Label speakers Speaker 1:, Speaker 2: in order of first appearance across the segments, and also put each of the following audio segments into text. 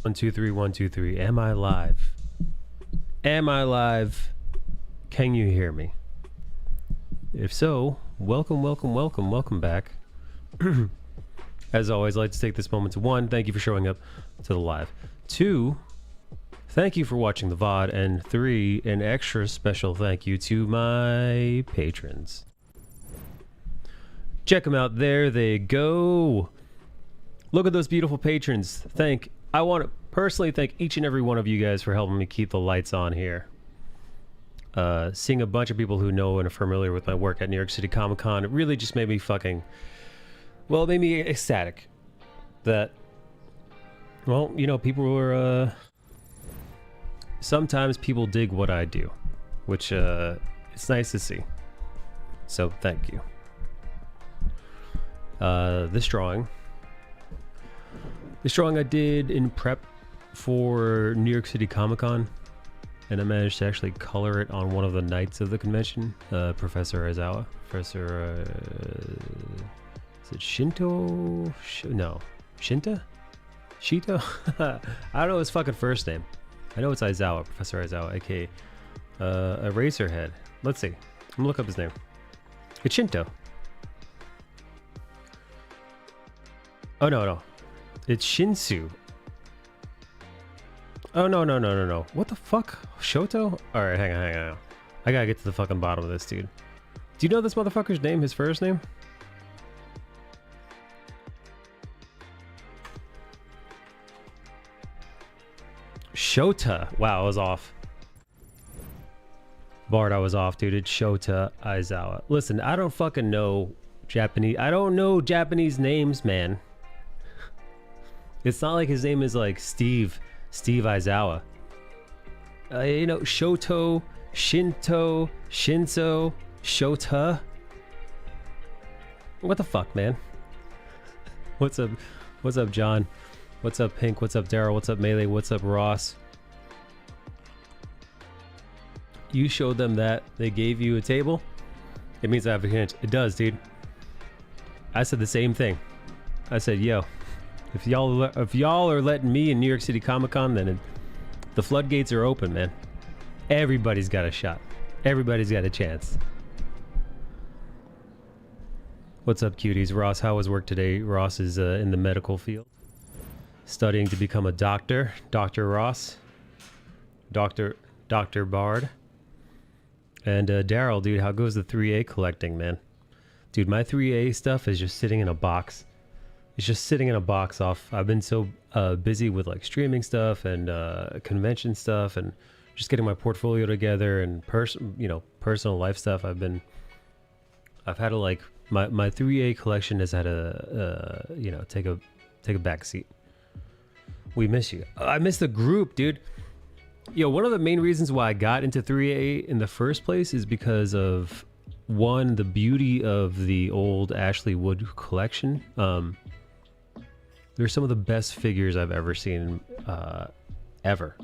Speaker 1: 1, 2, 3, 1, 2, 3. Am I live? Am I live? Can you hear me? If so, welcome, welcome, welcome, welcome back. As always, I'd like to take this moment to 1, thank you for showing up to the live. 2, thank you for watching the VOD. And 3, an extra special thank you to my patrons. Check them out. There they go. Look at those beautiful patrons. I want to personally thank each and every one of you guys for helping me keep the lights on here. Seeing a bunch of people who know and are familiar with my work at New York City Comic Con, it really just made me well, it made me ecstatic that, well, you know, people were, sometimes people dig what I do, which, it's nice to see. So, thank you. This drawing I did in prep for New York City Comic Con, and I managed to actually color it on one of the nights of the convention. Professor Aizawa. Professor, is it Shinto? No. Shinta? Shito? I don't know his fucking first name. I know it's Aizawa, Professor Aizawa, aka Eraserhead. Let's see. I'm gonna look up his name. It's Shinto. Oh, no. It's Shinsu. Oh, no. What the fuck? Shoto? Alright, hang on. I gotta get to the fucking bottom of this, dude. Do you know this motherfucker's name? His first name? Shota. Wow, I was off. Bard, I was off, dude. It's Shota Aizawa. Listen, I don't fucking know Japanese. I don't know Japanese names, man. It's not like his name is like Steve Aizawa. You know, Shoto, Shinto, Shinzo, Shota. What the fuck, man? What's up? What's up, John? What's up, Pink? What's up, Daryl? What's up, Melee? What's up, Ross? You showed them that they gave you a table? It means I have a hint. It does, dude. I said the same thing. I said, yo. If y'all are letting me in New York City Comic Con, then the floodgates are open, man. Everybody's got a shot. Everybody's got a chance. What's up, cuties? Ross, how was work today? Ross is in the medical field, studying to become a doctor. Dr. Ross. Dr. Bard. And Daryl, dude, how goes the 3A collecting, man? Dude, my 3A stuff is just sitting in a box. It's just sitting in a box off. I've been so busy with like streaming stuff and convention stuff and just getting my portfolio together and personal life stuff. I've had to like my 3A collection has had to take a back seat. We miss you. I miss the group, dude. Yo, one of the main reasons why I got into 3A in the first place is because of, one, the beauty of the old Ashley Wood collection. They're some of the best figures I've ever seen, ever.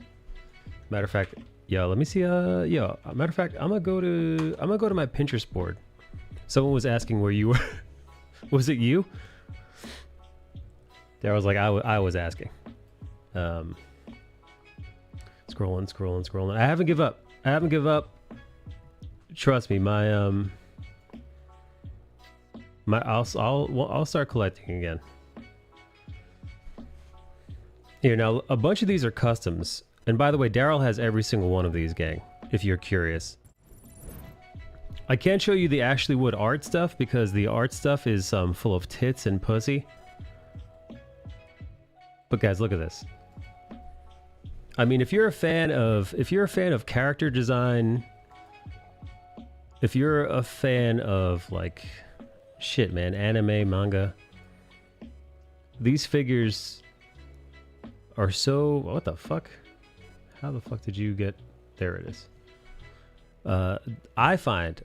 Speaker 1: Matter of fact, yo, let me see. Matter of fact, I'm gonna go to my Pinterest board. Someone was asking where you were. Was it you? There, I was like, I was asking. Scrolling. I haven't give up. Trust me, I'll start collecting again. Here, now, a bunch of these are customs. And by the way, Daryl has every single one of these, gang, if you're curious. I can't show you the Ashley Wood art stuff because the art stuff is full of tits and pussy. But guys, look at this. I mean, if you're a fan of character design, if you're a fan of like shit, man, anime, manga, these figures are so... What the fuck? How the fuck did you get... There it is. I find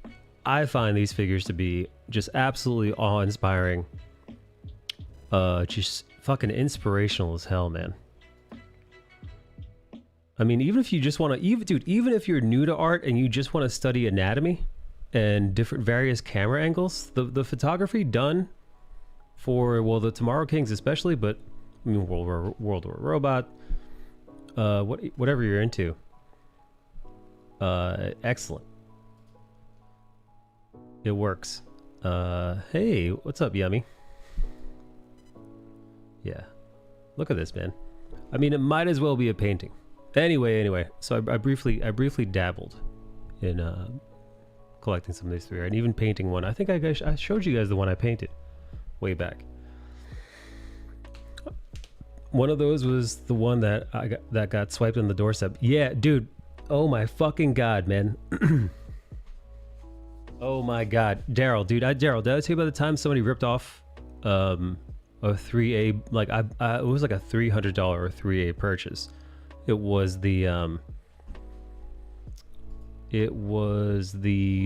Speaker 1: these figures to be just absolutely awe-inspiring. Just fucking inspirational as hell, man. I mean, even if you just want to... even if you're new to art and you just want to study anatomy and different various camera angles, the photography done for, well, the Tomorrow Kings especially, but I mean, World War Robot, whatever you're into. Excellent. It works. Hey, what's up, Yummy? Yeah. Look at this, man. I mean, it might as well be a painting. Anyway. So I briefly dabbled in collecting some of these three, and even painting one. I think I showed you guys the one I painted way back. One of those was the one that that got swiped on the doorstep. Yeah, dude. Oh my fucking god, man. Oh my god, Daryl, dude. Daryl, did I tell you about the time somebody ripped off a 3A? Like it was like a $300 or 3A purchase. It was the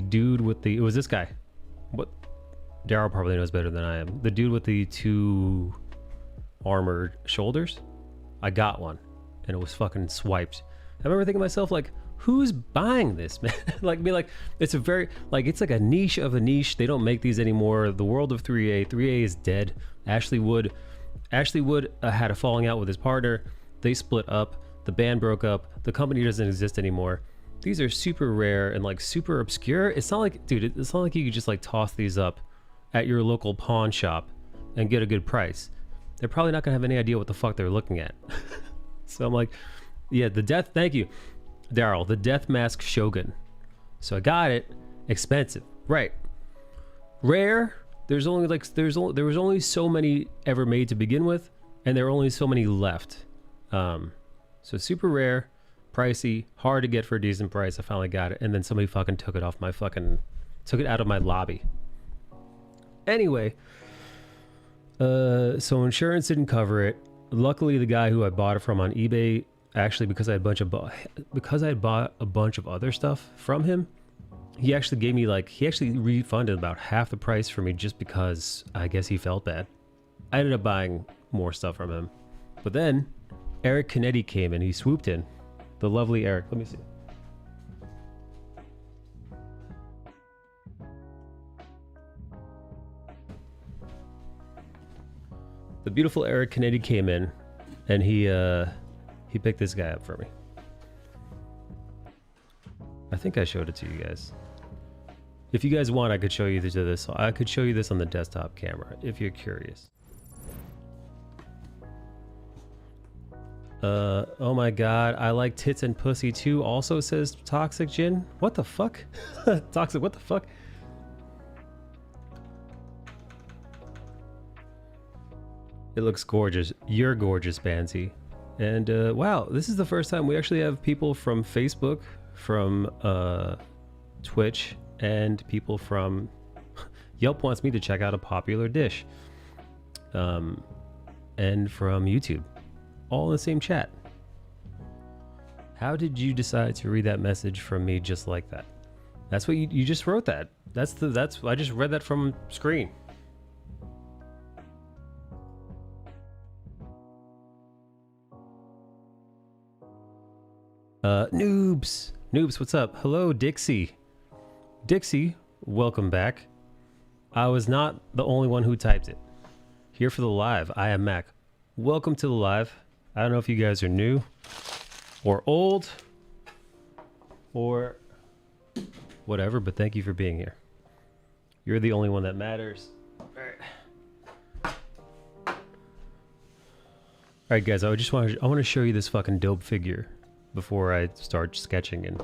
Speaker 1: dude with the. It was this guy. What? Daryl probably knows better than I am. The dude with the 2 armored shoulders. I got one, and it was fucking swiped. I remember thinking to myself, like, who's buying this, man? It's a very, like, it's like a niche of a niche. They don't make these anymore. The world of 3A is dead. Ashley Wood had a falling out with his partner. They split up. The band broke up. The company doesn't exist anymore. These are super rare and like super obscure. It's not like, dude, it's not like you could just like toss these up at your local pawn shop and get a good price. They're probably not gonna have any idea what the fuck they're looking at. So I'm like, yeah, thank you, Daryl, the Death Mask Shogun. So I got it. Expensive, right? Rare. There was only so many ever made to begin with, and there are only so many left. So super rare, pricey, hard to get for a decent price. I finally got it, and then somebody fucking took it out of my lobby. Anyway, so insurance didn't cover it. Luckily, the guy who I bought it from on eBay, actually, because I had bought a bunch of other stuff from him, he actually gave me he actually refunded about half the price for me just because I guess he felt bad. I ended up buying more stuff from him, but then Eric Canetti came in. He swooped in. The lovely Eric. Let me see. The beautiful Eric Canetti came in, and he picked this guy up for me. I think I showed it to you guys. If you guys want, I could show you this. I could show you this on the desktop camera if you're curious. Oh my god, I like tits and pussy too. Also says Toxic Jin. What the fuck? Toxic, what the fuck? It looks gorgeous. You're gorgeous, Bansy. And wow, this is the first time we actually have people from Facebook, from Twitch, and people from Yelp wants me to check out a popular dish, and from YouTube, all in the same chat. How did you decide to read that message from me just like that? That's what you just wrote that. I just read that from screen. Noobs, what's up? Hello, Dixie, welcome back. I was not the only one who typed it. Here for the live. I am Mac. Welcome to the live. I don't know if you guys are new or old or whatever, but thank you for being here. You're the only one that matters. All right, guys. I want to show you this fucking dope figure before I start sketching and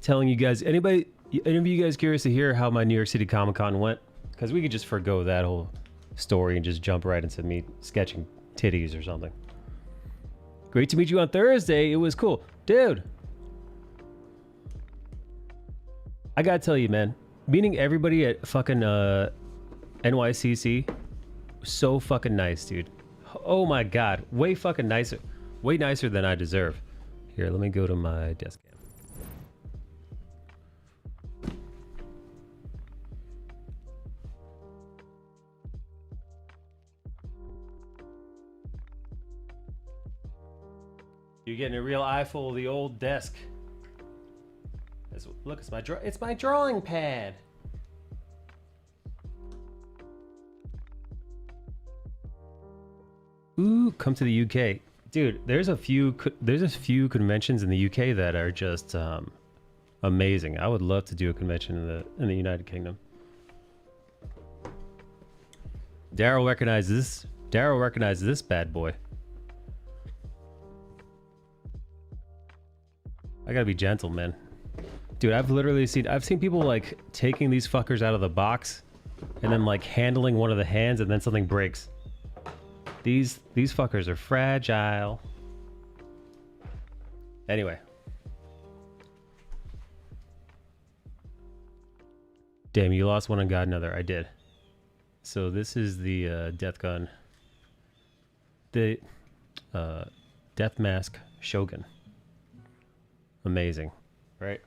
Speaker 1: telling you guys. Any of you guys curious to hear how my New York City Comic Con went? Because we could just forgo that whole story and just jump right into me sketching titties or something. Great to meet you on Thursday. It was cool, dude. I gotta tell you, man, meeting everybody at fucking NYCC was so fucking nice, dude. Oh my god, way fucking nicer, way nicer than I deserve. Here, let me go to my desk cam. You're getting a real eyeful of the old desk. Look, it's my drawing pad. Ooh, come to the UK. Dude, there's a few conventions in the UK that are just amazing. I would love to do a convention in the United Kingdom. Daryl recognizes this bad boy. I gotta be gentle, man. Dude, I've seen people like taking these fuckers out of the box and then like handling one of the hands and then something breaks. These fuckers are fragile. Anyway. Damn, you lost one and got another. I did. So this is the death gun. The death mask Shogun. Amazing, right?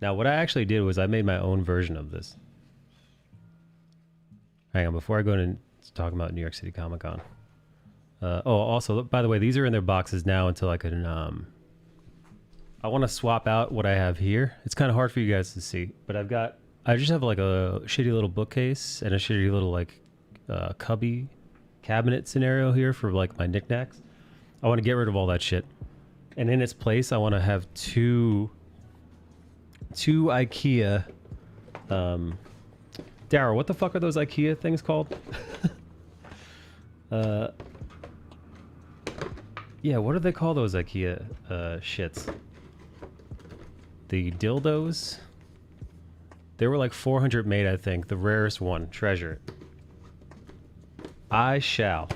Speaker 1: Now what I actually did was I made my own version of this. Hang on, before I go into talking about New York City Comic Con. Oh, also, by the way, these are in their boxes now until I can, I want to swap out what I have here. It's kind of hard for you guys to see, but I just have like a shitty little bookcase and a shitty little like cubby cabinet scenario here for like my knickknacks. I want to get rid of all that shit. And in its place, I want to have two IKEA. Daryl, what the fuck are those IKEA things called? Yeah, what do they call those IKEA shits? The dildos? They were like 400 made, I think. The rarest one. Treasure it. I shall.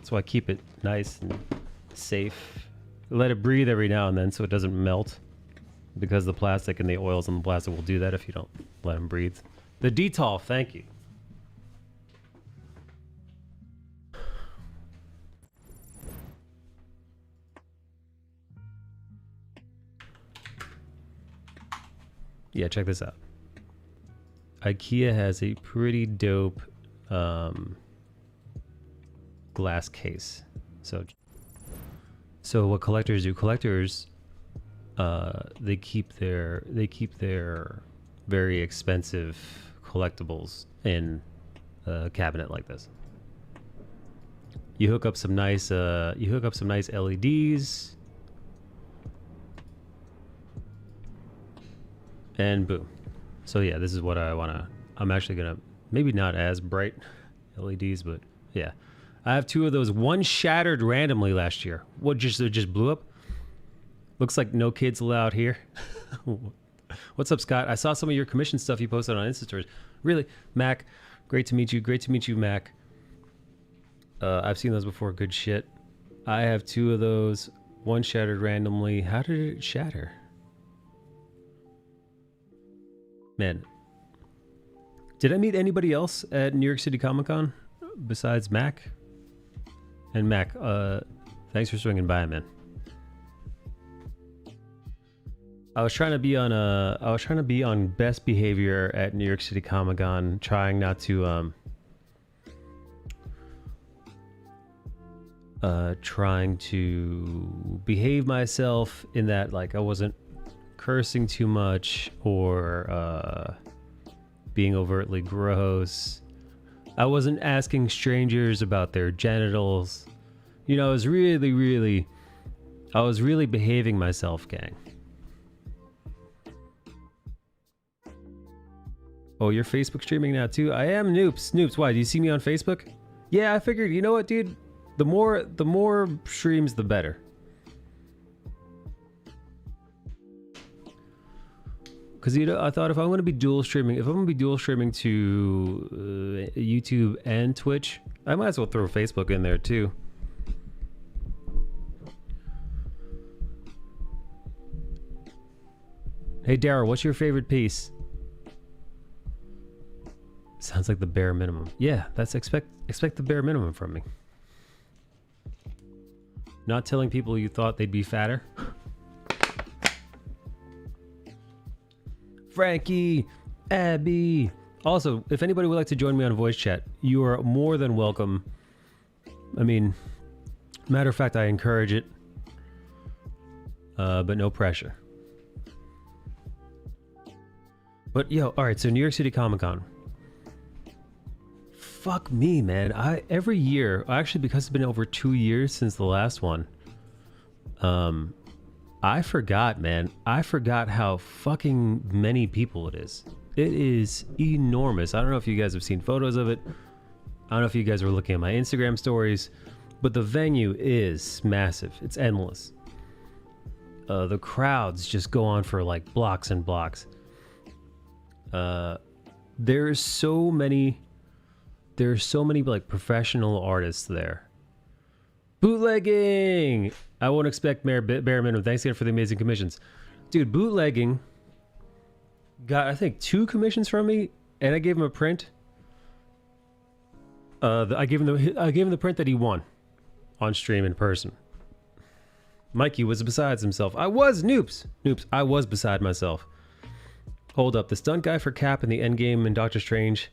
Speaker 1: So I keep it nice and safe. Let it breathe every now and then so it doesn't melt. Because the plastic and the oils in the plastic will do that if you don't let them breathe. The Detol, thank you. Yeah, check this out. IKEA has a pretty dope glass case. So what collectors do? Collectors they keep their very expensive collectibles in a cabinet like this. You hook up some nice LEDs. And boom. So yeah, this is what I'm actually gonna, maybe not as bright LEDs, but yeah. I have two of those. One shattered randomly last year. What, just blew up? Looks like no kids allowed here. What's up, Scott? I saw some of your commission stuff you posted on Insta stories. Really? Mac, great to meet you. Great to meet you, Mac. I've seen those before. Good shit. I have two of those. One shattered randomly. How did it shatter? Man, did I meet anybody else at New York City Comic Con besides Mac? And Mac, thanks for swinging by, man. I was trying to be on best behavior at New York City Comic Con, trying not to trying to behave myself in that, like, I wasn't cursing too much or being overtly gross. I wasn't asking strangers about their genitals. You know, I was really behaving myself, gang. Oh, you're Facebook streaming now too? I am, Noops. Noops, why? Do you see me on Facebook? Yeah, I figured, you know what, dude? The more streams, the better. Because, you know, I thought if I'm going to be dual streaming to YouTube and Twitch, I might as well throw Facebook in there too. Hey, Daryl, what's your favorite piece? Sounds like the bare minimum. Yeah, that's expect the bare minimum from me. Not telling people you thought they'd be fatter. Frankie, Abby. Also, if anybody would like to join me on voice chat, you are more than welcome. I mean, matter of fact, I encourage it, but no pressure. But yo, all right. So New York City Comic Con. fuck me, man. Every year, actually, because it's been over 2 years since the last one, I forgot, man. I forgot how fucking many people it is. It is enormous. I don't know if you guys have seen photos of it. I don't know if you guys were looking at my Instagram stories, but the venue is massive. It's endless. The crowds just go on for like blocks and blocks. There's so many like professional artists there. Bootlegging! I won't expect bare minimum. Thanks again for the amazing commissions. Dude, Bootlegging got, I think, 2 commissions from me, and I gave him a print. I gave him the print that he won on stream in person. Mikey was besides himself. I was, Noops, I was beside myself. Hold up, the stunt guy for Cap in the Endgame and Doctor Strange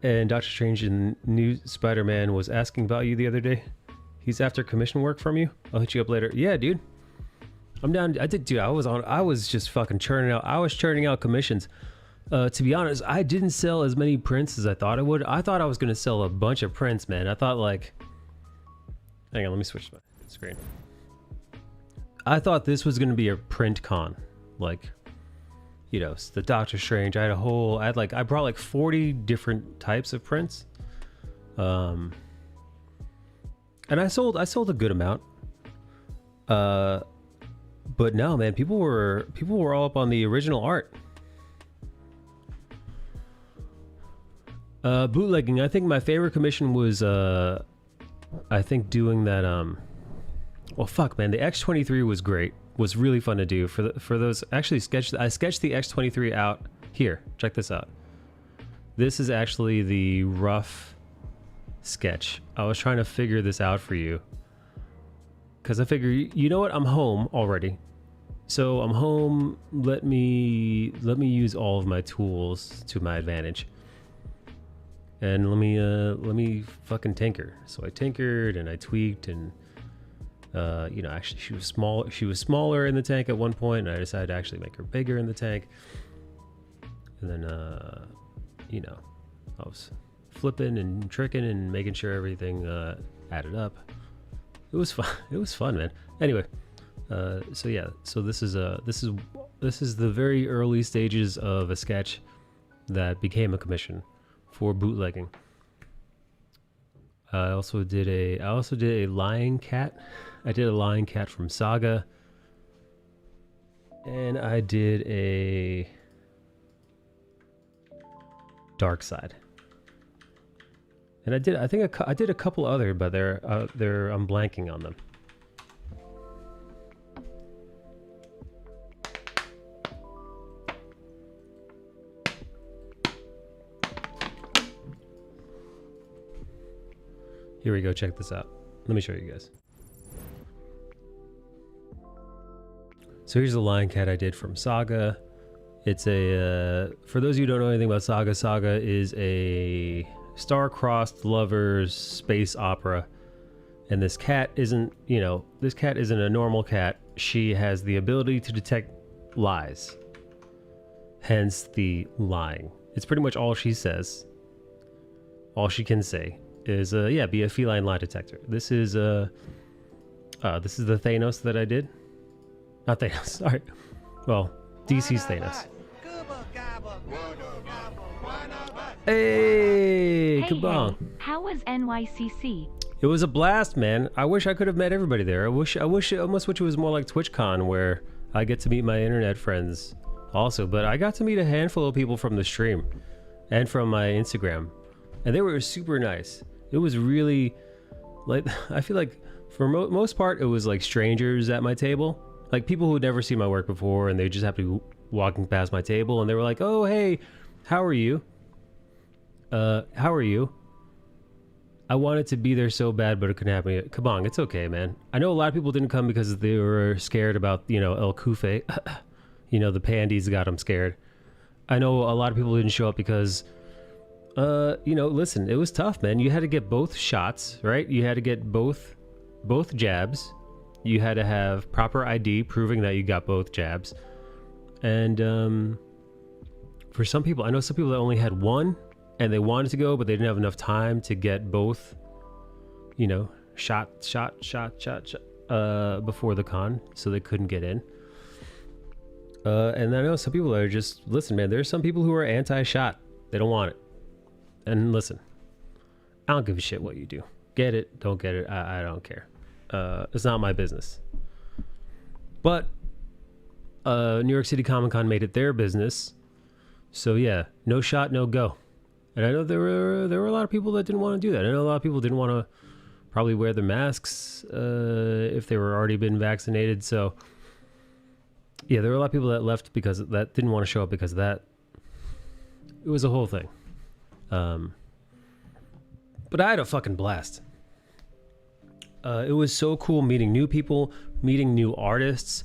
Speaker 1: in New Spider-Man was asking about you the other day. He's after commission work from you. I'll hit you up later. Yeah, dude. I'm down. I was just fucking churning out. I was churning out commissions. To be honest, I didn't sell as many prints as I thought I would. I thought I was going to sell a bunch of prints, man. I thought like... Hang on, let me switch my screen. I thought this was going to be a print con. Like, you know, the Doctor Strange. I brought like 40 different types of prints. And I sold a good amount. But no, man, people were all up on the original art. Bootlegging. I think my favorite commission was I think doing that well, fuck, man, the X-23 was great. Was really fun to do for those. Actually, I sketched the X-23 out here. Check this out. This is actually the rough sketch. I was trying to figure this out for you because I figure, you know what, I'm home already, so I'm home. Let me use all of my tools to my advantage, and let me fucking tinker. So I tinkered and I tweaked, and you know, actually she was smaller in the tank at one point, and I decided to actually make her bigger in the tank. And then you know, I was flipping and tricking and making sure everything added up. It was fun. It was fun, man. Anyway, so yeah, so this is the very early stages of a sketch that became a commission for Bootlegging. I also did a lion cat. I did a lion cat from Saga, and I did a Dark Side. And I think I did a couple other, but I'm blanking on them. Here we go. Check this out. Let me show you guys. So here's the lion cat I did from Saga. It's a for those of you who don't know anything about Saga, Saga is a star-crossed lovers space opera, and this cat isn't a normal cat. She has the ability to detect lies, hence the lying. It's pretty much all she says. All she can say is yeah, be a feline lie detector. This is the Thanos that I did. Not Thanos, sorry. Well, DC's Thanos. Hey, kabong.
Speaker 2: How was NYCC?
Speaker 1: It was a blast, man. I wish I could have met everybody there. I almost wish it was more like TwitchCon, where I get to meet my internet friends also. But I got to meet a handful of people from the stream and from my Instagram, and they were super nice. It was really, like, I feel like for most part, it was like strangers at my table, like people who had never seen my work before, and they just happened to be walking past my table, and they were like, "Oh, hey, how are you? How are you?" I wanted to be there so bad, but it couldn't happen yet. Kabong, it's okay, man. I know a lot of people didn't come because they were scared about, you know, El Kufe. You know, the pandies got them scared. I know a lot of people didn't show up because, you know, listen, it was tough, man. You had to get both shots, right? You had to get both jabs. You had to have proper ID proving that you got both jabs. And for some people, I know some people that only had one, and they wanted to go, but they didn't have enough time to get both, you know, shot before the con, so they couldn't get in. And I know some people are just, listen, man, there's some people who are anti-shot. They don't want it. And listen, I don't give a shit what you do. Get it, don't get it, I don't care. It's not my business. But New York City Comic Con made it their business. So yeah, no shot, no go. And I know there were a lot of people that didn't want to do that. I know a lot of people didn't want to probably wear their masks if they were already been vaccinated. So yeah, there were a lot of people that left because that didn't want to show up because of that. It was a whole thing. But I had a fucking blast. It was so cool meeting new people, meeting new artists,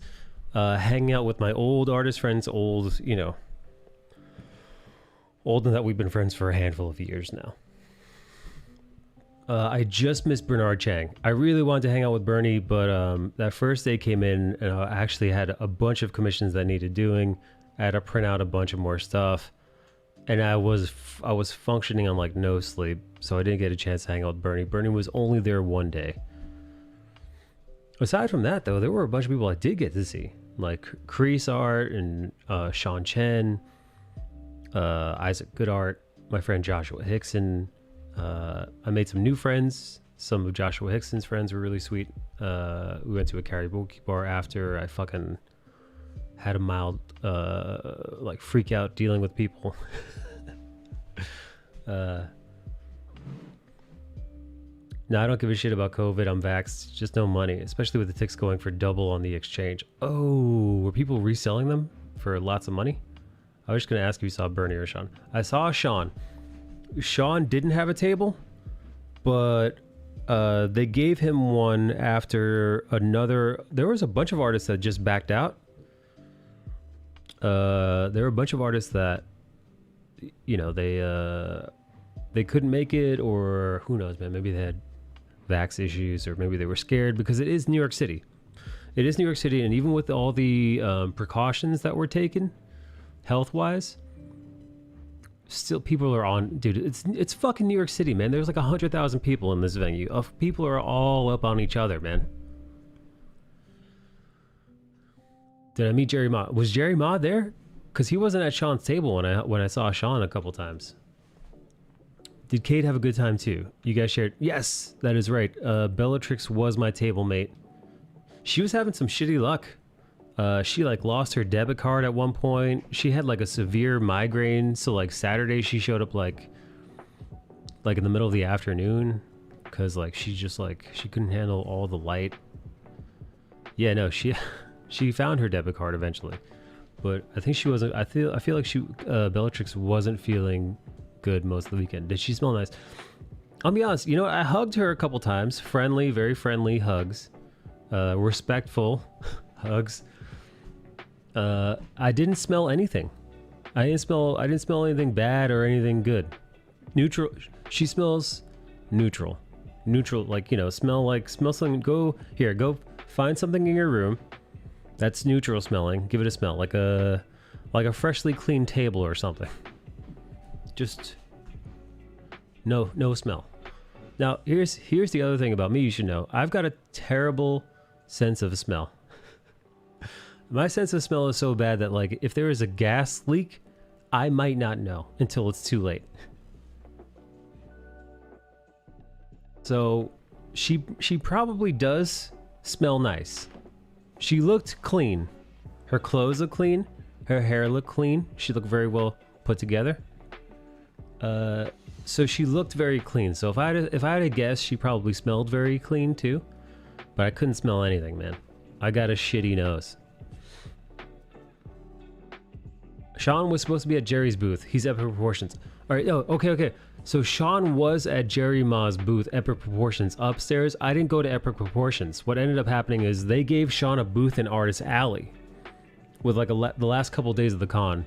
Speaker 1: hanging out with my old artist friends, old in that we've been friends for a handful of years now. I just missed Bernard Chang. I really wanted to hang out with Bernie, but that first day came in and I actually had a bunch of commissions that needed doing. I had to print out a bunch of more stuff, and I was functioning on like no sleep, so I didn't get a chance to hang out with Bernie. Bernie was only there one day. Aside from that, though, there were a bunch of people I did get to see, like Crease Art and Sean Chen, Isaac Goodart, my friend Joshua Hickson. I made some new friends. Some of Joshua Hickson's friends were really sweet. We went to a karaoke bar after. I fucking had a mild like freak out dealing with people. No, I don't give a shit about COVID. I'm vaxxed. Just no money, especially with the ticks going for double on the exchange. Oh, were people reselling them for lots of money? I was just going to ask if you saw Bernie or Sean. I saw Sean. Sean didn't have a table, but they gave him one after another. There was a bunch of artists that just backed out. There were a bunch of artists that, you know, they couldn't make it, or who knows, man. Maybe they had vax issues, or maybe they were scared, because it is New York City. It is New York City, and even with all the precautions that were taken, health-wise, still people are on. Dude, it's fucking New York City, man. There's like 100,000 people in this venue. People are all up on each other, man. Did I meet Jerry Ma? Was Jerry Ma there? Because he wasn't at Sean's table when I saw Sean a couple times. Did Kate have a good time too? You guys shared? Yes, that is right. Bellatrix was my table mate. She was having some shitty luck. She like lost her debit card at one point. She had like a severe migraine, so like Saturday she showed up like in the middle of the afternoon, because like she couldn't handle all the light. Yeah, no, she found her debit card eventually, but I think she wasn't. I feel like Bellatrix wasn't feeling good most of the weekend. Did she smell nice? I'll be honest. You know, I hugged her a couple times. Friendly, very friendly hugs. Respectful hugs. I didn't smell anything. I didn't smell anything bad or anything good. Neutral. She smells neutral. Neutral, like, you know, smell something. Go find something in your room that's neutral smelling. Give it a smell, like a freshly cleaned table or something. Just no smell. Now here's the other thing about me you should know. I've got a terrible sense of smell. My sense of smell is so bad that like if there is a gas leak, I might not know until it's too late. So she probably does smell nice. She looked clean. Her clothes look clean. Her hair looked clean. She looked very well put together. So she looked very clean. So if I had to guess, she probably smelled very clean too. But I couldn't smell anything, man. I got a shitty nose. Sean was supposed to be at Jerry's booth. He's Epic Proportions. All right. Oh, okay. So Sean was at Jerry Ma's booth, Epic Proportions, upstairs. I didn't go to Epic Proportions. What ended up happening is they gave Sean a booth in Artist Alley. With like the last couple days of the con,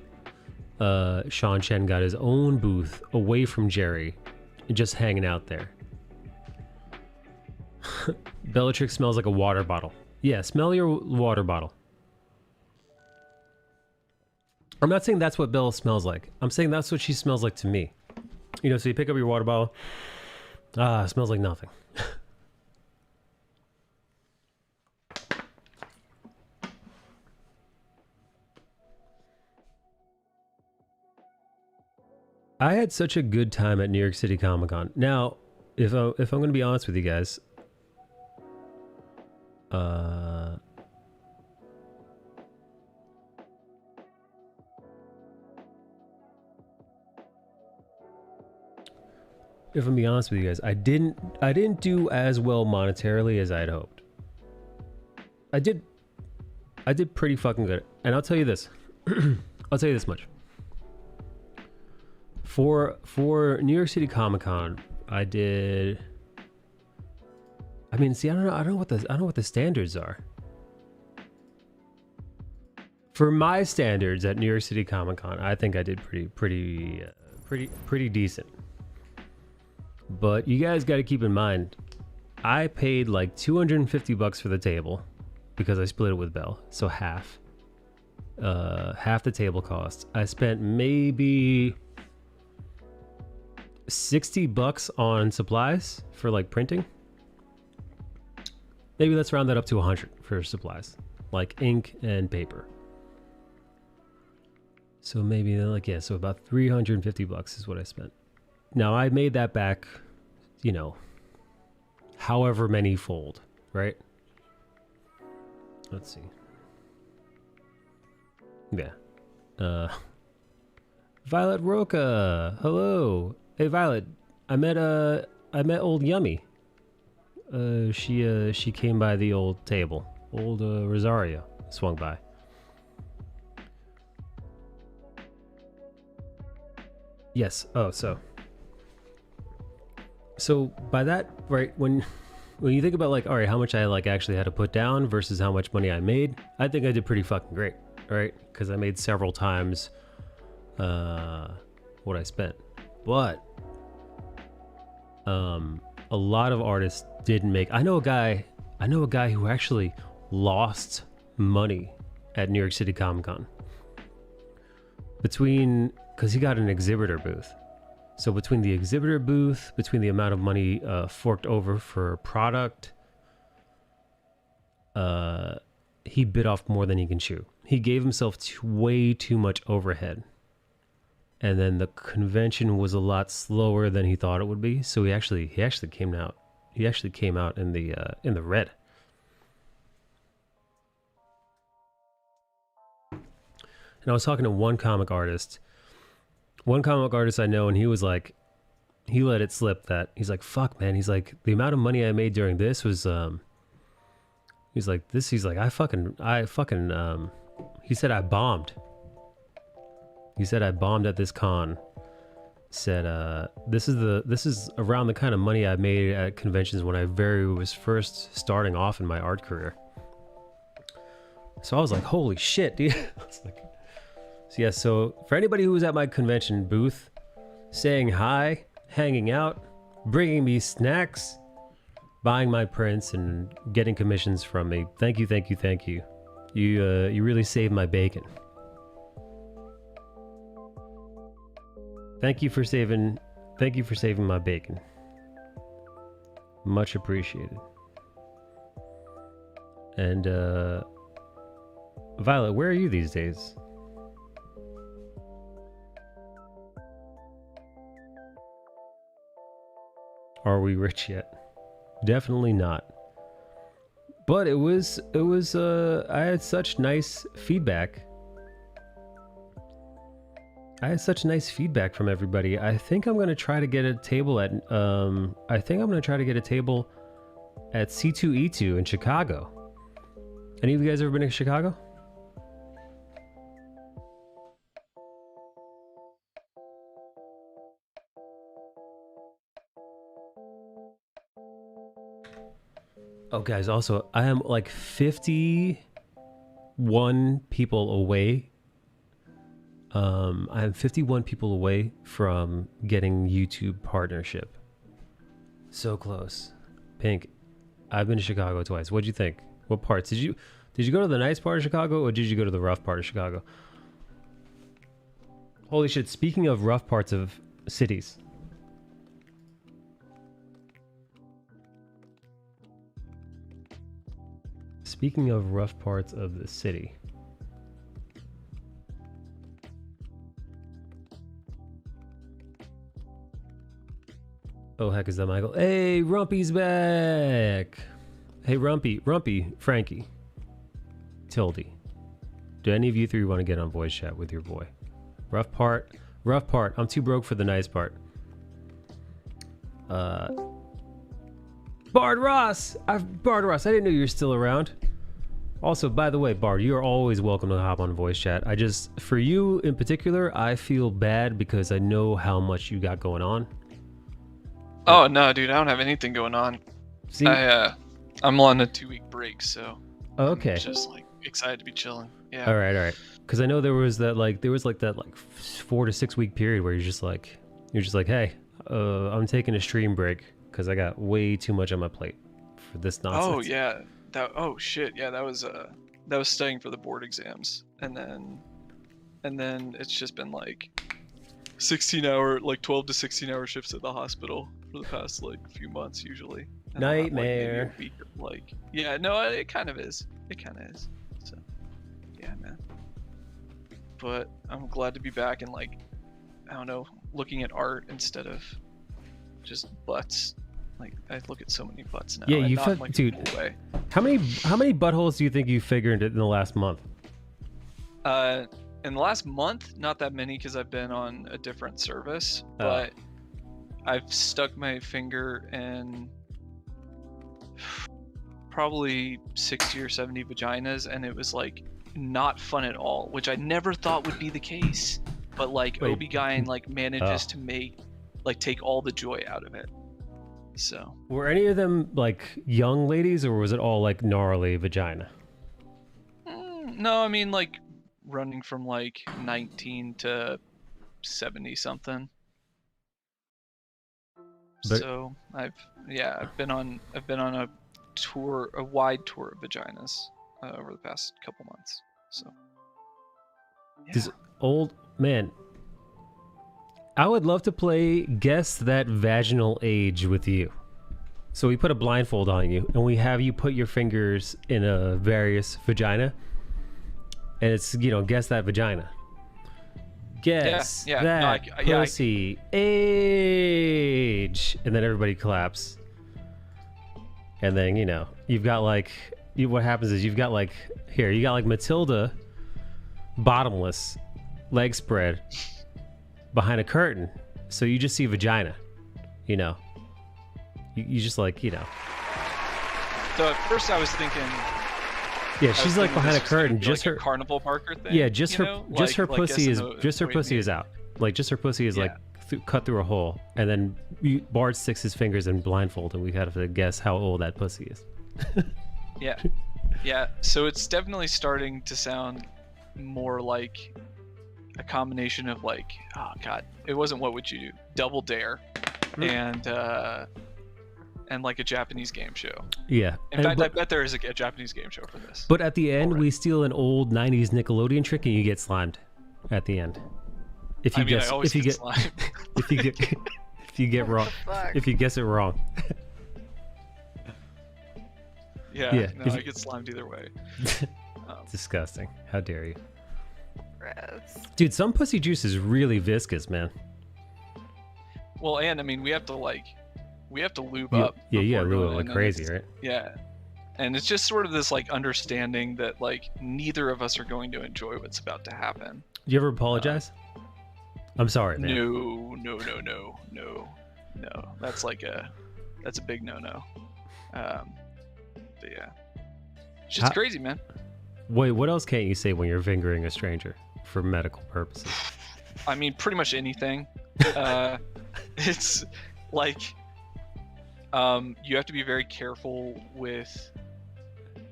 Speaker 1: Sean Chen got his own booth away from Jerry, just hanging out there. Bellatrix smells like a water bottle. Yeah, smell your water bottle. I'm not saying that's what Bella smells like. I'm saying that's what she smells like to me. You know, so you pick up your water bottle. Ah, it smells like nothing. I had such a good time at New York City Comic Con. Now, if I'm going to be honest with you guys, if I'm being honest with you guys, I didn't do as well monetarily as I had hoped. I did pretty fucking good, and I'll tell you this. I'll tell you this much. For New York City Comic Con, I did. I mean, see, I don't know what the standards are. For my standards at New York City Comic Con, I think I did pretty decent. But you guys got to keep in mind, I paid like $250 for the table because I split it with Belle, so half the table cost. I spent maybe $60 on supplies for like printing. Maybe let's round that up to 100 for supplies, like ink and paper. So maybe like, yeah, so about $350 is what I spent. Now I made that back, you know, however many fold, right? Let's see. Yeah. Violet Roca, hello. Hey Violet, I met old Yummy. She came by the old table. Old Rosario swung by. Yes. Oh, so by that, right, when you think about like, all right, how much I like actually had to put down versus how much money I made, I think I did pretty fucking great, right? Because I made several times what I spent. But a lot of artists didn't make. I know a guy who actually lost money at New York City Comic Con because he got an exhibitor booth. So between the exhibitor booth, between the amount of money forked over for product, he bit off more than he can chew. He gave himself way too much overhead. And then the convention was a lot slower than he thought it would be. So he actually came out. He actually came out in the red. And I was talking to one comic artist I know, and he was like, he let it slip that he's like, fuck man, he's like, the amount of money I made during this was he's like I fucking he said I bombed. He said I bombed at this con. Said this is around the kind of money I made at conventions when I was first starting off in my art career. So I was like, holy shit, dude. I was like, so yeah, so for anybody who was at my convention booth, saying hi, hanging out, bringing me snacks, buying my prints, and getting commissions from me, thank you. You really saved my bacon. Thank you for saving my bacon. Much appreciated. And Violet, where are you these days? Are we rich yet? Definitely not. But it was I had such nice feedback. From everybody. I think I'm going to try to get a table at C2E2 in Chicago. Any of you guys ever been to Chicago? Oh, guys, also, I am like 51 people away. I am 51 people away from getting YouTube partnership. So close. Pink, I've been to Chicago twice. What'd you think? What parts? Did you go to the nice part of Chicago, or did you go to the rough part of Chicago? Holy shit, speaking of rough parts of cities, Speaking of rough parts of the city. Oh, heck, is that Michael? Hey, Rumpy's back. Hey, Rumpy, Frankie, Tildy. Do any of you three want to get on voice chat with your boy? Rough part. I'm too broke for the nice part. Bard Ross! Bard Ross, I didn't know you were still around. Also, by the way, Bard, you are always welcome to hop on voice chat. For you in particular, I feel bad because I know how much you got going on.
Speaker 3: Oh no, dude, I don't have anything going on.
Speaker 1: See?
Speaker 3: I'm on a 2-week break, so
Speaker 1: okay.
Speaker 3: I'm just like excited to be chilling. Yeah.
Speaker 1: All right. Because I know there was that 4 to 6 week period where you're just like, hey, I'm taking a stream break because I got way too much on my plate for this nonsense.
Speaker 3: Oh yeah. Oh shit. Yeah, that was studying for the board exams, and then it's just been like 12 to 16 hour shifts at the hospital for the past few months usually. And
Speaker 1: Nightmare.
Speaker 3: maybe a week of, yeah, no, it kind of is. So yeah, man. But I'm glad to be back and I don't know, looking at art instead of just butts. I look at so many butts now.
Speaker 1: Yeah,
Speaker 3: dude. Way.
Speaker 1: How many buttholes do you think you figured in the last month?
Speaker 3: In the last month, not that many because I've been on a different service, but I've stuck my finger in probably 60 or 70 vaginas, and it was not fun at all, which I never thought would be the case. But OB-GYN manages to take all the joy out of it. So
Speaker 1: were any of them young ladies, or was it all gnarly vagina?
Speaker 3: No, I mean running from 19 to 70 something. So I've been on a tour, a wide tour of vaginas over the past couple months. So yeah.
Speaker 1: This old man, I would love to play Guess That Vaginal Age with you. So we put a blindfold on you, and we have you put your fingers in a various vagina, and it's guess that vagina. Guess that pussy age, and then everybody claps, and then you've got what happens is you've got you got Matilda, bottomless, leg spread, behind a curtain, so you just see vagina, you just
Speaker 3: So at first I was thinking.
Speaker 1: Yeah, she's behind a curtain. Just her
Speaker 3: carnival marker thing.
Speaker 1: Yeah, her pussy is out. Just her pussy is cut through a hole, and then Bart sticks his fingers in blindfold, and we have to guess how old that pussy is.
Speaker 3: Yeah. So it's definitely starting to sound more like a combination of oh god, it wasn't What Would You Do? Double Dare, and a Japanese game show.
Speaker 1: Yeah.
Speaker 3: In fact, I bet there is a Japanese game show for this.
Speaker 1: But at the end, we steal an old '90s Nickelodeon trick, and you get slimed at the end. If you guess it wrong.
Speaker 3: Yeah. No, I get slimed either way.
Speaker 1: Disgusting. How dare you?
Speaker 4: Gross.
Speaker 1: Dude, some pussy juice is really viscous, man.
Speaker 3: Well, and I mean, we have to lube up.
Speaker 1: Yeah, you gotta lube up like crazy, right?
Speaker 3: Yeah. And it's just sort of this understanding that neither of us are going to enjoy what's about to happen.
Speaker 1: Do you ever apologize? I'm sorry, man.
Speaker 3: No. That's that's a big no. But yeah. It's just crazy, man.
Speaker 1: Wait, what else can't you say when you're fingering a stranger for medical purposes?
Speaker 3: I mean, pretty much anything. It's you have to be very careful with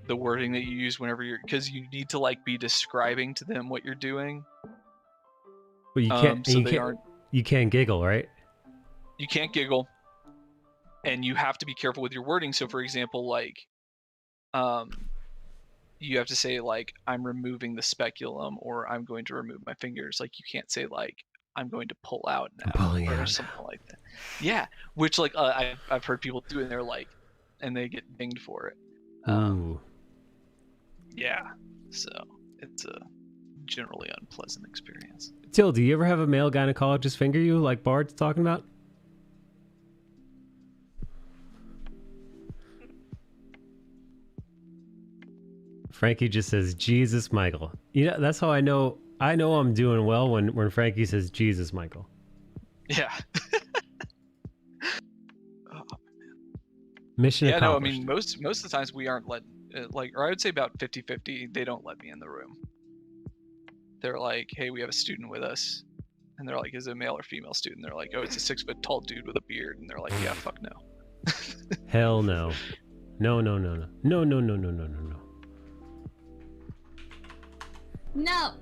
Speaker 3: the wording that you use whenever because you need to be describing to them what you're doing.
Speaker 1: But you can't. You can't giggle, right?
Speaker 3: You can't giggle, and you have to be careful with your wording. So, for example, you have to say I'm removing the speculum, or I'm going to remove my fingers. You can't say I'm going to pull out now, or something like that. Yeah, which I've heard people do, and they're and they get dinged for it.
Speaker 1: Ooh.
Speaker 3: Yeah, so it's a generally unpleasant experience.
Speaker 1: Till, do you ever have a male gynecologist finger you like Bard's talking about? Frankie just says, Jesus, Michael. You know, that's how I know I'm doing well when Frankie says, Jesus, Michael.
Speaker 3: Yeah.
Speaker 1: Mission
Speaker 3: Yeah, no, I
Speaker 1: accomplished.
Speaker 3: mean, most of the times we aren't let, or I would say about 50-50, they don't let me in the room. They're like, hey, we have a student with us. And they're like, is it a male or female student? They're like, oh, it's a 6-foot tall dude with a beard. And they're like, yeah, fuck no.
Speaker 1: Hell no. No, no, no, no. No, no, no, no, no, no, no.
Speaker 5: No.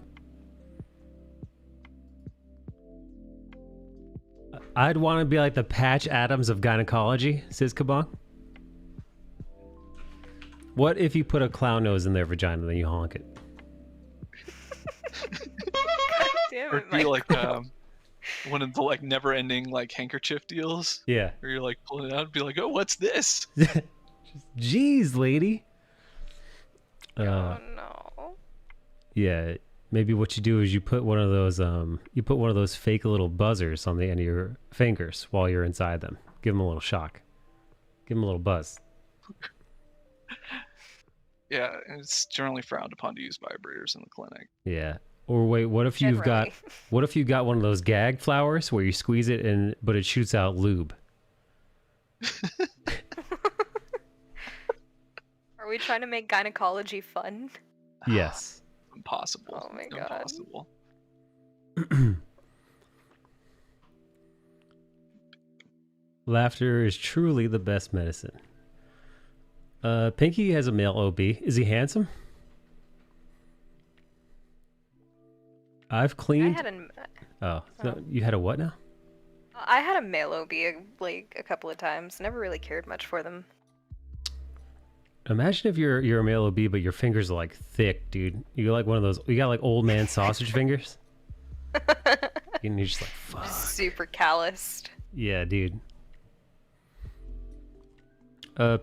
Speaker 1: I'd want to be like the Patch Adams of gynecology, says Kabong. What if you put a clown nose in their vagina and then you honk it?
Speaker 4: Damn
Speaker 3: Or
Speaker 4: it,
Speaker 3: be
Speaker 4: Michael.
Speaker 3: like one of the like never-ending like handkerchief deals.
Speaker 1: Yeah.
Speaker 3: Where you're like pulling it out and be like, oh, what's this?
Speaker 1: Jeez, lady.
Speaker 4: Oh no.
Speaker 1: Yeah, maybe what you do is you put one of those fake little buzzers on the end of your fingers while you're inside them. Give them a little shock. Give them a little buzz.
Speaker 3: Yeah, and it's generally frowned upon to use vibrators in the clinic.
Speaker 1: Yeah. Or wait, what if you've got one of those gag flowers where you squeeze it and but it shoots out lube?
Speaker 4: Are we trying to make gynecology fun?
Speaker 1: Yes.
Speaker 3: Impossible.
Speaker 4: Oh my God.
Speaker 3: Impossible.
Speaker 1: Laughter is truly the best medicine. Pinky has a male OB. Is he handsome? I've cleaned. You had a what now?
Speaker 4: I had a male OB like a couple of times. Never really cared much for them.
Speaker 1: Imagine if you're a male OB, but your fingers are like thick, dude. You got like one of those. You got like old man sausage fingers. And you're just like, fuck.
Speaker 4: Super calloused.
Speaker 1: Yeah, dude.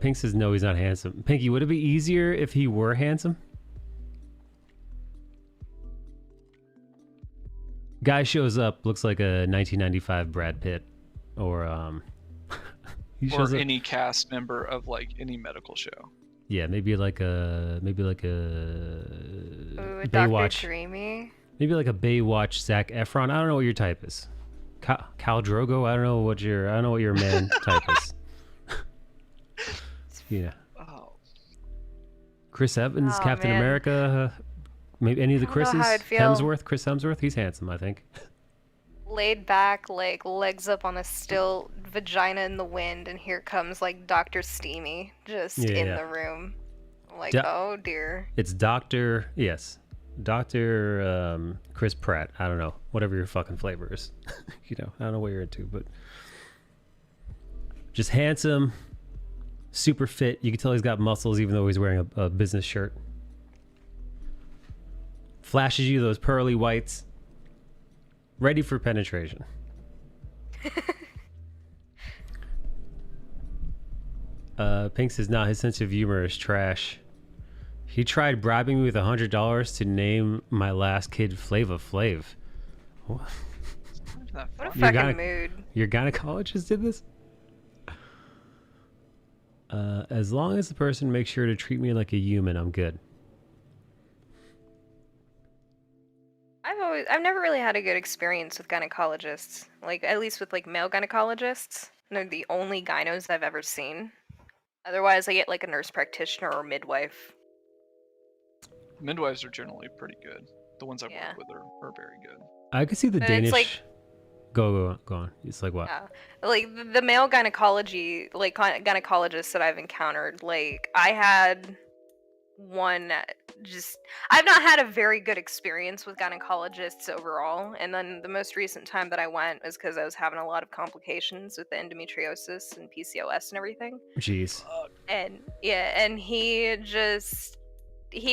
Speaker 1: Pink says no, he's not handsome. Pinky, would it be easier if he were handsome? Guy shows up, looks like a 1995 Brad Pitt, or he shows
Speaker 3: Or
Speaker 1: up.
Speaker 3: any cast member of like any medical show.
Speaker 1: Yeah, maybe like a
Speaker 4: Ooh, Dr.
Speaker 1: Baywatch.
Speaker 4: Dreamy.
Speaker 1: Maybe like a Baywatch Zac Efron. I don't know what your type is. Khal Drogo. I don't know what your man type is. Yeah.
Speaker 3: Oh.
Speaker 1: Chris Evans,
Speaker 4: Oh,
Speaker 1: Captain
Speaker 4: man.
Speaker 1: America. Maybe any of the
Speaker 4: I don't know
Speaker 1: Chris's.
Speaker 4: how I'd feel.
Speaker 1: Chris Hemsworth. He's handsome, I think.
Speaker 4: Laid back, like legs up on a still, vagina in the wind, and here comes like Dr. Steamy just in
Speaker 1: Yeah.
Speaker 4: the room. I'm like,
Speaker 1: Do-
Speaker 4: oh dear.
Speaker 1: It's Dr. Chris Pratt. I don't know. Whatever your fucking flavor is. I don't know what you're into, but just handsome, super fit. You can tell he's got muscles even though he's wearing a business shirt. Flashes you those pearly whites. Ready for penetration. Pink says, nah, his sense of humor is trash. He tried bribing me with $100 to name my last kid Flava Flav. What?
Speaker 3: That
Speaker 4: What a
Speaker 1: Your
Speaker 4: fucking mood.
Speaker 1: Your gynecologist did this? As long as the person makes sure to treat me like a human, I'm good.
Speaker 4: I've never really had a good experience with gynecologists. Like, at least with like male gynecologists. They're the only gynos I've ever seen. Otherwise, I get like a nurse practitioner or midwife.
Speaker 3: midwives are generally pretty good. The ones I've
Speaker 4: Yeah.
Speaker 3: worked with are very good.
Speaker 1: I could see the
Speaker 4: But it's
Speaker 1: Danish.
Speaker 4: like-
Speaker 1: Go on. It's like what?
Speaker 4: Yeah, like the male gynecology, like gynecologists that I've encountered, like I had one I've not had a very good experience with gynecologists overall, and then the most recent time that I went was because I was having a lot of complications with the endometriosis and PCOS and everything.
Speaker 1: Jeez.
Speaker 4: And yeah, and he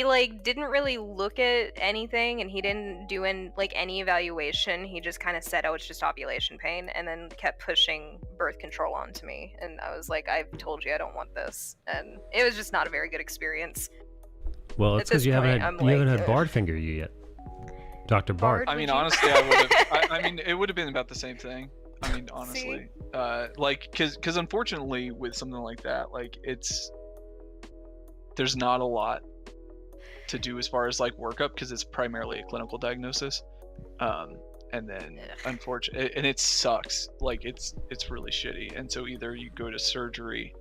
Speaker 4: like didn't really look at anything, and he didn't do any evaluation. He just kind of said, oh, it's just ovulation pain, and then kept pushing birth control onto me, and I was like, I've told you I don't want this, and it was just not a very good experience.
Speaker 1: Well,
Speaker 4: At
Speaker 1: it's because
Speaker 4: this
Speaker 1: you haven't
Speaker 4: point,
Speaker 1: had
Speaker 4: I'm
Speaker 1: you haven't
Speaker 4: like,
Speaker 1: had Bard finger you yet, Dr. Bard.
Speaker 4: Bard?
Speaker 3: I mean,
Speaker 4: Would you-
Speaker 3: honestly, I would have. I mean, it would have been about the same thing. I mean, honestly, like, cause unfortunately, with something like that, like, there's not a lot to do as far as like workup, because it's primarily a clinical diagnosis. And then unfortunately, and it sucks. Like, it's really shitty. And so either you go to surgery,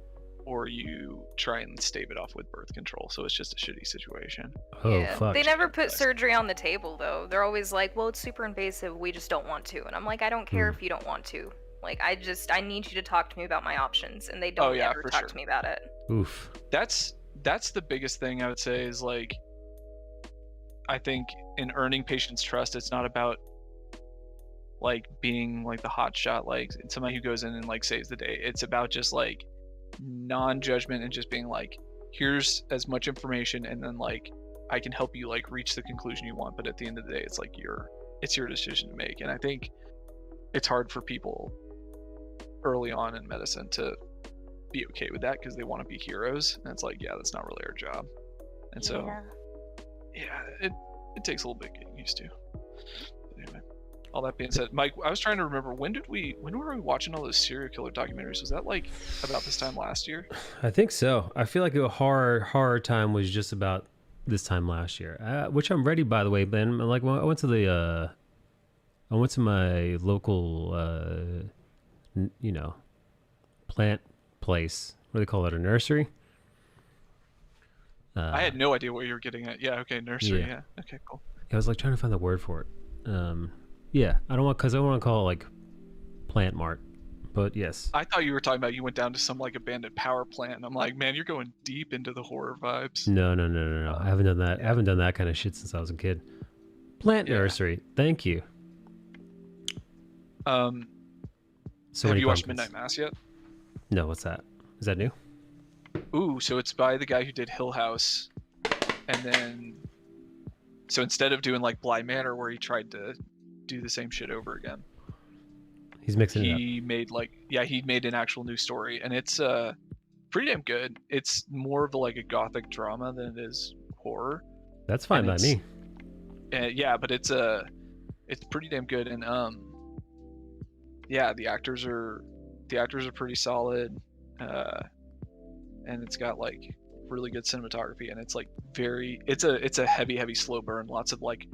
Speaker 3: or you try and stave it off with birth control. So it's just a shitty situation.
Speaker 1: Oh
Speaker 4: Yeah.
Speaker 1: fuck.
Speaker 4: They never put surgery on the table though. They're always like, well, it's super invasive. We just don't want to. And I'm like, I don't care if you don't want to. Like, I need you to talk to me about my options, and they don't
Speaker 3: yeah,
Speaker 4: ever
Speaker 3: for
Speaker 4: talk
Speaker 3: sure.
Speaker 4: to me about it.
Speaker 1: Oof.
Speaker 3: That's the biggest thing I would say is, like, I think in earning patients' trust, it's not about like being like the hot shot, like somebody who goes in and like saves the day. It's about just like non-judgment and just being like, here's as much information, and then like I can help you like reach the conclusion you want. But at the end of the day, it's like it's your decision to make. And I think it's hard for people early on in medicine to be okay with that, because they want to be heroes, and it's like, yeah, that's not really our job. And so yeah, it takes a little bit getting used to. But anyway, all that being said, Mike, I was trying to remember, when were we watching all those serial killer documentaries? Was that like about this time last year?
Speaker 1: I think so. I feel like a horror time was just about this time last year, which I'm ready, by the way. Ben, like, I went to my local, plant place. What do they call it? A nursery.
Speaker 3: I had no idea what you were getting at. Yeah, okay, nursery. Yeah. Okay, cool.
Speaker 1: I was like trying to find the word for it. Yeah, I don't want to call it like plant mart, but yes.
Speaker 3: I thought you were talking about you went down to some like abandoned power plant, and I'm like, man, you're going deep into the horror vibes.
Speaker 1: No. I haven't done that. I haven't done that kind of shit since I was a kid. Plant nursery. Thank you.
Speaker 3: So have you watched Midnight Mass yet?
Speaker 1: No, what's that? Is that new?
Speaker 3: Ooh, so it's by the guy who did Hill House, and then so instead of doing like Bly Manor, where he tried to do the same shit over again,
Speaker 1: He's mixing it up.
Speaker 3: he made an actual new story, and it's pretty damn good. It's more of like a gothic drama than it is horror.
Speaker 1: That's fine by me.
Speaker 3: Yeah, but it's pretty damn good, and yeah, the actors are pretty solid, and it's got like really good cinematography, and it's like it's a heavy slow burn, lots of like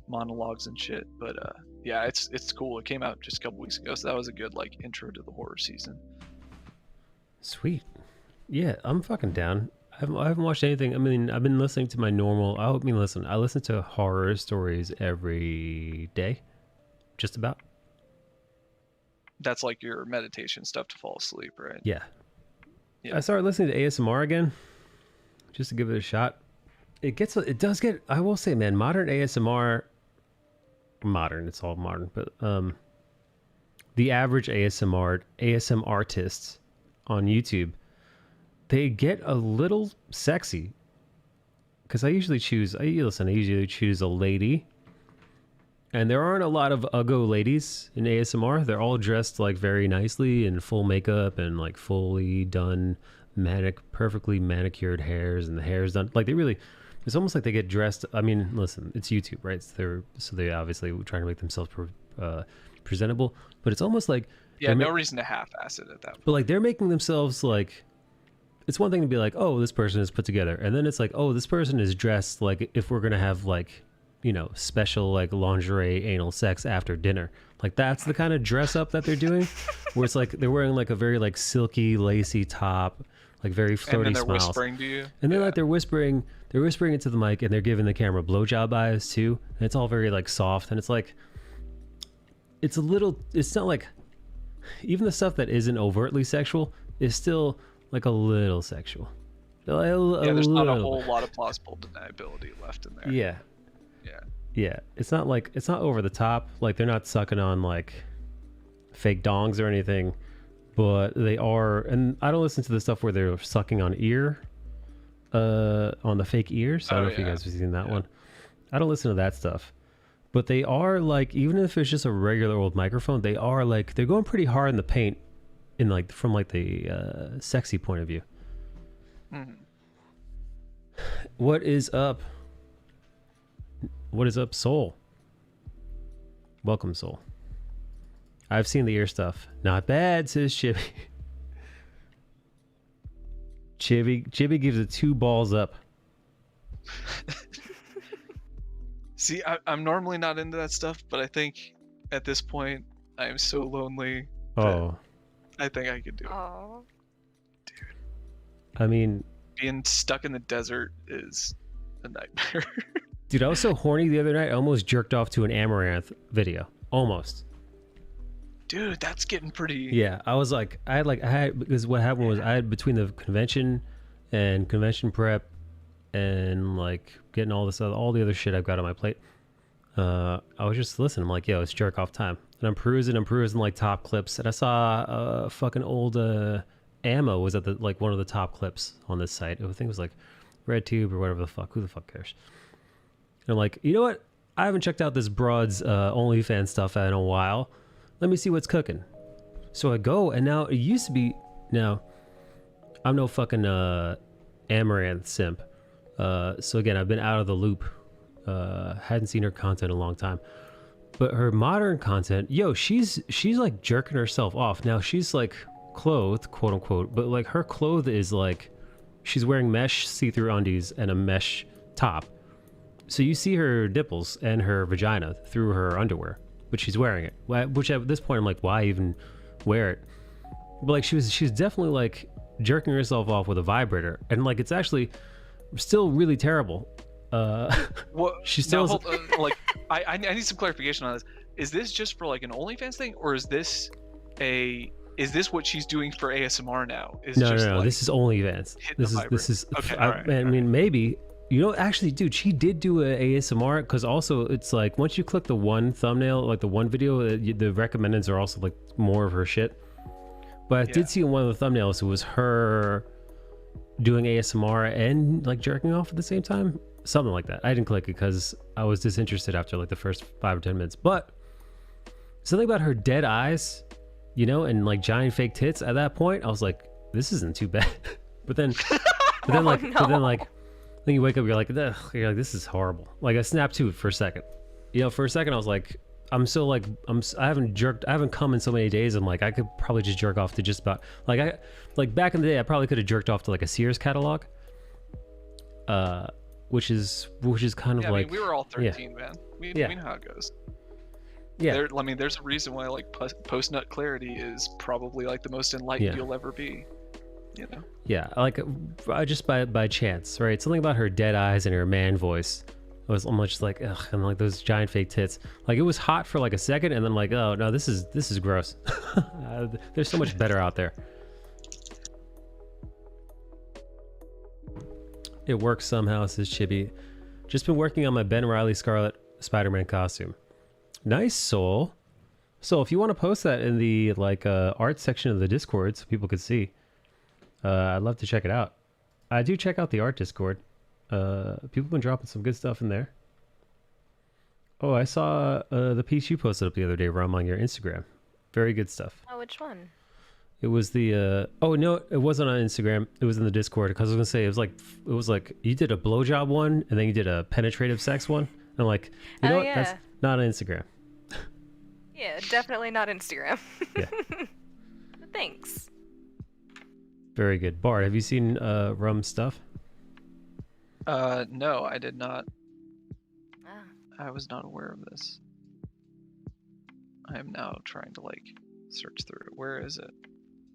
Speaker 3: monologues and shit. But yeah, it's cool. It came out just a couple weeks ago, so that was a good like intro to the horror season.
Speaker 1: Sweet. Yeah, I'm fucking down. I haven't watched anything. I mean, I've been listening to my normal. I listen to horror stories every day, just about.
Speaker 3: That's like your meditation stuff to fall asleep, right?
Speaker 1: Yeah.
Speaker 3: Yeah.
Speaker 1: I started listening to ASMR again, just to give it a shot. It does get. I will say, man, modern ASMR. Modern, it's all modern, but the average ASM artists on YouTube, they get a little sexy. Because I usually choose a lady. And there aren't a lot of uggo ladies in ASMR. They're all dressed like very nicely in full makeup and like fully done perfectly manicured hairs, and the hair's done. Like it's almost like they get dressed. I mean, listen, it's YouTube, right? So they obviously trying to make themselves presentable, but it's almost like
Speaker 3: no reason to half-ass it at that point.
Speaker 1: But like they're making themselves like. It's one thing to be like, oh, this person is put together, and then it's like, oh, this person is dressed like if we're gonna have like, special like lingerie anal sex after dinner. Like that's the kind of dress up that they're doing, where it's like they're wearing like a very like silky lacy top, like very flirty
Speaker 3: and then they're
Speaker 1: smiles.
Speaker 3: whispering to you,
Speaker 1: and then like they're whispering into the mic, and they're giving the camera blowjob eyes too, and it's all very like soft, and it's like it's not like, even the stuff that isn't overtly sexual is still like a little sexual.
Speaker 3: There's not a whole lot of plausible deniability left in there.
Speaker 1: Yeah, it's not over the top. Like they're not sucking on like fake dongs or anything, but they are. And I don't listen to the stuff where they're sucking on on the fake ears. I don't know if you guys have seen that one. I don't listen to that stuff, but they are like, even if it's just a regular old microphone, they are like, they're going pretty hard in the paint, from like the sexy point of view.
Speaker 3: Mm-hmm.
Speaker 1: What is up? What is up, Soul? Welcome, Soul. I've seen the ear stuff. Not bad, says Chibi. Chibi gives it 2 balls up.
Speaker 3: See, I'm normally not into that stuff, but I think at this point I am so lonely.
Speaker 1: Oh,
Speaker 3: I think I could do it.
Speaker 4: Oh.
Speaker 1: I mean,
Speaker 3: Being stuck in the desert is a nightmare.
Speaker 1: dude, I was so horny the other night. I almost jerked off to an Amaranth video. Almost.
Speaker 3: Dude, that's getting pretty.
Speaker 1: Yeah, I was like, because what happened was I had between the convention and convention prep and like getting all the other shit I've got on my plate. I was just listening. I'm like, yo, it's jerk off time. And I'm perusing like top clips, and I saw fucking old ammo was at the like one of the top clips on this site. I think it was like RedTube or whatever the fuck. Who the fuck cares? And I'm like, you know what? I haven't checked out this broad's OnlyFans stuff in a while. Let me see what's cooking. So I go, and now it used to be. Now, I'm no fucking Amaranth simp. So again, I've been out of the loop. Hadn't seen her content in a long time. But her modern content, yo, she's like jerking herself off. Now she's like clothed, quote unquote, but like her clothes is like she's wearing mesh see-through undies and a mesh top. So you see her nipples and her vagina through her underwear, but she's wearing it. Which at this point I'm like, why even wear it? But like she's definitely like jerking herself off with a vibrator, and like it's actually still really terrible.
Speaker 3: What?
Speaker 1: She still
Speaker 3: now, like I need some clarification on this. Is this just for like an OnlyFans thing, or is this what she's doing for ASMR now?
Speaker 1: No. Like, this is OnlyFans. This is.
Speaker 3: Okay.
Speaker 1: I mean, maybe. You know, actually, dude, she did do a ASMR because also it's like once you click the one thumbnail, like the one video, the recommendeds are also like more of her shit. But I did see in one of the thumbnails it was her doing ASMR and like jerking off at the same time. Something like that. I didn't click it because I was disinterested after like the first 5 or 10 minutes. But something about her dead eyes, you know, and like giant fake tits at that point, I was like, this isn't too bad. but then you wake up, you're like, this is horrible. Like I snapped to it for a second. You know, for a second I was like, I haven't come in so many days. I'm like, I could probably just jerk off to just about like back in the day, I probably could have jerked off to like a Sears catalog. Which is kind of like,
Speaker 3: I mean, we were all 13, man. We know how it goes.
Speaker 1: Yeah.
Speaker 3: There's a reason why like post nut clarity is probably like the most enlightened you'll ever be. You know. Yeah, like just by chance, right? Something about her dead eyes and her man voice. I'm just like, ugh, and like those giant fake tits. Like it was hot for like a second, and then like, oh no, this is gross. There's so much better out there. It works somehow, says Chibi. Just been working on my Ben Reilly Scarlet Spider-Man costume. Nice, Soul. So if you want to post that in the like art section of the Discord so people could see, I'd love to check it out. I do check out the art Discord. People have been dropping some good stuff in there. Oh, I saw the piece you posted up the other day, Rum, on your Instagram. Very good stuff.
Speaker 4: Oh, which one?
Speaker 1: It was the oh no, it wasn't on Instagram. It was in the Discord because I was gonna say it was like you did a blowjob one and then you did a penetrative sex one. And I'm like, you know what? That's not on Instagram.
Speaker 4: Yeah, definitely not Instagram.
Speaker 1: Yeah.
Speaker 4: Thanks.
Speaker 1: Very good. Bart, have you seen Rum stuff?
Speaker 3: No, I did not.
Speaker 4: Ah.
Speaker 3: I was not aware of this. I am now trying to like search through it. Where is it?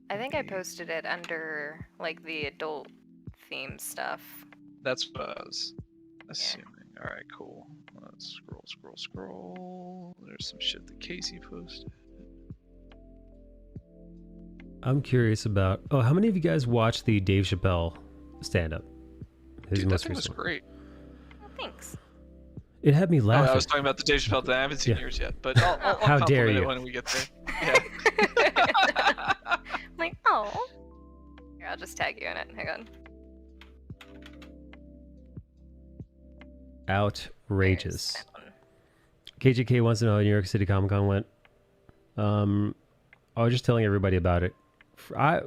Speaker 4: I think I posted it under like the adult theme stuff.
Speaker 3: That's what I was assuming. All right, cool. Let's scroll. There's some shit that Casey posted.
Speaker 1: I'm curious about. Oh, how many of you guys watched the Dave Chappelle stand-up?
Speaker 3: Dude, that thing was great.
Speaker 4: Oh, thanks.
Speaker 1: It had me laughing.
Speaker 3: I was talking about the Dave Chappelle thing. I haven't seen yours yet, but I'll
Speaker 1: How dare
Speaker 3: compliment
Speaker 1: you.
Speaker 3: it when we get there. Yeah.
Speaker 4: I'm like, oh. Here, I'll just tag you in it. Hang on.
Speaker 1: Outrageous.
Speaker 4: There's that one.
Speaker 1: KJK wants to know how New York City Comic Con went. I was just telling everybody about it. I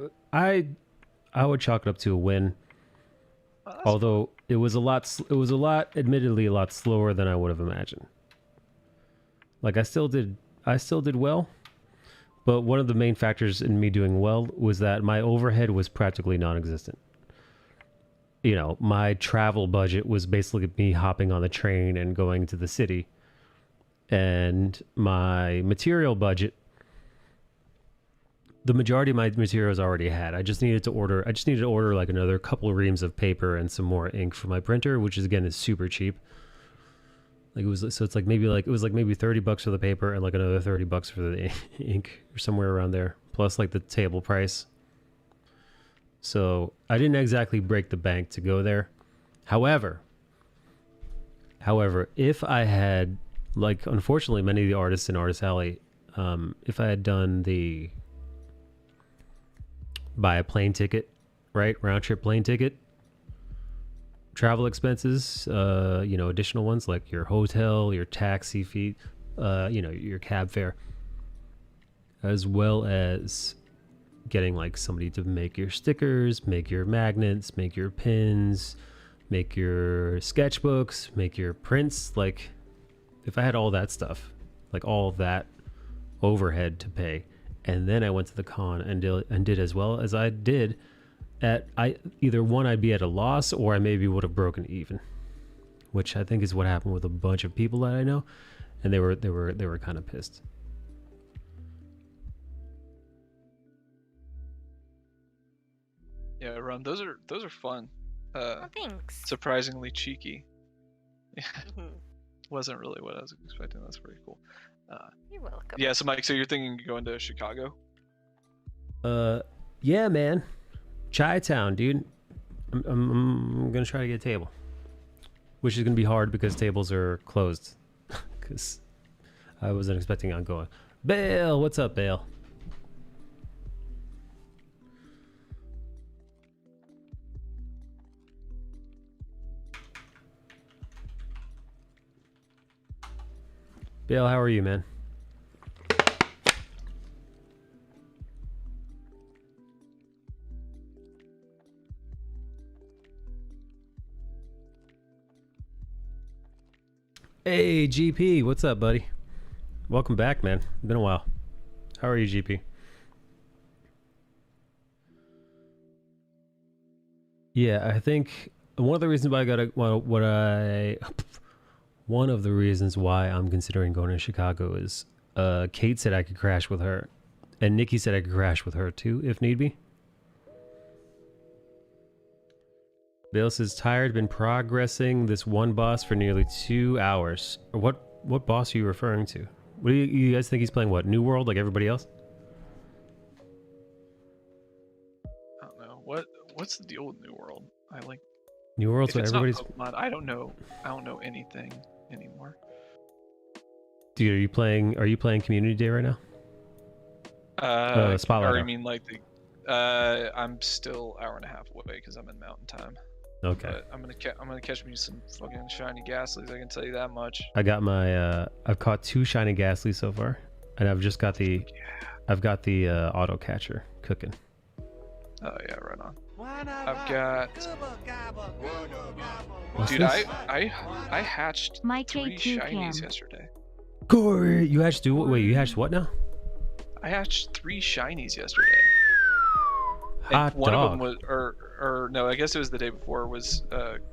Speaker 1: would chalk it up to a win.
Speaker 3: Oh, that's
Speaker 1: Although it was admittedly a lot slower than I would have imagined. Like I still did well, but one of the main factors in me doing well was that my overhead was practically non-existent. You know, my travel budget was basically me hopping on the train and going to the city. And my material budget, the majority of my materials I already had. I just needed to order like another couple of reams of paper and some more ink for my printer, which is again is super cheap. Like it's like maybe $30 for the paper and like another $30 for the ink or somewhere around there, plus like the table price. So I didn't exactly break the bank to go there. However, if I had, like, unfortunately, many of the artists in Artist Alley, if I had done the buy a plane ticket, right, round trip plane ticket, travel expenses, additional ones like your hotel, your taxi fee, your cab fare, as well as getting like somebody to make your stickers, make your magnets, make your pins, make your sketchbooks, make your prints. Like, if I had all that stuff, like all that overhead to pay, and then I went to the con and did as well as I did, either one, I'd be at a loss, or I maybe would have broken even, which I think is what happened with a bunch of people that I know, and they were kind of pissed.
Speaker 3: Yeah, Ron, those are fun.
Speaker 4: Oh, thanks.
Speaker 3: Surprisingly cheeky. Yeah,
Speaker 4: Mhm.
Speaker 3: wasn't really what I was expecting. That's pretty cool.
Speaker 4: You're welcome.
Speaker 3: Yeah, so Mike, so you're thinking going to Chicago?
Speaker 1: Yeah, man, Chi-Town, dude. I'm gonna try to get a table, which is gonna be hard because tables are closed. Because I wasn't expecting on going. Bale, what's up, Bale? Bale, how are you, man? Hey, GP, what's up, buddy? Welcome back, man. Been a while. How are you, GP? Yeah, I think one of the reasons why I'm considering going to Chicago is Kate said I could crash with her, and Nikki said I could crash with her too if need be. Bale says tired, been progressing this one boss for nearly 2 hours. What boss are you referring to? What do you guys think he's playing? What, New World like everybody else?
Speaker 3: I don't know. What's the deal with New World? I like
Speaker 1: New World's
Speaker 3: if
Speaker 1: what
Speaker 3: it's
Speaker 1: everybody's.
Speaker 3: not Pokemon, I don't know anything anymore.
Speaker 1: Dude, are you playing Community Day right now? Spotlight
Speaker 3: Or you
Speaker 1: Hour.
Speaker 3: mean like the? I'm still hour and a half away because I'm in Mountain Time.
Speaker 1: Okay.
Speaker 3: But I'm gonna catch me some fucking shiny Ghastlies. I can tell you that much.
Speaker 1: I got my I've caught 2 shiny Ghastlies so far, and I've just got the auto catcher cooking.
Speaker 3: Oh yeah, right on. I've got.
Speaker 1: What's
Speaker 3: Dude,
Speaker 1: this?
Speaker 3: I hatched
Speaker 2: My
Speaker 3: 3
Speaker 2: K2
Speaker 3: shinies
Speaker 2: cam.
Speaker 3: yesterday.
Speaker 1: Corey, you hatched you hatched what now?
Speaker 3: I hatched 3 shinies yesterday. And
Speaker 1: Hot
Speaker 3: one
Speaker 1: dog.
Speaker 3: of them was, or no, I guess it was the day before. Was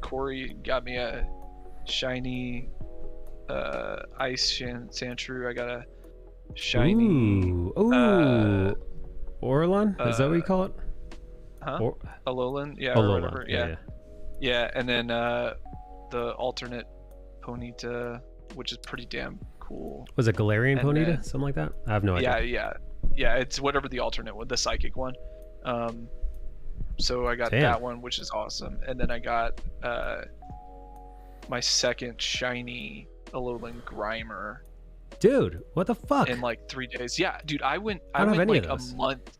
Speaker 3: Corey got me a shiny ice Sandshrew. I got a shiny.
Speaker 1: Ooh. Orlan? Is that what you call it?
Speaker 3: Huh? Alolan? Yeah, or
Speaker 1: Alolan.
Speaker 3: whatever. Yeah, and then the alternate Ponyta, which is pretty damn cool.
Speaker 1: Was it Galarian
Speaker 3: And
Speaker 1: Ponyta?
Speaker 3: then-
Speaker 1: Something like that? I have no idea.
Speaker 3: Yeah. It's whatever the alternate one, the psychic one. So I got
Speaker 1: Damn.
Speaker 3: that one, which is awesome, and then I got my second shiny Alolan Grimer
Speaker 1: Dude, what the fuck?
Speaker 3: in like 3 days. Yeah, dude, I went
Speaker 1: don't have any
Speaker 3: like
Speaker 1: of
Speaker 3: a
Speaker 1: those.
Speaker 3: month.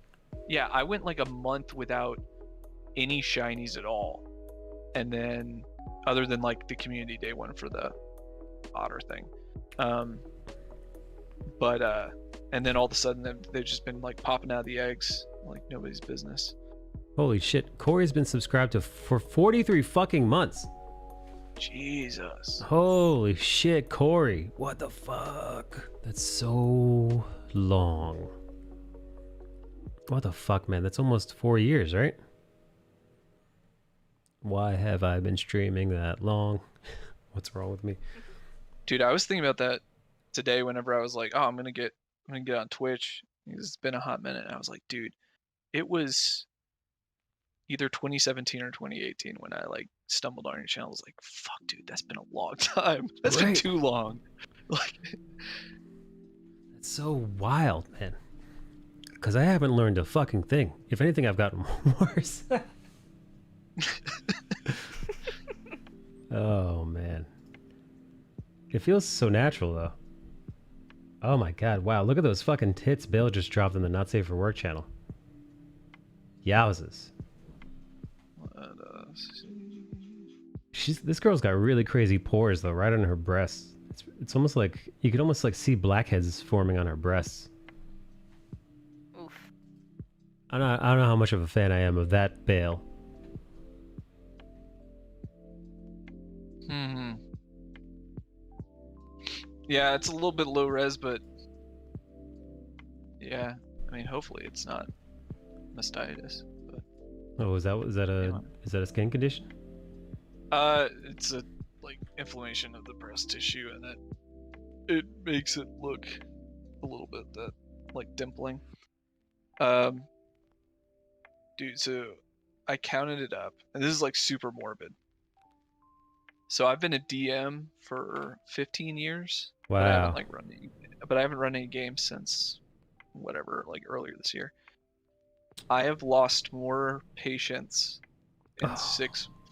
Speaker 3: Yeah, I went like a month without any shinies at all, and then other than like the community day one for the otter thing. But and then all of a sudden they've just been like popping out of the eggs like nobody's business.
Speaker 1: Holy shit. Corey's been subscribed to for 43 fucking months.
Speaker 3: Jesus.
Speaker 1: Holy shit, Corey. What the fuck? That's so long. What the fuck, man? That's almost 4 years, right? Why have I been streaming that long? What's wrong with me?
Speaker 3: Dude, I was thinking about that today whenever I was like, oh, I'm gonna get on Twitch. It's been a hot minute. And I was like, dude, it was either 2017 or 2018 when I like stumbled on your channel. I was like, fuck, dude, that's been a long time. That's been
Speaker 1: Right.
Speaker 3: too long. Like,
Speaker 1: That's so wild, man. Because I haven't learned a fucking thing. If anything, I've gotten worse. Oh, man. It feels so natural, though. Oh my god, wow. Look at those fucking tits Bill just dropped in the Not Safe for Work channel. Yowzes. This girl's got really crazy pores, though, right on her breasts. It's almost like, you could almost like see blackheads forming on her breasts.
Speaker 4: Oof.
Speaker 1: I don't know how much of a fan I am of that Bale.
Speaker 3: hmm. Yeah, it's a little bit low res, but yeah, I mean, hopefully it's not mastitis. But
Speaker 1: Oh, is that a skin condition?
Speaker 3: it's a like inflammation of the breast tissue, and it makes it look a little bit that like dimpling. Dude, so I counted it up, and this is like super morbid. So I've been a DM for 15 years.
Speaker 1: Wow.
Speaker 3: But I haven't run any games since whatever, like earlier this year. I have lost more patients in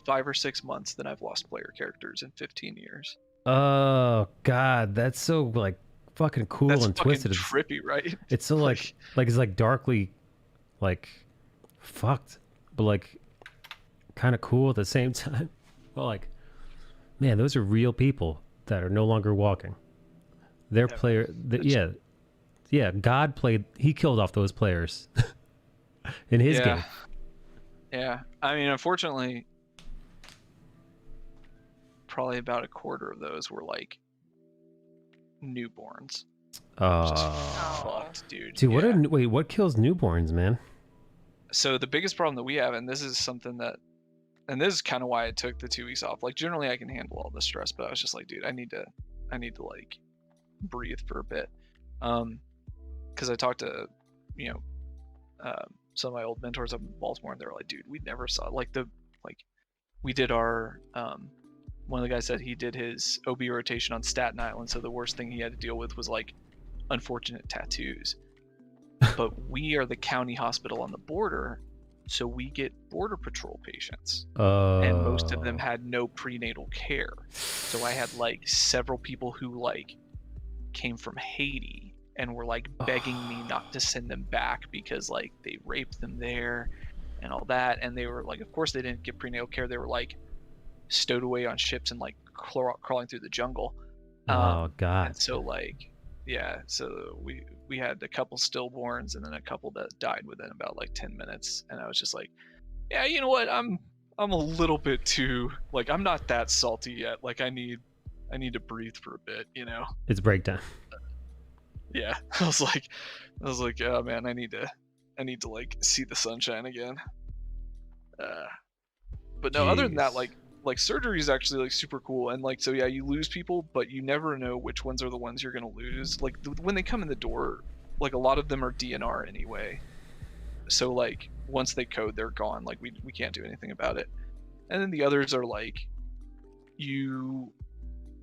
Speaker 3: 5 or 6 months than I've lost player characters in 15 years.
Speaker 1: Oh god, that's so like fucking cool
Speaker 3: That's
Speaker 1: and
Speaker 3: fucking
Speaker 1: twisted.
Speaker 3: trippy, right?
Speaker 1: It's so like it's like darkly like fucked, but like kind of cool at the same time. Well, like, man, those are real people that are no longer walking. Their yeah, God he killed off those players in his game.
Speaker 3: Yeah, I mean, unfortunately, probably about a quarter of those were like newborns. Just fucked, dude.
Speaker 1: Dude, what kills newborns, man?
Speaker 3: So the biggest problem that we have, and this is something that, and this is kind of why I took the 2 weeks off. Like, generally I can handle all this stress, but I was just like, dude, I need to like breathe for a bit. Because I talked to, some of my old mentors up in Baltimore, and they were like, dude, we never saw we did our one of the guys said he did his OB rotation on Staten Island, so the worst thing he had to deal with was like unfortunate tattoos. But we are the county hospital on the border, so we get border patrol patients, and most of them had no prenatal care. So I had like several people who like came from Haiti and were like begging me not to send them back because like they raped them there and all that, and they were like, of course they didn't get prenatal care. They were like stowed away on ships and like crawling through the jungle.
Speaker 1: Oh god.
Speaker 3: And so like, yeah, so we had a couple stillborns and then a couple that died within about like 10 minutes, and I was just like, yeah, you know what, I'm a little bit too, like, I'm not that salty yet. Like, I need to breathe for a bit, you know.
Speaker 1: It's breakdown.
Speaker 3: Yeah. I was like, oh man, I need to like see the sunshine again. But no, other than that, like surgery is actually like super cool, and like, so yeah, you lose people, but you never know which ones are the ones you're gonna lose. Like when they come in the door, like a lot of them are DNR anyway, so like once they code, they're gone. Like we can't do anything about it. And then the others are like,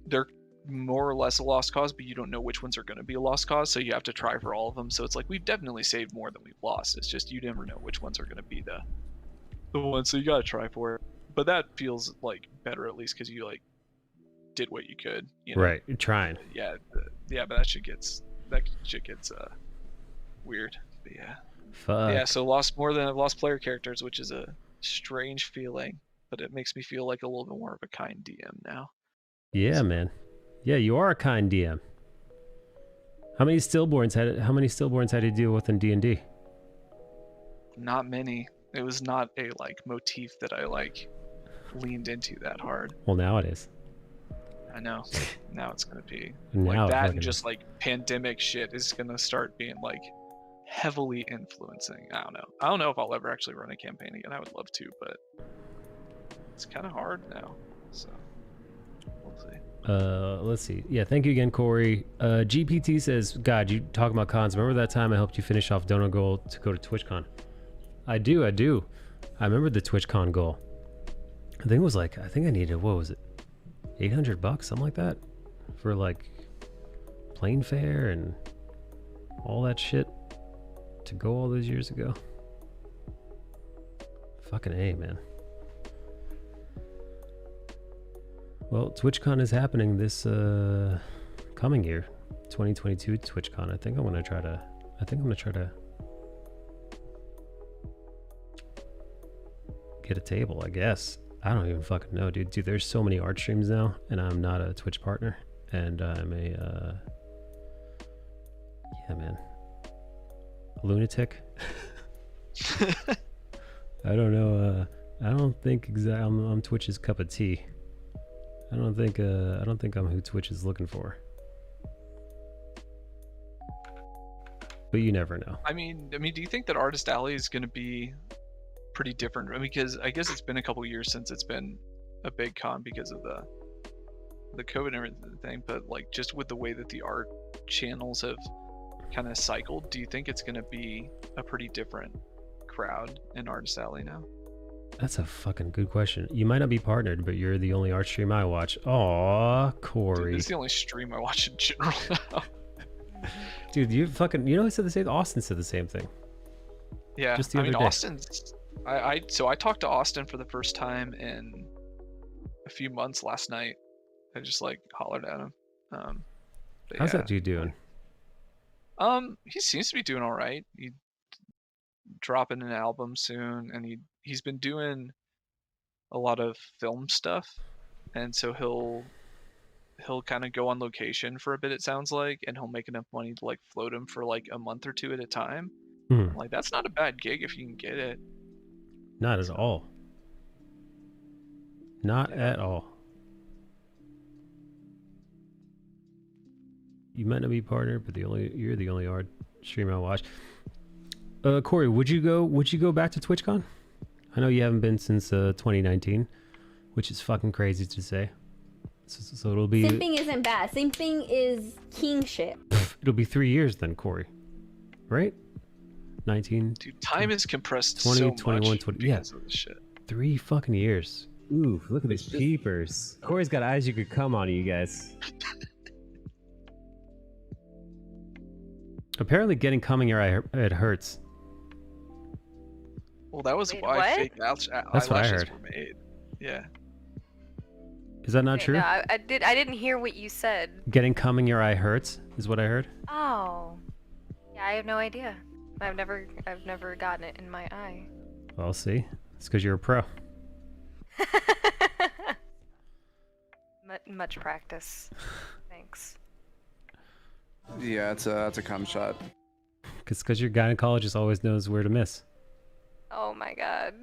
Speaker 3: they're more or less a lost cause, but you don't know which ones are going to be a lost cause, so you have to try for all of them. So it's like, we've definitely saved more than we've lost. It's just you never know which ones are going to be the ones, so you got to try for it. But that feels like better, at least, because you like did what you could, you know?
Speaker 1: Right, you're trying.
Speaker 3: Yeah, but that shit gets weird. But yeah.
Speaker 1: Fuck.
Speaker 3: Yeah, so lost more than I've lost player characters, which is a strange feeling, but it makes me feel like a little bit more of a kind DM now.
Speaker 1: Yeah, man. Yeah, you are a kind DM. How many stillborns had you to deal with in D&D?
Speaker 3: Not many. It was not a like motif that I like leaned into that hard.
Speaker 1: Well, now it is.
Speaker 3: I know. Now it's gonna be
Speaker 1: Now
Speaker 3: like
Speaker 1: it
Speaker 3: that,
Speaker 1: fucking
Speaker 3: and just
Speaker 1: is.
Speaker 3: like pandemic shit is gonna start being like heavily influencing. I don't know. I don't know if I'll ever actually run a campaign again. I would love to, but it's kind of hard now. So we'll see.
Speaker 1: Let's see. Yeah, thank you again, Corey. GPT says, God, you talking about cons. Remember that time I helped you finish off donor goal to go to TwitchCon? I do. I remember the TwitchCon goal. I think it was like, I think I needed, what was it? $800, something like that? For like plane fare and all that shit to go all those years ago. Fucking A, man. Well, TwitchCon is happening this coming year, 2022 TwitchCon. I think I'm gonna try to get a table, I guess. I don't even fucking know, dude. Dude, there's so many art streams now, and I'm not a Twitch partner, and I'm a yeah, man, a lunatic. I don't know. I don't think I'm Twitch's cup of tea. I don't think I'm who Twitch is looking for. But you never know.
Speaker 3: I mean, do you think that Artist Alley is going to be pretty different? I mean, because I guess it's been a couple years since it's been a big con because of the COVID and everything. But like, just with the way that the art channels have kind of cycled, do you think it's going to be a pretty different crowd in Artist Alley now?
Speaker 1: That's a fucking good question. You might not be partnered, but you're the only art stream I watch. Aw, Corey.
Speaker 3: Dude, this is the only stream I watch in general now.
Speaker 1: Dude, you know who said the same? Austin said the same thing.
Speaker 3: Yeah,
Speaker 1: Just the other day.
Speaker 3: Austin's. So I talked to Austin for the first time in a few months last night. I just like hollered at him.
Speaker 1: How's that dude doing?
Speaker 3: He seems to be doing all right. He's dropping an album soon, and he's been doing a lot of film stuff, and so he'll kind of go on location for a bit, it sounds like, and he'll make enough money to like float him for like a month or two at a time. Like, that's not a bad gig if you can get it.
Speaker 1: Not at all. Not at all. You might not be partnered, but you're the only art stream I watch. Corey, would you go back to TwitchCon? I know you haven't been since 2019, which is fucking crazy to say. So it'll be.
Speaker 5: Simping isn't bad. Simping is kingship.
Speaker 1: It'll be 3 years then, Corey. Right? 19.
Speaker 3: Dude, time is compressed
Speaker 1: 20,
Speaker 3: so
Speaker 1: 21,
Speaker 3: much
Speaker 1: 20.
Speaker 3: because
Speaker 1: Yeah.
Speaker 3: of this shit.
Speaker 1: 3 fucking years. Ooh, look at these peepers. Corey's got eyes you could come on, you guys. Apparently, getting cum in your eye it hurts.
Speaker 3: Well, that was
Speaker 4: Wait,
Speaker 3: why
Speaker 4: what?
Speaker 3: fake
Speaker 1: That's
Speaker 3: eyelashes
Speaker 1: what I heard.
Speaker 3: were made. Yeah.
Speaker 1: Is that not
Speaker 4: Wait,
Speaker 1: true?
Speaker 4: no, I didn't hear what you said.
Speaker 1: Getting cum in your eye hurts is what I heard.
Speaker 4: Oh. Yeah, I have no idea. I've never gotten it in my eye.
Speaker 1: Well, see, it's because you're a pro.
Speaker 4: Much practice. Thanks.
Speaker 6: Yeah, it's a cum shot.
Speaker 1: Because your gynecologist always knows where to miss.
Speaker 4: Oh my god.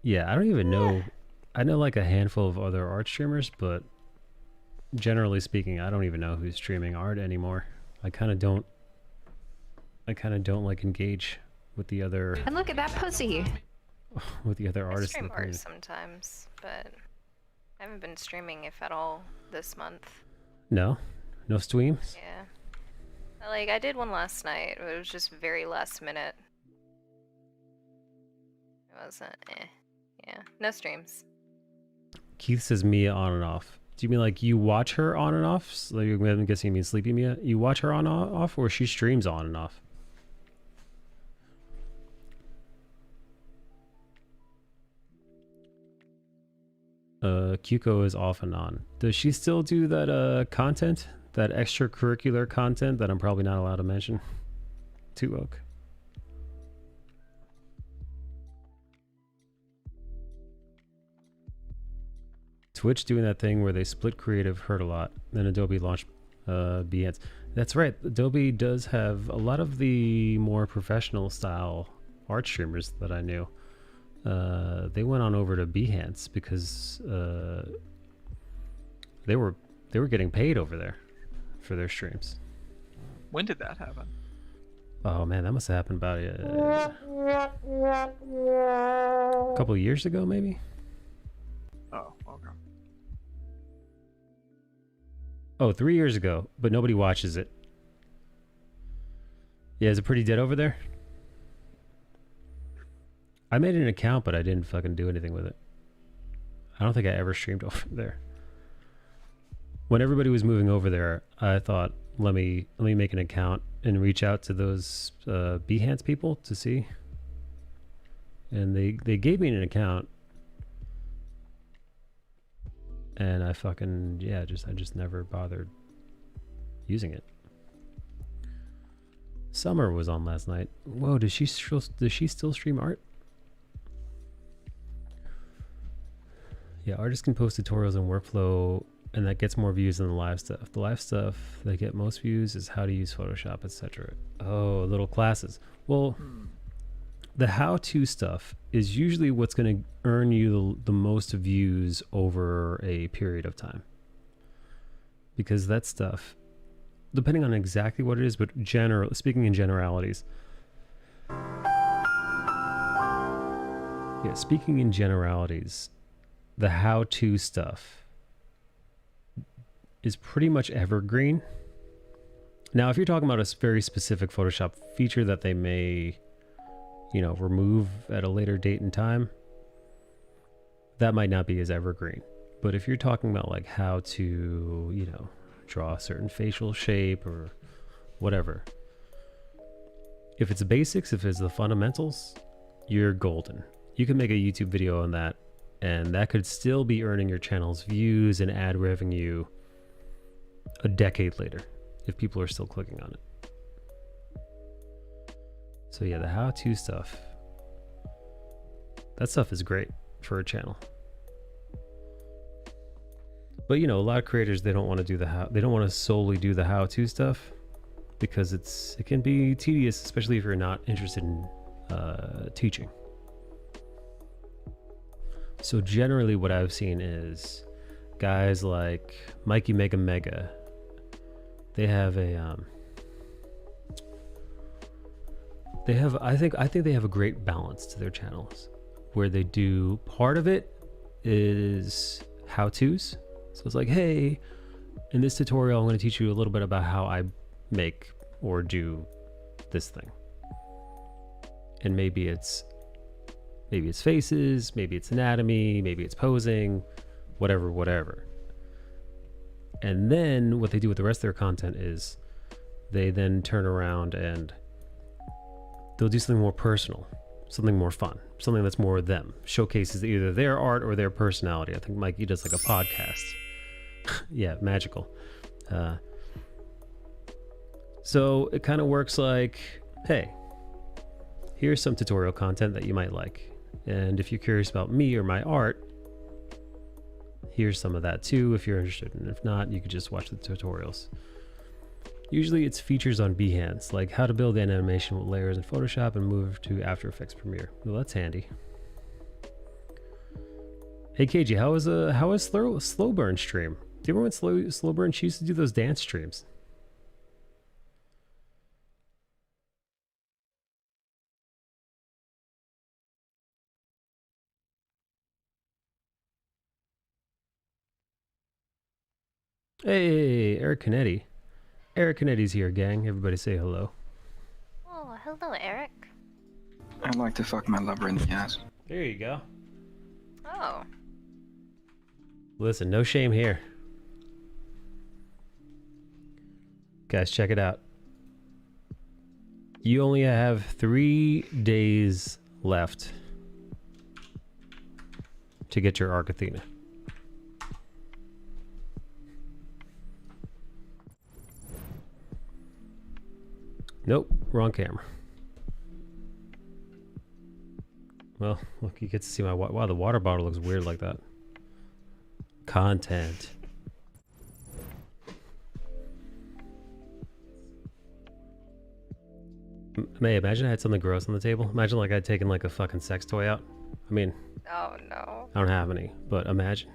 Speaker 1: Yeah, I don't even know. I know like a handful of other art streamers, but generally speaking, I don't even know who's streaming art anymore. I kind of don't like engage with the other
Speaker 2: And look at that pussy.
Speaker 4: I
Speaker 1: artists.
Speaker 4: stream
Speaker 1: in the
Speaker 4: art
Speaker 1: community.
Speaker 4: sometimes, but I haven't been streaming, if at all, this month.
Speaker 1: No streams.
Speaker 4: Yeah. Like, I did one last night, but it was just very last minute. It wasn't, Yeah, no streams.
Speaker 1: Keith says Mia on and off. Do you mean like you watch her on and off? Like, I'm guessing you mean Sleepy Mia. You watch her on and off, or she streams on and off? Kyuko is off and on. Does she still do that content? That extracurricular content that I'm probably not allowed to mention? Too oak. Twitch doing that thing where they split creative hurt a lot. Then Adobe launched Behance. That's right. Adobe does have a lot of the more professional style art streamers that I knew. They went on over to Behance because they were getting paid over there for their streams.
Speaker 3: When did that happen?
Speaker 1: Oh man, that must have happened about a couple of years ago, maybe.
Speaker 3: Oh, okay.
Speaker 1: Oh, 3 years ago, but nobody watches it. Yeah, is it pretty dead over there? I made an account, but I didn't fucking do anything with it. I don't think I ever streamed over there. When everybody was moving over there, I thought, let me make an account and reach out to those Behance people to see. And they gave me an account. And I fucking, yeah, I just never bothered using it. Summer was on last night. Whoa, does she still stream art? Yeah, artists can post tutorials and workflow, and that gets more views than the live stuff. The live stuff that get most views is how to use Photoshop, etc. Oh, little classes. Well, the how-to stuff is usually what's going to earn you the most views over a period of time. Because that stuff, depending on exactly what it is, but speaking in generalities. Yeah, speaking in generalities, the how-to stuff is pretty much evergreen. Now, if you're talking about a very specific Photoshop feature that they may, remove at a later date and time, that might not be as evergreen. But if you're talking about like how to, draw a certain facial shape or whatever, if it's basics, if it's the fundamentals, you're golden. You can make a YouTube video on that, and that could still be earning your channel's views and ad revenue a decade later if people are still clicking on it. So yeah, the how-to stuff, that stuff is great for a channel. But a lot of creators, they don't want to do they don't want to solely do the how-to stuff because it can be tedious, especially if you're not interested in teaching. So generally what I've seen is guys like Mikey Mega Mega, they have a I think they have a great balance to their channels where they do, part of it is how-tos. So it's like, hey, in this tutorial, I'm going to teach you a little bit about how I make or do this thing. And maybe it's faces, maybe it's anatomy, maybe it's posing, whatever. And then what they do with the rest of their content is they then turn around and they'll do something more personal, something more fun, something that's more them, showcases either their art or their personality. I think Mikey does like a podcast. Yeah, magical. So it kind of works like, hey, here's some tutorial content that you might like. And if you're curious about me or my art, here's some of that too if you're interested. And if not, you could just watch the tutorials. Usually it's features on Behance, like how to build an animation with layers in Photoshop and move to After Effects Premiere. Well, that's handy. Hey KG, how is Slow Burn stream? Do you remember when Slow Burn used to do those dance streams? Hey, Eric Canetti. Eric Canetti's here, gang. Everybody say hello.
Speaker 4: Oh, hello, Eric.
Speaker 7: I'd like to fuck my lover in the ass.
Speaker 1: There you go.
Speaker 4: Oh.
Speaker 1: Listen, no shame here. Guys, check it out. You only have 3 days left to get your Arc Athena. Nope, wrong camera. Well, look, you get to see my wow, the water bottle looks weird like that. Content. May, imagine I had something gross on the table. Imagine like I'd taken like a fucking sex toy out. I mean,
Speaker 4: Oh no.
Speaker 1: I don't have any, but imagine.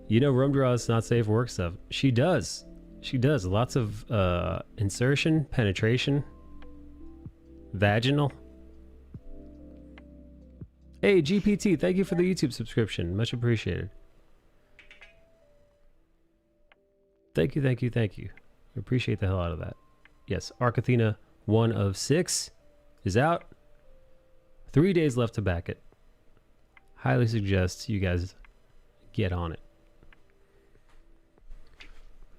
Speaker 1: You know, Rum Draw is not safe for work stuff. She does. She does. Lots of insertion, penetration, vaginal. Hey, GPT, thank you for the YouTube subscription. Much appreciated. Thank you, thank you, thank you. I appreciate the hell out of that. Yes, Arcathena 1 of 6 is out. 3 days left to back it. Highly suggest you guys get on it.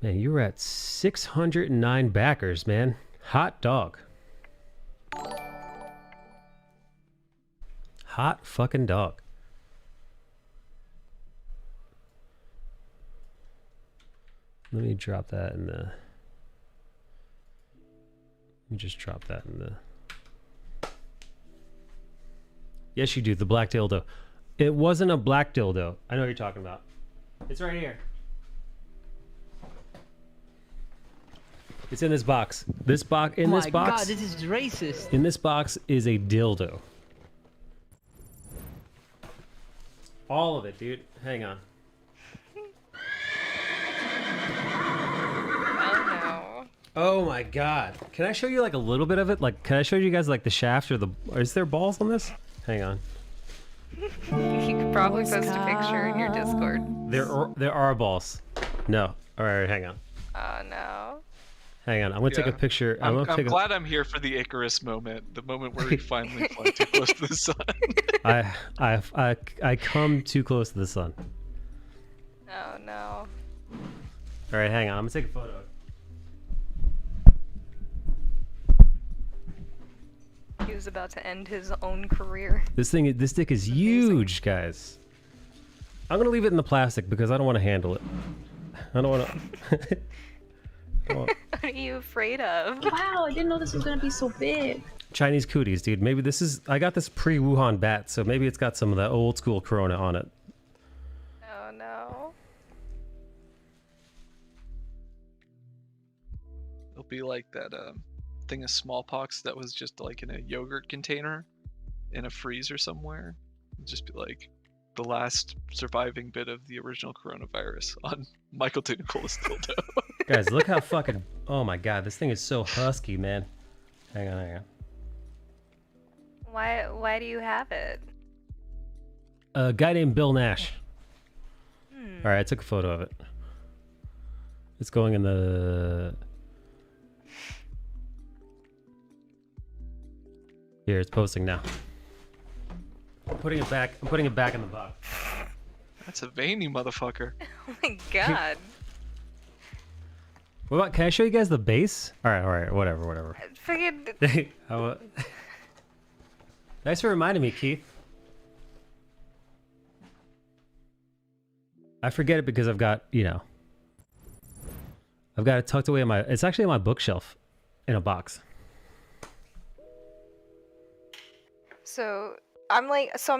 Speaker 1: Man, you were at 609 backers, man. Hot dog. Hot fucking dog. Let me drop that in the... Let me just drop that in the... Yes, you do. The black dildo. It wasn't a black dildo. I know what you're talking about. It's right here. It's in this box. This box. In this box.
Speaker 8: Oh my god, this is racist.
Speaker 1: In this box is a dildo. All of it, dude. Hang on.
Speaker 4: Oh no.
Speaker 1: Oh my god. Can I show you like a little bit of it? Like, can I show you guys like the shaft or the... Is there balls on this? Hang on.
Speaker 4: You could probably post a picture in your Discord.
Speaker 1: There are balls. No. All right, hang on.
Speaker 4: Oh no.
Speaker 1: Hang on. I'm gonna take a picture.
Speaker 3: I'm
Speaker 1: gonna take
Speaker 3: glad I'm here for the Icarus moment, the moment where we finally fly too close to the sun.
Speaker 1: I come too close to the sun.
Speaker 4: Oh no.
Speaker 1: All right, hang on. I'm gonna take a photo.
Speaker 4: He was about to end his own career.
Speaker 1: This dick is huge, guys. I'm gonna leave it in the plastic because I don't want to handle it. I don't want to.
Speaker 4: What are you afraid of?
Speaker 9: Wow, I didn't know this was gonna be so big.
Speaker 1: Chinese cooties, dude. Maybe this is... I got this pre-Wuhan bat, so maybe it's got some of that old school Corona on it.
Speaker 4: Oh no.
Speaker 3: It'll be like that thing of smallpox that was just like in a yogurt container in a freezer somewhere. It'll just be like the last surviving bit of the original coronavirus on Michael De Nicola's dildo.
Speaker 1: Guys, look how fucking... Oh my god, this thing is so husky, man. Hang on, hang on.
Speaker 4: Why do you have it?
Speaker 1: A guy named Bill Nash. Alright, I took a photo of it. It's going in the... Here, it's posting now. I'm putting it back in the box.
Speaker 3: That's a veiny motherfucker.
Speaker 4: Oh my god.
Speaker 1: What about... Can I show you guys the base? Alright, whatever.
Speaker 4: Friggin'
Speaker 1: Thanks for reminding me, Keith. I forget it because I've got, you know... I've got it tucked away in my... It's actually on my bookshelf. In a box.
Speaker 4: So I'm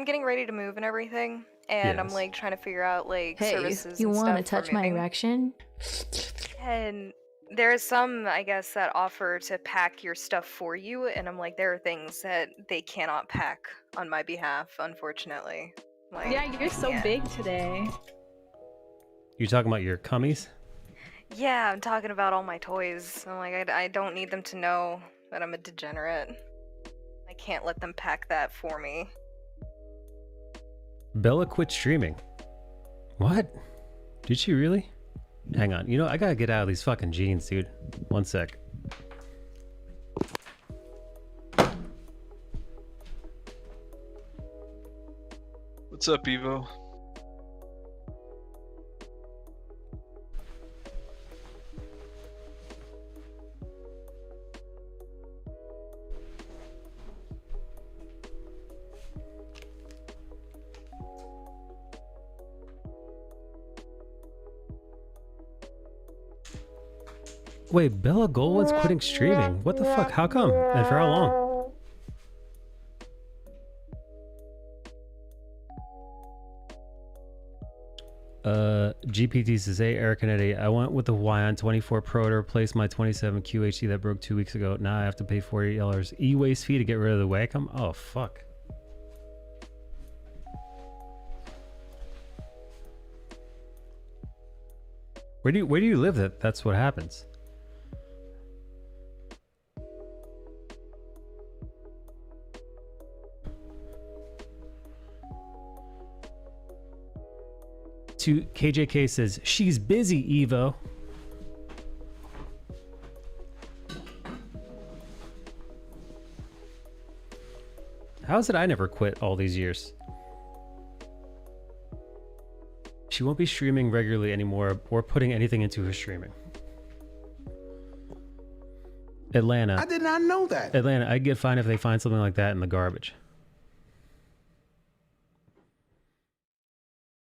Speaker 4: getting ready to move and everything, and I'm
Speaker 1: Yes.
Speaker 4: like trying to figure out like
Speaker 9: Hey,
Speaker 4: services.
Speaker 9: you
Speaker 4: and
Speaker 9: want to
Speaker 4: stuff
Speaker 9: touch
Speaker 4: for
Speaker 9: my
Speaker 4: moving.
Speaker 9: erection?
Speaker 4: And there's some, I guess, that offer to pack your stuff for you, and I'm like, there are things that they cannot pack on my behalf, unfortunately. Like,
Speaker 9: Yeah, you're so
Speaker 4: yeah.
Speaker 9: big today.
Speaker 1: You talking about your cummies?
Speaker 4: Yeah, I'm talking about all my toys. I'm like, I don't need them to know that I'm a degenerate. I can't let them pack that for me.
Speaker 1: Bella quit streaming. What? Did she really? Hang on. You know, I gotta get out of these fucking jeans, dude. One sec.
Speaker 3: What's up, Evo?
Speaker 1: Wait, Bella Goldwyn's quitting streaming. What the fuck? How come? And for how long? GPT says, hey, Eric and Eddie, I went with the Hawaiian 24 Pro to replace my 27 QHD that broke 2 weeks ago. Now I have to pay $48 e-waste fee to get rid of the Wacom. Oh, fuck. Where do you live that's what happens? KJK says, she's busy, Evo. How is it I never quit all these years? She won't be streaming regularly anymore or putting anything into her streaming. Atlanta.
Speaker 8: I did not know that.
Speaker 1: Atlanta, I'd get fined if they find something like that in the garbage.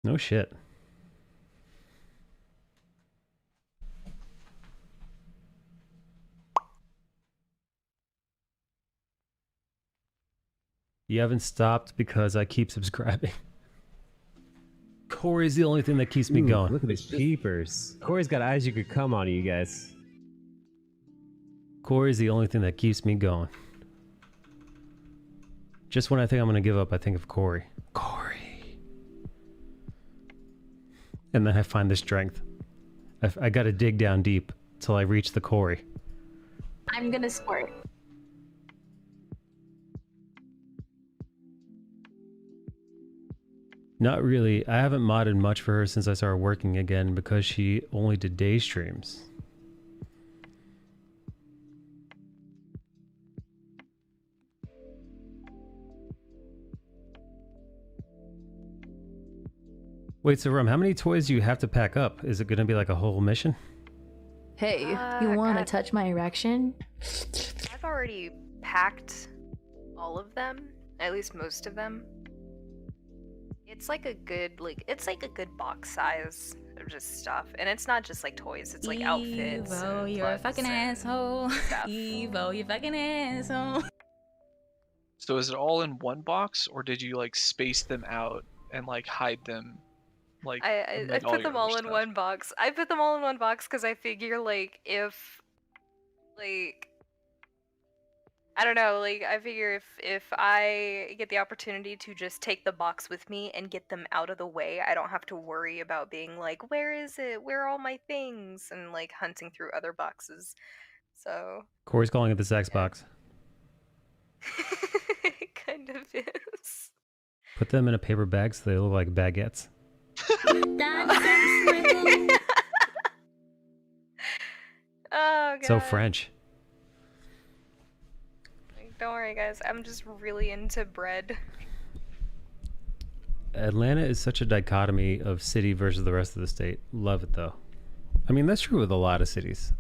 Speaker 1: No shit. You haven't stopped because I keep subscribing. Corey's the only thing that keeps me going.
Speaker 10: Look at his peepers. Corey's got eyes you could come on, you guys.
Speaker 1: Corey's the only thing that keeps me going. Just when I think I'm going to give up, I think of Corey. Corey. And then I find the strength. I got to dig down deep till I reach the Corey.
Speaker 9: I'm gonna squirt.
Speaker 1: Not really. I haven't modded much for her since I started working again because she only did day streams. Wait, so Rum, how many toys do you have to pack up? Is it going to be like a whole mission?
Speaker 11: Hey, you want to
Speaker 4: God.
Speaker 11: touch my erection?
Speaker 4: I've already packed all of them, at least most of them. It's like a good box size of just stuff, and it's not just like toys. It's like outfits.
Speaker 12: Evo,
Speaker 4: and
Speaker 12: you're a
Speaker 4: plugs
Speaker 12: fucking
Speaker 4: and
Speaker 12: asshole.
Speaker 4: stuff.
Speaker 12: Evo, you fucking asshole.
Speaker 3: So is it all in one box, or did you like space them out and like hide them? Like
Speaker 4: I
Speaker 3: like,
Speaker 4: put
Speaker 3: your
Speaker 4: them all
Speaker 3: other
Speaker 4: in
Speaker 3: stuff?
Speaker 4: one box. I put them all in one box because I figure like if like I don't know, like I figure if I get the opportunity to just take the box with me and get them out of the way, I don't have to worry about being like, where is it? Where are all my things? And like hunting through other boxes. So
Speaker 1: Corey's calling it the sex box.
Speaker 4: it kind of is.
Speaker 1: Put them in a paper bag so they look like baguettes.
Speaker 4: Oh god.
Speaker 1: So French.
Speaker 4: Don't worry guys, I'm just really into bread.
Speaker 1: Atlanta is such a dichotomy of city versus the rest of the state. Love it though. I mean, that's true with a lot of cities.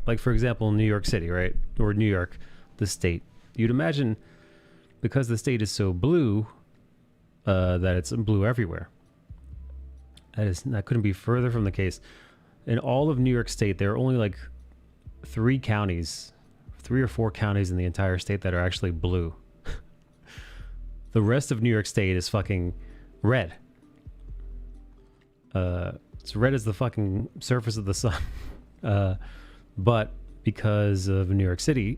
Speaker 1: Like for example, New York City, right? Or New York, the state. You'd imagine because the state is so blue, that it's blue everywhere. That couldn't be further from the case. In all of New York State, there are only like 3 or 4 counties in the entire state that are actually blue. The rest of New York State is fucking red. It's red as the fucking surface of the sun. But because of New York City,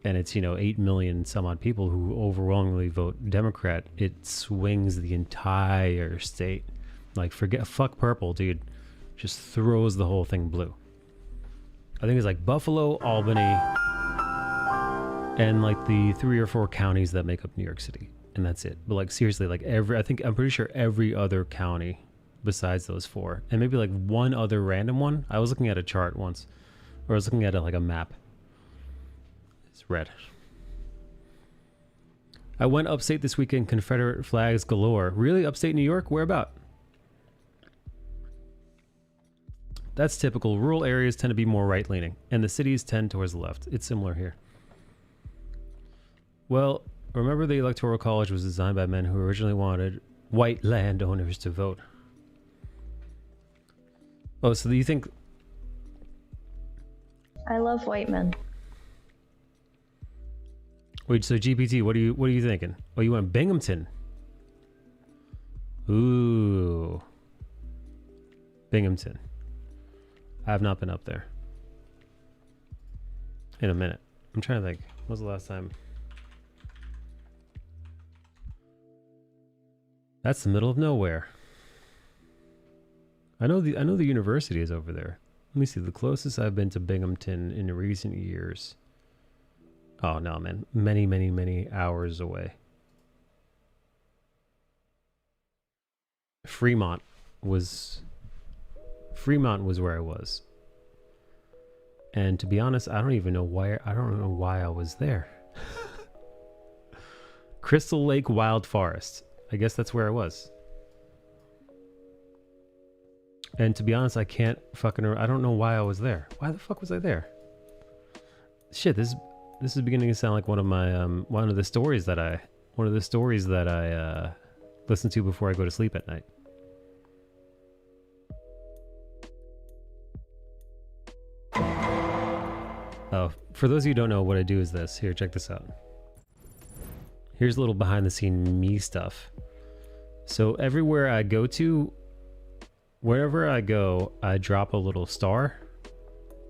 Speaker 1: and it's 8 million some odd people who overwhelmingly vote Democrat, it swings the entire state. Like fuck purple, dude. Just throws the whole thing blue. I think it's like Buffalo, Albany, and like the 3 or 4 counties that make up New York City, and that's it. But like seriously, like I'm pretty sure every other county besides those 4, and maybe like one other random one. I was looking at a chart once, or I was looking at like a map. It's red. I went upstate this weekend. Confederate flags galore. Really, upstate New York? Where about? That's typical. Rural areas tend to be more right-leaning, and the cities tend towards the left. It's similar here. Well, remember the Electoral College was designed by men who originally wanted white landowners to vote. Oh, so do you think...
Speaker 9: I love white men.
Speaker 1: Wait, so GPT, what are you thinking? Oh, you want Binghamton? Ooh. Binghamton. I have not been up there in a minute. I'm trying to think. When was the last time? That's the middle of nowhere. I know the university is over there. Let me see. The closest I've been to Binghamton in recent years. Oh no, man. Many hours away. Fremont was where I was. And to be honest, I don't know why I was there. Crystal Lake Wild Forest. I guess that's where I was. And to be honest, I can't fucking... I don't know why I was there. Why the fuck was I there? Shit, this is beginning to sound like one of my one of the stories that I listen to before I go to sleep at night. Oh, for those of you who don't know, what I do is this. Here, check this out. Here's a little behind the scene me stuff. So everywhere I go to, wherever I go, I drop a little star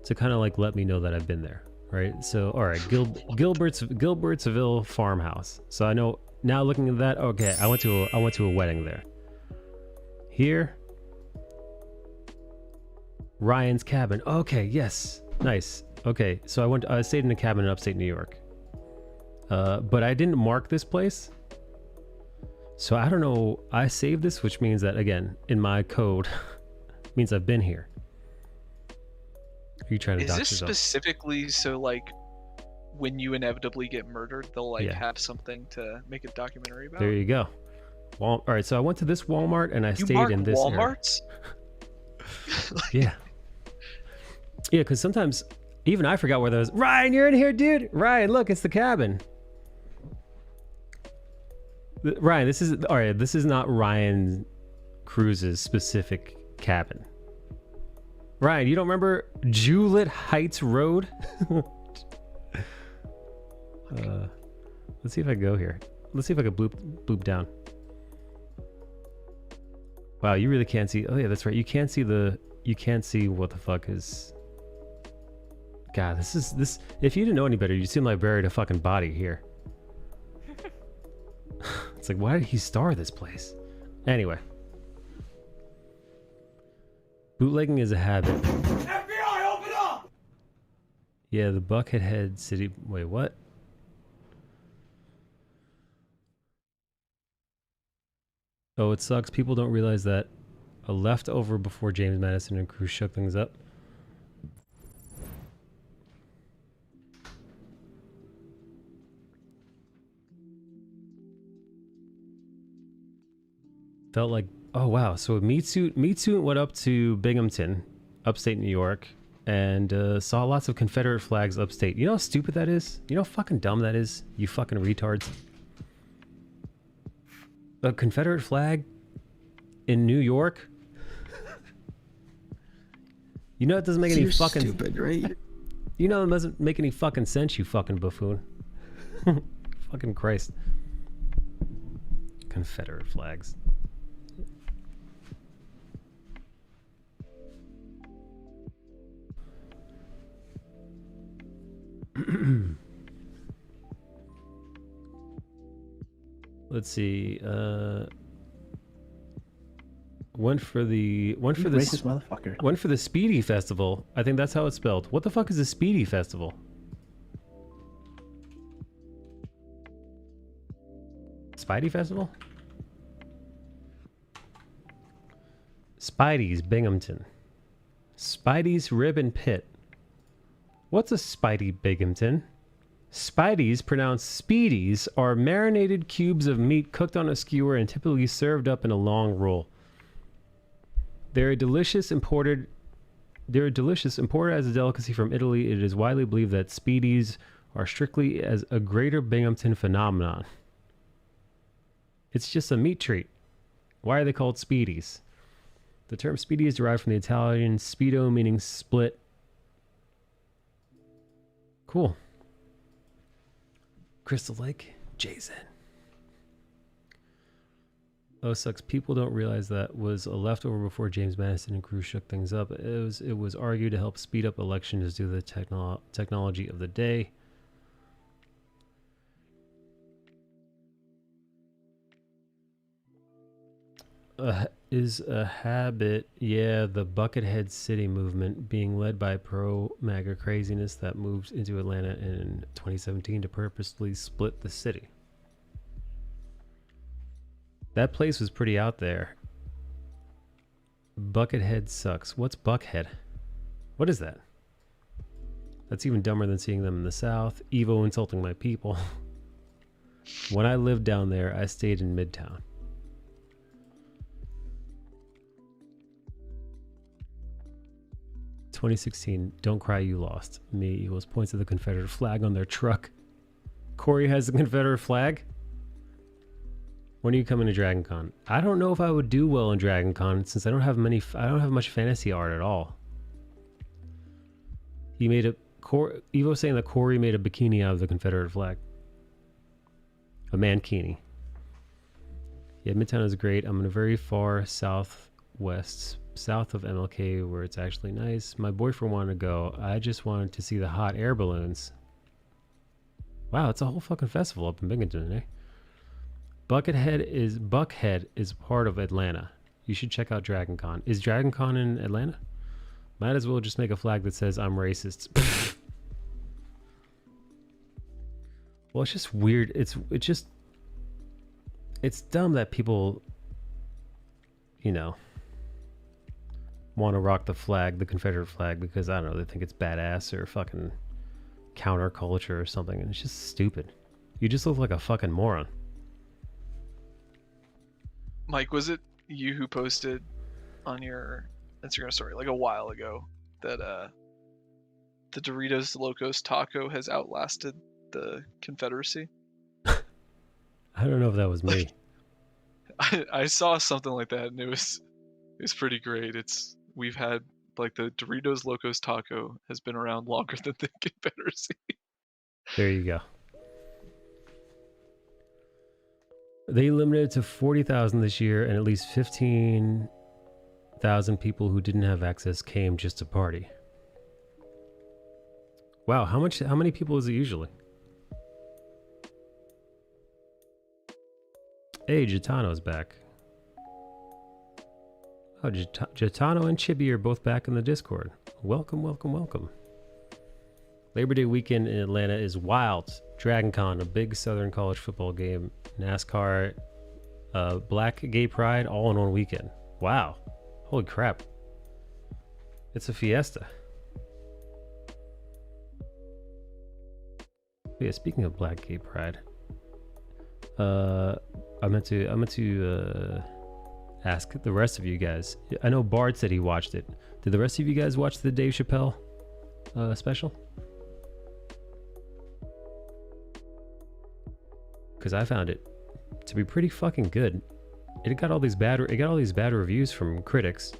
Speaker 1: to kind of like let me know that I've been there, right? So, all right, Gilbertsville farmhouse. So I know now looking at that, okay, I went to a wedding there. Here, Ryan's cabin. Okay, yes, nice. Okay, so I stayed in a cabin in upstate New York. But I didn't mark this place. So I don't know. I saved this, which means that, again, in my code, means I've been here. Are you trying to dox
Speaker 3: Is this
Speaker 1: yourself?
Speaker 3: specifically so, like, when you inevitably get murdered, they'll, like, have something to make a documentary about?
Speaker 1: There you go. All right, so I went to this Walmart and I stayed in this
Speaker 3: Walmarts?
Speaker 1: Yeah. Yeah, because sometimes even I forgot where those... Ryan, you're in here, dude! Ryan, look, it's the cabin. Ryan, this is... Alright, this is not Ryan Cruz's specific cabin. Ryan, you don't remember Juliet Heights Road? Let's see if I go here. Let's see if I can bloop down. Wow, you really can't see... Oh yeah, that's right. You can't see what the fuck is... God, this... If you didn't know any better, you'd seem like I buried a fucking body here. It's like, why did he star this place? Anyway. Bootlegging is a habit. FBI, open up! Yeah, the Buckethead City... Wait, what? Oh, it sucks. People don't realize that a leftover before James Madison and crew shook things up. Felt like, oh wow, so Meat Suit went up to Binghamton, upstate New York, and saw lots of Confederate flags upstate. You know how stupid that is? You know how fucking dumb that is? You fucking retards. A Confederate flag in New York? You know it doesn't make any fucking...
Speaker 7: stupid, right?
Speaker 1: You know it doesn't make any fucking sense, you fucking buffoon. Fucking Christ. Confederate flags. Let's see. One for the
Speaker 8: racist motherfucker.
Speaker 1: One for the Speedy Festival. I think that's how it's spelled. What the fuck is a Speedy Festival? Spidey Festival? Spidey's Binghamton. Spidey's Ribbon Pit. What's a Spidey Binghamton? Spideys, pronounced speedies, are marinated cubes of meat cooked on a skewer and typically served up in a long roll. They're delicious imported as a delicacy from Italy. It is widely believed that speedies are strictly as a greater Binghamton phenomenon. It's just a meat treat. Why are they called speedies? The term speedy is derived from the Italian spedo, meaning split. Cool. Crystal Lake, Jason. Oh, sucks. People don't realize that was a leftover before James Madison and crew shook things up. It was argued to help speed up elections due to the technology of the day. Is a habit, yeah, the Buckethead City movement being led by pro-MAGA craziness that moved into Atlanta in 2017 to purposely split the city. That place was pretty out there. Buckethead sucks. What's Buckhead? What is that? That's even dumber than seeing them in the South. Evo insulting my people. When I lived down there, I stayed in Midtown. "2016, don't cry, you lost." Me equals points to the Confederate flag on their truck. Corey has the Confederate flag? When are you coming to Dragon Con? I don't know if I would do well in Dragon Con since I don't have much fantasy art at all. He made Evo saying that Corey made a bikini out of the Confederate flag. A mankini. Yeah, Midtown is great. I'm in a very far southwest, south of MLK, where it's actually nice. My boyfriend wanted to go. I just wanted to see the hot air balloons. Wow, it's a whole fucking festival up in Binghamton, eh? Buckhead is part of Atlanta. You should check out Dragon Con. Is Dragon Con in Atlanta? Might as well just make a flag that says I'm racist. Well, it's just weird. It's dumb that people, want to rock the flag, the Confederate flag, because I don't know, they think it's badass or fucking counterculture or something, and it's just stupid. You just look like a fucking moron.
Speaker 3: Mike, was it you who posted on your Instagram story like a while ago that the Doritos Locos Taco has outlasted the Confederacy?
Speaker 1: I don't know if that was me.
Speaker 3: I saw something like that, and it was pretty great. We've had like the Doritos Locos Taco has been around longer than the Confederacy.
Speaker 1: There you go. They limited it to 40,000 this year, and at least 15,000 people who didn't have access came just to party. Wow, how many people is it usually? Hey, Gitano's back. Oh, Gitano and Chibi are both back in the Discord. Welcome, welcome, welcome. Labor Day weekend in Atlanta is wild. Dragon Con, a big Southern college football game, NASCAR, Black Gay Pride, all in one weekend. Wow. Holy crap. It's a fiesta. Yeah, speaking of Black Gay Pride, I meant to ask the rest of you guys. I know Bard said he watched it. Did the rest of you guys watch the Dave Chappelle special? Because I found it to be pretty fucking good. It got all these bad reviews from critics.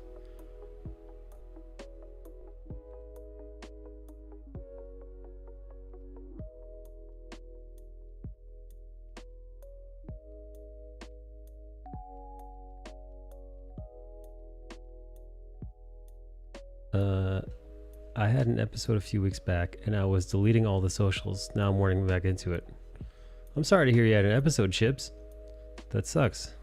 Speaker 1: I had an episode a few weeks back, and I was deleting all the socials. Now I'm warning back into it. I'm sorry to hear you had an episode, Chips. That sucks.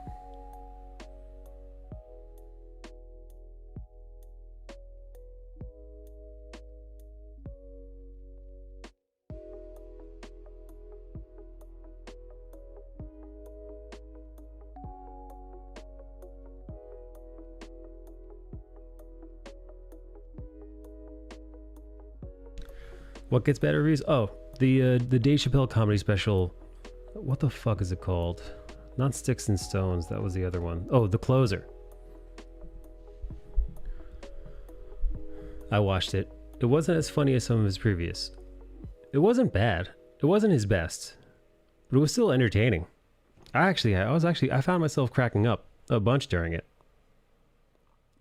Speaker 1: What gets bad reviews? Oh, the Dave Chappelle comedy special. What the fuck is it called? Not Sticks and Stones. That was the other one. Oh, The Closer. I watched it. It wasn't as funny as some of his previous. It wasn't bad. It wasn't his best, but it was still entertaining. I found myself cracking up a bunch during it.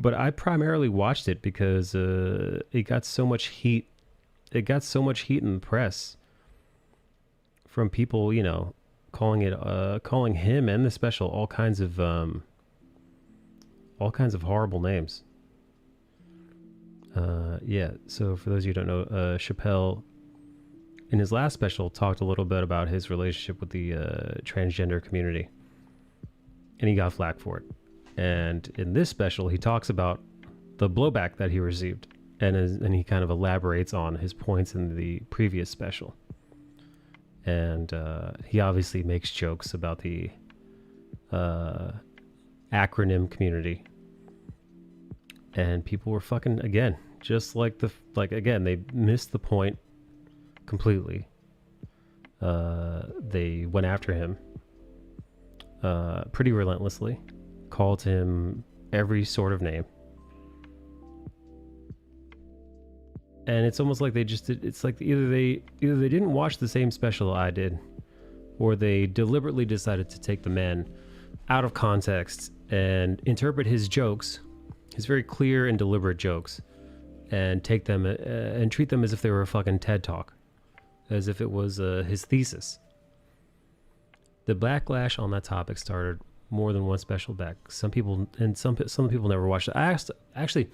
Speaker 1: But I primarily watched it because it got so much heat. It got so much heat in the press from people, calling him and the special all kinds of horrible names. Yeah, so for those of you who don't know, Chappelle, in his last special, talked a little bit about his relationship with the transgender community. And he got flack for it. And in this special, he talks about the blowback that he received. And he kind of elaborates on his points in the previous special. And he obviously makes jokes about the acronym community. And people were fucking, again, just like again, they missed the point completely. They went after him pretty relentlessly, called him every sort of name. And it's almost like they just did, it's like either they didn't watch the same special I did, or they deliberately decided to take the man out of context and interpret his jokes, his very clear and deliberate jokes, and take them and treat them as if they were a fucking TED Talk, as if it was his thesis. The backlash on that topic started more than one special back. Some people never watched it. I actually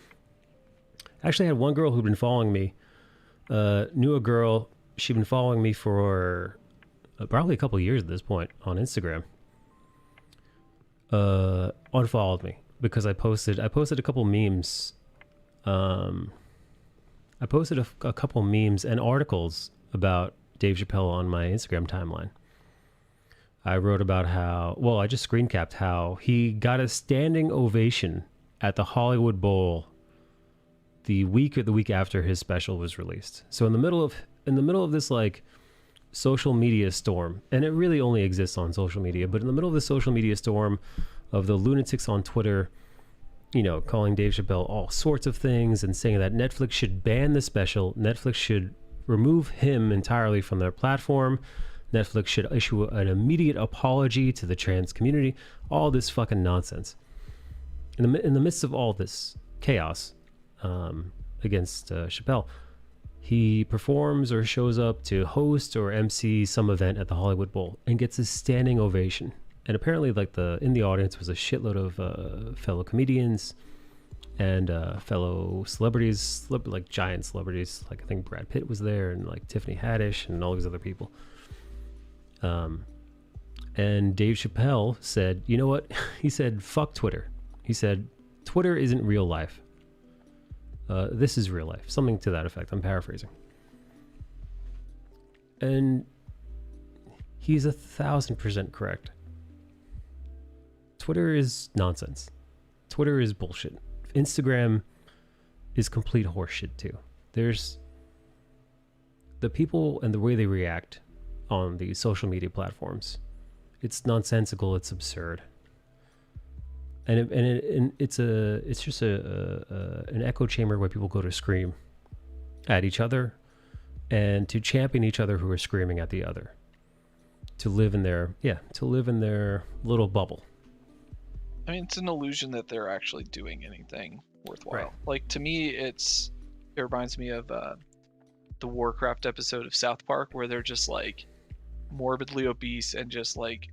Speaker 1: had one girl who'd been following me, knew a girl. She'd been following me for probably a couple of years at this point on Instagram. Unfollowed me because I posted a couple memes. I posted a couple memes and articles about Dave Chappelle on my Instagram timeline. I wrote about I just screen capped how he got a standing ovation at the Hollywood Bowl the week or the week after his special was released. So in the middle of this like social media storm, and it really only exists on social media, but in the middle of the social media storm of the lunatics on Twitter, you know, calling Dave Chappelle all sorts of things and saying that Netflix should ban the special, Netflix should remove him entirely from their platform, Netflix should issue an immediate apology to the trans community, all this fucking nonsense. In the midst of all this chaos against Chappelle, he performs or shows up to host or MC some event at the Hollywood Bowl and gets a standing ovation. And apparently, like in the audience was a shitload of fellow comedians and fellow celebrities, like giant celebrities. Like I think Brad Pitt was there, and like Tiffany Haddish, and all these other people. And Dave Chappelle said, "You know what?" He said, "Fuck Twitter." He said, "Twitter isn't real life. This is real life." Something to that effect. I'm paraphrasing. And he's 1,000% correct. Twitter is nonsense. Twitter is bullshit. Instagram is complete horseshit too. There's the people and the way they react on these social media platforms. It's nonsensical. It's absurd. And it's just an echo chamber where people go to scream at each other and to champion each other who are screaming at the other. To live in their little bubble.
Speaker 3: I mean, it's an illusion that they're actually doing anything worthwhile.
Speaker 1: Right.
Speaker 3: Like, to me, it reminds me of the Warcraft episode of South Park where they're just like morbidly obese and just like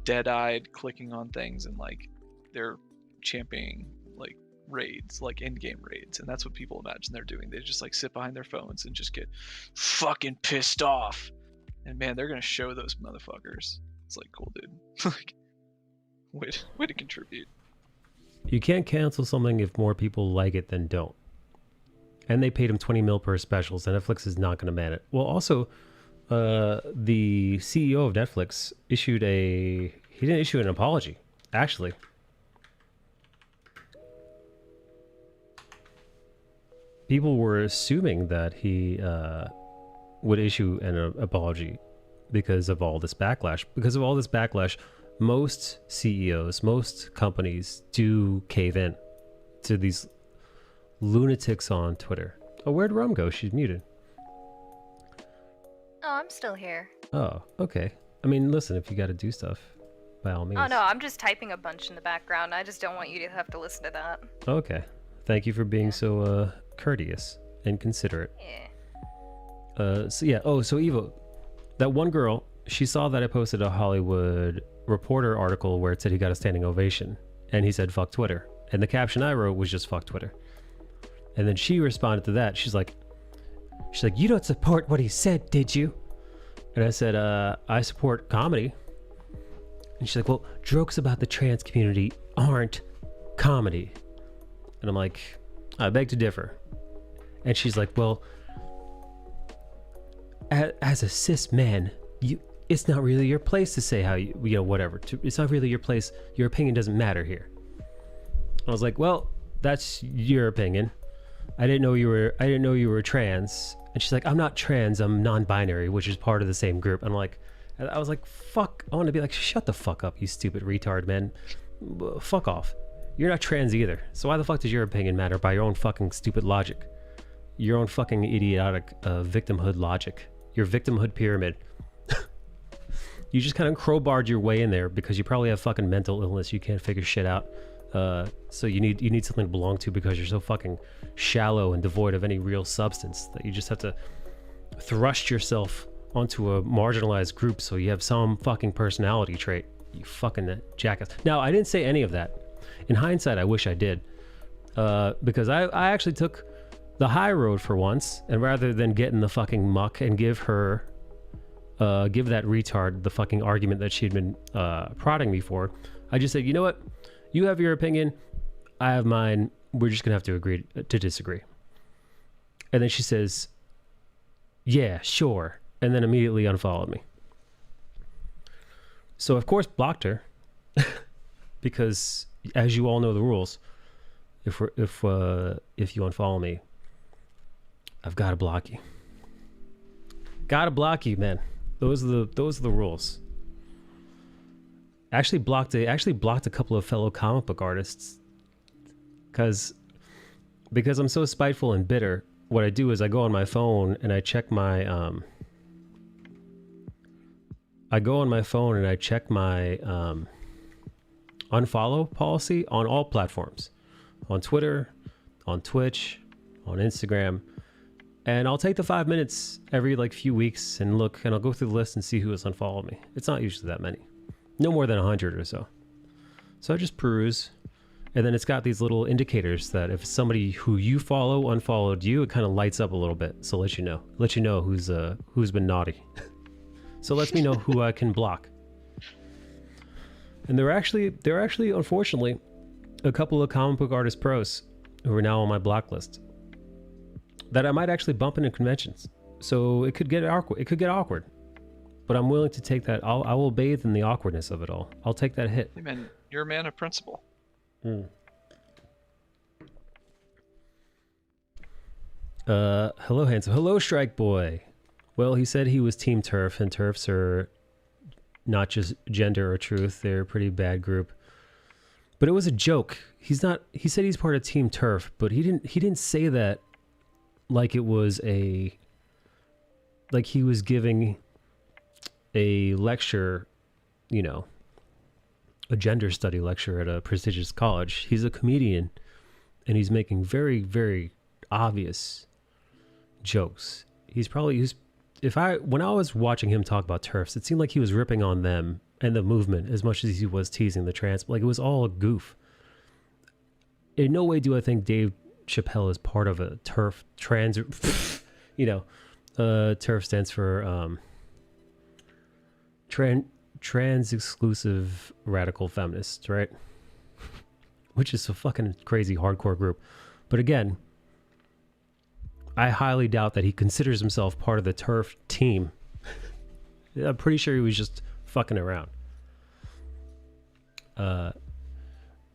Speaker 3: dead-eyed clicking on things, and like they're championing like raids, like in-game raids, and that's what people imagine they're doing. They just like sit behind their phones and just get fucking pissed off, and man, they're gonna show those motherfuckers. It's like, cool, dude. Like, way to contribute.
Speaker 1: You can't cancel something if more people like it than don't. And they paid him $20 million per special, so Netflix is not going to ban it. Well, also, the CEO of Netflix he didn't issue an apology, actually. People were assuming that he would issue an apology because of all this backlash. Because of all this backlash, most CEOs, most companies do cave in to these lunatics on Twitter. Oh, where'd Rum go? She's muted.
Speaker 4: Oh, I'm still here.
Speaker 1: Oh, okay. I mean, listen, if you got to do stuff, by all means.
Speaker 4: Oh no, I'm just typing a bunch in the background. I just don't want you to have to listen to that.
Speaker 1: Okay. Thank you for being so courteous and considerate.
Speaker 4: Yeah.
Speaker 1: So Evo, that one girl she saw that I posted a Hollywood Reporter article where it said he got a standing ovation, and he said fuck Twitter, and the caption I wrote was just fuck Twitter. And then she responded to that. She's like, you don't support what he said, did you? And I said, I support comedy. And she's like, well, jokes about the trans community aren't comedy. And I'm like, I beg to differ. And she's like, well, as a cis man, it's not really your place to say how you know, whatever. It's not really your place. Your opinion doesn't matter here. I was like, well, that's your opinion. I didn't know you were trans. And she's like, I'm not trans, I'm non-binary, which is part of the same group. I'm like, I was like, fuck. I want to be like, shut the fuck up, you stupid retard, man. Fuck off. You're not trans either. So why the fuck does your opinion matter by your own fucking stupid logic? Your own fucking idiotic victimhood logic. Your victimhood pyramid. You just kind of crowbarred your way in there because you probably have fucking mental illness. You can't figure shit out. So you need something to belong to because you're so fucking shallow and devoid of any real substance that you just have to thrust yourself onto a marginalized group so you have some fucking personality trait. You fucking jackass. Now, I didn't say any of that. In hindsight, I wish I did. Because I actually took the high road for once, and rather than get in the fucking muck and give that retard the fucking argument that she'd been prodding me for, I just said, you know what? You have your opinion, I have mine. We're just gonna have to agree to disagree. And then she says, yeah, sure. And then immediately unfollowed me. So of course blocked her because, as you all know the rules, if you unfollow me, I've got to block you. Gotta block you, man. Those are the rules. Actually blocked a couple of fellow comic book artists because I'm so spiteful and bitter. What I do is I go on my phone and I check my unfollow policy on all platforms, on Twitter, on Twitch, on Instagram. And I'll take the 5 minutes every like few weeks and look, and I'll go through the list and see who has unfollowed me. It's not usually that many. No more than 100 or so. So I just peruse, and then it's got these little indicators that if somebody who you follow unfollowed you, it kind of lights up a little bit. So let you know who's been naughty. So lets me know who I can block. And there are actually unfortunately a couple of comic book artist pros who are now on my block list that I might actually bump into conventions. So it could get awkward. But I'm willing to take that. I will bathe in the awkwardness of it all. I'll take that hit.
Speaker 3: Hey man, you're a man of principle.
Speaker 1: Hello, handsome. Hello, Strike Boy. Well, he said he was Team TERF, and TERFs are not just gender or truth. They're a pretty bad group. But it was a joke. He said he's part of Team TERF, but he didn't say that like it was like he was giving a lecture, you know, a gender study lecture at a prestigious college. He's a comedian, and he's making very, very obvious jokes. When I was watching him talk about TERFs, it seemed like he was ripping on them and the movement as much as he was teasing the trans. Like, it was all a goof. In no way do I think Dave Chappelle is part of a TERF trans, you know, TERF stands for trans exclusive radical feminists, right? Which is a fucking crazy hardcore group. But again, I highly doubt that he considers himself part of the TERF team. I'm pretty sure he was just fucking around.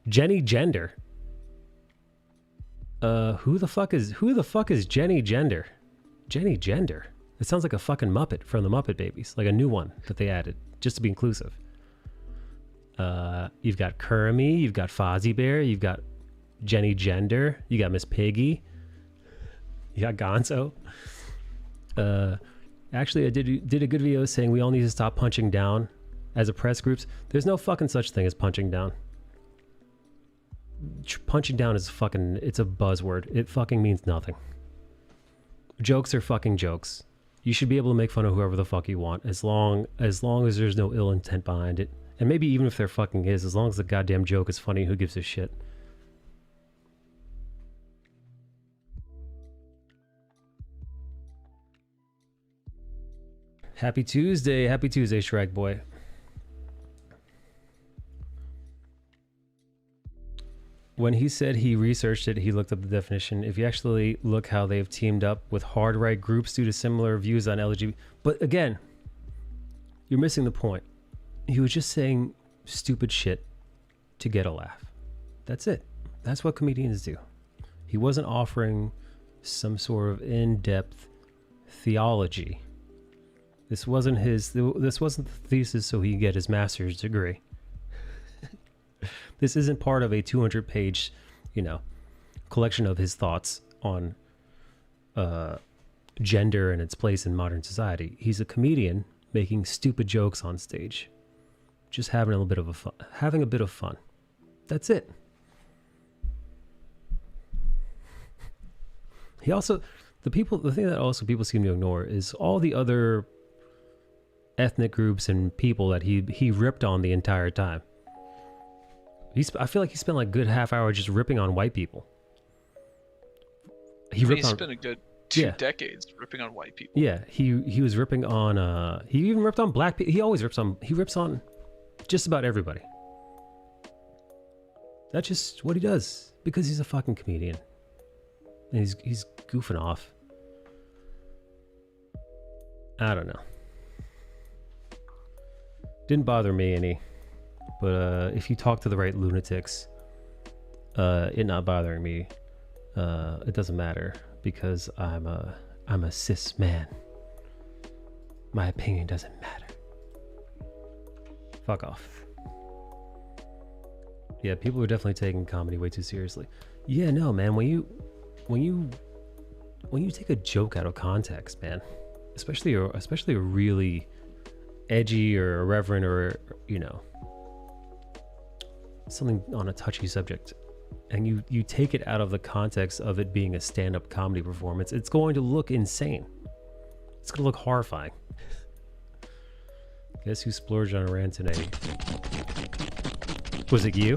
Speaker 1: Jenny Gender. Who the fuck is Jenny Gender? Jenny Gender. It sounds like a fucking Muppet from the Muppet Babies, like a new one that they added just to be inclusive. You've got Kermie, you've got Fozzie Bear, you've got Jenny Gender, you got Miss Piggy, you got Gonzo. Actually, I did a good video saying we all need to stop punching down as a press groups. There's no fucking such thing as punching down. Punching down is it's a buzzword. It fucking means nothing. Jokes are fucking jokes. You should be able to make fun of whoever the fuck you want, as long as there's no ill intent behind it. And maybe even if there fucking is, as long as the goddamn joke is funny, who gives a shit? Happy Tuesday, Shrek Boy. When he said he researched it, he looked up the definition. If you actually look how they've teamed up with hard right groups due to similar views on LGBT. But again, you're missing the point. He was just saying stupid shit to get a laugh. That's it. That's what comedians do. He wasn't offering some sort of in-depth theology. This wasn't the thesis so he could get his master's degree. This isn't part of a 200-page, collection of his thoughts on gender and its place in modern society. He's a comedian making stupid jokes on stage, just having a bit of fun. That's it. He also, the thing that also people seem to ignore is all the other ethnic groups and people that he ripped on the entire time. I feel like he spent like a good half hour just ripping on white people.
Speaker 3: He spent a good two decades ripping on white people.
Speaker 1: Yeah, he was ripping on he even ripped on black people. He rips on just about everybody. That's just what he does because he's a fucking comedian. And he's goofing off. I don't know. Didn't bother me any. But if you talk to the right lunatics, it not bothering me, it doesn't matter because I'm a cis man. My opinion doesn't matter. Fuck off. Yeah, people are definitely taking comedy way too seriously. Yeah, no, man. When you take a joke out of context, man, especially a really edgy or irreverent or something on a touchy subject, and you take it out of the context of it being a stand-up comedy performance, it's going to look insane. It's going to look horrifying. Guess who splurged on a rant today? Was it you?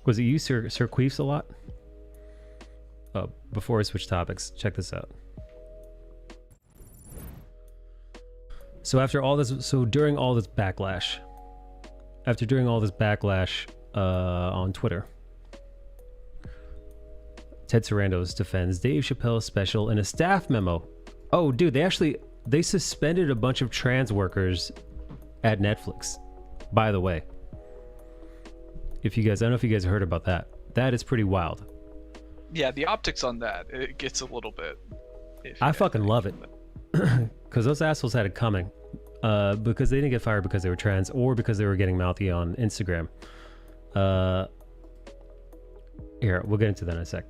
Speaker 1: Was it you, Sir Queefs a lot? Before I switch topics, check this out. So during all this backlash on Twitter, Ted Sarandos defends Dave Chappelle's special in a staff memo. Oh, dude, they suspended a bunch of trans workers at Netflix, by the way. I don't know if you guys heard about that. That is pretty wild.
Speaker 3: Yeah, the optics on that, it gets a little bit iffy.
Speaker 1: I fucking love it. Because those assholes had it coming. Because they didn't get fired because they were trans or because they were getting mouthy on Instagram. Here, we'll get into that in a sec.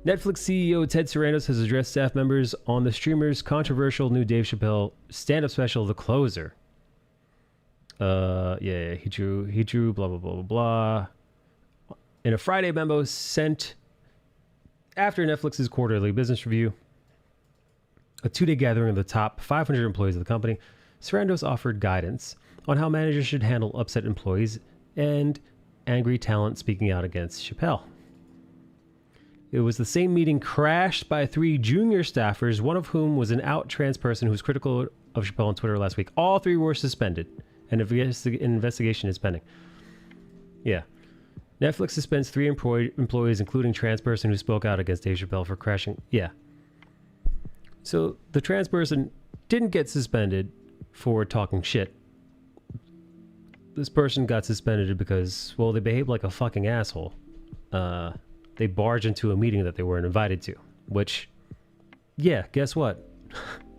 Speaker 1: Netflix CEO Ted Sarandos has addressed staff members on the streamer's controversial new Dave Chappelle stand-up special, The Closer. He drew blah, blah, blah, blah, blah. In a Friday memo sent after Netflix's quarterly business review, a two-day gathering of the top 500 employees of the company, Sarandos offered guidance on how managers should handle upset employees and angry talent speaking out against Chappelle. It was the same meeting crashed by 3 junior staffers, one of whom was an out trans person who was critical of Chappelle on Twitter last week. All 3 were suspended, and an investigation is pending. Yeah. Netflix suspends 3 employees, including trans person who spoke out against Dave Chappelle for crashing. Yeah. So the trans person didn't get suspended for talking shit. This person got suspended because, well, they behaved like a fucking asshole. They barged into a meeting that they weren't invited to, which, yeah, guess what?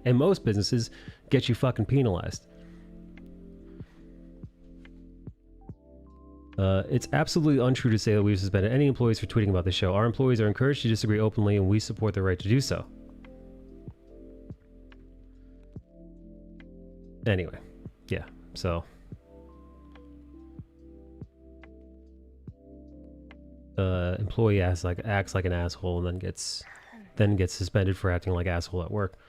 Speaker 1: And most businesses get you fucking penalized. It's absolutely untrue to say that we've suspended any employees for tweeting about the show. Our employees are encouraged to disagree openly, and we support their right to do so. Anyway, yeah, so employee acts like an asshole and then gets then gets suspended for acting like asshole at work.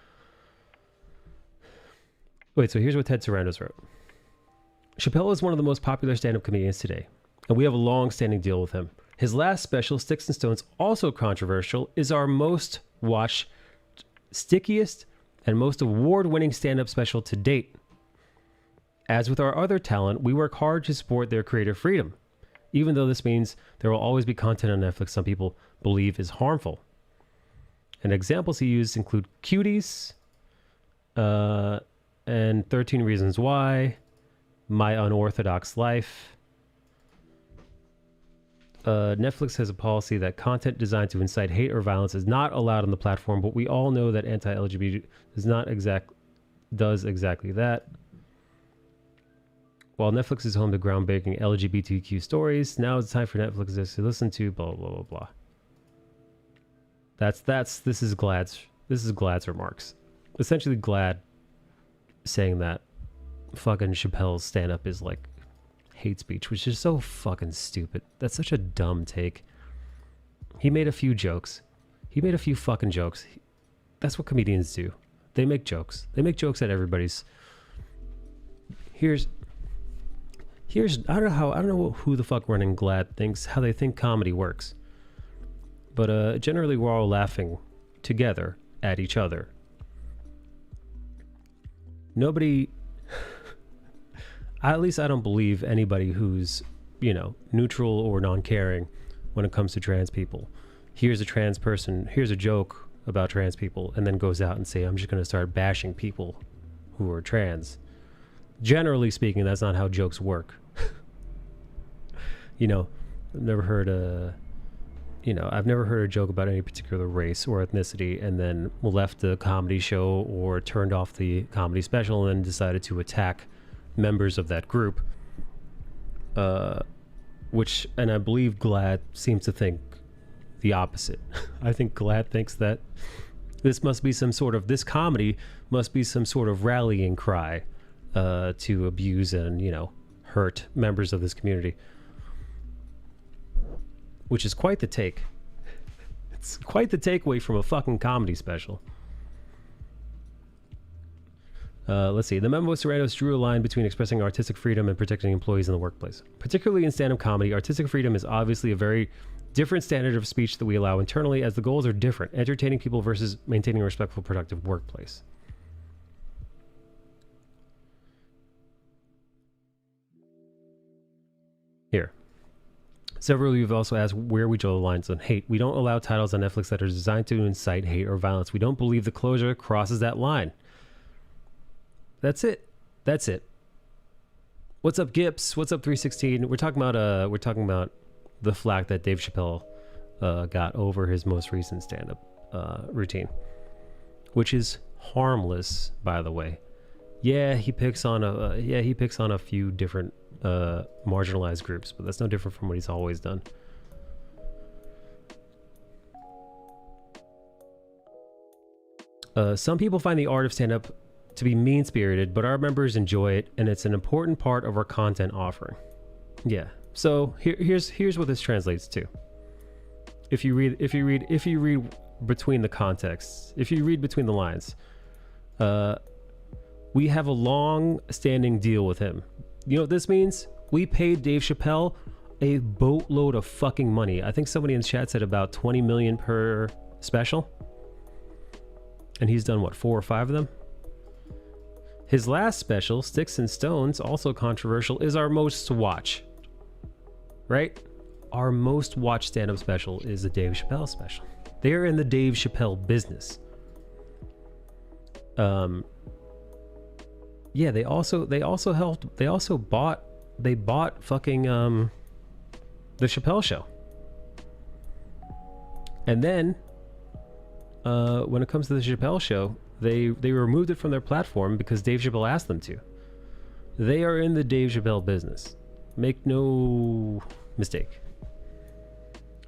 Speaker 1: Wait, so here's what Ted Sarandos wrote. Chappelle is one of the most popular stand-up comedians today, and we have a long-standing deal with him. His last special, Sticks and Stones, also controversial, is our most watched, stickiest, and most award-winning stand-up special to date. As with our other talent, we work hard to support their creative freedom, even though this means there will always be content on Netflix some people believe is harmful. And examples he used include Cuties, and 13 Reasons Why, My Unorthodox Life. Netflix has a policy that content designed to incite hate or violence is not allowed on the platform, but we all know that anti-LGBT does exactly that. While Netflix is home to groundbreaking LGBTQ stories, now it's time for Netflix to listen to blah blah blah blah. This is Glad's remarks. Essentially, Glad saying that fucking Chappelle's stand-up is like hate speech, which is so fucking stupid. That's such a dumb take. He made a few jokes. He made a few fucking jokes. That's what comedians do. They make jokes. They make jokes at everybody's. Here's I don't know who the fuck running Glad thinks, how they think comedy works. But generally we're all laughing together at each other. Nobody, at least I don't believe anybody who's, neutral or non-caring when it comes to trans people. Here's a trans person, here's a joke about trans people, and then goes out and say, I'm just going to start bashing people who are trans. Generally speaking, that's not how jokes work. I've never heard a joke about any particular race or ethnicity and then left the comedy show or turned off the comedy special and then decided to attack members of that group. And I believe Glad seems to think the opposite. I think Glad thinks that this comedy must be some sort of rallying cry to abuse and, hurt members of this community. Which is quite the take. It's quite the takeaway from a fucking comedy special. Let's see. The memo of Sarandos drew a line between expressing artistic freedom and protecting employees in the workplace. Particularly in stand-up comedy, artistic freedom is obviously a very different standard of speech that we allow internally, as the goals are different. Entertaining people versus maintaining a respectful, productive workplace. Here. Several of you have also asked where we draw the lines on hate. We don't allow titles on Netflix that are designed to incite hate or violence. We don't believe the closure crosses that line. That's it. What's up, Gips? What's up, 316? We're talking about the flack that Dave Chappelle got over his most recent stand-up routine, which is harmless, by the way. Yeah, he picks on a few different marginalized groups, but that's no different from what he's always done. Some people find the art of stand-up to be mean-spirited, but our members enjoy it, and it's an important part of our content offering. Yeah. So here's what this translates to. If you read between the contexts, if you read between the lines, we have a long-standing deal with him. You know what this means? We paid Dave Chappelle a boatload of fucking money. I think somebody in chat said about 20 million per special. And he's done, what, 4 or 5 of them? His last special, Sticks and Stones, also controversial, is our most watched. Right? Our most watched stand-up special is the Dave Chappelle special. They're in the Dave Chappelle business. Yeah, they bought fucking the Chappelle Show. And then when it comes to the Chappelle Show, they removed it from their platform because Dave Chappelle asked them to. They are in the Dave Chappelle business. Make no mistake.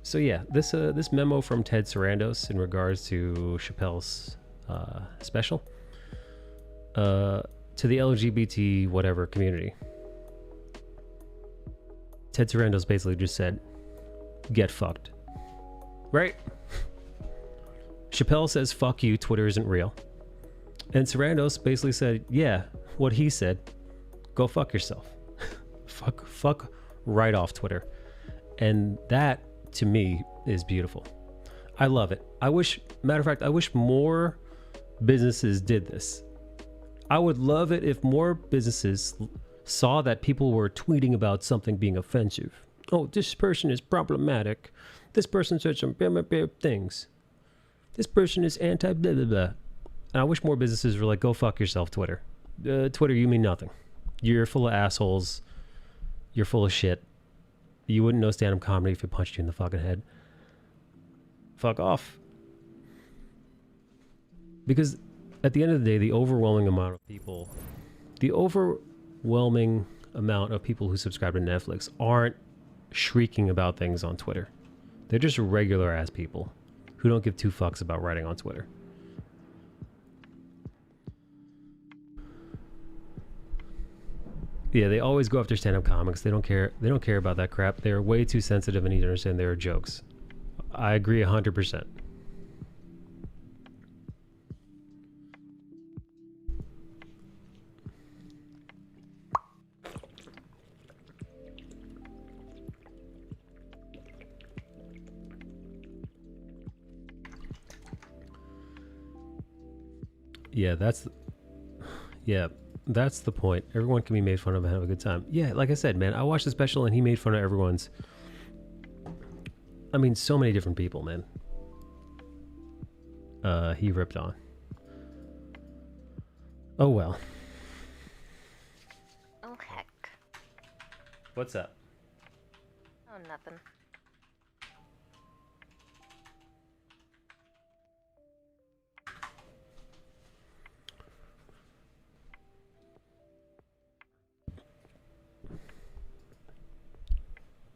Speaker 1: So yeah, this memo from Ted Sarandos in regards to Chappelle's special to the LGBT whatever community. Ted Sarandos basically just said, get fucked. Right? Chappelle says, fuck you, Twitter isn't real. And Sarandos basically said, yeah, what he said, go fuck yourself. fuck right off Twitter. And that, to me, is beautiful. I love it. Matter of fact, I wish more businesses did this. I would love it if more businesses saw that people were tweeting about something being offensive. Oh, this person is problematic. This person said some blah, blah, blah things. This person is anti blah, blah, blah. And I wish more businesses were like, go fuck yourself, Twitter. Twitter, you mean nothing. You're full of assholes. You're full of shit. You wouldn't know stand-up comedy if it punched you in the fucking head. Fuck off. Because at the end of the day, the overwhelming amount of people who subscribe to Netflix aren't shrieking about things on Twitter. They're just regular ass people who don't give two fucks about writing on Twitter. Yeah, they always go after stand-up comics. They don't care about that crap. They're way too sensitive and need to understand there are jokes. I agree 100%. That's the point. Everyone can be made fun of and have a good time. Yeah, like I said, man, I watched the special and he made fun of everyone's. I mean, so many different people, man. He ripped on. Oh well.
Speaker 4: Oh heck.
Speaker 1: What's up?
Speaker 4: Oh, nothing.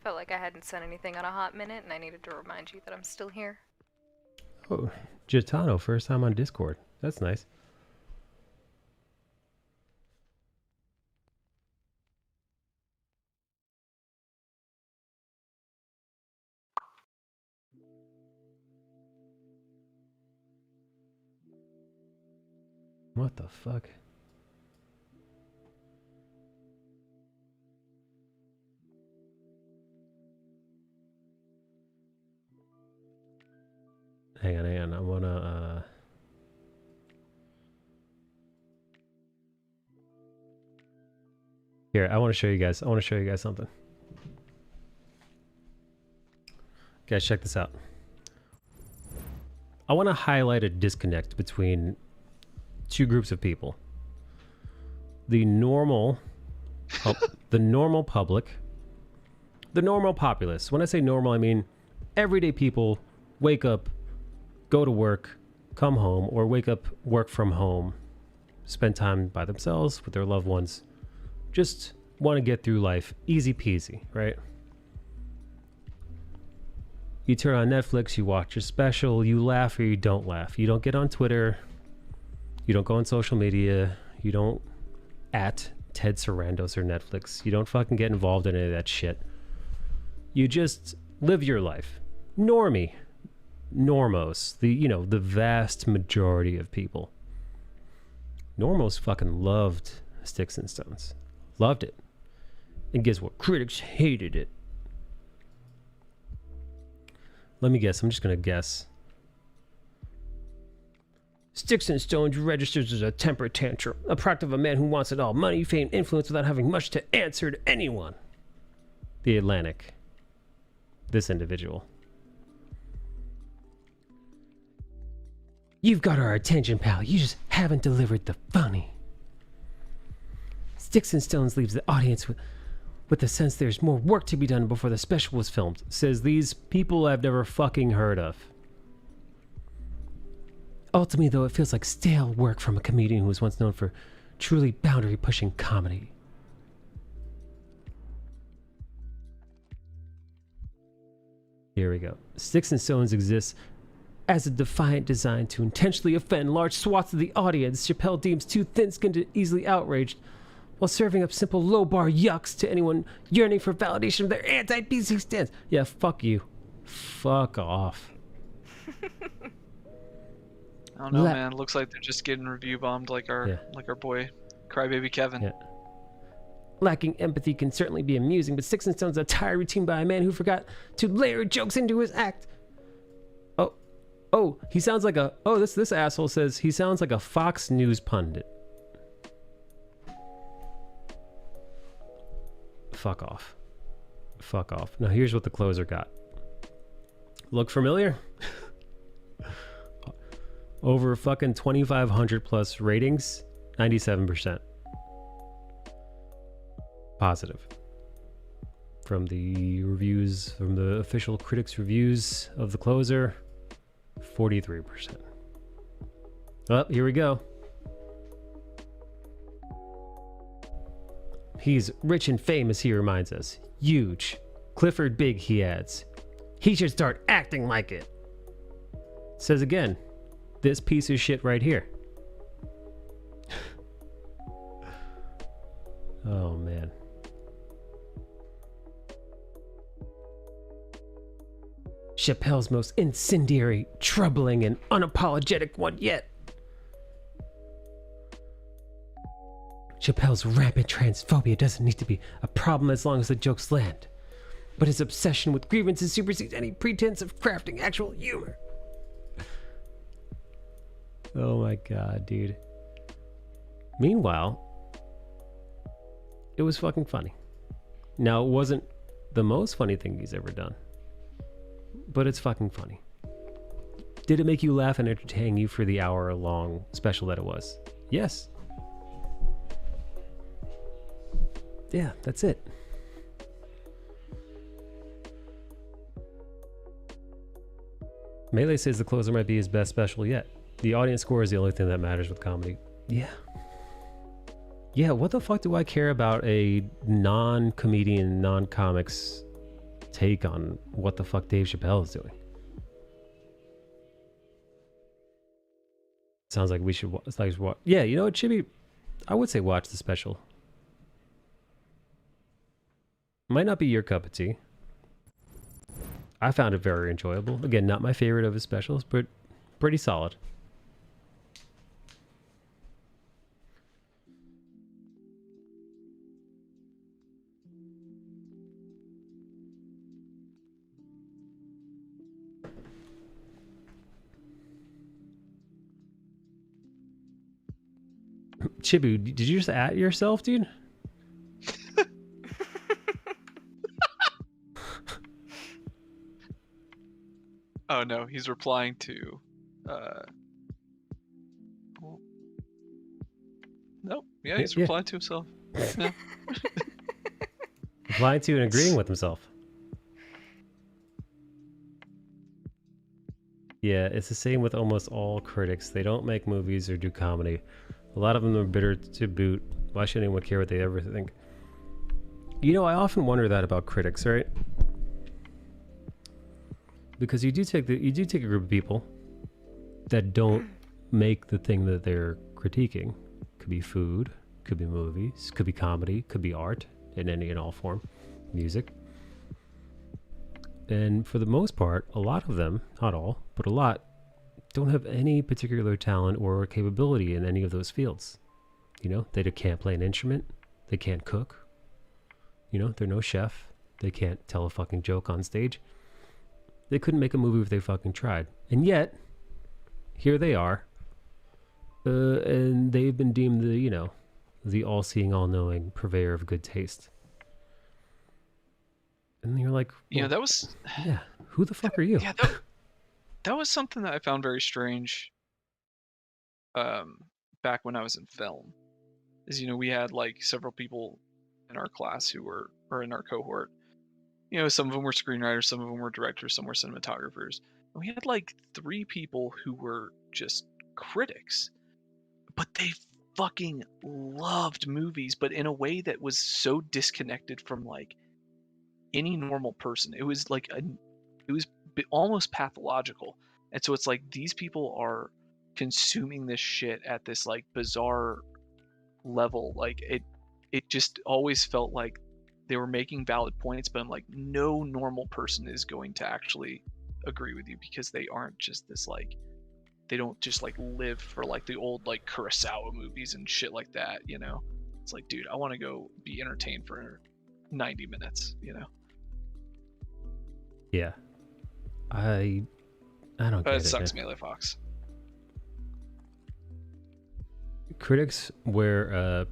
Speaker 4: Felt like I hadn't said anything in a hot minute, and I needed to remind you that I'm still here.
Speaker 1: Oh, Gitano, first time on Discord. That's nice. What the fuck? Hang on. I wanna, Here, I want to show you guys something. Guys, check this out. I want to highlight a disconnect between two groups of people. The normal public, the normal populace. When I say normal, I mean everyday people wake up, go to work, come home, or wake up, work from home, spend time by themselves with their loved ones. Just want to get through life. Easy peasy, right? You turn on Netflix, you watch your special, you laugh or you don't laugh. You don't get on Twitter. You don't go on social media. You don't at Ted Sarandos or Netflix. You don't fucking get involved in any of that shit. You just live your life. Normie. Normos. The vast majority of people. Normos fucking loved Sticks and Stones. Loved it. And guess what? Critics hated it. Let me guess. I'm just going to guess. Sticks and Stones registers as a temper tantrum, a product of a man who wants it all: money, fame, influence, without having much to answer to anyone. The Atlantic. This individual. You've got our attention, pal. You just haven't delivered the funny. Sticks and Stones leaves the audience with the sense there's more work to be done before the special was filmed. Says these people I've never fucking heard of. Ultimately, though, it feels like stale work from a comedian who was once known for truly boundary-pushing comedy. Here we go. Sticks and Stones exists as a defiant design to intentionally offend large swaths of the audience Chappelle deems too thin-skinned and easily outraged, while serving up simple low-bar yucks to anyone yearning for validation of their anti-PC stance. Yeah, fuck you. Fuck off.
Speaker 3: I don't know, man. Looks like they're just getting review bombed like our boy Crybaby Kevin.
Speaker 1: Yeah. Lacking empathy can certainly be amusing, but Sticks and Stones is a tired routine by a man who forgot to layer jokes into his act. Oh, he sounds like a... Oh, this asshole says he sounds like a Fox News pundit. Fuck off. Fuck off. Now here's what the closer got. Look familiar? Over fucking 2,500 plus ratings, 97%. Positive. From the reviews, from the official critics' reviews of the closer, 43%. Oh, here we go. He's rich and famous, he reminds us. Huge. Clifford Big, he adds. He should start acting like it. Says again, this piece of shit right here. Oh, man. Chappelle's most incendiary, troubling, and unapologetic one yet. Chappelle's rampant transphobia doesn't need to be a problem as long as the jokes land. But his obsession with grievances supersedes any pretense of crafting actual humor. Oh my god, dude. Meanwhile, it was fucking funny. Now, it wasn't the most funny thing he's ever done, but it's fucking funny. Did it make you laugh and entertain you for the hour-long special that it was? Yes. Yeah, that's it. Melee says the closer might be his best special yet. The audience score is the only thing that matters with comedy. Yeah. Yeah, what the fuck do I care about a non-comedian, non-comics take on what the fuck Dave Chappelle is doing? Sounds like we should watch. Yeah, you know what, Chibi? I would say watch the special. Might not be your cup of tea. I found it very enjoyable. Again, not my favorite of his specials, but pretty solid. Chibu, did you just at yourself, dude?
Speaker 3: Oh no, he's replying to nope. Yeah, he's replying to himself. No.
Speaker 1: Replying to and agreeing with himself. Yeah, it's the same with almost all critics. They don't make movies or do comedy. A lot of them are bitter to boot. Why should anyone care what they ever think? You know, I often wonder that about critics, right? Because you do take a group of people that don't make the thing that they're critiquing. Could be food, could be movies, could be comedy, could be art in any and all form, music. And for the most part, a lot of them, not all, but a lot, don't have any particular talent or capability in any of those fields. You know, they can't play an instrument, they can't cook, you know, they're no chef, they can't tell a fucking joke on stage. They couldn't make a movie if they fucking tried. And yet, here they are. And they've been deemed the, you know, the all-seeing, all-knowing purveyor of good taste. And you're like... Well,
Speaker 3: you know, that was...
Speaker 1: Yeah, who the fuck are you?
Speaker 3: Yeah, that was something that I found very strange back when I was in film. Is, you know, we had like several people in our class who were, or in our cohort, you know, some of them were screenwriters, some of them were directors, some were cinematographers. And we had like 3 people who were just critics, but they fucking loved movies, but in a way that was so disconnected from like any normal person. It was like it was almost pathological. And so it's like these people are consuming this shit at this like bizarre level. Like it just always felt like they were making valid points, but I'm like, no normal person is going to actually agree with you because they aren't just this like they don't just like live for like the old like Kurosawa movies and shit like that, you know. It's like, dude, I want to go be entertained for 90 minutes, you know.
Speaker 1: Yeah. I don't
Speaker 3: But
Speaker 1: get
Speaker 3: it
Speaker 1: it.
Speaker 3: sucks,
Speaker 1: Man.
Speaker 3: Melee Fox.
Speaker 1: Critics were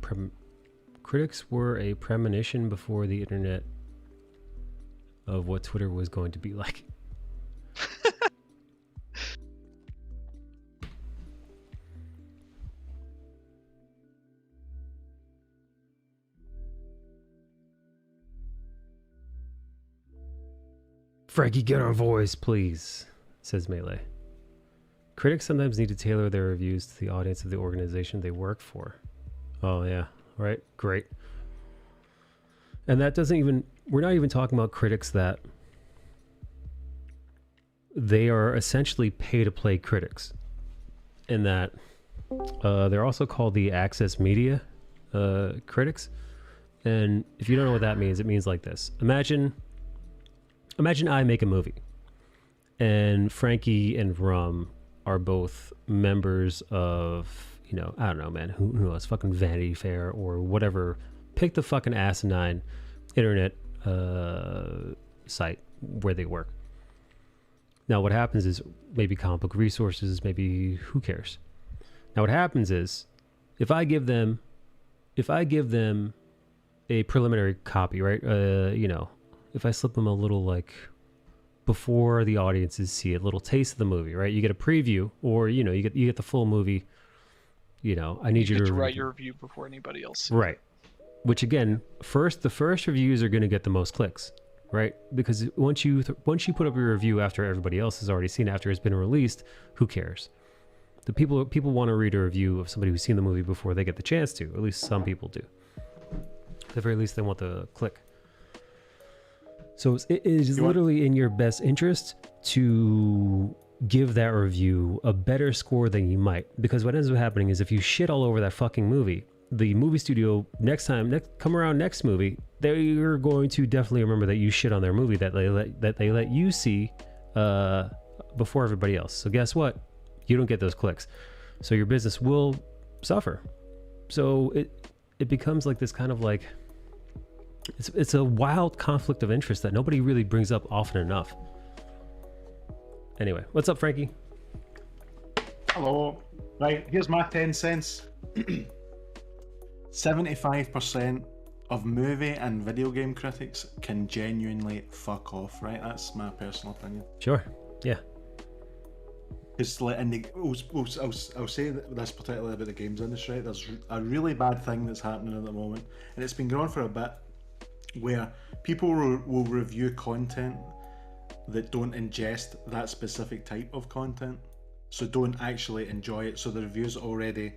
Speaker 1: a premonition before the internet of what Twitter was going to be like. Frankie, get our voice, please, says Melee. Critics sometimes need to tailor their reviews to the audience of the organization they work for. Oh, yeah. Right? Great. And that doesn't even... We're not even talking about critics that... They are essentially pay-to-play critics. In that... they're also called the access media critics. And if you don't know what that means, it means like this. Imagine I make a movie. And Frankie and Rum are both members of, you know, I don't know, man, who knows, fucking Vanity Fair or whatever. Pick the fucking asinine internet site where they work. Now what happens is maybe comic book resources, maybe who cares? Now what happens is if I give them a preliminary copy, right? You know, if I slip them a little like before the audiences see a little taste of the movie, right? You get a preview, or you know, you get the full movie. You know, I need you
Speaker 3: get
Speaker 1: to
Speaker 3: write your review before anybody else.
Speaker 1: Right. Which again, the first reviews are going to get the most clicks, right? Because once you put up your review after everybody else has already seen it, after it's been released, who cares? The people want to read a review of somebody who's seen the movie before they get the chance to. At least some people do. At the very least, they want the click. So it is literally in your best interest to give that review a better score than you might. Because what ends up happening is if you shit all over that fucking movie, the movie studio next movie, they're going to definitely remember that you shit on their movie that they let you see before everybody else. So guess what? You don't get those clicks. So your business will suffer. So it becomes like this kind of like... It's a wild conflict of interest that nobody really brings up often enough. Anyway, what's up, Frankie?
Speaker 8: Hello. Right, here's my 10 cents. 75% of movie and video game critics can genuinely fuck off, right? That's my personal opinion.
Speaker 1: Sure, yeah.
Speaker 8: Because like, I'll say this particularly about the games industry. There's a really bad thing that's happening at the moment, and it's been going on for a bit, where people will review content that don't ingest that specific type of content, so don't actually enjoy it. So the review's already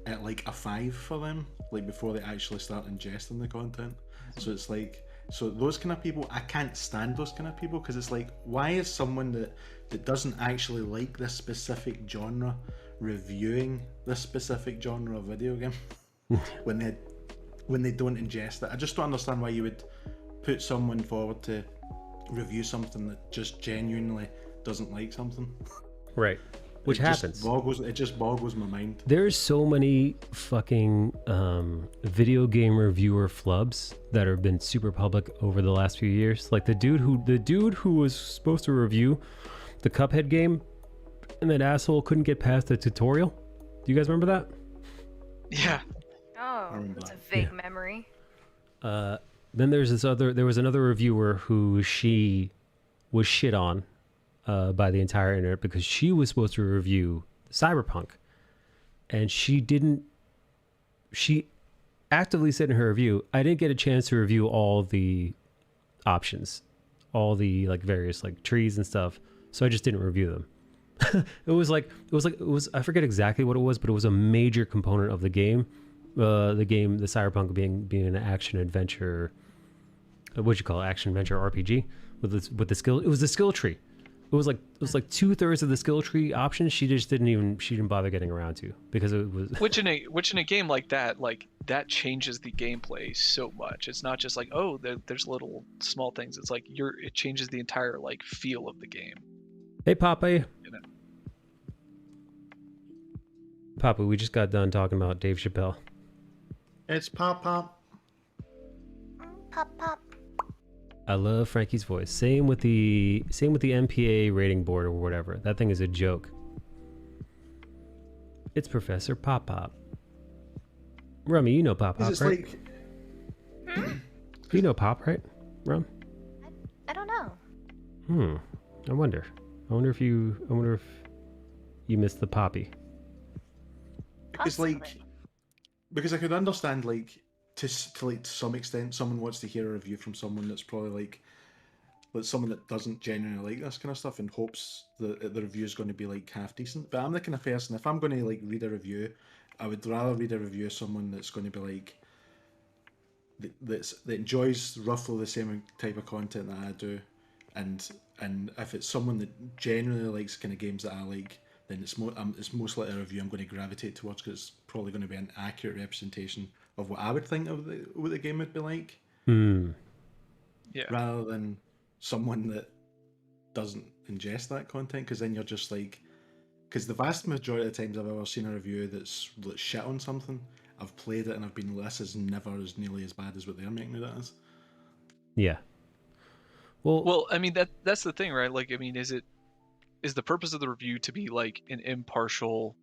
Speaker 8: at like a 5 for them, like before they actually start ingesting the content. So it's like, so those kind of people, I can't stand those kind of people, because it's like, why is someone that doesn't actually like this specific genre reviewing this specific genre of video game when they don't ingest it? I just don't understand why you would put someone forward to review something that just genuinely doesn't like something.
Speaker 1: Right. Which happens.
Speaker 8: It just boggles my mind.
Speaker 1: There's so many fucking video game reviewer flubs that have been super public over the last few years. Like the dude who was supposed to review the Cuphead game, and that asshole couldn't get past the tutorial. Do you guys remember that?
Speaker 3: Yeah.
Speaker 4: Oh, it's a vague memory.
Speaker 1: Then there was another reviewer who she was shit on by the entire internet because she was supposed to review Cyberpunk, and she actively said in her review, I didn't get a chance to review all the options, all the like various like trees and stuff, so I just didn't review them. it was I forget exactly what it was, but it was a major component of the game. The Cyberpunk being an action adventure, what'd you call it, action adventure RPG with the skill. It was the skill tree. It was like 2/3 of the skill tree options. She didn't bother getting around to, because it was
Speaker 3: which in a game like that changes the gameplay so much. It's not just like, oh, there's little small things. It's like it changes the entire like feel of the game.
Speaker 1: Hey, Popeye.
Speaker 3: You know?
Speaker 1: Papa, we just got done talking about Dave Chappelle.
Speaker 8: It's pop pop.
Speaker 4: Pop pop.
Speaker 1: I love Frankie's voice. Same with the MPA rating board or whatever. That thing is a joke. It's Professor Pop Pop. Rummy, you know Pop Pop, right? You know Pop, right? Rum?
Speaker 4: I don't know.
Speaker 1: I wonder if you missed the poppy.
Speaker 8: It's like, because I could understand like to some extent someone wants to hear a review from someone that's probably like someone that doesn't genuinely like this kind of stuff and hopes that the review is going to be like half decent. But I'm the kind of person, if I'm going to like read a review, I would rather read a review of someone that's going to be like that enjoys roughly the same type of content that I do, and if it's someone that genuinely likes kind of games that I like, then it's most likely a review I'm going to gravitate towards, because it's probably going to be an accurate representation of what I would think of what the game would be like.
Speaker 3: Yeah.
Speaker 8: Rather than someone that doesn't ingest that content, because then you're just like, because the vast majority of the times I've ever seen a review that's shit on something, I've played it and I've been, this is never as nearly as bad as what they're making it as.
Speaker 1: Yeah.
Speaker 3: Well, I mean that's the thing, right? Like, I mean, is the purpose of the review to be like an impartial,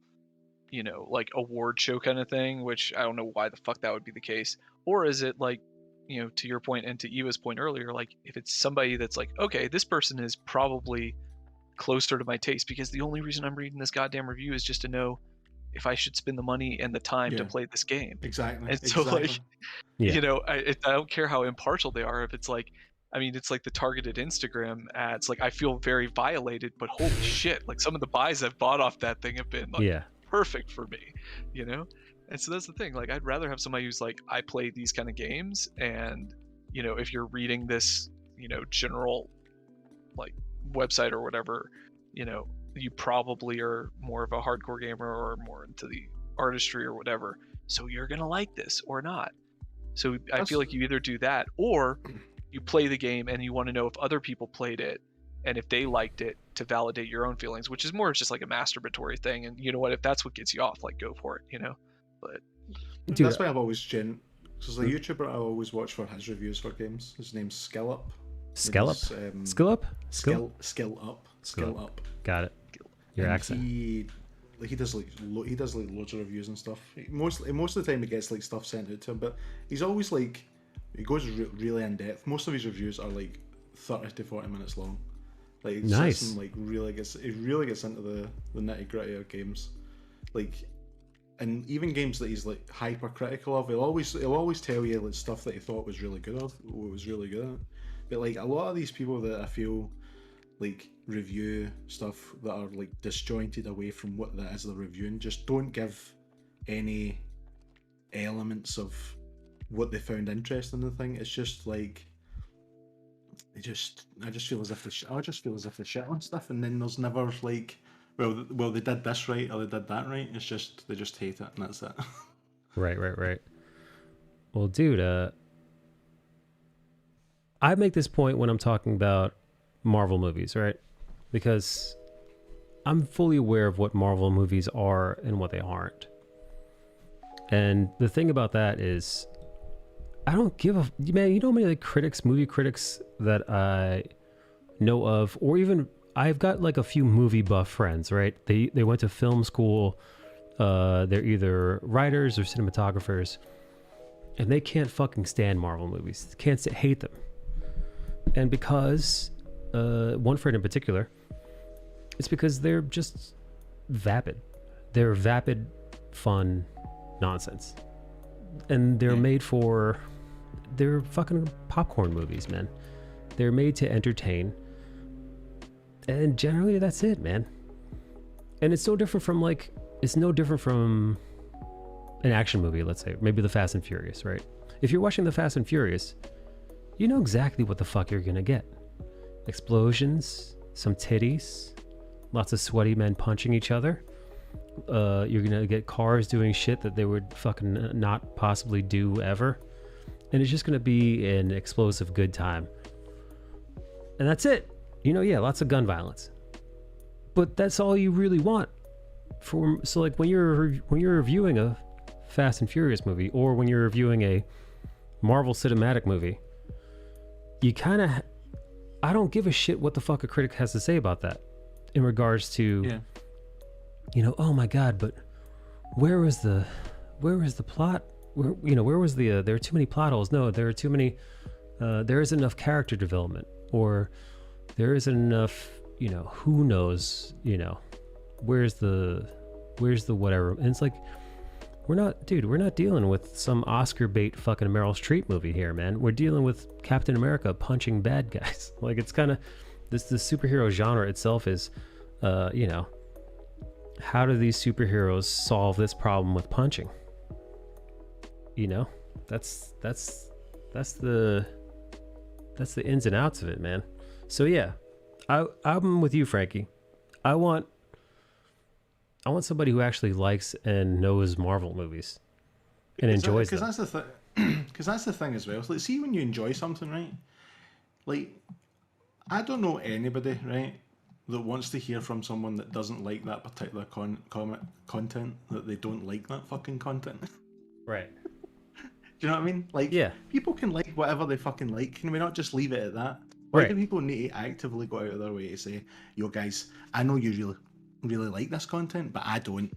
Speaker 3: you know, like award show kind of thing, which I don't know why the fuck that would be the case, or is it like, you know, to your point and to Eva's point earlier, like if it's somebody that's like, okay, this person is probably closer to my taste, because the only reason I'm reading this goddamn review is just to know if I should spend the money and the time to play this game.
Speaker 8: Exactly.
Speaker 3: And so like, you know, I don't care how impartial they are. If it's like, I mean, it's like the targeted Instagram ads. Like, I feel very violated, but holy shit, like some of the buys I've bought off that thing have been like perfect for me, you know? And so that's the thing. Like, I'd rather have somebody who's like, I play these kind of games, and, you know, if you're reading this, you know, general like website or whatever, you know, you probably are more of a hardcore gamer or more into the artistry or whatever. So you're going to like this or not. So I feel like you either do that, or you play the game and you want to know if other people played it and if they liked it, to validate your own feelings, which is more just like a masturbatory thing. And you know what, if that's what gets you off, like, go for it, you know? But
Speaker 8: dude, that's why I've always because the YouTuber I always watch for his reviews for games, his name's Skill Up.
Speaker 1: Skill Up. Got it. Your accent.
Speaker 8: He does like loads of reviews and stuff. Most of the time he gets like stuff sent out to him, but he's always like, he goes really in depth. Most of his reviews are like 30 to 40 minutes long. Like, he
Speaker 1: nice.
Speaker 8: And, like, really gets into the nitty gritty of games, like, and even games that he's like hypercritical of. He'll always tell you like stuff that he thought was really good at. But like a lot of these people that I feel like review stuff that are like disjointed away from what that is they're reviewing, just don't give any elements of what they found interesting in the thing. It's just like, I just feel as if they shit on stuff, and then there's never like, well they did this right or they did that right. It's just they just hate it, and that's it.
Speaker 1: Right. Well, dude, I make this point when I'm talking about Marvel movies, right? Because I'm fully aware of what Marvel movies are and what they aren't. And the thing about that is, I don't give a man. You know how many like movie critics that I know of, or even I've got like a few movie buff friends, right? They went to film school. They're either writers or cinematographers, and they can't fucking stand Marvel movies. Hate them. And because one friend in particular, it's because they're just vapid. They're vapid, fun nonsense, and they're made for. They're fucking popcorn movies, man. They're made to entertain, and generally that's it, man. And it's no different from an action movie, let's say, maybe the Fast and Furious, right? If you're watching the Fast and Furious, you know exactly what the fuck you're gonna get. Explosions, some titties, lots of sweaty men punching each other. You're gonna get cars doing shit that they would fucking not possibly do ever. And it's just gonna be an explosive good time. And that's it. You know, yeah, lots of gun violence. But that's all you really want. So like when you're reviewing a Fast and Furious movie, or when you're reviewing a Marvel Cinematic movie, you kind of, I don't give a shit what the fuck a critic has to say about that in regards to, you know, oh my god, but where was the plot? Where was the there are too many plot holes. No, there are too many. There isn't enough character development, or there isn't enough. You know, who knows? You know, where's the whatever? And it's like, we're not dealing with some Oscar bait fucking Meryl Streep movie here, man. We're dealing with Captain America punching bad guys. Like, it's kind of the superhero genre itself is, you know, how do these superheroes solve this problem with punching? You know, that's the ins and outs of it, man. So yeah, I'm with you, Frankie. I want somebody who actually likes and knows Marvel movies and enjoys them.
Speaker 8: Because that's the thing. Because that's the thing as well. So, like, see, when you enjoy something, right? Like, I don't know anybody, right, that wants to hear from someone that doesn't like that particular content, that they don't like that fucking content.
Speaker 1: Right.
Speaker 8: Do you know what I mean? Like,
Speaker 1: yeah,
Speaker 8: people can like whatever they fucking like. Can we not just leave it at that? Why
Speaker 1: right.
Speaker 8: do people need to actively go out of their way to say, yo guys, I know you really like this content, but I don't.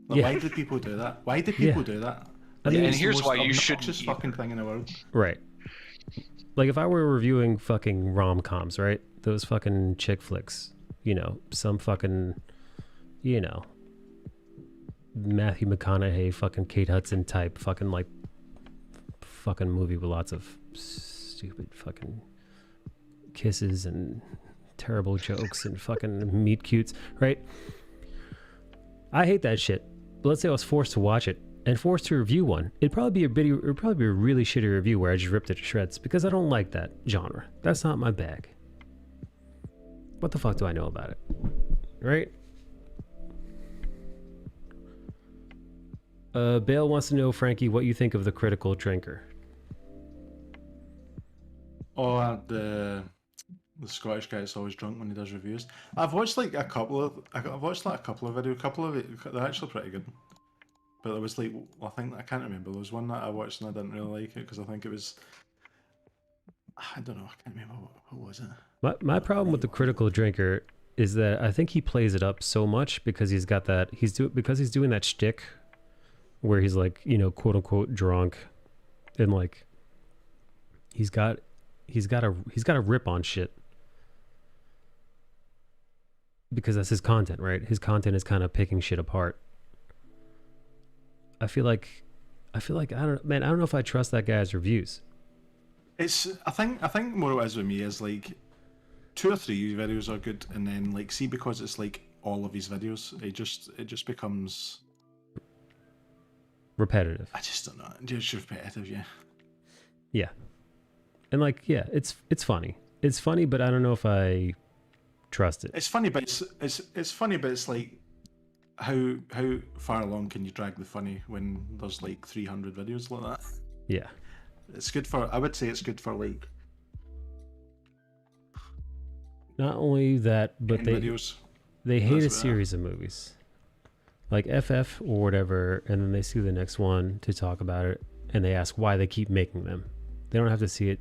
Speaker 8: Like, why do people do that? Why do people do that? Like,
Speaker 3: and here's why you shouldn't.
Speaker 8: Just fucking thing in the world.
Speaker 1: Right. Like, if I were reviewing fucking rom-coms, right? Those fucking chick flicks, you know, some fucking, you know, Matthew McConaughey, fucking Kate Hudson type, fucking like, fucking movie with lots of stupid fucking kisses and terrible jokes and fucking meet cutes, right? I hate that shit. But let's say I was forced to watch it and forced to review one. It'd probably be a really shitty review where I just ripped it to shreds because I don't like that genre. That's not my bag. What the fuck do I know about it? Right? Bale wants to know, Frankie, what you think of The Critical Drinker.
Speaker 8: Oh, the Scottish guy that's always drunk when he does reviews. I've watched like a couple of videos. They're actually pretty good. But there was like, I can't remember. There was one that I watched and I didn't really like it because I think it was, I don't know, I can't remember what was it.
Speaker 1: My problem with The Critical Drinker is that I think he plays it up so much because he's got that he's doing that shtick where he's like, you know, quote unquote drunk, and like he's got a rip on shit because that's his content, right? His content is kind of picking shit apart. I feel like I don't know if I trust that guy's reviews.
Speaker 8: I think more it is with me is like 2 or 3 videos are good, and then like, see, because it's like all of his videos, it just becomes
Speaker 1: repetitive.
Speaker 8: I just don't know. Just repetitive, yeah.
Speaker 1: Yeah. And like, yeah, it's funny. It's funny, but I don't know if I trust it.
Speaker 8: It's funny, but it's funny, but it's like, how far along can you drag the funny when there's like 300 videos like that?
Speaker 1: Yeah.
Speaker 8: It's good for, I would say it's good for like,
Speaker 1: not only that, but they hate a series of movies like FF or whatever, and then they see the next one to talk about it, and they ask why they keep making them. They don't have to see it.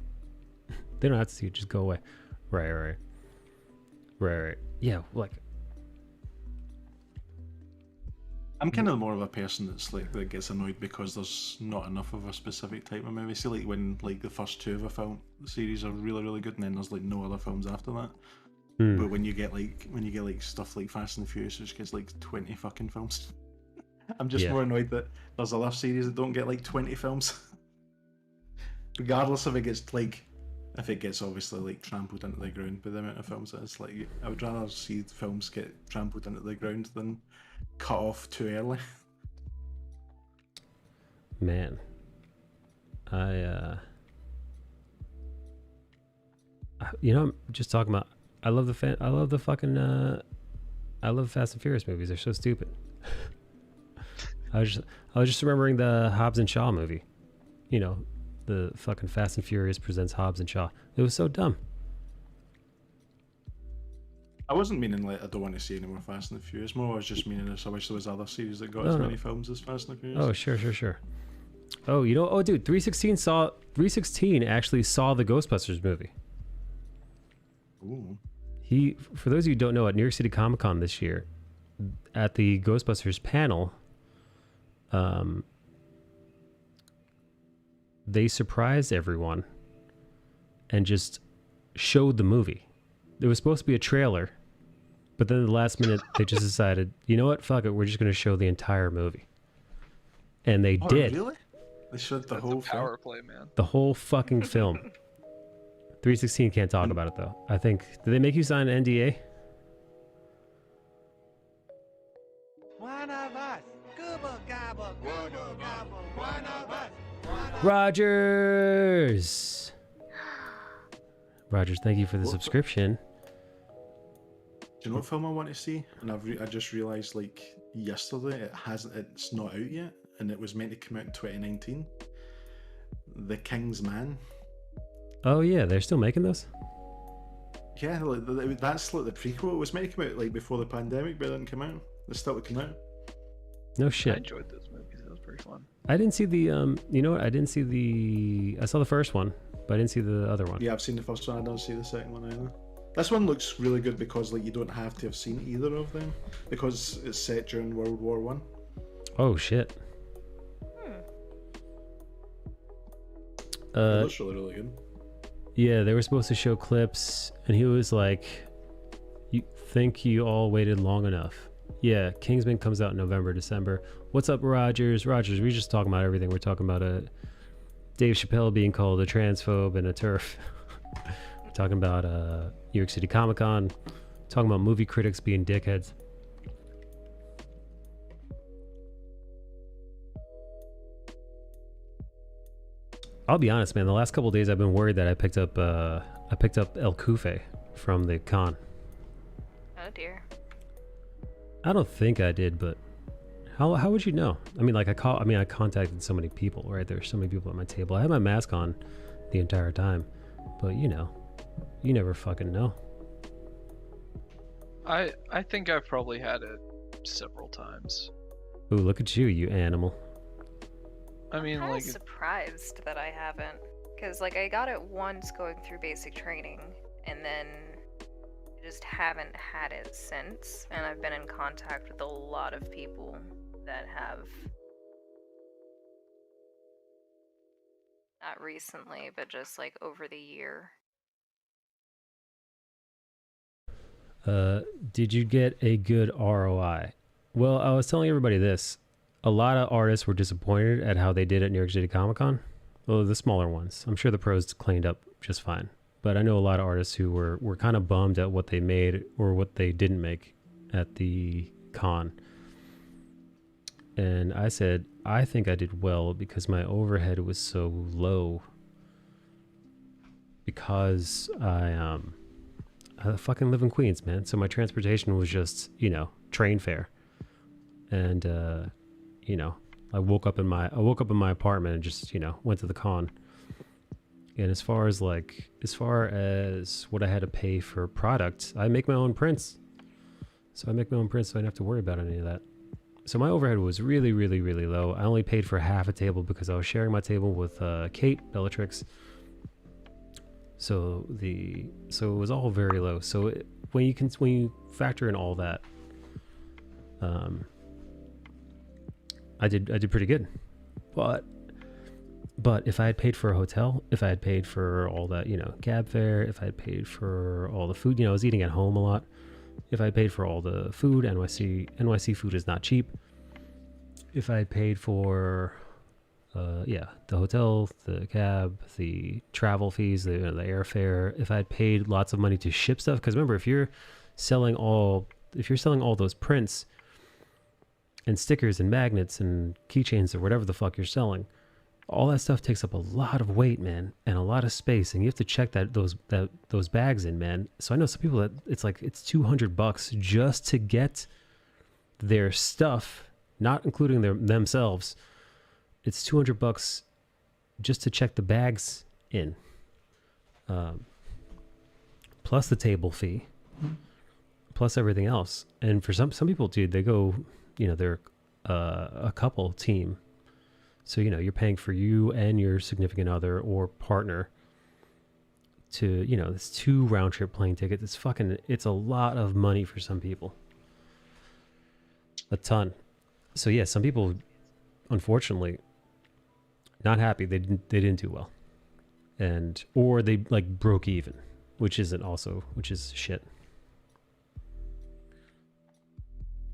Speaker 1: They don't have to see it. Just go away. Right. Yeah, like,
Speaker 8: I'm kind of more of a person that's like, that gets annoyed because there's not enough of a specific type of movie. See, like when like the first 2 of a film series are really, really good, and then there's like no other films after that. But when you get like stuff like Fast and the Furious, which gets like 20 fucking films, I'm just more annoyed that there's a love series that don't get like 20 films. Regardless if it gets obviously like trampled into the ground by the amount of films that it's like, I would rather see films get trampled into the ground than cut off too early.
Speaker 1: Man, I'm just talking about. I love the Fast and Furious movies. They're so stupid. I was just remembering the Hobbs and Shaw movie. You know, the fucking Fast and Furious presents Hobbs and Shaw. It was so dumb.
Speaker 8: I wasn't meaning like I don't want to see any more Fast and the Furious. More I was just meaning I wish there was other series that got as many films as Fast and the Furious.
Speaker 1: Oh, sure. Oh, you know, dude, 316 actually saw the Ghostbusters movie.
Speaker 8: Ooh.
Speaker 1: For those of you who don't know, at New York City Comic Con this year, at the Ghostbusters panel, they surprised everyone and just showed the movie. There was supposed to be a trailer, but then at the last minute, they just decided, you know what, fuck it, we're just going to show the entire movie. And they did.
Speaker 8: Really? They showed the whole
Speaker 3: power play, man.
Speaker 1: The whole fucking film. 316 can't talk about it, though. I think, did they make you sign an NDA?
Speaker 13: One of us. Google gobble, Google gobble, one of us.
Speaker 1: Rogers! Rogers, thank you for the subscription.
Speaker 8: Do you know what film I want to see? And I just realised like yesterday it's not out yet, and it was meant to come out in 2019. The King's Man.
Speaker 1: Oh yeah, they're still making those?
Speaker 8: Yeah, that's like the prequel. It was meant to come out like before the pandemic, but it didn't come out. It's still to come out.
Speaker 1: No shit.
Speaker 3: I enjoyed those movies. That was pretty fun.
Speaker 1: I didn't see the you know what? I saw the first one, but I didn't see the other one.
Speaker 8: Yeah, I've seen the first one. I don't see the second one either. This one looks really good because like you don't have to have seen either of them because it's set during World War One.
Speaker 1: Oh shit.
Speaker 8: It looks really good.
Speaker 1: Yeah, they were supposed to show clips, and he was like, "You think you all waited long enough?" Yeah, Kingsman comes out in November, December. What's up, Rogers? Rogers, we're just talking about everything. We're talking about Dave Chappelle being called a transphobe and a TERF. We're talking about New York City Comic Con. Talking about movie critics being dickheads. I'll be honest, man. The last couple of days, I've been worried that I picked up El Kufe from the con.
Speaker 4: Oh dear.
Speaker 1: I don't think I did, but how would you know? I mean, like I contacted so many people, right? There's so many people at my table. I had my mask on the entire time, but you know, you never fucking know.
Speaker 3: I think I've probably had it several times.
Speaker 1: Ooh, look at you, you animal.
Speaker 3: I mean,
Speaker 4: I'm
Speaker 3: like,
Speaker 4: surprised that I haven't, because like I got it once going through basic training, and then I just haven't had it since. And I've been in contact with a lot of people that have, not recently, but just like over the year.
Speaker 1: Did you get a good ROI? Well, I was telling everybody this. A lot of artists were disappointed at how they did at New York City Comic Con. Well, the smaller ones. I'm sure the pros cleaned up just fine. But I know a lot of artists who were kind of bummed at what they made or what they didn't make at the con. And I said, I think I did well because my overhead was so low. Because I fucking live in Queens, man. So my transportation was just, train fare. And I woke up in my apartment and just, went to the con. And as far as what I had to pay for product, I make my own prints. So I make my own prints, so I didn't have to worry about any of that. So my overhead was really, really, really low. I only paid for half a table because I was sharing my table with Kate Bellatrix. So it was all very low. So when you factor in all that, I did pretty good. But if I had paid for a hotel, if I had paid for all that, cab fare, if I had paid for all the food, I was eating at home a lot. If I had paid for all the food, NYC food is not cheap. If I had paid for, the hotel, the cab, the travel fees, the airfare, if I had paid lots of money to ship stuff, because remember, if you're selling all those prints and stickers and magnets and keychains or whatever the fuck you're selling, all that stuff takes up a lot of weight, man, and a lot of space, and you have to check those bags in, man. So I know some people that it's $200 just to get their stuff, not including themselves. It's $200 just to check the bags in, plus the table fee, plus everything else. And for some people, dude, they go, they're a couple team. So, you're paying for you and your significant other or partner to, this 2 round trip plane ticket. It's a lot of money for some people. A ton. So yeah, some people, unfortunately, not happy. They didn't do well. Or they like broke even, which is shit.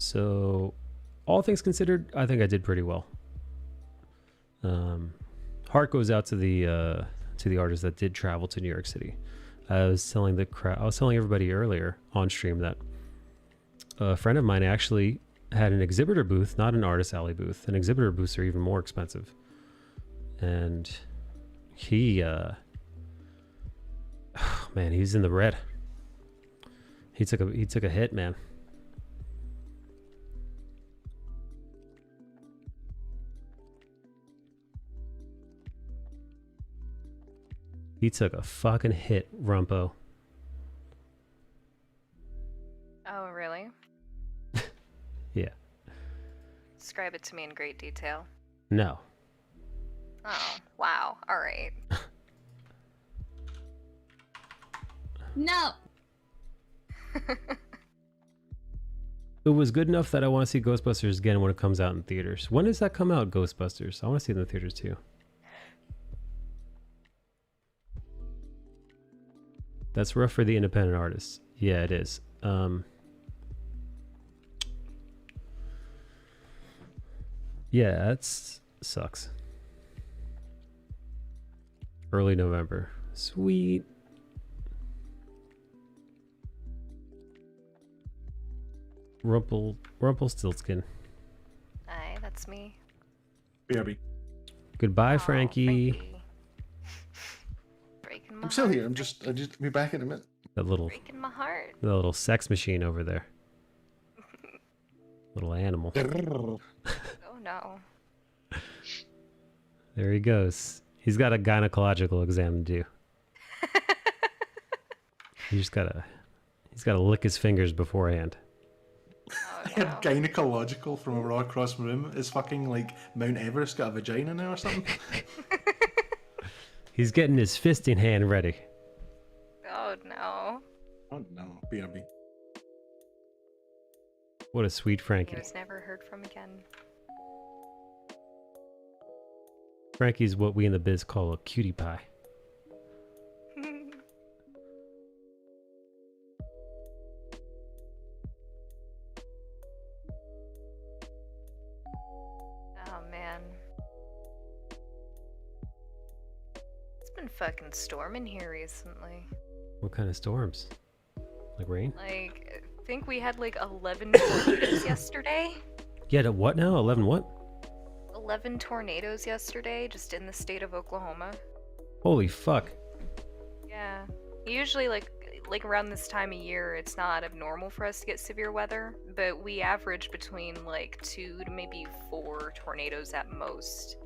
Speaker 1: So all things considered, I think I did pretty well. Heart goes out to the artists that did travel to New York City. I was telling everybody earlier on stream that a friend of mine actually had an exhibitor booth, not an artist alley booth. And exhibitor booths are even more expensive. And he, man, he's in the red. He took a hit, man. He took a fucking hit, Rumpo.
Speaker 4: Oh, really?
Speaker 1: Yeah.
Speaker 4: Describe it to me in great detail.
Speaker 1: No.
Speaker 4: Oh, wow. All right.
Speaker 9: No.
Speaker 1: It was good enough that I want to see Ghostbusters again when it comes out in theaters. When does that come out, Ghostbusters? I want to see it in the theaters too. That's rough for the independent artists. Yeah, it is. Yeah, that sucks. Early November. Sweet. Rumpelstiltskin.
Speaker 4: Aye, that's me.
Speaker 8: BRB.
Speaker 1: Goodbye,
Speaker 4: Aw,
Speaker 1: Frankie.
Speaker 4: Breaking my
Speaker 8: I'm still
Speaker 4: heart.
Speaker 8: here. I'll just be back in a minute.
Speaker 1: That little
Speaker 4: Breaking my heart.
Speaker 1: sex machine over there. Little animal.
Speaker 4: Oh no.
Speaker 1: There he goes. He's got a gynecological exam to do. He's gotta lick his fingers beforehand.
Speaker 4: Oh,
Speaker 8: I had gynecological from a raw across the room. Is fucking like Mount Everest got a vagina now or something?
Speaker 1: He's getting his fisting hand ready.
Speaker 4: Oh no.
Speaker 8: Oh no, BRB.
Speaker 1: What a sweet
Speaker 4: He
Speaker 1: Frankie.
Speaker 4: was never heard from again.
Speaker 1: Frankie's what we in the biz call a cutie pie.
Speaker 4: Oh man. It's been fucking storming here recently.
Speaker 1: What kind of storms? Like rain?
Speaker 4: Like, I think we had like 11 tornadoes yesterday.
Speaker 1: Yeah, to what now? 11 what?
Speaker 4: 11 tornadoes yesterday, just in the state of Oklahoma.
Speaker 1: Holy fuck.
Speaker 4: Yeah. Usually, like around this time of year, it's not abnormal for us to get severe weather, but we average between like 2 to maybe 4 tornadoes at most.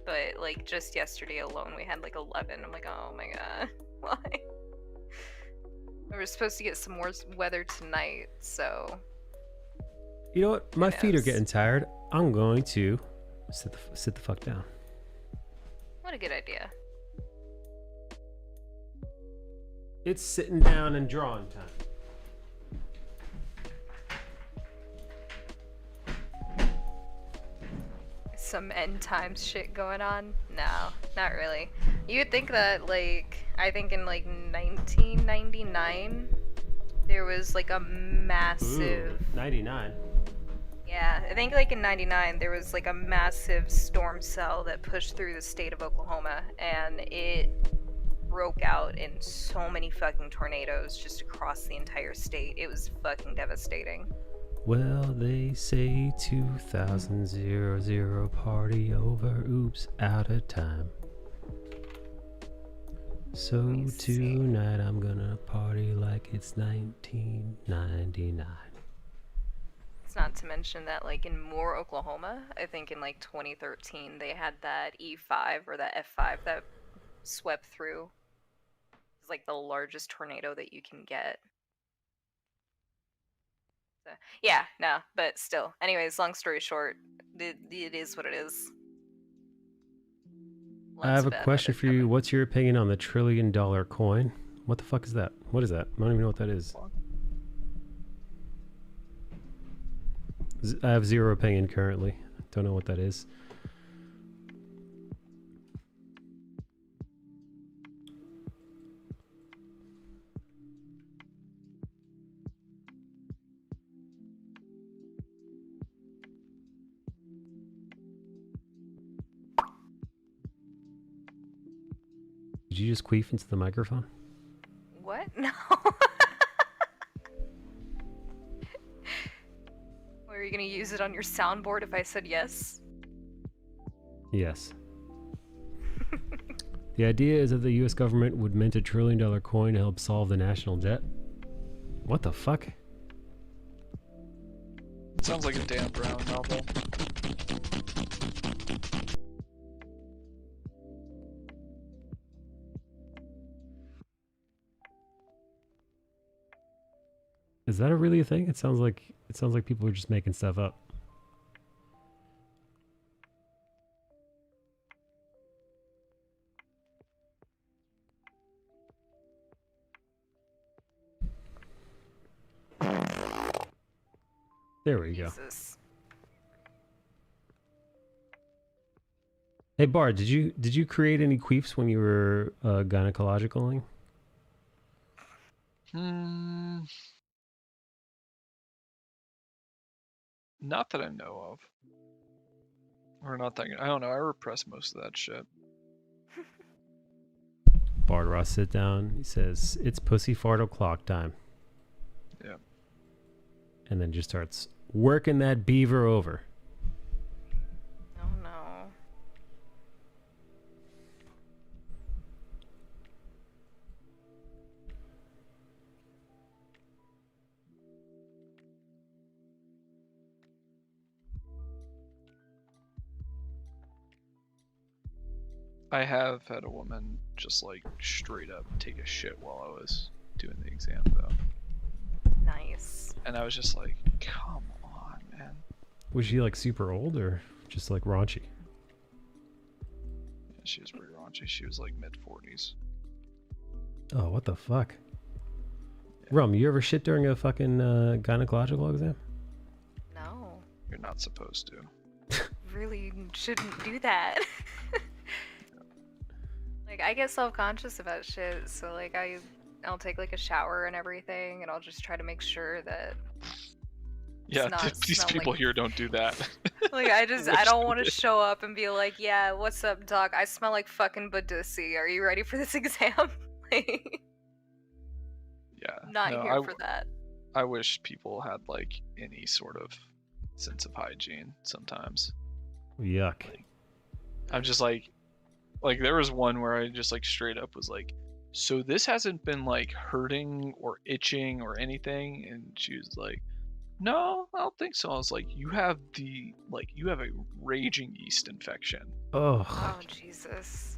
Speaker 4: But like just yesterday alone, we had like 11. I'm like, oh my god, why? We were supposed to get some more weather tonight, so.
Speaker 1: You know what? My feet are
Speaker 4: knows?
Speaker 1: getting tired. I'm going to sit the fuck down.
Speaker 4: What a good idea.
Speaker 1: It's sitting down and drawing time.
Speaker 4: Some end times shit going on? No, not really. You'd think that, like, I think in like 1999, there was like a massive.
Speaker 1: Ooh, 99.
Speaker 4: Yeah, I think like in 99, there was like a massive storm cell that pushed through the state of Oklahoma, and it broke out in so many fucking tornadoes just across the entire state. It was fucking devastating.
Speaker 1: Well, they say 2000 party over. Oops, out of time. So tonight I'm gonna party like it's 1999.
Speaker 4: It's not to mention that, like, in Moore, Oklahoma, I think in like 2013, they had that E5 or that F5 that swept through. It's like the largest tornado that you can get. Yeah, no, but still. Anyways, long story short, it is what it is.
Speaker 1: I have a question for you. What's your opinion on the $1 trillion coin? What the fuck is that? What is that? I don't even know what that is. I have zero opinion currently. Don't know what that is. Did you just queef into the microphone?
Speaker 4: What? No. Were you gonna use it on your soundboard if I said yes?
Speaker 1: Yes. The idea is that the US government would mint $1 trillion coin to help solve the national debt. What the fuck?
Speaker 3: Sounds like a Dan Brown novel.
Speaker 1: Is that really a thing? It sounds like people are just making stuff up. There we go.
Speaker 4: Jesus.
Speaker 1: Hey Bard, did you create any queefs when you were gynecologicaling?
Speaker 3: Not that I know of. Or not that I don't know, I repress most of that shit.
Speaker 1: Bard Ross, sit down. He says, "It's pussy fart o'clock time."
Speaker 3: Yeah.
Speaker 1: And then just starts working that beaver over.
Speaker 4: Oh no.
Speaker 3: I have had a woman just like straight up take a shit while I was doing the exam though.
Speaker 4: Nice.
Speaker 3: And I was just like, come on, man.
Speaker 1: Was she like super old or just like raunchy?
Speaker 3: Yeah, she was pretty raunchy. She was like mid-40s.
Speaker 1: Oh, what the fuck? Yeah. Rum, you ever shit during a fucking gynecological exam?
Speaker 4: No.
Speaker 3: You're not supposed to.
Speaker 4: Really shouldn't do that. Like, I get self-conscious about shit, so like I'll take like a shower and everything, and I'll just try to make sure that
Speaker 3: Yeah, these people here don't do that.
Speaker 4: Like I don't want to show up and be like, yeah, what's up, doc? I smell like fucking Badusi. Are you ready for this exam? Like,
Speaker 3: yeah.
Speaker 4: not
Speaker 3: no,
Speaker 4: here for that.
Speaker 3: I wish people had like any sort of sense of hygiene sometimes.
Speaker 1: Yuck.
Speaker 3: Like, I'm just like there was one where I just like straight up was like, so this hasn't been like hurting or itching or anything, and she was like, no, I don't think so. I was like, you have a raging yeast infection.
Speaker 4: Oh Jesus.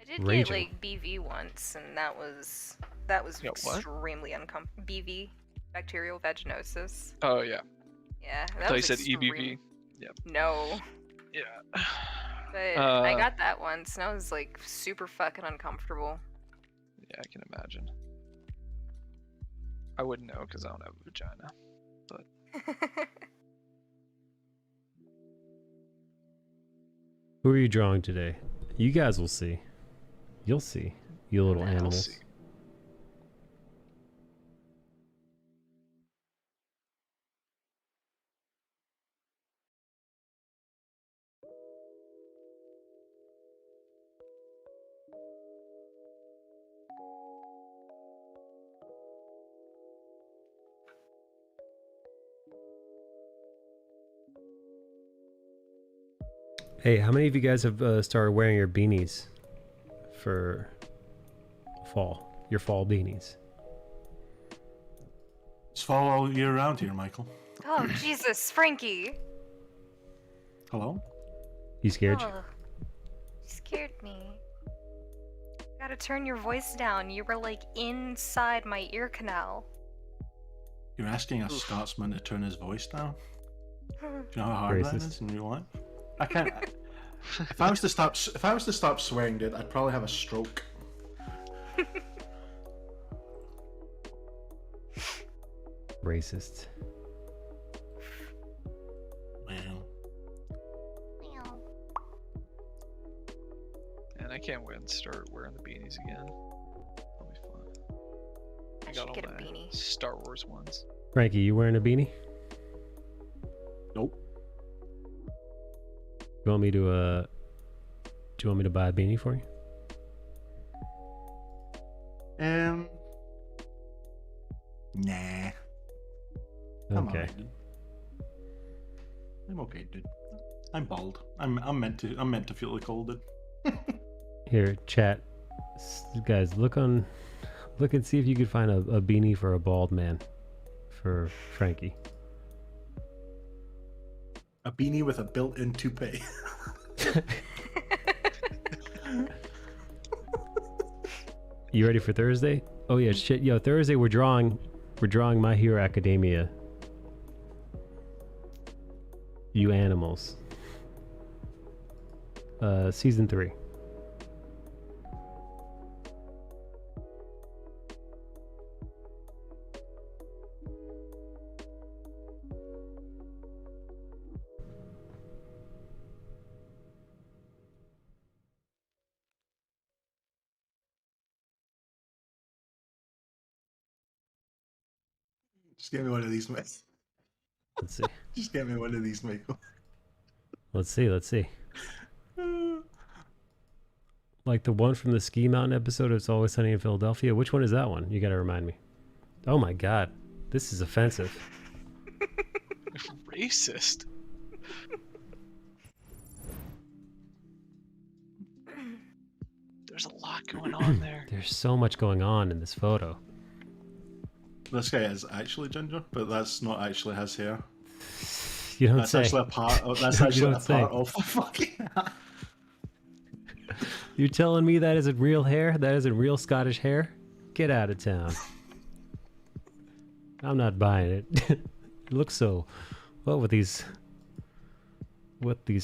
Speaker 4: I did get like BV once, and that was extremely uncomfortable. BV, bacterial vaginosis.
Speaker 3: Oh yeah.
Speaker 4: Yeah.
Speaker 3: I thought you said EBV. Yep.
Speaker 4: No.
Speaker 3: Yeah.
Speaker 4: But I got that once, and I was like super fucking uncomfortable.
Speaker 3: Yeah, I can imagine. I wouldn't know because I don't have a vagina, but.
Speaker 1: Who are you drawing today? You guys will see. You'll see, you little animals. Hey, how many of you guys have started wearing your beanies for fall? Your fall beanies.
Speaker 8: It's fall all year round here, Michael.
Speaker 4: Oh Jesus, Frankie.
Speaker 8: Hello?
Speaker 1: You scared you?
Speaker 4: You scared me. Gotta turn your voice down. You were like inside my ear canal.
Speaker 8: You're asking a Scotsman to turn his voice down? Do you know how hard that is in real life? I can't. If I was to stop swearing, dude, I'd probably have a stroke.
Speaker 1: Racist.
Speaker 8: Well.
Speaker 3: And I can't wait and start wearing the beanies again. That'll be fun.
Speaker 4: I
Speaker 3: got
Speaker 4: should
Speaker 3: all
Speaker 4: get a
Speaker 3: my
Speaker 4: beanie.
Speaker 3: Star Wars ones.
Speaker 1: Frankie, you wearing a beanie?
Speaker 8: Nope.
Speaker 1: You want me to do you want me to buy a beanie for you?
Speaker 8: Nah. I'm
Speaker 1: Okay.
Speaker 8: alright, dude. I'm okay, dude. I'm bald. I'm meant to feel like cold, dude.
Speaker 1: Here, chat. Guys, look and see if you could find a beanie for a bald man for Frankie.
Speaker 8: A beanie with a built-in toupee.
Speaker 1: You ready for Thursday? Oh yeah, shit. Yo, Thursday we're drawing My Hero Academia. You animals. Season 3.
Speaker 8: Just get me one of these, mate.
Speaker 1: Let's see.
Speaker 8: Just get me one of these, Michael.
Speaker 1: Let's see. Like the one from the Ski Mountain episode of It's Always Sunny in Philadelphia. Which one is that one? You gotta remind me. Oh my god. This is offensive.
Speaker 3: Racist. There's a lot going on there.
Speaker 1: There's so much going on in this photo.
Speaker 8: This guy is actually ginger, but that's not actually his hair.
Speaker 1: You don't
Speaker 8: That's
Speaker 1: say.
Speaker 8: actually a part of. That's
Speaker 1: You
Speaker 8: actually a
Speaker 1: don't say.
Speaker 8: part of the fucking.
Speaker 1: You're telling me that isn't real hair? That isn't real Scottish hair? Get out of town. I'm not buying it. It looks so. What with these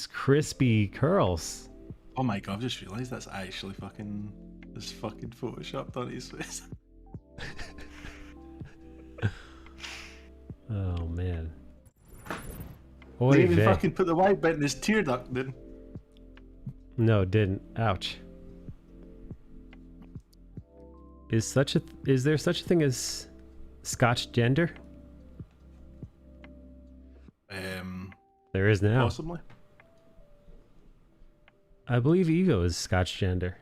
Speaker 1: crispy curls?
Speaker 8: Oh my god! I've just realised that's actually fucking. This fucking photoshopped on his face.
Speaker 1: Oh man.
Speaker 8: They
Speaker 1: Oy
Speaker 8: even
Speaker 1: vey.
Speaker 8: fucking put the white bit in his tear duct, dude.
Speaker 1: No, it didn't. Ouch. Is there such a thing as Scotch gender? There is now.
Speaker 8: Possibly.
Speaker 1: I believe Ego is Scotch gender.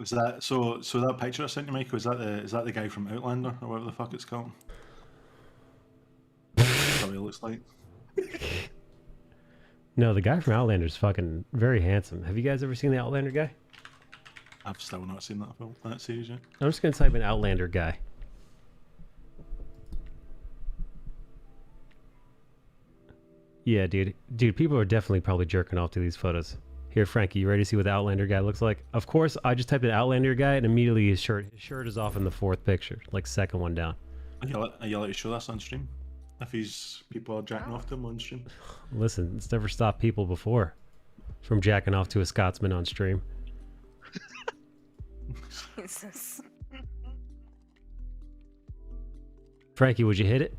Speaker 8: Was that so? So that picture I sent you, Michael, is that the guy from Outlander or whatever the fuck it's called? That's how he looks like.
Speaker 1: No, the guy from Outlander's fucking very handsome. Have you guys ever seen the Outlander guy?
Speaker 8: I've still not seen that film, that series yet.
Speaker 1: I'm just gonna type in Outlander guy. Yeah, dude, people are definitely probably jerking off to these photos. Here, Frankie, you ready to see what the Outlander guy looks like? Of course, I just typed in Outlander guy, and immediately his shirt is off in the fourth picture, like second one down.
Speaker 8: Are you allowed to show this on stream? If people are jacking off to him on stream?
Speaker 1: Listen, it's never stopped people before from jacking off to a Scotsman on stream.
Speaker 4: Jesus.
Speaker 1: Frankie, would you hit it?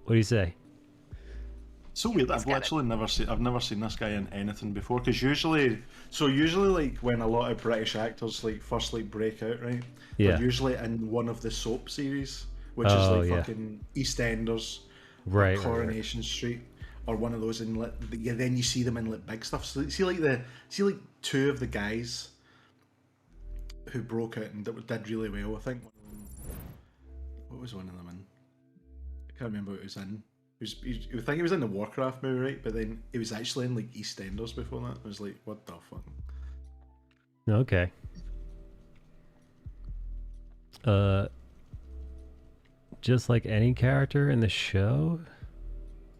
Speaker 1: What do you say?
Speaker 8: So weird. I've never seen this guy in anything before. Because usually like when a lot of British actors like first like break out, right?
Speaker 1: Yeah.
Speaker 8: They're usually in one of the soap series, which is like fucking EastEnders,
Speaker 1: right?
Speaker 8: Coronation Street, or one of those. And then you see them in like big stuff. So see like two of the guys who broke out and that did really well. I think What was one of them in? I can't remember what it was in. I think it was in the Warcraft movie, right? But then it was actually in like EastEnders before that. I was like, what the fuck?
Speaker 1: Okay. Just like any character in the show.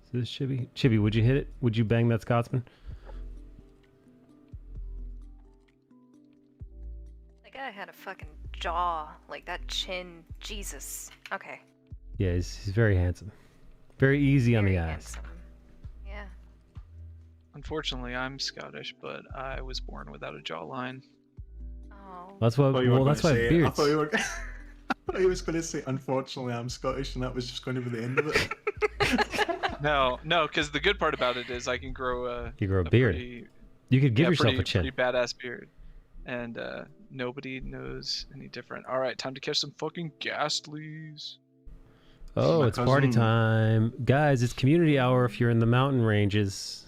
Speaker 1: Is this Chibi? Chibi, would you hit it? Would you bang that Scotsman?
Speaker 4: That guy had a fucking jaw, like that chin. Jesus. Okay.
Speaker 1: Yeah, he's very handsome. Very easy on the
Speaker 4: Very
Speaker 1: eyes.
Speaker 4: handsome. Yeah.
Speaker 3: Unfortunately, I'm Scottish, but I was born without a jawline.
Speaker 4: Oh.
Speaker 1: That's what. Well, that's why
Speaker 8: I
Speaker 1: beards.
Speaker 8: thought you were. I thought he was going to say, "Unfortunately, I'm Scottish," and that was just going to be the end of it.
Speaker 3: No, because the good part about it is I can grow
Speaker 1: You grow a beard. You could give yourself a chin.
Speaker 3: Pretty badass beard, and nobody knows any different. All right, time to catch some fucking ghastlies.
Speaker 1: Oh,
Speaker 8: My
Speaker 1: it's party
Speaker 8: cousin-
Speaker 1: time, guys! It's community hour if you're in the mountain ranges.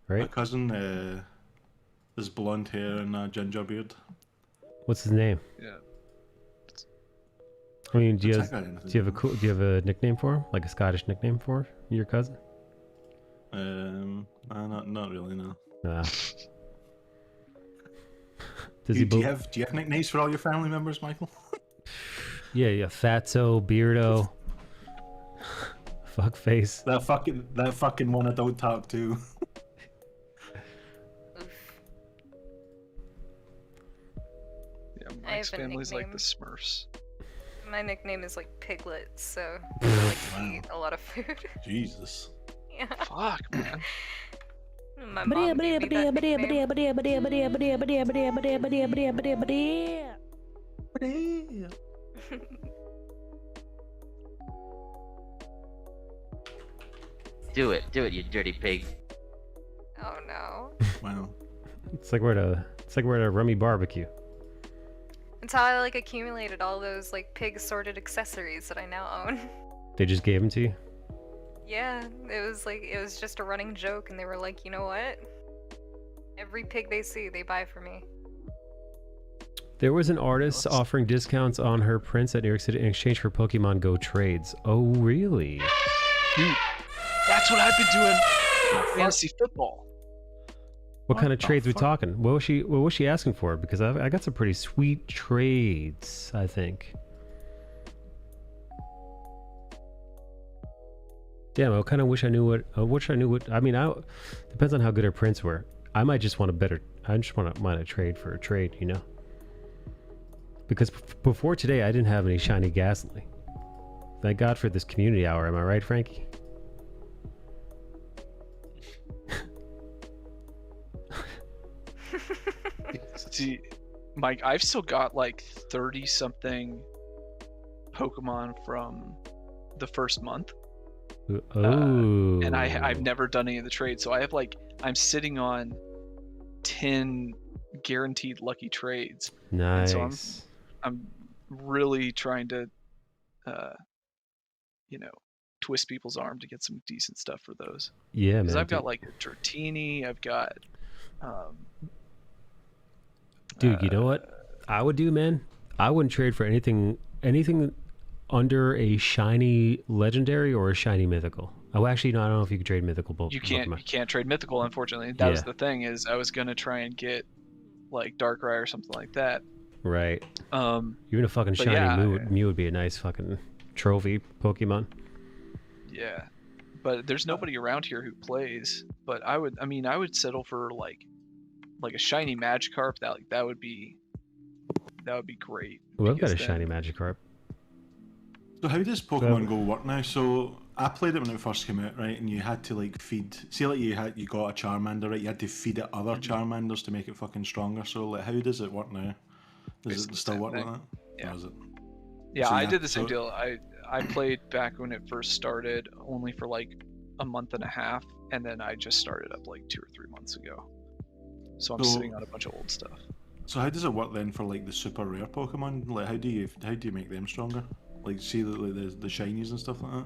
Speaker 8: My
Speaker 1: Right?
Speaker 8: cousin has blonde hair and a ginger beard.
Speaker 1: What's his name?
Speaker 3: Yeah.
Speaker 1: I mean, do you
Speaker 8: What's
Speaker 1: have,
Speaker 8: that got
Speaker 1: do you have a nickname for him, like a Scottish nickname for your cousin?
Speaker 8: Not really, no.
Speaker 1: Nah.
Speaker 8: Do you have nicknames for all your family members, Michael?
Speaker 1: Yeah, Fatso, Beardo, Fuckface.
Speaker 8: That fucking one I don't talk to.
Speaker 3: Yeah,
Speaker 4: I
Speaker 3: Mike's
Speaker 4: have a
Speaker 3: family's like
Speaker 4: nickname.
Speaker 3: the Smurfs.
Speaker 4: My nickname is like Piglet, so I like to
Speaker 8: Wow.
Speaker 4: eat a lot of food.
Speaker 8: Jesus.
Speaker 4: Yeah.
Speaker 3: Fuck, man.
Speaker 4: My mom gave me that nickname.
Speaker 14: Do it, you dirty pig.
Speaker 4: Oh no.
Speaker 8: Wow.
Speaker 1: It's like we're at a rummy barbecue.
Speaker 4: That's how I like accumulated all those like pig sorted accessories that I now own.
Speaker 1: They just gave them to you.
Speaker 4: Yeah, it was just a running joke, and they were like, you know what? Every pig they see, they buy for me.
Speaker 1: There was an artist offering discounts on her prints at New York City in exchange for Pokemon Go trades. Oh, really?
Speaker 3: Dude, that's what I've been doing. Fantasy football.
Speaker 1: What kind of trades we talking? What was she asking for? Because I got some pretty sweet trades, I think. Damn, I kind of wish I knew what. I mean, depends on how good her prints were. I might just want I just want to trade for a trade, you know. Because before today, I didn't have any shiny ghastly. Thank God for this community hour. Am I right, Frankie?
Speaker 3: See, Mike, I've still got like 30 something Pokemon from the first month.
Speaker 1: Oh.
Speaker 3: And I've never done any of the trades, so I'm sitting on 10 guaranteed lucky trades.
Speaker 1: Nice.
Speaker 3: And so I'm really trying to twist people's arm to get some decent stuff for those.
Speaker 1: Yeah, man.
Speaker 3: Because I've got like a Dratini, I've got
Speaker 1: dude, you know what I would do, man? I wouldn't trade for anything under a shiny legendary or a shiny mythical. Oh, actually, no, I don't know if you can trade mythical both.
Speaker 3: you can't trade mythical, unfortunately. That was the thing, is I was gonna try and get like Darkrai or something like that.
Speaker 1: Right. Even a fucking
Speaker 3: but
Speaker 1: shiny
Speaker 3: yeah,
Speaker 1: Mew would be a nice fucking trophy Pokemon.
Speaker 3: Yeah. But there's nobody around here who plays. But I would settle for like a shiny Magikarp. That would be great.
Speaker 1: Well, I've got a
Speaker 3: because
Speaker 1: shiny Magikarp.
Speaker 8: So how does Pokemon Go work now? So I played it when it first came out, right? And you had to like feed. See, like you got a Charmander, right? You had to feed it other Charmanders to make it fucking stronger. So like, how does it work now? Does it still work like that?
Speaker 3: Yeah.
Speaker 8: Or is it?
Speaker 3: Yeah,
Speaker 8: So
Speaker 3: I
Speaker 8: you
Speaker 3: did
Speaker 8: have-
Speaker 3: the same
Speaker 8: so-
Speaker 3: deal. I played back when it first started, only for like a month and a half, and then I just started up like 2 or 3 months ago. So I'm
Speaker 8: So-
Speaker 3: sitting on a bunch of old stuff.
Speaker 8: So how does it work then for like the super rare Pokemon? Like how do you make them stronger? Like see the shinies and stuff like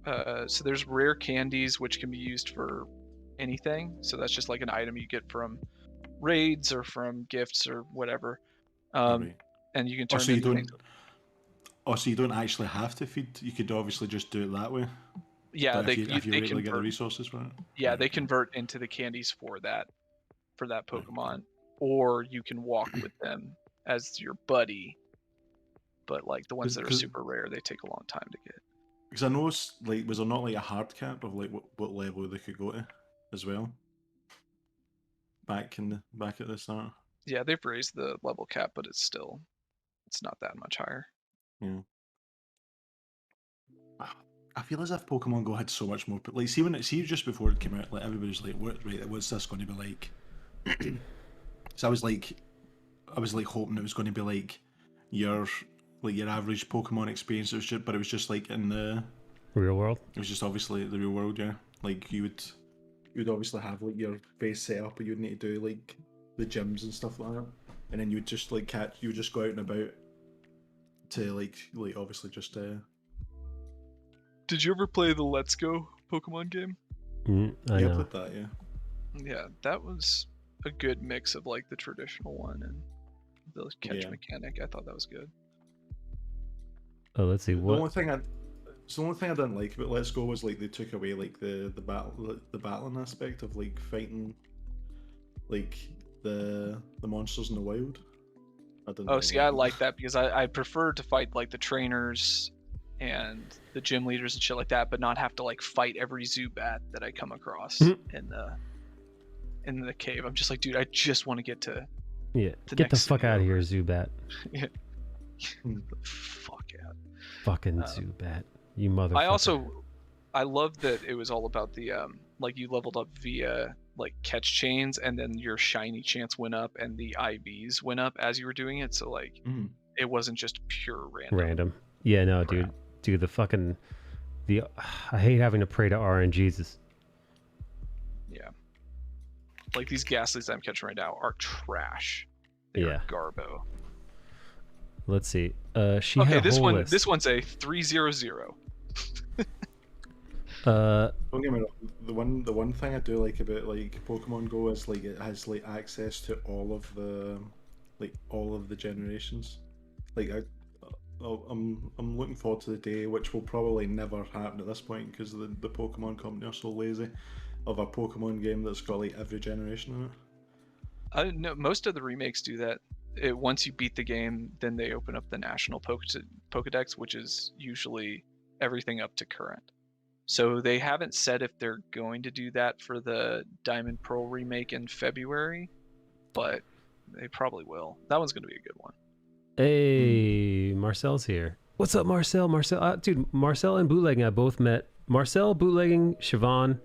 Speaker 8: that.
Speaker 3: So there's rare candies which can be used for anything. So that's just like an item you get from raids or from gifts or whatever.
Speaker 8: Right.
Speaker 3: And you can
Speaker 8: Oh,
Speaker 3: turn
Speaker 8: so you
Speaker 3: into
Speaker 8: don't.
Speaker 3: things.
Speaker 8: Oh, so you don't actually have to feed. You could obviously just do it that way.
Speaker 3: Yeah,
Speaker 8: But if you
Speaker 3: they
Speaker 8: really get the
Speaker 3: convert.
Speaker 8: resources for it.
Speaker 3: Yeah, they convert into the candies for that Pokemon, or you can walk with them as your buddy. But like the ones that are super rare, they take a long time to get.
Speaker 8: Because I know, like, was there not like a hard cap of like what level they could go to, as well? Back at the start.
Speaker 3: Yeah, they've raised the level cap, but it's not that much higher.
Speaker 8: Yeah. I feel as if Pokemon Go had so much more. But like, see just before it came out, like everybody's like, what's this going to be like? So I was like hoping it was going to be like your average Pokemon experience. But it was just like in the
Speaker 1: real world.
Speaker 8: It was just obviously the real world, yeah. Like you would obviously have like your base set up, but you'd need to do like the gyms and stuff like that, and then you would just like you would just go out and about to like obviously just.
Speaker 3: Did you ever play the Let's Go Pokemon game?
Speaker 1: I know.
Speaker 8: Played that, yeah.
Speaker 3: Yeah, that was a good mix of like the traditional one and the catch mechanic. I thought that was good.
Speaker 1: Oh, let's see. What?
Speaker 8: The only thing I didn't like about Let's Go was like they took away like the battling aspect of like fighting like the monsters in the wild.
Speaker 3: I like that because I prefer to fight like the trainers and the gym leaders and shit like that, but not have to like fight every Zubat that I come across in the cave. I'm just like, dude, I just want to get to
Speaker 1: get the fuck out of here, Zubat.
Speaker 3: Yeah. Fuck out.
Speaker 1: Fucking Zubat, you motherfucker.
Speaker 3: I love that it was all about the like you leveled up via like catch chains, and then your shiny chance went up and the IVs went up as you were doing it. So like it wasn't just pure random.
Speaker 1: Yeah, no, dude. Dude, I hate having to pray to RNGs.
Speaker 3: Yeah. Like these Ghastlies I'm catching right now are trash. They're garbo.
Speaker 1: Let's see. This
Speaker 3: one's a 300.
Speaker 8: Don't get me wrong. The one thing I do like about like Pokemon Go is like it has like access to all of the generations. Like I'm looking forward to the day, which will probably never happen at this point because the Pokemon company are so lazy, of a Pokemon game that's got like every generation in it.
Speaker 3: I know most of the remakes do that. Once you beat the game, then they open up the national Pokedex, which is usually everything up to current. So they haven't said if they're going to do that for the Diamond Pearl remake in February, but they probably will. That one's going to be a good one.
Speaker 1: Hey, Marcel's here. What's up, Marcel? Dude, Marcel and bootlegging I both met. Marcel, bootlegging, Siobhan,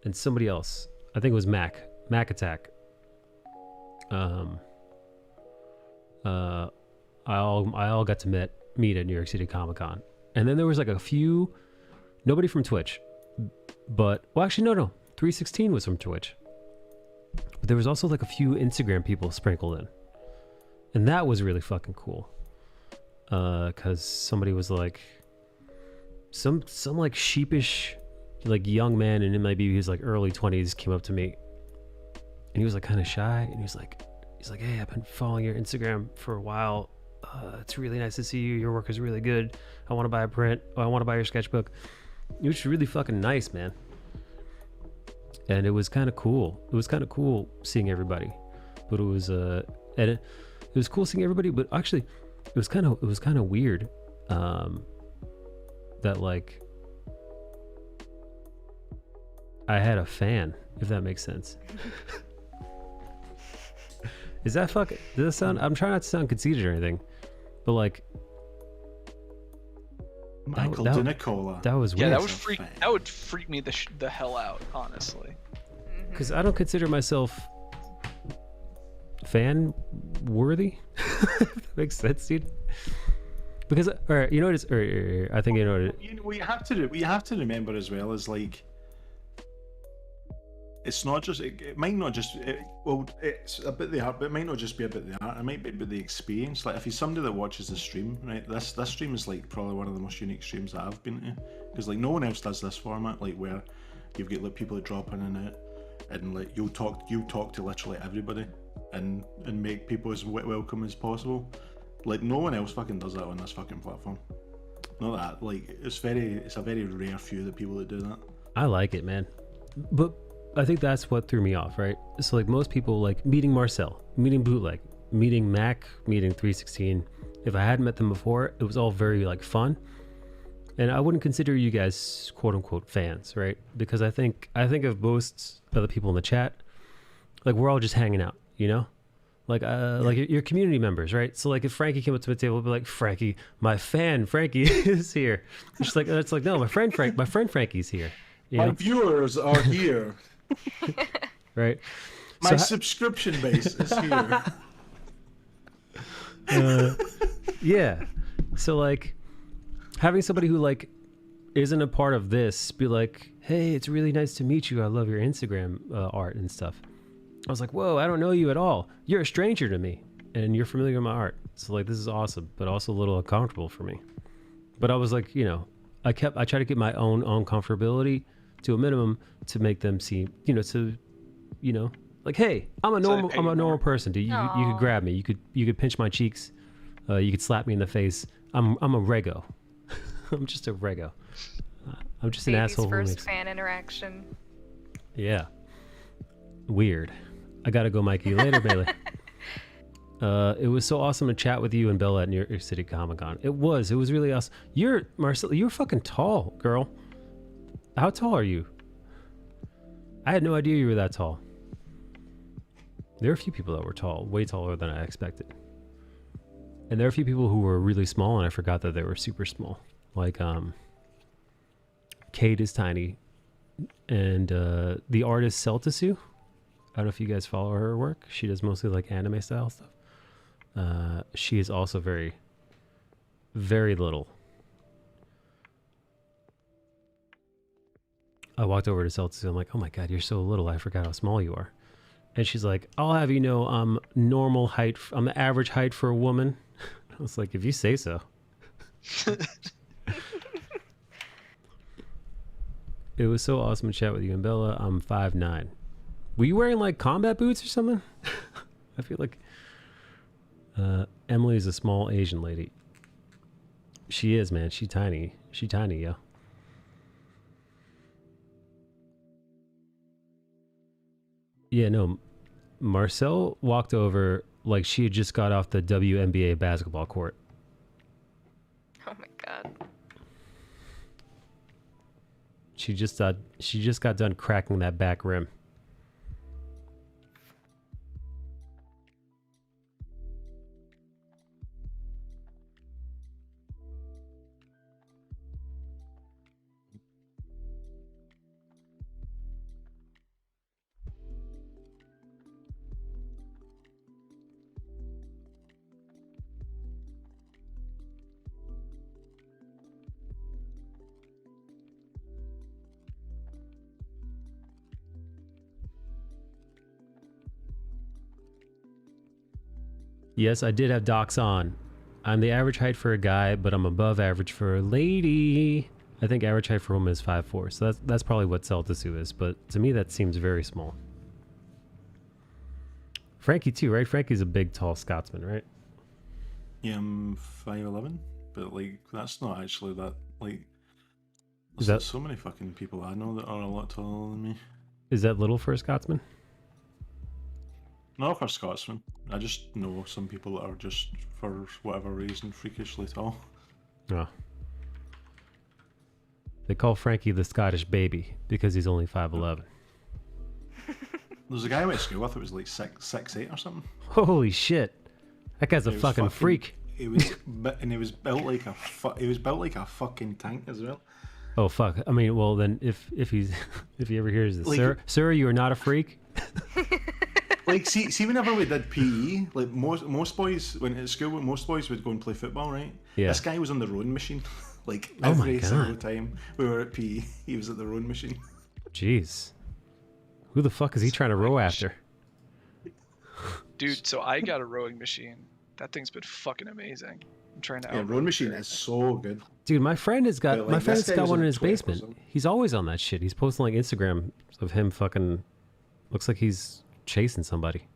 Speaker 1: and somebody else. I think it was Mac Attack. I all got to meet at New York City Comic Con, and then there was like a few, nobody from Twitch, but well, actually no, 316 was from Twitch, but there was also like a few Instagram people sprinkled in, and that was really fucking cool. Because somebody was like, some like sheepish, like young man, and it might be his like early 20s, came up to me, and he was like kind of shy, and he's like, hey, I've been following your Instagram for a while. It's really nice to see you. Your work is really good. I want to buy a print. I want to buy your sketchbook. It was really fucking nice, man. And it was kind of cool. It was kind of cool seeing everybody. But it was it was cool seeing everybody. But actually, it was kind of weird. That like I had a fan, if that makes sense. Is that fucking... Does that sound... I'm trying not to sound conceited or anything, but like...
Speaker 8: Michael DeNicola.
Speaker 1: That was weird.
Speaker 3: Yeah, that would freak me the hell out, honestly.
Speaker 1: Because I don't consider myself fan worthy. If that makes sense, dude. Because, or you know what it's... I think you know what
Speaker 8: what you have to remember as well is like... It's not just. It might not just. It's a bit the art, but it might not just be about the art. It might be about the experience. Like if you're somebody that watches the stream, right? This stream is like probably one of the most unique streams that I've been to, because like no one else does this format. Like where you've got like people that drop in and out, and like you talk to literally everybody, and make people as welcome as possible. Like no one else fucking does that on this fucking platform. Not that, like it's a very rare few of people that do that.
Speaker 1: I like it, man. But I think that's what threw me off, right? So like most people, like meeting Marcel, meeting Bootleg, meeting Mac, meeting 316. If I hadn't met them before, it was all very like fun. And I wouldn't consider you guys quote unquote fans, right? Because I think of most other people in the chat, like we're all just hanging out, you know? Like like your community members, right? So like if Frankie came up to the table, it'd be like, Frankie, my fan Frankie is here. It's like no, my friend Frankie's here. You know?
Speaker 8: My viewers are here.
Speaker 1: Right.
Speaker 8: My subscription base is here.
Speaker 1: Yeah. So like having somebody who like isn't a part of this be like, hey, it's really nice to meet you. I love your Instagram art and stuff. I was like, whoa, I don't know you at all. You're a stranger to me and you're familiar with my art. So like, this is awesome, but also a little uncomfortable for me. But I was like, you know, I try to get my own uncomfortability to a minimum to make them seem, like, hey, I'm a normal person. You could grab me. You could pinch my cheeks. You could slap me in the face. I'm a rego. I'm just a rego. I'm just an asshole.
Speaker 4: First fan interaction.
Speaker 1: Yeah. Weird. I gotta go, Mikey. Later, Bailey. It was so awesome to chat with you and Bella at New York City Comic Con. It was really awesome. Marcel, you're fucking tall, girl. How tall are you? I had no idea you were that tall. There are a few people that were tall, way taller than I expected. And there are a few people who were really small, and I forgot that they were super small. Like, Kate is tiny, and the artist Celtisu. I don't know if you guys follow her work. She does mostly like anime style stuff. She is also very, very little. I walked over to Celtisu. I'm like, oh my God, you're so little. I forgot how small you are. And she's like, I'll have you know, I'm normal height. I'm the average height for a woman. I was like, if you say so. It was so awesome to chat with you and Bella. I'm 5'9". Were you wearing like combat boots or something? I feel like Emily is a small Asian lady. She is, man. She tiny, yo. Yeah, no. Marcel walked over like she had just got off the WNBA basketball court.
Speaker 4: Oh my God.
Speaker 1: She just got done cracking that back rim. Yes, I did have docs on. I'm the average height for a guy, but I'm above average for a lady. I think average height for a woman is 5'4", so that's probably what Celtisu is, but to me that seems very small. Frankie too, right? Frankie's a big, tall Scotsman, right?
Speaker 8: Yeah, I'm 5'11", but like that's not actually that like.
Speaker 1: Is that
Speaker 8: so many fucking people I know that are a lot taller than me?
Speaker 1: Is that little for a Scotsman?
Speaker 8: Not for Scotsman. I just know some people that are just, for whatever reason, freakishly tall.
Speaker 1: Oh. They call Frankie the Scottish baby because he's only 5'11".
Speaker 8: There's a guy I went to school with that was like 6'8" or something.
Speaker 1: Holy shit! That guy's a fucking freak.
Speaker 8: He was built like a fucking tank as well.
Speaker 1: Oh fuck! I mean, well then, if he ever hears this, like, sir, you are not a freak.
Speaker 8: Like, see, whenever we did PE, like most boys, when at school, most boys would go and play football, right?
Speaker 1: Yeah.
Speaker 8: This guy was on the rowing machine. Like, every single time we were at PE, he was at the rowing machine.
Speaker 1: Jeez. Who the fuck is he trying to row after?
Speaker 3: Dude, so I got a rowing machine. That thing's been fucking amazing. I'm trying to.
Speaker 8: Yeah, rowing machine is so good.
Speaker 1: Dude, my friend has got one in his basement.
Speaker 8: Person.
Speaker 1: He's always on that shit. He's posting like Instagram of him fucking. Looks like he's chasing somebody.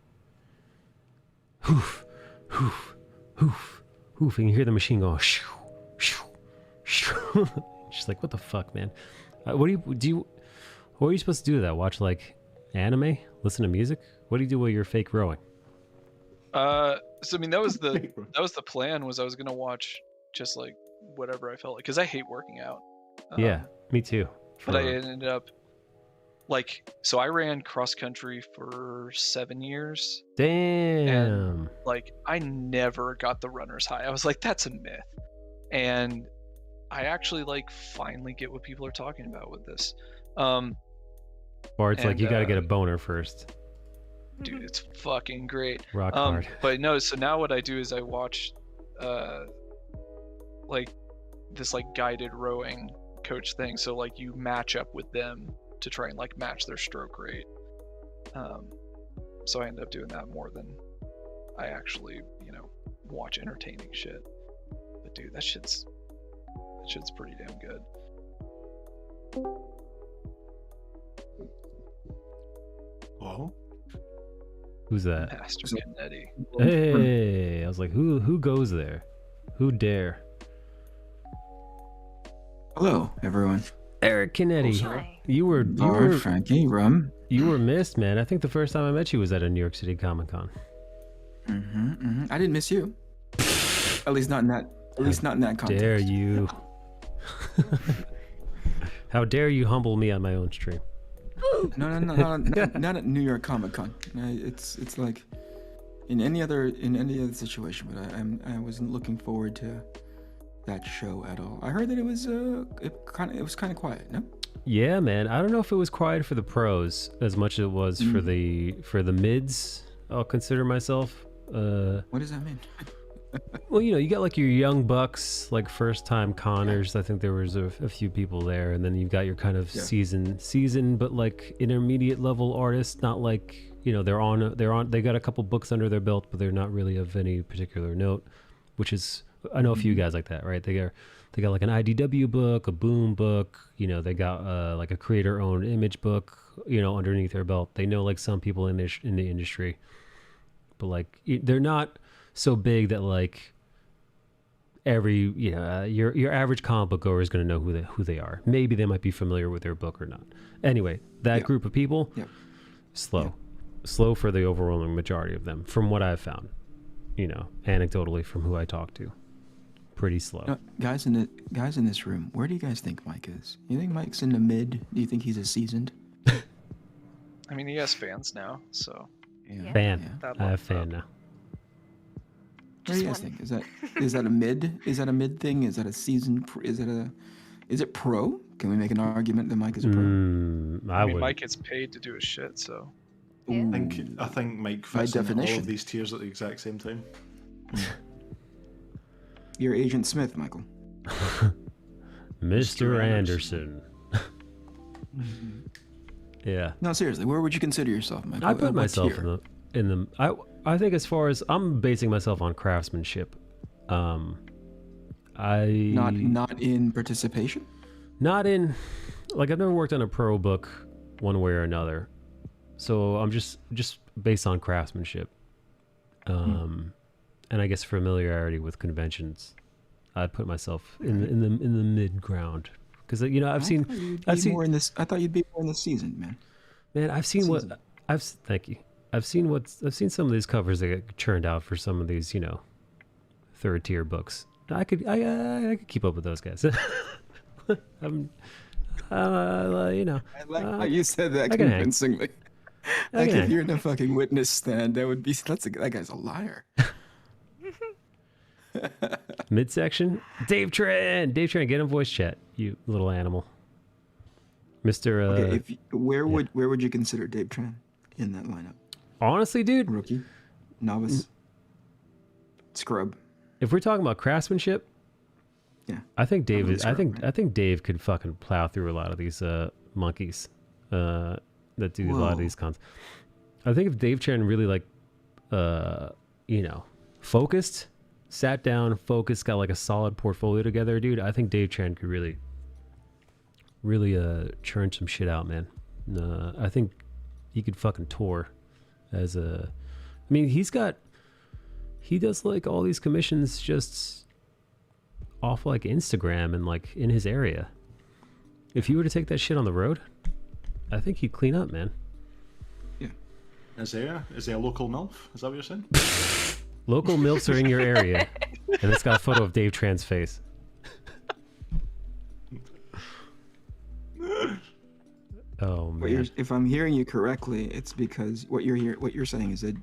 Speaker 1: Hoof, hoof, hoof, oof, and you hear the machine go shoo, shoo, shoo. Just like, what the fuck, man? What are you supposed to do with that? Watch like anime? Listen to music? What do you do while you're fake rowing?
Speaker 3: So I mean, that was the plan. Was I was gonna watch just like whatever I felt like, because I hate working out.
Speaker 1: Yeah, me too.
Speaker 3: But I ended up like, so I ran cross country for 7 years.
Speaker 1: Damn.
Speaker 3: And like, I never got the runner's high. I was like, that's a myth. And I actually like finally get what people are talking about with this.
Speaker 1: Bard's like, you got to get a boner first.
Speaker 3: Dude, it's fucking great.
Speaker 1: Rock hard.
Speaker 3: But no, so now what I do is I watch like this like guided rowing coach thing. So like you match up with them to try and like match their stroke rate. So I end up doing that more than I actually, watch entertaining shit. But dude, that shit's pretty damn good.
Speaker 8: Oh.
Speaker 1: Who's that?
Speaker 3: Master Kennedy.
Speaker 1: Hey, I was like, who goes there? Who dare?
Speaker 7: Hello, everyone.
Speaker 1: Eric Kennedy.
Speaker 7: Hi.
Speaker 1: You were
Speaker 7: Frankie, Rum.
Speaker 1: You were missed, man. I think the first time I met you was at a New York City Comic Con.
Speaker 7: I didn't miss you. At least not in that. At least not in that context.
Speaker 1: Dare you? How dare you humble me on my own stream?
Speaker 7: No, not at New York Comic Con. It's like in any other situation, but I wasn't looking forward to that show at all. I heard that it was kind of quiet. No.
Speaker 1: Yeah, man. I don't know if it was quiet for the pros as much as it was for the mids. I'll consider myself.
Speaker 7: What does that mean?
Speaker 1: Well, you got like your young bucks, like first time conners. I think there was a few people there, and then you've got your kind of season, but like intermediate level artists. Not like they got a couple books under their belt, but they're not really of any particular note. Which is, I know a few guys like that, right? They got like an IDW book, a Boom book. They got like a creator-owned image book. Underneath their belt. They know like some people in the industry, but like they're not so big that like every your average comic book goer is going to know who they are. Maybe they might be familiar with their book or not. Anyway, that group of people, slow for the overwhelming majority of them, from what I've found. Anecdotally from who I talk to, pretty slow.
Speaker 7: No, guys in this room, where do you guys think Mike is? You think Mike's in the mid? Do you think he's a seasoned?
Speaker 3: I mean, he has fans now, so.
Speaker 1: Fan. I have fan now.
Speaker 7: What do you guys think? Is that a mid? Is that a mid thing? Is that a season? Is it pro? Can we make an argument that Mike is a pro?
Speaker 3: I mean, Mike gets paid to do his shit, so.
Speaker 8: I think Mike fits in all of these tiers at the exact same time.
Speaker 7: You're Agent Smith, Michael.
Speaker 1: Mr. Anderson. Yeah.
Speaker 7: No, seriously, where would you consider yourself, Michael?
Speaker 1: I put myself in the. I think as far as I'm basing myself on craftsmanship. Not
Speaker 7: in participation.
Speaker 1: Not in, like I've never worked on a pro book, one way or another. So I'm just based on craftsmanship, and I guess familiarity with conventions. I'd put myself in the mid ground because I've seen
Speaker 7: more in this. I thought you'd be more in the season, man.
Speaker 1: Man, I've seen thank you. I've seen some of these covers that get churned out for some of these third tier books. I could keep up with those guys.
Speaker 7: I like how you said that convincingly. Like if you're in a fucking witness stand, that guy's a liar.
Speaker 1: Midsection, Dave Tran, get in voice chat, you little animal, Mister.
Speaker 7: Where would you consider Dave Tran in that lineup?
Speaker 1: Honestly, dude,
Speaker 7: rookie, novice, scrub.
Speaker 1: If we're talking about craftsmanship, I think Dave is. I think Dave could fucking plow through a lot of these monkeys that do a lot of these cons. I think if Dave Tran really focused, sat down, focused, got like a solid portfolio together, dude, I think Dave Tran could really churn some shit out, man. I think he could fucking tour as a. I mean, he's got he does like all these commissions just off like Instagram and like in his area. If he were to take that shit on the road, I think he'd clean up, man.
Speaker 7: Yeah.
Speaker 8: Is there a local MILF? Is that what you're saying?
Speaker 1: Local MILFs are in your area, and it's got a photo of Dave Tran's face. Oh man!
Speaker 7: If I'm hearing you correctly, it's because what you're saying is that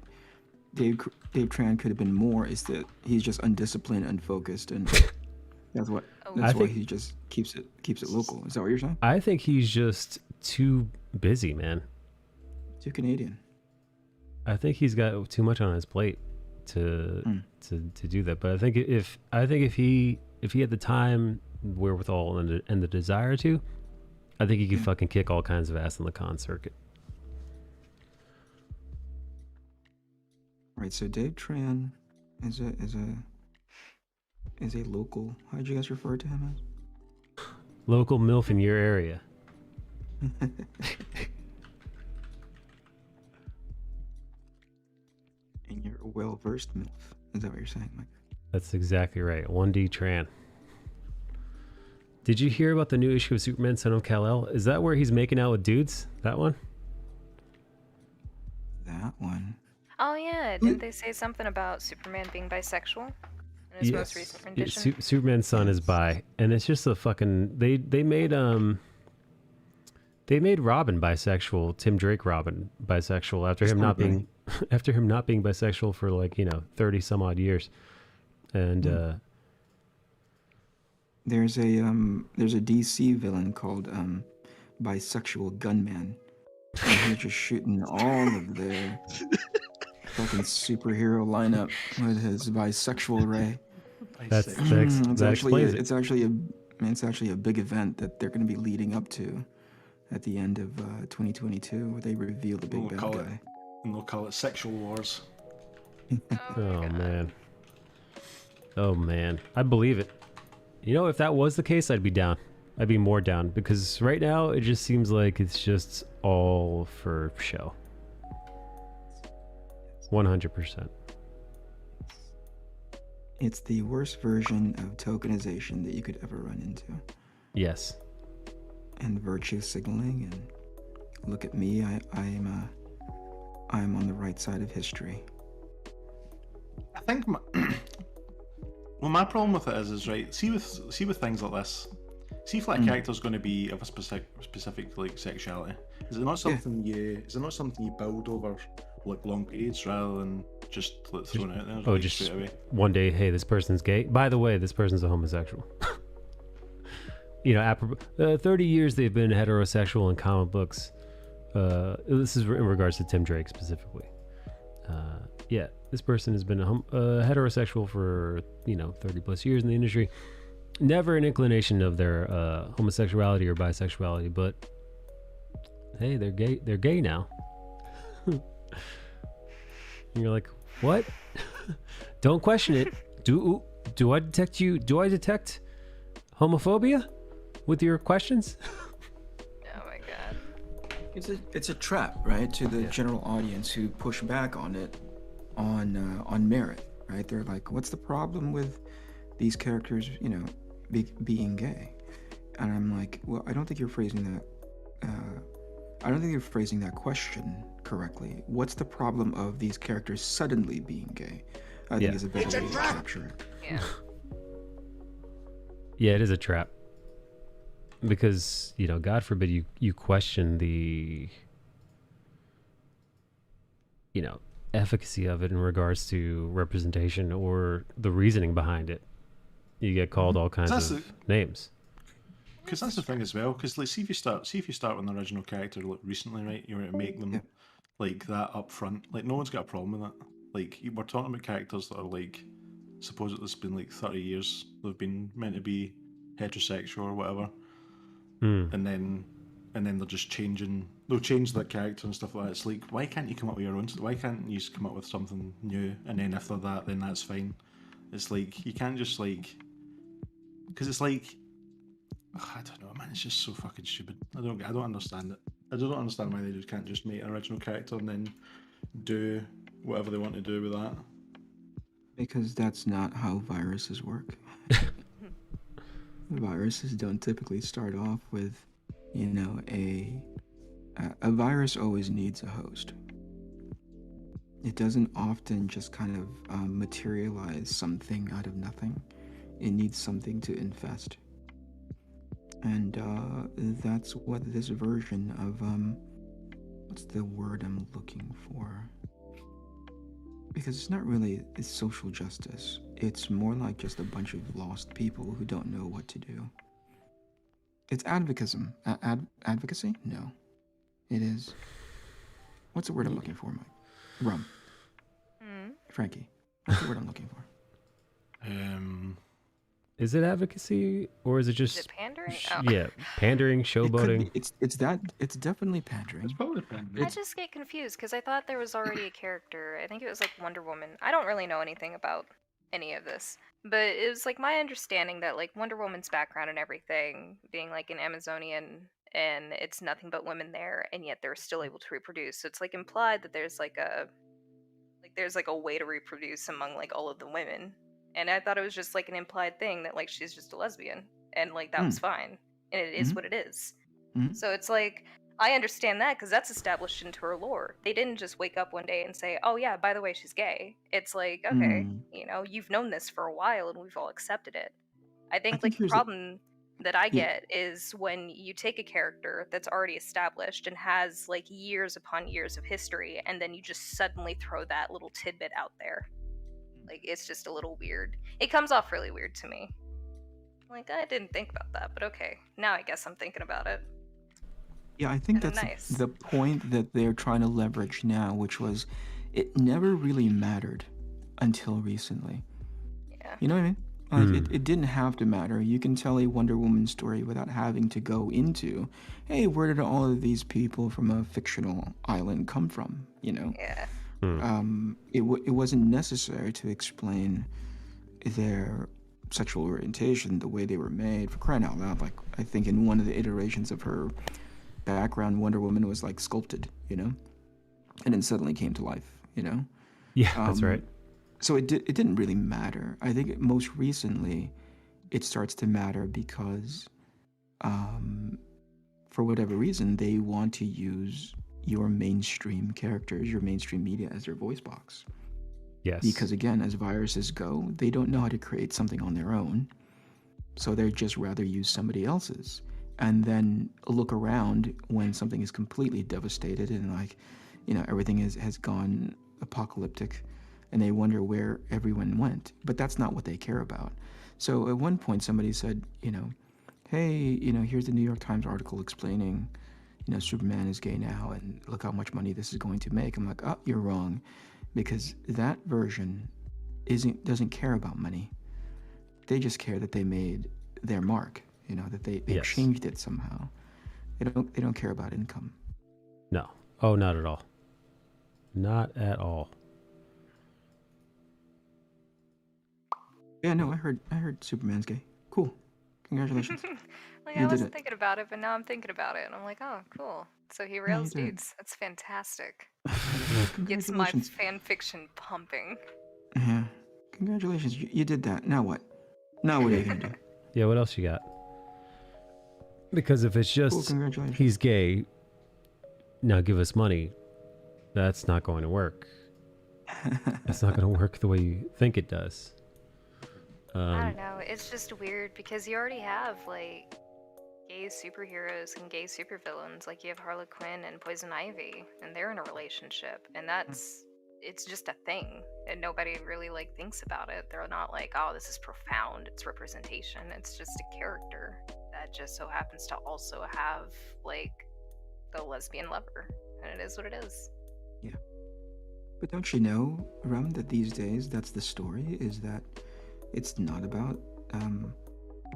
Speaker 7: Dave Tran could have been more. Is that he's just undisciplined, unfocused, and that's why he just keeps it local. Is that what you're saying?
Speaker 1: I think he's just too busy, man.
Speaker 7: Too Canadian.
Speaker 1: I think he's got too much on his plate to do that. But I think if he had the time, wherewithal, and the desire to, I think he could fucking kick all kinds of ass on the con circuit.
Speaker 7: Right. So Dave Tran is a local. How did you guys refer to him as?
Speaker 1: Local MILF in your area.
Speaker 7: And you're a well-versed MILF. Is that what you're saying, Mike?
Speaker 1: That's exactly right. 1D Tran. Did you hear about the new issue of Superman Son of Kal-El? Is that where he's making out with dudes? That one?
Speaker 7: That one.
Speaker 4: Oh yeah, didn't they say something about Superman being bisexual in his most recent rendition?
Speaker 1: Superman's son is bi, and it's just a fucking they made Robin bisexual, Tim Drake Robin bisexual after him not being bisexual for 30 some odd years. And
Speaker 7: there's a DC villain called Bisexual Gunman. And he's just shooting all of their fucking superhero lineup with his bisexual ray.
Speaker 1: It's
Speaker 7: actually a big event that they're going to be leading up to at the end of 2022, where they reveal the big bad guy.
Speaker 8: And they'll call it Sexual Wars.
Speaker 1: Oh man, I believe it. If that was the case, I'd be down. I'd be more down, because right now it just seems like it's just all for show. 100%.
Speaker 7: It's the worst version of tokenization that you could ever run into.
Speaker 1: Yes.
Speaker 7: And virtue signaling, and look at me, I'm on the right side of history.
Speaker 8: I think my problem with it is right. See with things like this. See if that character's going to be of a specific like sexuality. Is it not something you build over like long periods rather than just throwing it out there?
Speaker 1: Just straight away? One day, hey, this person's gay. By the way, this person's a homosexual. 30 years they've been heterosexual in comic books. This is in regards to Tim Drake specifically. This person has been heterosexual for 30 plus years in the industry. Never an inclination of their homosexuality or bisexuality, but hey, they're gay. They're gay now. And you're like, what? Don't question it. Do I detect you? Do I detect homophobia with your questions?
Speaker 4: Oh my god.
Speaker 7: It's a trap, right, to the general audience who push back on it on merit, right? They're like, what's the problem with these characters, being gay? And I'm like, well, I don't think you're phrasing that question correctly. What's the problem of these characters suddenly being gay? I think is a better way to capture it.
Speaker 4: Yeah.
Speaker 1: Yeah, it is a trap. Because, God forbid you question the efficacy of it in regards to representation or the reasoning behind it. You get called all kinds of names.
Speaker 8: Because that's the thing as well. Because see if you start with an original character recently, right? You were to make them like that up front. Like no one's got a problem with that. Like we're talking about characters that are like supposedly it's been like 30 years they've been meant to be heterosexual or whatever, and then they're just changing. They'll change that character and stuff like that. It's like, why can't you come up with your own? Why can't you just come up with something new? And then if they're that, then that's fine. It's like you can't just like, because it's like, I don't know, man. It's just so fucking stupid. I don't understand it. I don't understand why they just can't just make an original character and then do whatever they want to do with that.
Speaker 7: Because that's not how viruses work. Viruses don't typically start off with, you know, a virus always needs a host. It doesn't often just kind of materialize something out of nothing. It needs something to infest. And that's what this version of, what's the word I'm looking for? Because it's social justice. It's more like just a bunch of lost people who don't know what to do. It's advocacy. Advocacy? No. It is. What's the word I'm looking for, Mike? Rum. Frankie. What's the word I'm looking for?
Speaker 1: Is it advocacy or is it just
Speaker 4: Is it pandering?
Speaker 1: Yeah, pandering, showboating.
Speaker 7: It's definitely pandering.
Speaker 8: It's probably pandering.
Speaker 4: I just get confused because I thought there was already a character. I think it was like Wonder Woman. I don't really know anything about any of this, but it was like my understanding that like Wonder Woman's background and everything, being like an Amazonian, and it's nothing but women there, and yet they're still able to reproduce. So it's like implied that there's like a way to reproduce among like all of the women. And I thought it was just like an implied thing that like she's just a lesbian and like that was fine. And it is what it is. So it's like I understand that because that's established into her lore. They didn't just wake up one day and say, "Oh yeah, by the way, she's gay." It's like, okay, you know, you've known this for a while and we've all accepted it. I think like the problem that I get is when you take a character that's already established and has like years upon years of history and then you just suddenly throw that little tidbit out there. Like, it's just a little weird. It comes off really weird to me. Like, I didn't think about that, but okay. Now I guess I'm thinking about it.
Speaker 7: Yeah, I think that's
Speaker 4: nice.
Speaker 7: the point that they're trying to leverage now, which was it never really mattered until recently.
Speaker 4: Yeah.
Speaker 7: You know what I mean? Like, it didn't have to matter. You can tell a Wonder Woman story without having to go into, hey, where did all of these people from a fictional island come from? You know?
Speaker 4: Yeah.
Speaker 7: It wasn't necessary to explain their sexual orientation, the way they were made, for crying out loud. Like, I think in one of the iterations of her background, Wonder Woman was like sculpted, you know, and then suddenly came to life, you know.
Speaker 1: Yeah, that's right.
Speaker 7: So it didn't really matter. I think most recently, it starts to matter because, for whatever reason, they want to use your mainstream characters, your mainstream media as their voice box.
Speaker 1: Yes.
Speaker 7: Because again, as viruses go, they don't know how to create something on their own. So they'd just rather use somebody else's. And then look around when something is completely devastated and like, you know, everything has gone apocalyptic and they wonder where everyone went. But that's not what they care about. So at one point somebody said, you know, hey, you know, here's the New York Times article explaining, you know, Superman is gay now and look how much money this is going to make. I'm like, oh, you're wrong. Because that version doesn't care about money. They just care that they made their mark, you know, that they changed it somehow. They don't care about income.
Speaker 1: No. Oh, not at all. Not at all.
Speaker 7: Yeah, no, I heard Superman's gay. Cool. Congratulations.
Speaker 4: Like, I wasn't thinking about it, but now I'm thinking about it, and I'm like, oh, cool. So he rails
Speaker 7: did it.
Speaker 4: dudes. That's fantastic. Gets my fan fiction pumping.
Speaker 7: Yeah. Congratulations. You did that. Now what? Now what are you going to do?
Speaker 1: Yeah, what else you got? Because if it's just
Speaker 7: congratulations.
Speaker 1: he's gay, now give us money, that's not going to work. It's not going to work the way you think it does.
Speaker 4: I don't know. It's just weird because you already have, like, gay superheroes and gay supervillains. Like, you have Harley Quinn and Poison Ivy, and they're in a relationship, and it's just a thing, and nobody really, like, thinks about it. They're not like, oh, this is profound. It's representation. It's just a character that just so happens to also have, like, the lesbian lover, and it is what it is.
Speaker 7: Yeah. But don't you know, Rum, that these days, that's the story, is that it's not about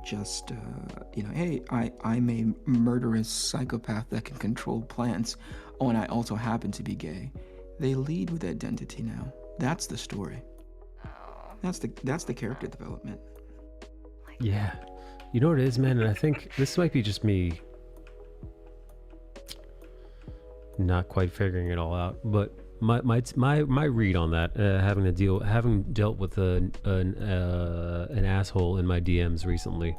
Speaker 7: just, you know, hey, I'm a murderous psychopath that can control plants. Oh, and I also happen to be gay. They lead with identity now. That's the story.
Speaker 4: Oh.
Speaker 7: That's the character development.
Speaker 1: Yeah. You know what it is, man? And I think this might be just me not quite figuring it all out, but my read on that, having dealt with an asshole in my DMs recently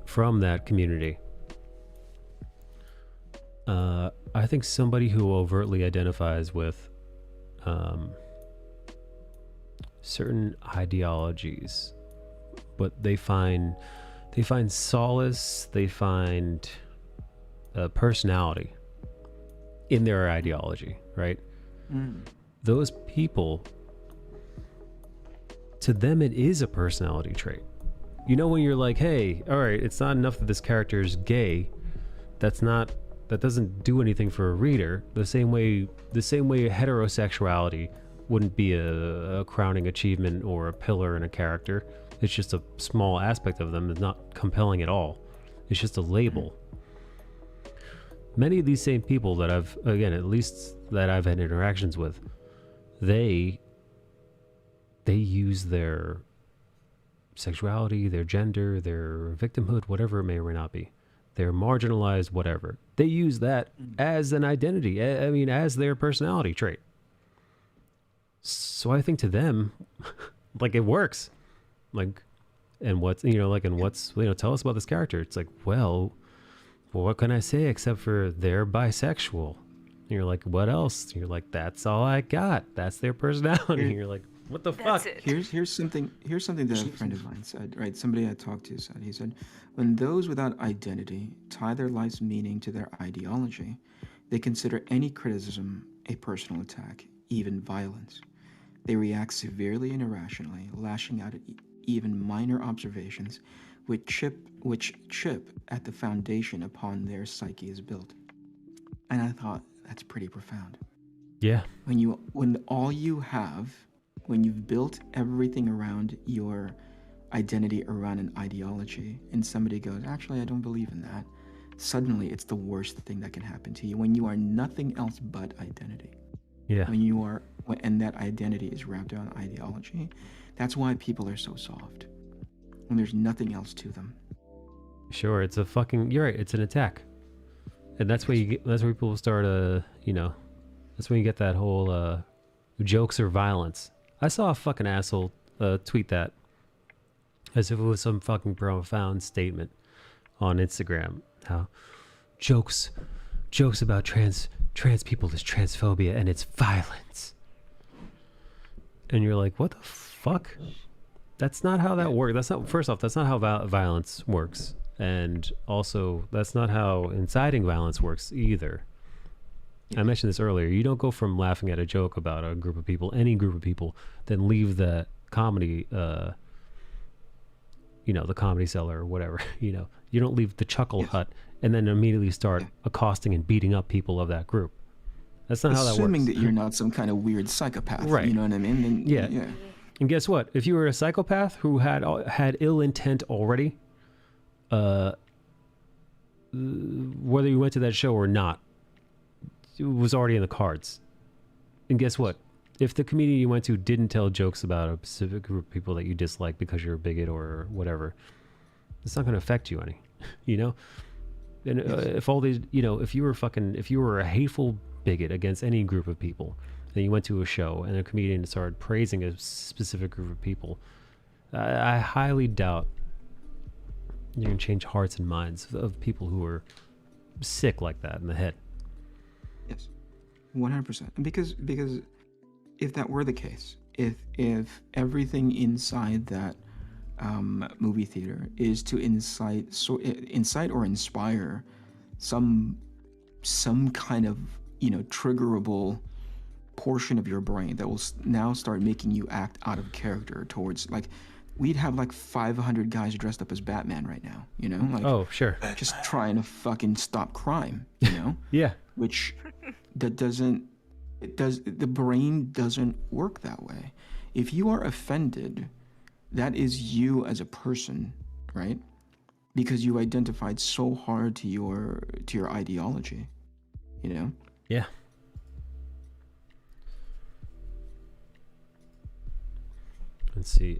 Speaker 1: from that community. I think somebody who overtly identifies with certain ideologies, but they find solace, they find personality in their ideology, right? Those people, to them, it is a personality trait. You know, when you're like, hey, all right, it's not enough that this character is gay. That doesn't do anything for a reader. The same way heterosexuality wouldn't be a crowning achievement or a pillar in a character. It's just a small aspect of them. It's not compelling at all. It's just a label. Many of these same people that I've had interactions with, they use their sexuality, their gender, their victimhood, whatever it may or may not be, their marginalized whatever. They use that as an identity. I mean, as their personality trait. So I think to them, like, it works. Like, tell us about this character. It's like, well, what can I say except for they're bisexual? And you're like, what else? And you're like, that's all I got. That's their personality. And you're like, what the fuck?
Speaker 7: Here's something that a friend of mine said, right? Somebody I talked to said, he said, when those without identity tie their life's meaning to their ideology, they consider any criticism a personal attack, even violence. They react severely and irrationally, lashing out at even minor observations which chip at the foundation upon their psyche is built. And I thought, that's pretty profound.
Speaker 1: Yeah.
Speaker 7: When you've built everything around your identity around an ideology, and somebody goes, actually, I don't believe in that, suddenly it's the worst thing that can happen to you when you are nothing else but identity.
Speaker 1: Yeah.
Speaker 7: And that identity is wrapped around ideology. That's why people are so soft. When there's nothing else to them.
Speaker 1: Sure, you're right, it's an attack. And that's where people start that's when you get that whole jokes or violence. I saw a fucking asshole tweet that as if it was some fucking profound statement on Instagram. How jokes about trans people is transphobia and it's violence. And you're like, what the fuck? That's not how that works. First off, that's not how violence works. And also, that's not how inciting violence works either. I mentioned this earlier. You don't go from laughing at a joke about a group of people, any group of people, then leave the comedy, the comedy cellar or whatever. You don't leave the chuckle hut and then immediately start accosting and beating up people of that group. That's not how that works.
Speaker 7: Assuming that you're not some kind of weird psychopath.
Speaker 1: Right.
Speaker 7: You know what I mean? Then,
Speaker 1: yeah. And guess what? If you were a psychopath who had ill intent already, whether you went to that show or not, it was already in the cards. And guess what? If the comedian you went to didn't tell jokes about a specific group of people that you dislike because you're a bigot or whatever, it's not going to affect you any, And if all these, if you were a hateful bigot against any group of people, and you went to a show and a comedian started praising a specific group of people, I highly doubt you're going to change hearts and minds of people who are sick like that in the head.
Speaker 7: Yes, 100%. Because if that were the case, if everything inside that movie theater is to incite or inspire some kind of triggerable portion of your brain that will now start making you act out of character towards, like, we'd have like 500 guys dressed up as Batman right now, like,
Speaker 1: oh sure,
Speaker 7: just trying to fucking stop crime,
Speaker 1: yeah,
Speaker 7: which the brain doesn't work that way. If you are offended, that is you as a person, right? Because you identified so hard to your ideology,
Speaker 1: Yeah. Let's see.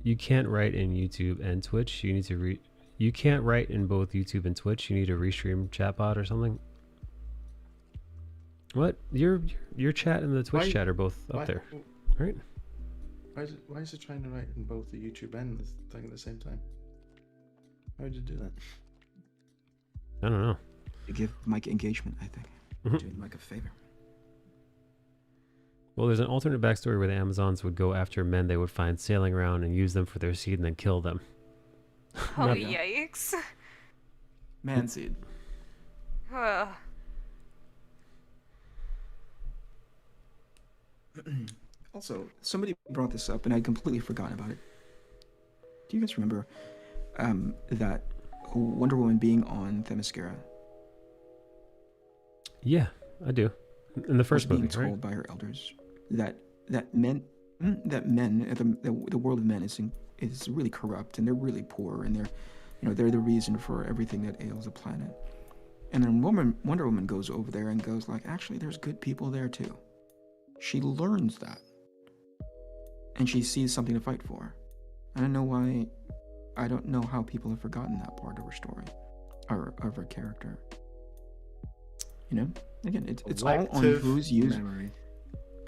Speaker 1: You can't write in YouTube and Twitch. You need to You can't write in both YouTube and Twitch. You need a restream chatbot or something. What? Your chat and the Twitch chat are both up there, right?
Speaker 8: Why is it trying to write in both the YouTube and the thing at the same time? How did you do that?
Speaker 1: I don't know.
Speaker 7: To give Mike engagement, I think. Doing Mike a favor.
Speaker 1: Well, there's an alternate backstory where the Amazons would go after men they would find sailing around and use them for their seed and then kill them.
Speaker 4: Oh, yikes.
Speaker 7: Man seed. Also, somebody brought this up and I'd completely forgotten about it. Do you guys remember that Wonder Woman being on Themyscira?
Speaker 1: Yeah, I do. In the first movie,
Speaker 7: being told by her elders that men the world of men is really corrupt and they're really poor and they're the reason for everything that ails the planet. And then Wonder Woman goes over there and goes like, actually, there's good people there too. She learns that, and she sees something to fight for. I don't know why. I don't know how people have forgotten that part of her story, or of her character. Again, it's all on who's using.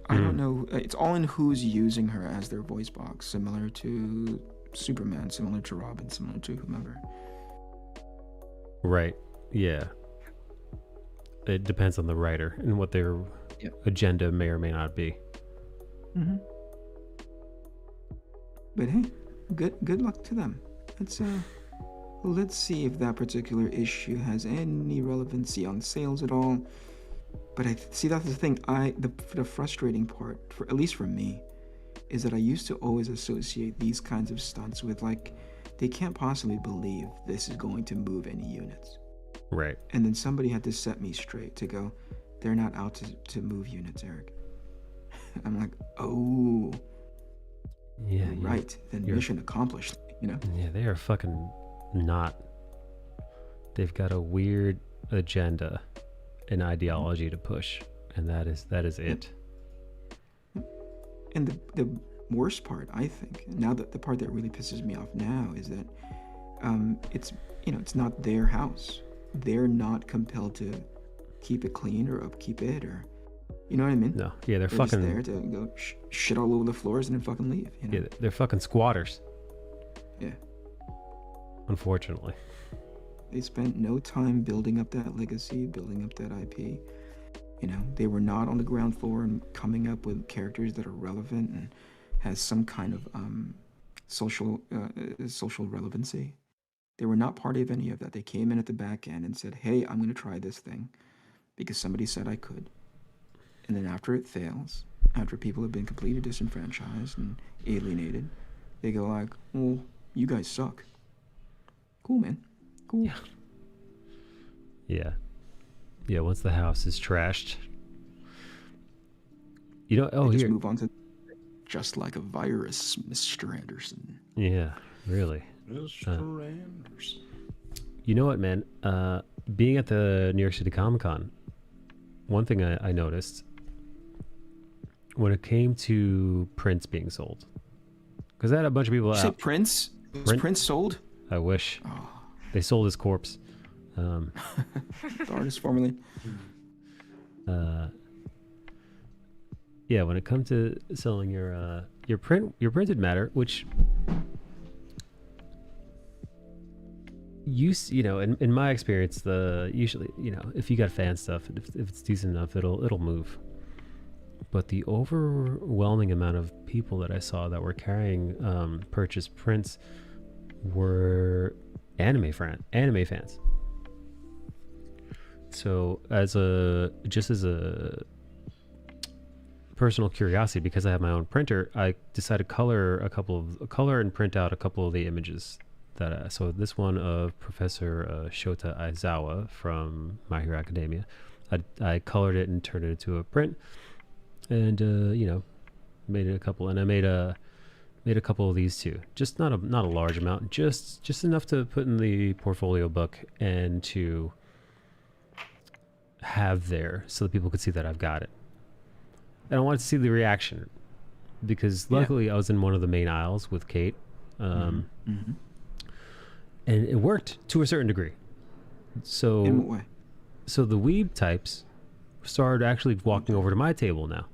Speaker 7: I don't know. It's all in who's using her as their voice box, similar to Superman, similar to Robin, similar to whomever.
Speaker 1: Right. Yeah. It depends on the writer and what their agenda may or may not be.
Speaker 7: Mm-hmm. But hey, good luck to them. Let's see if that particular issue has any relevancy on sales at all. But that's the thing. The frustrating part, at least for me, is that I used to always associate these kinds of stunts with they can't possibly believe this is going to move any units.
Speaker 1: Right.
Speaker 7: And then somebody had to set me straight to go, they're not out to move units, Eric. I'm like, oh. Yeah. Right. Then mission accomplished,
Speaker 1: Yeah, they are fucking not. They've got a weird agenda and ideology to push, and that is it.
Speaker 7: And the worst part, I think, now that the part that really pisses me off now is that it's not their house. They're not compelled to keep it clean or upkeep it, or you know what I mean?
Speaker 1: No, yeah, they're
Speaker 7: fucking
Speaker 1: fucking
Speaker 7: there to go shit all over the floors and then fucking leave.
Speaker 1: Yeah, they're fucking squatters.
Speaker 7: Yeah.
Speaker 1: Unfortunately.
Speaker 7: They spent no time building up that legacy, building up that IP. They were not on the ground floor and coming up with characters that are relevant and has some kind of social relevancy. They were not part of any of that. They came in at the back end and said, hey, I'm going to try this thing because somebody said I could. And then after it fails, after people have been completely disenfranchised and alienated, they go like, well, you guys suck. Cool, man. Cool.
Speaker 1: Yeah. Yeah, once the house is trashed.
Speaker 7: Just move on to just like a virus, Mr. Anderson.
Speaker 1: Yeah, really.
Speaker 8: Mr. Anderson.
Speaker 1: You know what, man? Being at the New York City Comic Con, one thing I noticed when it came to prints being sold, because I had a bunch of people
Speaker 7: out. Say Prince? Was Prince sold?
Speaker 1: I wish. Oh. They sold his corpse.
Speaker 7: The artist formerly.
Speaker 1: Yeah, when it comes to selling your printed matter, which in my experience, usually if you got fan stuff, if it's decent enough, it'll move. But the overwhelming amount of people that I saw that were carrying purchased prints were anime fans. So as a personal curiosity, because I have my own printer, I decided to color and print out a couple of the images that so this one of Professor Shota Aizawa from My Hero Academia, I colored it and turned it into a print, and made it a couple, and I made a couple of these too. Just not a large amount, just enough to put in the portfolio book and to have there so that people could see that I've got it. And I wanted to see the reaction because luckily I was in one of the main aisles with Kate. And and it worked to a certain degree. So
Speaker 7: In what way?
Speaker 1: So the weeb types started actually walking over to my table now,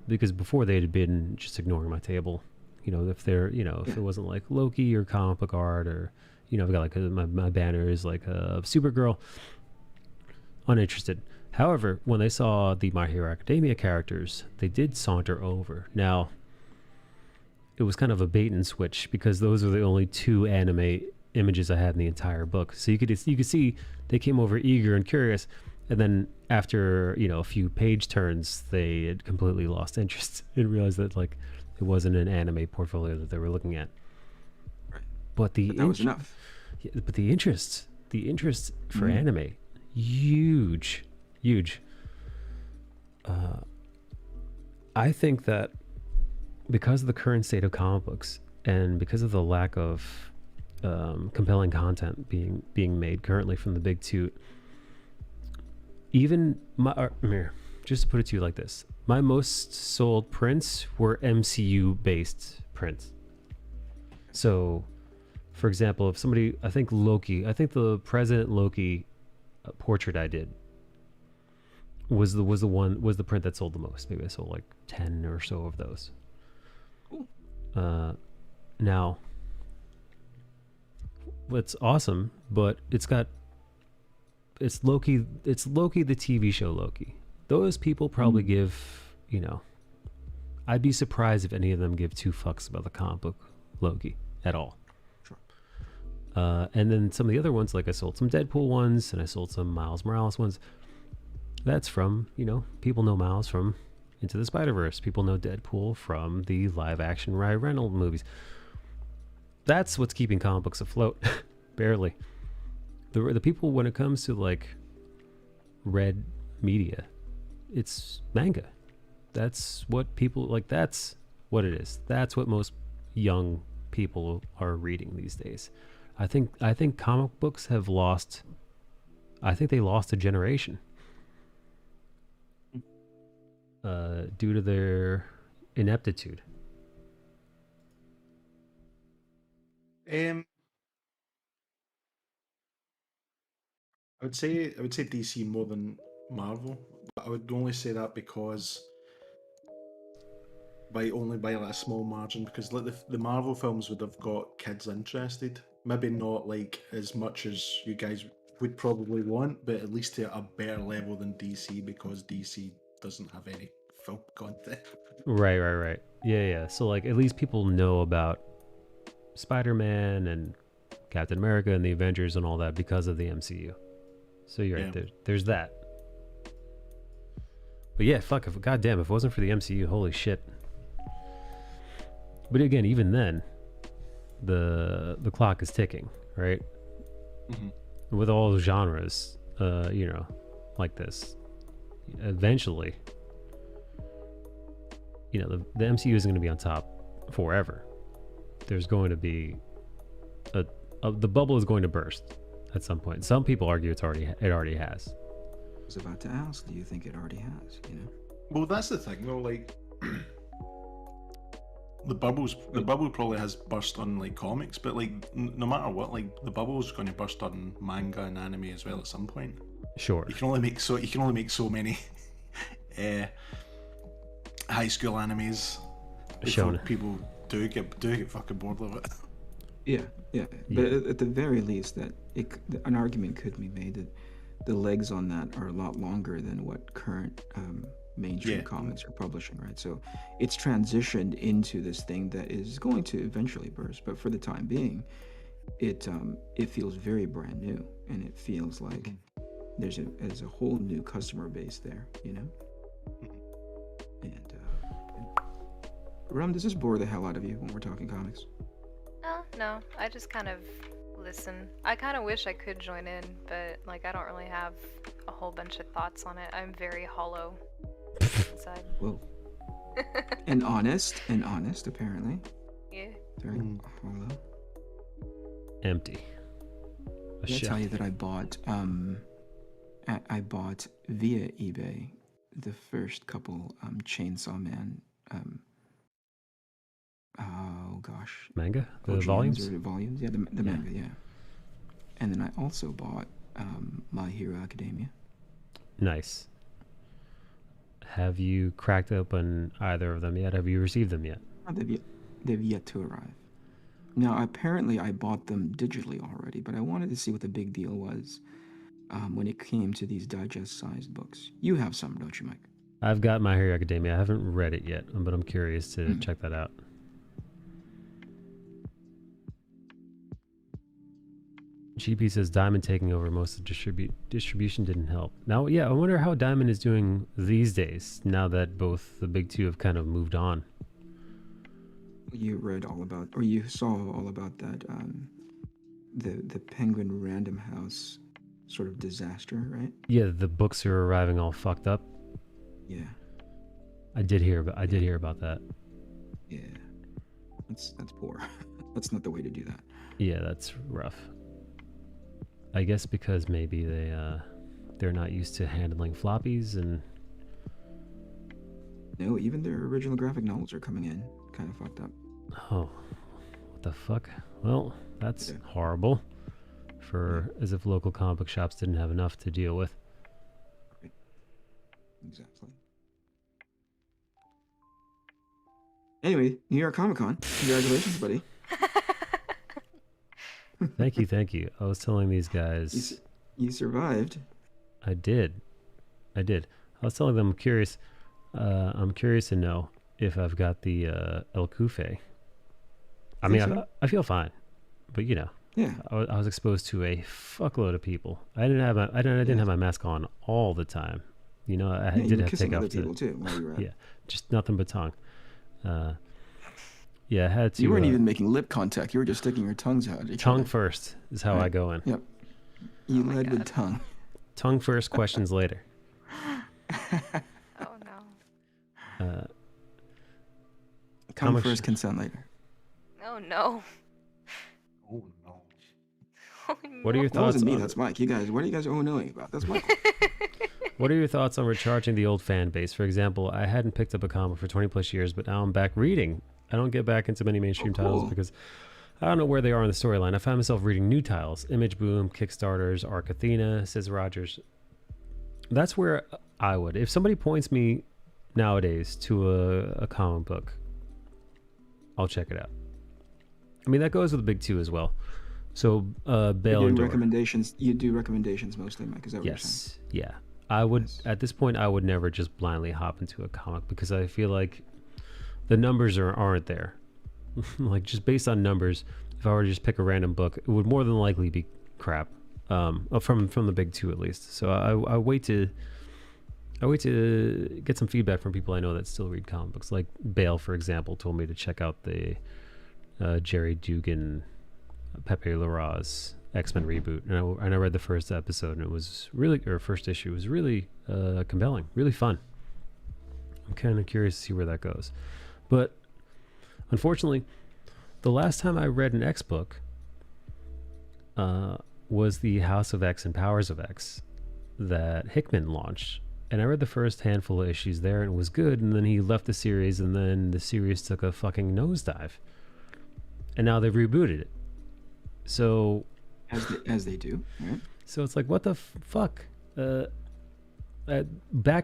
Speaker 1: because before they had been just ignoring my table. You know, if they're, you know, if it wasn't like Loki or comic book art, or, you know, I've got like my banner is like a Supergirl, uninterested. However, when they saw the My Hero Academia characters, they did saunter over. Now, it was kind of a bait and switch, because those were the only 2 anime images I had in the entire book. So you could see they came over eager and curious, and then after, you know, a few page turns, they had completely lost interest and realized that like it wasn't an anime portfolio that they were looking at.
Speaker 7: Right.
Speaker 1: But
Speaker 7: that was enough.
Speaker 1: Yeah, but the interest for anime, huge. I think that because of the current state of comic books, and because of the lack of compelling content being made currently from the big 2, even just to put it to you like this, my most sold prints were MCU based prints. So, for example, if somebody, I think the President Loki portrait I did was the print that sold the most. Maybe I sold like 10 or so of those. Now, what's awesome, but it's Loki the TV show Loki. Those people probably give, you know, I'd be surprised if any of them give 2 fucks about the comic book Loki at all.
Speaker 7: Sure.
Speaker 1: And then some of the other ones, like I sold some Deadpool ones, and I sold some Miles Morales ones. That's from, you know, people know Miles from Into the Spider-Verse. People know Deadpool from the live action Ryan Reynolds movies. That's what's keeping comic books afloat. Barely. The people, when it comes to like read media, it's manga. That's what people like. That's what it is. That's what most young people are reading these days. I think comic books have lost. I think they lost a generation due to their ineptitude.
Speaker 8: I would say DC more than Marvel, but I would only say that because by like a small margin, because like the Marvel films would have got kids interested. Maybe not like as much as you guys would probably want, but at least to a better level than DC, because DC doesn't have any film content.
Speaker 1: Right. Yeah. So like at least people know about Spider-Man and Captain America and the Avengers and all that because of the MCU. So you're right, there's that. But yeah, fuck, goddamn, if it wasn't for the MCU, holy shit. But again, even then, the clock is ticking, right? Mm-hmm. With all the genres, you know, like this, eventually, you know, the MCU isn't going to be on top forever. There's going to be the bubble is going to burst at some point. Some people argue it already has.
Speaker 7: I was about to ask, do you think it already has? You know.
Speaker 8: Well, that's the thing, though. Like, the bubble probably has burst on like comics, but like no matter what, like the bubble is going to burst on manga and anime as well at some point.
Speaker 1: Sure.
Speaker 8: You can only make so many high school animes before people do get fucking bored of it.
Speaker 7: Yeah. But at the very least, that an argument could be made that the legs on that are a lot longer than what current mainstream comics are publishing, right? So it's transitioned into this thing that is going to eventually burst, but for the time being, it feels very brand new, and it feels like there's a whole new customer base there, you know. And Rum, does this bore the hell out of you when we're talking comics?
Speaker 4: No, I just kind of listen. I kind of wish I could join in, but like I don't really have a whole bunch of thoughts on it. I'm very hollow inside.
Speaker 7: Whoa. and honest, apparently.
Speaker 4: Yeah.
Speaker 7: Very hollow.
Speaker 1: Empty.
Speaker 7: Did I tell you that I bought via eBay the first couple Chainsaw Man oh gosh,
Speaker 1: manga, the
Speaker 7: OGNs
Speaker 1: volumes.
Speaker 7: or volumes, yeah, the manga, yeah. And then I also bought My Hero Academia.
Speaker 1: Nice. Have you cracked open either of them yet? Have you received them yet?
Speaker 7: They've yet to arrive. Now, apparently I bought them digitally already, but I wanted to see what the big deal was when it came to these digest-sized books. You have some, don't you, Mike?
Speaker 1: I've got My Hero Academia. I haven't read it yet, but I'm curious to check that out. GP says Diamond taking over most of distribution didn't help. Now, yeah, I wonder how Diamond is doing these days now that both the big two have kind of moved on.
Speaker 7: You read all about, or you saw all about that, the Penguin Random House sort of disaster, right?
Speaker 1: Yeah, the books are arriving all fucked up.
Speaker 7: Yeah.
Speaker 1: I did hear about that.
Speaker 7: Yeah. That's poor. That's not the way to do that.
Speaker 1: Yeah, that's rough. I guess because maybe they're not used to handling floppies and...
Speaker 7: No, even their original graphic novels are coming in kind of fucked up.
Speaker 1: Oh, what the fuck? Well, that's horrible. For as if local comic book shops didn't have enough to deal with.
Speaker 7: Right. Exactly. Anyway, New York Comic Con. Congratulations, buddy.
Speaker 1: Thank you. I was telling these guys...
Speaker 7: You survived.
Speaker 1: I did. I was telling them I'm curious to know if I've got the El Kufe. I mean, I feel fine, but you know,
Speaker 7: yeah,
Speaker 1: I was exposed to a fuckload of people. I didn't have my mask on all the time. You know, I did have to take off
Speaker 7: people too while you were out.
Speaker 1: Yeah, just nothing but tongue. Yeah, I had to.
Speaker 7: You weren't even making lip contact. You were just sticking your tongues out.
Speaker 1: Tongue first is how I go in.
Speaker 7: Yep. You led with tongue.
Speaker 1: Tongue first, questions later.
Speaker 4: Oh no.
Speaker 7: Come first, consent later.
Speaker 4: Oh no.
Speaker 8: Oh no.
Speaker 1: What are your
Speaker 7: That
Speaker 1: thoughts?
Speaker 7: wasn't me. That's Mike. You guys, what are you guys knowing about? That's Mike.
Speaker 1: What are your thoughts on recharging the old fan base? For example, I hadn't picked up a comic for 20 plus years, but now I'm back reading. I don't get back into many mainstream titles because I don't know where they are in the storyline. I find myself reading new titles: Image Boom, Kickstarters, Arc Athena, says Rogers. That's where I would. If somebody points me nowadays to a comic book, I'll check it out. I mean, that goes with the big two as well. So, Bale and Dora.
Speaker 7: Recommendations. You do recommendations mostly, Mike. Is that what you're saying?
Speaker 1: Yeah. I would, at this point, I would never just blindly hop into a comic because I feel like the numbers aren't there. Like, just based on numbers, if I were to just pick a random book, it would more than likely be crap. From the big two at least. So I wait to get some feedback from people I know that still read comic books. Like Bale, for example, told me to check out the Jerry Dugan, Pepe Larraz X-Men reboot, and I read the first episode, and it was really, or first issue was really compelling, really fun. I'm kind of curious to see where that goes, but unfortunately, the last time I read an X book was the House of X and Powers of X that Hickman launched. And I read the first handful of issues there and it was good. And then he left the series and then the series took a fucking nosedive. And now they've rebooted it. So...
Speaker 7: As they do, right?
Speaker 1: So it's like, what the fuck? Back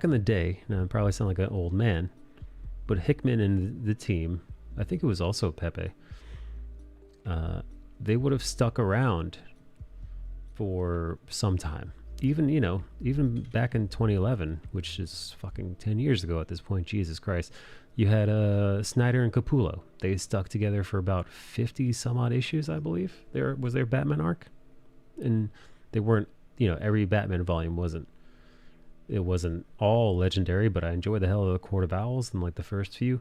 Speaker 1: in the day, now I probably sound like an old man, but Hickman and the team, I think it was also Pepe, they would have stuck around for some time. Even back in 2011, which is fucking 10 years ago at this point, Jesus Christ, you had Snyder and Capullo. They stuck together for about 50 some odd issues, I believe. There was their Batman arc, and they weren't, every Batman volume wasn't all legendary, but I enjoyed the hell of the Court of Owls and like the first few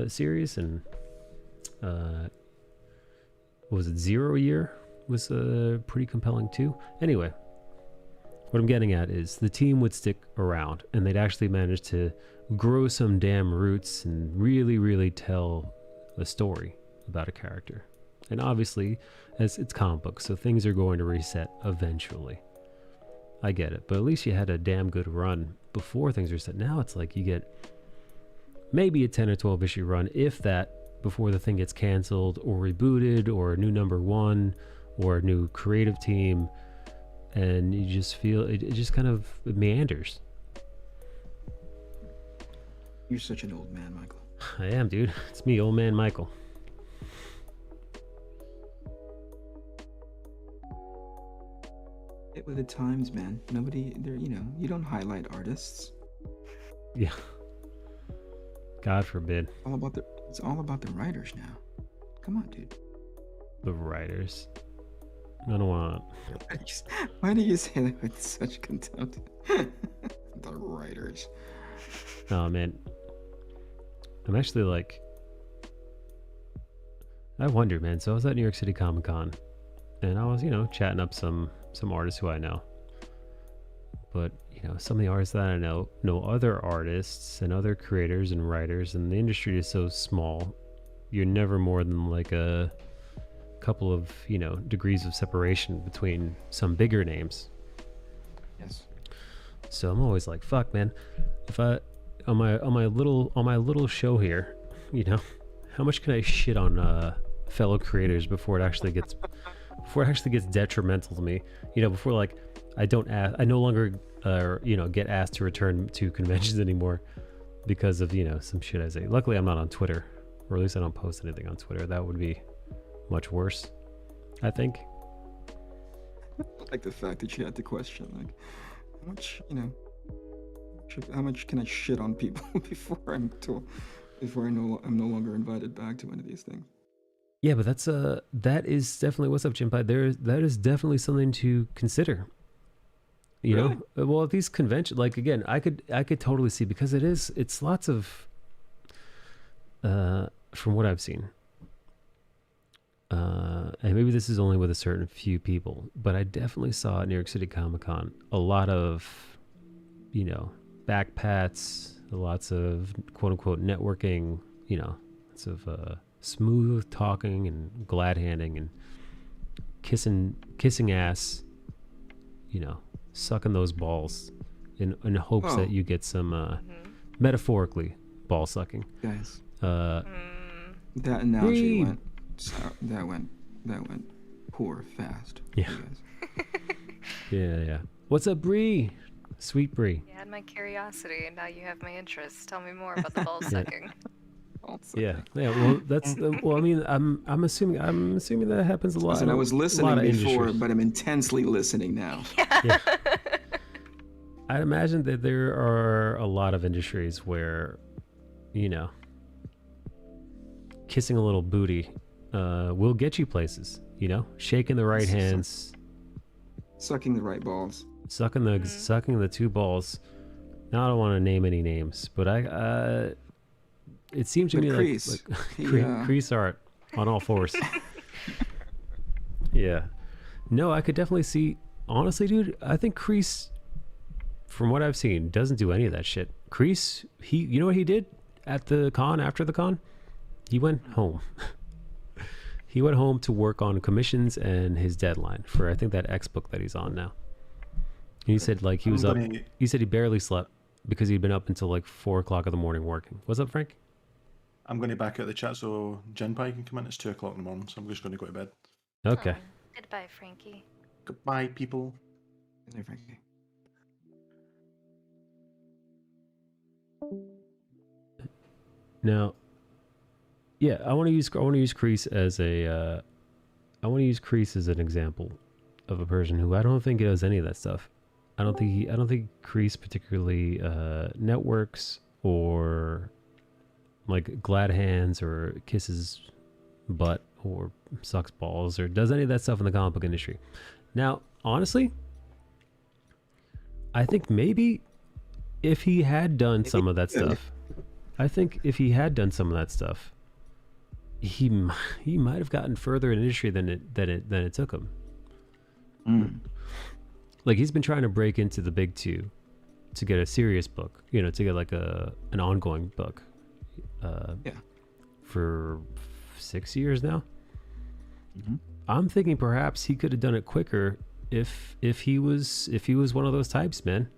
Speaker 1: series, and was it Zero Year was pretty compelling too. Anyway, what I'm getting at is the team would stick around and they'd actually manage to grow some damn roots and really, really tell a story about a character. And obviously, as it's comic books, so things are going to reset eventually. I get it, but at least you had a damn good run before things reset. Now it's like you get maybe a 10 or 12 issue run, if that, before the thing gets canceled or rebooted or a new number one or a new creative team, and you just feel it just kind of meanders.
Speaker 7: You're such an old man, Michael.
Speaker 1: I am, dude. It's me, old man Michael.
Speaker 7: Get with the times, man. Nobody, there. You don't highlight artists.
Speaker 1: Yeah. God forbid.
Speaker 7: It's all about the writers now. Come on, dude.
Speaker 1: The writers. I don't want.
Speaker 7: Why do you say that with such contempt? The writers.
Speaker 1: Oh man. I'm actually like. I wonder, man. So I was at New York City Comic Con, and I was, chatting up some artists who I know. But some of the artists that I know other artists and other creators and writers, and the industry is so small. You're never more than like a couple of degrees of separation between some bigger names.
Speaker 7: Yes.
Speaker 1: So I'm always like, fuck, man. If I on my little show here, how much can I shit on fellow creators before it actually gets detrimental to me? Before like I no longer get asked to return to conventions anymore because of some shit I say. Luckily, I'm not on Twitter, or at least I don't post anything on Twitter. That would be much worse, I think.
Speaker 7: I like the fact that you had to question, like, how much can I shit on people before I'm no longer invited back to one of these things.
Speaker 1: Yeah, but that is definitely, what's up, Chimpai? That is definitely something to consider.
Speaker 7: Really?
Speaker 1: Well, at these conventions, like, again, I could totally see, because it's lots of, from what I've seen, and maybe this is only with a certain few people, but I definitely saw at New York City Comic Con a lot of, back pats, lots of quote unquote networking, lots of smooth talking and glad handing and kissing ass, sucking those balls in hopes that you get some metaphorically ball sucking.
Speaker 7: Guys,
Speaker 1: that
Speaker 7: analogy went poor fast.
Speaker 1: Yeah. Yeah. What's up, Bree? Sweet Bree.
Speaker 4: You had my curiosity, and now you have my interest. Tell me more about the ball sucking.
Speaker 1: Yeah. Well, that's well. I mean, I'm assuming that happens a lot.
Speaker 7: Listen, I was listening before,
Speaker 1: industries.
Speaker 7: but I'm intensely listening now.
Speaker 1: Yeah. I'd imagine that there are a lot of industries where, kissing a little booty will get you places. Shaking the right hands,
Speaker 7: sucking the right balls,
Speaker 1: sucking the two balls. Now I don't want to name any names, but it seems to me
Speaker 7: Kreese,
Speaker 1: like Kreese art on all fours. Yeah. No, I could definitely see. Honestly, dude, I think Kreese, from what I've seen, doesn't do any of that shit. Kreese, you know what he did at the con, after the con? He went home. He went home to work on commissions and his deadline for, I think, that X book that he's on now. And he said, like, he was up. He said he barely slept because he'd been up until like 4 o'clock in the morning working. What's up, Frank?
Speaker 8: I'm going to back out the chat so Jinpai can come in. It's 2 o'clock in the morning, so I'm just going to go to bed.
Speaker 1: Okay.
Speaker 4: Goodbye, Frankie.
Speaker 8: Goodbye, people.
Speaker 7: Good night, Frankie.
Speaker 1: Now, yeah, I want to use Kreese as an example of a person who I don't think does any of that stuff. I don't think Kreese particularly networks or like glad hands or kisses butt or sucks balls or does any of that stuff in the comic book industry. Now, honestly, I think maybe if he had done some of that stuff, he might have gotten further in industry than it took him. Like, he's been trying to break into the big two to get a serious book, to get like an ongoing book. For 6 years now. I'm thinking perhaps he could have done it quicker if he was one of those types, man.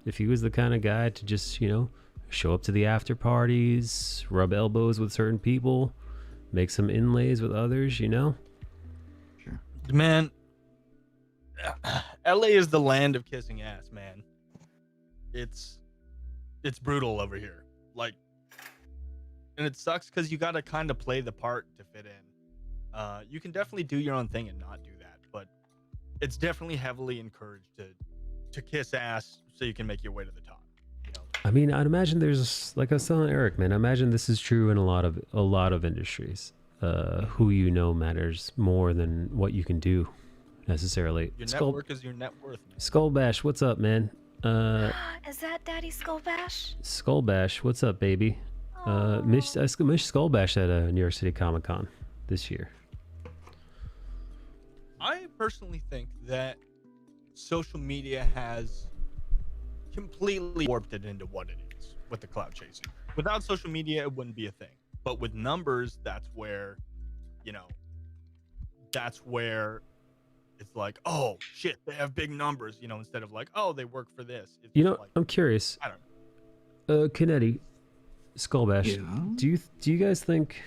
Speaker 1: If he was the kind of guy to just show up to the after parties, rub elbows with certain people, make some inlays with others,
Speaker 7: Sure.
Speaker 15: Man, LA is the land of kissing ass, man. It's brutal over here. Like, and it sucks because you gotta kind of play the part to fit in. You can definitely do your own thing and not do that, but it's definitely heavily encouraged to kiss ass so you can make your way to the top. You know?
Speaker 1: I mean, I'd imagine there's, like I was telling Eric, man, I imagine this is true in a lot of industries. Who you know matters more than what you can do necessarily.
Speaker 15: Your network is your net worth, man.
Speaker 1: Skull Bash, what's up, man?
Speaker 4: Is that Daddy Skull Bash?
Speaker 1: Skull Bash, what's up, baby? Mish Skull Bash at New York City Comic Con this year.
Speaker 15: I personally think that social media has completely warped it into what it is with the cloud chasing. Without social media, it wouldn't be a thing. But with numbers, that's where it's like, oh shit, they have big numbers, instead of like, oh, they work for this. It's like,
Speaker 1: I'm curious.
Speaker 15: I don't know.
Speaker 1: Kennedy, Skull Bash, do you guys think,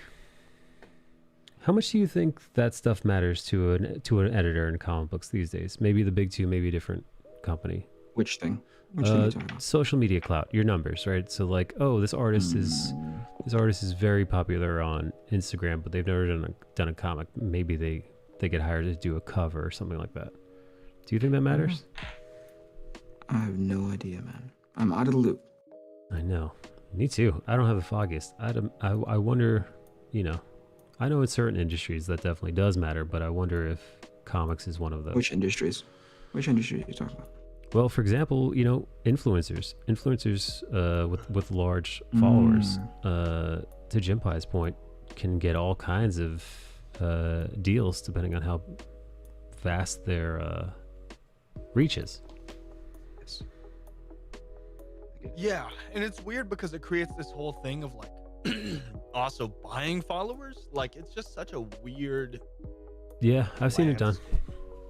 Speaker 1: how much do you think that stuff matters to an editor in comic books these days? Maybe the big two, maybe a different company.
Speaker 7: Which thing? Which thing are you talking about?
Speaker 1: Social media clout, your numbers, right? So like, oh, this artist is very popular on Instagram, but they've never done a comic. Maybe they get hired to do a cover or something like that. Do you think that matters?
Speaker 7: I have no idea, man. I'm out of the loop.
Speaker 1: I know. Me too. I don't have the foggiest. I wonder, I know in certain industries that definitely does matter, but I wonder if comics is one of those.
Speaker 7: Which industries? Which industry are you talking about?
Speaker 1: Well, for example, influencers with large followers, to Jinpai's point, can get all kinds of deals depending on how vast their reach is.
Speaker 7: Yes.
Speaker 15: Yeah, and it's weird because it creates this whole thing of like also buying followers. Like, it's just such a weird.
Speaker 1: Yeah, I've seen it done.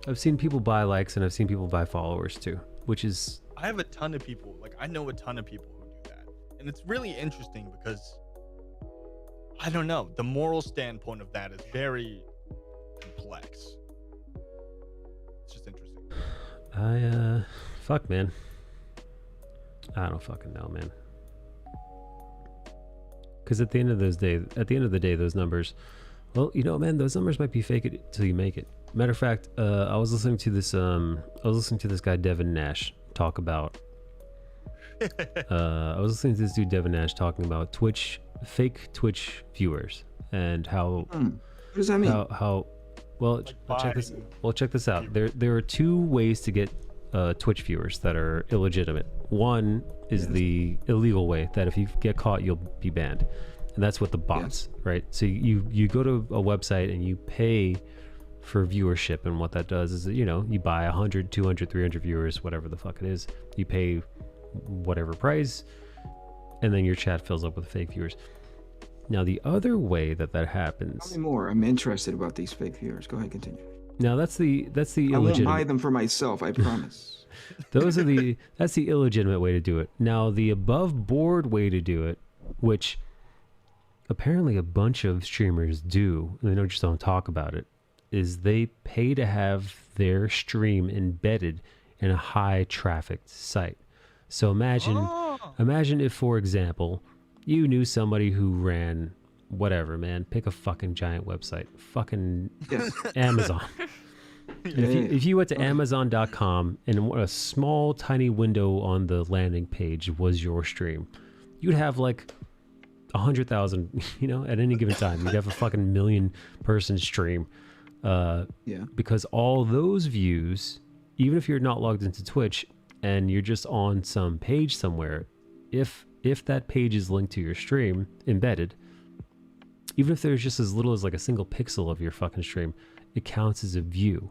Speaker 1: I've seen people buy likes and I've seen people buy followers too, which is.
Speaker 15: I have a ton of people. Like, I know a ton of people who do that, and it's really interesting because I don't know. The moral standpoint of that is very complex. It's just interesting.
Speaker 1: Fuck, man. I don't fucking know, man. Because at the end of the day, those numbers, well, man, those numbers might be fake it till you make it. Matter of fact, I was listening to this guy Devin Nash talk about. I was listening to this dude Devin Nash talking about fake Twitch viewers and how.
Speaker 7: What does that mean?
Speaker 1: How well, like, check this out. There are two ways to get Twitch viewers that are illegitimate. One is the illegal way, that if you get caught, you'll be banned, and that's what the bots, right? So you go to a website and you pay for viewership, and what that does is that, you buy 100, 200, 300 viewers, whatever the fuck it is. You pay whatever price, and then your chat fills up with fake viewers. Now, the other way that happens.
Speaker 7: Tell me more. I'm interested about these fake viewers. Go ahead, continue.
Speaker 1: Now, that's the illegitimate.
Speaker 7: I won't buy them for myself, I promise.
Speaker 1: That's the illegitimate way to do it. Now, the above board way to do it, which apparently a bunch of streamers do, and they just don't talk about it, is they pay to have their stream embedded in a high trafficked site. So imagine if, for example, you knew somebody who ran whatever, man, pick a fucking giant website, fucking Amazon. And if you went to Amazon.com and a small tiny window on the landing page was your stream, you'd have like 100,000, at any given time. You'd have a fucking million person stream. Because all those views, even if you're not logged into Twitch and you're just on some page somewhere, if that page is linked to your stream embedded, even if there's just as little as like a single pixel of your fucking stream, it counts as a view.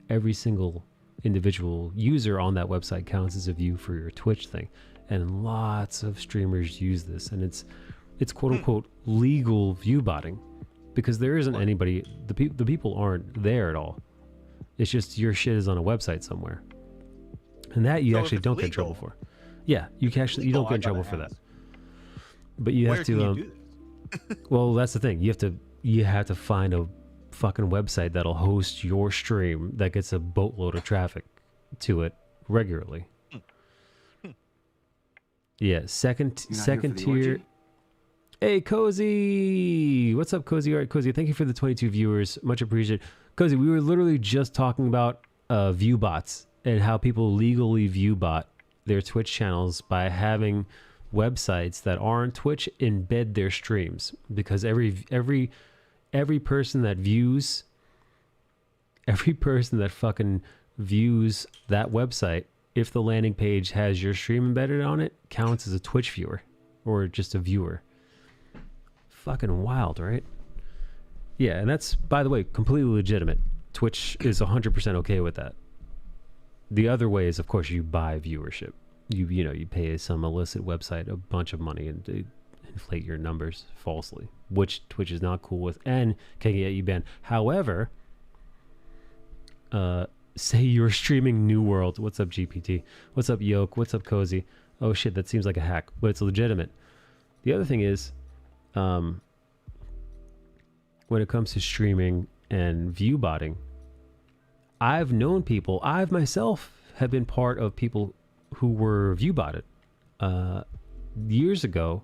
Speaker 1: Every single individual user on that website counts as a view for your Twitch thing. And lots of streamers use this, and it's quote unquote legal view botting, because there isn't anybody, the people aren't there at all. It's just your shit is on a website somewhere. And that you actually don't get in trouble for. Yeah, you don't get in trouble for that. But you have to well, that's the thing. You have to find fucking website that'll host your stream that gets a boatload of traffic to it regularly. Yeah, second tier. Hey, Cozy! What's up, Cozy? All right, Cozy, thank you for the 22 viewers. Much appreciated. Cozy, we were literally just talking about view bots and how people legally view bot their Twitch channels by having websites that aren't Twitch embed their streams, because every person that fucking views that website, if the landing page has your stream embedded on it, counts as a Twitch viewer or just a viewer. Fucking wild, right? Yeah, and that's, by the way, completely legitimate. Twitch is 100% okay with that. The other way is, of course, you buy viewership. You pay some illicit website a bunch of money and they inflate your numbers falsely, which Twitch is not cool with and can get you banned. However, say you're streaming New World. What's up, GPT? What's up, Yoke? What's up, Cozy? Oh shit, that seems like a hack, but it's legitimate. The other thing is, when it comes to streaming and view botting, I've known people, I've myself have been part of people who were view botted. Years ago,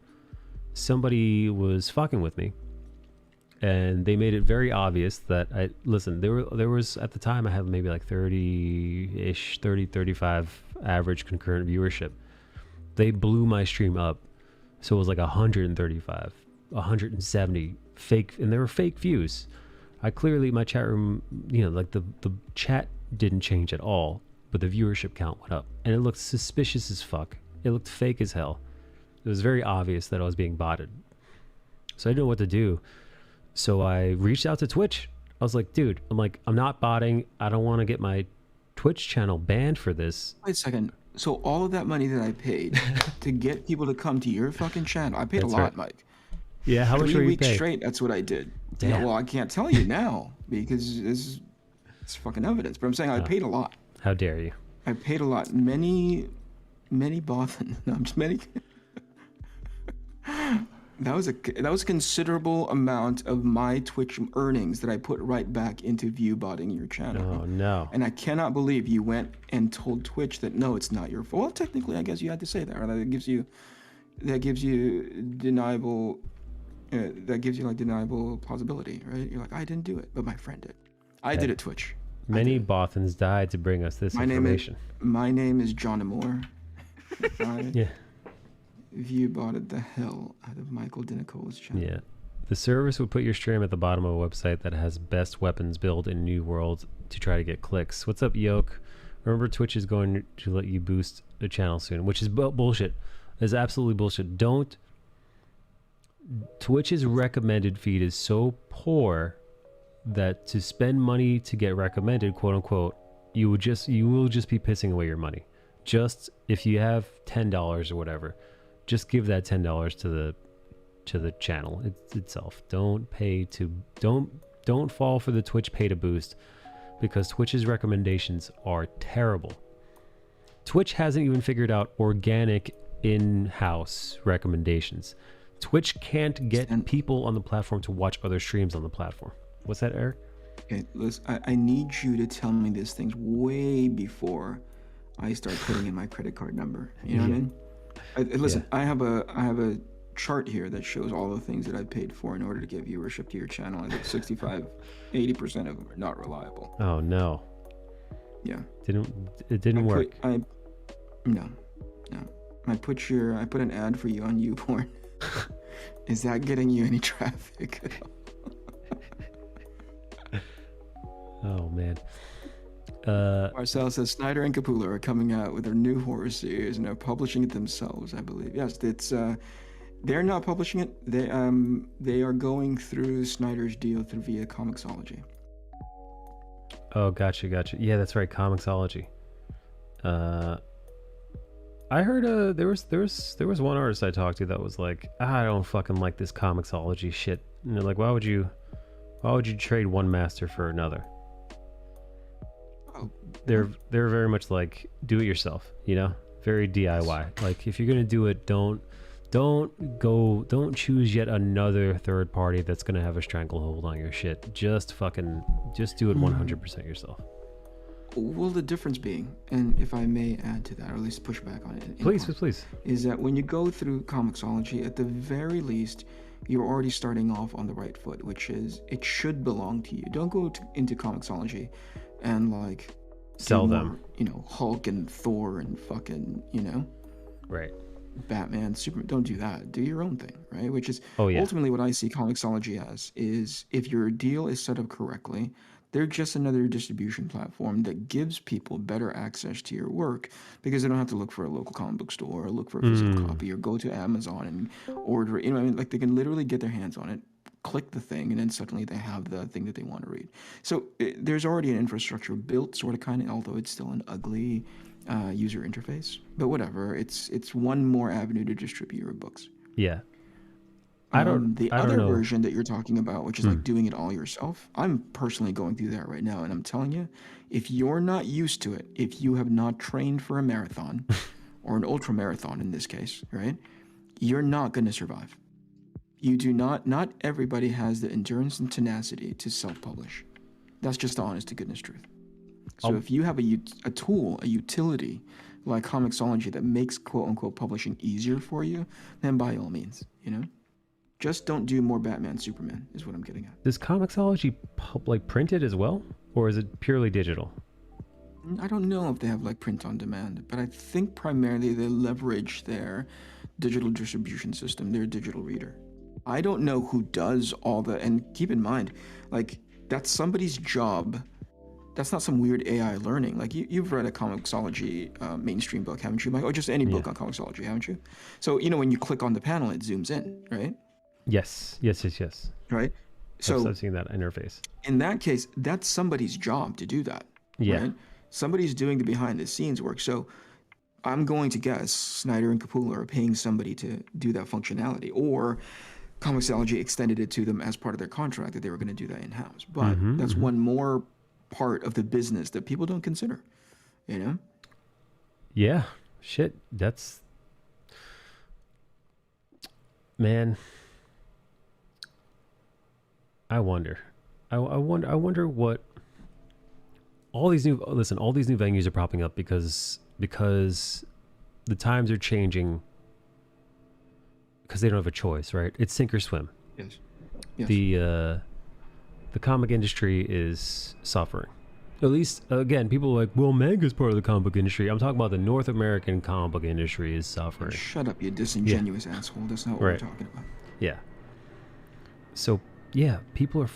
Speaker 1: somebody was fucking with me and they made it very obvious that there was at the time I had maybe like 30 35 average concurrent viewership. They blew my stream up, so it was like 135 170 fake, and there were fake views. I clearly, my chat room, like the chat didn't change at all, but the viewership count went up and it looked suspicious as fuck. It looked fake as hell. It was very obvious that I was being botted, so I didn't know what to do. So I reached out to Twitch. I was like, dude, I'm not botting. I don't want to get my Twitch channel banned for this.
Speaker 7: Wait a second. So all of that money that I paid to get people to come to your fucking channel, I paid a lot,
Speaker 1: right.
Speaker 7: Mike.
Speaker 1: Yeah, how much were
Speaker 7: 3
Speaker 1: you
Speaker 7: weeks
Speaker 1: paid?
Speaker 7: straight, that's what I did.
Speaker 1: Damn.
Speaker 7: Yeah, well, I can't tell you now because it's fucking evidence. But I'm saying I paid a lot.
Speaker 1: How dare you?
Speaker 7: I paid a lot. Many Bothan. No, I'm just many. That was a considerable amount of my Twitch earnings that I put right back into view botting your channel.
Speaker 1: Oh no!
Speaker 7: And I cannot believe you went and told Twitch that no, it's not your fault. Well, technically, I guess you had to say that, right? That gives you deniable. That gives you like deniable plausibility, right? You're like, I didn't do it, but my friend did. I did it, Twitch.
Speaker 1: Many Bothans died to bring us this information.
Speaker 7: My name is John Amore.
Speaker 1: Yeah.
Speaker 7: View botted the hell out of Michael Dinnicola's channel.
Speaker 1: Yeah. The service would put your stream at the bottom of a website that has best weapons build in New World to try to get clicks. What's up, Yoke? Remember, Twitch is going to let you boost a channel soon, which is bullshit. It's absolutely bullshit. Twitch's recommended feed is so poor that to spend money to get recommended, quote unquote, you will just be pissing away your money. Just if you have $10 or whatever, just give that $10 to the channel itself. Don't fall for the Twitch pay to boost, because Twitch's recommendations are terrible. Twitch hasn't even figured out organic in-house recommendations. Twitch can't get people on the platform to watch other streams on the platform. What's that, Eric?
Speaker 7: Okay, listen, I need you to tell me these things way before I start putting in my credit card number. You know what I mean? Listen, I have a chart here that shows all the things that I paid for in order to get viewership to your channel. I think 65-80% of them are not reliable.
Speaker 1: Oh no.
Speaker 7: Yeah.
Speaker 1: It didn't work.
Speaker 7: No. I put an ad for you on YouPorn. Is that getting you any traffic at all?
Speaker 1: Oh man.
Speaker 7: Marcel says Snyder and Capullo are coming out with their new horror series and they're publishing it themselves, I believe. Yes, it's they're not publishing it. They are going through Snyder's deal via Comixology.
Speaker 1: Oh, gotcha. Yeah, that's right, Comixology. I heard there was one artist I talked to that was like, I don't fucking like this Comixology shit. And they're like, why would you trade one master for another? They're very much like do it yourself, very DIY. Like if you're gonna do it, don't Don't choose yet another third party that's gonna have a stranglehold on your shit. Just do it 100% yourself.
Speaker 7: Well, the difference being, and if I may add to that, or at least push back on it,
Speaker 1: Please.
Speaker 7: is that when you go through Comixology, at the very least, you're already starting off on the right foot, which is it should belong to you. Don't go into Comixology and like
Speaker 1: sell
Speaker 7: do
Speaker 1: them,
Speaker 7: more, you know, Hulk and Thor and fucking, you know,
Speaker 1: right?
Speaker 7: Batman, Superman. Don't do that. Do your own thing, right? Which is
Speaker 1: yeah.
Speaker 7: ultimately what I see Comixology as is if your deal is set up correctly, they're just another distribution platform that gives people better access to your work because they don't have to look for a local comic book store or look for a physical copy or go to Amazon and order it. You know, I mean, like they can literally get their hands on it, click the thing, and then suddenly they have the thing that they want to read. So there's already an infrastructure built, sort of, kind of, although it's still an ugly user interface. But whatever, it's one more avenue to distribute your books.
Speaker 1: Yeah.
Speaker 7: The
Speaker 1: I
Speaker 7: other
Speaker 1: don't know.
Speaker 7: version that you're talking about, which is like doing it all yourself, I'm personally going through that right now, and I'm telling you, if you're not used to it, if you have not trained for a marathon or an ultra marathon in this case, right, you're not going to survive. You do not everybody has the endurance and tenacity to self-publish. That's just the honest to goodness truth. So if you have a tool, a utility like Comixology that makes quote unquote publishing easier for you, then by all means, you know. Just don't do more Batman, Superman, is what I'm getting at.
Speaker 1: Does Comixology print it as well, or is it purely digital?
Speaker 7: I don't know if they have like print on demand, but I think primarily they leverage their digital distribution system, their digital reader. I don't know who does all the, and keep in mind, like that's somebody's job. That's not some weird AI learning. Like you've read a Comixology mainstream book, haven't you, Mike? Or just any book on Comixology, haven't you? So, you know, when you click on the panel, it zooms in, right?
Speaker 1: Yes.
Speaker 7: Right? So
Speaker 1: I've seen that interface.
Speaker 7: In that case, that's somebody's job to do that.
Speaker 1: Yeah.
Speaker 7: Right? Somebody's doing the behind the scenes work. So I'm going to guess Snyder and Capullo are paying somebody to do that functionality, or Comixology extended it to them as part of their contract that they were going to do that in-house. But that's one more part of the business that people don't consider, you know?
Speaker 1: Yeah. Shit. That's... Man... I wonder what all these new venues are popping up because the times are changing, because they don't have a choice, right? It's sink or swim.
Speaker 7: Yes.
Speaker 1: The comic industry is suffering. At least, again, people are like, well, manga's part of the comic book industry. I'm talking about the North American comic book industry is suffering.
Speaker 7: Shut up, you disingenuous asshole. That's not what we're talking about.
Speaker 1: Yeah. So yeah, people are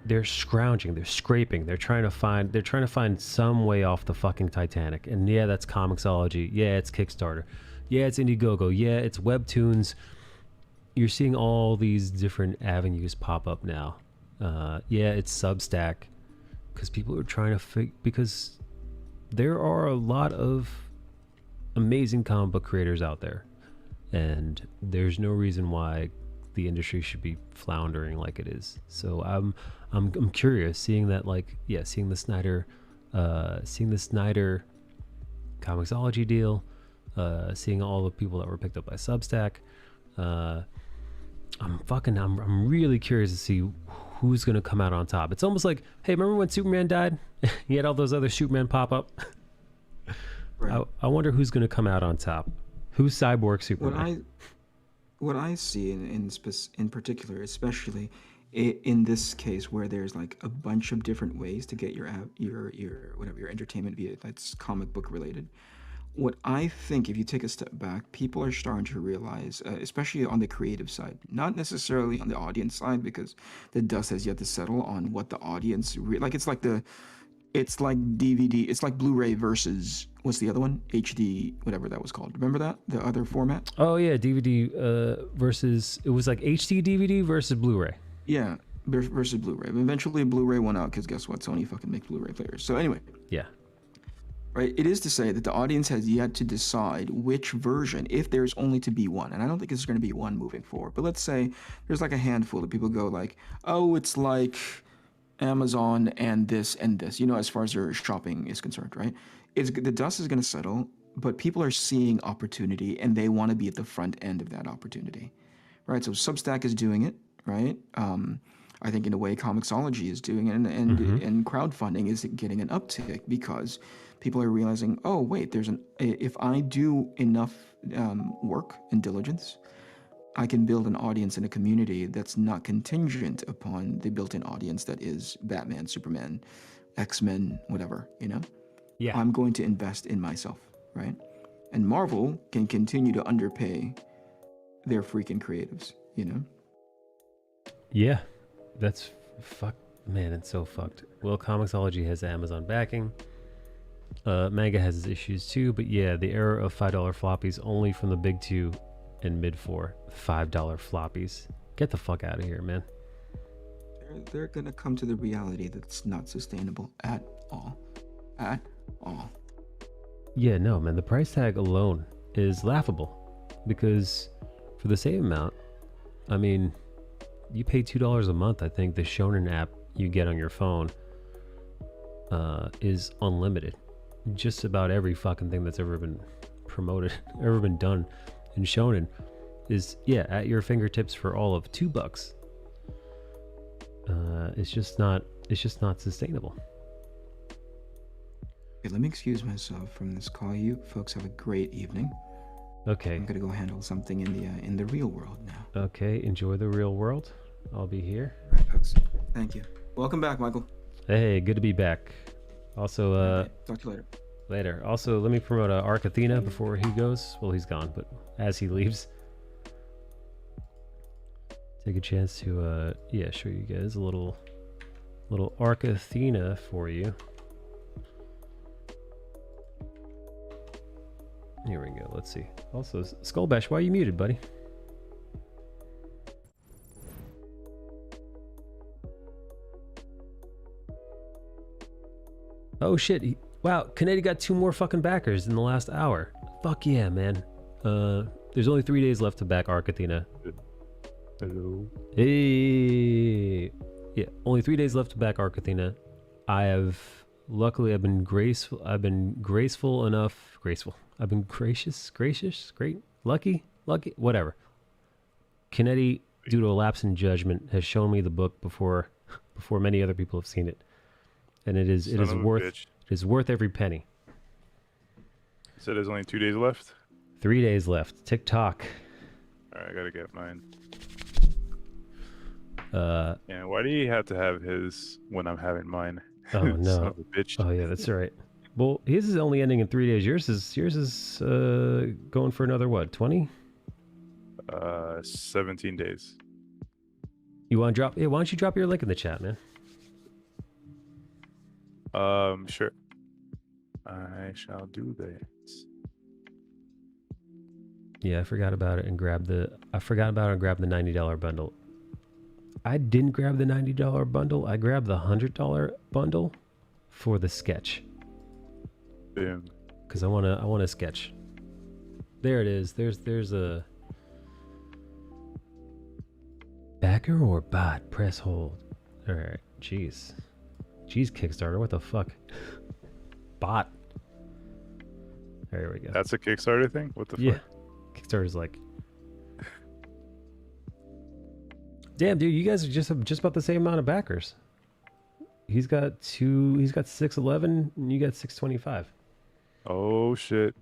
Speaker 1: they're scrounging, they're scraping, they're trying to find some way off the fucking Titanic. And yeah, that's Comixology. Yeah, it's Kickstarter. Yeah, it's Indiegogo. Yeah, it's Webtoons. You're seeing all these different avenues pop up now. Yeah, it's Substack, because people are trying to because there are a lot of amazing comic book creators out there, and there's no reason why the industry should be floundering like it is. So I'm curious, seeing that, seeing the Snyder Comixology deal, seeing all the people that were picked up by Substack. I'm really curious to see who's gonna come out on top. It's almost like, hey, remember when Superman died? He had all those other Superman pop up. Right. I wonder who's gonna come out on top. Who's Cyborg Superman?
Speaker 7: What I see in particular, especially in this case where there's like a bunch of different ways to get your entertainment via that's comic book related. What I think, if you take a step back, people are starting to realize, especially on the creative side, not necessarily on the audience side, because the dust has yet to settle on what the audience it's like DVD, it's like Blu-ray versus, what's the other one? HD, whatever that was called. Remember that? The other format?
Speaker 1: Oh yeah, DVD versus, it was like HD DVD versus Blu-ray.
Speaker 7: Yeah, versus Blu-ray. Eventually Blu-ray went out because guess what? Sony fucking makes Blu-ray players. So anyway.
Speaker 1: Yeah.
Speaker 7: Right, it is to say that the audience has yet to decide which version, if there's only to be one. And I don't think it's going to be one moving forward. But let's say there's like a handful that people go like, oh, it's like Amazon and this, you know, as far as their shopping is concerned, right? The dust is going to settle but people are seeing opportunity and they want to be at the front end of that opportunity, right? So Substack is doing it, right? I think in a way Comixology is doing it, and crowdfunding is getting an uptick because people are realizing, oh wait, if I do enough work and diligence, I can build an audience and a community that's not contingent upon the built-in audience that is Batman, Superman, X-Men, whatever, you know?
Speaker 1: Yeah.
Speaker 7: I'm going to invest in myself, right? And Marvel can continue to underpay their freaking creatives, you know?
Speaker 1: Yeah, that's fuck. Man, it's so fucked. Well, Comixology has Amazon backing. Manga has its issues too, but yeah, the era of $5 floppies only from the big two and mid four. $5 floppies. Get the fuck out of here, man.
Speaker 7: They're gonna come to the reality that it's not sustainable at all. At all.
Speaker 1: Yeah, no, man. The price tag alone is laughable because for the same amount, I mean, you pay $2 a month. I think the Shonen app you get on your phone is unlimited. Just about every fucking thing that's ever been promoted, ever been done in Shonen is, yeah, at your fingertips for all of $2. It's just not sustainable.
Speaker 7: Okay, let me excuse myself from this call. You folks have a great evening.
Speaker 1: Okay.
Speaker 7: I'm gonna go handle something in the real world now.
Speaker 1: Okay, enjoy the real world. I'll be here.
Speaker 7: All right, folks. Thank you. Welcome back, Michael.
Speaker 1: Hey, good to be back. Also,
Speaker 7: talk to you later.
Speaker 1: Later. Also, let me promote Arc Athena before he goes. Well, he's gone, but as he leaves, take a chance to show you guys a little Arc Athena for you. Here we go. Let's see. Also, Skullbash, why are you muted, buddy? Oh shit! Wow, Kennedy got 2 more fucking backers in the last hour. Fuck yeah, man. There's only 3 days left to back Arc Athena.
Speaker 16: Hello.
Speaker 1: Hey. Yeah, only 3 days left to back Arc Athena. Luckily, I've been graceful. I've been gracious, great, lucky, whatever. Kennedy, due to a lapse in judgment, has shown me the book before many other people have seen it, and it is worth every penny.
Speaker 16: You said there's only 2 days left?
Speaker 1: 3 days left. TikTok.
Speaker 16: Alright, I gotta get mine.
Speaker 1: Yeah,
Speaker 16: why do you have to have his when I'm having mine?
Speaker 1: Oh no.
Speaker 16: Son of a bitch.
Speaker 1: Oh yeah, that's right. Well, his is only ending in 3 days. Yours is going for another what? 20?
Speaker 16: 17 days.
Speaker 1: You want to drop? Yeah, why don't you drop your link in the chat, man?
Speaker 16: Sure. I shall do that.
Speaker 1: Yeah, I forgot about it and grabbed the $90 bundle. I didn't grab the $90 bundle. I grabbed the $100 bundle for the sketch.
Speaker 16: Boom.
Speaker 1: Because I want a sketch. There it is. There's a backer or bot. Press hold. All right. Jeez, Kickstarter. What the fuck? Bot. There we go.
Speaker 16: That's a Kickstarter thing? What the
Speaker 1: yeah.
Speaker 16: fuck?
Speaker 1: Kickstarter's like, damn, dude, you guys are just about the same amount of backers. He's got 611 and you got 625.
Speaker 16: Oh shit.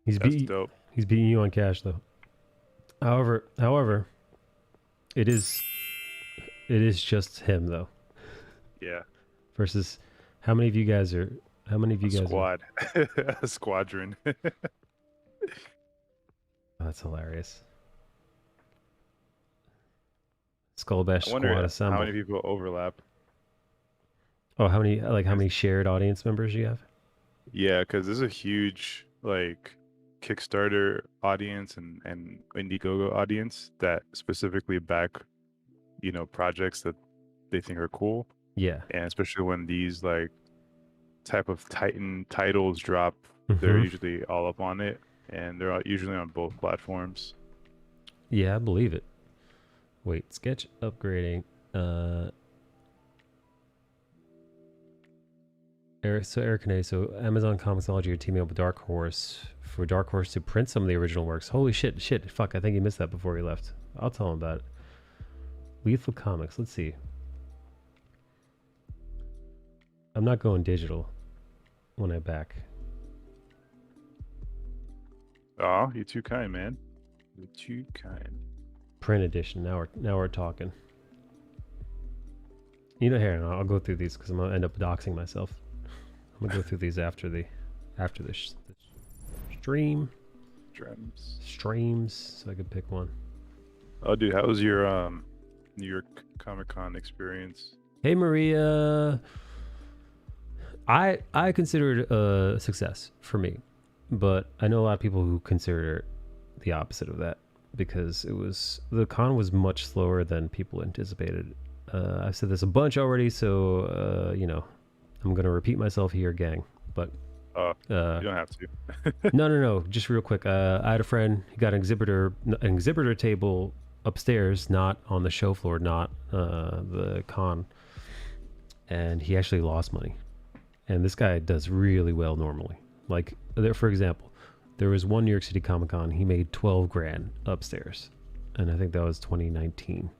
Speaker 1: That's dope. He's beating you on cash though. However, it is just him though.
Speaker 16: Yeah.
Speaker 1: Versus how many of you guys are
Speaker 16: Squad. A squadron.
Speaker 1: Oh, that's hilarious. Skullbash
Speaker 16: I wonder
Speaker 1: squad assemble.
Speaker 16: how many people overlap.
Speaker 1: Oh, how many shared audience members you have?
Speaker 16: Yeah, because there's a huge like Kickstarter audience and Indiegogo audience that specifically back, projects that they think are cool.
Speaker 1: Yeah.
Speaker 16: And especially when these like type of Titan titles drop, they're usually all up on it, and they're usually on both platforms.
Speaker 1: Yeah, I believe it. Wait, sketch upgrading. Eric Kane, so Amazon Comixology are teaming up with Dark Horse for Dark Horse to print some of the original works. Holy shit, fuck, I think he missed that before he left. I'll tell him about it. Lethal Comics, let's see. I'm not going digital when I back.
Speaker 16: Oh, you're too kind, man. You're too kind.
Speaker 1: Print edition, now we're talking. You know, here, I'll go through these because I'm gonna end up doxing myself. I'm gonna go through these after the stream. Streams, so I could pick one.
Speaker 16: Oh, dude, how was your New York Comic Con experience?
Speaker 1: Hey, Maria. I consider it a success for me, but I know a lot of people who consider the opposite of that because the con was much slower than people anticipated. I've said this a bunch already, so you know, I'm gonna repeat myself here, gang. But
Speaker 16: you don't have to.
Speaker 1: no, just real quick. I had a friend. He got an exhibitor table upstairs, not on the show floor, not the con, and he actually lost money. And this guy does really well normally. Like, for example, there was one New York City Comic Con. He made 12 grand upstairs, and I think that was 2019.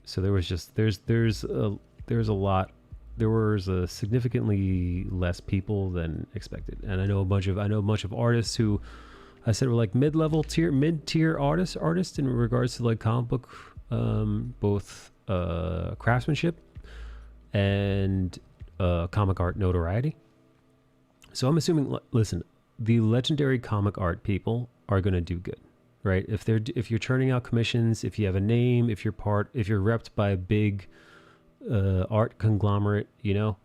Speaker 1: So there was just there's a lot. There was significantly less people than expected, and I know a bunch of artists who I said were like mid-tier artists in regards to like comic book, both craftsmanship and comic art notoriety. So I'm assuming, listen, the legendary comic art people are going to do good, right? If you're churning out commissions, if you have a name, if you're repped by a big art conglomerate, you know,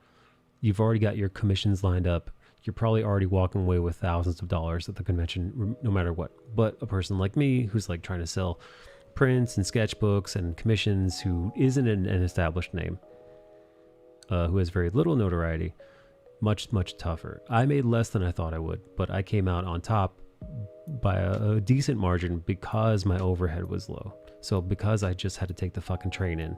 Speaker 1: you've already got your commissions lined up. You're probably already walking away with thousands of dollars at the convention, no matter what. But a person like me, who's like trying to sell prints and sketchbooks and commissions, who isn't an established name, who has very little notoriety, much tougher. I made less than I thought I would, but I came out on top by a decent margin because my overhead was low. So because I just had to take the fucking train in,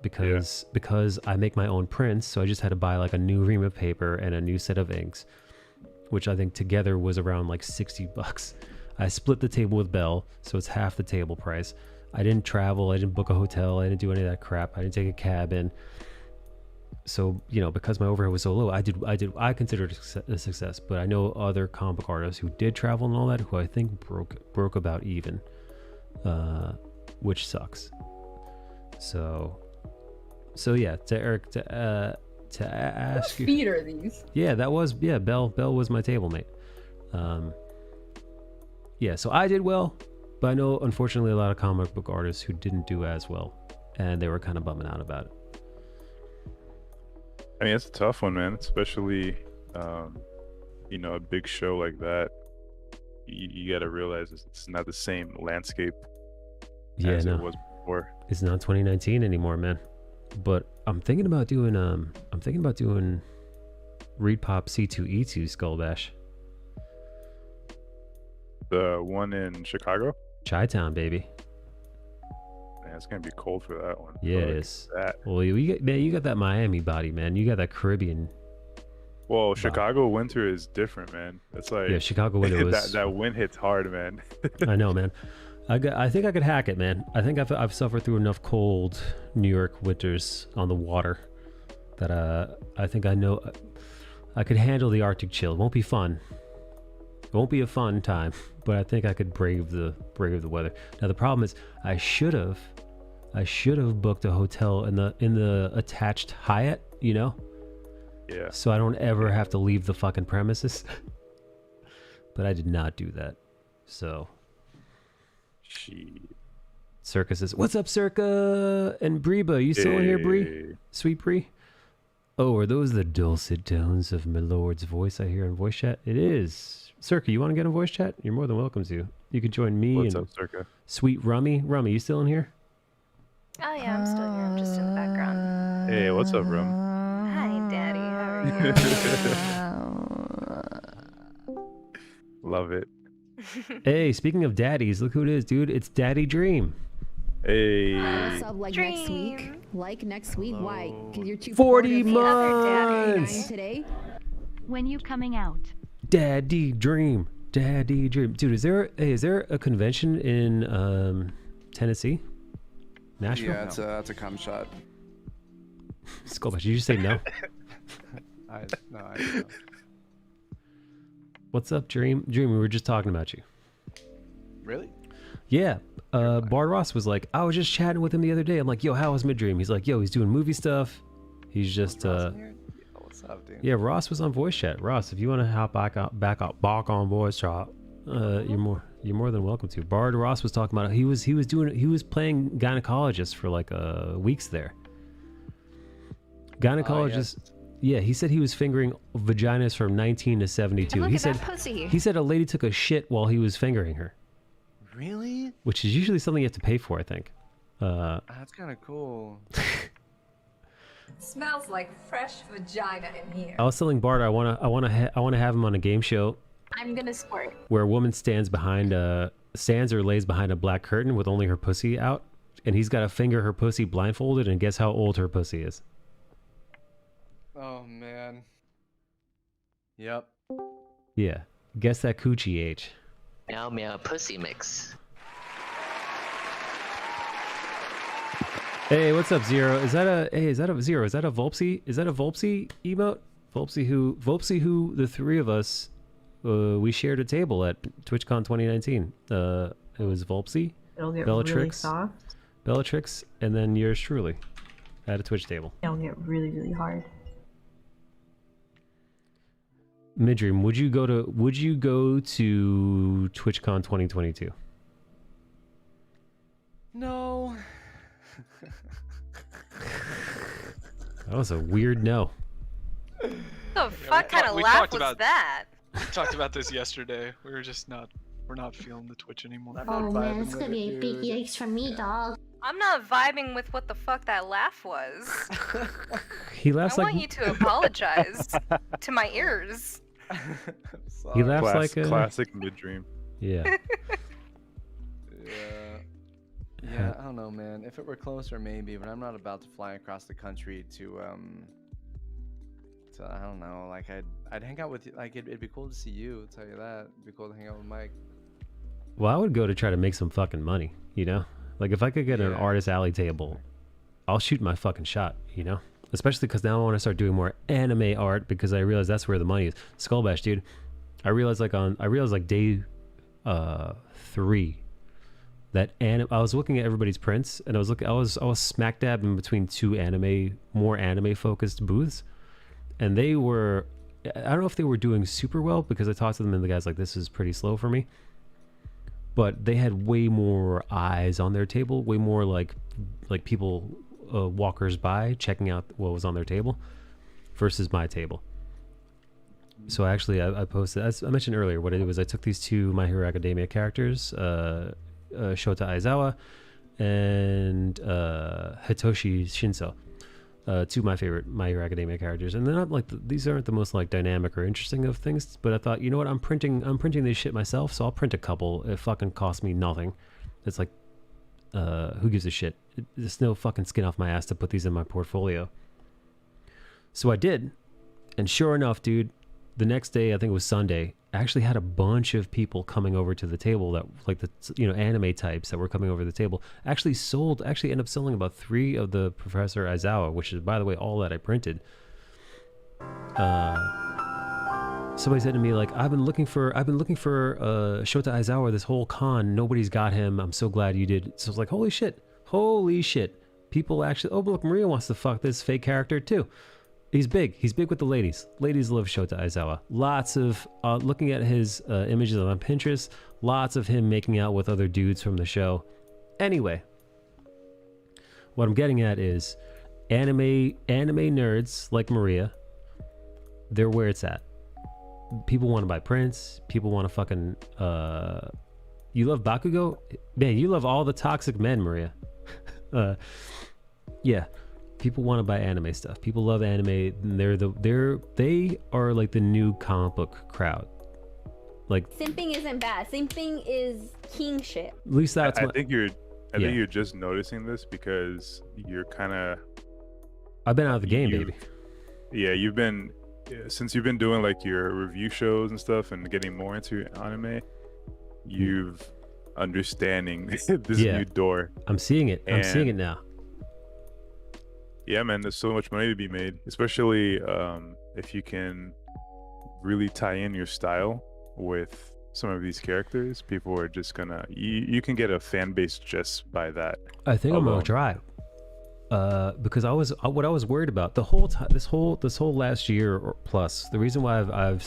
Speaker 1: because I make my own prints, so I just had to buy like a new ream of paper and a new set of inks, which I think together was around like $60. I split the table with Bell, so it's half the table price. I didn't travel, I didn't book a hotel, I didn't do any of that crap, I didn't take a cab in. So, you know, because my overhead was so low, I considered it a success. But I know other comic book artists who did travel and all that, who I think broke about even, which sucks. So yeah, to Eric, to ask you,
Speaker 17: feet are these?
Speaker 1: Yeah, Bell was my table mate. Yeah, so I did well, but I know unfortunately a lot of comic book artists who didn't do as well, and they were kind of bumming out about it.
Speaker 16: I mean, it's a tough one, man. Especially, you know, a big show like that. You got to realize it's not the same landscape as it was before.
Speaker 1: It's not 2019 anymore, man. But I'm thinking about doing Reed Pop C2E2 Skull Bash.
Speaker 16: The one in Chicago?
Speaker 1: Chi-Town, baby.
Speaker 16: Man, it's gonna be cold for that one.
Speaker 1: Yeah, it is. Well, you got that Miami body, man. You got that Caribbean.
Speaker 16: Well, Chicago winter is different, man. It's like,
Speaker 1: yeah, Chicago winter was
Speaker 16: that wind hits hard, man.
Speaker 1: I know, man. I think I could hack it, man. I think I've suffered through enough cold New York winters on the water that I think I know I could handle the Arctic chill. It won't be fun. It won't be a fun time, but I think I could brave the weather. Now the problem is I should have booked a hotel in the attached Hyatt, you know?
Speaker 16: Yeah.
Speaker 1: So I don't ever have to leave the fucking premises. But I did not do that. So Circa says, "What's up, Circa?" And Breba, you still in here, Bree? Sweet Bree? Oh, are those the dulcet tones of my lord's voice I hear in voice chat? It is. Circa, you want to get in voice chat? You're more than welcome to. You could join me
Speaker 16: What's
Speaker 1: and
Speaker 16: up, Circa?
Speaker 1: Sweet Rummy. Rummy, you still in here?
Speaker 4: Oh yeah, I'm still here. I'm just in the background.
Speaker 16: Hey, what's up, Rum?
Speaker 4: Hi, Daddy. How are you?
Speaker 16: Love it.
Speaker 1: Hey, speaking of daddies, look who it is, dude. It's Daddy Dream.
Speaker 16: Hey.
Speaker 11: What's up? Like next week? Like next week? Why? Because you're too
Speaker 1: 40
Speaker 11: bored of
Speaker 1: months.
Speaker 11: today.
Speaker 2: When you coming out?
Speaker 1: Daddy dream. Daddy dream. Dude, is there a convention in Tennessee? Nashville?
Speaker 6: Yeah, it's a cum shot.
Speaker 1: Skullbash, did you just say no?
Speaker 6: I know.
Speaker 1: What's up, Dream? Dream, we were just talking about you.
Speaker 6: Really?
Speaker 1: Yeah. Bard Ross was like, I was just chatting with him the other day. I'm like, yo, how was Mid-Dream? He's like, yo, he's doing movie stuff. He's just
Speaker 6: What's up, dude?
Speaker 1: yeah, Ross was on voice chat. Ross, if you want to hop back on voice chat, you're more than welcome to. Bard Ross was talking about it. He was playing gynecologist for like weeks there. Gynecologist. Yeah, he said he was fingering vaginas from 19 to 72.
Speaker 4: Look
Speaker 1: He
Speaker 4: at
Speaker 1: said
Speaker 4: that pussy.
Speaker 1: he said a lady took a shit while he was fingering her,
Speaker 6: Really?
Speaker 1: which is usually something you have to pay for, I think.
Speaker 6: That's kind of cool.
Speaker 17: Smells like fresh vagina in here.
Speaker 1: I was telling Bart I want to have him on a game show
Speaker 17: I'm gonna squirt.
Speaker 1: where a woman stands or lays behind a black curtain with only her pussy out, and he's got to finger her pussy blindfolded and guess how old her pussy is.
Speaker 6: Oh man. Yep.
Speaker 1: Yeah, guess that coochie age.
Speaker 14: Meow meow pussy mix.
Speaker 1: Hey, what's up, Zero? Is that a Zero? Is that a Volpsy? Is that a Volpsy emote? Volpsy who the three of us we shared a table at TwitchCon 2019. It was Volpsy,
Speaker 18: It'll get
Speaker 1: Bellatrix,
Speaker 18: really soft.
Speaker 1: Bellatrix, and then yours truly at a Twitch table.
Speaker 18: It'll get really, really hard.
Speaker 1: Midream, would you go to TwitchCon 2022?
Speaker 6: No.
Speaker 1: That was a weird no.
Speaker 4: The fuck kind of laugh was that?
Speaker 3: We talked about this yesterday. We're not feeling the Twitch anymore.
Speaker 9: Oh man, it's gonna be a big yikes from me, dog.
Speaker 4: I'm not vibing with what the fuck that laugh was.
Speaker 1: He laughs
Speaker 4: I
Speaker 1: like
Speaker 4: want you to apologize to my ears.
Speaker 1: he laughs like a
Speaker 16: classic Mid-Dream.
Speaker 1: Yeah.
Speaker 6: Yeah, I don't know, man. If it were closer, maybe, but I'm not about to fly across the country to I don't know. Like I'd hang out with you. Like it'd be cool to see you. I'll tell you that. It'd be cool to hang out with Mike.
Speaker 1: Well, I would go to try to make some fucking money, you know? Like if I could get an artist alley table, I'll shoot my fucking shot, you know? Especially because now I want to start doing more anime art because I realize that's where the money is. Skullbash, dude. I realized like day 3 that I was looking at everybody's prints and I was smack dab in between two more anime focused booths, and they were, I don't know if they were doing super well because I talked to them and the guy's like, this is pretty slow for me, but they had way more eyes on their table, way more like people walkers by checking out what was on their table versus my table. So actually I posted, as I mentioned earlier, what I did was I took these two My Hero Academia characters, Shota Aizawa and Hitoshi Shinso, two of my favorite My Hero Academia characters, and they're not like these aren't the most like dynamic or interesting of things, but I thought, you know what, I'm printing this shit myself, so I'll print a couple. It fucking costs me nothing. It's like who gives a shit? There's no fucking skin off my ass to put these in my portfolio. So I did, and sure enough, dude, the next day, I think it was Sunday, I actually had a bunch of people coming over to the table that, like, the, you know, anime types that were coming over to the table. Actually ended up selling about 3 of the Professor Aizawa, which is, by the way, all that I printed. Somebody said to me, like, I've been looking for Shota Aizawa this whole con. Nobody's got him. I'm so glad you did. So I was like, holy shit. People actually, oh look, Maria wants to fuck this fake character too. He's big with the ladies. Ladies love Shota Aizawa. Lots of, looking at his images on Pinterest, lots of him making out with other dudes from the show. Anyway, what I'm getting at is anime nerds like Maria, they're where it's at. People want to buy prints. People want to fucking, you love Bakugo? Man, you love all the toxic men, Maria. Yeah. People want to buy anime stuff. People love anime. And they are like the new comic book crowd. Like
Speaker 5: Simping isn't bad. Simping is king shit.
Speaker 1: At least that's
Speaker 16: I think you're I
Speaker 1: Yeah.
Speaker 16: think you're just noticing this because you're kind of.
Speaker 1: I've been out of the game, baby.
Speaker 16: Yeah, since you've been doing like your review shows and stuff and getting more into anime, you've understanding this new door.
Speaker 1: I'm seeing it. I'm seeing it
Speaker 16: And
Speaker 1: now.
Speaker 16: Yeah, man, there's so much money to be made, especially if you can really tie in your style with some of these characters. People are just gonna you can get a fan base just by that.
Speaker 1: I think I'm gonna try. Because what I was worried about the whole time, this whole last year or plus, the reason why I've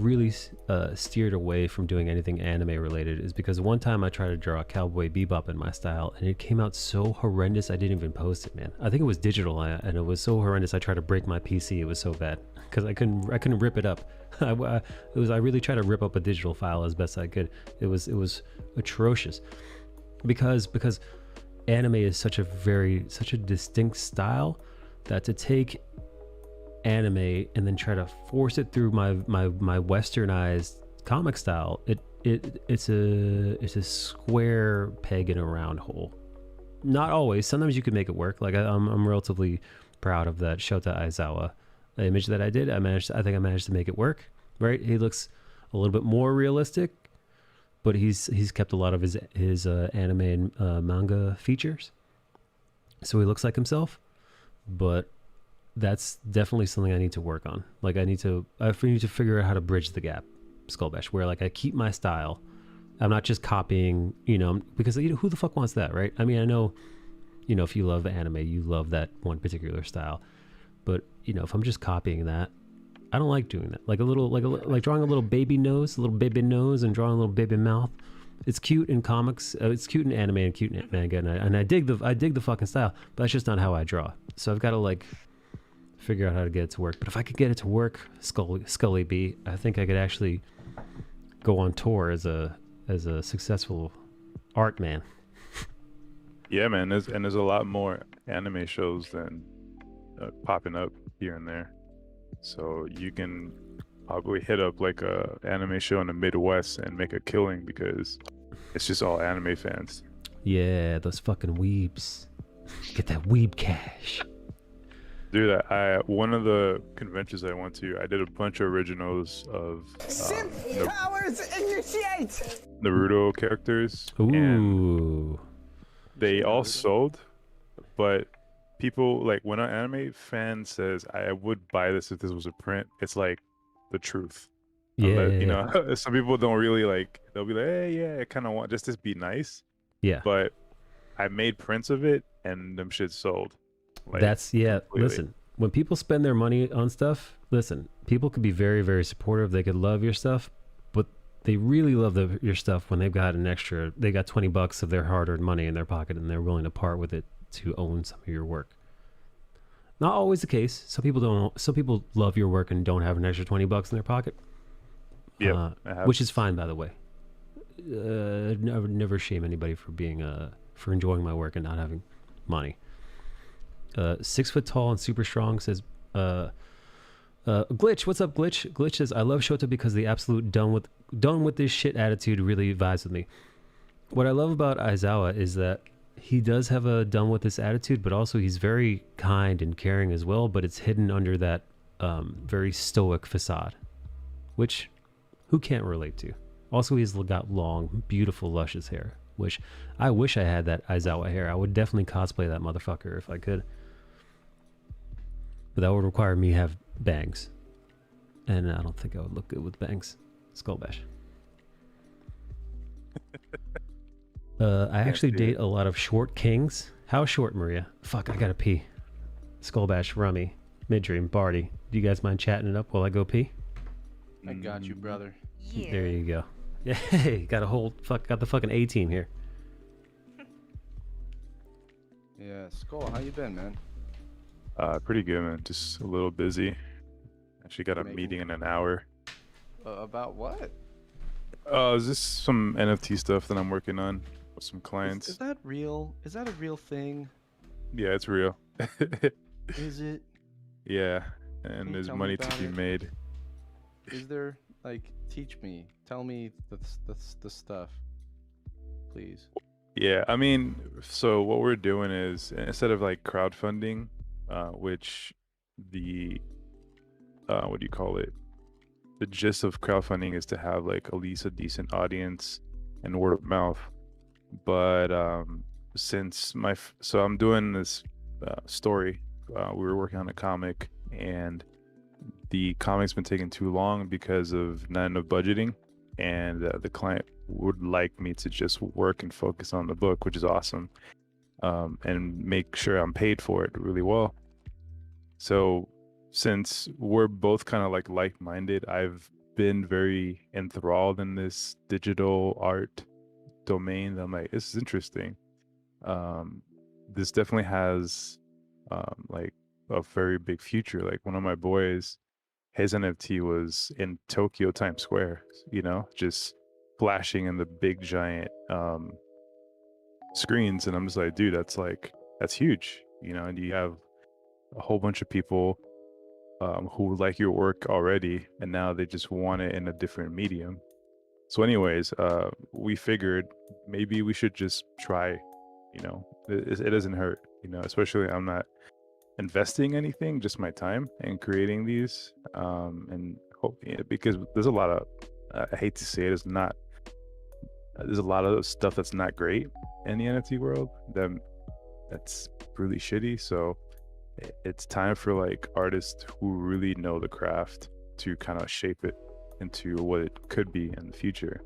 Speaker 1: really steered away from doing anything anime related is because one time I tried to draw Cowboy Bebop in my style and it came out so horrendous I didn't even post it, man. I think it was digital and it was so horrendous I tried to break my PC. It was so bad because I couldn't rip it up. I really tried to rip up a digital file as best I could. It was atrocious because anime is such a distinct style that to take anime and then try to force it through my westernized comic style, it's a square peg in a round hole. Not always. Sometimes you can make it work. Like I'm relatively proud of that Shota Aizawa image that I did. I think I managed to make it work. Right? He looks a little bit more realistic, but he's kept a lot of his anime and manga features, so he looks like himself. But that's definitely something I need to work on. Like I need to figure out how to bridge the gap, Skullbash, where like I keep my style. I'm not just copying, because who the fuck wants that, right? I mean, I know, if you love anime, you love that one particular style, but if I'm just copying that, I don't like doing that. Like drawing a little baby nose, and drawing a little baby mouth. It's cute in comics. It's cute in anime and cute in manga, and I dig the fucking style. But that's just not how I draw. So I've got to figure out how to get it to work. But if I could get it to work, Scully B, I think I could actually go on tour as a successful art man.
Speaker 16: Yeah, man. There's a lot more anime shows than popping up here and there. So you can probably hit up like a anime show in the Midwest and make a killing because it's just all anime fans.
Speaker 1: Yeah, those fucking weebs. Get that weeb cash.
Speaker 16: Dude, one of the conventions I went to, I did a bunch of originals of
Speaker 13: Powers initiate!
Speaker 16: Naruto characters.
Speaker 1: Ooh.
Speaker 16: And they all sold, but people, like, when an anime fan says, I would buy this if this was a print, it's like the truth.
Speaker 1: Yeah.
Speaker 16: Some people don't really they'll be like, hey, yeah, I kind of want just to be nice.
Speaker 1: Yeah.
Speaker 16: But I made prints of it and them shit sold.
Speaker 1: Completely. Listen, when people spend their money on stuff, people could be very, very supportive. They could love your stuff, but they really love your stuff when they got $20 of their hard-earned money in their pocket and they're willing to part with it to own some of your work. Not always the case. Some people don't. Some people love your work and don't have an extra $20 in their pocket.
Speaker 16: Yeah,
Speaker 1: which is fine, by the way. Never shame anybody for enjoying my work and not having money. 6 foot tall and super strong says, Glitch. What's up, Glitch? Glitch says, I love Shota because the absolute done with this shit attitude really vibes with me. What I love about Aizawa is that he does have a done with this attitude, but also he's very kind and caring as well, but it's hidden under that very stoic facade, which who can't relate to. Also, he's got long, beautiful, luscious hair, which I wish I had that Aizawa hair. I would definitely cosplay that motherfucker if I could. But that would require me to have bangs. And I don't think I would look good with bangs. Skullbash. I actually date a lot of short kings. How short, Maria? Fuck, I gotta pee. Skullbash, Rummy, Midream, Barty. Do you guys mind chatting it up while I go pee?
Speaker 6: I got you, brother.
Speaker 4: Yeah.
Speaker 1: There you go. Hey, got the fucking A team here.
Speaker 6: Yeah, Skull, how you been, man?
Speaker 16: Pretty good, man. Just a little busy. Actually got a meeting in an hour.
Speaker 6: About what?
Speaker 16: Is this some NFT stuff that I'm working on with some clients?
Speaker 6: Is that real? Is that a real thing?
Speaker 16: Yeah, it's real.
Speaker 6: Is it?
Speaker 16: Yeah, and there's money to be made.
Speaker 6: Is there, teach me, tell me the stuff, please.
Speaker 16: Yeah, I mean, so what we're doing is instead of like crowdfunding, which the what do you call it? The gist of crowdfunding is to have like at least a decent audience and word of mouth. But since so I'm doing this story, we were working on a comic, and the comic's been taking too long because of not enough budgeting, and the client would like me to just work and focus on the book, which is awesome, and make sure I'm paid for it really well. So since we're both kind of like-minded, I've been very enthralled in this digital art domain. I'm like, this is interesting. This definitely has like a very big future. Like one of my boys, his NFT was in Tokyo Times Square, just flashing in the big giant screens. And I'm just like, dude, that's huge, and you have a whole bunch of people who like your work already, and now they just want it in a different medium. So anyways, we figured maybe we should just try, it doesn't hurt, especially I'm not investing anything, just my time and creating these, and hope, because there's a lot of, I hate to say it, there's a lot of stuff that's not great in the NFT world that's really shitty. So it's time for like artists who really know the craft to kind of shape it into what it could be in the future.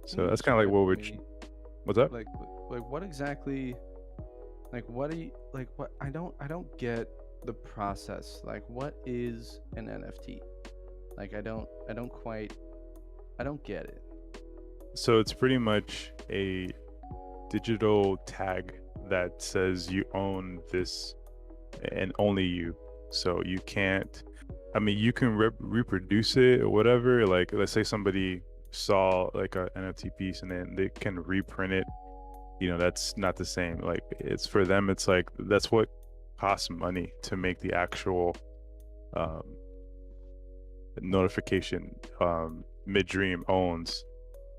Speaker 16: So that's kind of like what what's up?
Speaker 6: Like what exactly? Like what do you like? What I don't get the process. Like what is an NFT? Like I don't get it.
Speaker 16: So it's pretty much a digital tag that says you own this and only you. So you can't, I mean, you can reproduce it or whatever. Like let's say somebody saw like an NFT piece and then they can reprint it. That's not the same. Like it's for them, it's like that's what costs money to make the actual notification. Mid-Dream owns,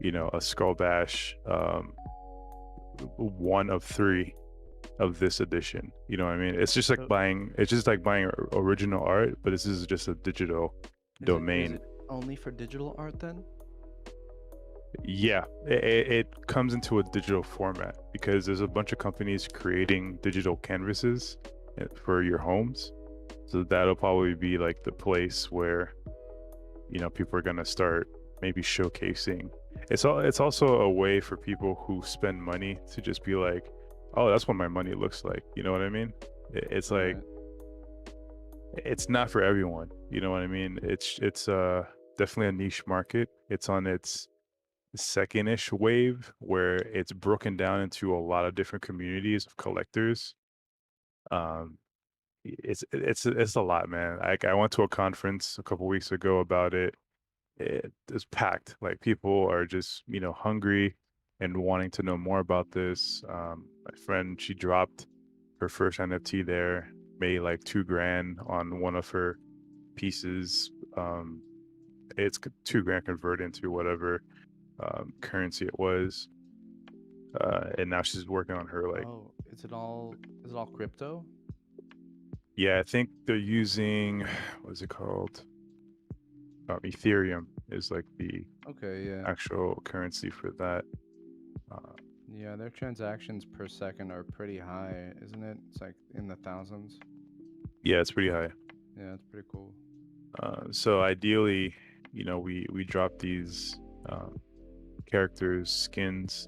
Speaker 16: a Skull Bash, 1 of 3 of this edition. You know what I mean? It's just like buying original art, but this is just a digital domain.
Speaker 6: Is it only for digital art then?
Speaker 16: Yeah, it comes into a digital format because there's a bunch of companies creating digital canvases for your homes. So that'll probably be like the place where, people are gonna start maybe showcasing. It's also a way for people who spend money to just be like, oh, that's what my money looks like. You know what I mean? It's like, it's not for everyone. You know what I mean? It's definitely a niche market. It's on its second-ish wave where it's broken down into a lot of different communities of collectors. It's a lot, man. I went to a conference a couple weeks ago about it. It's packed. Like people are just hungry and wanting to know more about this. My friend, she dropped her first NFT there, made like $2,000 on one of her pieces. It's $2,000 converted into whatever currency it was, and now she's working on her like.
Speaker 6: Oh, is it all crypto?
Speaker 16: Yeah, I think they're using, what is it called? Ethereum is like the actual currency for that.
Speaker 6: Yeah, their transactions per second are pretty high, isn't it? It's like in the thousands.
Speaker 16: Yeah, it's pretty high.
Speaker 6: Yeah, it's pretty cool.
Speaker 16: So ideally, we drop these characters, skins.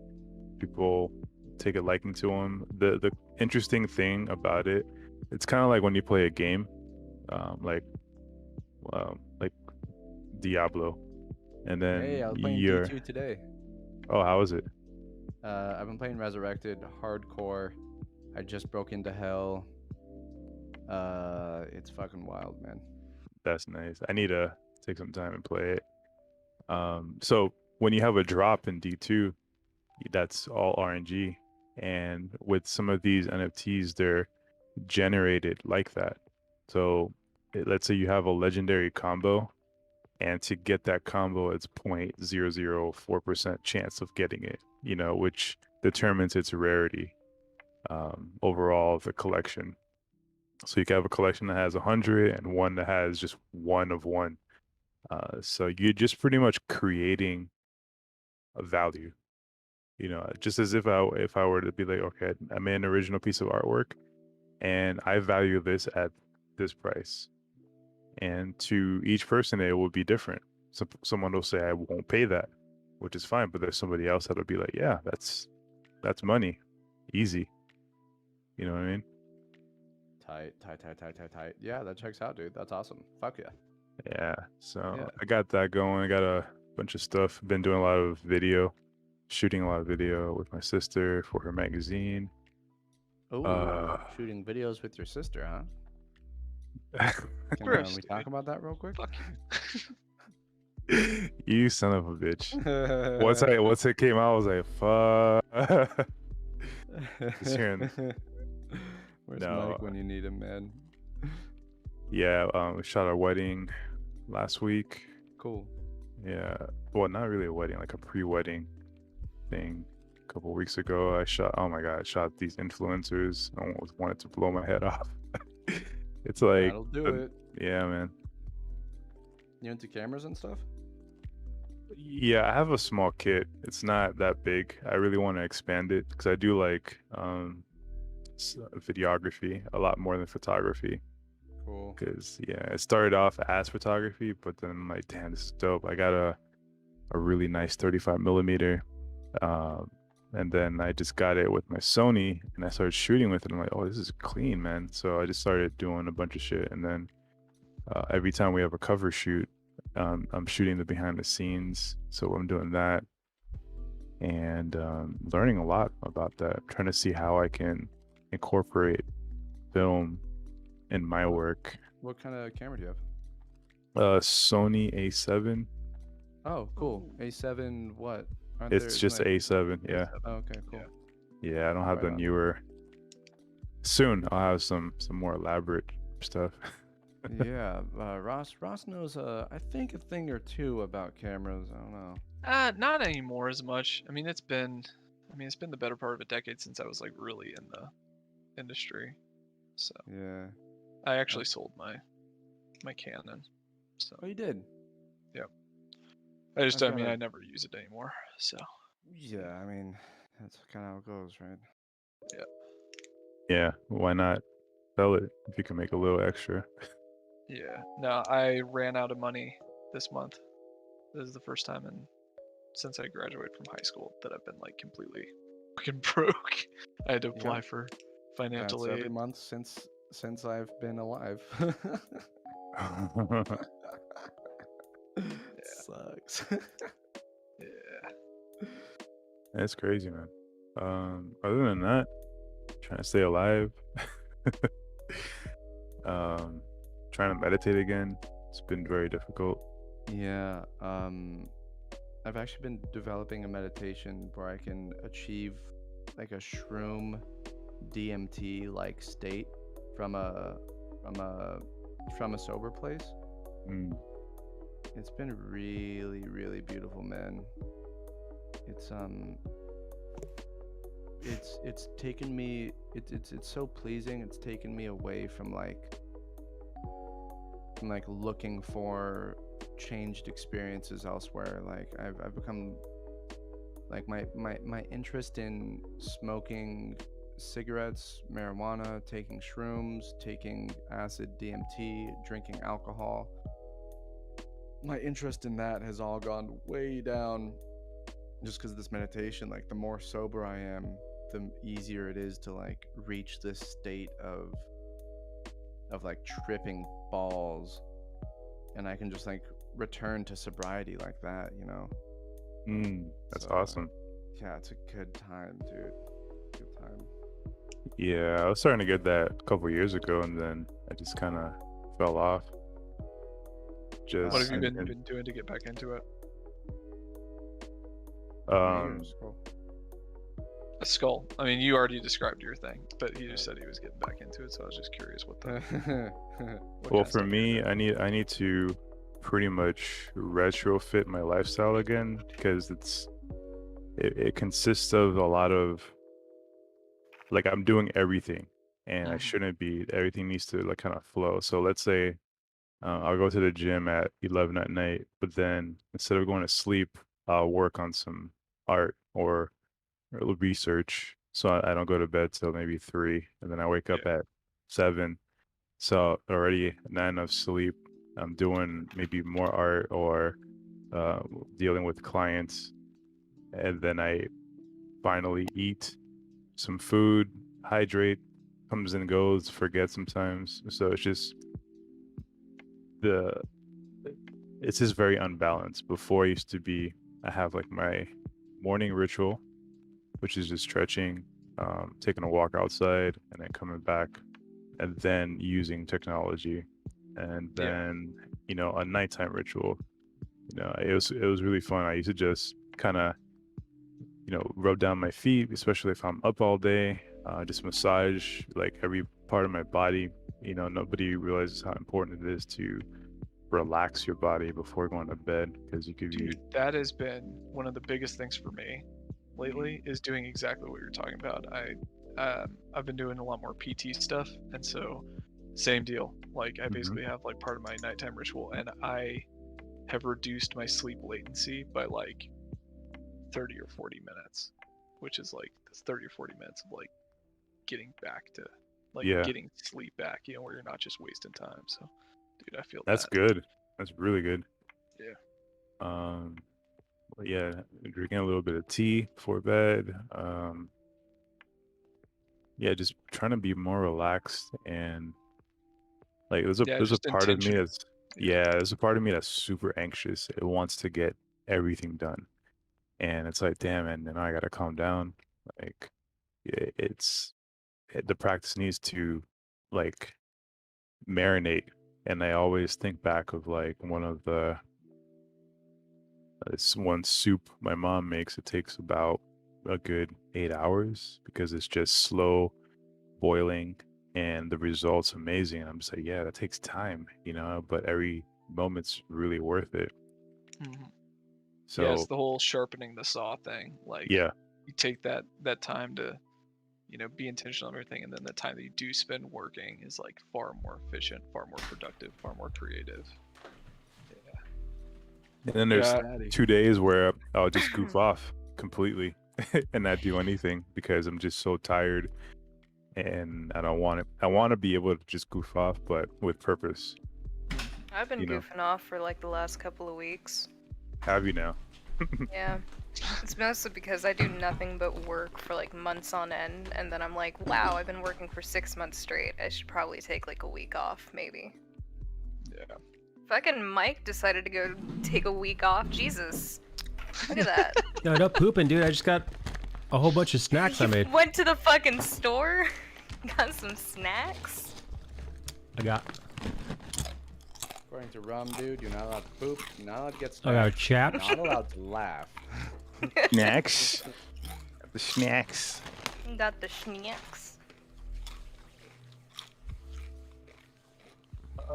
Speaker 16: People take a liking to them. The interesting thing about it, it's kind of like when you play a game, like Diablo, and then
Speaker 6: hey, I was playing D2 today.
Speaker 16: Oh, how was it?
Speaker 6: I've been playing Resurrected hardcore. I just broke into hell. It's fucking wild, man.
Speaker 16: That's nice. I need to take some time and play it. So when you have a drop in D2, that's all RNG, and with some of these NFTs, they're generated like that. So let's say you have a legendary combo, and to get that combo, it's 0.004% chance of getting it, which determines its rarity overall of the collection. So you can have a collection that has 100 and one that has just one of one. So you're just pretty much creating a value. You know, just as if I were to be like, okay, I made an original piece of artwork, and I value this at this price. And to each person, it will be different. Someone will say, I won't pay that, which is fine. But there's somebody else that'll be like, yeah, that's money, easy. You know what I mean?
Speaker 6: Tight. Yeah, that checks out, dude. That's awesome. Fuck yeah.
Speaker 16: Yeah. So
Speaker 6: Yeah.
Speaker 16: I got that going. I got a bunch of stuff. Been doing a lot of video, shooting a lot of video with my sister for her magazine.
Speaker 6: Oh, shooting videos with your sister, huh? Can we talk about that real quick?
Speaker 16: You son of a bitch. Once it came out, I was like, fuck. Just hearing.
Speaker 6: Where's Mike when you need him, man?
Speaker 16: Yeah, we shot our wedding last week.
Speaker 6: Cool.
Speaker 16: Yeah, well, not really a wedding, like a pre-wedding thing. A couple weeks ago, I shot these influencers. I almost wanted to blow my head off. It's like,
Speaker 6: that'll do it.
Speaker 16: Yeah, man.
Speaker 6: You into cameras and stuff?
Speaker 16: Yeah, I have a small kit. It's not that big. I really want to expand it because I do like videography a lot more than photography.
Speaker 6: Cool.
Speaker 16: Because it started off as photography, but then I'm like, damn, this is dope. I got a really nice 35 millimeter, and then I just got it with my Sony, and I started shooting with it. I'm like, oh, this is clean, man. So I just started doing a bunch of shit, and then every time we have a cover shoot, I'm shooting the behind the scenes. So I'm doing that, and learning a lot about that. Trying to see how I can incorporate film in my work.
Speaker 6: What kind of camera do you
Speaker 16: have? Sony A7.
Speaker 6: Oh, cool. A7 what?
Speaker 16: It's just A7, yeah.
Speaker 6: Oh, okay, cool.
Speaker 16: Yeah, I don't have the newer. Soon I'll have some more elaborate stuff.
Speaker 6: Yeah, Ross knows I think a thing or two about cameras. I don't know.
Speaker 3: Not anymore as much. I mean, it's been the better part of a decade since I was like really in the industry. So
Speaker 6: yeah,
Speaker 3: I actually sold my Canon. So
Speaker 6: you did?
Speaker 3: Yep. I never use it anymore. So
Speaker 6: yeah, I mean that's kind of how it goes, right?
Speaker 3: Yeah.
Speaker 16: Yeah, why not sell it if you can make a little extra?
Speaker 3: Yeah. No, I ran out of money this month. This is the first time since I graduated from high school that I've been like completely fucking broke. I had to apply for financial aid
Speaker 6: every month since I've been alive. Sucks.
Speaker 3: Yeah.
Speaker 16: That's crazy, man. Other than that, trying to stay alive. Trying to meditate again. It's been very difficult.
Speaker 6: Yeah. I've actually been developing a meditation where I can achieve like a shroom DMT like state from a sober place. It's been really, really beautiful, man. It's taken me. It's so pleasing. It's taken me away from like looking for changed experiences elsewhere. Like I've become like my interest in smoking cigarettes, marijuana, taking shrooms, taking acid, DMT, drinking alcohol. My interest in that has all gone way down just because of this meditation. Like the more sober I am, the easier it is to like reach this state of like tripping balls, and I can just like return to sobriety like that, you know.
Speaker 16: That's awesome.
Speaker 6: Yeah, it's a good time, dude. Good time.
Speaker 16: Yeah, I was starting to get that a couple years ago, and then I just kind of fell off.
Speaker 3: What have you been doing to get back into it? A skull. I mean, you already described your thing, but he just said he was getting back into it, so I was just curious what the.
Speaker 16: Well, for me, I need to pretty much retrofit my lifestyle again, because it consists of a lot of like I'm doing everything, and I shouldn't be. Everything needs to like kind of flow. So let's say I'll go to the gym at 11 at night, but then instead of going to sleep, I'll work on some art or research. So I don't go to bed till maybe 3, and then I wake up at 7. So already not enough sleep. I'm doing maybe more art or dealing with clients, and then I finally eat some food, hydrate, comes and goes, forget sometimes. So it's just it's just very unbalanced. Before I used to be, I have like my morning ritual, which is just stretching, taking a walk outside, and then coming back, and then using technology, and then a nighttime ritual. It was really fun. I used to just kind of rub down my feet, especially if I'm up all day. Just massage like every part of my body. Nobody realizes how important it is to relax your body before going to bed, because you could be.
Speaker 3: Dude, that has been one of the biggest things for me lately, is doing exactly what you're talking about. I've been doing a lot more PT stuff, and so same deal. Like I basically have like part of my nighttime ritual, and I have reduced my sleep latency by like 30 or 40 minutes, which is like that's 30 or 40 minutes of like getting back to like getting sleep back, where you're not just wasting time. So dude, I feel
Speaker 16: That's good. That's really good.
Speaker 3: Yeah.
Speaker 16: But yeah, drinking a little bit of tea before bed. Yeah, just trying to be more relaxed, and like there's a part of me that's there's a part of me that's super anxious. It wants to get everything done, and it's like, damn, and then I gotta calm down. Like the practice needs to like marinate, and I always think back of like one of the this one soup my mom makes. It takes about a good 8 hours because it's just slow boiling, and the result's amazing. And I'm just like, yeah, that takes time, but every moment's really worth it. So
Speaker 3: it's the whole sharpening the saw thing. Like you take that time to be intentional on everything, and then the time that you do spend working is like far more efficient, far more productive, far more creative.
Speaker 16: And then there's 2 days where I'll just goof off completely and not do anything because I'm just so tired, and I don't want it. I want to be able to just goof off, but with purpose.
Speaker 4: I've been goofing off for like the last couple of weeks.
Speaker 16: Have you now?
Speaker 4: Yeah. It's mostly because I do nothing but work for like months on end, and then I'm like, wow, I've been working for 6 months straight. I should probably take like a week off, maybe.
Speaker 3: Yeah.
Speaker 4: Fucking Mike decided to go take a week off. Jesus. Look at that.
Speaker 1: No pooping, dude. I just got a whole bunch of snacks I made.
Speaker 4: Went to the fucking store, got some snacks.
Speaker 6: According to Rum, dude, you're not allowed to poop. You're not allowed to get
Speaker 1: I got a chap.
Speaker 6: Not allowed to laugh.
Speaker 16: Snacks. The snacks.
Speaker 4: Got the snacks.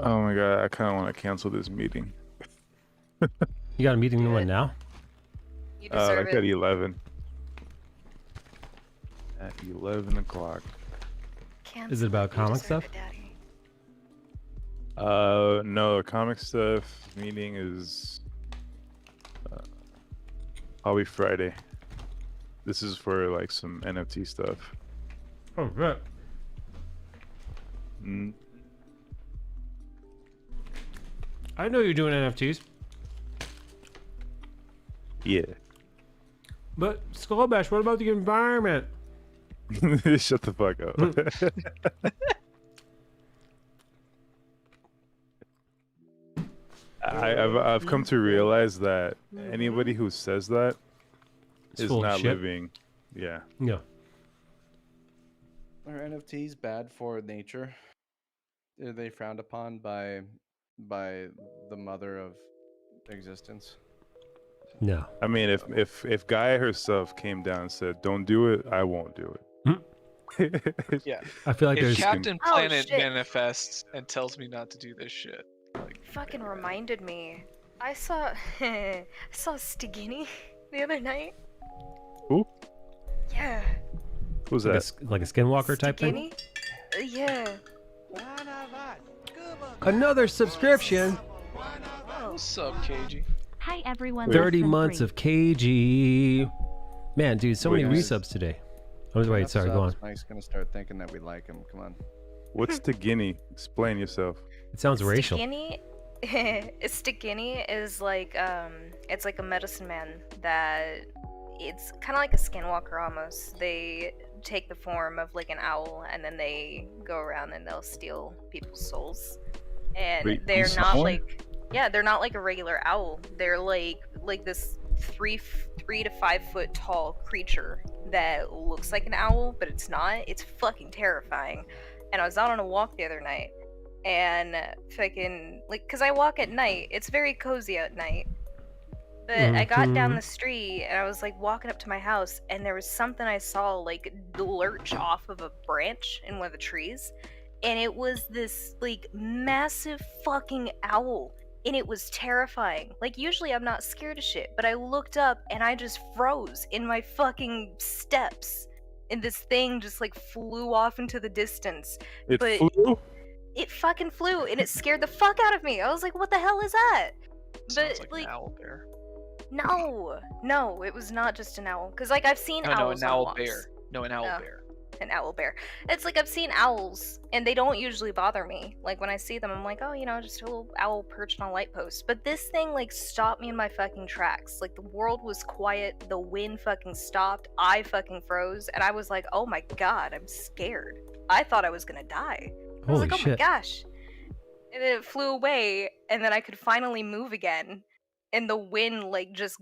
Speaker 16: Oh my god, I kind of want to cancel this meeting.
Speaker 1: You got a meeting one now?
Speaker 4: You deserve
Speaker 16: like at 11. At 11 o'clock.
Speaker 1: Is it about comic stuff?
Speaker 16: No, comic stuff meeting is probably Friday. This is for like some NFT stuff.
Speaker 1: Oh, right. I know you're doing NFTs.
Speaker 16: Yeah.
Speaker 1: But Skullbash, what about the environment?
Speaker 16: Shut the fuck up. I've come to realize that anybody who says that is not living. Yeah.
Speaker 1: Yeah.
Speaker 6: Are NFTs bad for nature? Are they frowned upon by the mother of existence?
Speaker 1: No.
Speaker 16: I mean, if Gaia herself came down and said, "Don't do it," I won't do it.
Speaker 3: Yeah.
Speaker 1: I feel like
Speaker 3: if
Speaker 1: there's
Speaker 3: Captain Planet manifests and tells me not to do this shit. Like,
Speaker 4: fucking reminded me. I saw I saw Stigini the other night.
Speaker 16: Who?
Speaker 4: Yeah.
Speaker 16: Who's
Speaker 1: Like a,
Speaker 16: that?
Speaker 1: like a skinwalker type thing?
Speaker 4: Skinny? Yeah.
Speaker 1: Another subscription.
Speaker 3: What's up, KG?
Speaker 2: Hi everyone.
Speaker 1: 30
Speaker 2: less than
Speaker 1: months
Speaker 2: 3.
Speaker 1: of KG. Man, dude, so
Speaker 16: Wait,
Speaker 1: many
Speaker 16: guys.
Speaker 1: resubs today. Oh, wait, sorry, go on.
Speaker 6: Mike's gonna start thinking that we like him. Come on.
Speaker 16: What's the guinea? Explain yourself.
Speaker 1: It sounds racial.
Speaker 4: Stikini, Stikini is like it's like a medicine man that it's kind of like a skinwalker almost. They take the form of like an owl and then they go around and they'll steal people's souls. And
Speaker 16: Wait,
Speaker 4: they're
Speaker 16: he's
Speaker 4: not
Speaker 16: someone?
Speaker 4: like they're not like a regular owl. They're like this 3 to 5 foot tall creature that looks like an owl, but it's not. It's fucking terrifying. And I was out on a walk the other night, and fucking cause I walk at night. It's very cozy at night. But I got down the street and I was like walking up to my house, and there was something I saw like lurch off of a branch in one of the trees, and it was this like massive fucking owl. And it was terrifying. Like, usually I'm not scared of shit, but I looked up and I just froze in my fucking steps. And this thing just like flew off into the distance.
Speaker 16: It
Speaker 4: but
Speaker 16: flew?
Speaker 4: It fucking flew and it scared the fuck out of me. I was like, what the hell is that?
Speaker 3: Sounds
Speaker 4: But
Speaker 3: like an owl bear.
Speaker 4: No, it was not just an owl. Cause like I've seen
Speaker 3: No,
Speaker 4: owls
Speaker 3: an
Speaker 4: on
Speaker 3: owl
Speaker 4: walks.
Speaker 3: bear. No, an owl
Speaker 4: Oh.
Speaker 3: bear.
Speaker 4: An owl bear. It's like I've seen owls and they don't usually bother me. Like when I see them, I'm like, oh, just a little owl perched on a light post. But this thing like stopped me in my fucking tracks. Like the world was quiet, the wind fucking stopped, I fucking froze, and I was like, oh my god, I'm scared. I thought I was gonna die. I was
Speaker 1: Holy
Speaker 4: like, oh
Speaker 1: shit.
Speaker 4: my gosh. And then it flew away, and then I could finally move again. And the wind like just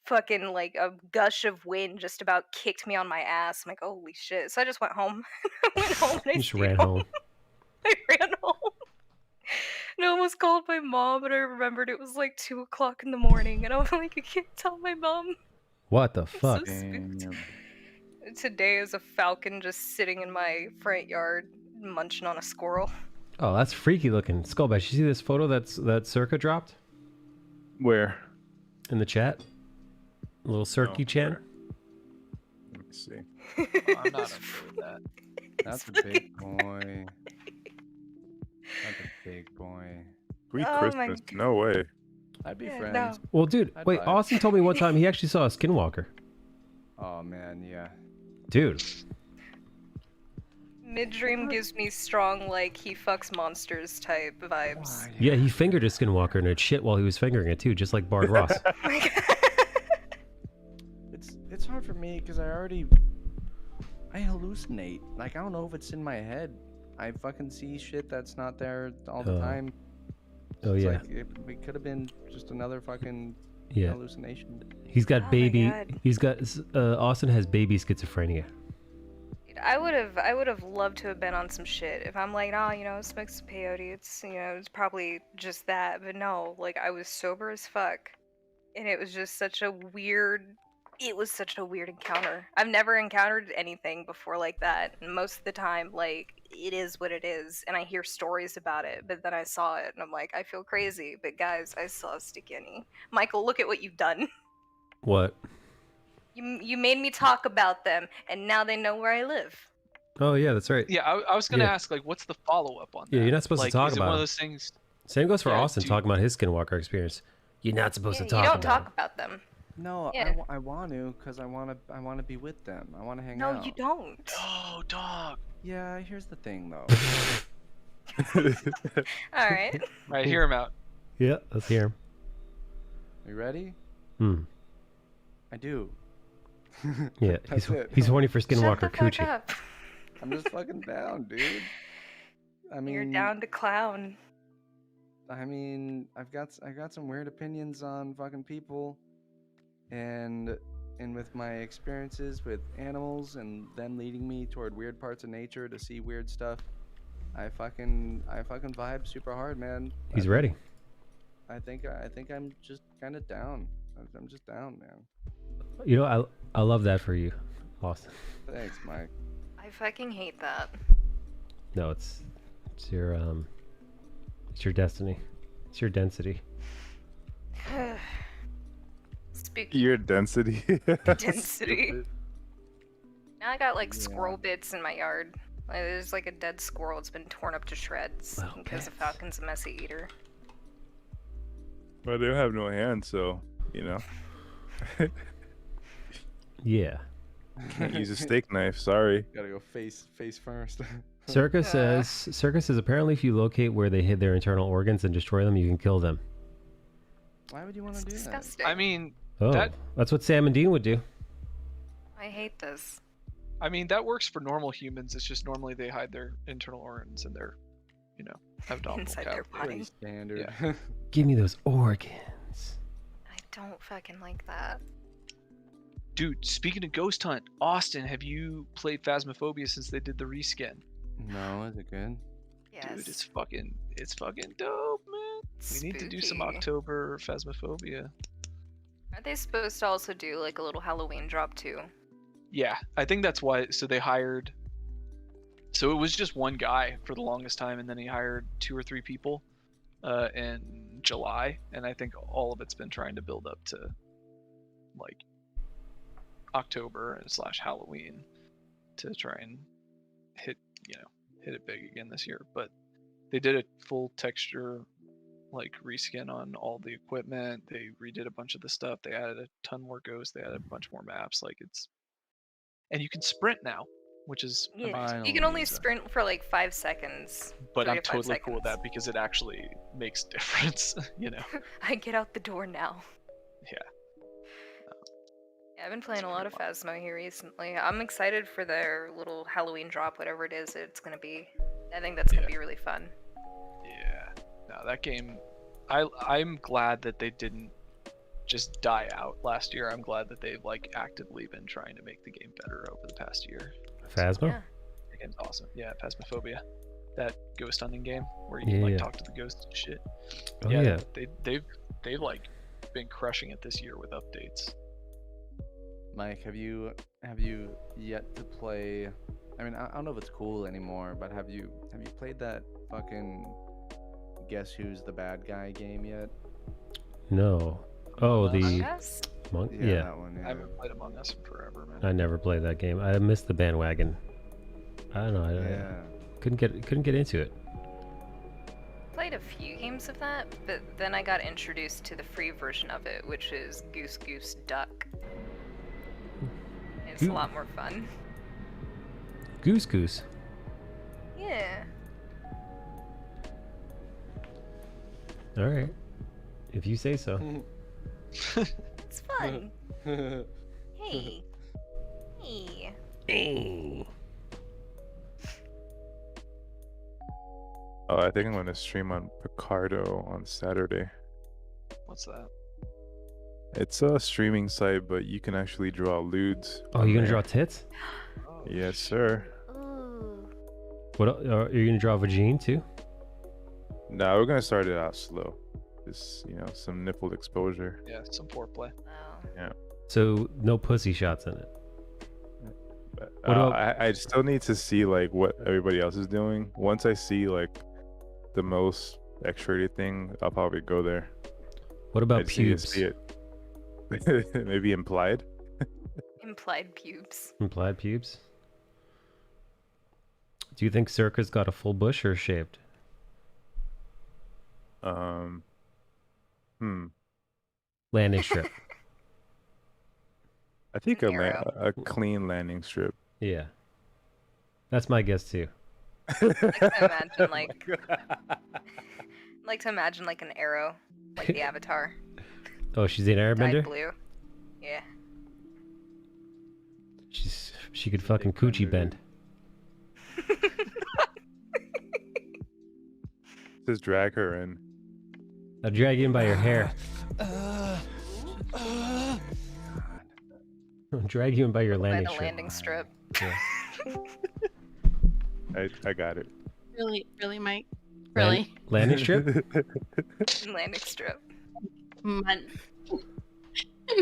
Speaker 4: fucking like a gush of wind just about kicked me on my ass. I'm like, holy shit. So I just went home. I went home and I
Speaker 1: You just
Speaker 4: stayed
Speaker 1: ran home.
Speaker 4: I ran home. And I almost called my mom, and I remembered it was like 2 o'clock in the morning, and I was like, I can't tell my mom.
Speaker 1: What the
Speaker 4: So
Speaker 1: fuck?
Speaker 4: spooked. Today is a falcon just sitting in my front yard munching on a squirrel.
Speaker 1: Oh, that's freaky looking. Skullbash, you see this photo that Circa dropped?
Speaker 16: Where?
Speaker 1: In the chat? A little Cirque chan?
Speaker 16: Let me see.
Speaker 3: I'm not okay with that.
Speaker 6: That's a big boy. That's a big boy.
Speaker 16: Sweet
Speaker 4: Oh my
Speaker 16: Christmas. No way.
Speaker 6: I'd be
Speaker 4: Yeah,
Speaker 6: friends.
Speaker 4: no.
Speaker 1: Well, dude,
Speaker 6: I'd
Speaker 1: wait,
Speaker 6: buy it.
Speaker 1: Austin told me one time he actually saw a skinwalker.
Speaker 6: Oh man, yeah.
Speaker 1: Dude.
Speaker 4: Mid-dream gives me strong, like, he fucks monsters type vibes.
Speaker 1: Yeah, he fingered a skinwalker and it shit while he was fingering it too, just like Bard Ross.
Speaker 6: It's hard for me because I hallucinate. Like I don't know if it's in my head. I fucking see shit that's not there all the
Speaker 1: Oh.
Speaker 6: time.
Speaker 1: Oh,
Speaker 6: It's
Speaker 1: yeah.
Speaker 6: like it could have been just another fucking
Speaker 1: Yeah.
Speaker 6: hallucination.
Speaker 1: He's got
Speaker 4: Oh my
Speaker 1: baby.
Speaker 4: God.
Speaker 1: He's got. Austin has baby schizophrenia.
Speaker 4: I would have loved to have been on some shit. If I'm like, smoke some peyote, it's probably just that. But no, like I was sober as fuck, and it was just such a weird. It was such a weird encounter. I've never encountered anything before like that. And most of the time, like it is what it is, and I hear stories about it. But then I saw it, and I'm like, I feel crazy. But guys, I saw Stikini. Michael, look at what you've done.
Speaker 1: What?
Speaker 4: You made me talk about them, and now they know where I live.
Speaker 1: Oh yeah, that's right.
Speaker 3: Yeah, I was gonna
Speaker 1: Yeah.
Speaker 3: ask, like, what's the follow up on that?
Speaker 1: Yeah, you're not supposed
Speaker 3: like,
Speaker 1: to talk
Speaker 3: is it
Speaker 1: about
Speaker 3: one of
Speaker 1: it.
Speaker 3: those things?
Speaker 1: Same goes for
Speaker 3: Yeah,
Speaker 1: Austin
Speaker 3: dude.
Speaker 1: talking about his skinwalker experience. You're not supposed to
Speaker 4: You
Speaker 1: talk
Speaker 4: don't
Speaker 1: about
Speaker 4: talk
Speaker 1: it.
Speaker 4: about them.
Speaker 6: No,
Speaker 4: Yeah.
Speaker 6: I want to because I want to be with them. I want to hang
Speaker 4: No,
Speaker 6: out.
Speaker 4: you don't.
Speaker 3: Oh, dog.
Speaker 6: Yeah, here's the thing though.
Speaker 4: All right.
Speaker 3: Right, hear him out.
Speaker 1: Yeah, let's hear him.
Speaker 6: You ready?
Speaker 1: Hmm.
Speaker 6: I do.
Speaker 1: Yeah,
Speaker 6: That's it.
Speaker 1: he's horny for
Speaker 4: Shut the
Speaker 1: skinwalker
Speaker 4: fuck
Speaker 1: coochie.
Speaker 4: up.
Speaker 6: I'm just fucking down, dude. I mean,
Speaker 4: You're down to clown.
Speaker 6: I mean, I got some weird opinions on fucking people, and with my experiences with animals and them leading me toward weird parts of nature to see weird stuff, I fucking vibe super hard, man.
Speaker 1: He's ready.
Speaker 6: I think I'm just kind of down. I'm just down, man.
Speaker 1: You know, I love that for you, Austin.
Speaker 6: Thanks, Mike.
Speaker 4: I fucking hate that.
Speaker 1: No, it's your destiny. It's your density.
Speaker 4: It's Spooky.
Speaker 16: Your density.
Speaker 4: Density. Now I got like squirrel bits in my yard. Like, there's like a dead squirrel. It's been torn up to shreds because the falcon's a messy eater.
Speaker 16: Well, they don't have no hands, so you know.
Speaker 1: Yeah.
Speaker 16: Can't use a steak knife. Sorry.
Speaker 6: Gotta go face first.
Speaker 1: Circus says apparently if you locate where they hid their internal organs and destroy them, you can kill them.
Speaker 6: Why would you want to do
Speaker 4: Disgusting.
Speaker 3: I mean,
Speaker 1: Oh, that's what Sam and Dean would do.
Speaker 4: I hate this.
Speaker 3: I mean that works for normal humans. It's just normally they hide their internal organs in their, abdominal
Speaker 4: Inside
Speaker 3: cavity.
Speaker 4: their body.
Speaker 6: Pretty standard.
Speaker 3: Yeah.
Speaker 1: Give me those organs.
Speaker 4: I don't fucking like that.
Speaker 3: Dude, speaking of Ghost Hunt, Austin, have you played Phasmophobia since they did the reskin?
Speaker 6: No, is it good?
Speaker 4: Yes.
Speaker 3: Dude, it's fucking dope, man. We need to do some
Speaker 4: Spooky.
Speaker 3: October Phasmophobia.
Speaker 4: Are they supposed to also do like a little Halloween drop too?
Speaker 3: Yeah, I think that's why. So they hired. So it was just one guy for the longest time, and then he hired 2 or 3 people in July, and I think all of it's been trying to build up to like October / Halloween to try and hit it big again this year. But they did a full texture like reskin on all the equipment. They redid a bunch of the stuff. They added a ton more ghosts. They added a bunch more maps. And you can sprint now, which is amazing.
Speaker 4: You can only sprint for like 5 seconds.
Speaker 3: But
Speaker 4: 3
Speaker 3: I'm
Speaker 4: to 5
Speaker 3: totally cool with
Speaker 4: seconds.
Speaker 3: that because it actually makes a difference.
Speaker 4: I get out the door now.
Speaker 3: Yeah.
Speaker 4: Yeah, I've been playing a lot of Phasmo here recently. I'm excited for their little Halloween drop, whatever it is it's gonna be. I think that's gonna be really fun.
Speaker 3: Yeah. No, that game. I'm glad that they didn't just die out last year. I'm glad that they've like actively been trying to make the game better over the past year.
Speaker 1: Phasmo?
Speaker 4: Yeah.
Speaker 3: The game's awesome. Yeah, Phasmophobia. That ghost hunting game where you can talk to the ghosts and shit.
Speaker 1: Oh, yeah.
Speaker 3: They've like been crushing it this year with updates.
Speaker 6: Mike, have you yet to play? I mean, I don't know if it's cool anymore, but have you played that fucking Guess Who's the Bad Guy game yet?
Speaker 1: No. Oh,
Speaker 4: Among Us?
Speaker 1: Yeah.
Speaker 6: That one,
Speaker 3: I haven't played Among Us in forever, man.
Speaker 1: I never played that game. I missed the bandwagon. I don't know. I couldn't get into it.
Speaker 4: Played a few games of that, but then I got introduced to the free version of it, which is Goose Goose Duck. It's a lot more fun.
Speaker 1: Goose Goose.
Speaker 4: Yeah.
Speaker 1: All right. If you say so.
Speaker 4: It's fun. Hey. Hey.
Speaker 1: Hey.
Speaker 16: Oh, I think I'm going to stream on Picardo on Saturday.
Speaker 3: What's that?
Speaker 16: It's a streaming site, but you can actually draw lewds.
Speaker 1: Oh,
Speaker 16: on
Speaker 1: you're gonna
Speaker 16: there.
Speaker 1: draw tits?
Speaker 16: Yes, sir.
Speaker 1: What? Are you gonna draw vagine too?
Speaker 16: No, we're gonna start it out slow. Just some nipple exposure.
Speaker 3: Yeah, some foreplay.
Speaker 16: Yeah.
Speaker 1: So no pussy shots in it.
Speaker 16: But,
Speaker 1: What about-
Speaker 16: I still need to see like what everybody else is doing. Once I see like the most X-rated thing, I'll probably go there.
Speaker 1: What about
Speaker 16: I just need to
Speaker 1: pubes?
Speaker 16: see it. Maybe implied.
Speaker 4: Implied pubes.
Speaker 1: Implied pubes. Do you think Circa's got a full bush or shaved? Landing strip.
Speaker 16: I think a clean landing strip.
Speaker 1: Yeah. That's my guess too.
Speaker 4: Like to imagine like an arrow, like the Avatar.
Speaker 1: Oh, she's an
Speaker 4: Dyed
Speaker 1: airbender?
Speaker 4: blue. Yeah.
Speaker 1: She could fucking coochie bend.
Speaker 16: Just drag her in.
Speaker 1: I'll drag you in by your hair. I'll drag you in by your
Speaker 4: By
Speaker 1: landing
Speaker 4: the
Speaker 1: strip.
Speaker 4: landing strip.
Speaker 1: Yeah.
Speaker 16: I got it.
Speaker 12: Really, Mike?
Speaker 1: Land-
Speaker 12: Really?
Speaker 1: landing strip?
Speaker 4: Landing strip.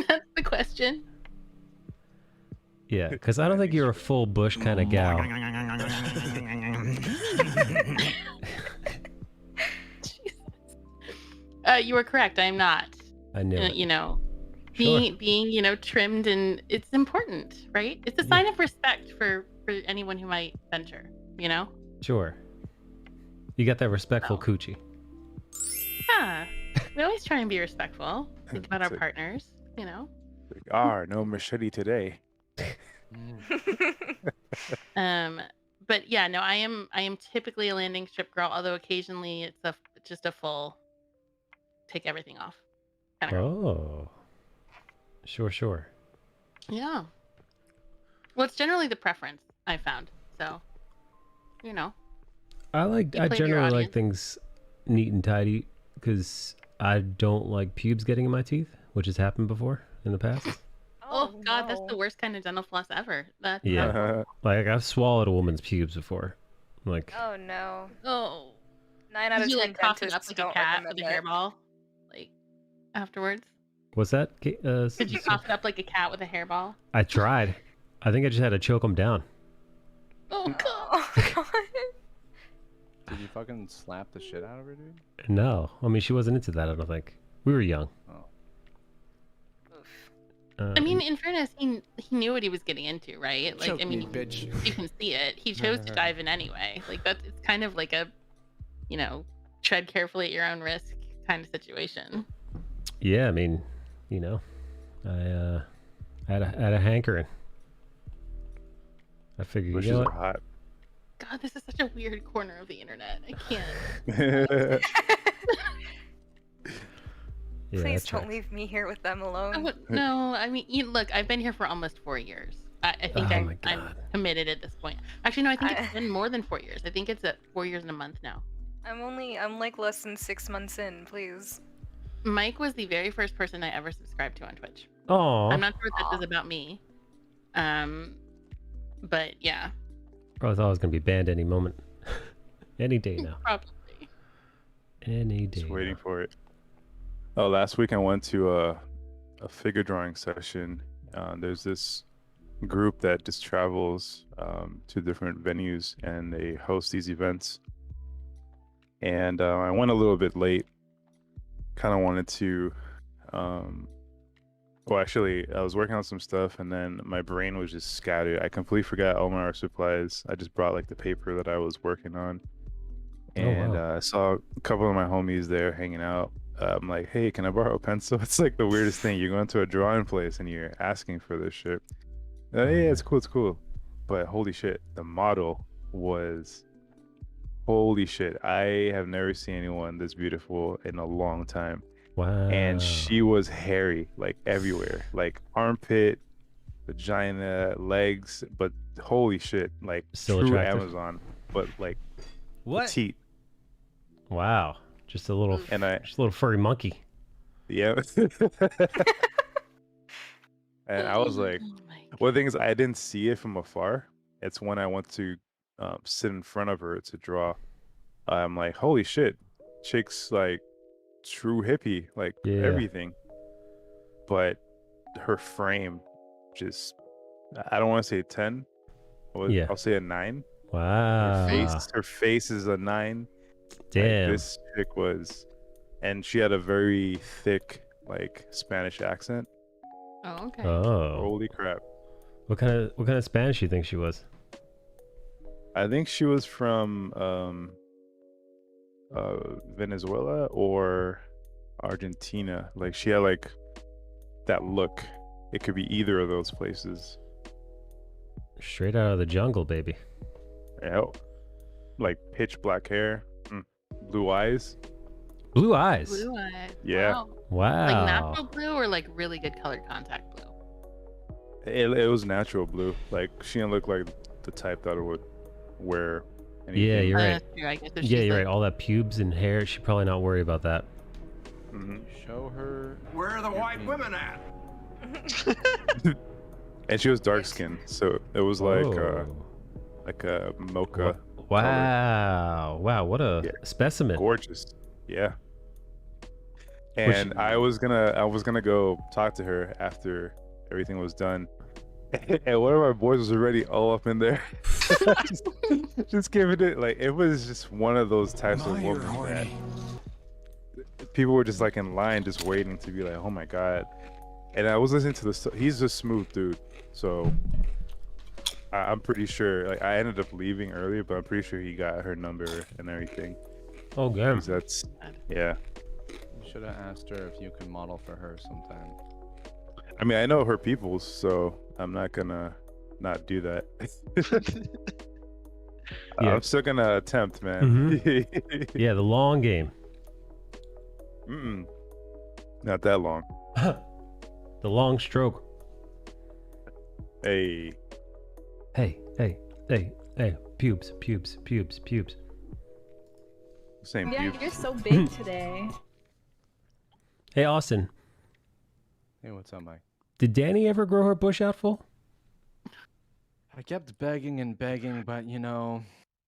Speaker 12: That's the question.
Speaker 1: Yeah, because I don't think you're a full bush kind of gal.
Speaker 12: You were correct. I am not.
Speaker 1: I knew it.
Speaker 12: You know, being you know, trimmed, and it's important, right? It's a sign of respect for anyone who might venture, you know.
Speaker 1: Sure. You got that respectful coochie.
Speaker 12: Yeah, we always try and be respectful. Think about our partners, you know.
Speaker 16: No machete today.
Speaker 12: But yeah, no, I am typically a landing strip girl, although occasionally it's just a full take everything off kind of girl.
Speaker 1: Oh. Sure.
Speaker 12: Yeah. Well, it's generally the preference I found. So, you know.
Speaker 1: I
Speaker 12: play to your
Speaker 1: generally like
Speaker 12: audience.
Speaker 1: things neat and tidy because I don't like pubes getting in my teeth, which has happened before in the past.
Speaker 12: Oh God, that's the worst kind of dental floss ever. That's
Speaker 1: Yeah. Like I've swallowed a woman's pubes before. Like
Speaker 4: Oh no.
Speaker 12: Oh.
Speaker 4: 9 out
Speaker 12: Did
Speaker 4: of
Speaker 12: you
Speaker 4: 10
Speaker 12: like cough it up
Speaker 4: dentists
Speaker 12: like a
Speaker 4: don't
Speaker 12: cat
Speaker 4: recommend
Speaker 12: with a
Speaker 4: it.
Speaker 12: hairball, like afterwards?
Speaker 1: what's that?
Speaker 12: Did you cough it up like a cat with a hairball?
Speaker 1: I tried. I think I just had to choke them down.
Speaker 12: Oh God.
Speaker 6: Did you fucking slap the shit out of her, dude?
Speaker 1: No, I mean she wasn't into that. I don't think we were young.
Speaker 6: Oh.
Speaker 12: I mean, in fairness, he knew what he was getting into, right? Like,
Speaker 6: Choke
Speaker 12: I mean,
Speaker 6: me, bitch.
Speaker 12: you can see it. He chose to dive in anyway. Like it's kind of like a, you know, tread carefully at your own risk kind of situation.
Speaker 1: Yeah, I mean, you know, I had a hankering. I figured,
Speaker 16: Bushes
Speaker 1: you know
Speaker 16: are
Speaker 1: what?
Speaker 16: hot.
Speaker 12: God, this is such a weird corner of the internet. I can't.
Speaker 1: Yeah,
Speaker 4: Please
Speaker 1: that's
Speaker 4: don't
Speaker 1: right.
Speaker 4: leave me here with them alone.
Speaker 12: No, I mean, look, I've been here for almost 4 years. I think
Speaker 1: Oh my
Speaker 12: I'm committed at this point. Actually, no, I think it's been more than 4 years. I think it's at 4 years and a month now.
Speaker 4: I'm like less than 6 months in, please.
Speaker 12: Mike was the very first person I ever subscribed to on Twitch.
Speaker 1: Aw.
Speaker 12: I'm not sure what that says about me. But yeah.
Speaker 1: Probably thought I was gonna be banned any moment, any day now.
Speaker 12: Probably.
Speaker 1: Any day.
Speaker 16: Just waiting for it. Oh, last week I went to a figure drawing session. There's this group that just travels to different venues and they host these events. And I went a little bit late. Kind of wanted to. Well, actually, I was working on some stuff and then my brain was just scattered. I completely forgot all my art supplies. I just brought like the paper that I was working on. And I saw a couple of my homies there hanging out. I'm like, hey, can I borrow a pencil? It's like the weirdest thing. You're going to a drawing place and you're asking for this shit. Yeah, it's cool. But holy shit, the model was, holy shit. I have never seen anyone this beautiful in a long time.
Speaker 1: Wow.
Speaker 16: And she was hairy, like everywhere, like armpit, vagina, legs, but holy shit, like
Speaker 1: Still
Speaker 16: true
Speaker 1: attractive?
Speaker 16: Amazon, but like
Speaker 1: What?
Speaker 16: petite.
Speaker 1: Wow. Just a little,
Speaker 16: And I,
Speaker 1: just a little furry monkey.
Speaker 16: yeah. And I was like, well, the thing is, I didn't see it from afar. It's when I went to sit in front of her to draw. I'm like, holy shit, chick's like true hippie, like everything. But her frame, just, I don't want to say 10.
Speaker 1: Yeah.
Speaker 16: I'll say a 9.
Speaker 1: Wow.
Speaker 16: Her face is a 9.
Speaker 1: Damn.
Speaker 16: Like, this chick was, and she had a very thick, like Spanish accent.
Speaker 12: Oh, okay.
Speaker 1: Oh.
Speaker 16: Holy crap!
Speaker 1: What kind of Spanish you think she was?
Speaker 16: I think she was from Venezuela or Argentina. Like she had like that look. It could be either of those places.
Speaker 1: Straight out of the jungle, baby.
Speaker 16: Yeah. Like pitch black hair, blue eyes.
Speaker 1: Blue eyes.
Speaker 12: Blue eyes.
Speaker 16: Yeah.
Speaker 1: Wow.
Speaker 12: Like natural blue or like really good colored contact blue?
Speaker 16: It was natural blue. Like she didn't look like the type that would wear anything.
Speaker 1: Yeah, you're right.
Speaker 12: That's true, I guess. So
Speaker 1: Yeah,
Speaker 12: she's
Speaker 1: you're
Speaker 12: like-
Speaker 1: right. All that pubes and hair, she'd probably not worry about that.
Speaker 6: Show her.
Speaker 13: Where are the white women at?
Speaker 16: And she was dark skinned, so it was like
Speaker 1: Oh.
Speaker 16: a mocha.
Speaker 1: Wow. Wow, what a specimen.
Speaker 16: Gorgeous. Yeah. And I was gonna go talk to her after everything was done. And one of our boys was already all up in there. just giving it, like, it was just one of those types of women that people were just like in line just waiting to be like, oh my god. And I was listening to the. He's a smooth dude, so I'm pretty sure. Like I ended up leaving earlier, but I'm pretty sure he got her number and everything.
Speaker 1: Oh, damn.
Speaker 16: 'Cause that's yeah.
Speaker 6: You should have asked her if you can model for her sometime.
Speaker 16: I mean, I know her people, so I'm not gonna not do that.
Speaker 1: Yeah.
Speaker 16: I'm still gonna attempt, man.
Speaker 1: Yeah, the long game.
Speaker 16: Not that long.
Speaker 1: The long stroke.
Speaker 16: Hey.
Speaker 1: Hey, hey, hey, hey. Pubes, pubes, pubes, pubes.
Speaker 16: Same
Speaker 18: Yeah,
Speaker 16: pubes.
Speaker 18: you're so big today.
Speaker 1: Hey, Austin.
Speaker 6: Hey, what's up, Mike?
Speaker 1: Did Danny ever grow her bush out full?
Speaker 6: I kept begging and begging, but you know,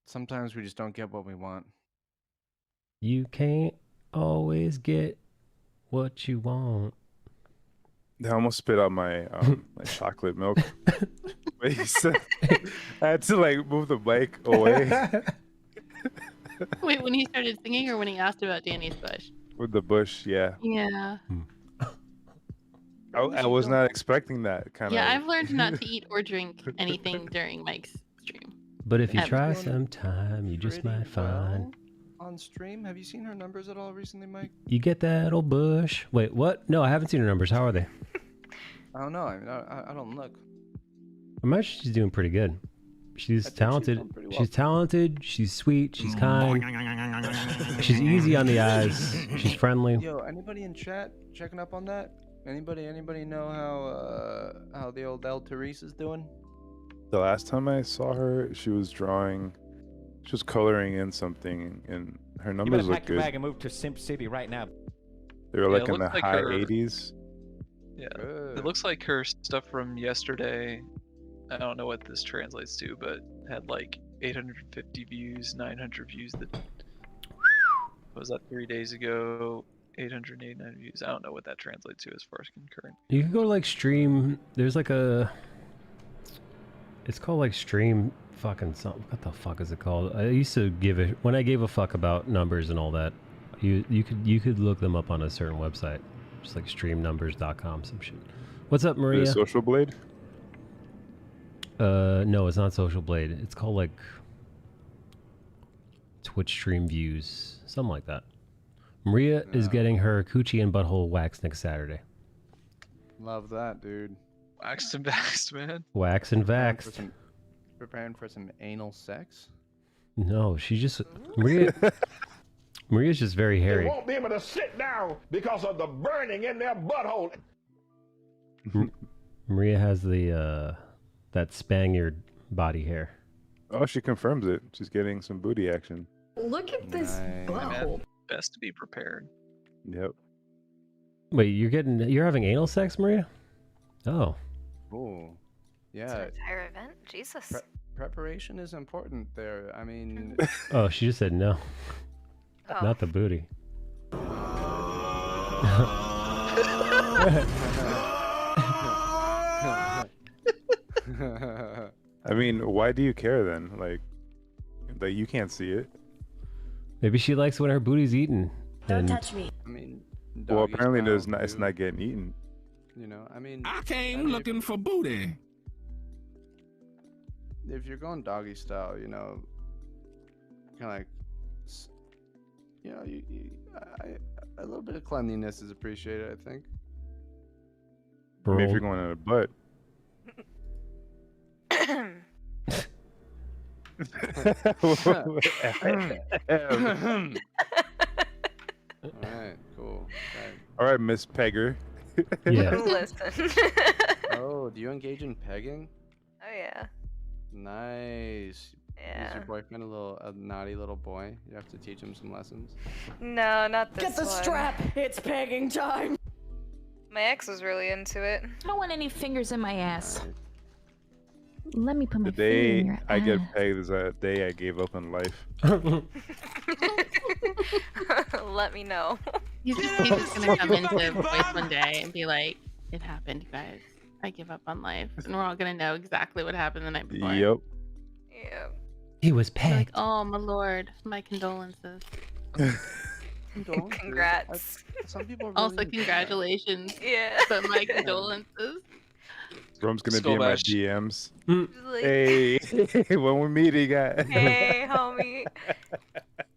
Speaker 6: sometimes we just don't get what we want.
Speaker 1: You can't always get what you want.
Speaker 16: I almost spit out my my chocolate milk. But he said I had to like move the mic away
Speaker 12: Wait, when he started singing or when he asked about Danny's bush?
Speaker 16: with the bush. Yeah,
Speaker 12: Yeah.
Speaker 16: I was not expecting that kind
Speaker 12: Yeah,
Speaker 16: of.
Speaker 12: I've learned not to eat or drink anything during Mike's stream.
Speaker 1: But if you
Speaker 12: Ever.
Speaker 1: try sometime, you just might find
Speaker 6: On stream, have you seen her numbers at all recently, Mike?
Speaker 1: you get that old bush. Wait, what? No, I haven't seen her numbers. How are they?
Speaker 6: I don't know. I mean, I don't look.
Speaker 1: I imagine she's doing pretty good. She's
Speaker 6: think she's
Speaker 1: talented.
Speaker 6: done pretty well.
Speaker 1: She's talented. She's sweet. She's kind. She's easy on the eyes. She's friendly.
Speaker 6: Yo, anybody in chat checking up on that? Anybody know how the old El Therese is doing?
Speaker 16: The last time I saw her, she was drawing, she was coloring in something, and her
Speaker 19: You
Speaker 16: numbers
Speaker 19: better
Speaker 16: look
Speaker 19: pack your bag
Speaker 16: good.
Speaker 19: and move to Simp City right now.
Speaker 16: They were
Speaker 3: Yeah,
Speaker 16: like
Speaker 3: it
Speaker 16: in the
Speaker 3: looks like
Speaker 16: high
Speaker 3: her-
Speaker 16: 80s.
Speaker 3: Yeah, it looks like her stuff from yesterday. I don't know what this translates to, but had like 850 views, 900 views. That what was that 3 days ago? 889 views. I don't know what that translates to as far as concurrent.
Speaker 1: You can go to like stream. There's like a. It's called like stream fucking something. What the fuck is it called? I used to give it when I gave a fuck about numbers and all that. You could look them up on a certain website, just like streamnumbers.com, some shit. What's up, Maria?
Speaker 16: Is it Social Blade?
Speaker 1: No, it's not Social Blade. It's called like Twitch stream views, something like that. Maria is getting her coochie and butthole waxed next Saturday.
Speaker 6: Love that, dude.
Speaker 3: Waxed and waxed, man.
Speaker 1: Wax and vaxed.
Speaker 6: Preparing for some anal sex?
Speaker 1: No, she just Maria. Maria's just very
Speaker 20: They
Speaker 1: hairy.
Speaker 20: won't be able to sit down because of the burning in their butthole.
Speaker 1: Maria has the that Spaniard body hair.
Speaker 16: Oh, she confirms it. She's getting some booty action.
Speaker 17: Look at this
Speaker 3: Man,
Speaker 17: butthole.
Speaker 3: best to be prepared.
Speaker 16: Yep.
Speaker 1: Wait, you're having anal sex, Maria? Oh.
Speaker 6: Ooh.
Speaker 4: It's
Speaker 6: Yeah.
Speaker 4: an entire event? Jesus.
Speaker 6: Preparation is important there. I mean,
Speaker 1: Oh, she just said no.
Speaker 4: Oh.
Speaker 1: Not the booty.
Speaker 16: I mean, why do you care then? Like you can't see it.
Speaker 1: Maybe she likes when her booty's eaten. and-
Speaker 17: me.
Speaker 6: I mean,
Speaker 16: Well,
Speaker 6: doggy
Speaker 16: apparently
Speaker 6: style
Speaker 16: there's not. It's
Speaker 6: too,
Speaker 16: not getting eaten.
Speaker 6: You know, I mean,
Speaker 20: I came looking for booty.
Speaker 6: if you're going doggy style, you know, kind of like, you know, a little bit of cleanliness is appreciated, I think.
Speaker 16: I mean, if
Speaker 1: Roll-
Speaker 16: you're going in a butt.
Speaker 6: Alright, cool. Okay.
Speaker 16: All right, Miss Pegger.
Speaker 1: Yeah.
Speaker 4: Listen.
Speaker 6: Oh, do you engage in pegging?
Speaker 4: Oh yeah.
Speaker 6: Nice. Is
Speaker 4: Yeah.
Speaker 6: your boyfriend a naughty little boy? You have to teach him some lessons.
Speaker 4: No, not this
Speaker 17: Get the
Speaker 4: one.
Speaker 17: strap. It's pegging time.
Speaker 4: My ex was really into it.
Speaker 18: I don't want any fingers in my ass. Let me put my
Speaker 16: The
Speaker 18: finger in
Speaker 16: day
Speaker 18: your
Speaker 16: I get
Speaker 18: ass.
Speaker 16: pegged is a day I gave up on life.
Speaker 4: Let me know.
Speaker 12: He's just gonna come into voice one day and be like, "It happened, guys. I give up on life," and we're all gonna know exactly what happened the night before.
Speaker 16: Yep.
Speaker 4: Yeah.
Speaker 1: He was
Speaker 12: Be like,
Speaker 1: pegged.
Speaker 12: "Oh my lord, my condolences."
Speaker 6: condolences.
Speaker 4: Congrats.
Speaker 6: Some people really
Speaker 12: Also,
Speaker 6: enjoy that.
Speaker 12: congratulations.
Speaker 4: Yeah.
Speaker 12: But my condolences.
Speaker 16: Rome's gonna be in my
Speaker 3: Skobash.
Speaker 16: DMs.
Speaker 4: Like,
Speaker 16: Hey, when we're meeting,
Speaker 4: hey, homie.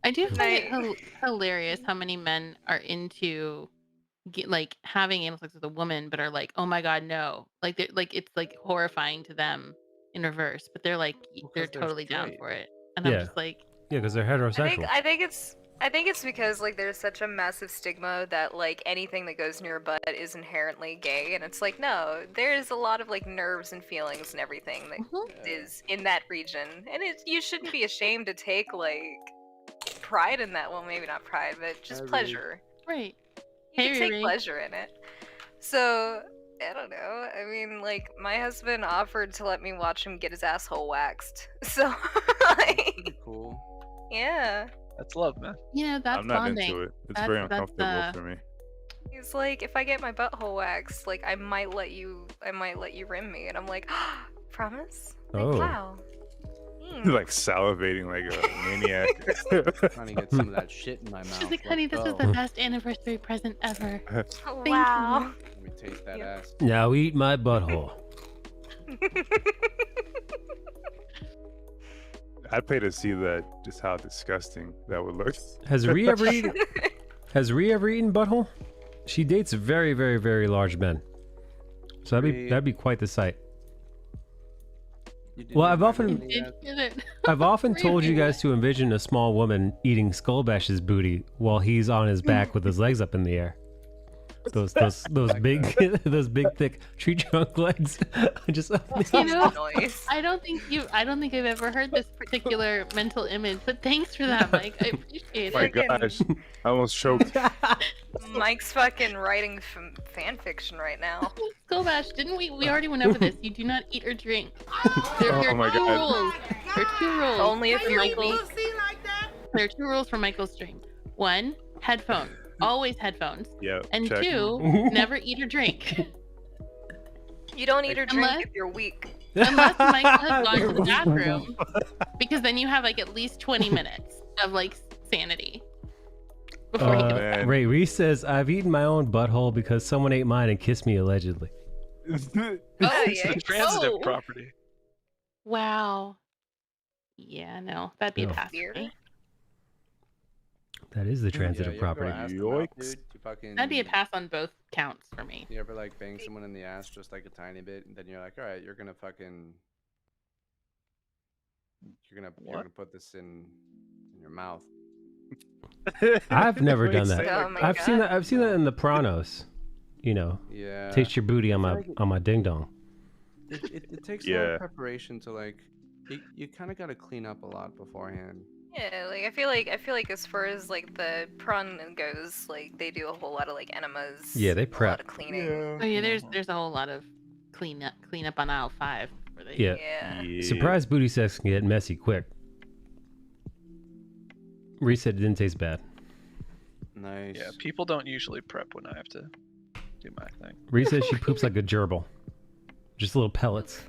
Speaker 12: I do find it
Speaker 4: Night.
Speaker 12: hilarious how many men are into like having anal sex with a woman, but are like, "Oh my god, no!" Like they're like it's like horrifying to them in reverse, but they're like they're
Speaker 6: 'cause they're
Speaker 12: totally down
Speaker 6: straight.
Speaker 12: for it, and I'm
Speaker 1: Yeah.
Speaker 12: just like,
Speaker 1: Yeah, because they're heterosexual.
Speaker 4: I think it's because like there's such a massive stigma that like anything that goes near your butt is inherently gay, and it's like no, there's a lot of like nerves and feelings and everything that is in that region, and you shouldn't be ashamed to take like pride in that. Well, maybe not pride, but just pleasure.
Speaker 12: right.
Speaker 4: You can
Speaker 12: Hey,
Speaker 4: take
Speaker 12: Riri.
Speaker 4: pleasure in it. So I don't know. I mean, like my husband offered to let me watch him get his asshole waxed. So like,
Speaker 6: Pretty cool.
Speaker 4: yeah.
Speaker 3: That's love, man.
Speaker 12: Yeah, that's
Speaker 16: I'm not
Speaker 12: bonding.
Speaker 16: into it. It's
Speaker 12: That's-
Speaker 16: very
Speaker 12: that's,
Speaker 16: uncomfortable for me.
Speaker 4: He's like, if I get my butthole waxed, like I might let you rim me, and I'm like, promise? Like,
Speaker 16: Oh.
Speaker 4: wow.
Speaker 16: Like salivating like a maniac.
Speaker 6: Trying to get some of that shit in my mouth.
Speaker 12: She's like, honey, this was the best anniversary present ever.
Speaker 4: Oh,
Speaker 12: Thank
Speaker 4: wow.
Speaker 12: you.
Speaker 6: Let me taste that ass.
Speaker 1: Now eat my butthole.
Speaker 16: I'd pay to see that, just how disgusting that would look.
Speaker 1: Has Rhea ever eaten? Has Rhea ever eaten butthole? She dates very, very, very large men. So that'd be quite the sight. Well, I've often told you guys to envision a small woman eating Skullbash's booty while he's on his back with his legs up in the air. Those big those big thick tree trunk legs. Just
Speaker 12: You know, I don't think I've ever heard this particular mental image, but thanks for that, Mike. I appreciate
Speaker 16: My
Speaker 12: it.
Speaker 16: gosh, I almost choked.
Speaker 4: Mike's fucking writing fan fiction right now.
Speaker 12: Skullbash, didn't we already went over this? You do not eat or drink. There
Speaker 16: Oh
Speaker 12: are
Speaker 16: my
Speaker 12: two
Speaker 16: God.
Speaker 12: rules. There are two rules.
Speaker 4: Only if
Speaker 12: for
Speaker 4: you're
Speaker 12: Michael.
Speaker 4: weak.
Speaker 12: There are two rules for Michael's stream. One, headphones. Always headphones.
Speaker 16: Yeah.
Speaker 12: And
Speaker 16: check.
Speaker 12: two, never eat or drink.
Speaker 4: You don't eat or drink
Speaker 12: Unless-
Speaker 4: if you're weak.
Speaker 12: Unless Michael has gone to the bathroom. Because then you have like at least 20 minutes of like sanity. Before he goes.
Speaker 1: Ray Reese says, I've eaten my own butthole because someone ate mine and kissed me allegedly.
Speaker 3: It's a transitive property.
Speaker 12: Wow. Yeah, no. That'd be a
Speaker 1: No.
Speaker 12: pass for me.
Speaker 1: That is the transitive
Speaker 6: you ever go
Speaker 1: property.
Speaker 6: ass to mouth, dude? You fucking.
Speaker 12: That'd be a pass on both counts for me.
Speaker 6: You ever like bang someone in the ass just like a tiny bit, and then you're like, all right, you're gonna put this in your mouth.
Speaker 1: I've never done that.
Speaker 4: Oh my
Speaker 1: I've seen that in the Pranos. You know.
Speaker 6: Yeah.
Speaker 1: Taste your booty on my ding dong.
Speaker 6: It takes a lot of preparation to like. You kind of got to clean up a lot beforehand.
Speaker 4: Yeah, like I feel like as far as like the prawn goes, like they do a whole lot of like enemas.
Speaker 1: Yeah, they
Speaker 4: A lot
Speaker 1: prep.
Speaker 4: of cleaning.
Speaker 12: Oh yeah, there's a whole lot of clean up on aisle 5. Where they,
Speaker 1: Yeah. Surprise booty sex can get messy quick. Reset didn't taste bad.
Speaker 6: Nice.
Speaker 3: Yeah, people don't usually prep when I have to do my thing.
Speaker 1: Reese says she poops like a gerbil. Just little pellets.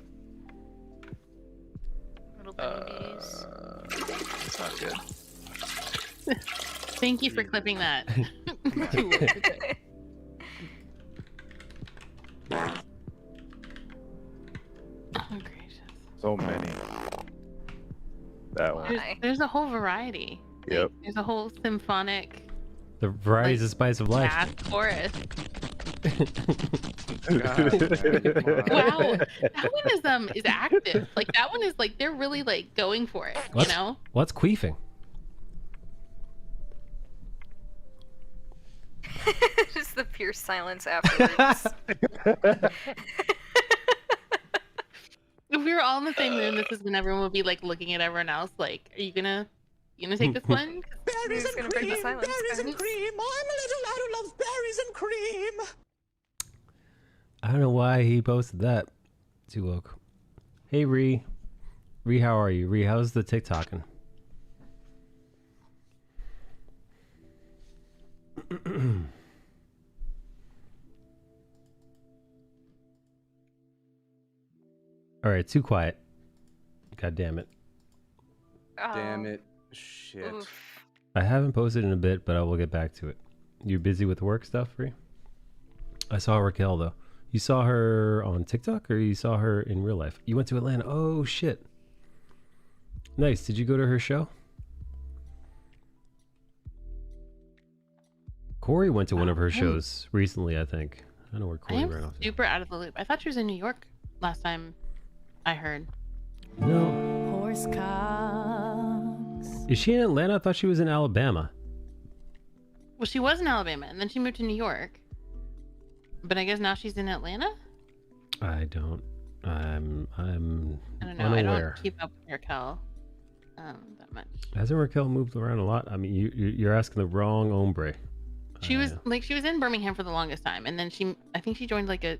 Speaker 3: It's not good.
Speaker 12: Thank you for clipping that. Oh gracious.
Speaker 16: So many. That one.
Speaker 12: There's a whole variety.
Speaker 16: Yep.
Speaker 12: There's a whole symphonic
Speaker 1: The varieties of spice of life.
Speaker 12: jazz chorus.
Speaker 6: Wow.
Speaker 12: Wow, that one is active. Like that one is like they're really like going for it.
Speaker 1: What's,
Speaker 12: You know.
Speaker 1: What's queefing?
Speaker 4: Just the pure silence afterwards.
Speaker 12: If we were all in the same room, this is when everyone would be like looking at everyone else. Like, are you gonna take this one?
Speaker 4: Berries and cream. Berries
Speaker 13: and cream. I'm a little lad who loves berries and cream.
Speaker 1: I don't know why he posted that. Too woke. Hey Ree. Ree, how are you? Ree, how's the TikToking? Alright, too quiet. God damn it.
Speaker 6: Damn it. Shit.
Speaker 4: Oof.
Speaker 1: I haven't posted in a bit, but I will get back to it. You're busy with work stuff, Ree? I saw Raquel though. You saw her on TikTok or you saw her in real life? You went to Atlanta. Oh shit. Nice. Did you go to her show? Corey went to one of her shows recently, I think. I don't know where
Speaker 12: I
Speaker 1: Corey
Speaker 12: am
Speaker 1: ran off to.
Speaker 12: super out of the loop. I thought she was in New York last time I heard.
Speaker 1: No.
Speaker 17: Horse cocks.
Speaker 1: Is she in Atlanta? I thought she was in Alabama.
Speaker 12: Well, she was in Alabama, and then she moved to New York. But I guess now she's in Atlanta?
Speaker 1: I don't. I'm
Speaker 12: I don't know.
Speaker 1: unaware.
Speaker 12: I don't keep up with Raquel that much.
Speaker 1: Hasn't Raquel moved around a lot? I mean, you're asking the wrong hombre.
Speaker 12: She was she was in Birmingham for the longest time, and then I think she joined like a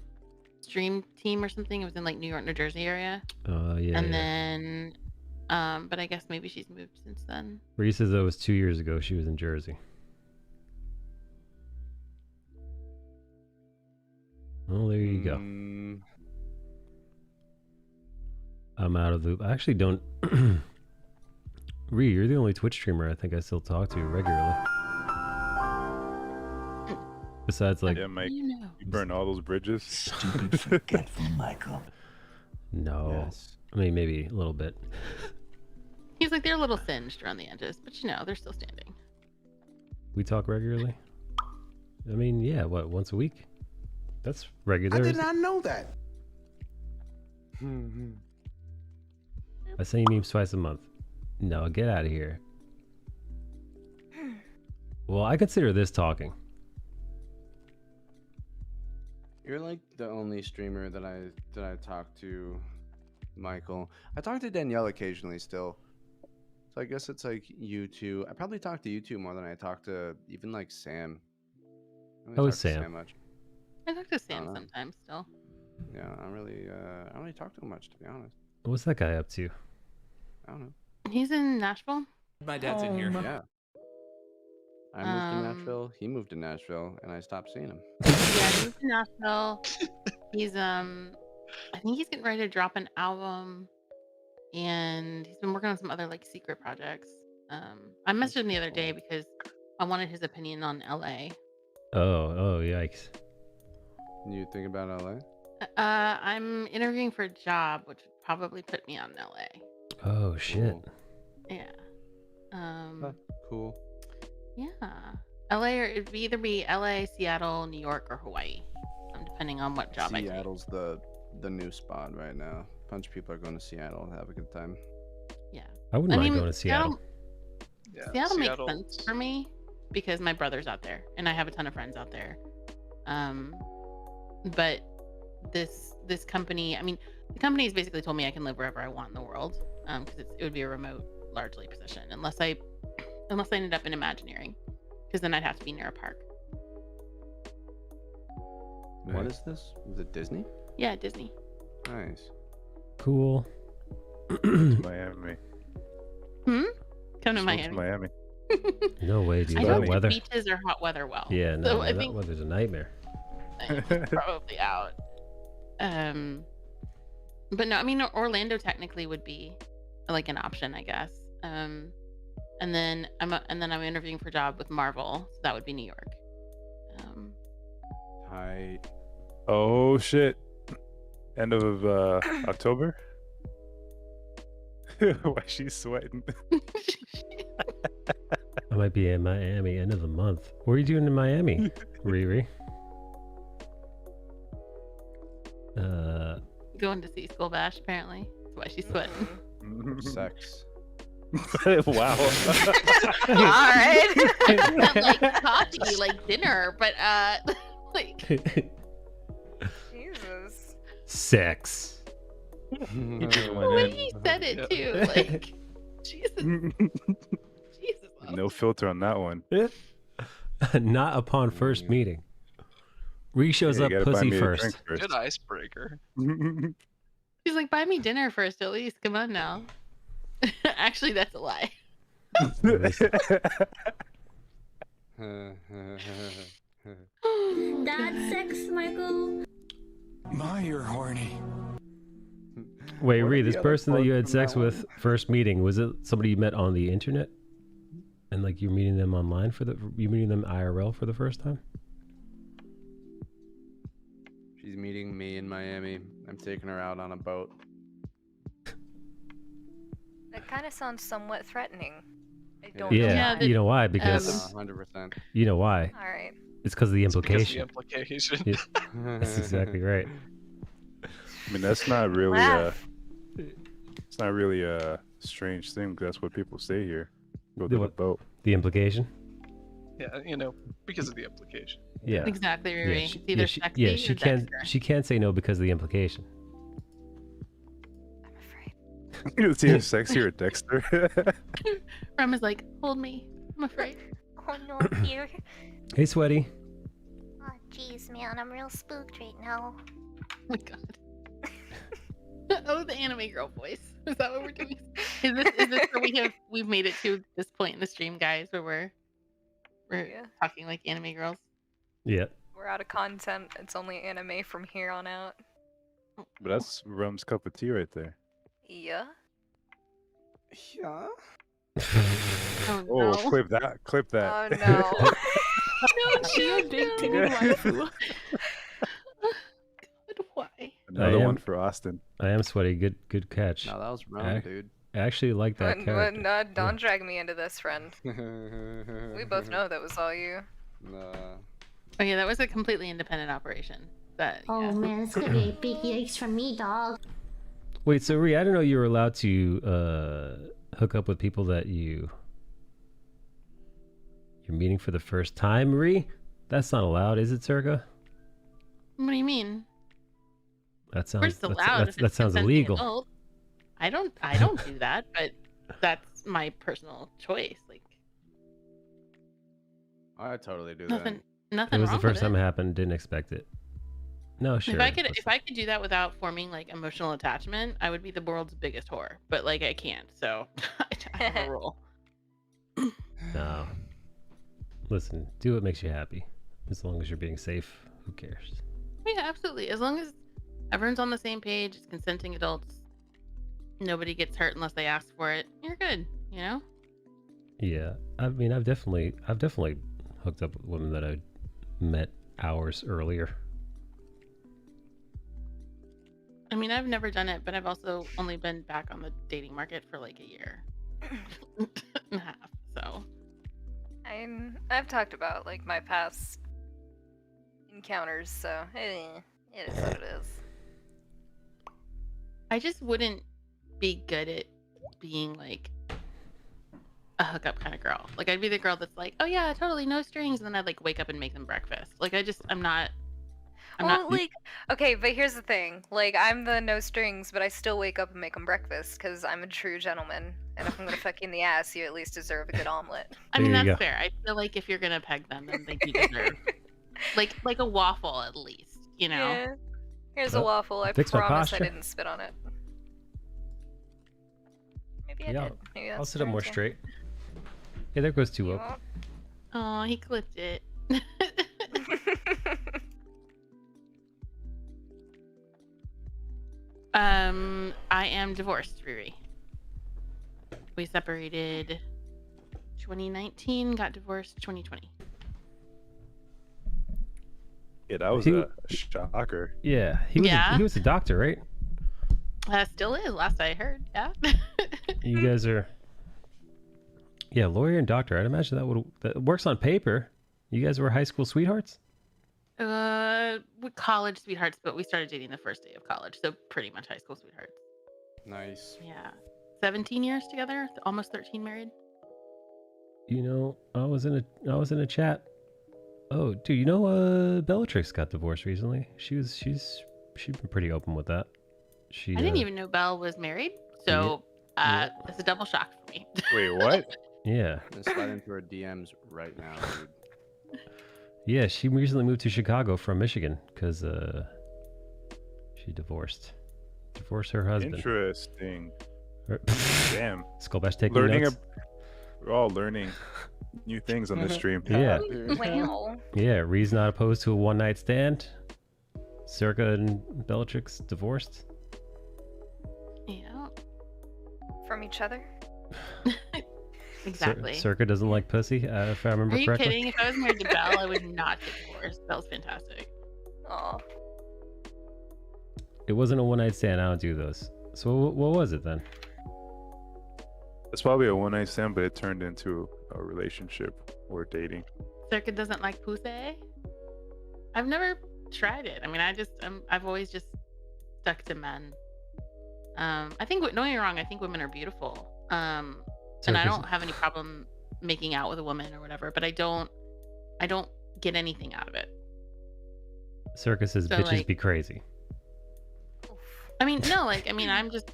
Speaker 12: stream team or something. It was in like New York, New Jersey area.
Speaker 1: Yeah.
Speaker 12: And then, but I guess maybe she's moved since then.
Speaker 1: Ree says that was 2 years ago. She was in Jersey. Well, there you go. I'm out of the loop. I actually don't. Ree, you're the only Twitch streamer I think I still talk to regularly. Besides, like,
Speaker 16: yeah, Mike, you burn all those bridges.
Speaker 13: Stupid forgetful Michael.
Speaker 1: No, I mean maybe a little bit.
Speaker 12: He's like they're a little singed around the edges, but they're still standing.
Speaker 1: We talk regularly. I mean, yeah, what, once a week? That's regular.
Speaker 13: I did not know that.
Speaker 1: I send you memes twice a month. No, get out of here. Well, I consider this talking.
Speaker 6: You're like the only streamer that I talk to, Michael. I talk to Danielle occasionally still. So I guess it's like you two. I probably talk to you two more than I talk to even like Sam. I don't really talk to
Speaker 1: Sam.
Speaker 6: much.
Speaker 12: I talk to Sam sometimes still.
Speaker 6: Yeah, I don't really talk to him much, to be honest.
Speaker 1: What's that guy up to?
Speaker 6: I don't know.
Speaker 12: He's in Nashville.
Speaker 19: My dad's in here.
Speaker 6: Yeah. I moved to Nashville. He moved to Nashville, and I stopped seeing him.
Speaker 12: Yeah, he moved to Nashville. He's I think he's getting ready to drop an album, and he's been working on some other like secret projects. I messaged him the other day because I wanted his opinion on LA.
Speaker 1: Oh, yikes.
Speaker 6: You think about LA?
Speaker 12: I'm interviewing for a job, which would probably put me on LA.
Speaker 1: Oh shit.
Speaker 6: Cool.
Speaker 12: Yeah.
Speaker 6: Cool.
Speaker 12: Yeah. LA, or it'd either be LA, Seattle, New York, or Hawaii, depending on what job I take.
Speaker 6: Seattle's the new spot right now. A bunch of people are going to Seattle to have a good time.
Speaker 12: Yeah.
Speaker 1: I wouldn't mind going to Seattle.
Speaker 12: Seattle makes sense for me because my brother's out there and I have a ton of friends out there. But this company, I mean, the company has basically told me I can live wherever I want in the world, because it would be a remote, largely position, unless I ended up in Imagineering, because then I'd have to be near a park.
Speaker 6: What is this? Is it Disney?
Speaker 12: Yeah, Disney.
Speaker 6: Nice.
Speaker 1: Cool.
Speaker 16: Miami.
Speaker 12: Come to
Speaker 16: Just moved
Speaker 12: Miami.
Speaker 1: No way, dude.
Speaker 12: I
Speaker 1: That
Speaker 12: don't
Speaker 1: weather.
Speaker 12: do beaches or hot weather well.
Speaker 1: Yeah, no,
Speaker 12: so
Speaker 1: no,
Speaker 12: I
Speaker 1: that
Speaker 12: think
Speaker 1: weather's a nightmare.
Speaker 12: I'm probably out. But no, I mean Orlando technically would be like an option, I guess. And then I'm interviewing for a job with Marvel, so that would be New York.
Speaker 6: Hi.
Speaker 16: Oh shit! End of October. Why she's sweating?
Speaker 1: I might be in Miami end of the month. What are you doing in Miami, Riri?
Speaker 12: Going to see Skull Bash, apparently. That's why she's sweating.
Speaker 6: Sex.
Speaker 16: Wow.
Speaker 12: All right. Like coffee, like dinner, but like.
Speaker 4: Jesus.
Speaker 1: Sex.
Speaker 12: The way he said it too, like Jesus. Jesus.
Speaker 16: No filter on that one.
Speaker 1: Not upon first meeting. Ree shows
Speaker 16: Yeah,
Speaker 1: up
Speaker 16: you gotta buy
Speaker 1: pussy
Speaker 16: me a
Speaker 1: first.
Speaker 16: drink first.
Speaker 3: Good icebreaker.
Speaker 12: He's like, buy me dinner first, at least. Come on now. Actually, that's a lie.
Speaker 9: That's sex, Michael.
Speaker 7: My, you're horny.
Speaker 1: Wait,
Speaker 6: What
Speaker 1: Ree,
Speaker 6: are
Speaker 1: this
Speaker 6: the other
Speaker 1: person that you had
Speaker 6: parts from
Speaker 1: sex
Speaker 6: that
Speaker 1: with first meeting, was it somebody you met on the internet? And like you're meeting them online you're meeting them IRL for the first time?
Speaker 6: She's meeting me in Miami. I'm taking her out on a boat.
Speaker 4: That kind of sounds somewhat threatening. I don't
Speaker 1: Yeah,
Speaker 4: know
Speaker 1: you know why?
Speaker 4: why.
Speaker 1: Because
Speaker 6: 100%.
Speaker 1: you know why?
Speaker 4: All right.
Speaker 1: It's because of the
Speaker 3: Because of the
Speaker 1: implication.
Speaker 3: implication.
Speaker 1: That's exactly right.
Speaker 16: I mean, that's not really it's not really a strange thing. 'Cause that's what people say here. Go to the boat.
Speaker 1: The implication?
Speaker 3: Yeah, because of the implication.
Speaker 1: Yeah.
Speaker 12: Exactly, Riri.
Speaker 1: she,
Speaker 12: It's either sexy
Speaker 1: she
Speaker 12: or
Speaker 1: can't
Speaker 12: Dexter.
Speaker 1: she can't say no because of the implication.
Speaker 16: You see if sexy or Dexter.
Speaker 12: Rem is like, hold me. I'm afraid.
Speaker 19: Oh no, dear.
Speaker 1: Hey, Sweaty.
Speaker 19: Oh jeez, man, I'm real spooked right now.
Speaker 12: Oh my god. Oh, the anime girl voice. Is that what we're doing? Is this where we've made it to this point in the stream, guys, where we're talking like anime girls?
Speaker 1: Yeah.
Speaker 4: We're out of content. It's only anime from here on out.
Speaker 16: But that's Rum's cup of tea right there.
Speaker 4: Yeah.
Speaker 6: Yeah.
Speaker 12: Oh,
Speaker 16: Oh,
Speaker 12: no.
Speaker 16: clip that. Clip that.
Speaker 4: Oh no.
Speaker 12: No,
Speaker 11: You're big titted waifu.
Speaker 12: God, why?
Speaker 16: Another one for Austin.
Speaker 1: I am Sweaty. Good catch.
Speaker 6: No, that was Rum, dude.
Speaker 1: I actually like that character.
Speaker 4: No, don't drag me into this, friend. We both know that was all you.
Speaker 12: Oh yeah, that was a completely independent operation.
Speaker 9: Oh man, it's gonna be a big yikes from me, dog.
Speaker 1: Wait, so Ree, I didn't know you were allowed to hook up with people that you're meeting for the first time, Ree? That's not allowed, is it, Circa?
Speaker 12: What do you mean?
Speaker 1: That
Speaker 12: Of
Speaker 1: sounds
Speaker 12: course it's allowed. if
Speaker 1: that
Speaker 12: it's
Speaker 1: sounds
Speaker 12: consenting
Speaker 1: illegal.
Speaker 12: adult. I don't do that, but that's my personal choice. Like
Speaker 6: I totally do
Speaker 12: nothing
Speaker 1: It was
Speaker 12: wrong
Speaker 1: the
Speaker 12: with
Speaker 1: first
Speaker 12: it.
Speaker 1: time it happened. Didn't expect it. No, sure.
Speaker 12: If I could do that without forming like emotional attachment, I would be the world's biggest whore. But like I can't, so I have a rule.
Speaker 1: No. Listen, do what makes you happy. As long as you're being safe, who cares?
Speaker 12: Yeah, absolutely. As long as everyone's on the same page, it's consenting adults, nobody gets hurt unless they ask for it, you're good, you know?
Speaker 1: Yeah. I mean, I've definitely hooked up with women that I met hours earlier.
Speaker 12: I mean, I've never done it, but I've also only been back on the dating market for like a year and a half, so.
Speaker 4: I've talked about like my past encounters, so it is what it is.
Speaker 12: I just wouldn't be good at being like a hookup kind of girl. Like I'd be the girl that's like, oh yeah, totally, no strings, and then I'd like wake up and make them breakfast. Like I'm not.
Speaker 4: Like, okay, but here's the thing. Like, I'm the no strings, but I still wake up and make them breakfast because I'm a true gentleman. And if I'm gonna fuck you in the ass, you at least deserve a good omelet.
Speaker 12: I mean, that's fair. I feel like if you're gonna peg them, then they do deserve like a waffle at least, you know.
Speaker 4: Yeah. Here's a waffle. I
Speaker 1: fix my
Speaker 4: promise I
Speaker 1: posture.
Speaker 4: didn't spit on it. Maybe I
Speaker 1: Yeah,
Speaker 4: did. Maybe that's
Speaker 1: I'll sit up more
Speaker 4: true.
Speaker 1: straight. Yeah, there goes 2 up.
Speaker 12: Oh, he clipped it. I am divorced, Riri. We separated 2019, got divorced 2020.
Speaker 16: Yeah, that was a shocker.
Speaker 1: Yeah, he was a doctor, right?
Speaker 12: Still is, last I heard. Yeah.
Speaker 1: You guys are. Yeah, lawyer and doctor. I'd imagine that works on paper. You guys were high school sweethearts?
Speaker 12: With college sweethearts, but we started dating the first day of college, so pretty much high school sweethearts.
Speaker 6: Nice.
Speaker 12: Yeah. 17 years together, almost 13 married.
Speaker 1: You know, I was in a chat. Oh, dude, you know, Bellatrix got divorced recently. She's been pretty open with that.
Speaker 12: I didn't even know Belle was married, so it's a double shock for me.
Speaker 16: Wait, what?
Speaker 1: Yeah.
Speaker 6: I'm gonna slide into her DMs right now, dude.
Speaker 1: Yeah, she recently moved to Chicago from Michigan because she divorced her husband.
Speaker 16: Interesting. Damn.
Speaker 1: Skullbash taking notes.
Speaker 16: We're all learning new things on this stream.
Speaker 1: Yeah.
Speaker 4: Wow.
Speaker 1: Yeah, Ree's not opposed to a one-night stand. Circa and Bellatrix divorced.
Speaker 12: Yeah.
Speaker 4: From each other?
Speaker 12: Exactly.
Speaker 1: Circa doesn't like pussy, if I remember
Speaker 12: Are you
Speaker 1: correctly.
Speaker 12: kidding? If I was married to Belle, I would not get divorced. Belle's fantastic.
Speaker 4: Aw.
Speaker 1: It wasn't a one-night stand. I don't do those. So what was it then?
Speaker 16: It's probably a one night stand, but it turned into a relationship or dating.
Speaker 12: Circa doesn't like pussy. I've never tried it. I mean, I've always just stuck to men. I think, don't get me wrong, I think women are beautiful. And I don't have any problem making out with a woman or whatever, but I don't get anything out of it.
Speaker 1: Circa says
Speaker 12: So,
Speaker 1: bitches
Speaker 12: like-
Speaker 1: be crazy.
Speaker 12: I mean, no, like, I mean, I just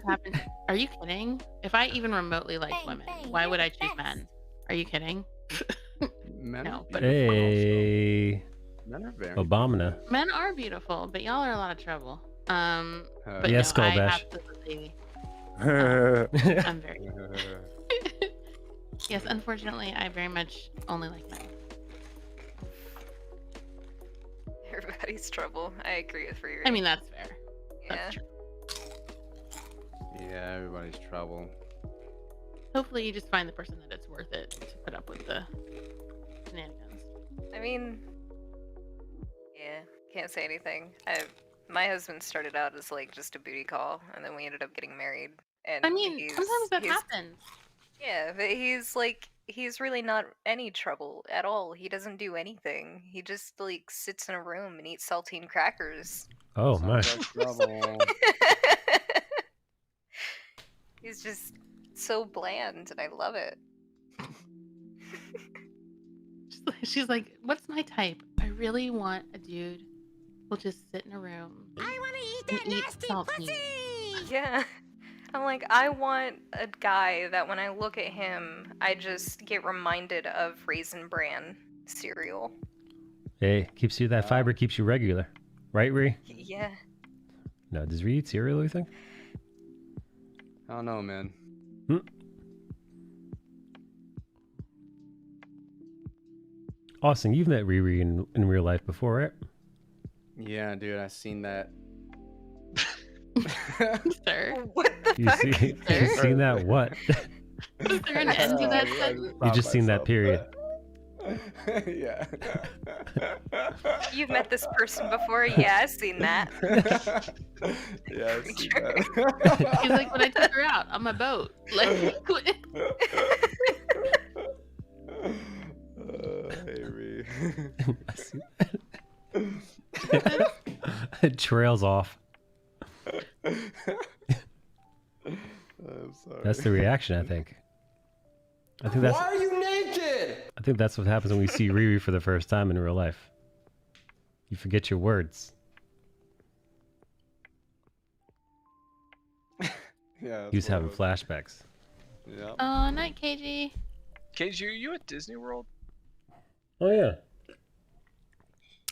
Speaker 12: happen. Are you kidding? If I even remotely liked women, why would I choose men? Are you kidding?
Speaker 6: Men
Speaker 12: No,
Speaker 6: are
Speaker 12: but
Speaker 1: Hey,
Speaker 6: Men are very
Speaker 1: Obama.
Speaker 12: men are beautiful, but y'all are a lot of trouble. But
Speaker 1: Yes,
Speaker 12: no, I
Speaker 1: Skullbash.
Speaker 12: absolutely. I'm very. Yes, unfortunately, I very much only like men.
Speaker 4: Everybody's trouble. I agree with Riri.
Speaker 12: I mean, that's fair.
Speaker 4: yeah.
Speaker 6: Yeah, everybody's trouble.
Speaker 12: Hopefully, you just find the person that it's worth it to put up with the shenanigans.
Speaker 4: I mean, yeah, can't say anything. My husband started out as like just a booty call, and then we ended up getting married. And
Speaker 12: I mean, sometimes that happens.
Speaker 4: Yeah, but he's really not any trouble at all. He doesn't do anything. He just like sits in a room and eats saltine crackers.
Speaker 1: Oh my.
Speaker 4: He's just so bland, and I love it.
Speaker 12: She's like, what's my type? I really want a dude who'll just sit in a room. I want to eat that nasty pussy!
Speaker 4: Yeah. I'm like, I want a guy that when I look at him, I just get reminded of Raisin Bran cereal.
Speaker 1: Hey, keeps you that fiber keeps you regular, right, Ree?
Speaker 4: Yeah.
Speaker 1: No, does Ree eat cereal? You think?
Speaker 6: I don't know, man.
Speaker 1: Austin, you've met Riri in real life before, right?
Speaker 6: Yeah, dude, I seen that.
Speaker 12: Sir.
Speaker 4: What the
Speaker 1: You see, you seen that? What?
Speaker 12: Is there an end to that sentence?
Speaker 1: You just seen that period.
Speaker 6: Yeah.
Speaker 4: You've met this person before? Yeah, I've seen that.
Speaker 6: Yeah, I've seen that.
Speaker 12: He's like, when I took her out on my boat. Like,
Speaker 6: hey, Ree.
Speaker 1: I see that. It trails off.
Speaker 6: I'm sorry.
Speaker 1: That's the reaction, I think. I think that's.
Speaker 13: Why are you naked?
Speaker 1: I think that's what happens when we see Riri for the first time in real life. You forget your words.
Speaker 6: Yeah.
Speaker 1: He's having flashbacks.
Speaker 6: Yeah.
Speaker 12: oh, night, KG.
Speaker 3: KG, are you at Disney World?
Speaker 1: Oh yeah.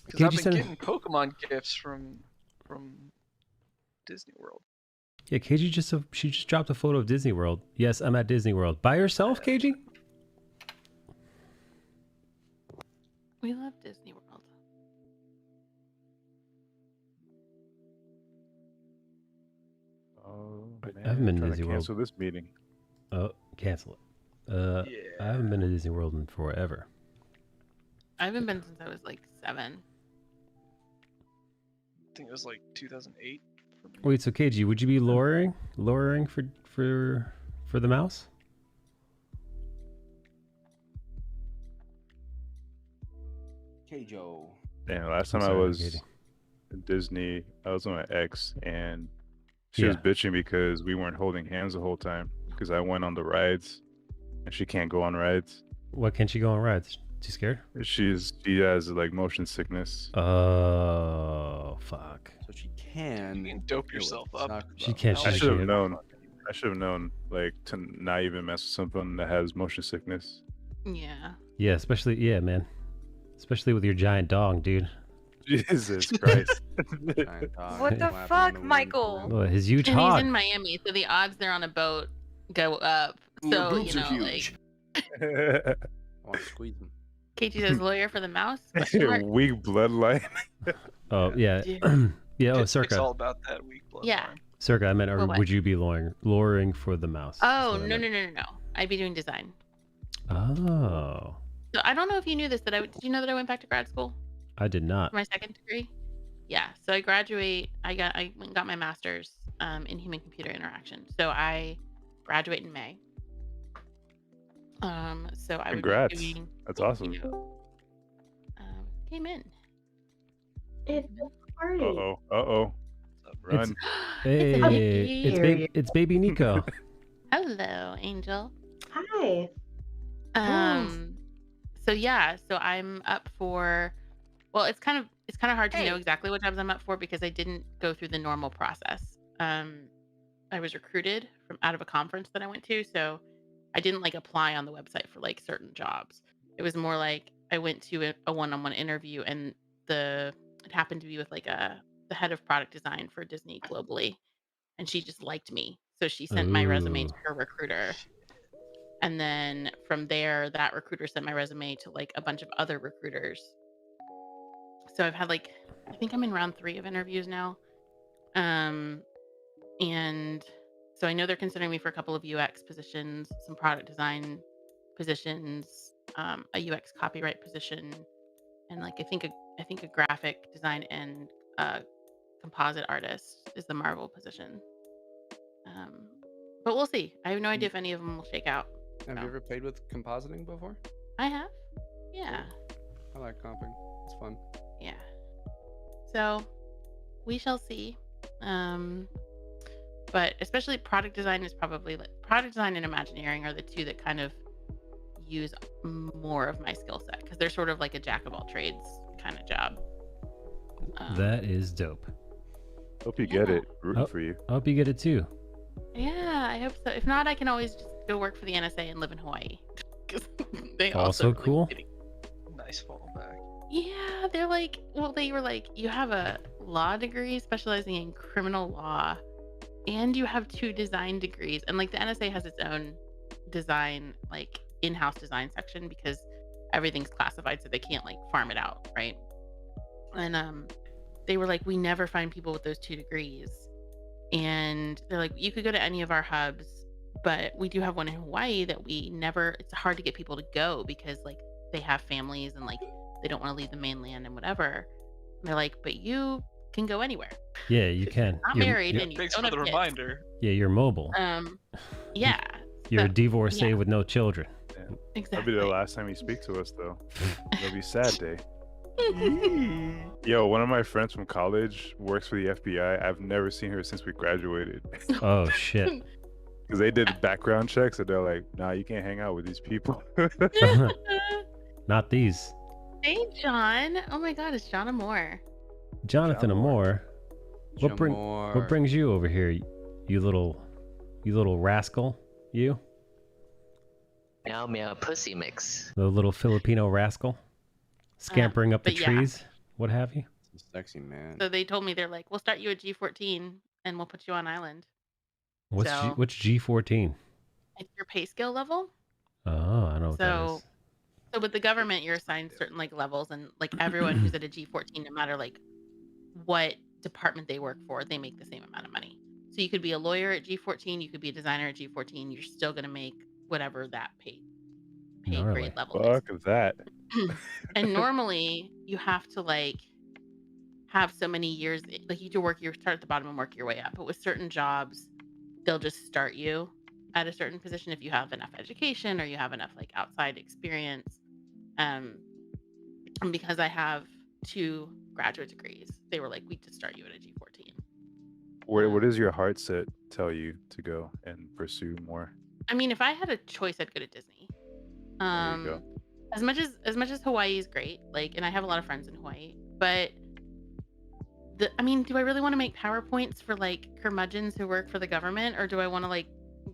Speaker 3: Because I've
Speaker 1: KG
Speaker 3: been
Speaker 1: sent-
Speaker 3: getting Pokemon gifts from Disney World.
Speaker 1: Yeah, KG she just dropped a photo of Disney World. Yes, I'm at Disney World. By yourself, KG?
Speaker 12: We love Disney World.
Speaker 16: Oh,
Speaker 1: I haven't been to
Speaker 16: trying
Speaker 1: Disney World.
Speaker 16: cancel this meeting.
Speaker 1: Oh, cancel it. I haven't been to Disney World in forever.
Speaker 3: I
Speaker 12: haven't been since I was like 7.
Speaker 3: think it was like 2008.
Speaker 1: Wait, so KG, would you be lowering for the mouse?
Speaker 6: K-Joe.
Speaker 16: Damn, last time
Speaker 1: I'm
Speaker 16: I
Speaker 1: sorry,
Speaker 16: was
Speaker 1: Katie.
Speaker 16: in Disney, I was with my ex, and she was bitching because we weren't holding hands the whole time because I went on the rides, and she can't go on rides.
Speaker 1: What, can't she go on rides? Too scared?
Speaker 16: She has like motion sickness.
Speaker 1: Oh, fuck.
Speaker 6: So she can.
Speaker 3: You can dope yourself up.
Speaker 1: She can't
Speaker 16: I
Speaker 1: shake
Speaker 16: should have
Speaker 1: it.
Speaker 16: known. I should have known, like, to not even mess with someone that has motion sickness.
Speaker 12: Yeah.
Speaker 1: Yeah, especially, yeah, man. Especially with your giant dog, dude.
Speaker 16: Jesus Christ.
Speaker 4: What the fuck, Michael?
Speaker 1: Oh, his huge
Speaker 12: And
Speaker 1: hog.
Speaker 12: he's in Miami, so the odds they're on a boat go up. So, you know, like,
Speaker 6: I want to squeeze him.
Speaker 12: KG says lawyer for the mouse. Question mark?
Speaker 16: Weak bloodline.
Speaker 1: Oh, yeah.
Speaker 12: Dude.
Speaker 1: Yeah, oh,
Speaker 3: It's all
Speaker 1: Circa.
Speaker 3: about that weak blood.
Speaker 12: Yeah.
Speaker 1: Circa, I meant, or
Speaker 12: What?
Speaker 1: would you be luring for the mouse?
Speaker 12: Oh,
Speaker 1: That's what I
Speaker 12: no,
Speaker 1: meant.
Speaker 12: no, no, no, no. I'd be doing design.
Speaker 1: Oh,
Speaker 12: So I don't know if you knew this. Did you know that I went back to grad school
Speaker 1: I did not.
Speaker 12: for my second degree? Yeah. So I went and got my master's in human computer interaction. So I graduate in May. So I would be
Speaker 16: Congrats.
Speaker 12: doing.
Speaker 16: That's
Speaker 12: Thank
Speaker 16: awesome.
Speaker 12: you. Came in.
Speaker 21: It's a party.
Speaker 16: Uh-oh. Uh-oh. Run.
Speaker 1: It's baby Nico.
Speaker 12: Hello, Angel.
Speaker 21: Hi.
Speaker 12: So yeah, so I'm up for. Well, it's kind of hard to know exactly what jobs I'm up for because I didn't go through the normal process. I was recruited from out of a conference that I went to, so I didn't like apply on the website for like certain jobs. It was more like I went to a one-on-one interview, and it happened to be with like the head of product design for Disney globally, and she just liked me, so she sent my resume to her recruiter. And then from there, that recruiter sent my resume to like a bunch of other recruiters. So I've had like, I think I'm in round 3 of interviews now. And so I know they're considering me for a couple of UX positions, some product design positions, a UX copyright position, and like I think a graphic design and composite artist is the Marvel position. But we'll see. I have no idea if any of them will shake out.
Speaker 6: Have you ever played with compositing before?
Speaker 12: I have. Yeah.
Speaker 6: I like comping. It's fun.
Speaker 12: Yeah. So we shall see. But especially product design is probably product design and Imagineering are the two that kind of use more of my skill set because they're sort of like a jack of all trades kind of job.
Speaker 1: That is dope.
Speaker 16: Hope you get it. Rooting for you.
Speaker 1: I hope you get it too.
Speaker 12: Yeah, I hope so. If not, I can always just go work for the NSA and live in Hawaii. They
Speaker 1: Also cool.
Speaker 3: Nice fallback.
Speaker 12: Yeah, they're like, well, they were like, you have a law degree specializing in criminal law, and you have 2 design degrees, and like the NSA has its own design, like in-house design section because everything's classified, so they can't like farm it out, right? And they were like, we never find people with those 2 degrees, and they're like, you could go to any of our hubs, but we do have one in Hawaii that it's hard to get people to go because like they have families and like they don't want to leave the mainland and whatever. And they're like, but you can go anywhere.
Speaker 1: Yeah, you can.
Speaker 12: Not married and you
Speaker 3: Thanks
Speaker 12: don't
Speaker 3: for the
Speaker 12: have kids.
Speaker 3: reminder.
Speaker 1: Yeah, you're mobile.
Speaker 12: Yeah.
Speaker 1: You're a
Speaker 12: So,
Speaker 1: divorcee
Speaker 12: yeah.
Speaker 1: with no children.
Speaker 12: Exactly.
Speaker 16: That'll be the last time you speak to us, though. It'll be sad day. Yo, one of my friends from college works for the FBI. I've never seen her since we graduated.
Speaker 1: Oh shit.
Speaker 16: Because they did background checks and they're like, nah, you can't hang out with these people.
Speaker 1: Not these.
Speaker 12: Hey, John. Oh my God, it's John Amore.
Speaker 1: Jonathan Amore. What
Speaker 6: Jamore.
Speaker 1: brings you over here, you little rascal? You?
Speaker 14: Meow meow pussy mix.
Speaker 1: The little Filipino rascal? Scampering up the
Speaker 12: but yeah.
Speaker 1: trees? What have you?
Speaker 6: Sexy man.
Speaker 12: So they told me, they're like, we'll start you at G14 and we'll put you on island.
Speaker 1: What's
Speaker 12: So-
Speaker 1: what's G14?
Speaker 12: It's your pay scale level.
Speaker 1: Oh, I know what that is.
Speaker 12: So with the government, you're assigned certain like levels, and like everyone who's at a G14, no matter like what department they work for, they make the same amount of money. So you could be a lawyer at G14, you could be a designer at G14. You're still gonna make whatever that pay
Speaker 1: Gnarly.
Speaker 12: grade level is.
Speaker 16: Fuck that.
Speaker 12: And normally you have to like have so many years, like you start at the bottom and work your way up. But with certain jobs, they'll just start you at a certain position if you have enough education or you have enough like outside experience. And because I have 2 graduate degrees, they were like, we just start you at a G14.
Speaker 16: What does your heart set tell you to go and pursue more?
Speaker 12: I mean, if I had a choice, I'd go to Disney.
Speaker 16: There you go.
Speaker 12: As much as Hawaii is great, like, and I have a lot of friends in Hawaii, but I mean, do I really want to make PowerPoints for like curmudgeons who work for the government, or do I want to like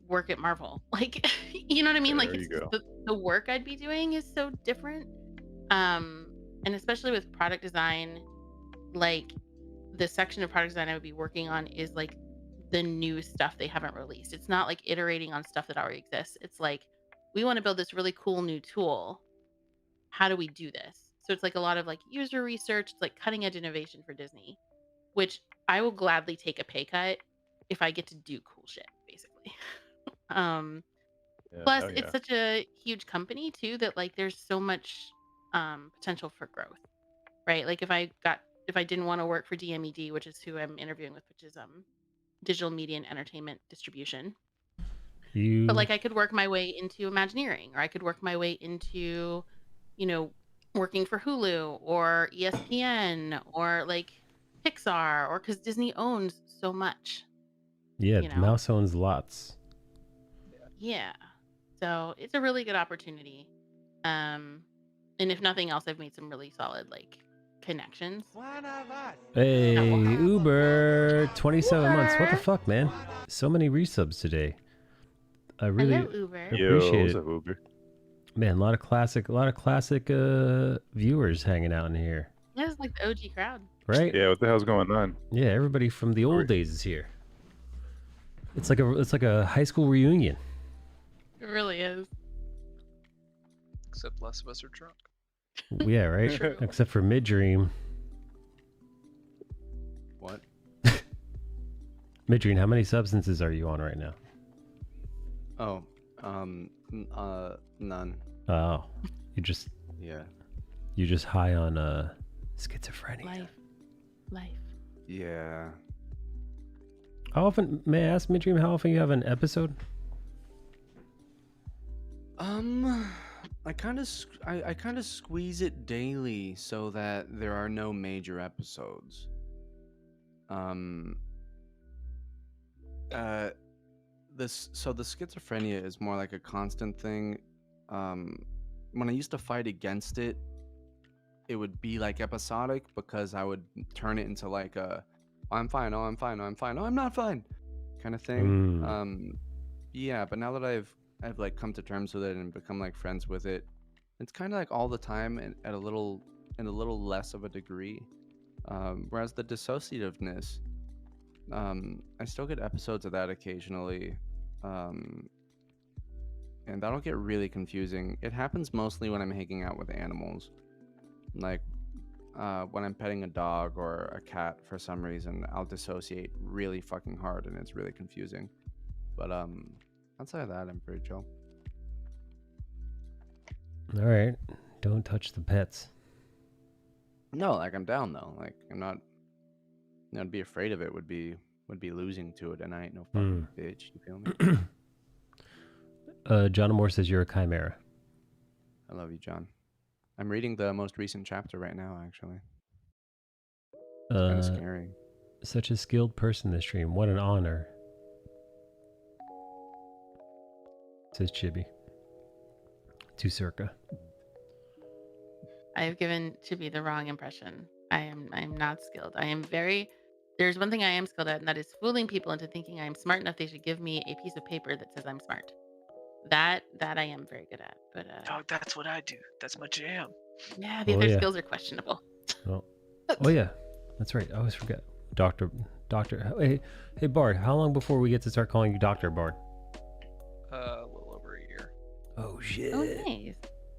Speaker 12: work at Marvel? Like, you know what I mean? Like,
Speaker 16: There
Speaker 12: it's
Speaker 16: you go.
Speaker 12: the work I'd be doing is so different. And especially with product design, like the section of product design I would be working on is like the new stuff they haven't released. It's not like iterating on stuff that already exists. It's like, we want to build this really cool new tool. How do we do this? So it's like a lot of like user research. It's like cutting edge innovation for Disney, which I will gladly take a pay cut if I get to do cool shit, basically. Plus,
Speaker 16: hell
Speaker 12: it's
Speaker 16: yeah.
Speaker 12: such a huge company too that like there's so much potential for growth, right? Like if I didn't want to work for DMED, which is who I'm interviewing with, which is digital media and entertainment distribution, but
Speaker 1: You
Speaker 12: like I could work my way into Imagineering, or I could work my way into, you know, working for Hulu or ESPN or like Pixar, or because Disney owns so much,
Speaker 1: yeah,
Speaker 12: you
Speaker 1: the
Speaker 12: know?
Speaker 1: mouse owns lots.
Speaker 12: Yeah. So it's a really good opportunity. And if nothing else, I've made some really solid like connections.
Speaker 1: Hey,
Speaker 12: that will help.
Speaker 1: Uber, 27 months. What the
Speaker 12: Uber.
Speaker 1: fuck, man? So many resubs today. I really
Speaker 12: Hello, Uber.
Speaker 16: Yo,
Speaker 1: appreciate
Speaker 16: what's
Speaker 1: it.
Speaker 16: up, Uber?
Speaker 1: Man, a lot of classic viewers hanging out in here,
Speaker 12: Yeah, it's like the OG crowd.
Speaker 1: right?
Speaker 16: Yeah, what the hell's going on?
Speaker 1: Yeah, everybody from the old days is here. It's like a high school reunion.
Speaker 12: It really is.
Speaker 3: Except less of us are drunk.
Speaker 1: Yeah, right.
Speaker 3: True.
Speaker 1: Except for Mid Dream.
Speaker 6: What?
Speaker 1: Mid Dream, how many substances are you on right now?
Speaker 6: Oh, none.
Speaker 1: Oh, you just high on schizophrenia.
Speaker 12: Life.
Speaker 6: Yeah.
Speaker 1: How often, may I ask, Mid Dream, how often you have an episode?
Speaker 6: I kind of squeeze it daily so that there are no major episodes. The schizophrenia is more like a constant thing. When I used to fight against it, it would be like episodic because I would turn it into like a I'm fine, oh I'm fine, oh I'm fine, oh I'm not fine kind of thing. Yeah, but now that I've like come to terms with it and become like friends with it, it's kind of like all the time and in a little less of a degree. Whereas the dissociativeness, I still get episodes of that occasionally, and that'll get really confusing. It happens mostly when I'm hanging out with animals, like when I'm petting a dog or a cat. For some reason, I'll dissociate really fucking hard, and it's really confusing. But outside of that, I'm pretty chill.
Speaker 1: All right, don't touch the pets.
Speaker 6: No, like I'm down though. Like I'm not. You know, to be afraid of it would be losing to it, and I ain't no fucking bitch. You feel me?
Speaker 1: John Moore says you're a chimera.
Speaker 6: I love you, John. I'm reading the most recent chapter right now, actually. It's kind of scary.
Speaker 1: Such a skilled person this stream. What an honor. Says Chibi. To Circa.
Speaker 12: I have given Chibi the wrong impression. I am not skilled. There's one thing I am skilled at, and that is fooling people into thinking I am smart enough they should give me a piece of paper that says I'm smart. That I am very good at. But
Speaker 3: Dog, that's what I do. That's my jam.
Speaker 12: yeah, the other skills are questionable.
Speaker 1: Oh yeah, that's right. I always forget. Doctor. Hey Bard. How long before we get to start calling you Dr. Bard?
Speaker 3: A little over a year.
Speaker 1: Oh shit.
Speaker 12: Oh nice.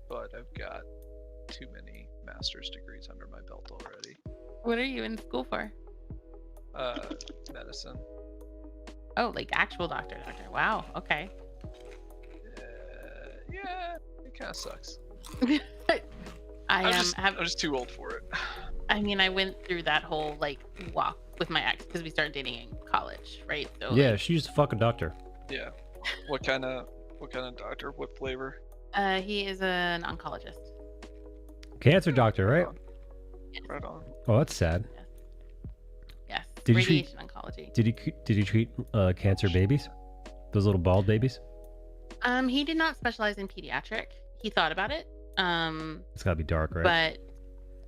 Speaker 3: But I've got too many master's degrees under my belt already.
Speaker 12: What are you in school for?
Speaker 3: Medicine.
Speaker 12: Oh, like actual doctor. Wow. Okay.
Speaker 3: Yeah, it kind of sucks.
Speaker 12: I'm
Speaker 3: just too old for it.
Speaker 12: I mean, I went through that whole like walk with my ex because we started dating in college, right? So
Speaker 1: Yeah, she used to fuck a doctor.
Speaker 3: Yeah. What kind of doctor? What flavor?
Speaker 12: He is an oncologist.
Speaker 1: Cancer doctor, right?
Speaker 3: Right on.
Speaker 1: Oh, that's sad.
Speaker 12: Yes.
Speaker 1: Did
Speaker 12: Radiation oncology.
Speaker 1: Did he treat cancer babies? Those little bald babies?
Speaker 12: He did not specialize in pediatric. He thought about it.
Speaker 1: It's gotta be dark, right?
Speaker 12: But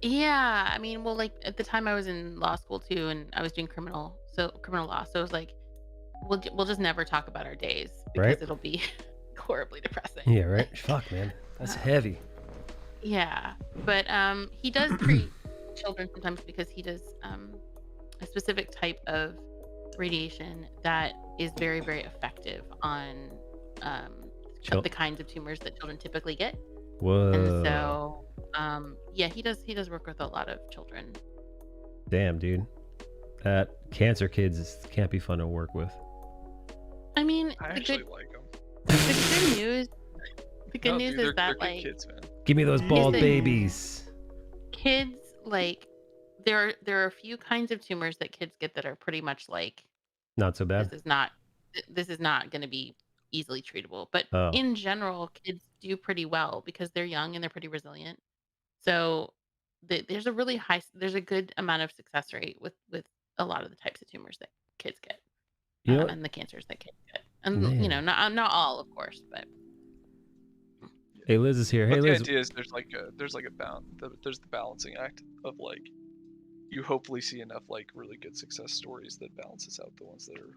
Speaker 12: yeah, I mean, well, like at the time I was in law school too, and I was doing criminal law. So it was like, we'll just never talk about our days because
Speaker 1: Right.
Speaker 12: it'll be horribly depressing.
Speaker 1: Yeah, right. Fuck, man, that's heavy.
Speaker 12: Yeah, but he does treat children sometimes because he does a specific type of radiation that is very, very effective on the kinds of tumors that children typically get.
Speaker 1: Whoa.
Speaker 12: And so, yeah, he does work with a lot of children.
Speaker 1: Damn, dude. That cancer kids can't be fun to work with.
Speaker 12: I mean,
Speaker 3: I actually like them.
Speaker 12: The good news. The good
Speaker 3: No,
Speaker 12: news
Speaker 3: dude,
Speaker 12: is
Speaker 3: they're
Speaker 12: that
Speaker 3: good
Speaker 12: like
Speaker 3: kids, man.
Speaker 1: Give me those
Speaker 12: is
Speaker 1: bald
Speaker 12: that
Speaker 1: babies.
Speaker 12: kids like there are a few kinds of tumors that kids get that are pretty much like
Speaker 1: Not so bad.
Speaker 12: this is not going to be easily treatable. But
Speaker 1: Oh.
Speaker 12: in general, kids do pretty well because they're young and they're pretty resilient. So there's a good amount of success rate with a lot of the types of tumors that kids get,
Speaker 1: You know,
Speaker 12: and the cancers that kids get, and
Speaker 1: Man.
Speaker 12: not all, of course, but
Speaker 1: Hey, Liz is here. Hey,
Speaker 3: But the
Speaker 1: Liz.
Speaker 3: idea is there's the balancing act of like you hopefully see enough like really good success stories that balances out the ones that are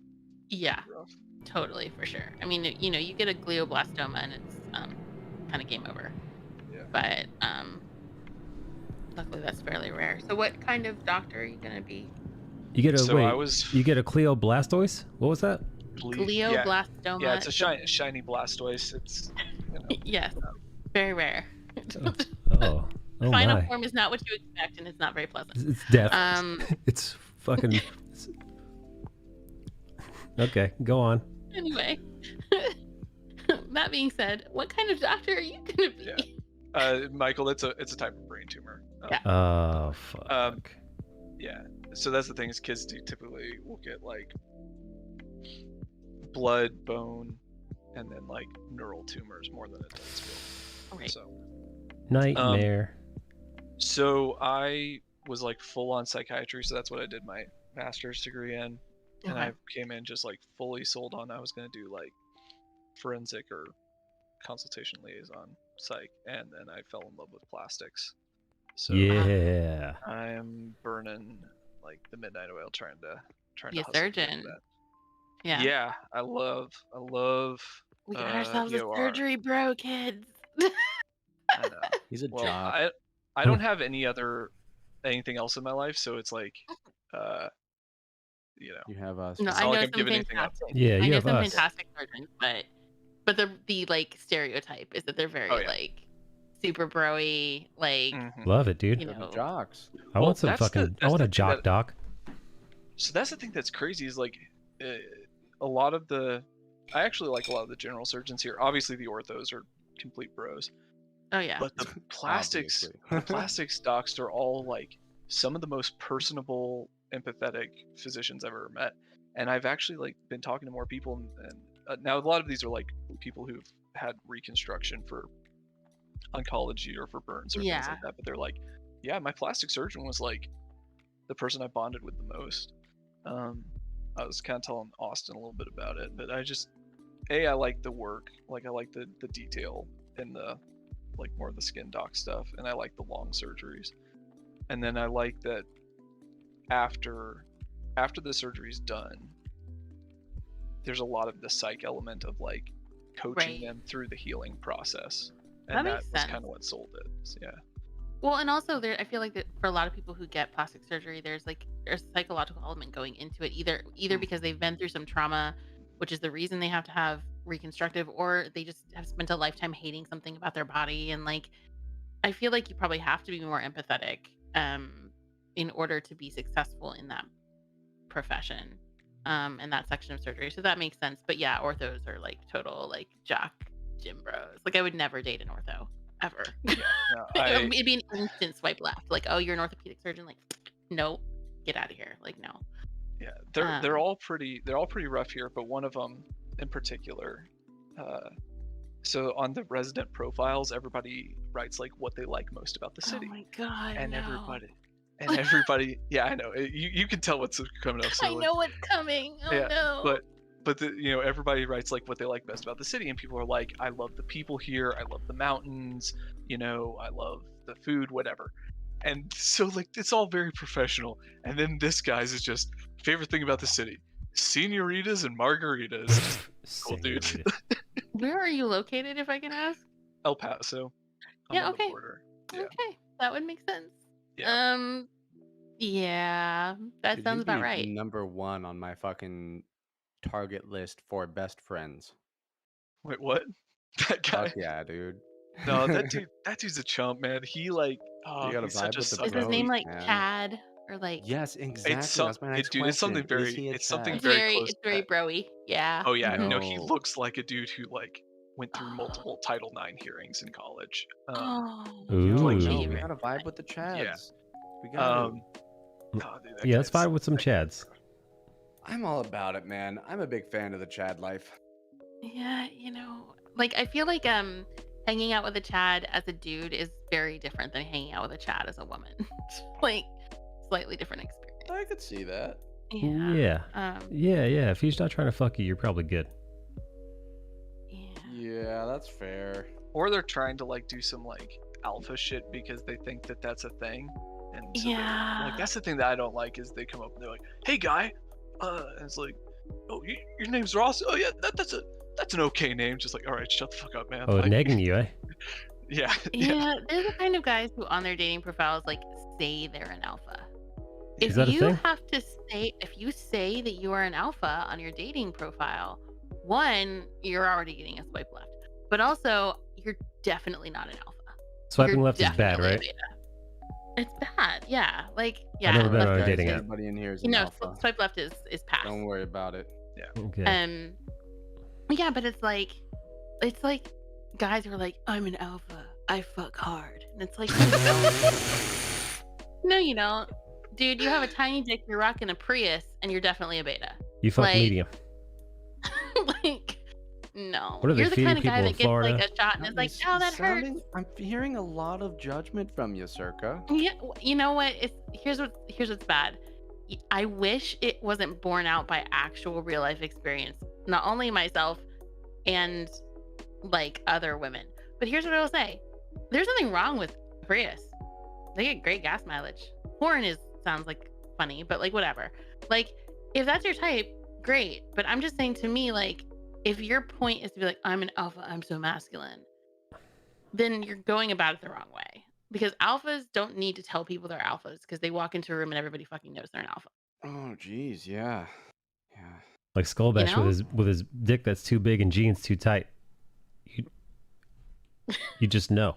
Speaker 12: yeah,
Speaker 3: rough.
Speaker 12: totally, for sure. I mean, you get a glioblastoma and it's kind of game over.
Speaker 3: Yeah.
Speaker 12: But luckily that's fairly rare. So what kind of doctor are you gonna be?
Speaker 1: You get a
Speaker 3: So I
Speaker 1: wait.
Speaker 3: was-
Speaker 1: You get a Cleoblastois? What was that?
Speaker 12: Glioblastoma.
Speaker 3: Yeah, it's a shiny blastoise. It's
Speaker 12: Yes, very rare.
Speaker 1: Oh. Oh
Speaker 12: Final
Speaker 1: my.
Speaker 12: form is not what you expect, and it's not very pleasant.
Speaker 1: It's death. It's fucking. Okay, go on.
Speaker 12: Anyway, that being said, what kind of doctor are you gonna be?
Speaker 3: Michael, it's a type of brain tumor.
Speaker 1: Oh fuck.
Speaker 3: Yeah. So that's the thing is kids typically will get like blood, bone, and then like neural tumors more than adults will.
Speaker 12: Right.
Speaker 3: So
Speaker 1: Nightmare.
Speaker 3: So I was like full on psychiatry, so that's what I did my master's degree in. And
Speaker 12: Okay.
Speaker 3: I came in just like fully sold on I was gonna do like forensic or consultation liaison psych, and then I fell in love with plastics. So
Speaker 1: Yeah.
Speaker 3: I am burning like the midnight oil trying to
Speaker 12: Be a
Speaker 3: hustle through
Speaker 12: surgeon.
Speaker 3: that.
Speaker 12: Yeah.
Speaker 3: Yeah, I love
Speaker 12: We got ourselves a
Speaker 3: EOR.
Speaker 12: surgery, bro, kids.
Speaker 3: I know.
Speaker 10: He's a
Speaker 3: well,
Speaker 10: jock.
Speaker 3: I don't have anything else in my life, so it's like you know.
Speaker 10: You have us.
Speaker 12: No,
Speaker 3: It's
Speaker 12: I
Speaker 3: not
Speaker 12: know
Speaker 3: like I'm
Speaker 12: some
Speaker 3: giving anything up.
Speaker 12: fantastic.
Speaker 1: Yeah,
Speaker 12: I
Speaker 1: you
Speaker 12: know
Speaker 1: have
Speaker 12: some
Speaker 1: us.
Speaker 12: fantastic surgeons, but the like stereotype is that they're very like super broy, like
Speaker 1: Love it, dude.
Speaker 12: you know.
Speaker 10: Jocks.
Speaker 1: I want some
Speaker 3: that's the-
Speaker 1: fucking. I
Speaker 3: that's
Speaker 1: want
Speaker 3: the
Speaker 1: a
Speaker 3: thing
Speaker 1: jock
Speaker 3: that-
Speaker 1: doc.
Speaker 3: So that's the thing that's crazy is like a lot of the I actually like a lot of the general surgeons here. Obviously the orthos are complete bros.
Speaker 12: Oh yeah.
Speaker 3: But the plastics docs are all like some of the most personable, empathetic physicians I've ever met. And I've actually like been talking to more people, and now a lot of these are like people who've had reconstruction for oncology or for burns or things
Speaker 12: Yeah.
Speaker 3: like that. But they're like, yeah, my plastic surgeon was like the person I bonded with the most. I was kind of telling Austin a little bit about it, but I like the work, like I like the detail in the like more of the skin doc stuff, and I like the long surgeries. And then I like that after the surgery's done, there's a lot of the psych element of like coaching
Speaker 12: Right.
Speaker 3: them through the healing process,
Speaker 12: That
Speaker 3: and that
Speaker 12: makes
Speaker 3: was
Speaker 12: sense.
Speaker 3: kind of what sold it. So, yeah.
Speaker 12: Well, and also I feel like that for a lot of people who get plastic surgery, there's a psychological element going into it, either because they've been through some trauma, which is the reason they have to have reconstructive, or they just have spent a lifetime hating something about their body. And like, I feel like you probably have to be more empathetic in order to be successful in that profession, and that section of surgery. So that makes sense. But yeah, orthos are like total like jock gym bros. Like I would never date an ortho ever. It'd be an instant swipe left. Like, oh, you're an orthopedic surgeon. Like, no, get out of here. Like, no.
Speaker 3: Yeah, they're all pretty rough here, but one of them in particular. So on the resident profiles, everybody writes like what they like most about the city.
Speaker 12: Oh my god.
Speaker 3: and
Speaker 12: no.
Speaker 3: everybody, yeah, I know. You can tell what's coming up. So
Speaker 12: I know what's coming. Oh
Speaker 3: yeah,
Speaker 12: no.
Speaker 3: but everybody writes like what they like best about the city, and people are like, I love the people here, I love the mountains, I love the food, whatever. And so like it's all very professional. And then this guy's is just favorite thing about the city: senoritas and margaritas. Just cool, dude.
Speaker 12: Where are you located, if I can ask?
Speaker 3: El Paso. I'm
Speaker 12: Yeah.
Speaker 3: on the
Speaker 12: Okay.
Speaker 3: border. Yeah.
Speaker 12: Okay, that would make sense.
Speaker 3: Yeah.
Speaker 12: Yeah, that
Speaker 10: Dude,
Speaker 12: sounds
Speaker 10: you'd
Speaker 12: about
Speaker 10: be
Speaker 12: right.
Speaker 10: Number one on my fucking target list for best friends.
Speaker 3: Wait, what? That guy?
Speaker 10: Fuck yeah, dude.
Speaker 3: No, that dude's a chump, man. He like,
Speaker 10: You gotta
Speaker 3: he's such
Speaker 10: vibe
Speaker 3: a
Speaker 10: with the
Speaker 3: sucker.
Speaker 12: Is his name
Speaker 10: bros,
Speaker 12: like
Speaker 10: man.
Speaker 12: Tad? or like?
Speaker 10: Yes, exactly.
Speaker 3: It's some,
Speaker 10: That's my next
Speaker 3: dude.
Speaker 10: question.
Speaker 3: It's something
Speaker 10: Is
Speaker 3: very.
Speaker 10: he a
Speaker 3: It's something
Speaker 10: Chad?
Speaker 3: very close.
Speaker 12: It's very broy. Yeah.
Speaker 3: Oh yeah,
Speaker 12: Mhm.
Speaker 3: no, he
Speaker 10: No.
Speaker 3: looks like a dude who like went through multiple Title IX hearings in college.
Speaker 12: Oh,
Speaker 10: Yo,
Speaker 3: like
Speaker 10: no,
Speaker 3: he,
Speaker 10: we gotta vibe with the Chads.
Speaker 3: yeah.
Speaker 10: We gotta.
Speaker 3: Oh, dude, that
Speaker 1: Yeah, let's
Speaker 3: guy's-
Speaker 1: vibe with some Chads.
Speaker 10: I'm all about it, man. I'm a big fan of the Chad life.
Speaker 12: yeah. You know, like I feel like hanging out with a Chad as a dude is very different than hanging out with a Chad as a woman. Like slightly different experience.
Speaker 10: I could see that.
Speaker 1: Yeah. Yeah, yeah. If he's not trying to fuck you, you're probably good.
Speaker 10: Yeah, that's fair.
Speaker 3: Or they're trying to like do some like alpha shit because they think that that's a thing. And so
Speaker 12: Yeah.
Speaker 3: like that's the thing that I don't like is they come up and they're like, "Hey guy," and it's like, "Oh, your name's Ross? Oh yeah, that's an okay name." Just like, all right, shut the fuck up, man.
Speaker 1: Oh,
Speaker 3: Like,
Speaker 1: negging you, eh?
Speaker 3: yeah.
Speaker 12: Yeah, they're the kind of guys who on their dating profiles like say they're an alpha.
Speaker 1: Is
Speaker 12: If
Speaker 1: that a
Speaker 12: you
Speaker 1: thing?
Speaker 12: have to say, if you say that you are an alpha on your dating profile, one, you're already getting a swipe left, but also you're definitely not an alpha.
Speaker 1: Swiping
Speaker 12: You're
Speaker 1: left is bad,
Speaker 12: definitely a
Speaker 1: right?
Speaker 12: beta. It's bad, yeah. Like, yeah.
Speaker 1: I've never been
Speaker 12: left
Speaker 1: on a
Speaker 12: is-
Speaker 1: dating app.
Speaker 10: Everybody in here is
Speaker 12: You
Speaker 10: an
Speaker 12: know,
Speaker 10: alpha.
Speaker 12: swipe left is pass.
Speaker 10: Don't worry about it.
Speaker 3: Yeah.
Speaker 1: Okay.
Speaker 12: Yeah, but it's like guys who are like, I'm an alpha, I fuck hard, and it's like, no, you don't, dude. You have a tiny dick. You're rocking a Prius, and you're definitely a beta.
Speaker 1: You fuck
Speaker 12: like,
Speaker 1: medium.
Speaker 12: Like, no.
Speaker 1: What are they
Speaker 12: You're the
Speaker 1: feeding
Speaker 12: kind of guy
Speaker 1: people in
Speaker 12: that gets
Speaker 1: Florida?
Speaker 12: like a shot and is like, oh, that hurts.
Speaker 10: I'm hearing a lot of judgment from you, Circa.
Speaker 12: Yeah, you know what? Here's what's bad. I wish it wasn't borne out by actual real life experience. Not only myself and like other women, but here's what I will say: there's nothing wrong with Prius. They get great gas mileage. Horn sounds like funny, but like whatever. Like if that's your type, great. But I'm just saying, to me, like if your point is to be like, I'm an alpha, I'm so masculine, then you're going about it the wrong way. Because alphas don't need to tell people they're alphas because they walk into a room and everybody fucking knows they're an alpha.
Speaker 10: Oh, geez, yeah.
Speaker 1: Like Skullbash
Speaker 12: know?
Speaker 1: with his dick that's too big and jeans too tight. You just know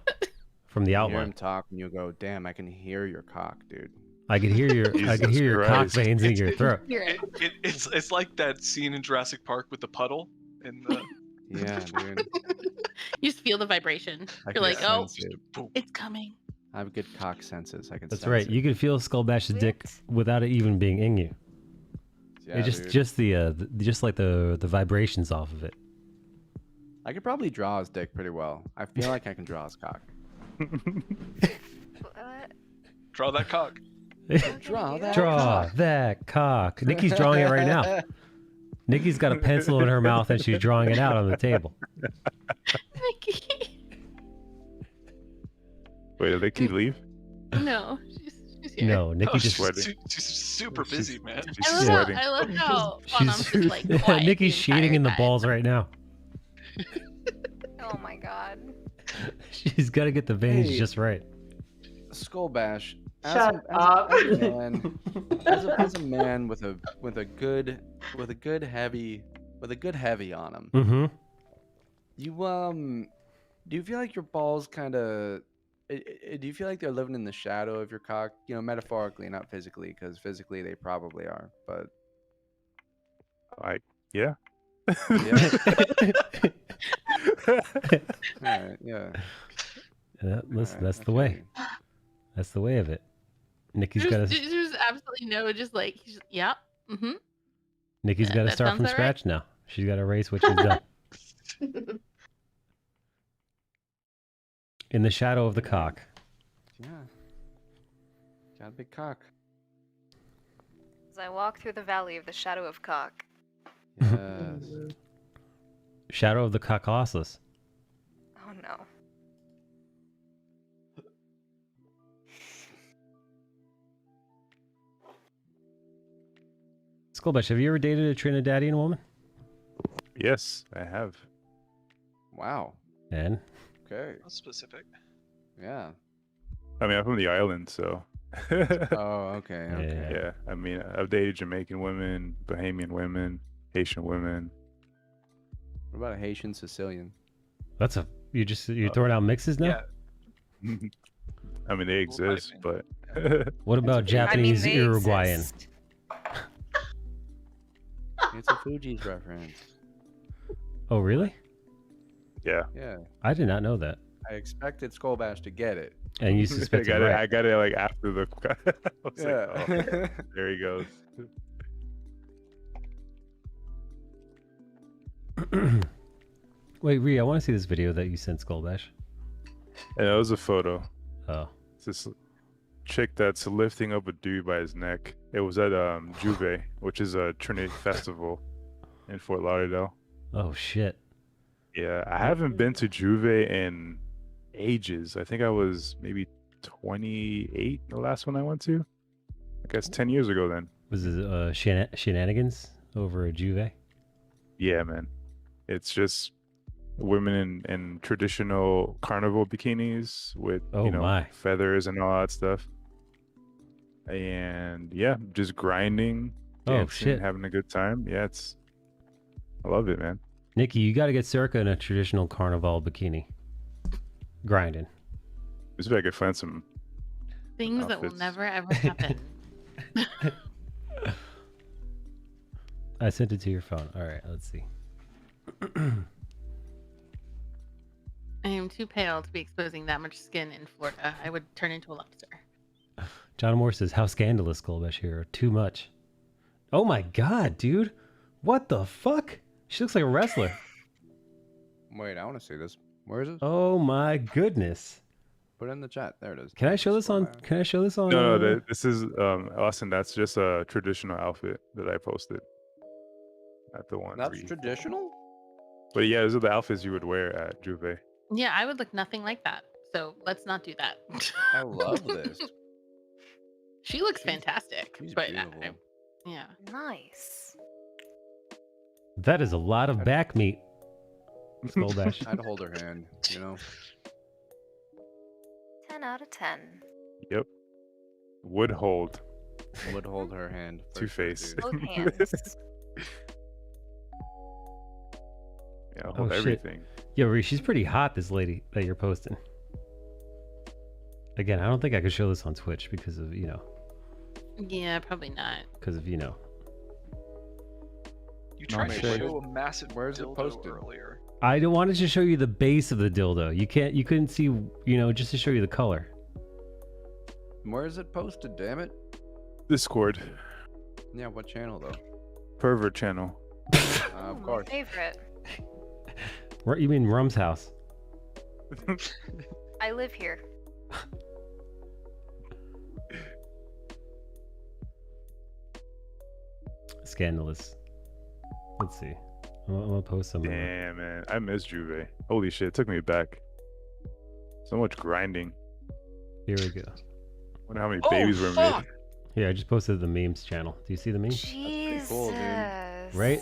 Speaker 1: from the
Speaker 10: You hear him
Speaker 1: outline.
Speaker 10: talk and you go, damn, I can hear your cock, dude.
Speaker 1: I could hear your cock
Speaker 3: Christ.
Speaker 1: veins in your throat.
Speaker 3: It's like that scene in Jurassic Park with the puddle in the.
Speaker 10: Yeah, dude.
Speaker 12: You just feel the vibration.
Speaker 10: I
Speaker 12: You're
Speaker 10: can
Speaker 12: like, oh,
Speaker 10: sense it.
Speaker 12: it's coming.
Speaker 10: I have good cock senses. I can
Speaker 1: That's
Speaker 10: sense
Speaker 1: right.
Speaker 10: it.
Speaker 1: You could feel Skullbash's dick without it even being in you.
Speaker 10: Yeah,
Speaker 1: It just
Speaker 10: dude.
Speaker 1: just like the vibrations off of it.
Speaker 10: I could probably draw his dick pretty well. I feel like I can draw his cock.
Speaker 3: Draw that cock.
Speaker 10: Draw that
Speaker 1: Draw
Speaker 10: cock.
Speaker 1: that cock. Nikki's drawing it right now. Nikki's got a pencil in her mouth and she's drawing it out on the table.
Speaker 16: Wait, did Nikki leave?
Speaker 12: No, she's here.
Speaker 1: No, Nikki just
Speaker 3: She's super busy, man.
Speaker 12: I love how Bonham's just like quiet
Speaker 1: Nikki's
Speaker 12: the entire
Speaker 1: sheeting in the
Speaker 12: time.
Speaker 1: balls right now.
Speaker 4: Oh my god.
Speaker 1: She's got to get the veins
Speaker 10: Hey.
Speaker 1: just right.
Speaker 10: Skullbash.
Speaker 21: Shut up.
Speaker 10: As a man with a good heavy on him.
Speaker 1: Mm-hmm.
Speaker 10: Do you feel like your balls kind of do you feel like they're living in the shadow of your cock? You know, metaphorically, not physically, because physically they probably are. But
Speaker 16: Yeah.
Speaker 10: yeah. All right, yeah.
Speaker 1: Yeah, listen,
Speaker 10: Alright,
Speaker 1: that's the way. That's the way of it. Nikki's got to
Speaker 12: There's absolutely no, just like, yep. Mm-hmm.
Speaker 1: Nikki's got to
Speaker 12: that
Speaker 1: start
Speaker 12: sounds
Speaker 1: from
Speaker 12: about right.
Speaker 1: scratch now. She's got to erase what she's done. In the shadow of the cock.
Speaker 10: Yeah. Got a big cock.
Speaker 4: As I walk through the valley of the shadow of cock.
Speaker 10: Yes.
Speaker 1: Shadow of the Caucasus.
Speaker 4: Oh no.
Speaker 1: Skullbash, have you ever dated a Trinidadian woman?
Speaker 16: Yes, I have.
Speaker 10: Wow.
Speaker 1: And
Speaker 10: Okay.
Speaker 3: That's specific.
Speaker 10: Yeah.
Speaker 16: I mean, I'm from the island, so.
Speaker 10: Oh, okay. Okay.
Speaker 16: Yeah, I mean, I've dated Jamaican women, Bahamian women, Haitian women.
Speaker 10: What about a Haitian Sicilian?
Speaker 1: you're throwing out mixes now?
Speaker 3: Yeah.
Speaker 16: I mean, they exist, but
Speaker 1: What about Japanese
Speaker 4: they
Speaker 1: Uruguayan?
Speaker 4: exist.
Speaker 10: It's a Fuji's reference.
Speaker 1: Oh, really?
Speaker 16: Yeah.
Speaker 10: Yeah.
Speaker 1: I did not know that.
Speaker 10: I expected Skullbash to get it.
Speaker 1: And you
Speaker 16: I
Speaker 1: suspected
Speaker 16: got it.
Speaker 1: right.
Speaker 16: I got it like after the. I was
Speaker 10: Yeah.
Speaker 16: like, oh, there he goes.
Speaker 1: Wait, Ree, I want to see this video that you sent Skullbash.
Speaker 16: And that was a photo.
Speaker 1: Oh.
Speaker 16: It's this chick that's lifting up a dude by his neck. It was at Juve, which is a Trinity festival in Fort Lauderdale.
Speaker 1: Oh shit.
Speaker 16: Yeah, I haven't been to Juve in ages. I think I was maybe 28 the last one I went to. I guess 10 years ago then.
Speaker 1: Was it shenanigans over at Juve?
Speaker 16: Yeah, man. It's just women in traditional carnival bikinis with
Speaker 1: Oh, my.
Speaker 16: feathers and all that stuff. And yeah, just grinding,
Speaker 1: Oh,
Speaker 16: dancing,
Speaker 1: shit.
Speaker 16: having a good time. Yeah, I love it, man.
Speaker 1: Nikki, you got to get Circa in a traditional carnival bikini. Grinding.
Speaker 16: Let's see if I could find some
Speaker 12: Things that will
Speaker 16: outfits.
Speaker 12: never ever happen.
Speaker 1: I sent it to your phone. All right, let's see.
Speaker 12: I am too pale to be exposing that much skin in Florida. I would turn into a lobster.
Speaker 1: John Moore says, how scandalous, Skullbash Hero. Too much. Oh my god, dude. What the fuck? She looks like a wrestler.
Speaker 10: Wait, I want to see this. Where is it?
Speaker 1: Oh my goodness.
Speaker 10: Put it in the chat. There it is.
Speaker 1: Can I show this on? Can I show this on?
Speaker 16: No, this is Austin. That's just a traditional outfit that I posted. Not the one.
Speaker 10: That's traditional?
Speaker 16: But yeah, those are the outfits you would wear at Juve.
Speaker 12: Yeah, I would look nothing like that. So let's not do that.
Speaker 10: I love this.
Speaker 12: She looks fantastic. But
Speaker 10: beautiful.
Speaker 12: yeah.
Speaker 4: Nice.
Speaker 1: That is a lot of back meat. Skullbash.
Speaker 10: I'd hold her hand, you know?
Speaker 4: 10 out of 10.
Speaker 16: Yep. Would hold.
Speaker 10: Would hold her hand. for
Speaker 16: Two
Speaker 10: sure,
Speaker 16: Face.
Speaker 10: dude.
Speaker 4: Both hands.
Speaker 16: Yeah, I'll hold
Speaker 1: Oh, shit.
Speaker 16: everything.
Speaker 1: Yo, Ree, she's pretty hot, this lady that you're posting. Again, I don't think I could show this on Twitch because of,
Speaker 12: Yeah, probably not.
Speaker 3: You tried
Speaker 1: Not
Speaker 3: to
Speaker 1: sure.
Speaker 3: show a massive
Speaker 10: Where's it
Speaker 3: dildo
Speaker 10: posted?
Speaker 3: earlier.
Speaker 1: I wanted to show you the base of the dildo. You couldn't see, just to show you the color.
Speaker 10: Where is it posted, damn it?
Speaker 16: Discord.
Speaker 10: Yeah, what channel though?
Speaker 16: Pervert channel.
Speaker 10: Of
Speaker 4: My
Speaker 10: course.
Speaker 4: favorite.
Speaker 1: You mean Rum's house?
Speaker 4: I live here.
Speaker 1: Scandalous. Let's see. I'm gonna post some.
Speaker 16: Damn, man. I miss Juve. Holy shit, it took me back. So much grinding.
Speaker 1: Here we go.
Speaker 16: Wonder how many
Speaker 3: Oh,
Speaker 16: babies were
Speaker 3: fuck!
Speaker 16: made.
Speaker 1: Here, I just posted the memes channel. Do you see the memes?
Speaker 4: Jesus.
Speaker 10: cool, dude.
Speaker 1: Right?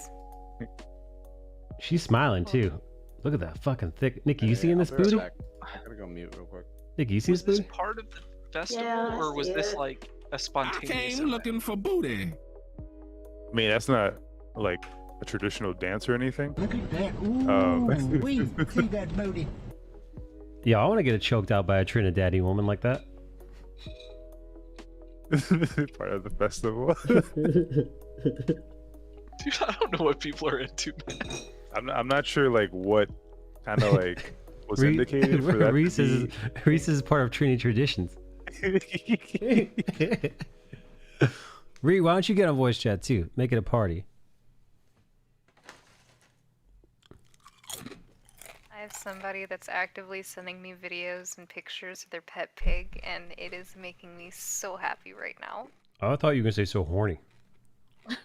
Speaker 1: She's smiling too. Look at that fucking thick. Nikki, you seeing this
Speaker 10: I'll be right
Speaker 1: booty?
Speaker 10: back. I gotta go mute real quick.
Speaker 1: Nikki, you see
Speaker 3: Was
Speaker 1: this
Speaker 3: this
Speaker 1: booty?
Speaker 3: part of the festival,
Speaker 21: Yeah, I
Speaker 3: or was
Speaker 21: see
Speaker 3: this
Speaker 21: it.
Speaker 3: like a spontaneous?
Speaker 20: Came
Speaker 3: event?
Speaker 20: looking for booty.
Speaker 16: I mean, that's not like a traditional dance or anything.
Speaker 13: Look at that. Ooh, we see that booty.
Speaker 1: Yeah, I want to get it choked out by a Trinidadian woman like that.
Speaker 16: Part of the festival.
Speaker 3: Dude, I don't know what people are into.
Speaker 16: I'm not sure like what kind of like was
Speaker 1: Ree-
Speaker 16: indicated for that.
Speaker 1: Reese
Speaker 16: to
Speaker 1: is
Speaker 16: be...
Speaker 1: Reese is part of Trini traditions. Ree, why don't you get on voice chat too? Make it a party.
Speaker 4: I have somebody that's actively sending me videos and pictures of their pet pig, and it is making me so happy right now.
Speaker 1: Oh, I thought you were gonna say so horny.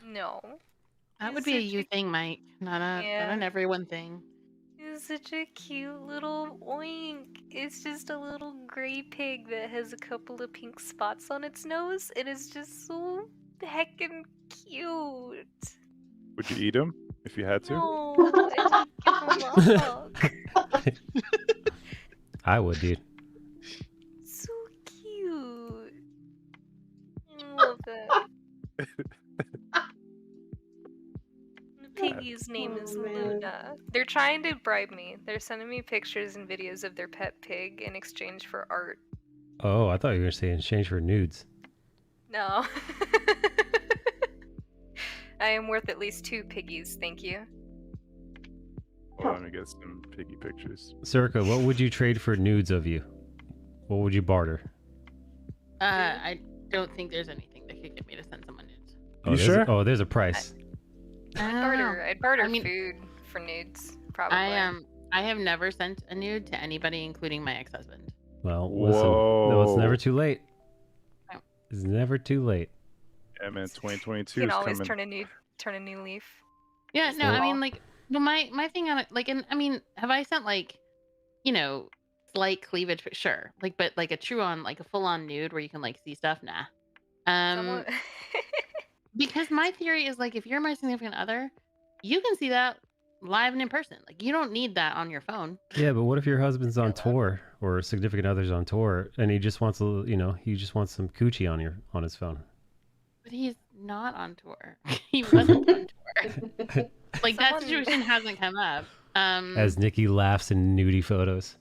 Speaker 4: No.
Speaker 12: That would
Speaker 4: He's
Speaker 12: be a
Speaker 4: such
Speaker 12: you thing, Mike. Not an everyone thing.
Speaker 4: It's such a cute little oink. It's just a little gray pig that has a couple of pink spots on its nose. It is just so heckin' cute.
Speaker 16: Would you eat them if you had to?
Speaker 4: No, I just give 'em up.
Speaker 1: I would, dude.
Speaker 4: So cute. I love it. The piggy's name is Luna. They're trying to bribe me. They're sending me pictures and videos of their pet pig in exchange for art.
Speaker 1: Oh, I thought you were saying in exchange for nudes.
Speaker 4: No. I am worth at least 2 piggies, thank you.
Speaker 16: Hold on, let me get some piggy pictures.
Speaker 1: Circa, what would you trade for nudes of you? What would you barter?
Speaker 12: I don't think there's anything that could get me to send someone nudes.
Speaker 1: Oh,
Speaker 16: You
Speaker 1: there's
Speaker 16: sure?
Speaker 1: Oh, there's a price.
Speaker 4: I'd barter food for nudes, probably.
Speaker 12: I have never sent a nude to anybody, including my ex-husband.
Speaker 1: Well, listen. No, it's never too late.
Speaker 12: Oh.
Speaker 1: It's never too late.
Speaker 16: Yeah, man, 2022
Speaker 4: You can
Speaker 16: is
Speaker 4: always
Speaker 16: coming.
Speaker 4: turn a new leaf.
Speaker 12: Yeah, no,
Speaker 1: Well-
Speaker 12: I mean, like, well, my thing on it, like, and I mean, have I sent like, you know, slight cleavage? Sure, like, but like a true on, like a full on nude where you can like see stuff, nah.
Speaker 4: Someone...
Speaker 12: Because my theory is like, if you're my significant other, you can see that live and in person. Like, you don't need that on your phone.
Speaker 1: Yeah, but what if your husband's on tour or significant other's on tour and he just wants he just wants some coochie on his phone?
Speaker 12: But he's not on tour. He wasn't on tour. Like that situation hasn't come up.
Speaker 1: As Nikki laughs in nudie photos.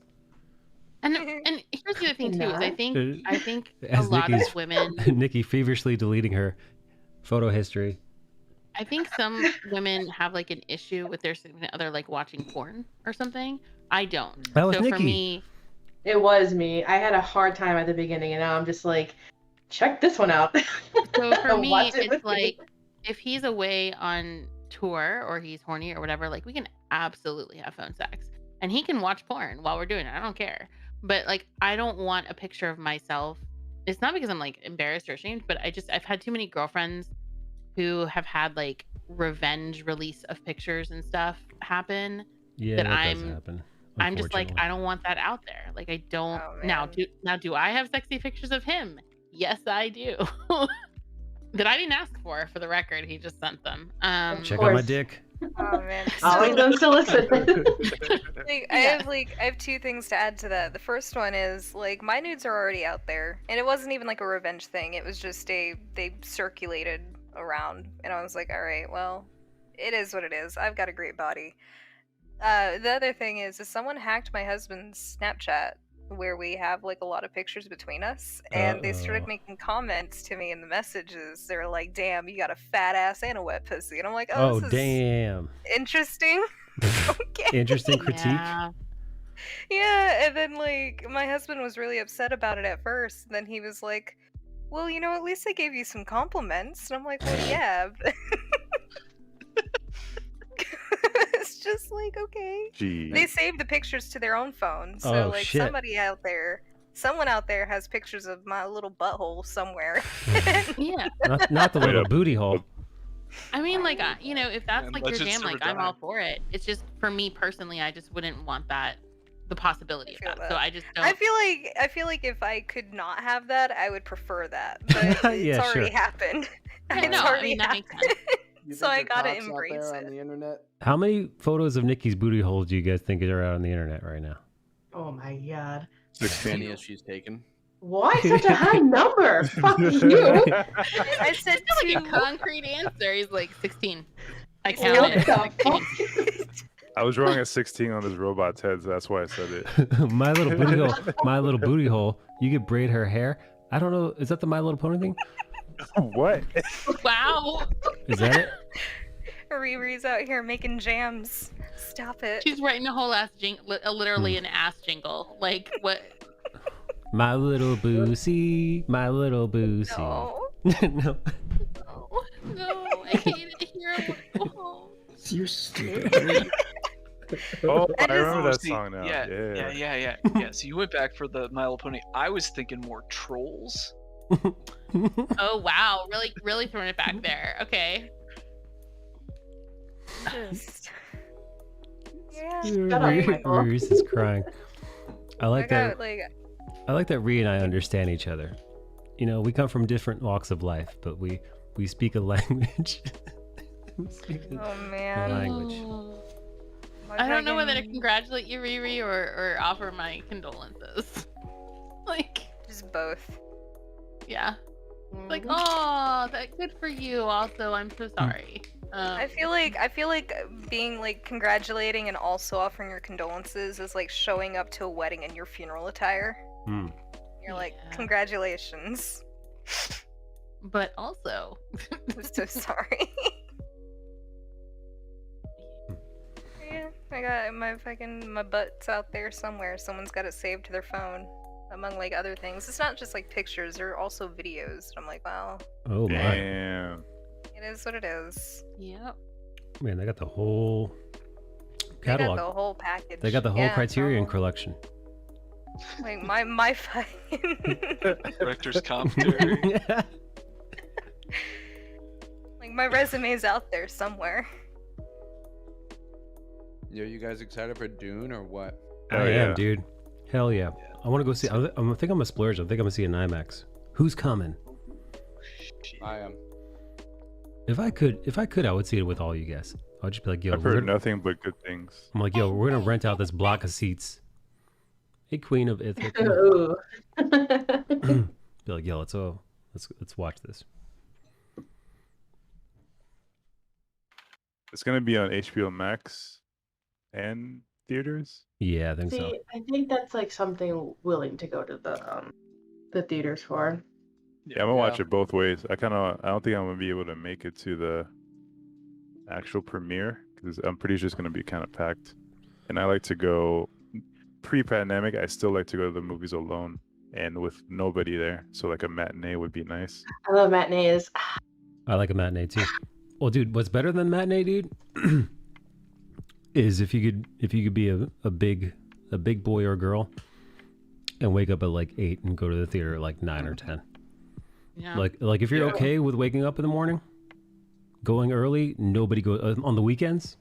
Speaker 12: And here's the other thing too is I think a
Speaker 1: As
Speaker 12: lot
Speaker 1: Nikki's
Speaker 12: of women.
Speaker 1: Nikki feverishly deleting her photo history.
Speaker 12: I think some women have like an issue with their significant other like watching porn or something. I don't.
Speaker 1: That was
Speaker 12: so
Speaker 1: Nikki.
Speaker 12: For me,
Speaker 21: It was me. I had a hard time at the beginning, and now I'm just like, check this one out.
Speaker 12: so for me,
Speaker 21: Watch it with
Speaker 12: it's like if he's away on tour or he's horny or whatever, like we can absolutely have phone sex, and he can watch porn while we're doing it. I don't care. But like, I don't want a picture of myself. It's not because I'm like embarrassed or ashamed, but I've had too many girlfriends who have had like revenge release of pictures and stuff happen.
Speaker 1: Yeah,
Speaker 12: that
Speaker 1: does happen.
Speaker 12: I'm just like,
Speaker 1: unfortunately.
Speaker 12: I don't want that out there. Like, I don't.
Speaker 4: Oh,
Speaker 12: now,
Speaker 4: man.
Speaker 12: do I have sexy pictures of him? Yes, I do. That I didn't ask for the record. He just sent them.
Speaker 1: Check out my dick.
Speaker 4: Oh man.
Speaker 21: Always unsolicited.
Speaker 4: I have 2 things to add to that. The first one is like my nudes are already out there, and it wasn't even like a revenge thing. It was just they circulated around, and I was like, all right, well, it is what it is. I've got a great body. The other thing is someone hacked my husband's Snapchat where we have like a lot of pictures between us, and they started making comments to me in the messages. They were like, damn, you got a fat ass and a wet pussy, and I'm like, oh, this is
Speaker 1: damn.
Speaker 4: interesting. Okay.
Speaker 1: Interesting critique.
Speaker 4: Yeah, and then like my husband was really upset about it at first, and then he was like, well, you know, at least I gave you some compliments. And I'm like, well, yeah. It's just like, okay.
Speaker 16: Jeez.
Speaker 4: They saved the pictures to their own phone. So
Speaker 1: Oh,
Speaker 4: like
Speaker 1: shit.
Speaker 4: someone out there has pictures of my little butthole somewhere.
Speaker 12: Yeah.
Speaker 1: Not the little booty hole.
Speaker 12: I mean, like, you know, if that's
Speaker 3: And
Speaker 12: like your
Speaker 3: legends
Speaker 12: jam,
Speaker 3: never
Speaker 12: like, I'm
Speaker 3: die.
Speaker 12: all for it. It's just for me personally, I just wouldn't want that, the possibility of that. So I just don't.
Speaker 4: I feel like if I could not have that, I would prefer that. But
Speaker 1: Yeah,
Speaker 4: it's already
Speaker 1: sure.
Speaker 4: happened.
Speaker 12: Yeah,
Speaker 4: It's
Speaker 12: no, I
Speaker 4: already
Speaker 12: mean, that makes
Speaker 4: happened.
Speaker 10: You
Speaker 4: So
Speaker 10: think
Speaker 4: I
Speaker 10: there
Speaker 4: gotta
Speaker 10: cops out
Speaker 4: embrace
Speaker 10: there
Speaker 4: it.
Speaker 10: on the internet?
Speaker 1: How many photos of Nikki's booty hole do you guys think are out on the internet right now?
Speaker 21: Oh my god.
Speaker 16: 16.
Speaker 10: Any as she's taken.
Speaker 21: Why such a high number? Fuck you.
Speaker 4: I said
Speaker 12: Like a
Speaker 4: 2.
Speaker 12: concrete answer. He's like 16. I
Speaker 21: What
Speaker 12: counted.
Speaker 21: the fuck?
Speaker 16: I was wrong at 16 on this robot's head, so that's why I said it.
Speaker 1: My little booty hole. My little booty hole. You could braid her hair. I don't know. Is that the My Little Pony thing?
Speaker 16: What?
Speaker 12: Wow.
Speaker 1: Is that it?
Speaker 4: Riri's out here making jams. Stop it.
Speaker 12: She's writing a whole ass literally an ass jingle. Like what?
Speaker 1: My little boosie. My little boosie.
Speaker 4: No.
Speaker 1: No.
Speaker 12: No, I hate it here. I want to go home.
Speaker 7: You're stupid.
Speaker 16: Oh,
Speaker 3: I
Speaker 16: I remember that
Speaker 3: see,
Speaker 16: song now.
Speaker 3: Yeah. So you went back for the My Little Pony. I was thinking more trolls.
Speaker 12: Oh wow, really throwing it back there. Okay.
Speaker 4: Just... Yeah.
Speaker 21: Shut up, Michael.
Speaker 1: Reese is crying. I like that.
Speaker 4: Like,
Speaker 1: I like that Ree and I understand each other. You know, we come from different walks of life, but we speak a language. We speak
Speaker 4: oh
Speaker 1: a
Speaker 4: man.
Speaker 1: language.
Speaker 12: I don't know whether to congratulate you, Riri, or offer my condolences. Like,
Speaker 4: just both.
Speaker 12: Yeah. Like, oh, that good for you. Also, I'm so sorry.
Speaker 4: I feel like being like congratulating and also offering your condolences is like showing up to a wedding in your funeral attire. You're like, congratulations.
Speaker 12: But also,
Speaker 4: I'm so sorry. Yeah, I got my butt's out there somewhere. Someone's got it saved to their phone, among like other things. It's not just like pictures; there are also videos. And I'm like, wow.
Speaker 1: Oh my.
Speaker 16: Damn.
Speaker 4: It is what it is.
Speaker 12: Yep.
Speaker 1: Man, they got the whole
Speaker 4: They got
Speaker 1: catalog.
Speaker 4: the whole package.
Speaker 1: They got the whole
Speaker 4: Yeah,
Speaker 1: Criterion collection.
Speaker 4: Like my fucking
Speaker 3: Director's commentary.
Speaker 4: like my resume's out there somewhere.
Speaker 10: Yo, you guys excited for Dune or what?
Speaker 1: I am, dude. Hell yeah. I want to go see. I think I'm gonna splurge. I think I'm gonna see an IMAX. Who's coming?
Speaker 10: I am.
Speaker 1: If I could, I would see it with all you guys. I'd just be like, yo,
Speaker 16: I've heard nothing but good things.
Speaker 1: I'm like, yo, we're gonna rent out this block of seats. Hey, Queen of Ithaca.
Speaker 21: Ooh.
Speaker 1: Be like, yo, let's watch this.
Speaker 16: It's gonna be on HBO Max and theaters.
Speaker 1: Yeah, I think so.
Speaker 21: See, I think that's like something willing to go to the theaters for.
Speaker 16: Yeah, I'm gonna watch it both ways. I don't think I'm gonna be able to make it to the actual premiere because I'm pretty sure it's gonna be kind of packed. And I like to go pre-pandemic. I still like to go to the movies alone and with nobody there. So like a matinee would be nice.
Speaker 21: I love matinees.
Speaker 1: I like a matinee too. Well, dude, what's better than matinee, dude? Is if you could be a big boy or girl and wake up at like 8 and go to the theater at like 9 or 10.
Speaker 12: Yeah.
Speaker 1: Like if you're okay with waking up in the morning, going early, nobody goes on the weekends.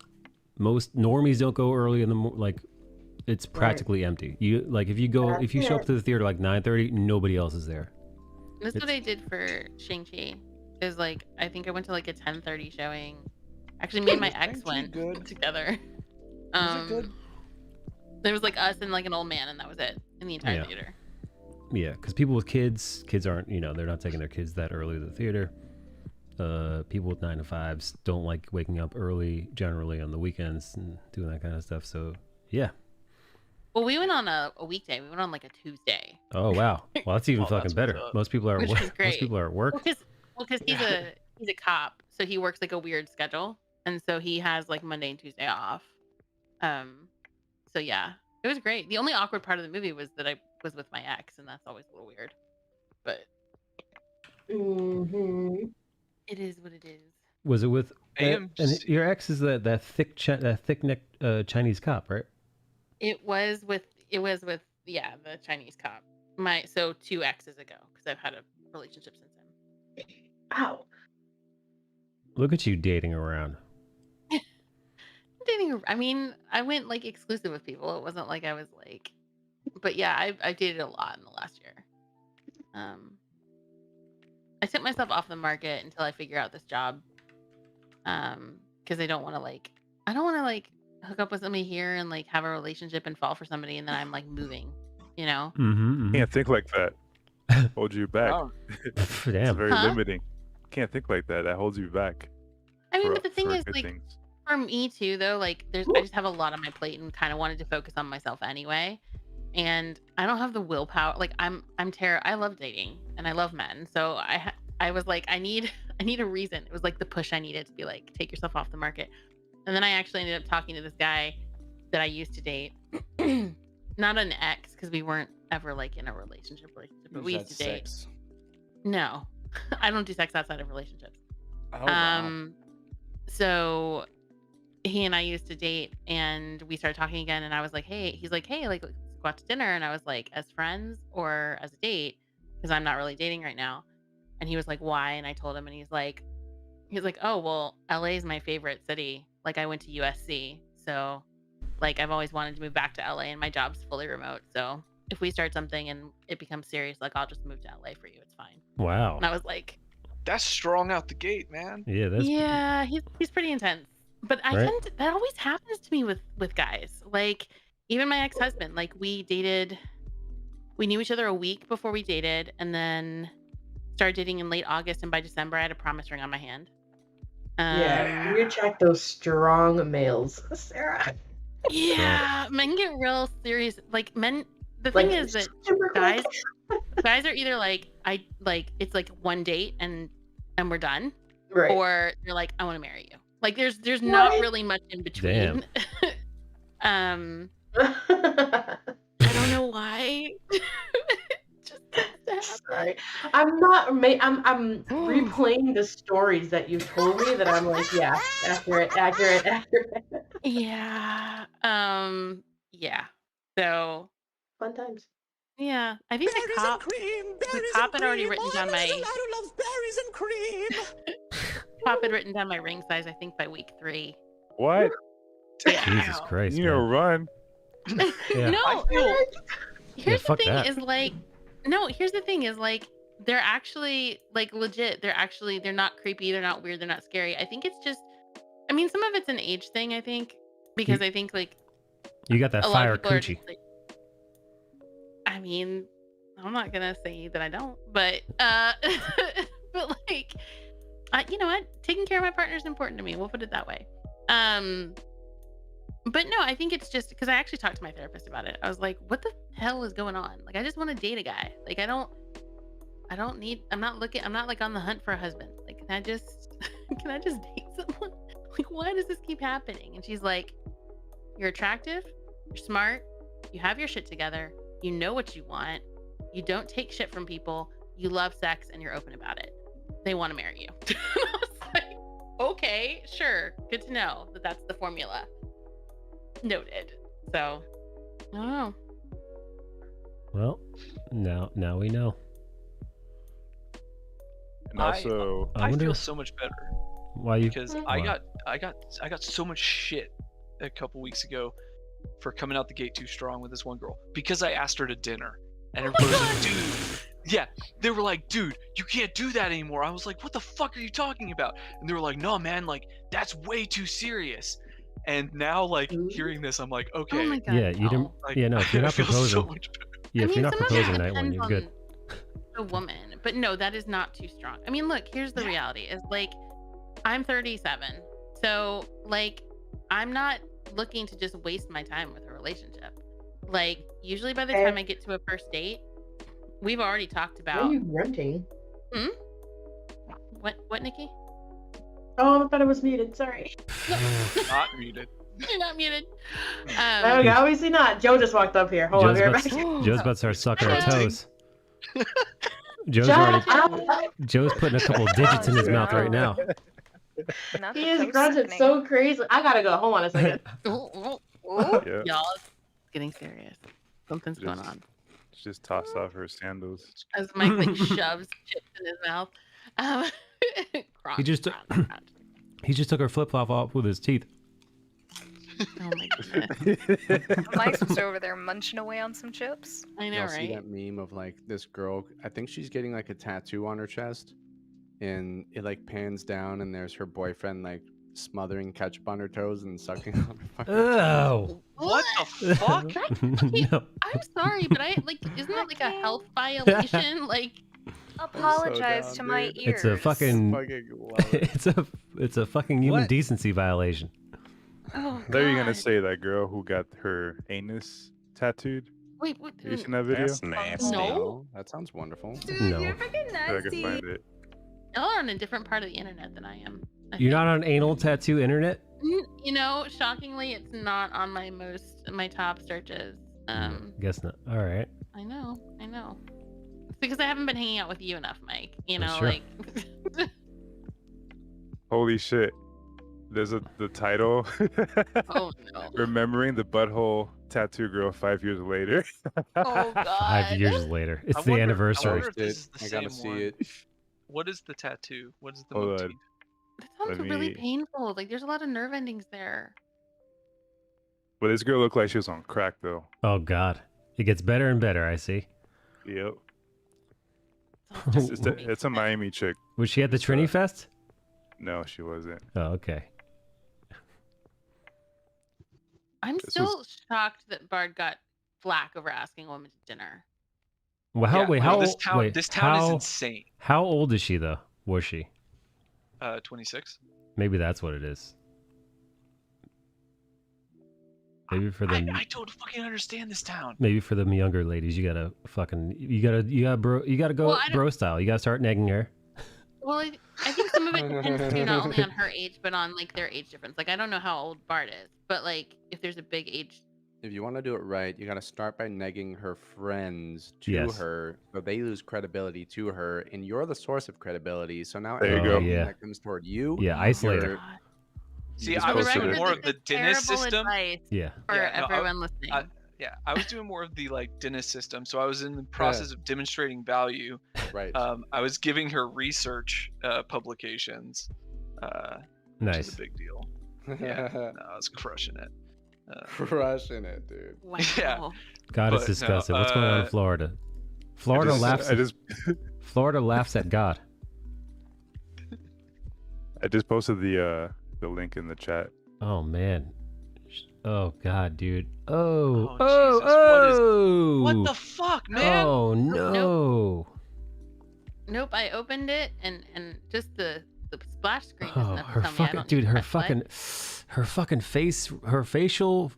Speaker 1: Most normies don't go early in the like it's practically empty. You like if you show up to the theater like 9:30, nobody else is there.
Speaker 12: That's what I did for Shang-Chi. Is like I think I went to like a 10:30 showing. Actually, me and my ex went together. There was like us and like an old man, and that was it in the entire theater.
Speaker 1: Yeah, because people with kids aren't, they're not taking their kids that early to the theater. People with 9 to 5s don't like waking up early generally on the weekends and doing that kind of stuff. So yeah.
Speaker 12: Well, we went on a weekday. We went on like a Tuesday.
Speaker 1: Oh wow. Well, that's even fucking better. Most people are
Speaker 12: Which was great.
Speaker 1: most people are at work.
Speaker 12: Well, because he's a cop, so he works like a weird schedule, and so he has like Monday and Tuesday off. So yeah, it was great. The only awkward part of the movie was that I was with my ex, and that's always a little weird. But it is what it is.
Speaker 1: Was it with and your ex is that thick necked Chinese cop, right?
Speaker 12: It was with the Chinese cop. So 2 exes ago, because I've had a relationship since then.
Speaker 21: Ow.
Speaker 1: Look at you dating around.
Speaker 12: I mean, I went like exclusive with people. It wasn't like I was like, but yeah, I dated a lot in the last year. I took myself off the market until I figure out this job. Because I don't want to hook up with somebody here and like have a relationship and fall for somebody and then I'm like moving,
Speaker 16: Can't think like that. Hold you back.
Speaker 12: Oh.
Speaker 16: It's
Speaker 1: Damn.
Speaker 16: very limiting. Can't think like that. That holds you back.
Speaker 12: I mean,
Speaker 16: for-
Speaker 12: but the thing
Speaker 16: for
Speaker 12: is,
Speaker 16: good
Speaker 12: like,
Speaker 16: things.
Speaker 12: for me too, though, like, I just have a lot on my plate and kind of wanted to focus on myself anyway. And I don't have the willpower. Like, I'm I love dating and I love men. So I was like, I need a reason. It was like the push I needed to be like, take yourself off the market. And then I actually ended up talking to this guy that I used to date. Not an ex, because we weren't ever like in a relationship, but we used to date.
Speaker 10: Sex.
Speaker 12: No, I don't do sex outside of relationships.
Speaker 10: Oh, wow.
Speaker 12: So he and I used to date and we started talking again and I was like, he's like, hey, like, let's go out to dinner. And I was like, as friends or as a date? Because I'm not really dating right now. And he was like, why? And I told him and he's like, oh, well, LA is my favorite city. Like, I went to USC. So like, I've always wanted to move back to LA and my job's fully remote. So if we start something and it becomes serious, like, I'll just move to LA for you. It's fine.
Speaker 1: Wow.
Speaker 12: And I was like,
Speaker 3: that's strong out the gate, man.
Speaker 1: Yeah, that's
Speaker 12: yeah, he's pretty intense. But that always happens to me with guys. Like, even my ex-husband, like, we knew each other a week before we dated and then started dating in late August, and by December I had a promise ring on my hand.
Speaker 21: Yeah, you attract those strong males, Sarah.
Speaker 12: Yeah, men get real serious. Like, men, the thing is that guys, Guys are either like it's like one date and we're done,
Speaker 21: Right.
Speaker 12: or they're like, I want to marry you. Like there's not
Speaker 21: What?
Speaker 12: really much in
Speaker 1: Damn.
Speaker 12: between. I don't know why.
Speaker 21: Sorry. I'm not. I'm replaying the stories that you told me. That I'm like, yeah, accurate.
Speaker 12: Yeah. Yeah. So
Speaker 21: Fun times.
Speaker 12: yeah, I think the cop had already written down my
Speaker 13: who loves berries and cream.
Speaker 12: cop had written down my ring size. I think by week 3.
Speaker 16: What?
Speaker 1: Jesus Christ,
Speaker 16: You know,
Speaker 1: man.
Speaker 16: run.
Speaker 1: Yeah.
Speaker 12: No. Here's the
Speaker 1: fuck
Speaker 12: thing
Speaker 1: that.
Speaker 12: is like, no, here's the thing is like, they're actually like legit. They're not creepy. They're not weird. They're not scary. I think it's just, I mean, some of it's an age thing, I think, because I think like
Speaker 1: You got that
Speaker 12: a lot
Speaker 1: fire
Speaker 12: of people are
Speaker 1: coochie.
Speaker 12: just, like, I mean, I'm not gonna say that I don't, but but like, you know what? Taking care of my partner is important to me. We'll put it that way. But no, I think it's just because I actually talked to my therapist about it. I was like, what the hell is going on? Like, I just want to date a guy. Like, I'm not like on the hunt for a husband. Like, can I just date someone? Like, why does this keep happening? And she's like, you're attractive, you're smart, you have your shit together, you know what you want, you don't take shit from people, you love sex, and you're open about it. They want to marry you. And I was like, okay, sure. Good to know that that's the formula. Noted. So, I don't know.
Speaker 1: Well, now we know.
Speaker 16: And also,
Speaker 3: I feel so much better.
Speaker 1: Why you?
Speaker 3: Because I got so much shit a couple weeks ago for coming out the gate too strong with this one girl because I asked her to dinner, and everybody was like, dude. Yeah, they were like, dude, you can't do that anymore. I was like, what the fuck are you talking about? And they were like, no, man, like, that's way too serious. And now, like, hearing this, I'm like, okay.
Speaker 12: Oh my God,
Speaker 1: Yeah, you didn't.
Speaker 3: Like,
Speaker 1: Yeah, no, if you're
Speaker 3: I
Speaker 1: not
Speaker 3: feel
Speaker 1: proposing.
Speaker 3: so much better.
Speaker 1: Yeah,
Speaker 12: I
Speaker 1: if
Speaker 12: mean,
Speaker 1: you're not
Speaker 12: some of
Speaker 1: proposing
Speaker 12: it
Speaker 1: night one,
Speaker 12: depends
Speaker 1: you're good.
Speaker 12: on the woman, but no, that is not too strong. I mean, look, here's the reality: is like, I'm 37, so like, I'm not looking to just waste my time with a relationship. Like, usually by the time I get to a first date, we've already talked
Speaker 21: Why are
Speaker 12: about.
Speaker 21: you grunting?
Speaker 12: What, Nikki?
Speaker 21: Oh, I thought it was muted. Sorry.
Speaker 3: Not muted.
Speaker 12: You're not muted.
Speaker 21: Okay, obviously not. Joe just walked up here. Hold on, be right back.
Speaker 1: Joe's about to start sucking our toes. Joe's putting a couple digits in his mouth right now.
Speaker 21: He is grunting so crazy. I gotta go. Hold on a second.
Speaker 16: Yeah.
Speaker 12: Y'all, it's getting serious. Something's going on.
Speaker 16: Just toss off her sandals.
Speaker 12: As Mike like shoves chips in his mouth.
Speaker 1: He just took her flip flop off with his teeth.
Speaker 12: Oh my goodness.
Speaker 4: Mike's just over there munching away on some chips.
Speaker 12: I know,
Speaker 10: Y'all
Speaker 12: right?
Speaker 10: see that meme of like this girl? I think she's getting like a tattoo on her chest, and it like pans down, and there's her boyfriend like smothering ketchup on her toes and sucking on her fucking
Speaker 1: Oh.
Speaker 3: What the fuck?
Speaker 1: No.
Speaker 12: I'm sorry, but isn't that like a health violation? Like,
Speaker 4: apologize to my ears.
Speaker 1: It's a fucking. It's a fucking human
Speaker 15: What?
Speaker 1: decency violation.
Speaker 12: oh
Speaker 16: There you're
Speaker 12: God.
Speaker 16: gonna say that girl who got her anus tattooed.
Speaker 12: Wait, what?
Speaker 16: Have you seen that video?
Speaker 10: That's nasty.
Speaker 12: No.
Speaker 10: That sounds wonderful.
Speaker 1: No.
Speaker 5: You're fucking
Speaker 16: If I can find it.
Speaker 12: Y'all are on a different part of the internet than I am.
Speaker 1: You're not on anal tattoo internet?
Speaker 12: You know, shockingly, it's not on my top searches.
Speaker 1: Guess not. All right.
Speaker 12: I know. It's because I haven't been hanging out with you enough, Mike. You know,
Speaker 1: Sure.
Speaker 12: like.
Speaker 16: Holy shit. There's the title.
Speaker 12: Oh no.
Speaker 16: Remembering the butthole tattoo girl 5 years later.
Speaker 12: Oh God.
Speaker 1: 5 years later. It's
Speaker 3: I
Speaker 1: the
Speaker 3: wonder-
Speaker 1: anniversary.
Speaker 3: I wonder if this is the
Speaker 10: I gotta
Speaker 3: same
Speaker 10: see
Speaker 3: one.
Speaker 10: it.
Speaker 3: What is the tattoo? What is the
Speaker 16: Hold
Speaker 3: motif?
Speaker 16: on.
Speaker 12: That sounds
Speaker 16: Let
Speaker 12: really
Speaker 16: me-
Speaker 12: painful. Like, there's a lot of nerve endings there.
Speaker 16: But this girl looked like she was on crack though.
Speaker 1: Oh God. It gets better and better, I see.
Speaker 16: Yep. It's a Miami chick.
Speaker 1: Was she at the Trini Fest?
Speaker 16: No, she wasn't.
Speaker 1: Oh, okay.
Speaker 12: I'm
Speaker 16: This
Speaker 12: still shocked that Bard got flack over asking a woman to dinner.
Speaker 1: Well, how
Speaker 3: Yeah,
Speaker 1: wait,
Speaker 3: no,
Speaker 1: how
Speaker 3: this town-
Speaker 1: wait,
Speaker 3: this town is
Speaker 1: how,
Speaker 3: insane.
Speaker 1: How old is she though? Was she?
Speaker 3: 26.
Speaker 1: Maybe that's what it is. Maybe for the
Speaker 3: I don't fucking understand this town.
Speaker 1: maybe for the younger ladies, you gotta go
Speaker 12: Well, I don't-
Speaker 1: bro style. You gotta start negging her.
Speaker 12: Well, I think some of it depends too, not only on her age, but on like their age difference. Like I don't know how old Bart is, but like if there's a big age.
Speaker 10: If you want to do it right, you got to start by negging her friends to
Speaker 1: Yes.
Speaker 10: her, so they lose credibility to her, and you're the source of credibility. So now
Speaker 16: There you
Speaker 10: everything
Speaker 16: go.
Speaker 10: that comes toward you,
Speaker 1: Yeah, isolate
Speaker 10: you're-
Speaker 1: her.
Speaker 3: See,
Speaker 10: just
Speaker 3: I was
Speaker 10: posted
Speaker 3: doing
Speaker 10: it.
Speaker 3: more of the Dennis
Speaker 12: Terrible
Speaker 3: system.
Speaker 12: advice
Speaker 1: Yeah.
Speaker 12: for
Speaker 3: Yeah, no,
Speaker 12: everyone listening.
Speaker 3: I was doing more of the like Dennis system. So I was in the process of demonstrating value.
Speaker 10: Right.
Speaker 3: I was giving her research publications, which
Speaker 1: Nice.
Speaker 3: is a big deal. Yeah, no, I was crushing it.
Speaker 10: Crushing it, dude.
Speaker 12: Wow.
Speaker 3: Yeah.
Speaker 1: God is
Speaker 3: But,
Speaker 1: disgusting.
Speaker 3: no,
Speaker 1: What's going on in Florida? Florida laughs. Florida laughs at God.
Speaker 16: I just posted the link in the chat.
Speaker 1: Oh man. Oh God, dude. Oh.
Speaker 3: What the fuck, man?
Speaker 1: Oh no.
Speaker 12: Nope, I opened it and just the splash screen is
Speaker 1: Oh,
Speaker 12: enough to
Speaker 1: her
Speaker 12: tell me I
Speaker 1: fucking
Speaker 12: don't
Speaker 1: dude,
Speaker 12: need to
Speaker 1: her
Speaker 12: press play.
Speaker 1: her facial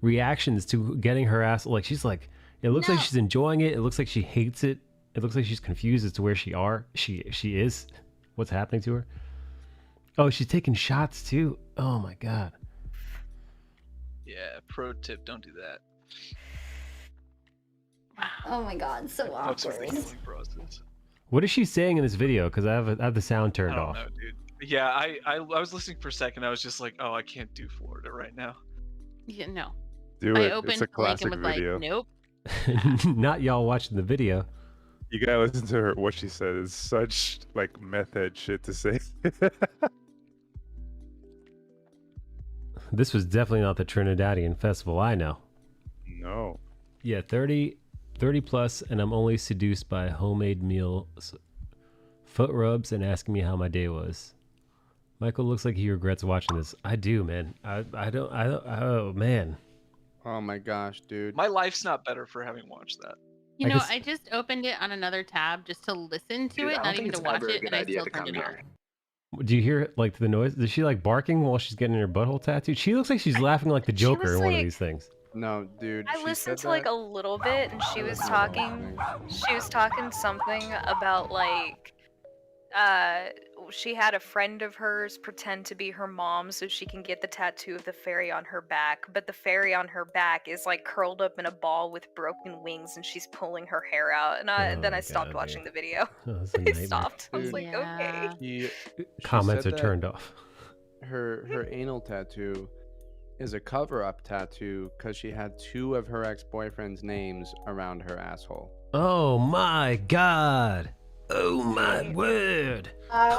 Speaker 1: reactions to getting her ass, like she's like, it looks like she's enjoying it. It looks like she hates it. It looks like she's confused as to where she is, what's happening to her. Oh, she's taking shots too. Oh my God.
Speaker 3: Yeah, pro tip, don't do that.
Speaker 5: Oh my god, so
Speaker 3: Fucks with the
Speaker 5: awkward.
Speaker 3: healing process.
Speaker 1: What is she saying in this video? Because I have the sound turned
Speaker 3: I don't
Speaker 1: off.
Speaker 3: know, dude. Yeah, I was listening for a second. I was just like, oh, I can't do Florida right now.
Speaker 12: Yeah, no.
Speaker 16: Do
Speaker 12: I
Speaker 16: it.
Speaker 12: opened
Speaker 16: It's a
Speaker 12: the link
Speaker 16: classic
Speaker 12: and was
Speaker 16: video.
Speaker 12: like, nope.
Speaker 1: Not y'all watching the video.
Speaker 16: You gotta listen to her. What she said is such like meth head shit to say.
Speaker 1: This was definitely not the Trinidadian festival I know.
Speaker 16: No.
Speaker 1: Yeah, 30 plus, and I'm only seduced by homemade meals, foot rubs, and asking me how my day was. Michael looks like he regrets watching this. I do, man. I don't. Oh man.
Speaker 10: Oh my gosh, dude.
Speaker 3: My life's not better for having watched that.
Speaker 12: You
Speaker 1: I
Speaker 12: know,
Speaker 1: guess-
Speaker 12: I just opened it on another tab just to listen to
Speaker 8: Dude, I
Speaker 12: it,
Speaker 8: don't
Speaker 12: not
Speaker 8: think
Speaker 12: even to
Speaker 8: it's
Speaker 12: watch
Speaker 8: ever a
Speaker 12: it,
Speaker 8: good
Speaker 12: and I
Speaker 8: idea
Speaker 12: still
Speaker 8: to
Speaker 12: turned
Speaker 8: come
Speaker 12: it off.
Speaker 8: here.
Speaker 1: Do you hear like the noise? Is she like barking while she's getting her butthole tattooed? She looks like she's laughing like the Joker
Speaker 4: was
Speaker 1: in one of
Speaker 4: like-
Speaker 1: these things.
Speaker 10: No, dude.
Speaker 4: I
Speaker 10: she
Speaker 4: listened
Speaker 10: said
Speaker 4: to like
Speaker 10: that-
Speaker 4: a little bit, and she was talking something about like she had a friend of hers pretend to be her mom so she can get the tattoo of the fairy on her back, but the fairy on her back is like curled up in a ball with broken wings, and she's pulling her hair out. And then I stopped watching the video.
Speaker 1: Oh, that's a
Speaker 4: I
Speaker 1: nightmare.
Speaker 4: stopped. I was
Speaker 10: Dude,
Speaker 4: like, okay.
Speaker 10: She
Speaker 1: Comments
Speaker 10: said
Speaker 1: are
Speaker 10: that
Speaker 1: turned off.
Speaker 10: Her anal tattoo is a cover-up tattoo because she had two of her ex-boyfriend's names around her asshole.
Speaker 1: Oh my God. Oh my word.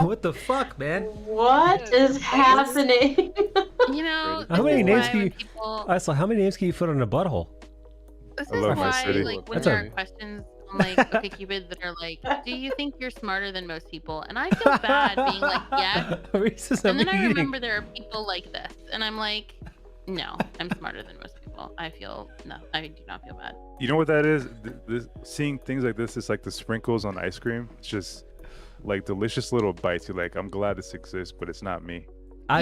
Speaker 1: What the fuck, man?
Speaker 21: What is happening?
Speaker 12: You know,
Speaker 1: How many names can you?
Speaker 12: people...
Speaker 1: I saw how many names can you fit on a butthole?
Speaker 12: This
Speaker 16: I
Speaker 12: is
Speaker 16: love my
Speaker 12: why,
Speaker 16: city.
Speaker 12: like, when
Speaker 1: That's
Speaker 12: there
Speaker 1: a-
Speaker 12: are questions on, like, OkCupid that are like, do you think you're smarter than most people? And I feel bad being like, yeah.
Speaker 1: Reese's
Speaker 12: And then I
Speaker 1: eating.
Speaker 12: remember there are people like this. And I'm like, no, I'm smarter than most people. I do not feel bad.
Speaker 16: You know what that is? Seeing things like this is like the sprinkles on ice cream. It's just like delicious little bites. You're like, I'm glad this exists, but it's not me.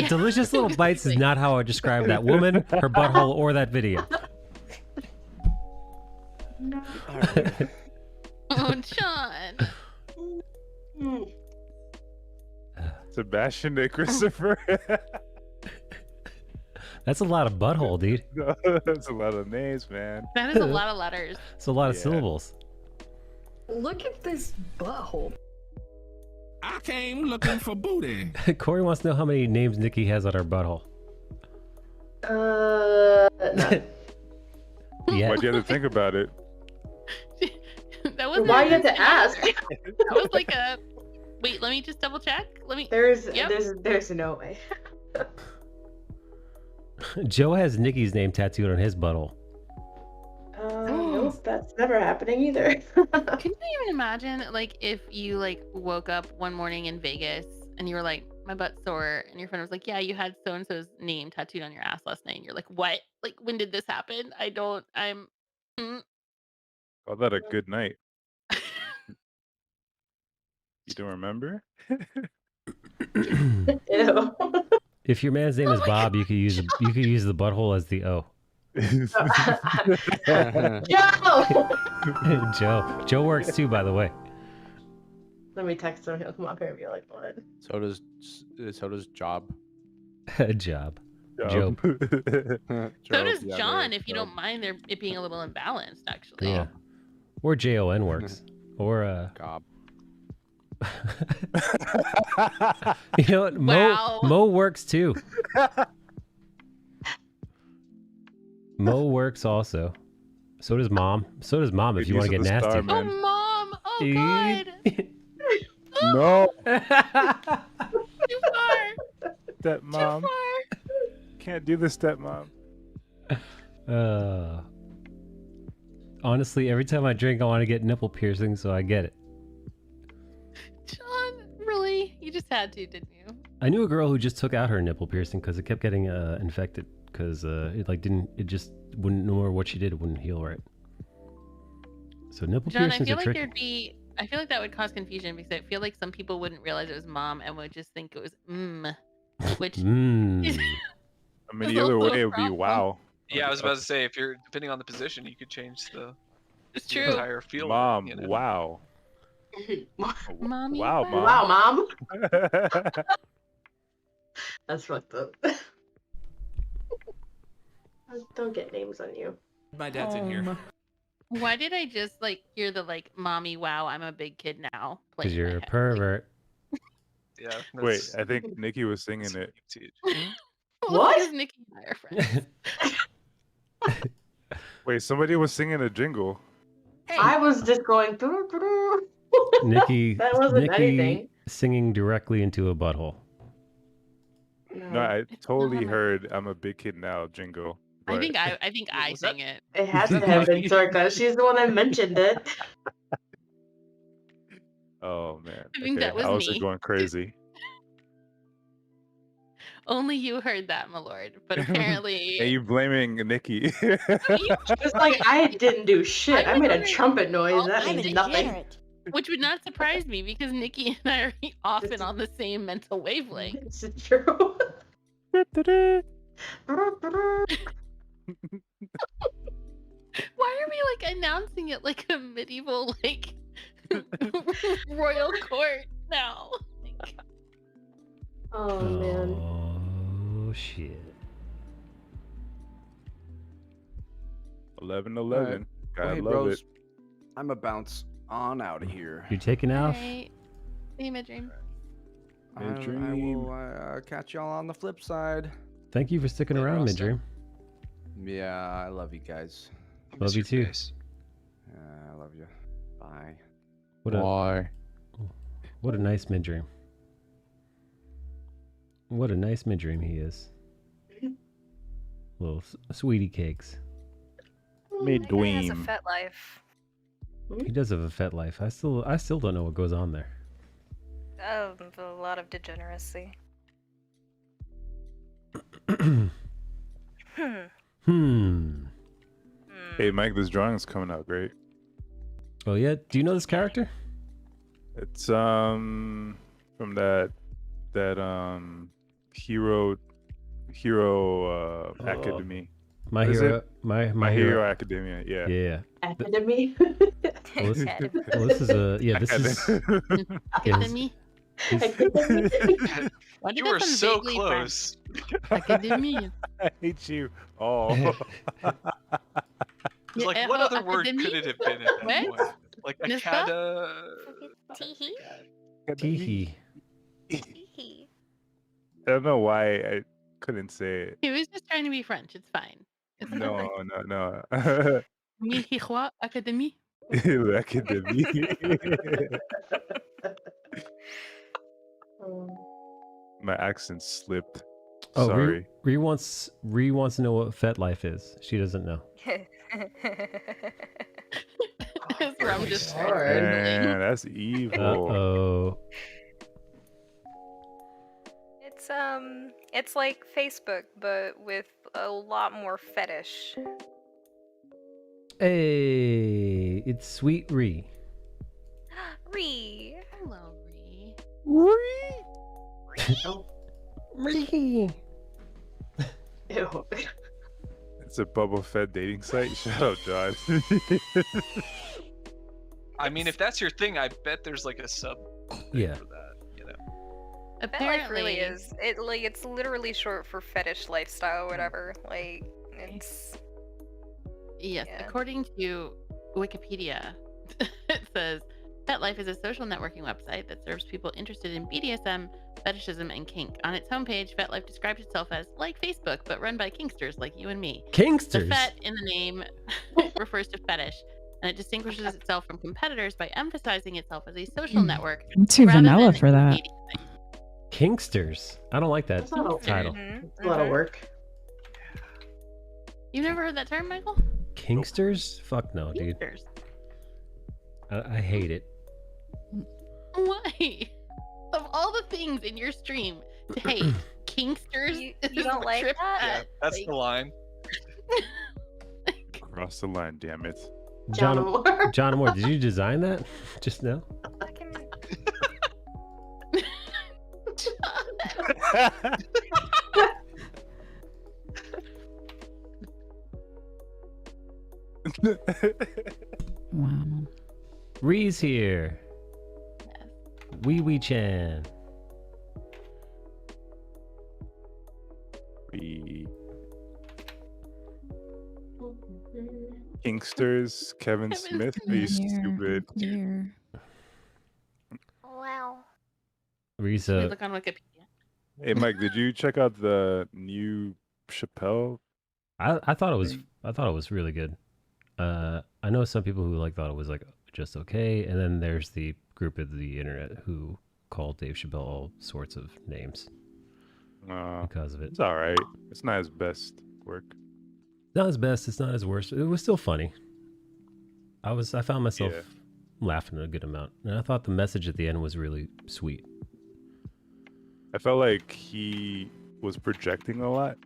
Speaker 1: Delicious little bites is not how I describe that woman, her butthole, or that video.
Speaker 12: Oh, John.
Speaker 16: Sebastian and Christopher.
Speaker 1: That's a lot of butthole, dude.
Speaker 16: That's a lot of names, man.
Speaker 12: That is a lot of letters.
Speaker 1: It's a lot of
Speaker 16: Yeah.
Speaker 1: syllables.
Speaker 17: Look at this butthole. I came looking for booty.
Speaker 1: Corey wants to know how many names Nikki has on her butthole.
Speaker 21: None.
Speaker 1: Yeah.
Speaker 16: Why'd you have to think about it?
Speaker 12: That wasn't
Speaker 21: Why you have
Speaker 12: even
Speaker 21: to ask?
Speaker 12: That was like a. Wait, let me just double check. Let me.
Speaker 21: There's
Speaker 12: Yep.
Speaker 21: there's no way.
Speaker 1: Joe has Nikki's name tattooed on his butthole.
Speaker 21: Nope, that's never happening either.
Speaker 12: Can you even imagine, like, if you like woke up one morning in Vegas and you were like, my butt's sore, and your friend was like, yeah, you had so and so's name tattooed on your ass last night, and you're like, what? Like, when did this happen?
Speaker 16: Call that a good night. You don't remember?
Speaker 21: Ew.
Speaker 1: If your man's name is Bob, you could use the butthole as the O.
Speaker 21: Joe!
Speaker 1: Joe works too, by the way.
Speaker 21: Let me text him. He'll come up here and be like, what?
Speaker 10: So does Job.
Speaker 1: Job.
Speaker 10: Job.
Speaker 12: So does
Speaker 10: Yeah,
Speaker 12: John,
Speaker 10: there,
Speaker 12: if you
Speaker 10: Job.
Speaker 12: don't mind it being a little imbalanced, actually.
Speaker 1: Yeah. Or JON works. Or
Speaker 10: Gob.
Speaker 1: You know what?
Speaker 12: Wow.
Speaker 1: Mo works too. Mo works also. So does mom. So does mom if you want to get nasty.
Speaker 12: Oh, mom! Oh, God!
Speaker 16: No.
Speaker 12: Too far!
Speaker 16: Stepmom.
Speaker 12: Too far!
Speaker 16: Can't do this, stepmom.
Speaker 1: Honestly, every time I drink, I want to get nipple piercing, so I get it.
Speaker 12: John, really? You just had to, didn't you?
Speaker 1: I knew a girl who just took out her nipple piercing because it kept getting infected because it just wouldn't, no matter what she did, it wouldn't heal right. So nipple
Speaker 12: John, I
Speaker 1: piercings
Speaker 12: feel
Speaker 1: are
Speaker 12: like
Speaker 1: tricky.
Speaker 12: I feel like that would cause confusion because I feel like some people wouldn't realize it was mom and would just think it was which is
Speaker 16: I mean, the other way it would be wow.
Speaker 3: Yeah, I was about to say, if you're depending on the position, you could change the
Speaker 12: It's
Speaker 3: the
Speaker 12: true.
Speaker 3: entire field.
Speaker 16: Mom,
Speaker 3: you know?
Speaker 16: wow.
Speaker 12: Mommy,
Speaker 16: Wow, mom.
Speaker 21: Wow, mom. That's fucked up. Don't get names on you.
Speaker 8: My dad's in here.
Speaker 12: Why did I just hear the mommy wow, I'm a big kid now?
Speaker 1: Because you're a pervert.
Speaker 3: Yeah.
Speaker 16: Wait, I think Nikki was singing it.
Speaker 21: What?
Speaker 12: Because Nikki and I are friends.
Speaker 16: Wait, somebody was singing a jingle.
Speaker 21: I was just going through.
Speaker 1: Nikki,
Speaker 21: That wasn't
Speaker 1: Nikki
Speaker 21: anything.
Speaker 1: singing directly into a butthole.
Speaker 16: No, I totally heard "I'm a big kid now" jingle.
Speaker 12: I
Speaker 16: but-
Speaker 12: think I sang it.
Speaker 21: It has to have been Sorka. She's the one that mentioned it.
Speaker 16: Oh man,
Speaker 12: I think that was
Speaker 16: I was
Speaker 12: me.
Speaker 16: going crazy.
Speaker 12: Only you heard that, my lord. But apparently,
Speaker 16: And you blaming Nikki?
Speaker 21: It's like I didn't do shit. I made a trumpet noise. That
Speaker 9: I'm
Speaker 21: means
Speaker 9: a
Speaker 21: nothing.
Speaker 9: degenerate.
Speaker 12: which would not surprise me because Nikki and I are often on the same mental wavelength.
Speaker 21: It's true.
Speaker 12: Why are we announcing it like a medieval royal court now?
Speaker 21: Oh man.
Speaker 1: Oh shit.
Speaker 16: 11-11. Gotta
Speaker 6: Hey,
Speaker 16: love
Speaker 6: bros.
Speaker 16: it.
Speaker 6: I'm a bounce on out of here.
Speaker 1: You're taking off?
Speaker 12: Alright. See you, Midream.
Speaker 6: I
Speaker 16: Midream.
Speaker 6: will catch y'all on the flip side.
Speaker 1: Thank you for sticking
Speaker 3: Later,
Speaker 1: around,
Speaker 3: Austin.
Speaker 1: Midream.
Speaker 6: Yeah, I love you guys.
Speaker 1: Love you too.
Speaker 6: I love you. Bye.
Speaker 1: What a nice Midream. What a nice Midream he is. Little sweetie cakes.
Speaker 4: That guy has a fet life.
Speaker 1: He does have a fet life. I still don't know what goes on there.
Speaker 4: A lot of degeneracy.
Speaker 16: Hey Mike, this drawing's coming out great.
Speaker 1: Oh yeah, do you know this character?
Speaker 16: It's from that hero academy.
Speaker 1: My
Speaker 16: Is
Speaker 1: Hero,
Speaker 16: it?
Speaker 1: my
Speaker 16: Hero
Speaker 1: Hero
Speaker 16: Academia. Yeah.
Speaker 1: Yeah.
Speaker 21: Academy.
Speaker 1: Well, this is a this is
Speaker 12: Academy. Why did
Speaker 3: You
Speaker 12: that
Speaker 3: were
Speaker 12: sound
Speaker 3: so
Speaker 12: vaguely
Speaker 3: close.
Speaker 12: Academy.
Speaker 16: I hate you. Oh.
Speaker 3: It's like,
Speaker 12: Yeah,
Speaker 3: what
Speaker 12: oh,
Speaker 3: other word
Speaker 12: academy?
Speaker 3: could it have been at that
Speaker 12: What?
Speaker 3: point? Like
Speaker 12: N'est-ce
Speaker 3: acada.
Speaker 1: Teehee.
Speaker 16: I don't know why I couldn't say it.
Speaker 12: He was just trying to be French. It's fine. It's
Speaker 16: No.
Speaker 12: Mihiwa Academy.
Speaker 16: Academy. My accent slipped.
Speaker 1: Oh,
Speaker 16: Sorry.
Speaker 1: Ree wants to know what fet life is. She doesn't know.
Speaker 12: I'm just
Speaker 16: Man, that's evil.
Speaker 1: Uh-oh.
Speaker 4: It's like Facebook, but with a lot more fetish.
Speaker 1: Hey, it's Sweet Ree.
Speaker 4: Ree.
Speaker 12: Hello, Ree.
Speaker 1: Me.
Speaker 21: Ew.
Speaker 16: It's a Boba Fett dating site. Shut up, John.
Speaker 3: I mean, if that's your thing, I bet there's like a sub
Speaker 1: Yeah.
Speaker 3: for that. You know.
Speaker 4: FetLife really is. It's literally short for fetish lifestyle, whatever. Like it's.
Speaker 12: Yes,
Speaker 4: Yeah.
Speaker 12: according to Wikipedia, it says FetLife is a social networking website that serves people interested in BDSM, fetishism, and kink. On its homepage, FetLife describes itself as like Facebook, but run by kinksters like you and me.
Speaker 1: Kinksters?
Speaker 12: The fet in the name refers to fetish, and it distinguishes itself from competitors by emphasizing itself as a social network.
Speaker 8: I'm too
Speaker 12: rather
Speaker 8: vanilla
Speaker 12: than
Speaker 8: for that.
Speaker 12: dating.
Speaker 1: Kinksters. I don't like that
Speaker 21: That's not a
Speaker 1: title.
Speaker 21: It's a lot of work.
Speaker 12: You've never heard that term, Michael?
Speaker 1: Kinksters? Fuck no, dude.
Speaker 12: Kinksters.
Speaker 1: I hate it.
Speaker 12: Why? Of all the things in your stream to hate, kinksters.
Speaker 4: You
Speaker 12: is
Speaker 4: don't
Speaker 12: what
Speaker 4: like
Speaker 12: tripped
Speaker 4: that?
Speaker 3: Yeah,
Speaker 12: at.
Speaker 3: that's
Speaker 12: Like,
Speaker 3: the line.
Speaker 16: Cross the line, damn it.
Speaker 1: John
Speaker 21: Moore.
Speaker 1: John Moore, did you design that just now?
Speaker 8: Wow.
Speaker 1: Ree's here. Wee Wee Chan.
Speaker 16: We Kinksters, Kevin Smith. Are you stupid?
Speaker 8: Here.
Speaker 19: Wow.
Speaker 1: Ree's
Speaker 12: we look on Wikipedia.
Speaker 16: Hey Mike, did you check out the new Chappelle?
Speaker 1: I thought it was really good. I know some people who thought it was just okay, and then there's the group of the internet who called Dave Chappelle all sorts of names because of it.
Speaker 16: It's all right. It's not his best work.
Speaker 1: Not his best. It's not his worst. It was still funny. I found myself laughing a good amount, and I thought the message at the end was really sweet.
Speaker 16: I felt like he was projecting a lot.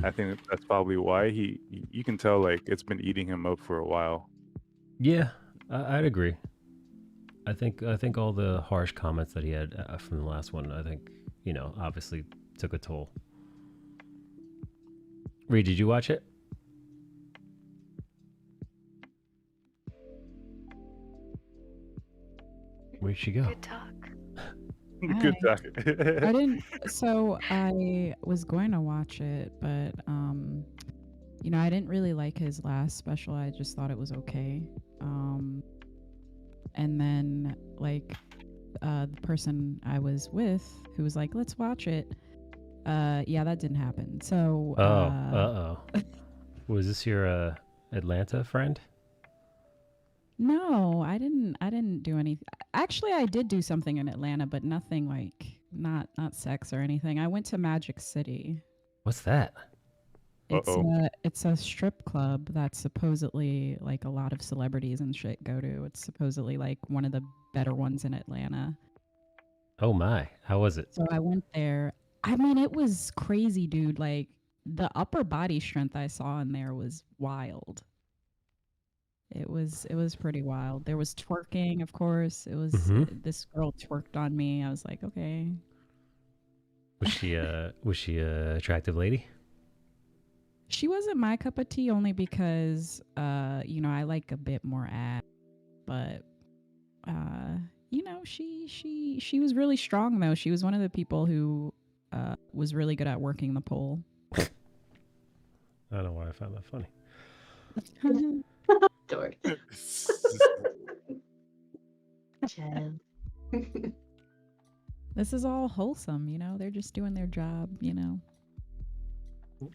Speaker 16: I think that's probably why you can tell it's been eating him up for a while.
Speaker 1: Yeah, I'd agree. I think all the harsh comments that he had from the last one, I think, obviously took a toll. Reed, did you watch it? Where'd she go?
Speaker 4: Good talk.
Speaker 16: Good talk.
Speaker 8: I didn't. So I was going to watch it, but I didn't really like his last special. I just thought it was okay. And then the person I was with, who was like, "Let's watch it." Yeah, that didn't happen. So.
Speaker 1: Was this your Atlanta friend?
Speaker 8: No, I didn't do anything. Actually, I did do something in Atlanta, but nothing not sex or anything. I went to Magic City.
Speaker 1: What's that?
Speaker 8: It's a strip club that supposedly a lot of celebrities and shit go to. It's supposedly one of the better ones in Atlanta.
Speaker 1: Oh my, how was it?
Speaker 8: So I went there. I mean, it was crazy, dude. The upper body strength I saw in there was wild. It was pretty wild. There was twerking, of course. It was this girl twerked on me. I was like, okay.
Speaker 1: Was she a attractive lady?
Speaker 8: She wasn't my cup of tea, only because I like a bit more ass. But she was really strong though. She was one of the people who was really good at working the pole.
Speaker 1: I don't know why I found that funny.
Speaker 21: Dork.
Speaker 8: This is all wholesome, they're just doing their job,
Speaker 3: You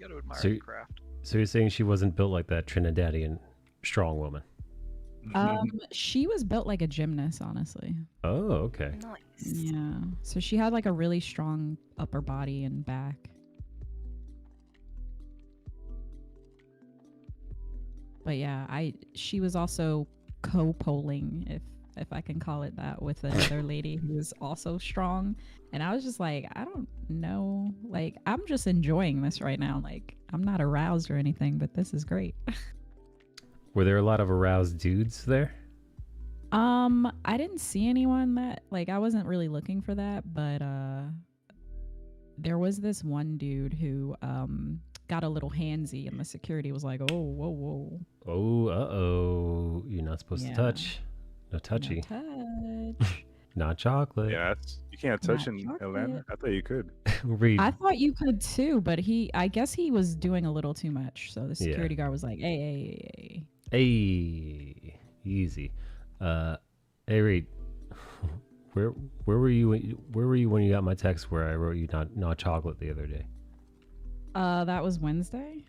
Speaker 3: gotta admire
Speaker 1: So-
Speaker 3: the craft.
Speaker 1: So you're saying she wasn't built like that Trinidadian strong woman?
Speaker 8: She was built like a gymnast, honestly.
Speaker 1: Oh, okay.
Speaker 4: Nice.
Speaker 8: Yeah. So she had a really strong upper body and back. But yeah, she was also co-polling, if I can call it that, with another lady who was also strong. And I was just like, I don't know. I'm just enjoying this right now. I'm not aroused or anything, but this is great.
Speaker 1: Were there a lot of aroused dudes there?
Speaker 8: I didn't see anyone that I wasn't really looking for that, but there was this one dude who got a little handsy, and the security was like, "Oh, whoa, whoa."
Speaker 1: Oh, uh-oh. You're not supposed to
Speaker 8: Yeah.
Speaker 1: touch. No touchy.
Speaker 8: Touch.
Speaker 1: Not chocolate.
Speaker 16: Yeah, you can't touch
Speaker 8: Not
Speaker 16: in
Speaker 8: chocolate.
Speaker 16: Atlanta. I thought you could.
Speaker 1: Read.
Speaker 8: I thought you could too, but I guess he was doing a little too much. So the security guard was like, "Hey,
Speaker 1: Hey, easy. Hey, Reed. Where were you? Where were you when you got my text where I wrote you not chocolate the other day?
Speaker 8: that was Wednesday."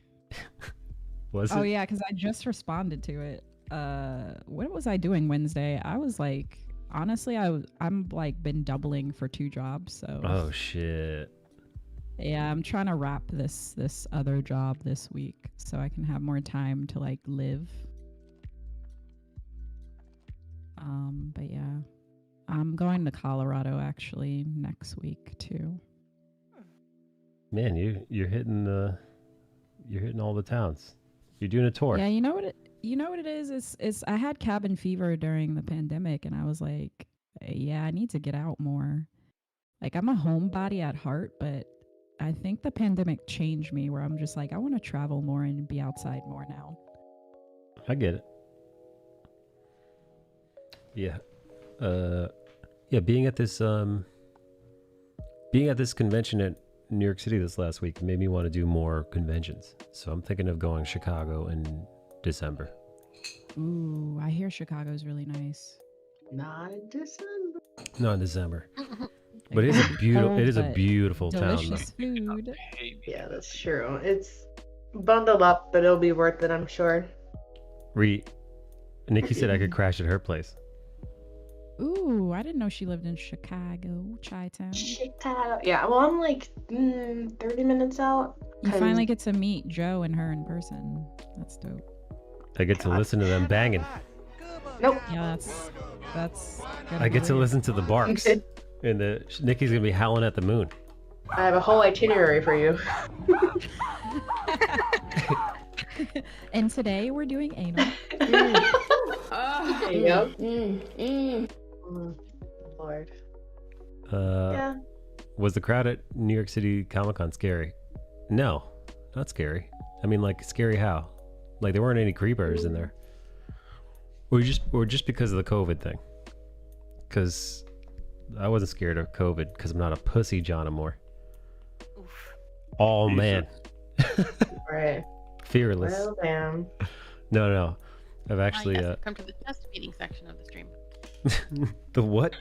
Speaker 1: Was it?
Speaker 8: Oh yeah, because I just responded to it. What was I doing Wednesday? I was like, honestly, I'm like been doubling for 2 jobs, so.
Speaker 1: Oh shit.
Speaker 8: Yeah, I'm trying to wrap this other job this week so I can have more time to like live. But yeah, I'm going to Colorado actually next week too.
Speaker 1: Man, you're hitting all the towns. You're doing a tour.
Speaker 8: Yeah, you know what it is? It's I had cabin fever during the pandemic, and I was like, yeah, I need to get out more. Like, I'm a homebody at heart, but I think the pandemic changed me where I'm just like, I want to travel more and be outside more now.
Speaker 1: I get it. Yeah. Yeah, being at this convention at New York City this last week made me want to do more conventions. So I'm thinking of going to Chicago in December.
Speaker 8: Ooh, I hear Chicago's really nice.
Speaker 21: Not in December.
Speaker 1: Not in December. But it is a beautiful town.
Speaker 8: Delicious food.
Speaker 21: Yeah, that's true. It's bundled up, but it'll be worth it, I'm sure.
Speaker 1: Nikki said I could crash at her place.
Speaker 8: Ooh, I didn't know she lived in Chicago, Chi-town.
Speaker 21: Chicago. Yeah, well, I'm like 30 minutes out.
Speaker 8: You
Speaker 21: 'cause-
Speaker 8: finally get to meet Joe and her in person. That's dope.
Speaker 1: I get to listen to them banging.
Speaker 21: Nope.
Speaker 8: Yeah, that's.
Speaker 1: I get to listen to the barks. And Nikki's gonna be howling at the moon.
Speaker 21: I have a whole itinerary for you.
Speaker 8: And today we're doing anal.
Speaker 21: There you go. Lord. Yeah.
Speaker 1: Was the crowd at New York City Comic Con scary? No, not scary. I mean, like, scary how? Like, there weren't any creepers in there. Or just because of the COVID thing. Because I wasn't scared of COVID because I'm not a pussy John Amore. Oh man.
Speaker 21: Right.
Speaker 1: Fearless.
Speaker 21: Well, damn.
Speaker 1: No. I've actually
Speaker 12: Yes, come to the chest beating section of the stream.
Speaker 1: The what?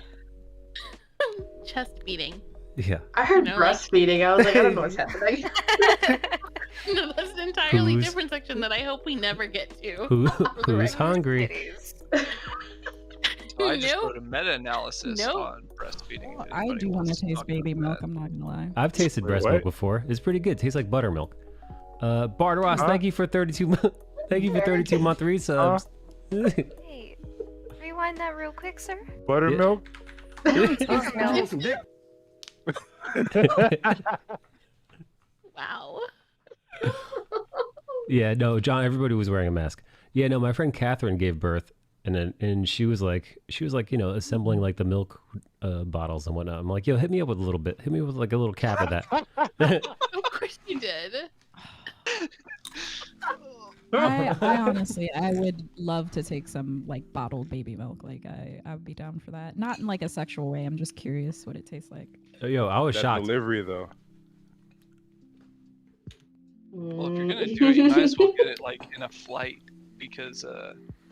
Speaker 12: Chest beating.
Speaker 1: Yeah.
Speaker 21: I heard breastfeeding. I was like, I don't know what's happening.
Speaker 12: No, that's an entirely
Speaker 1: Who's-
Speaker 12: different section that I hope we never get to.
Speaker 1: Who's hungry?
Speaker 3: So I just
Speaker 12: Nope.
Speaker 3: wrote a meta-analysis
Speaker 12: Nope.
Speaker 3: on breastfeeding. if
Speaker 8: I
Speaker 3: anybody
Speaker 8: do want
Speaker 3: wants
Speaker 8: to taste
Speaker 3: talk
Speaker 8: baby
Speaker 3: about
Speaker 8: milk.
Speaker 3: that.
Speaker 8: I'm not gonna lie.
Speaker 1: I've tasted breast milk before. It's pretty good. Tastes like buttermilk. Bart Ross, thank you for 32 thank you for 32 month resubs.
Speaker 19: Hey, rewind that real quick, sir.
Speaker 16: Buttermilk?
Speaker 12: Wow.
Speaker 1: Yeah, no, John, everybody was wearing a mask. Yeah, no, my friend Catherine gave birth and she was like, assembling like the milk bottles and whatnot. I'm like, yo, hit me up with a little bit. Hit me with like a little cap of that.
Speaker 12: Of course you did.
Speaker 8: I honestly, I would love to take some like bottled baby milk. Like I would be down for that. Not in like a sexual way. I'm just curious what it tastes like.
Speaker 1: Yo, I was
Speaker 16: That
Speaker 1: shocked.
Speaker 16: delivery though.
Speaker 3: Well, if you're gonna do it, you might as well get it like in a flight because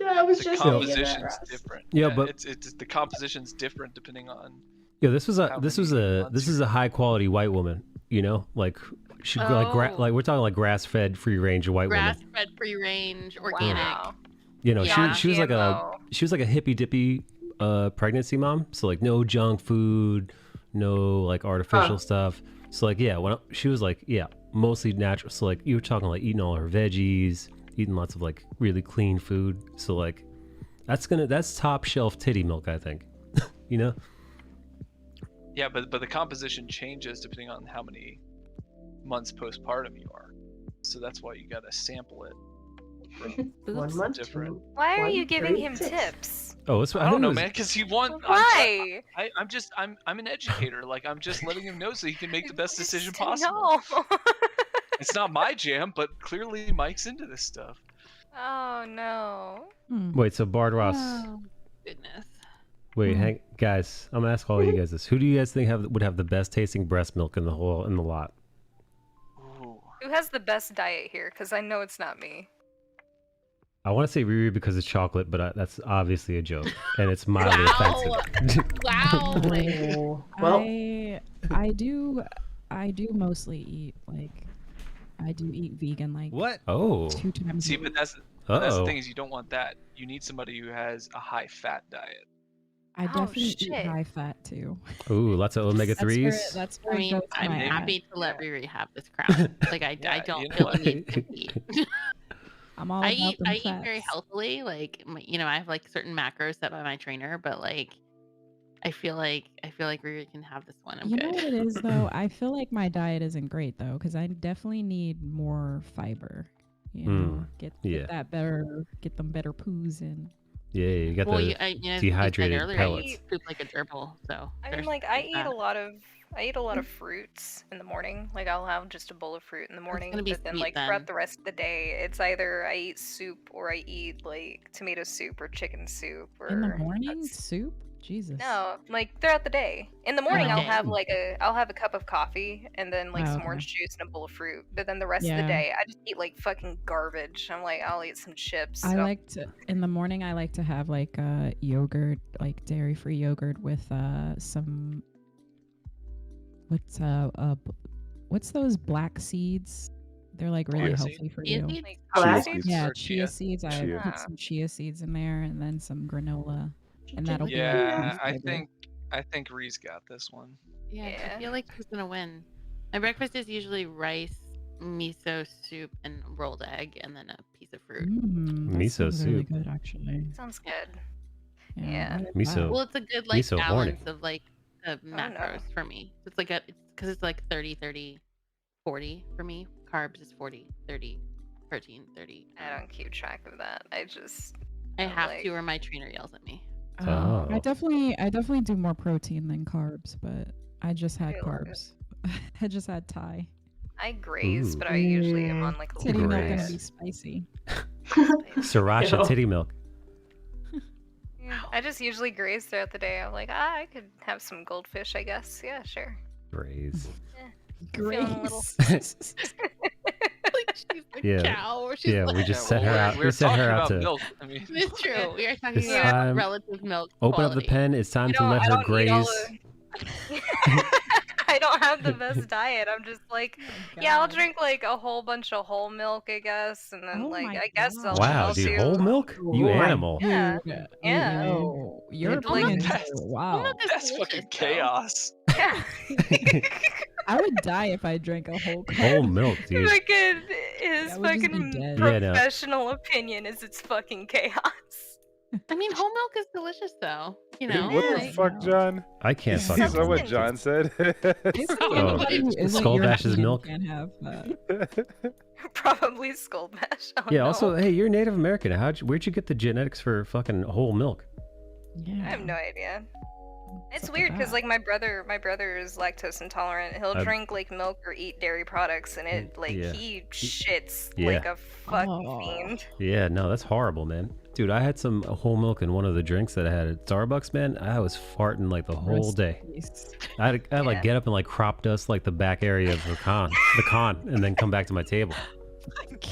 Speaker 21: Yeah, I was
Speaker 3: the
Speaker 21: just thinking of that,
Speaker 3: composition's
Speaker 21: Ross.
Speaker 3: different.
Speaker 1: Yeah, but-
Speaker 3: it's the composition's different depending on.
Speaker 1: Yeah, this was
Speaker 3: how
Speaker 1: a high quality white woman. Like she like like we're talking like grass fed free range white woman.
Speaker 12: Grass-fed, free-range, organic.
Speaker 19: Wow.
Speaker 12: Yeah.
Speaker 1: She was like a hippy dippy pregnancy mom. So like no junk food, no like artificial stuff. So like she was like mostly natural. So like you were talking like eating all her veggies, eating lots of like really clean food. So like that's top shelf titty milk, I think. you know.
Speaker 3: Yeah, but the composition changes depending on how many months postpartum you are. So that's why you gotta sample it from
Speaker 21: 1 month.
Speaker 3: different.
Speaker 19: Why are
Speaker 21: One,
Speaker 19: you giving
Speaker 21: three,
Speaker 19: him
Speaker 21: six.
Speaker 19: tips?
Speaker 1: Oh, it's,
Speaker 3: I don't know,
Speaker 1: it was-
Speaker 3: man, because he wants.
Speaker 4: Why?
Speaker 3: I'm an educator. Like I'm just letting him know so he can make the best decision possible.
Speaker 4: No.
Speaker 3: It's not my jam, but clearly Mike's into this stuff.
Speaker 4: Oh no.
Speaker 1: Wait, so Bard Ross.
Speaker 12: Oh, goodness.
Speaker 1: Wait, hang, guys. I'm gonna ask all you guys this. Who do you guys think would have the best tasting breast milk in the lot?
Speaker 4: Who has the best diet here? Because I know it's not me.
Speaker 1: I want to say Riri because it's chocolate, but that's obviously a joke, and it's mildly offensive.
Speaker 12: Wow.
Speaker 8: I do mostly eat I do eat vegan like
Speaker 1: What? Oh.
Speaker 8: 2 times.
Speaker 3: See,
Speaker 8: a week.
Speaker 3: but that's the thing is you don't want that. You need somebody who has a high fat diet.
Speaker 8: I definitely eat high fat too.
Speaker 1: Ooh, lots of omega
Speaker 8: That's where-
Speaker 1: 3s.
Speaker 8: That's where
Speaker 12: I
Speaker 8: it
Speaker 12: mean,
Speaker 8: goes to
Speaker 12: I'm
Speaker 8: my
Speaker 12: happy
Speaker 8: ass.
Speaker 12: to let Riri have this crown. Like I don't feel a need to eat.
Speaker 8: I'm all
Speaker 12: I
Speaker 8: about
Speaker 12: eat
Speaker 8: them
Speaker 12: I eat very
Speaker 8: fats.
Speaker 12: healthily. Like I have like certain macros set by my trainer, but like I feel like Riri can have this one. I'm
Speaker 8: You
Speaker 12: good.
Speaker 8: know what it is though? I feel like my diet isn't great though, because I definitely need more fiber. You know, get
Speaker 1: yeah.
Speaker 8: that better, get them better poos in.
Speaker 1: Yeah, you got
Speaker 12: Well,
Speaker 1: the
Speaker 12: you know, as you said
Speaker 1: dehydrated
Speaker 12: earlier,
Speaker 1: pellets.
Speaker 12: I eat poop like a gerbil, so
Speaker 4: I mean,
Speaker 12: there's
Speaker 4: like I eat
Speaker 12: that.
Speaker 4: a lot of fruits in the morning. Like I'll have just a bowl of fruit in the morning,
Speaker 12: gonna be
Speaker 4: but then
Speaker 12: sweet
Speaker 4: like
Speaker 12: then.
Speaker 4: throughout the rest of the day, it's either I eat soup or I eat like tomato soup or chicken soup or
Speaker 8: In the morning, soup? Jesus.
Speaker 4: no, like throughout the day. In the morning, I'll
Speaker 8: Okay.
Speaker 4: have I'll have a cup of coffee and then like
Speaker 8: Oh,
Speaker 4: some
Speaker 8: okay.
Speaker 4: orange juice and a bowl of fruit. But then the rest of
Speaker 8: Yeah.
Speaker 4: the day, I just eat like fucking garbage. I'm like, I'll eat some chips.
Speaker 8: I
Speaker 4: I'll-
Speaker 8: like to in the morning. I like to have like yogurt, like dairy-free yogurt with some what's those black seeds? They're like really
Speaker 3: Chia
Speaker 8: healthy
Speaker 3: seeds?
Speaker 8: for
Speaker 12: Chia
Speaker 8: you.
Speaker 12: seeds?
Speaker 4: Like
Speaker 16: Chia
Speaker 4: chia
Speaker 16: seeds.
Speaker 8: Yeah,
Speaker 3: Or
Speaker 8: chia
Speaker 3: chia?
Speaker 8: seeds. I
Speaker 16: Chia.
Speaker 8: put some chia seeds in there and then some granola, and that'll be
Speaker 3: Yeah,
Speaker 8: my
Speaker 3: I
Speaker 8: fiber.
Speaker 3: think Ree's got this one.
Speaker 12: Yeah,
Speaker 4: Yeah.
Speaker 12: I feel like she's gonna win. My breakfast is usually rice, miso soup, and rolled egg, and then a piece of fruit.
Speaker 8: That
Speaker 1: Miso
Speaker 8: sounds really
Speaker 1: soup.
Speaker 8: good, actually.
Speaker 4: Sounds good.
Speaker 8: Yeah.
Speaker 4: Yeah.
Speaker 8: I like
Speaker 1: Miso.
Speaker 8: that.
Speaker 12: Well, it's a good like
Speaker 1: Miso horny.
Speaker 12: balance of like the
Speaker 4: no.
Speaker 12: macros for me. It's like because it's like 30, 30, 40 for me. Carbs is 40, 30, protein 30.
Speaker 4: I don't keep track of that. I just
Speaker 12: I have
Speaker 4: like-
Speaker 12: to, or my trainer yells at me.
Speaker 1: Oh.
Speaker 8: I definitely do more protein than carbs, but I just had
Speaker 4: Feel it.
Speaker 8: carbs. I just had Thai.
Speaker 4: I graze,
Speaker 1: Ooh.
Speaker 4: but I usually am on like a
Speaker 8: Titty
Speaker 4: low
Speaker 8: milk gonna
Speaker 1: Graze.
Speaker 8: be spicy.
Speaker 1: Sriracha
Speaker 21: Ew.
Speaker 1: titty milk.
Speaker 4: Yeah, I just usually graze throughout the day. I'm like, I could have some goldfish, I guess. Yeah, sure.
Speaker 1: Graze.
Speaker 4: Feeling a little-
Speaker 8: Grace.
Speaker 12: Like she's a
Speaker 1: Yeah.
Speaker 12: cow. Or she's
Speaker 1: Yeah,
Speaker 12: like,
Speaker 1: we just
Speaker 3: Yeah,
Speaker 1: set
Speaker 3: well,
Speaker 1: her out.
Speaker 3: we're
Speaker 1: We set
Speaker 3: talking
Speaker 1: her out
Speaker 3: about
Speaker 1: to
Speaker 3: milk. I mean,
Speaker 12: It's true. We are talking
Speaker 1: It's
Speaker 12: about
Speaker 1: time-
Speaker 12: relative milk.
Speaker 1: Open up the
Speaker 12: quality.
Speaker 1: pen. It's time
Speaker 4: I
Speaker 1: to
Speaker 4: don't-
Speaker 1: let
Speaker 4: I
Speaker 1: her
Speaker 4: don't eat all
Speaker 1: graze.
Speaker 4: I don't have the best diet. I'm just like, yeah, I'll
Speaker 8: God.
Speaker 4: drink like a whole bunch of whole milk, I guess, and then
Speaker 8: Oh
Speaker 4: like
Speaker 8: my
Speaker 4: I guess
Speaker 8: God.
Speaker 1: Wow,
Speaker 4: I'll
Speaker 1: dude,
Speaker 4: do.
Speaker 1: whole milk? You
Speaker 7: Oh my
Speaker 1: animal.
Speaker 4: Yeah.
Speaker 8: Dude,
Speaker 4: Yeah.
Speaker 8: yo, you're
Speaker 4: It's like-
Speaker 8: bringing
Speaker 3: That's-
Speaker 8: wow.
Speaker 12: milk is
Speaker 3: That's
Speaker 12: delicious,
Speaker 3: fucking
Speaker 12: though.
Speaker 3: chaos.
Speaker 4: Yeah.
Speaker 8: I would die if I drank a whole
Speaker 1: Whole milk, dude.
Speaker 4: Fucking his
Speaker 8: I would just be
Speaker 4: fucking
Speaker 8: dead.
Speaker 1: Yeah, no.
Speaker 4: professional opinion is it's fucking chaos.
Speaker 12: I mean, whole milk is delicious, though. You
Speaker 16: Dude,
Speaker 12: know,
Speaker 16: what the
Speaker 12: like,
Speaker 16: fuck, John?
Speaker 1: I can't
Speaker 16: Is
Speaker 1: fucking.
Speaker 16: that what
Speaker 4: Something-
Speaker 16: John said?
Speaker 8: Basically,
Speaker 1: Oh,
Speaker 8: anybody who isn't
Speaker 1: Skull Bash's
Speaker 8: European
Speaker 1: milk?
Speaker 8: can't have that.
Speaker 4: Probably skull bash. Oh,
Speaker 1: Yeah.
Speaker 4: no.
Speaker 1: Also, hey, you're Native American. Where'd you get the genetics for fucking whole milk?
Speaker 8: Yeah.
Speaker 4: I have no idea. It's
Speaker 8: up
Speaker 4: weird
Speaker 8: with
Speaker 4: because
Speaker 8: that?
Speaker 4: like my brother is lactose intolerant. He'll
Speaker 1: I've-
Speaker 4: drink like milk or eat dairy products, and it like
Speaker 1: yeah.
Speaker 4: he shits
Speaker 1: Yeah.
Speaker 4: like a fucking
Speaker 8: Oh.
Speaker 4: fiend.
Speaker 1: Yeah, no, that's horrible, man. Dude, I had some whole milk in one of the drinks that I had at Starbucks, man. I was farting like the whole
Speaker 8: Rest
Speaker 1: day.
Speaker 8: in peace.
Speaker 1: I had to like
Speaker 4: Yeah.
Speaker 1: get up and like crop dust like the back area of the con, and then come back to my table.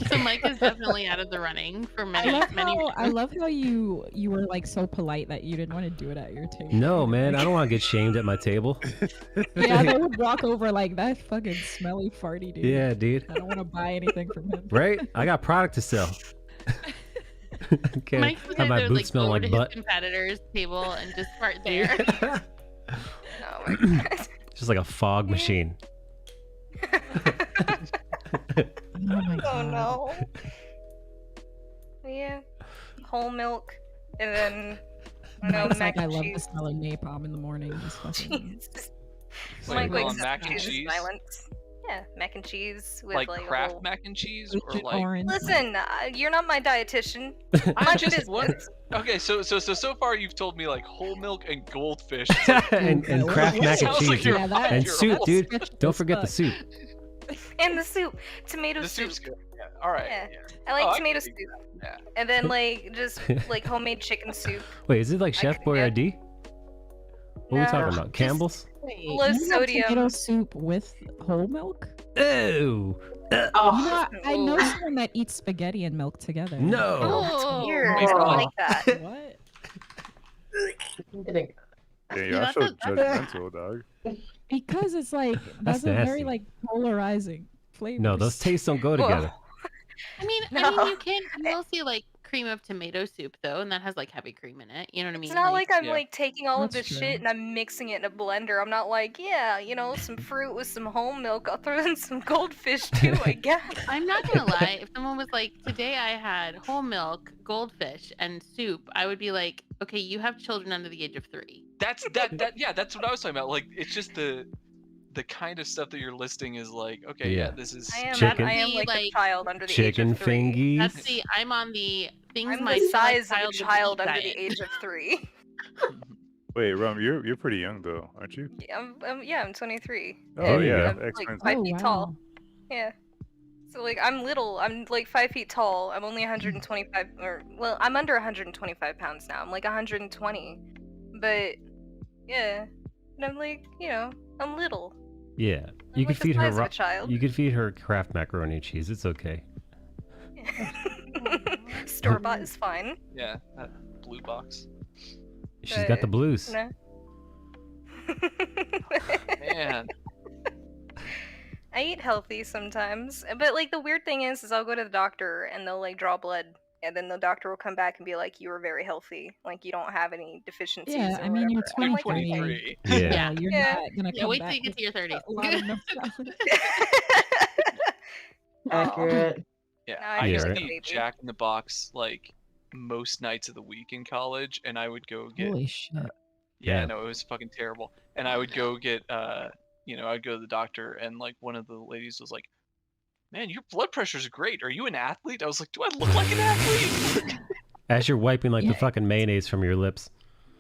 Speaker 12: so Mike is definitely out of the running for many, many
Speaker 8: I
Speaker 12: reasons.
Speaker 8: love how you were like so polite that you didn't want to do it at your table.
Speaker 1: No, man, I don't want to get shamed at my table.
Speaker 8: Yeah, they would walk over like that fucking smelly farty dude.
Speaker 1: Yeah, dude.
Speaker 8: I don't want to buy anything from him.
Speaker 1: Right? I got product to sell. Can't
Speaker 12: Mike's the
Speaker 1: have
Speaker 12: guy
Speaker 1: my
Speaker 12: that would,
Speaker 1: boots
Speaker 12: like,
Speaker 1: smell
Speaker 12: go
Speaker 1: like
Speaker 12: to his
Speaker 1: butt.
Speaker 12: competitor's table and just fart there.
Speaker 4: Oh my god.
Speaker 1: Just like a fog machine.
Speaker 8: Oh my
Speaker 4: Oh
Speaker 8: god.
Speaker 4: no. Yeah. Whole milk, and then I don't know,
Speaker 8: It's
Speaker 4: mac
Speaker 8: like I
Speaker 4: and
Speaker 8: love the
Speaker 4: cheese.
Speaker 8: smell of napalm in the morning. Just fucking.
Speaker 4: Jesus.
Speaker 3: What,
Speaker 4: Mike
Speaker 3: you call
Speaker 4: wakes
Speaker 3: them
Speaker 4: up
Speaker 3: mac
Speaker 4: to
Speaker 3: and
Speaker 4: his
Speaker 3: cheese?
Speaker 4: silence. Yeah, mac and cheese with
Speaker 3: Like
Speaker 4: like a
Speaker 3: Kraft
Speaker 4: whole.
Speaker 3: mac and cheese, or
Speaker 8: Agent
Speaker 3: like
Speaker 8: Orange.
Speaker 4: Listen, you're not my dietitian.
Speaker 3: I'm
Speaker 4: Mind your
Speaker 3: just what?
Speaker 4: business.
Speaker 3: Okay, so far you've told me like whole milk and goldfish. It's like,
Speaker 1: and Kraft
Speaker 3: it
Speaker 1: mac and
Speaker 3: sounds
Speaker 1: cheese,
Speaker 3: like you're
Speaker 1: dude.
Speaker 3: a
Speaker 1: And soup,
Speaker 3: 5-year-old.
Speaker 1: dude. Don't forget the soup.
Speaker 4: And the soup, tomato
Speaker 3: The
Speaker 4: soup.
Speaker 3: soup's good. Yeah. All right.
Speaker 4: Yeah,
Speaker 3: Yeah.
Speaker 4: I like
Speaker 3: Oh,
Speaker 4: tomato
Speaker 3: can
Speaker 4: soup.
Speaker 3: dig that. Yeah.
Speaker 4: And then like just like homemade chicken soup.
Speaker 1: Wait, is it like Chef Boyardee? What are we
Speaker 4: No.
Speaker 1: talking about? Campbell's?
Speaker 8: Wait,
Speaker 4: Low
Speaker 8: you have
Speaker 4: sodium.
Speaker 8: tomato soup with whole milk?
Speaker 1: Ew.
Speaker 4: Oh,
Speaker 8: You know, I know someone that eats spaghetti and milk together.
Speaker 1: No.
Speaker 4: Oh, that's weird.
Speaker 3: Oh.
Speaker 4: I don't like that.
Speaker 8: What?
Speaker 16: Yeah, y'all
Speaker 12: that's
Speaker 16: so
Speaker 12: a-
Speaker 16: judgmental, dog.
Speaker 8: Because it's like that's a
Speaker 1: nasty.
Speaker 8: very like polarizing flavor.
Speaker 1: No, those tastes don't go together.
Speaker 12: I mean,
Speaker 4: No.
Speaker 12: you will see like cream of tomato soup though, and that has like heavy cream in it. You know what I mean?
Speaker 4: It's not like I'm
Speaker 3: yeah.
Speaker 4: like taking all of
Speaker 8: That's
Speaker 4: this
Speaker 8: true.
Speaker 4: shit and I'm mixing it in a blender. I'm not like, yeah, you know, some fruit with some whole milk. I'll throw in some goldfish too, I guess.
Speaker 12: I'm not gonna lie. If someone was like, "Today I had whole milk, goldfish, and soup," I would be like, "Okay, you have children under the age of 3."
Speaker 3: That's yeah, that's what I was talking about. Like it's just the kind of stuff that you're listing is like, okay, yeah,
Speaker 1: Yeah.
Speaker 3: this is
Speaker 4: I am.
Speaker 1: Chicken-
Speaker 4: I am like the
Speaker 12: Like,
Speaker 4: child under the
Speaker 1: Chicken
Speaker 4: age of 3.
Speaker 1: fingies.
Speaker 12: That's the I'm on the things
Speaker 4: I'm
Speaker 12: my
Speaker 4: the size of a
Speaker 12: child would
Speaker 4: child
Speaker 12: eat
Speaker 4: under
Speaker 12: diet.
Speaker 4: the age of 3.
Speaker 16: Wait, Rum, you're pretty young though, aren't you?
Speaker 4: I'm 23.
Speaker 16: Oh
Speaker 4: and
Speaker 16: yeah,
Speaker 4: I'm
Speaker 16: that
Speaker 4: like
Speaker 16: explains
Speaker 4: 5
Speaker 8: Oh,
Speaker 4: feet
Speaker 8: wow.
Speaker 4: tall. Yeah. So like I'm little. I'm like 5 feet tall. I'm only 125, or well, I'm under 125 pounds now. I'm like 120, but yeah, and I'm like, you know, I'm little.
Speaker 1: Yeah. You
Speaker 4: I'm
Speaker 1: could
Speaker 4: like the
Speaker 1: feed her
Speaker 4: size of a child.
Speaker 1: You could feed her Kraft macaroni and cheese. It's okay.
Speaker 4: Store bought is fine.
Speaker 3: yeah, that blue box.
Speaker 1: She's got the blues.
Speaker 4: No.
Speaker 3: Man.
Speaker 4: I eat healthy sometimes, but like the weird thing is I'll go to the doctor and they'll like draw blood, and then the doctor will come back and be like, "You were very healthy. Like you don't have any deficiencies."
Speaker 8: Yeah,
Speaker 4: or
Speaker 8: I mean you're
Speaker 4: whatever." And I'm
Speaker 8: 23.
Speaker 4: like, "Okay."
Speaker 1: Yeah.
Speaker 8: You're
Speaker 4: Yeah.
Speaker 8: not gonna
Speaker 12: Yeah,
Speaker 8: come
Speaker 12: wait till
Speaker 8: back
Speaker 12: you get
Speaker 8: with
Speaker 12: to your 30s.
Speaker 8: a lot of nostalgia.
Speaker 21: Accurate.
Speaker 3: Yeah,
Speaker 4: Now I
Speaker 3: I
Speaker 4: feel
Speaker 3: used
Speaker 4: like
Speaker 3: to
Speaker 4: a
Speaker 3: eat
Speaker 4: baby.
Speaker 3: Jack in the Box like most nights of the week in college, and I would go get.
Speaker 8: Holy shit.
Speaker 3: Yeah,
Speaker 1: Yeah.
Speaker 3: no, it was fucking terrible. And I would go get, I'd go to the doctor, and like one of the ladies was like, "Man, your blood pressure's great. Are you an athlete?" I was like, "Do I look like an athlete?"
Speaker 1: As you're wiping like the
Speaker 8: Yeah.
Speaker 1: fucking mayonnaise from your lips.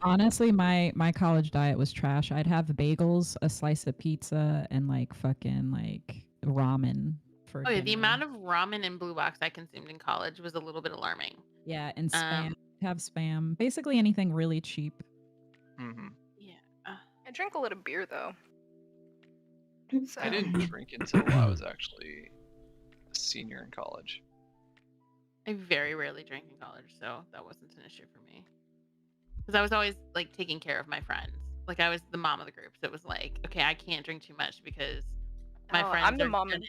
Speaker 8: Honestly, my college diet was trash. I'd have bagels, a slice of pizza, and like fucking like ramen for
Speaker 12: Oh yeah, the
Speaker 8: dinner.
Speaker 12: amount of ramen and blue box I consumed in college was a little bit alarming.
Speaker 8: Yeah, and spam.
Speaker 12: Um,
Speaker 8: Have spam. Basically anything really cheap.
Speaker 3: hmm
Speaker 12: Yeah.
Speaker 4: I drink a lot of beer though. So.
Speaker 3: I didn't drink until I was actually a senior in college.
Speaker 12: I very rarely drank in college, so that wasn't an issue for me. Because I was always like taking care of my friends. Like I was the mom of the group, so it was like, okay, I can't drink too much because my friends.
Speaker 4: I'm the
Speaker 12: are
Speaker 4: mom.
Speaker 12: gonna-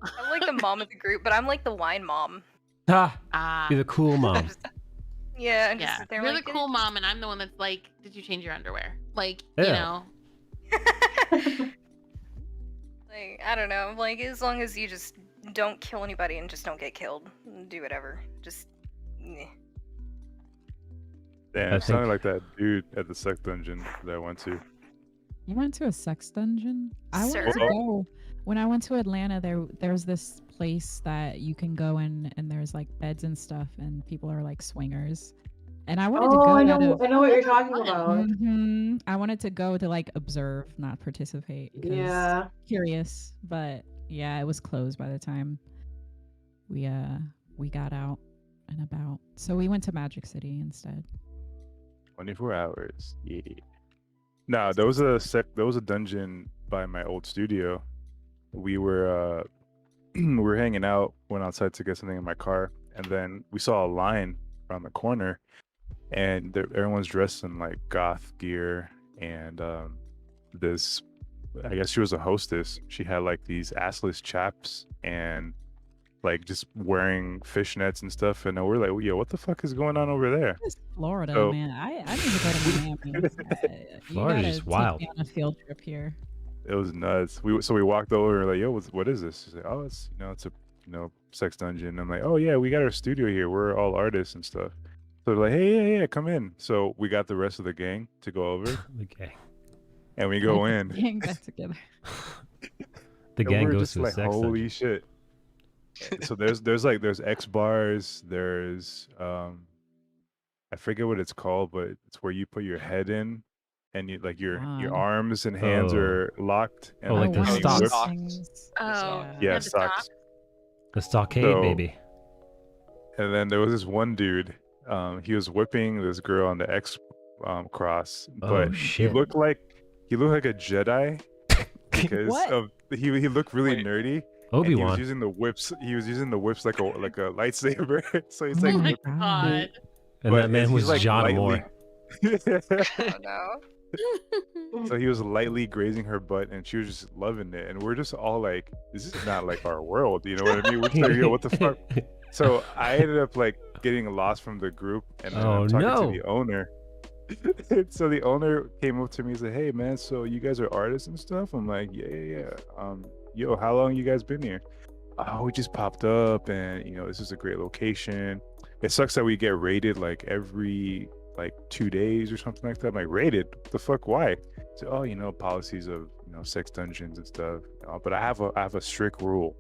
Speaker 4: I'm like the mom of the group, but I'm like the wine mom.
Speaker 1: Ah, you're the cool mom.
Speaker 4: Yeah, and just
Speaker 12: Yeah,
Speaker 4: sit there
Speaker 12: you're
Speaker 4: like,
Speaker 12: the cool mom, and I'm the one that's like, did you change your underwear? Like,
Speaker 1: Yeah.
Speaker 12: you know.
Speaker 4: Like, I don't know. Like, as long as you just don't kill anybody and just don't get killed, do whatever. Just. Meh.
Speaker 16: Damn,
Speaker 1: I
Speaker 16: it sounded
Speaker 1: think-
Speaker 16: like that dude at the sec dungeon that I went to.
Speaker 8: You went to a sex dungeon? I wanted to
Speaker 16: Sir?
Speaker 8: go. When I went to Atlanta, there's this place that you can go in and there's like beds and stuff and people are like swingers. And I wanted to
Speaker 21: Oh,
Speaker 8: go
Speaker 21: I
Speaker 8: out
Speaker 21: know.
Speaker 8: of
Speaker 21: I know what you're talking about.
Speaker 8: I wanted to go to like observe, not participate. 'cause
Speaker 21: Yeah.
Speaker 8: Curious, but yeah, it was closed by the time we got out and about. So we went to Magic City instead.
Speaker 16: 24 hours. Yeah. Nah, there was a dungeon by my old studio. We were we were hanging out, went outside to get something in my car, and then we saw a line around the corner, and everyone's dressed in like goth gear, and this, I guess she was a hostess. She had like these assless chaps and like just wearing fishnets and stuff, and we're like, yo, what the fuck is going on over there?
Speaker 8: It's Florida,
Speaker 16: So-
Speaker 8: man. I need to go to Miami.
Speaker 1: Florida's
Speaker 8: you
Speaker 1: just
Speaker 8: gotta
Speaker 1: wild.
Speaker 8: take me on a field trip here.
Speaker 16: It was nuts. We walked over, like, yo, what is this? She's like, oh, it's it's a sex dungeon. I'm like, oh yeah, we got our studio here. We're all artists and stuff. So they're like, hey, yeah, come in. So we got the rest of the gang to go over,
Speaker 1: Okay.
Speaker 16: and we go in.
Speaker 8: Gang back together.
Speaker 1: The
Speaker 16: And
Speaker 1: gang
Speaker 16: we're
Speaker 1: goes
Speaker 16: just
Speaker 1: to a
Speaker 16: like,
Speaker 1: sex
Speaker 16: holy
Speaker 1: dungeon.
Speaker 16: shit. So there's X bars, there's I forget what it's called, but it's where you put your head in, and you like your
Speaker 8: God.
Speaker 16: arms and hands
Speaker 1: Oh.
Speaker 16: are locked, and
Speaker 1: Oh, like the
Speaker 8: one of
Speaker 16: you
Speaker 8: those
Speaker 16: whip.
Speaker 1: stocks.
Speaker 8: things.
Speaker 12: Oh,
Speaker 16: Yeah,
Speaker 12: the
Speaker 16: stocks.
Speaker 12: stocks.
Speaker 1: The stockade,
Speaker 16: So-
Speaker 1: baby.
Speaker 16: And then there was this one dude. He was whipping this girl on the X cross, but
Speaker 1: Oh,
Speaker 16: he
Speaker 1: shit.
Speaker 16: looked like a Jedi because
Speaker 8: What?
Speaker 16: of he looked really nerdy. And he was
Speaker 1: Obi-Wan.
Speaker 16: using the whips. He was using the whips like a lightsaber. So he's
Speaker 8: Oh
Speaker 16: like,
Speaker 8: my
Speaker 16: whipping-
Speaker 12: God.
Speaker 1: And
Speaker 16: but
Speaker 1: that man
Speaker 16: he's,
Speaker 1: was
Speaker 16: like,
Speaker 1: John
Speaker 16: lightly-
Speaker 1: Moore.
Speaker 4: Oh no.
Speaker 16: So he was lightly grazing her butt, and she was just loving it. And we're just all like, "This is not like our world," you know what I mean? We're just like, "Yo, what the fuck?" So I ended up like getting lost from the group, and then
Speaker 1: Oh,
Speaker 16: I'm talking
Speaker 1: no.
Speaker 16: to the owner. So the owner came up to me and said, "Hey man, so you guys are artists and stuff?" I'm like, "Yeah. Yo, how long you guys been here?" "Oh, we just popped up, and this is a great location. It sucks that we get raided like every like 2 days or something like that." I'm like, raided? What the fuck? Why? So, policies of sex dungeons and stuff. But I have a strict rule.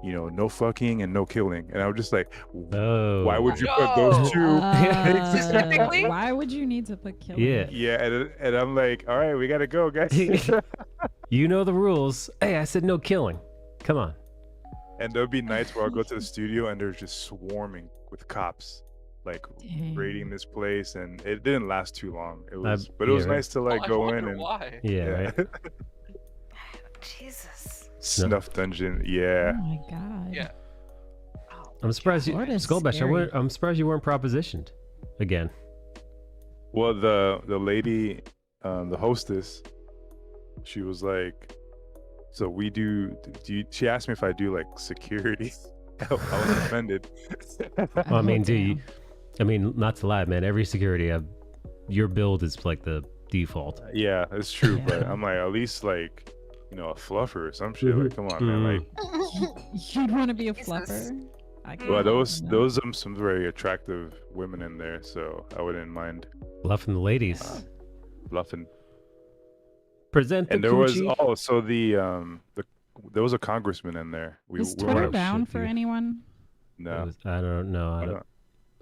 Speaker 16: No fucking and no killing. And I was just like,
Speaker 1: Oh.
Speaker 16: why would you put those two?
Speaker 4: Specifically?
Speaker 8: Why would you need to put killing?
Speaker 1: Yeah.
Speaker 16: Yeah, and I'm like, all right, we gotta go, guys.
Speaker 1: You know the rules. Hey, I said no killing. Come on.
Speaker 16: And there'll be nights where I'll go to the studio and they're just swarming with cops, like raiding this place, and it didn't last too long. It was, but it was
Speaker 1: right.
Speaker 16: nice to like
Speaker 3: I
Speaker 16: go in
Speaker 3: wonder
Speaker 16: and
Speaker 3: why.
Speaker 1: Yeah, right.
Speaker 4: Jesus.
Speaker 16: snuff dungeon.
Speaker 8: Oh
Speaker 16: Yeah,
Speaker 8: my god.
Speaker 3: Yeah.
Speaker 1: I'm surprised you,
Speaker 8: Lord is
Speaker 1: Skullbash.
Speaker 8: scary.
Speaker 1: I'm surprised you weren't propositioned again.
Speaker 16: well, the lady, the hostess, she was like, so we do you, she asked me if I do like security. I was offended.
Speaker 1: Well, I mean,
Speaker 8: damn.
Speaker 1: not to lie, man. Every security, your build is like the default.
Speaker 16: Yeah, it's true, but
Speaker 8: Yeah.
Speaker 16: I'm like, at least like, a fluffer or some shit. Like, come on, man. Like,
Speaker 8: You'd want to be a
Speaker 4: Jesus.
Speaker 8: fluffer. I can't
Speaker 16: well, those
Speaker 8: imagine
Speaker 16: some very attractive women in there, so I wouldn't mind
Speaker 1: Bluffing the ladies.
Speaker 16: bluffing.
Speaker 1: Present the
Speaker 16: And there was
Speaker 1: coochie.
Speaker 16: also there was a congressman in there.
Speaker 8: that. Is
Speaker 16: we
Speaker 8: Twitter
Speaker 16: weren't-
Speaker 8: down
Speaker 1: shit,
Speaker 8: for
Speaker 1: dude.
Speaker 8: anyone?
Speaker 16: No,
Speaker 1: I don't know.
Speaker 16: I don't-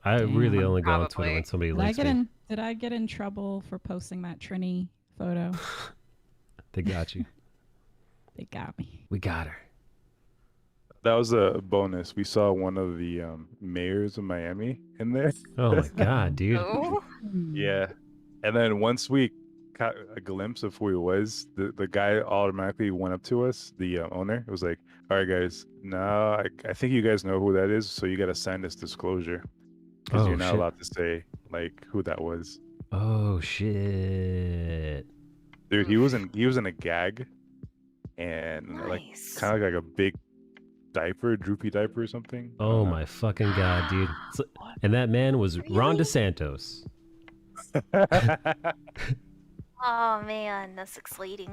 Speaker 1: I really
Speaker 8: Damn.
Speaker 1: only go on Twitter
Speaker 4: Probably.
Speaker 1: when somebody
Speaker 8: Did I
Speaker 1: likes
Speaker 8: get
Speaker 1: me.
Speaker 8: did I get in trouble for posting that Trini photo?
Speaker 1: They got you.
Speaker 8: They got me.
Speaker 1: We got her.
Speaker 16: that was a bonus. We saw one of the mayors of Miami in there.
Speaker 1: Oh my god, dude.
Speaker 4: Oh.
Speaker 16: Yeah, and then once we got a glimpse of who he was, the guy automatically went up to us, the owner. It was like, all right, guys, now I think you guys know who that is, so you got to sign this disclosure because
Speaker 1: Oh,
Speaker 16: you're not
Speaker 1: shit.
Speaker 16: allowed to say like who that was.
Speaker 1: Oh shit.
Speaker 16: Dude, he was in a gag, and like
Speaker 4: Nice.
Speaker 16: kind of like a big diaper, droopy diaper or something. I
Speaker 1: Oh
Speaker 16: don't know.
Speaker 1: my fucking god, dude. And that man was Ron DeSantos.
Speaker 19: Oh man, that's exciting.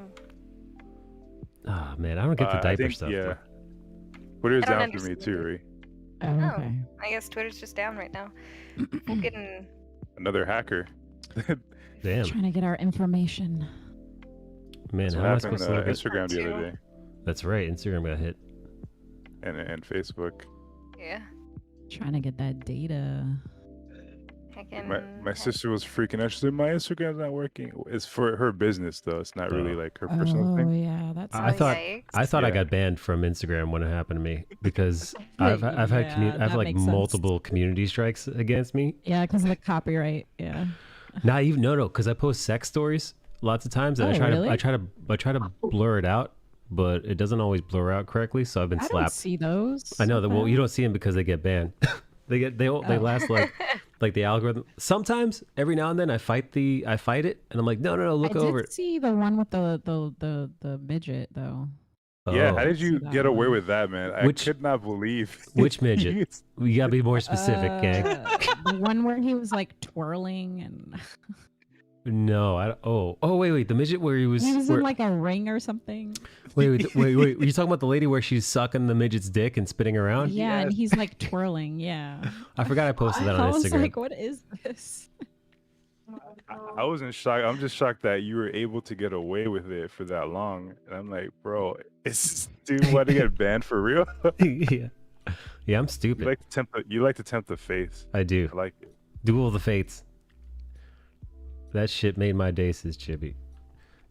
Speaker 1: Ah man, I don't get the
Speaker 16: I
Speaker 1: diaper
Speaker 16: think,
Speaker 1: stuff.
Speaker 16: yeah. Twitter's
Speaker 4: I don't
Speaker 16: down for me
Speaker 4: understand
Speaker 16: too,
Speaker 4: it.
Speaker 16: Ray.
Speaker 8: Oh,
Speaker 4: Oh.
Speaker 8: okay.
Speaker 4: I guess Twitter's just down right now. Getting
Speaker 16: Another hacker.
Speaker 1: Damn.
Speaker 8: Trying to get our information.
Speaker 1: Man,
Speaker 16: That's
Speaker 1: how
Speaker 16: what
Speaker 1: am I
Speaker 16: happened
Speaker 1: supposed to look at
Speaker 16: Instagram the other
Speaker 4: too.
Speaker 16: day,
Speaker 1: That's right, Instagram got hit.
Speaker 16: and Facebook.
Speaker 4: yeah.
Speaker 8: Trying to get that data.
Speaker 4: Heckin'
Speaker 16: My sister was freaking out. She said, "My Instagram's not working." It's for her business though. It's not really like her personal
Speaker 8: Oh
Speaker 16: thing.
Speaker 8: yeah, that's.
Speaker 1: I thought
Speaker 4: Yikes.
Speaker 1: I thought I
Speaker 16: Yeah.
Speaker 1: got banned from Instagram when it happened to me because
Speaker 8: Wait,
Speaker 1: I've had
Speaker 8: yeah,
Speaker 1: I've
Speaker 8: that
Speaker 1: like
Speaker 8: makes sense.
Speaker 1: multiple community strikes against me.
Speaker 8: Yeah, because of the copyright. Yeah.
Speaker 1: Not even no because I post sex stories lots of times and
Speaker 8: Oh,
Speaker 1: I try
Speaker 8: really?
Speaker 1: to blur it out, but it doesn't always blur out correctly. So I've been
Speaker 8: I don't
Speaker 1: slapped.
Speaker 8: see those.
Speaker 1: I know that. Well,
Speaker 8: Okay.
Speaker 1: you don't see them because they get banned. they
Speaker 8: Oh.
Speaker 1: last like the algorithm. Sometimes every now and then I fight it and I'm like no look
Speaker 8: I
Speaker 1: over
Speaker 8: did
Speaker 1: it.
Speaker 8: see the one with the midget though.
Speaker 16: Yeah,
Speaker 1: Oh.
Speaker 16: how did you
Speaker 8: See that
Speaker 16: get away
Speaker 8: one.
Speaker 16: with that, man? I
Speaker 1: Which-
Speaker 16: could not believe.
Speaker 1: Which midget? We gotta be more specific, gang.
Speaker 8: The one where he was like twirling and
Speaker 1: No, wait, the midget where he was.
Speaker 8: he was
Speaker 1: where-
Speaker 8: in like a ring or something.
Speaker 1: wait. Were you talking about the lady where she's sucking the midget's dick and spinning around?
Speaker 8: Yeah, and he's like twirling. Yeah.
Speaker 1: I forgot I posted that
Speaker 8: I
Speaker 1: on
Speaker 8: was
Speaker 1: Instagram.
Speaker 8: like, what is this?
Speaker 16: I wasn't shocked. I'm just shocked that you were able to get away with it for that long. And I'm like, bro, is this dude want to get banned for real?
Speaker 1: Yeah. Yeah, I'm stupid.
Speaker 16: You like to tempt the faith.
Speaker 1: I do.
Speaker 16: I like it.
Speaker 1: Duel of the Fates. That shit made my day, says Chibi.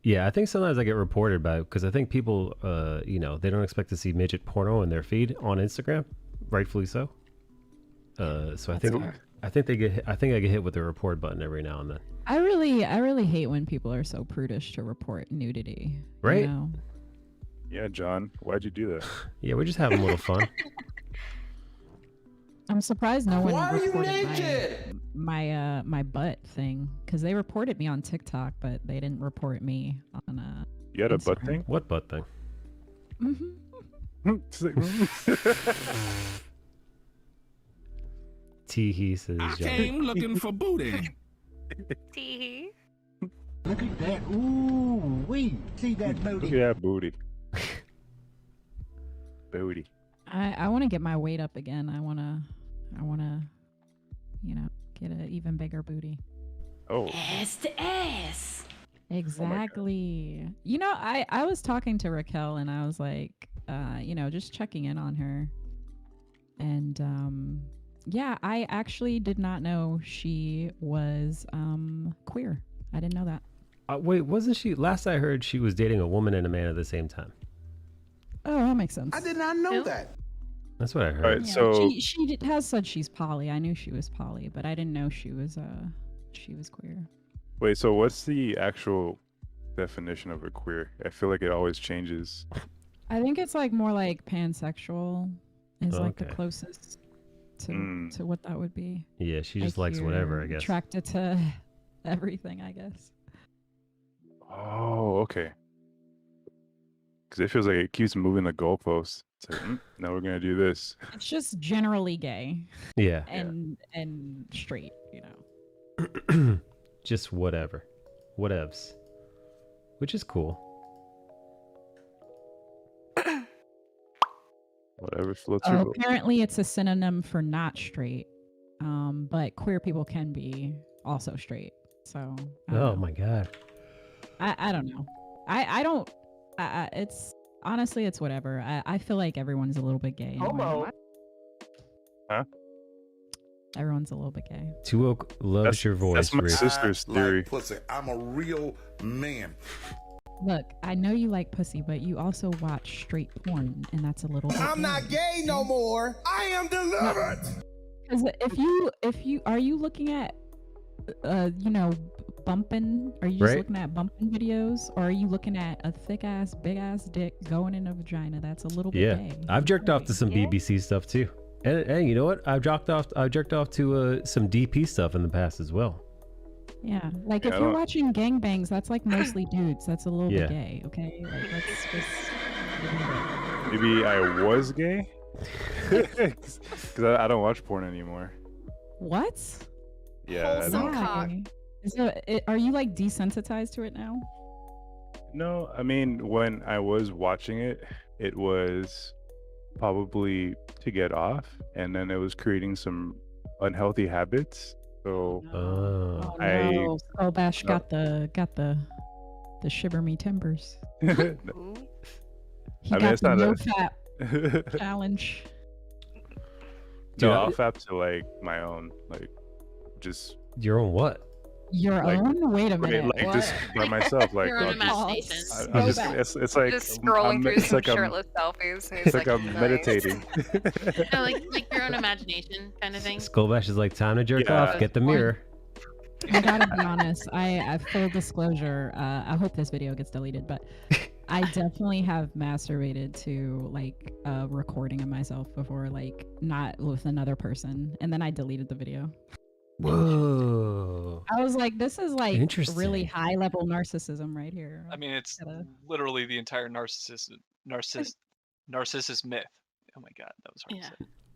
Speaker 1: Yeah, I think sometimes I get reported by because I think people, they don't expect to see midget porno in their feed on Instagram, rightfully so. So I think I think I get hit with the report button every now and then.
Speaker 8: I really hate when people are so prudish to report nudity.
Speaker 1: Right?
Speaker 8: You know?
Speaker 16: Yeah, John, why'd you do that?
Speaker 1: Yeah, we're just having a little fun.
Speaker 8: I'm surprised no one
Speaker 17: Why are you
Speaker 8: reported
Speaker 17: naked?
Speaker 8: my butt thing because they reported me on TikTok, but they didn't report me on
Speaker 16: You had a butt
Speaker 8: Instagram.
Speaker 16: thing?
Speaker 1: What butt thing? Tee says
Speaker 17: I
Speaker 1: John.
Speaker 17: came looking for booty.
Speaker 4: Tee.
Speaker 13: Look at that. Ooh, we see that
Speaker 16: Look
Speaker 13: booty.
Speaker 16: at that booty. Booty.
Speaker 8: I want to get my weight up again. I want to, get an even bigger booty.
Speaker 16: Oh.
Speaker 11: Ass to ass.
Speaker 8: Exactly. I was talking to Raquel and I was like, just checking in on her. And yeah, I actually did not know she was queer. I didn't know that.
Speaker 1: Wait, wasn't she? Last I heard, she was dating a woman and a man at the same time.
Speaker 8: Oh, that makes sense.
Speaker 17: I did not know that.
Speaker 1: That's what I heard.
Speaker 16: All right,
Speaker 8: Yeah,
Speaker 16: so
Speaker 8: she has said she's poly. I knew she was poly, but I didn't know she was queer.
Speaker 16: wait, so what's the actual definition of a queer? I feel like it always changes.
Speaker 8: I think it's like more like pansexual is like the
Speaker 1: Okay.
Speaker 8: closest to what that would be.
Speaker 1: Yeah, she just likes
Speaker 8: you're
Speaker 1: whatever, I guess.
Speaker 8: Attracted to everything, I guess.
Speaker 16: Oh, okay. Because it feels like it keeps moving the goalposts. It's like, now we're gonna do this.
Speaker 8: It's just generally gay.
Speaker 1: Yeah.
Speaker 8: And straight,
Speaker 1: Just whatever. Whatevs. Which is cool.
Speaker 16: Whatever floats your boat.
Speaker 8: Apparently it's a synonym for not straight. But queer people can be also straight. So I don't
Speaker 1: Oh
Speaker 8: know.
Speaker 1: my god.
Speaker 8: I don't know. I don't. It's honestly, it's whatever. I feel like everyone's a little bit gay.
Speaker 20: Homo.
Speaker 16: Huh?
Speaker 8: Everyone's a little bit gay.
Speaker 1: Two Oak loves your voice.
Speaker 16: That's my
Speaker 1: Reese.
Speaker 16: sister's theory.
Speaker 2: Pussy. I'm a real man.
Speaker 8: Look, I know you like pussy, but you also watch straight porn, and that's a little bit.
Speaker 17: I'm not gay no more. I am delivered.
Speaker 8: Because if you are you looking at, bumping? Are you just
Speaker 1: Right.
Speaker 8: looking at bumping videos, or are you looking at a thick ass, big ass dick going in a vagina? That's a little bit
Speaker 1: Yeah,
Speaker 8: gay.
Speaker 1: I've jerked off to some BBC stuff too, and you know what? I've jerked off to some DP stuff in the past as well.
Speaker 8: Yeah, like
Speaker 1: Yeah,
Speaker 8: if
Speaker 1: I
Speaker 8: you're
Speaker 1: don't-
Speaker 8: watching gangbangs, that's like mostly dudes. That's a little
Speaker 1: Yeah.
Speaker 8: bit gay, okay? Like let's just.
Speaker 16: Maybe I was gay? Because I don't watch porn anymore.
Speaker 8: What?
Speaker 16: Yeah. I don't-
Speaker 8: Why? Are you like desensitized to it now?
Speaker 16: No, I mean, when I was watching it, it was probably to get off, and then it was creating some unhealthy habits. So
Speaker 8: Oh no, Skullbash got the shiver me timbers. He
Speaker 16: I mean,
Speaker 8: got
Speaker 16: it's
Speaker 8: the
Speaker 16: not
Speaker 8: no
Speaker 16: a-
Speaker 8: fap challenge.
Speaker 16: No,
Speaker 1: Dude,
Speaker 16: I'll fap to like my own, like just
Speaker 1: your own what?
Speaker 8: Your
Speaker 16: Like-
Speaker 8: own? Wait a
Speaker 16: Wait,
Speaker 8: minute.
Speaker 16: like just by myself, like
Speaker 12: Your own
Speaker 16: I'll just-
Speaker 12: imagination.
Speaker 16: I'm just, it's like
Speaker 4: Just scrolling
Speaker 16: I'm-
Speaker 4: through
Speaker 16: it's
Speaker 4: some
Speaker 16: like I'm-
Speaker 4: shirtless selfies. And
Speaker 16: It's
Speaker 4: he's
Speaker 16: like I'm
Speaker 4: "Nice."
Speaker 16: meditating.
Speaker 12: No, like your own imagination kind of thing.
Speaker 1: Skullbash is like, time to jerk
Speaker 16: Yeah.
Speaker 1: off. Get the mirror.
Speaker 8: I gotta be honest. I full disclosure. I hope this video gets deleted, but I definitely have masturbated to like a recording of myself before, like not with another person, and then I deleted the video.
Speaker 1: Whoa.
Speaker 8: I was like, this is like
Speaker 1: Interesting.
Speaker 8: really high level narcissism right here.
Speaker 3: I mean, it's literally the entire narcissist myth. Oh my god, that was hard to say.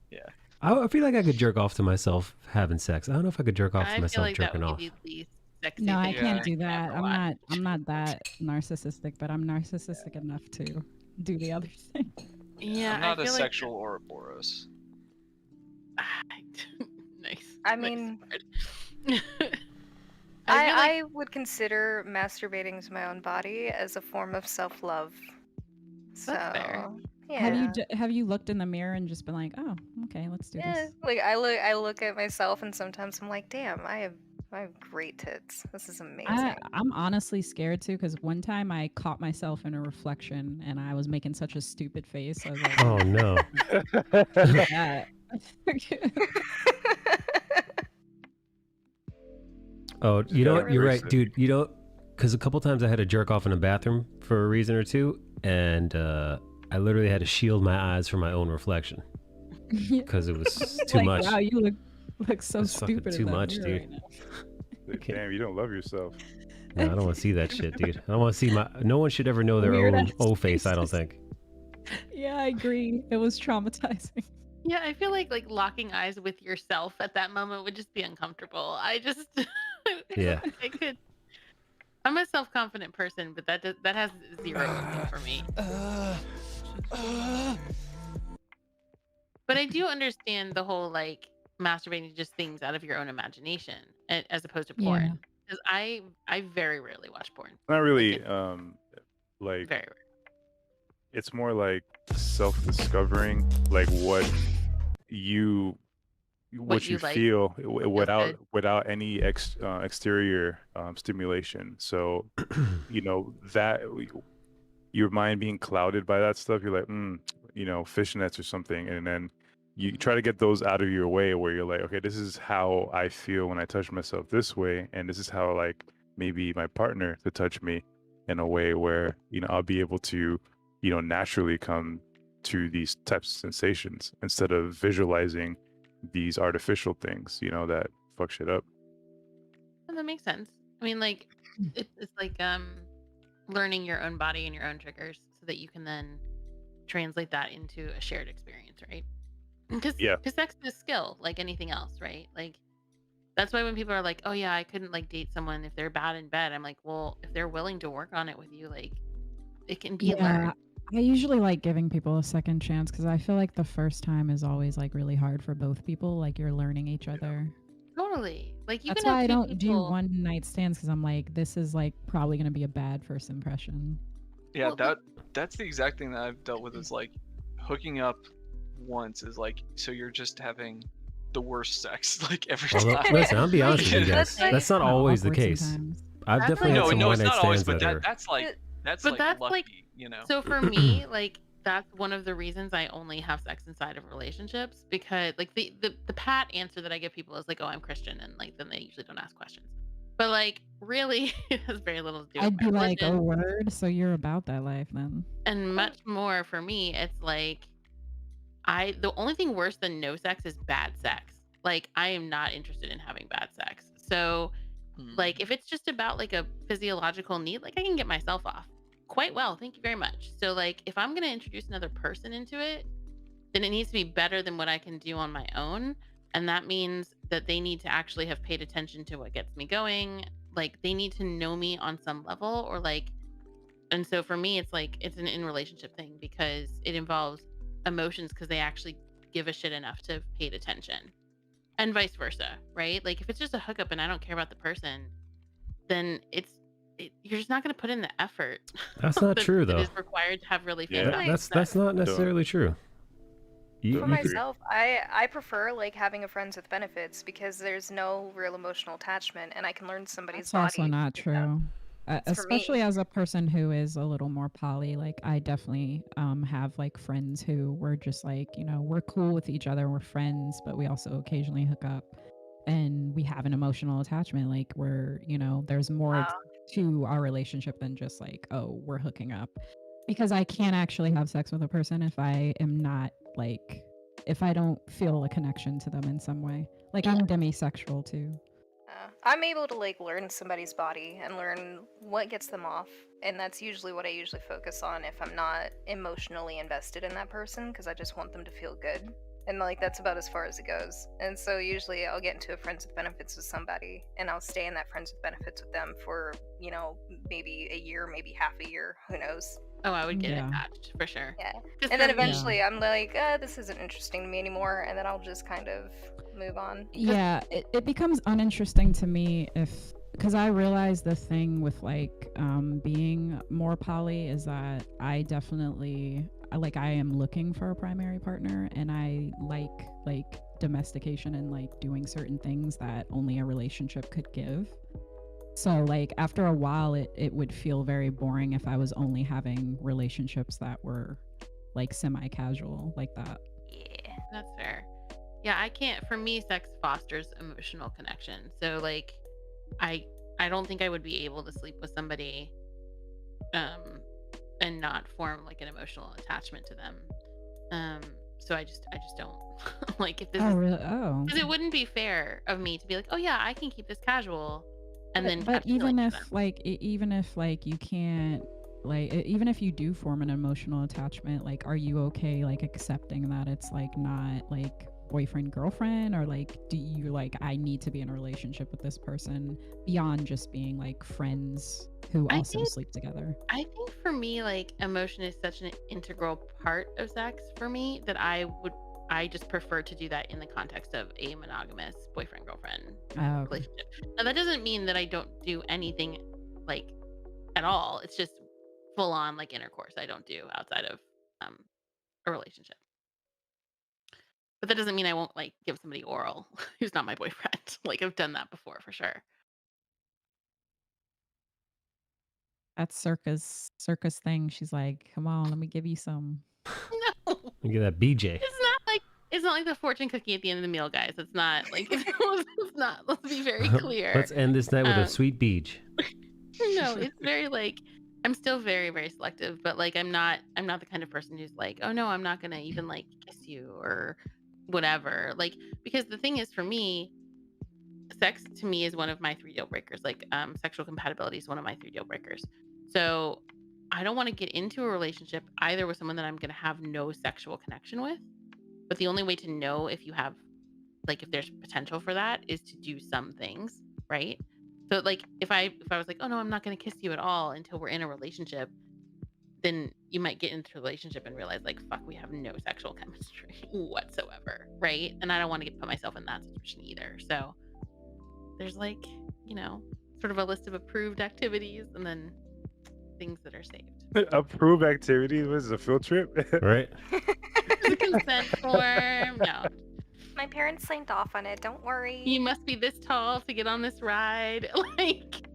Speaker 3: Yeah.
Speaker 1: I feel like I could jerk off to myself having sex. I don't know if I could jerk off
Speaker 12: I
Speaker 1: to
Speaker 12: feel
Speaker 1: myself
Speaker 12: like that
Speaker 1: jerking
Speaker 12: would
Speaker 1: off.
Speaker 12: give you the sexy
Speaker 8: No, I
Speaker 12: thing
Speaker 8: can't
Speaker 12: to
Speaker 8: do that.
Speaker 12: ever
Speaker 8: I'm
Speaker 12: watch.
Speaker 8: not that narcissistic, but I'm narcissistic enough to do the other thing.
Speaker 12: Yeah,
Speaker 3: I'm not
Speaker 12: I
Speaker 3: a
Speaker 12: feel like
Speaker 3: sexual Ouroboros.
Speaker 12: nice.
Speaker 4: I mean, I would consider masturbating to my own body as a form of self-love. So,
Speaker 12: fair.
Speaker 4: yeah.
Speaker 8: Have you looked in the mirror and just been like, oh, okay, let's do
Speaker 4: Yeah,
Speaker 8: this?
Speaker 4: like I look at myself and sometimes I'm like, damn, I have great tits. This is amazing.
Speaker 8: I'm honestly scared too because one time I caught myself in a reflection and I was making such a stupid face. I was like,
Speaker 1: Oh no.
Speaker 8: that.
Speaker 1: Oh, you know
Speaker 16: gotta
Speaker 1: what? You're
Speaker 16: embrace
Speaker 1: right,
Speaker 16: it.
Speaker 1: dude. You know, because a couple times I had to jerk off in a bathroom for a reason or two, and I literally had to shield my eyes from my own reflection because it was too
Speaker 8: Like,
Speaker 1: much.
Speaker 8: wow, you look so
Speaker 1: It's fucking
Speaker 8: stupid.
Speaker 1: too
Speaker 8: in that
Speaker 1: much,
Speaker 8: mirror
Speaker 1: dude.
Speaker 8: right now.
Speaker 16: Damn, you don't love yourself.
Speaker 1: No, I don't want to see that shit, dude. I don't want to see my. No one should ever know their
Speaker 8: Weird
Speaker 1: own
Speaker 8: ass
Speaker 1: O face. I don't
Speaker 8: faces.
Speaker 1: think.
Speaker 8: Yeah, I agree. It was traumatizing.
Speaker 12: Yeah, I feel like locking eyes with yourself at that moment would just be uncomfortable. I just
Speaker 1: Yeah.
Speaker 12: I could. I'm a self-confident person, but that has zero appeal for me. But I do understand the whole masturbating to just things out of your own imagination as opposed to porn.
Speaker 8: Yeah.
Speaker 12: Because I very rarely watch porn.
Speaker 16: Not really.
Speaker 12: Very rare.
Speaker 16: It's more like self-discovering, like what you
Speaker 12: you like
Speaker 16: feel
Speaker 12: good.
Speaker 16: without any exterior stimulation. So you know that your mind being clouded by that stuff, you're like fishnets or something, and then you try to get those out of your way, where you're like, okay, this is how I feel when I touch myself this way, and this is how like maybe my partner to touch me in a way where I'll be able to naturally come to these types of sensations instead of visualizing these artificial things that fuck shit up.
Speaker 12: And that makes sense. I mean, it's like learning your own body and your own triggers so that you can then translate that into a shared experience, right? Because sex is skill like anything else, right? Like that's why when people are like, oh yeah, I couldn't date someone if they're bad in bed, I'm like, well, if they're willing to work on it with you, it can be learned.
Speaker 8: I usually like giving people a second chance because I feel like the first time is always really hard for both people. Like you're learning each other.
Speaker 12: Totally. Like you
Speaker 8: That's
Speaker 12: can
Speaker 8: why
Speaker 12: have
Speaker 8: I
Speaker 12: two
Speaker 8: don't do
Speaker 12: people.
Speaker 8: one night stands because I'm like, this is probably gonna be a bad first impression.
Speaker 3: Yeah, that's the exact thing that I've dealt with is hooking up once is so you're just having the worst sex every
Speaker 1: Although,
Speaker 3: time.
Speaker 1: listen, I'll be honest with you guys. That's not always the case.
Speaker 8: Sometimes.
Speaker 1: I've definitely had some
Speaker 3: no,
Speaker 1: one
Speaker 3: it's
Speaker 1: night
Speaker 3: not always,
Speaker 1: stands
Speaker 3: but
Speaker 1: that are.
Speaker 3: that's lucky,
Speaker 12: So for me, that's one of the reasons I only have sex inside of relationships because the pat answer that I give people is oh, I'm Christian, and then they usually don't ask questions. But really it has very little to do with
Speaker 8: I'd be
Speaker 12: my
Speaker 8: like,
Speaker 12: religion.
Speaker 8: oh word, so you're about that life then.
Speaker 12: And much more for me, it's the only thing worse than no sex is bad sex. I am not interested in having bad sex. So if it's just about a physiological need, I can get myself off quite well. Thank you very much. So if I'm going to introduce another person into it, then it needs to be better than what I can do on my own. And that means that they need to actually have paid attention to what gets me going. They need to know me on some level and so for me, it's an in relationship thing because it involves emotions because they actually give a shit enough to have paid attention. And vice versa, right? If it's just a hookup and I don't care about the person, then you're just not going to put in the effort.
Speaker 1: That's not true, though.
Speaker 12: It is required to have really
Speaker 1: Yeah,
Speaker 12: fantastic
Speaker 1: that's not necessarily true.
Speaker 4: For myself, I prefer having a friends with benefits because there's no real emotional attachment, and I can learn somebody's
Speaker 8: It's also
Speaker 4: body.
Speaker 8: not true.
Speaker 4: It's for me.
Speaker 8: Especially as a person who is a little more poly, I definitely have friends who we're just we're cool with each other, we're friends, but we also occasionally hook up and we have an emotional attachment. We're there's more to our relationship than just oh, we're hooking up. Because I can't actually have sex with a person if I am not if I don't feel a connection to them in some way. I'm demisexual too.
Speaker 4: I'm able to learn somebody's body and learn what gets them off, and that's usually what I usually focus on if I'm not emotionally invested in that person because I just want them to feel good. And that's about as far as it goes. And so usually I'll get into a friends with benefits with somebody and I'll stay in that friends with benefits with them for, maybe a year, maybe half a year, who knows.
Speaker 12: Oh, I would get attached for sure.
Speaker 4: Yeah.
Speaker 12: Just
Speaker 4: And then
Speaker 12: for me-
Speaker 4: eventually I'm this isn't interesting to me anymore, and then I'll just kind of move on.
Speaker 8: Yeah, it becomes uninteresting to me because I realized the thing with like being more poly is that I definitely I am looking for a primary partner, and I like domestication and like doing certain things that only a relationship could give. So like after a while it would feel very boring if I was only having relationships that were like semi-casual like that.
Speaker 12: Yeah, that's fair. Yeah, I can't. For me, sex fosters emotional connection. So like, I don't think I would be able to sleep with somebody, and not form like an emotional attachment to them. So I just don't like if this is
Speaker 8: Really? Oh.
Speaker 12: because it wouldn't be fair of me to be like, oh yeah, I can keep this casual, and then
Speaker 8: But
Speaker 12: catch feelings
Speaker 8: even
Speaker 12: for them.
Speaker 8: if even if like you can't even if you do form an emotional attachment, like are you okay like accepting that it's like not like boyfriend girlfriend, or like do you like I need to be in a relationship with this person beyond just being like friends who
Speaker 12: I
Speaker 8: also
Speaker 12: think
Speaker 8: sleep together?
Speaker 12: I think for me, like emotion is such an integral part of sex for me that I just prefer to do that in the context of a monogamous boyfriend girlfriend
Speaker 8: Oh, okay.
Speaker 12: relationship. Now that doesn't mean that I don't do anything like at all. It's just full on like intercourse I don't do outside of a relationship. But that doesn't mean I won't like give somebody oral who's not my boyfriend. Like I've done that before for sure.
Speaker 8: That's circus thing. She's like, come on, let me give you some.
Speaker 12: No,
Speaker 1: Look at that BJ.
Speaker 12: it's not like the fortune cookie at the end of the meal, guys. It's not like it's not. Let's be very clear.
Speaker 1: Let's end this night with a
Speaker 12: Um,
Speaker 1: sweet beach.
Speaker 12: No, it's very like I'm still very very selective, but like I'm not the kind of person who's like, oh no, I'm not gonna even like kiss you or whatever. Like because the thing is for me, sex to me is one of my 3 deal breakers. Like sexual compatibility is one of my 3 deal breakers. So I don't want to get into a relationship either with someone that I'm gonna have no sexual connection with. But the only way to know if you have like if there's potential for that is to do some things, right? So like if I was like, oh no, I'm not gonna kiss you at all until we're in a relationship, then you might get into a relationship and realize like fuck, we have no sexual chemistry whatsoever, right? And I don't want to put myself in that situation either. So there's like, sort of a list of approved activities and then things that are saved.
Speaker 16: Approved activity was a field trip,
Speaker 1: right?
Speaker 12: There's a consent form. No.
Speaker 4: My parents signed off on it. Don't worry.
Speaker 12: You must be this tall to get on this ride. Like,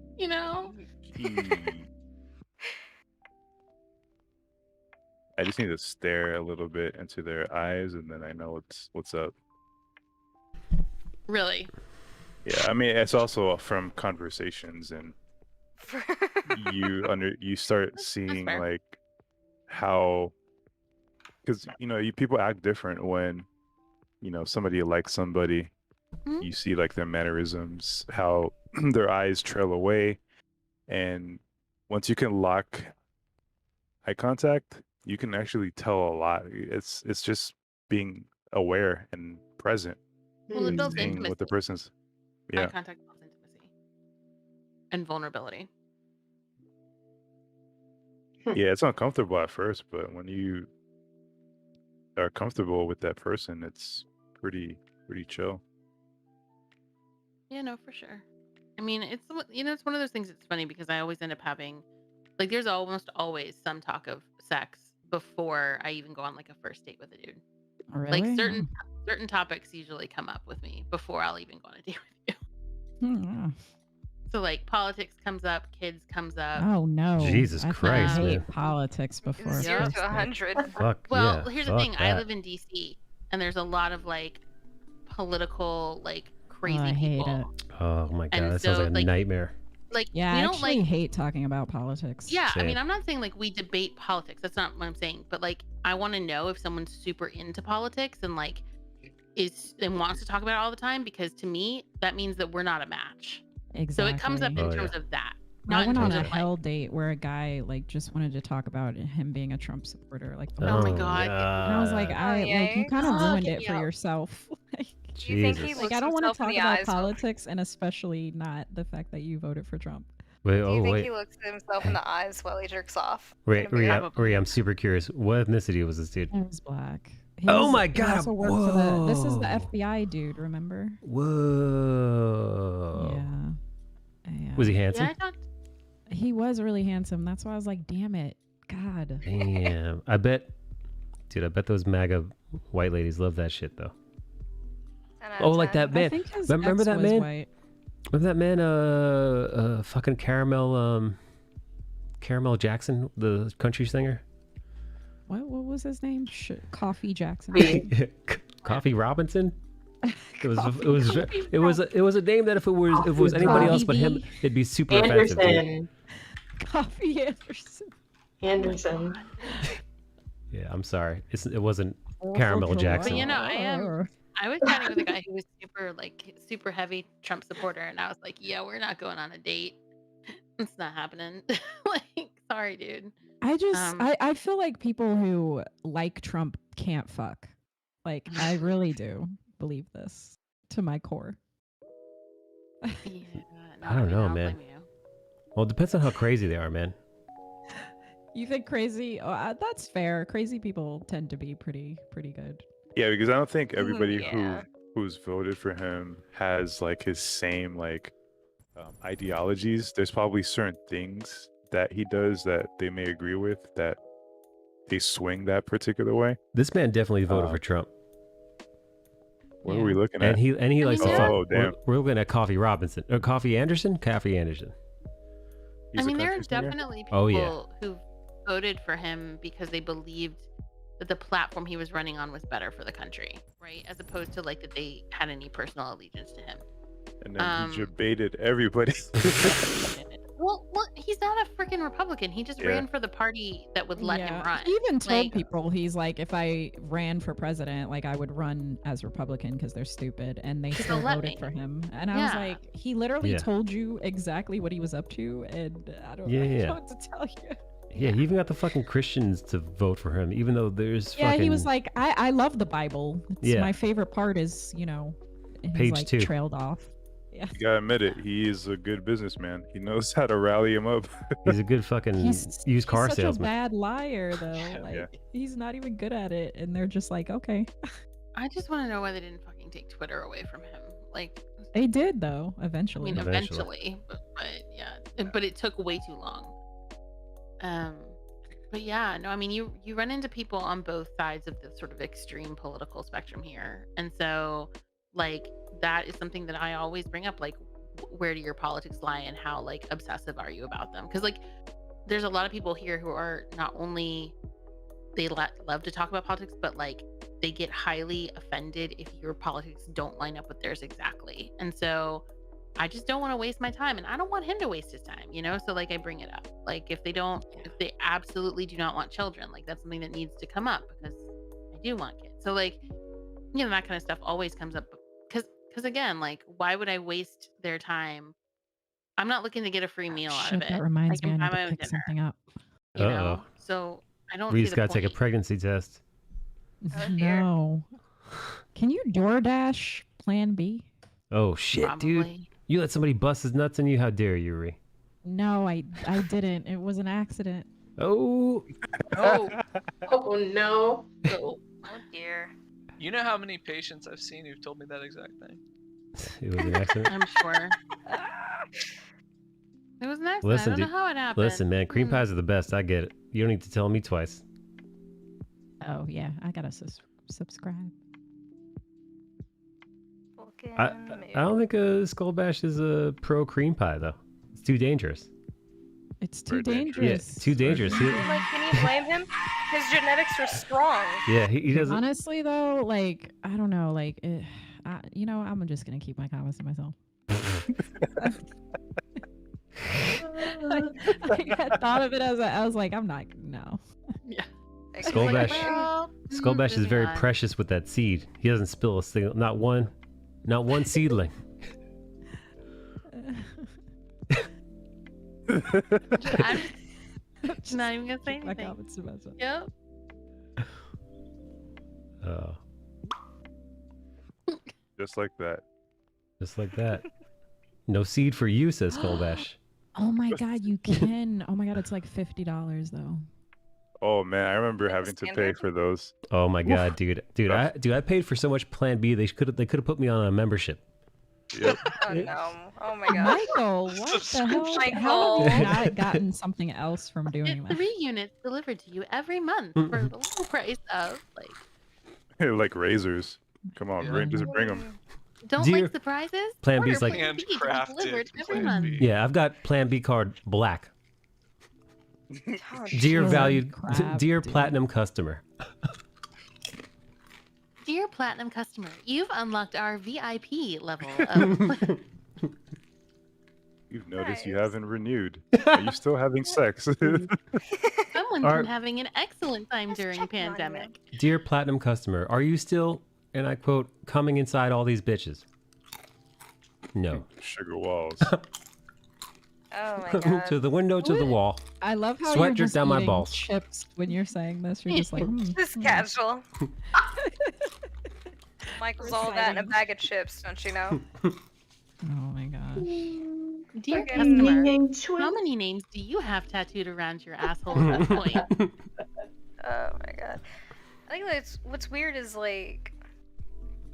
Speaker 16: I just need to stare a little bit into their eyes, and then I know what's up.
Speaker 12: Really?
Speaker 16: Yeah, I mean it's also from conversations, and you start seeing like how, because people act different when somebody likes somebody. You see like their mannerisms, how their eyes trail away, and once you can lock eye contact, you can actually tell a lot. It's just being aware and present.
Speaker 12: Well, it builds
Speaker 16: Seeing
Speaker 12: intimacy.
Speaker 16: what the person's
Speaker 12: Eye contact builds intimacy and vulnerability.
Speaker 16: Yeah, it's uncomfortable at first, but when you are comfortable with that person, it's pretty chill.
Speaker 12: Yeah, no, for sure. I mean, it's one of those things that's funny because I always end up having like there's almost always some talk of sex before I even go on like a first date with a dude.
Speaker 8: Really?
Speaker 12: Like certain topics usually come up with me before I'll even go on a date with you.
Speaker 8: Yeah.
Speaker 12: So like politics comes up, kids comes up.
Speaker 8: Oh no!
Speaker 1: Jesus Christ,
Speaker 8: I hate
Speaker 1: man.
Speaker 8: politics before.
Speaker 4: 0
Speaker 8: first
Speaker 4: to
Speaker 8: date.
Speaker 4: 100.
Speaker 1: Fuck
Speaker 12: Well,
Speaker 1: yeah.
Speaker 12: here's the
Speaker 1: fuck
Speaker 12: thing. I
Speaker 1: that.
Speaker 12: live in DC, and there's a lot of like political, like crazy
Speaker 8: I hate
Speaker 12: people.
Speaker 8: it.
Speaker 1: Oh my god,
Speaker 12: And
Speaker 1: that sounds
Speaker 12: so,
Speaker 1: like a
Speaker 12: like,
Speaker 1: nightmare.
Speaker 12: Like
Speaker 8: Yeah,
Speaker 12: we
Speaker 8: I
Speaker 12: don't
Speaker 8: actually
Speaker 12: like.
Speaker 8: hate talking about politics.
Speaker 12: Yeah, I
Speaker 1: Same.
Speaker 12: mean, I'm not saying like we debate politics. That's not what I'm saying. But like, I want to know if someone's super into politics and like wants to talk about it all the time, because to me that means that we're not a match.
Speaker 8: Exactly.
Speaker 12: So it comes up in
Speaker 1: Oh,
Speaker 12: terms
Speaker 1: yeah.
Speaker 12: of that.
Speaker 8: I
Speaker 12: Not in
Speaker 8: went on
Speaker 12: terms
Speaker 8: a
Speaker 12: of like,
Speaker 8: hell date where a guy like just wanted to talk about him being a Trump supporter, like the
Speaker 12: oh
Speaker 8: whole
Speaker 12: my
Speaker 8: time.
Speaker 12: god.
Speaker 8: And I was like, you
Speaker 4: yikes.
Speaker 8: kind of
Speaker 12: Oh,
Speaker 8: ruined
Speaker 12: get
Speaker 8: it
Speaker 12: me
Speaker 8: for
Speaker 12: out.
Speaker 8: yourself. Like,
Speaker 4: Do you think he
Speaker 1: Jesus.
Speaker 4: looks
Speaker 8: I don't want
Speaker 4: himself
Speaker 8: to
Speaker 4: in
Speaker 8: talk
Speaker 4: the
Speaker 8: about
Speaker 4: eyes?
Speaker 8: politics, and especially not the fact that you voted for Trump.
Speaker 1: Wait,
Speaker 4: Do
Speaker 1: oh
Speaker 4: you think
Speaker 1: wait,
Speaker 4: he looks at himself in the eyes while he jerks off?
Speaker 1: wait,
Speaker 4: Gonna be like,
Speaker 1: Rhea, I'm super curious. What ethnicity was this dude?
Speaker 8: He was black. He
Speaker 1: Oh
Speaker 8: was-
Speaker 1: my
Speaker 8: he
Speaker 1: God,
Speaker 8: also worked for the. This is the
Speaker 1: whoa.
Speaker 8: FBI dude. Remember?
Speaker 1: Whoa.
Speaker 8: Yeah. Yeah.
Speaker 1: Was he handsome?
Speaker 12: Yeah, I talked.
Speaker 8: He was really handsome. That's why I was like, damn it. God.
Speaker 1: Damn. I bet those MAGA white ladies love that shit though. Oh, like that man.
Speaker 8: I think his
Speaker 1: Remember
Speaker 8: ex
Speaker 1: that
Speaker 8: was
Speaker 1: man?
Speaker 8: white.
Speaker 1: Remember that man? Fucking Caramel Jackson, the country singer.
Speaker 8: What was his name? Coffee Jackson.
Speaker 1: Coffee Robinson. It was a name that if it was anybody else but him, it'd be super offensive. Dude.
Speaker 8: Coffee
Speaker 21: Anderson.
Speaker 1: Yeah, I'm sorry. It wasn't Caramel Jackson.
Speaker 12: But I was chatting with a guy who was super heavy Trump supporter, and I was like, yeah, we're not going on a date. It's not happening. Like, sorry, dude.
Speaker 8: I feel like people who like Trump can't fuck. Like, I really do believe this to my core.
Speaker 1: I don't know, man. Well, it depends on how crazy they are, man.
Speaker 8: You think crazy? Oh, that's fair. Crazy people tend to be pretty good.
Speaker 16: Yeah, because I don't think everybody who's voted for him has like his same ideologies. There's probably certain things that he does that they may agree with, that they swing that particular way.
Speaker 1: This man definitely voted for Trump.
Speaker 16: What are we looking at?
Speaker 1: And he likes to fuck.
Speaker 16: Oh, damn.
Speaker 1: We're looking at Coffee Robinson or Coffee Anderson. Coffee Anderson.
Speaker 12: I mean, there are definitely people
Speaker 1: Oh,
Speaker 12: who voted for him because they believed that the platform he was running on was better for the country, right? As opposed to like that they had any personal allegiance to him.
Speaker 16: And then he debated everybody.
Speaker 12: Well, he's not a freaking Republican. He just ran for the party that would let him run.
Speaker 8: He even told people, he's like, if I ran for president, like I would run as Republican because they're stupid, and they still voted for him. And I was like, he literally told you exactly what he was up to, and I don't know what to tell you.
Speaker 1: Yeah, he even got the fucking Christians to vote for him, even though there's fucking...
Speaker 8: he was like, I love the Bible. It's my favorite part is,
Speaker 1: Page
Speaker 8: like
Speaker 1: 2.
Speaker 8: Trailed off. Yeah.
Speaker 16: You gotta admit it, he is a good businessman. He knows how to rally him up.
Speaker 1: He's a good fucking used car
Speaker 8: such
Speaker 1: salesman.
Speaker 8: a bad liar, though. He's not even good at it, and they're just like, okay.
Speaker 12: I just want to know why they didn't fucking take Twitter away from him. Like,
Speaker 8: they did though, eventually.
Speaker 12: I mean, eventually, but yeah, but it took way too long. But yeah, no, I mean, you run into people on both sides of the sort of extreme political spectrum here, and so like that is something that I always bring up. Like, where do your politics lie, and how like obsessive are you about them? Because like, there's a lot of people here who are not only they love to talk about politics, but like they get highly offended if your politics don't line up with theirs exactly. And so I just don't want to waste my time, and I don't want him to waste his time, so like I bring it up. Like if they absolutely do not want children, like that's something that needs to come up because I do want kids. So like, that kind of stuff always comes up because again, like why would I waste their time? I'm not looking to get a free meal out of it.
Speaker 8: That reminds me, I
Speaker 12: buy
Speaker 8: need
Speaker 12: my
Speaker 8: to
Speaker 12: own
Speaker 8: pick
Speaker 12: dinner,
Speaker 8: something up.
Speaker 12: So I don't
Speaker 1: We
Speaker 12: see
Speaker 1: just
Speaker 12: the
Speaker 1: gotta take a
Speaker 12: point.
Speaker 1: pregnancy test.
Speaker 8: No. Can you DoorDash Plan B?
Speaker 1: Oh shit, dude!
Speaker 12: Probably.
Speaker 1: You let somebody bust his nuts in you? How dare you, Ree?
Speaker 8: No, I didn't. It was an accident.
Speaker 1: Oh.
Speaker 21: Oh no.
Speaker 4: Oh dear.
Speaker 3: You know how many patients I've seen who've told me that exact thing?
Speaker 1: It was an accident.
Speaker 12: I'm sure. It was an accident.
Speaker 1: Listen,
Speaker 12: I don't
Speaker 1: dude.
Speaker 12: know how it happened.
Speaker 1: Listen, man. Cream pies are the best. I get it. You don't need to tell me twice.
Speaker 8: Oh yeah, I gotta subscribe.
Speaker 1: I don't think Skull Bash is a pro cream pie though. It's too dangerous.
Speaker 8: It's too
Speaker 1: Yeah,
Speaker 8: dangerous.
Speaker 1: too dangerous.
Speaker 4: Like, can you blame him? His genetics are strong.
Speaker 1: Yeah, he doesn't.
Speaker 8: Honestly, though, like I don't know, like I'm just gonna keep my comments to myself. I had thought of it as I was like, I'm not. No.
Speaker 12: Yeah.
Speaker 1: Skull Bash. Skull Bash is
Speaker 12: moving
Speaker 1: very
Speaker 12: on.
Speaker 1: precious with that seed. He doesn't spill a single, not one seedling.
Speaker 12: I'm just not even gonna say
Speaker 8: My
Speaker 12: anything.
Speaker 8: comments to myself.
Speaker 12: Yep.
Speaker 1: Oh,
Speaker 16: Just like that.
Speaker 1: just like that. No seed for you, says Skull Bash.
Speaker 8: Oh my god, you can. Oh my god, it's like $50 though.
Speaker 16: Oh man, I remember having to pay for those.
Speaker 1: Oh my god, dude, I paid for so much Plan B. They could have put me on a membership.
Speaker 16: Yep.
Speaker 4: Oh no! Oh my god!
Speaker 8: Michael, what the hell? How have you not gotten something else from doing
Speaker 12: Get
Speaker 8: that?
Speaker 12: 3 units delivered to you every month for the low price of like.
Speaker 16: Like razors. Come on, just bring them.
Speaker 12: Don't
Speaker 1: Dear-
Speaker 12: like surprises?
Speaker 1: Plan
Speaker 12: Order
Speaker 1: B's like-
Speaker 12: Plan B to be delivered every month.
Speaker 1: Yeah, I've got Plan B card black.
Speaker 4: Oh,
Speaker 1: Dear
Speaker 4: jeez.
Speaker 1: valued,
Speaker 12: crap,
Speaker 1: dear
Speaker 12: dude.
Speaker 1: platinum customer.
Speaker 12: Dear Platinum customer, you've unlocked our VIP level of.
Speaker 16: You've noticed you haven't renewed. Are you still having sex?
Speaker 12: Someone's
Speaker 1: Are-
Speaker 12: been having an excellent time during pandemic.
Speaker 1: Dear platinum customer, are you still, and I quote, coming inside all these bitches? No.
Speaker 16: Sugar walls.
Speaker 4: Oh my god!
Speaker 1: To the window, to the wall.
Speaker 8: I love how
Speaker 1: Sweat
Speaker 8: you're
Speaker 1: drip
Speaker 8: just
Speaker 1: down my
Speaker 8: eating
Speaker 1: balls.
Speaker 8: chips when you're saying this. You're just like,
Speaker 4: Just casual. Michael's all that in a bag of chips, don't you know?
Speaker 8: Oh my gosh.
Speaker 12: Dear
Speaker 4: Fucking
Speaker 12: customer,
Speaker 21: Ning
Speaker 12: how many names do you have tattooed around your asshole at this point?
Speaker 4: Oh my god! I think what's weird is like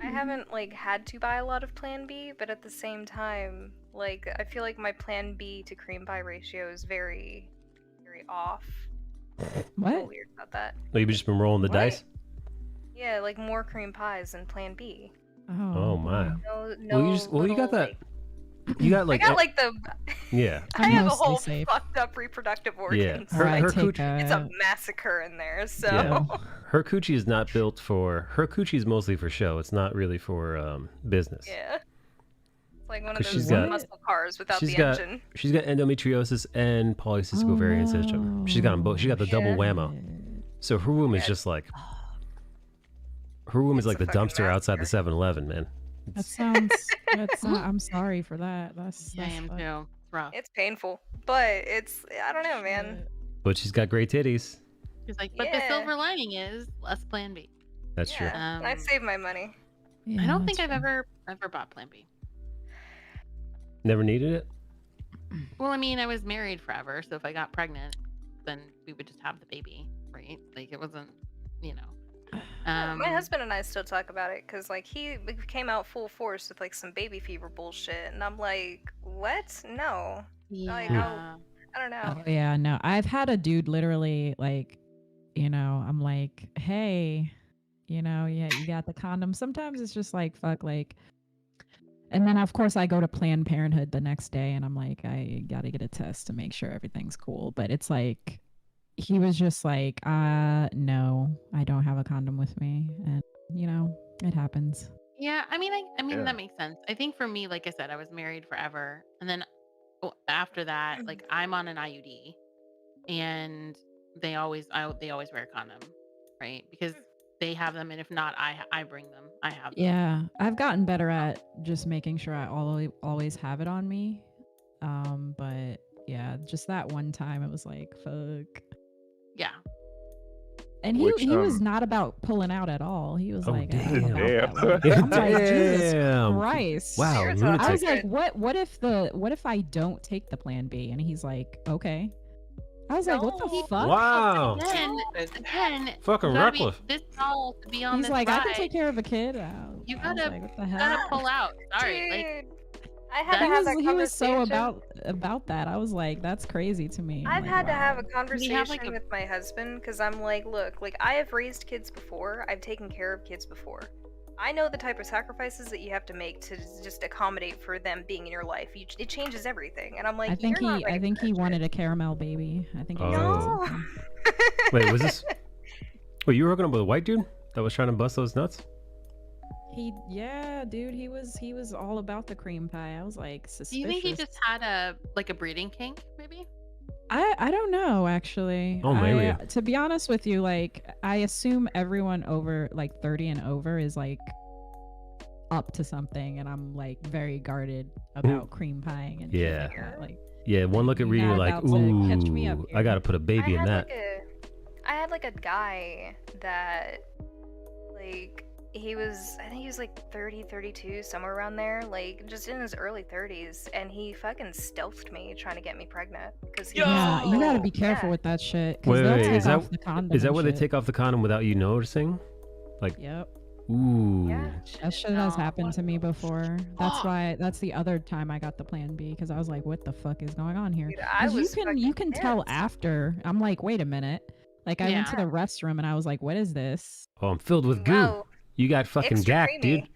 Speaker 4: I haven't like had to buy a lot of Plan B, but at the same time, like I feel like my Plan B to cream pie ratio is very, very off.
Speaker 8: What?
Speaker 4: I'm weird about that.
Speaker 1: Oh, you've just been rolling the dice?
Speaker 4: Yeah, like more cream pies than Plan B.
Speaker 1: Oh my.
Speaker 4: No,
Speaker 1: Well, you got that. You got like.
Speaker 4: I got like the.
Speaker 1: Yeah.
Speaker 4: I have a
Speaker 8: mostly
Speaker 4: whole
Speaker 8: safe.
Speaker 4: fucked up reproductive
Speaker 1: Yeah.
Speaker 4: organs.
Speaker 1: Her
Speaker 4: like,
Speaker 1: coochie.
Speaker 4: it's a massacre in there. So.
Speaker 1: Yeah. Her coochie is not built for. Her coochie is mostly for show. It's not really for business.
Speaker 4: Yeah. It's like one of
Speaker 1: 'Cause
Speaker 4: those
Speaker 1: she's got-
Speaker 4: muscle cars without
Speaker 1: She's
Speaker 4: the
Speaker 1: got
Speaker 4: engine.
Speaker 1: she's got endometriosis and polycystic ovarian syndrome. She's got them both. She got the double whammo. So her womb is just like her womb is like the dumpster outside the 7-Eleven, man.
Speaker 8: That sounds. That's. I'm sorry for that. That's.
Speaker 12: Yeah, I am
Speaker 8: fucked.
Speaker 12: too. It's rough.
Speaker 4: It's painful, but it's I don't know, man.
Speaker 1: But she's got great titties.
Speaker 12: It's like, but the silver lining is less Plan B.
Speaker 1: That's true.
Speaker 4: I save my money.
Speaker 12: I don't think I've ever bought Plan B.
Speaker 1: Never needed it.
Speaker 12: Well, I mean, I was married forever, so if I got pregnant, then we would just have the baby, right? Like it wasn't, you know.
Speaker 4: My husband and I still talk about it because like he came out full force with like some baby fever bullshit, and I'm like, what? No. Like,
Speaker 12: Yeah.
Speaker 4: I don't know.
Speaker 8: Oh, yeah, no. I've had a dude literally like, you know, I'm like, hey, you know, yeah, you got the condom. Sometimes it's just like, fuck, like, and then of course I go to Planned Parenthood the next day and I'm like, I gotta get a test to make sure everything's cool. But it's like, he was just like, no, I don't have a condom with me. And, you know, it happens.
Speaker 12: Yeah, I mean,
Speaker 1: Yeah.
Speaker 12: that makes sense. I think for me, like I said, I was married forever, and then after that, like I'm on an IUD, and they always wear a condom, right? Because they have them, and if not, I bring them. I have them.
Speaker 8: Yeah, I've gotten better at just making sure I always have it on me. But yeah, just that one time it was like, fuck.
Speaker 12: Yeah.
Speaker 8: And he was not about pulling out at all. He was like, I don't know about that one. I'm like, Jesus
Speaker 1: Damn.
Speaker 8: Christ.
Speaker 1: Wow,
Speaker 8: I
Speaker 1: lunatic.
Speaker 8: was like, what if I don't take the Plan B? And he's like, okay. I was like, what the fuck?
Speaker 1: Wow.
Speaker 12: Again,
Speaker 1: Fucking
Speaker 12: gotta be
Speaker 1: reckless.
Speaker 12: this tall to be on
Speaker 8: He's
Speaker 12: this
Speaker 8: like, I can
Speaker 12: ride.
Speaker 8: take care of a kid.
Speaker 12: You
Speaker 8: I was
Speaker 12: gotta,
Speaker 8: like, what the
Speaker 12: you
Speaker 8: hell?
Speaker 12: gotta pull out. Sorry, like
Speaker 4: I had to have that
Speaker 8: He was so
Speaker 4: conversation.
Speaker 8: about that. I was like, that's crazy to me. I'm
Speaker 4: I've
Speaker 8: like,
Speaker 4: had to have
Speaker 8: wow.
Speaker 4: a conversation with my husband because I'm like, look, like I have raised kids before. I've taken care of kids before. I know the type of sacrifices that you have to make to just accommodate for them being in your life. It changes everything, and I'm like,
Speaker 8: I think
Speaker 4: you're not
Speaker 8: he
Speaker 4: ready
Speaker 8: I think he wanted a caramel baby. I think he said
Speaker 1: Oh.
Speaker 8: something.
Speaker 1: Wait, was this? Wait, you were hooking up with a white dude that was trying to bust those nuts?
Speaker 8: Yeah, dude, he was all about the cream pie. I was like, suspicious.
Speaker 12: do you think he just had a breeding kink, maybe?
Speaker 8: I don't know actually.
Speaker 1: Oh, maybe.
Speaker 8: To be honest with you, like I assume everyone over like 30 and over is like up to something, and I'm like very guarded about cream pieing and shit
Speaker 1: Yeah.
Speaker 8: like that. Like,
Speaker 1: Yeah, one look at Reed,
Speaker 8: not
Speaker 1: you're like,
Speaker 8: about to catch me up
Speaker 1: ooh,
Speaker 8: here.
Speaker 1: I gotta put a baby in that.
Speaker 4: I had like a guy that like I think he was like 30, 32, somewhere around there, like just in his early 30s, and he fucking stealthed me trying to get me pregnant because he
Speaker 8: yeah,
Speaker 4: was
Speaker 8: you gotta be
Speaker 4: yeah.
Speaker 8: careful with that shit. 'Cause
Speaker 1: Wait,
Speaker 8: they'll
Speaker 1: wait,
Speaker 8: take
Speaker 1: is that
Speaker 8: off the condom
Speaker 1: is that
Speaker 8: and
Speaker 1: where they
Speaker 8: shit.
Speaker 1: take off the condom without you noticing? Like,
Speaker 8: Yep.
Speaker 1: Ooh.
Speaker 8: That shit has happened to me before. That's the other time I got the plan B, because I was like, what the fuck is going on here?
Speaker 4: Dude, I
Speaker 8: Because
Speaker 4: was
Speaker 8: you can tell
Speaker 4: pissed.
Speaker 8: after. I'm like, wait a minute. Like I went to the restroom and I was like, what is this?
Speaker 1: Oh, I'm filled with goo.
Speaker 4: Wow.
Speaker 1: You got fucking
Speaker 4: Extra
Speaker 1: gack,
Speaker 4: creamy.
Speaker 1: dude.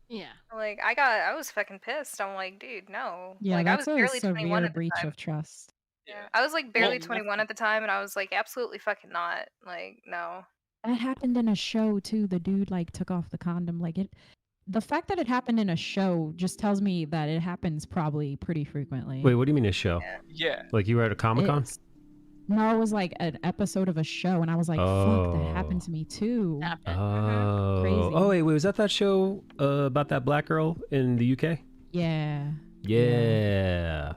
Speaker 12: Yeah.
Speaker 4: Like I was fucking pissed. I'm like, dude, no.
Speaker 8: Yeah,
Speaker 4: Like I was
Speaker 8: that's a
Speaker 4: barely 21
Speaker 8: severe
Speaker 4: at the
Speaker 8: breach
Speaker 4: time.
Speaker 8: of trust.
Speaker 4: Yeah. I was like barely
Speaker 12: that's
Speaker 4: 21 at the time, and I was like, absolutely fucking not. Like, no.
Speaker 8: That happened in a show too. The dude like took off the condom. Like it, the fact that it happened in a show just tells me that it happens probably pretty frequently.
Speaker 1: Wait, what do you mean a show?
Speaker 3: Yeah.
Speaker 1: Like you were at a Comic-Con?
Speaker 8: It's- No, it was like an episode of a show, and I was like, fuck, that happened to me too.
Speaker 1: Oh.
Speaker 8: Crazy.
Speaker 1: Oh, wait, was that show about that black girl in the UK?
Speaker 8: Yeah.
Speaker 1: Yeah.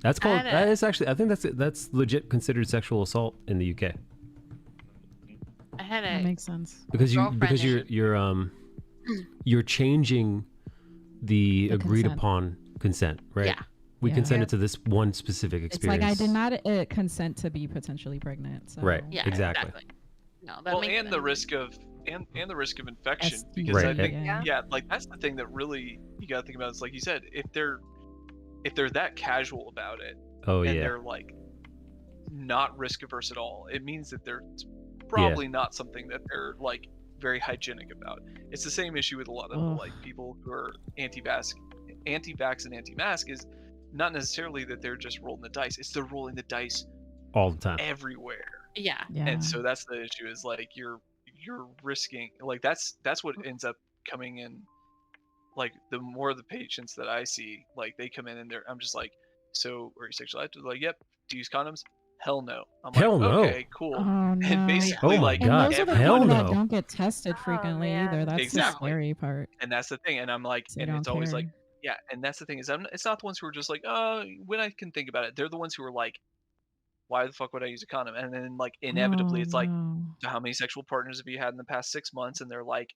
Speaker 1: That's called.
Speaker 12: had a-
Speaker 1: That is actually. I think that's legit considered sexual assault in the UK
Speaker 12: I had
Speaker 8: That
Speaker 12: a
Speaker 8: makes sense.
Speaker 1: because
Speaker 12: girlfriend
Speaker 1: you're changing the
Speaker 8: The
Speaker 1: agreed
Speaker 8: consent.
Speaker 1: upon consent, right?
Speaker 12: Yeah.
Speaker 1: We
Speaker 8: Yeah.
Speaker 1: consented to this one specific
Speaker 8: It's
Speaker 1: experience.
Speaker 8: like I did not consent to be potentially pregnant. So.
Speaker 1: Right.
Speaker 12: Yeah,
Speaker 1: Exactly.
Speaker 12: No, that
Speaker 3: Well,
Speaker 12: makes
Speaker 3: and the
Speaker 12: sense.
Speaker 3: risk of and the risk of infection,
Speaker 8: STD,
Speaker 3: because I
Speaker 1: Right,
Speaker 3: think
Speaker 8: yeah.
Speaker 3: like that's the thing that really you got to think about. Is like you said, if they're that casual about it,
Speaker 1: Oh
Speaker 3: and
Speaker 1: yeah.
Speaker 3: they're like not risk averse at all, it means that they're probably not something that they're like very hygienic about. It's the same issue with a lot of
Speaker 8: Ugh.
Speaker 3: like people who are anti-vax and anti-mask is not necessarily that they're just rolling the dice. It's they're rolling the dice
Speaker 1: All the time.
Speaker 3: everywhere.
Speaker 12: Yeah.
Speaker 8: Yeah.
Speaker 3: And so that's the issue, is like you're risking, like that's what ends up coming in. Like the more of the patients that I see, like they come in and I'm just like, so are you sexually active? Like, yep. Do you use condoms? Hell no. I'm
Speaker 1: Hell
Speaker 3: like,
Speaker 1: no.
Speaker 3: okay, cool.
Speaker 8: Oh no.
Speaker 3: And basically,
Speaker 1: Oh my
Speaker 3: like,
Speaker 8: And
Speaker 1: God.
Speaker 8: those are the
Speaker 1: Hell
Speaker 8: people that
Speaker 1: no.
Speaker 8: don't get tested frequently
Speaker 4: man.
Speaker 8: either. That's
Speaker 3: Exactly.
Speaker 8: the scary part.
Speaker 3: and that's the thing. And I'm like,
Speaker 8: They
Speaker 3: and
Speaker 8: don't
Speaker 3: it's always like,
Speaker 8: care.
Speaker 3: yeah. And that's the thing, is it's not the ones who are just like, oh, when I can think about it. They're the ones who are like, why the fuck would I use a condom? And then like inevitably,
Speaker 8: Oh,
Speaker 3: it's like,
Speaker 8: no.
Speaker 3: so how many sexual partners have you had in the past 6 months? And they're like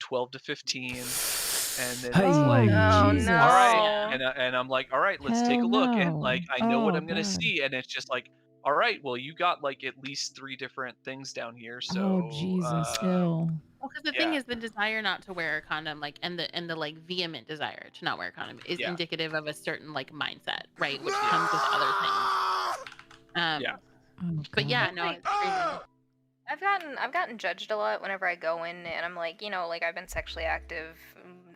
Speaker 3: 12 to 15. And then
Speaker 1: Hey.
Speaker 3: it's like,
Speaker 4: Oh
Speaker 8: Jesus.
Speaker 4: no.
Speaker 3: all right. And I'm like, all right, let's take a
Speaker 8: Hell
Speaker 3: look. And
Speaker 8: no.
Speaker 3: like, I know what
Speaker 8: Oh,
Speaker 3: I'm going to
Speaker 8: God.
Speaker 3: see. And it's just like, all right, well, you got like at least 3 different things down here. So,
Speaker 8: Oh Jesus, Phil.
Speaker 12: Well, because the thing
Speaker 3: yeah.
Speaker 12: is, the desire not to wear a condom, like, and the like vehement desire to not wear a condom, is
Speaker 3: Yeah.
Speaker 12: indicative of a certain like mindset, right? Which comes with other things.
Speaker 3: Yeah.
Speaker 8: Oh,
Speaker 12: But
Speaker 8: God.
Speaker 12: yeah, no, it's crazy.
Speaker 4: I've gotten judged a lot whenever I go in, and I'm like, like I've been sexually active.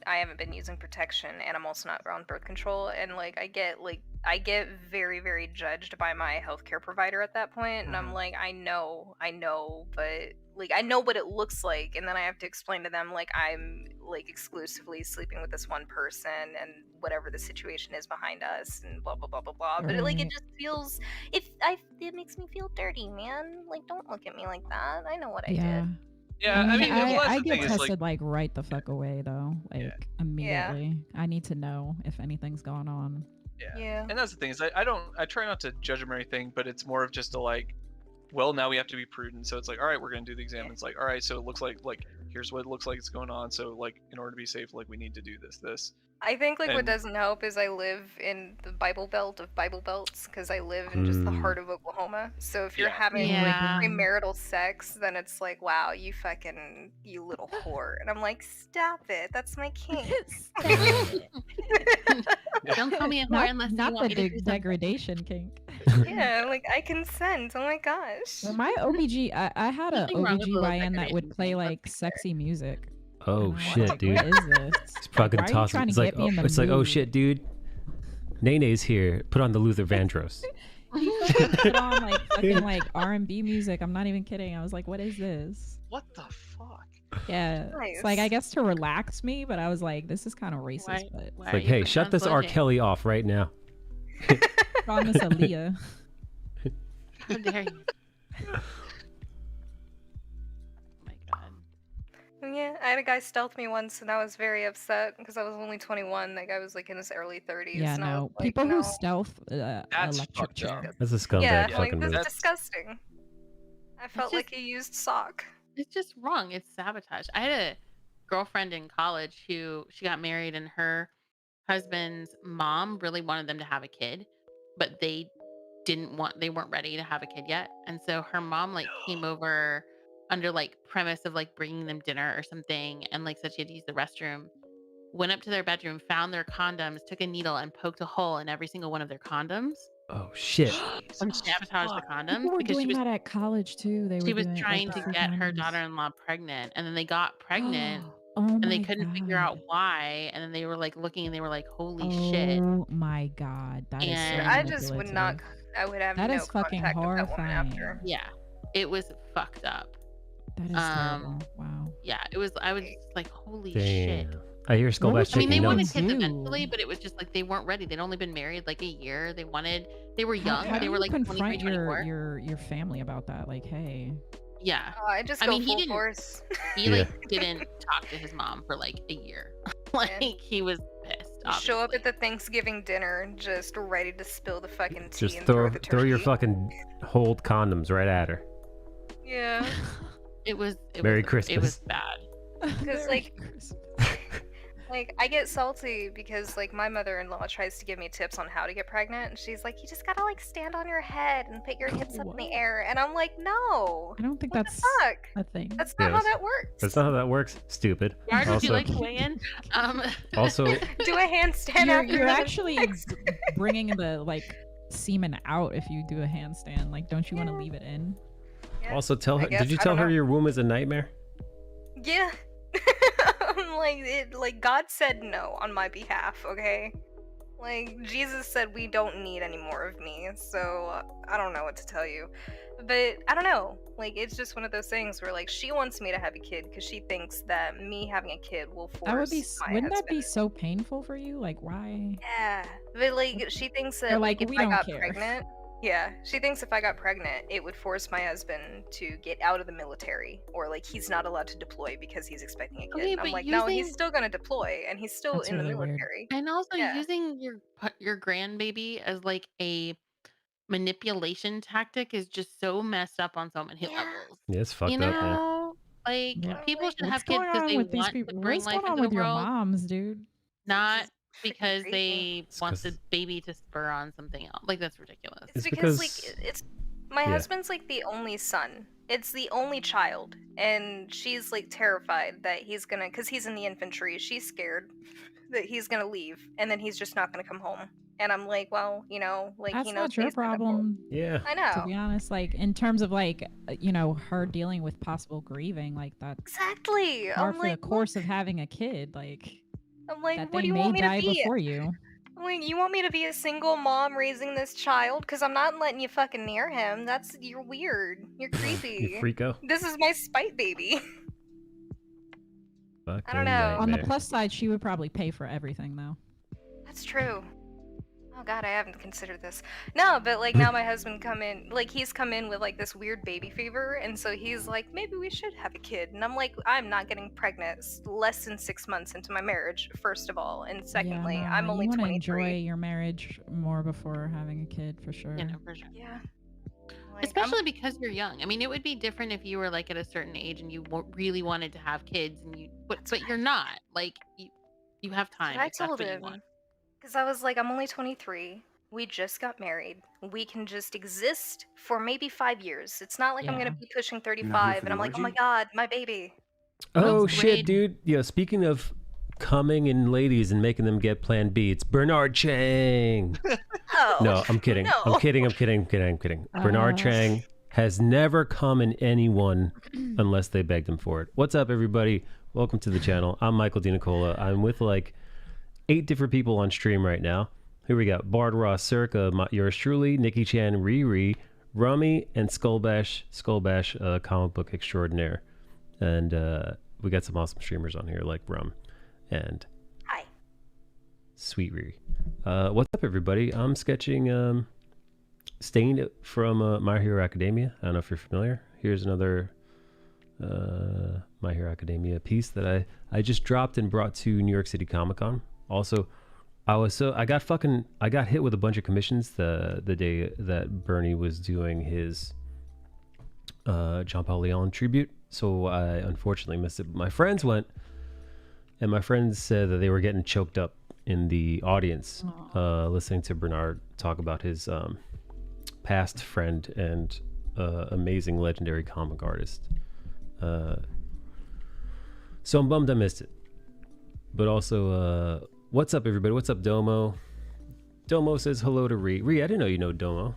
Speaker 4: I haven't been using protection, and I'm also not on birth control, and like I get very, very judged by my healthcare provider at that point, and I'm like, I know, but like I know what it looks like, and then I have to explain to them like I'm like exclusively sleeping with this one person, and whatever the situation is behind us, and blah blah blah blah blah. But it
Speaker 8: Right.
Speaker 4: just feels it makes me feel dirty, man. Like don't look at me like that. I know what I
Speaker 8: Yeah.
Speaker 4: did.
Speaker 3: Yeah. I mean, well, that's
Speaker 8: I
Speaker 3: the
Speaker 8: get
Speaker 3: thing is
Speaker 8: tested
Speaker 3: like,
Speaker 8: like right the fuck away though, like immediately. I need to know if anything's going on.
Speaker 4: Yeah.
Speaker 3: and that's the thing, is I try not to judge them or anything, but it's more of just a like, well, now we have to be prudent. So it's like, all right, we're going to do the exam. It's like, all right, so it looks like here's what it looks like it's going on. So like, in order to be safe, like we need to do this.
Speaker 4: I think like what
Speaker 3: And-
Speaker 4: doesn't help is I live in the Bible Belt of Bible Belts because I live in just the heart of Oklahoma. So if you're
Speaker 3: Yeah.
Speaker 4: having
Speaker 12: Yeah.
Speaker 4: premarital sex, then it's like, wow, you little whore, and I'm like, stop it, that's my kink.
Speaker 12: Don't call me a whore
Speaker 8: Not,
Speaker 12: unless you
Speaker 8: not
Speaker 12: want
Speaker 8: the
Speaker 12: me to do something.
Speaker 8: degradation kink.
Speaker 4: Yeah, like I consent. Oh my gosh.
Speaker 8: Well, my OBG, I had a
Speaker 12: Nothing wrong with a little
Speaker 8: OBGYN that would
Speaker 12: degradation
Speaker 8: play
Speaker 12: kink, let's
Speaker 8: like
Speaker 12: be fair.
Speaker 8: sexy music.
Speaker 1: Oh
Speaker 8: And I'm
Speaker 1: shit,
Speaker 8: like,
Speaker 1: dude.
Speaker 8: What is this?
Speaker 1: It's fucking
Speaker 8: Why are you
Speaker 1: tossing.
Speaker 8: trying to
Speaker 1: It's like,
Speaker 8: get me in the
Speaker 1: it's like, oh
Speaker 8: mood?
Speaker 1: shit, dude. Nene's here. Put on the Luther Vandross.
Speaker 8: He fucking put on like fucking like R&B music. I'm not even kidding. I was like, what is this?
Speaker 3: What the fuck?
Speaker 8: Yeah, it's like I guess to relax me, but I was like, this is kind of racist.
Speaker 12: Why-
Speaker 8: But
Speaker 12: why
Speaker 1: It's
Speaker 12: are
Speaker 1: like,
Speaker 12: you
Speaker 1: hey,
Speaker 12: putting
Speaker 1: shut
Speaker 12: on
Speaker 1: this
Speaker 12: slow
Speaker 1: R.
Speaker 12: jam?
Speaker 1: Kelly off right now.
Speaker 8: put on this Aaliyah.
Speaker 12: How dare you? Oh my god.
Speaker 4: Yeah, I had a guy stealth me once, and I was very upset because I was only 21. That guy was like in his early 30s.
Speaker 8: Yeah,
Speaker 4: and I
Speaker 8: no.
Speaker 4: was like,
Speaker 8: People
Speaker 4: no.
Speaker 8: who stealth
Speaker 3: That's
Speaker 8: electric
Speaker 3: fucked up.
Speaker 8: chair.
Speaker 1: That's a scumbag
Speaker 4: Yeah, like
Speaker 1: fucking
Speaker 4: that's
Speaker 1: move.
Speaker 4: disgusting. I felt like he used sock.
Speaker 12: It's just wrong. It's sabotage. I had a girlfriend in college who she got married, and her husband's mom really wanted them to have a kid, but they weren't ready to have a kid yet. And so her mom like came over under like premise of like bringing them dinner or something, and like said she had to use the restroom. Went up to their bedroom, found their condoms, took a needle and poked a hole in every single one of their condoms.
Speaker 1: Oh shit.
Speaker 12: And sabotaged the condoms
Speaker 8: People were
Speaker 12: because
Speaker 8: doing that at college too. They
Speaker 12: she
Speaker 8: were
Speaker 12: was
Speaker 8: doing it, like,
Speaker 12: trying
Speaker 8: the
Speaker 12: to
Speaker 8: free
Speaker 12: get her
Speaker 8: condoms.
Speaker 12: daughter-in-law pregnant, and then they got pregnant.
Speaker 8: Oh
Speaker 12: and they
Speaker 8: my
Speaker 12: couldn't figure out
Speaker 8: God.
Speaker 12: why, and then they were like looking and they were like, holy shit.
Speaker 8: Oh my God, that is so
Speaker 12: And
Speaker 4: I just would not.
Speaker 8: manipulative.
Speaker 4: I would have
Speaker 8: That
Speaker 4: no
Speaker 8: is fucking
Speaker 4: contact with that woman
Speaker 8: horrifying.
Speaker 4: after.
Speaker 12: yeah, it was fucked up.
Speaker 8: That is terrible. Wow.
Speaker 12: Yeah, it was. I was just like, holy
Speaker 1: Damn.
Speaker 12: shit.
Speaker 1: I hear Skullbash
Speaker 12: I mean, they
Speaker 1: taking
Speaker 12: wanted
Speaker 1: notes.
Speaker 12: kids eventually, but it was just like they weren't ready. They'd only been married like a year. They were young.
Speaker 8: How
Speaker 12: They
Speaker 8: do
Speaker 12: were
Speaker 8: you
Speaker 12: like 23,
Speaker 8: confront
Speaker 12: 24.
Speaker 8: your family about that? Like, hey.
Speaker 12: Yeah.
Speaker 4: I just
Speaker 12: I
Speaker 4: go
Speaker 12: mean, he
Speaker 4: full
Speaker 12: didn't.
Speaker 4: force.
Speaker 12: He like didn't talk to his mom for like a year. Like he was pissed.
Speaker 4: Show up at the Thanksgiving dinner, just ready to spill the fucking tea
Speaker 1: Just
Speaker 4: and
Speaker 1: throw
Speaker 4: the
Speaker 1: throw your
Speaker 4: turkey.
Speaker 1: fucking hold condoms right at her.
Speaker 4: Yeah.
Speaker 12: It was.
Speaker 1: Merry
Speaker 12: It was
Speaker 1: Christmas.
Speaker 12: bad.
Speaker 4: Because like I get salty because like my mother-in-law tries to give me tips on how to get pregnant, and she's like, you just gotta like stand on your head and put your hips up in the air, and I'm like, no.
Speaker 8: I don't think
Speaker 4: What
Speaker 8: that's
Speaker 4: the fuck?
Speaker 8: a thing.
Speaker 4: That's not how
Speaker 1: Yes.
Speaker 4: that works.
Speaker 1: That's not how that works. Stupid.
Speaker 12: Yard, would you
Speaker 1: Also,
Speaker 12: like to weigh in?
Speaker 1: also,
Speaker 4: Do a handstand
Speaker 8: You're,
Speaker 4: after
Speaker 8: you're
Speaker 4: the
Speaker 8: actually
Speaker 4: sex.
Speaker 8: bringing the like semen out if you do a handstand. Like, don't you want to leave it in?
Speaker 1: also tell
Speaker 4: I
Speaker 1: her.
Speaker 4: guess,
Speaker 1: Did you
Speaker 4: I
Speaker 1: tell
Speaker 4: don't
Speaker 1: her
Speaker 4: know.
Speaker 1: your womb is a nightmare?
Speaker 4: Yeah. like God said no on my behalf, okay? Like Jesus said we don't need any more of me, so I don't know what to tell you. But I don't know. Like it's just one of those things where like she wants me to have a kid because she thinks that me having a kid will force
Speaker 8: That would be.
Speaker 4: my
Speaker 8: Wouldn't that
Speaker 4: husband.
Speaker 8: be so painful for you? Like, why?
Speaker 4: Yeah, but like she thinks that
Speaker 8: They're
Speaker 4: like,
Speaker 8: like,
Speaker 4: if
Speaker 8: "We
Speaker 4: I
Speaker 8: don't
Speaker 4: got
Speaker 8: care."
Speaker 4: pregnant, yeah, she thinks if I got pregnant, it would force my husband to get out of the military, or like he's not allowed to deploy because he's expecting a kid.
Speaker 12: Okay,
Speaker 4: And I'm
Speaker 12: but
Speaker 4: like, no, he's
Speaker 12: using-
Speaker 4: still gonna deploy, and he's still
Speaker 8: That's
Speaker 4: in the
Speaker 8: really weird.
Speaker 4: military.
Speaker 12: And also
Speaker 4: Yeah.
Speaker 12: using your grandbaby as like a manipulation tactic is just so messed up on so many levels.
Speaker 1: Yeah, it's fucked
Speaker 12: You
Speaker 1: up. Yeah.
Speaker 12: know, like
Speaker 8: Yeah.
Speaker 12: people should
Speaker 8: What's
Speaker 12: have kids
Speaker 8: going
Speaker 12: because
Speaker 8: on
Speaker 12: they
Speaker 8: with these
Speaker 12: want to
Speaker 8: people?
Speaker 12: bring
Speaker 8: What's
Speaker 12: life
Speaker 8: going on
Speaker 12: into
Speaker 8: with
Speaker 12: the
Speaker 8: your
Speaker 12: world,
Speaker 8: moms, dude?
Speaker 12: not because
Speaker 4: crazy.
Speaker 12: they want
Speaker 1: 'cause-
Speaker 12: the baby to spur on something else. Like that's ridiculous.
Speaker 4: It's
Speaker 1: It's
Speaker 4: because
Speaker 1: because-
Speaker 4: like it's my
Speaker 1: yeah.
Speaker 4: husband's like the only son. It's the only child, and she's like terrified that he's gonna, because he's in the infantry. She's scared that he's gonna leave, and then he's just not gonna come home. And I'm like, well, you know, like
Speaker 8: That's
Speaker 4: he knows
Speaker 8: not your
Speaker 4: he's gonna
Speaker 8: problem.
Speaker 1: Yeah.
Speaker 4: I know.
Speaker 8: To be honest, like in terms of like you know her dealing with possible grieving, like that.
Speaker 4: Exactly.
Speaker 8: Par
Speaker 4: I'm
Speaker 8: for the
Speaker 4: like,
Speaker 8: course of having a kid, like
Speaker 4: I'm like,
Speaker 8: that
Speaker 4: what
Speaker 8: they
Speaker 4: do you
Speaker 8: may
Speaker 4: want me to
Speaker 8: die
Speaker 4: be?
Speaker 8: before you.
Speaker 4: I'm like, you want me to be a single mom raising this child? Because I'm not letting you fucking near him. You're weird. You're creepy.
Speaker 1: You freako.
Speaker 4: This is my spite baby.
Speaker 1: Fucking
Speaker 4: I don't know.
Speaker 8: On the
Speaker 1: nightmare.
Speaker 8: plus side, she would probably pay for everything though.
Speaker 4: That's true. Oh god, I haven't considered this. No, but like now my husband he's come in with like this weird baby fever, and so he's like, maybe we should have a kid. And I'm like, I'm not getting pregnant less than 6 months into my marriage, first of all, and secondly,
Speaker 8: Yeah, no,
Speaker 4: I'm only
Speaker 8: you wanna
Speaker 4: 23.
Speaker 8: enjoy your marriage more before having a kid for sure.
Speaker 12: You know, for sure.
Speaker 4: Yeah. Like,
Speaker 12: Especially because you're young. I mean, it would be different if you were like at a certain age and you really wanted to have kids, and but you're not. Like you have time.
Speaker 4: I
Speaker 12: if that's
Speaker 4: told
Speaker 12: what you
Speaker 4: him,
Speaker 12: want.
Speaker 4: because I was like, I'm only 23. We just got married. We can just exist for maybe 5 years. It's not like I'm
Speaker 8: Yeah.
Speaker 4: gonna be pushing
Speaker 20: You're not here
Speaker 4: 35,
Speaker 20: for
Speaker 4: and
Speaker 20: the
Speaker 4: I'm like, oh my
Speaker 20: orgy?
Speaker 4: god, my baby.
Speaker 1: Oh
Speaker 12: That's
Speaker 1: shit,
Speaker 12: great.
Speaker 1: dude. Yeah, speaking of coming in ladies and making them get Plan B, it's Bernard Chang.
Speaker 4: Oh.
Speaker 1: No, I'm kidding.
Speaker 4: No.
Speaker 1: I'm kidding. Bernard Chang has never come in anyone unless they begged him for it. What's up, everybody? Welcome to the channel. I'm Michael DiNicola. I'm with like 8 different people on stream right now. Here we got Bard Ross, Circa, yours truly, Nikki Chan, Riri, Rummy, and Skullbash, comic book extraordinaire. And we got some awesome streamers on here like Rum and
Speaker 4: Hi.
Speaker 1: Sweet Riri. What's up, everybody? I'm sketching Stained from My Hero Academia. I don't know if you're familiar. Here's another My Hero Academia piece that I just dropped and brought to New York City Comic Con. Also, I got hit with a bunch of commissions the day that Bernie was doing his John Paul Leon tribute. So I unfortunately missed it. But my friends went, and my friends said that they were getting choked up in the audience listening to Bernard talk about his past friend and amazing legendary comic artist So I'm bummed I missed it. But also, what's up, everybody? What's up, Domo? Domo says hello to Ree. Ree, I didn't know you know Domo.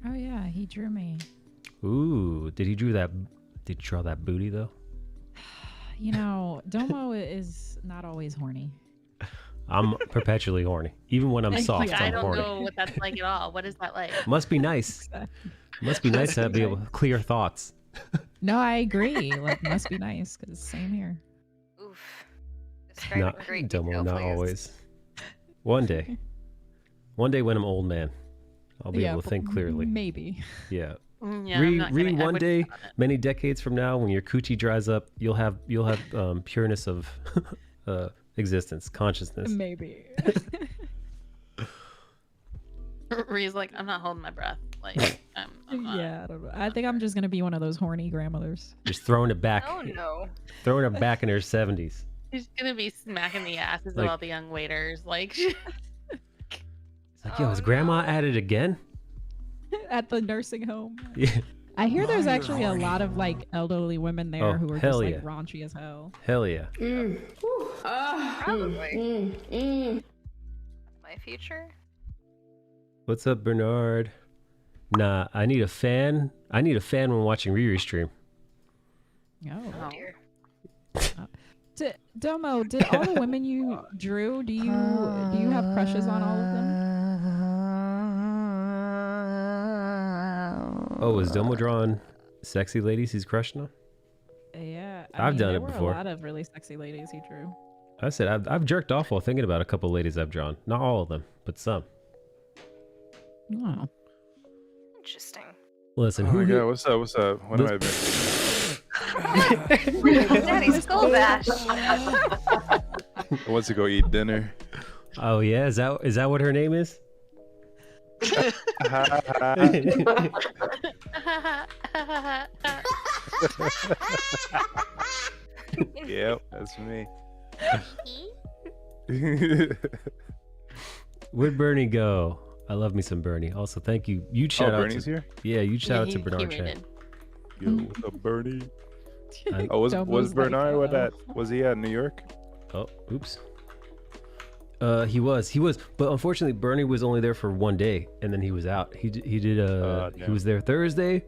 Speaker 8: Oh yeah, he drew me.
Speaker 1: Ooh, did he draw that booty though?
Speaker 8: You know, Domo is not always horny.
Speaker 1: I'm perpetually horny. Even when I'm soft,
Speaker 12: I
Speaker 1: I'm
Speaker 12: don't
Speaker 1: horny.
Speaker 12: know what that's like at all. What is that like?
Speaker 1: Must be nice. Must be nice to be able to clear thoughts.
Speaker 8: No, I agree. Like, must be nice because same here.
Speaker 4: Oof. Describe
Speaker 1: Not
Speaker 4: in great
Speaker 1: Domo,
Speaker 4: detail,
Speaker 1: not
Speaker 4: please.
Speaker 1: always. One day when I'm old man, I'll be able to think clearly.
Speaker 8: Maybe.
Speaker 1: Yeah.
Speaker 12: Yeah, I'm not
Speaker 1: Read
Speaker 12: gonna- I
Speaker 1: one
Speaker 12: wouldn't
Speaker 1: day,
Speaker 12: count it.
Speaker 1: many decades from now, when your coochie dries up, you'll have pureness of existence, consciousness.
Speaker 8: Maybe.
Speaker 12: Ree's like, I'm not holding my breath. Like, I'm not.
Speaker 8: Yeah, I don't know. I think I'm just gonna be one of those horny grandmothers.
Speaker 1: Just throwing it back,
Speaker 4: Oh no.
Speaker 1: throwing it back in her 70s.
Speaker 12: She's gonna be smacking the asses
Speaker 1: Like-
Speaker 12: of all the young waiters. Like,
Speaker 1: It's like, yo, is grandma at it again?
Speaker 8: At the nursing home.
Speaker 1: Yeah.
Speaker 8: I hear there's actually a lot of like elderly women there
Speaker 1: Oh,
Speaker 8: who are just
Speaker 1: hell
Speaker 8: like
Speaker 1: yeah.
Speaker 8: raunchy as hell.
Speaker 1: Hell yeah.
Speaker 4: Probably. My future?
Speaker 1: What's up, Bernard? Nah, I need a fan. I need a fan when watching Riri stream.
Speaker 8: Oh.
Speaker 4: Dear.
Speaker 8: Domo, did all the women you drew, do you have crushes on all of them?
Speaker 1: Oh, was Domo drawing sexy ladies he's crushing on?
Speaker 8: Yeah.
Speaker 1: I've done
Speaker 8: there
Speaker 1: it
Speaker 8: were
Speaker 1: before.
Speaker 8: A lot of really sexy ladies he drew.
Speaker 1: I said I've jerked off while thinking about a couple ladies I've drawn. Not all of them, but some.
Speaker 8: Wow.
Speaker 4: Interesting.
Speaker 1: Listen,
Speaker 16: Oh
Speaker 1: who
Speaker 16: my
Speaker 1: here-
Speaker 16: god, what's up? What's up? When have I been?
Speaker 4: Daddy's skull bash.
Speaker 16: I want to go eat dinner.
Speaker 1: Oh yeah, is that what her name is?
Speaker 16: Yep, that's me.
Speaker 1: Where'd Bernie go? I love me some Bernie. Also, thank you. You shout out
Speaker 16: Bernie's
Speaker 1: to
Speaker 16: here?
Speaker 1: Yeah, you shout out to
Speaker 12: he
Speaker 1: Bernard Chan.
Speaker 12: rated.
Speaker 16: Yo, what's up, Bernie?
Speaker 1: I-
Speaker 16: Oh, was
Speaker 8: Domo's
Speaker 16: Bernard
Speaker 8: like,
Speaker 16: what that? Was he at New York?
Speaker 1: Oh, oops. He was, but unfortunately, Bernie was only there for one day, and then he was out. He did. He
Speaker 16: damn.
Speaker 1: was there Thursday,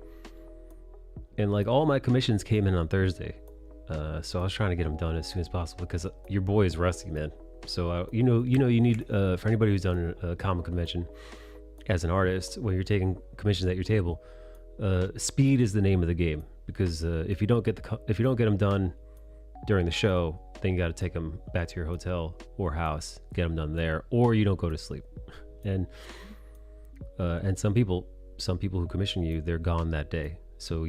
Speaker 1: and like all my commissions came in on Thursday, so I was trying to get them done as soon as possible because your boy is rusty, man. So you need for anybody who's done a comic convention as an artist, when you're taking commissions at your table, speed is the name of the game, because if you don't get them done during the show, then you got to take them back to your hotel or house, get them done there, or you don't go to sleep. And some people who commission you, they're gone that day. So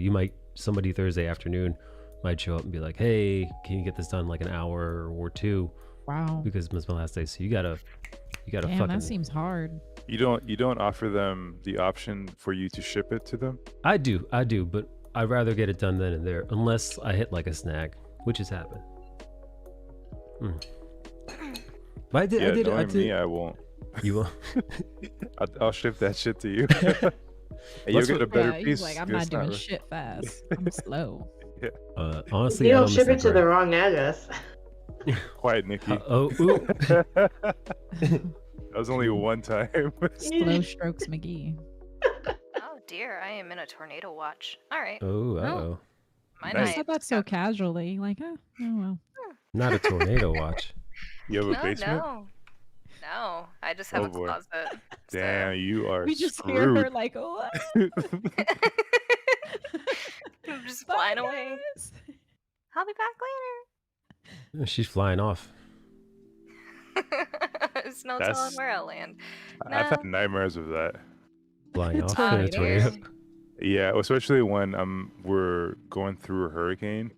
Speaker 1: somebody Thursday afternoon might show up and be like, hey, can you get this done in like an hour or two?
Speaker 8: Wow.
Speaker 1: Because it's my last day. So you gotta
Speaker 8: Damn,
Speaker 1: fucking.
Speaker 8: that seems hard.
Speaker 16: You don't offer them the option for you to ship it to them?
Speaker 1: I do, but I'd rather get it done then and there, unless I hit like a snag, which has happened. But I did.
Speaker 16: Knowing me, I won't.
Speaker 1: You won't?
Speaker 16: I'll ship that shit to you. And you'll get a better
Speaker 8: Yeah,
Speaker 16: piece.
Speaker 8: he's like, I'm
Speaker 16: 'cause
Speaker 8: not
Speaker 16: it's
Speaker 8: doing
Speaker 16: really-
Speaker 8: shit fast. I'm slow.
Speaker 16: Yeah.
Speaker 1: Honestly,
Speaker 21: You
Speaker 1: I
Speaker 21: don't
Speaker 1: don't
Speaker 21: ship
Speaker 1: miss
Speaker 21: it to
Speaker 1: that
Speaker 21: the
Speaker 1: bread.
Speaker 21: wrong address.
Speaker 16: Quiet, Nikki.
Speaker 1: Ooh.
Speaker 16: That was only one time.
Speaker 8: Slow strokes McGee.
Speaker 4: Oh dear, I am in a tornado watch. All right.
Speaker 1: Oh,
Speaker 4: Well,
Speaker 1: uh-oh.
Speaker 4: my
Speaker 8: I
Speaker 4: night.
Speaker 8: said that so casually, like, oh well.
Speaker 1: Not a tornado watch.
Speaker 16: You have a
Speaker 4: No,
Speaker 16: basement?
Speaker 4: no. I just have
Speaker 16: Oh,
Speaker 4: a
Speaker 16: boy.
Speaker 4: closet.
Speaker 16: Damn, you are
Speaker 8: We just
Speaker 16: screwed.
Speaker 8: hear her like, what?
Speaker 4: I'm just flying away. I'll be back
Speaker 1: She's flying off.
Speaker 4: later. There's no
Speaker 16: That's-
Speaker 4: telling where I'll land.
Speaker 16: I've had nightmares of that.
Speaker 1: Flying off
Speaker 4: Oh,
Speaker 1: in a tornado.
Speaker 4: dear.
Speaker 16: Yeah, especially when we're going through a hurricane.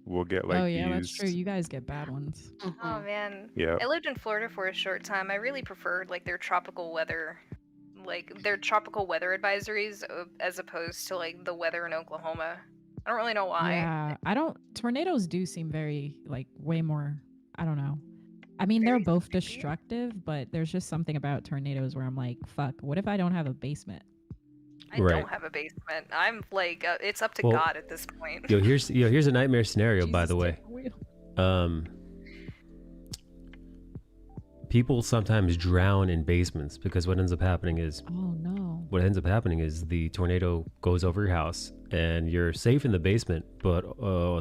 Speaker 16: We'll get like
Speaker 8: oh yeah, that's
Speaker 16: used.
Speaker 8: true. You guys get bad ones.
Speaker 4: Oh man.
Speaker 16: Yeah.
Speaker 4: I lived in Florida for a short time. I really preferred like their tropical weather advisories as opposed to like the weather in Oklahoma. I don't really know why.
Speaker 8: Yeah, tornadoes do seem very like way more. I don't know. I mean, they're both destructive, but there's just something about tornadoes where I'm like, fuck. What if I don't have a basement?
Speaker 4: I
Speaker 1: Right.
Speaker 4: don't have a basement. I'm like, it's up to
Speaker 1: Well,
Speaker 4: God at this point.
Speaker 1: here's a nightmare scenario, by
Speaker 8: Jesus,
Speaker 1: the way.
Speaker 8: take the wheel.
Speaker 1: People sometimes drown in basements because what ends up happening is
Speaker 8: Oh no.
Speaker 1: the tornado goes over your house and you're safe in the basement, but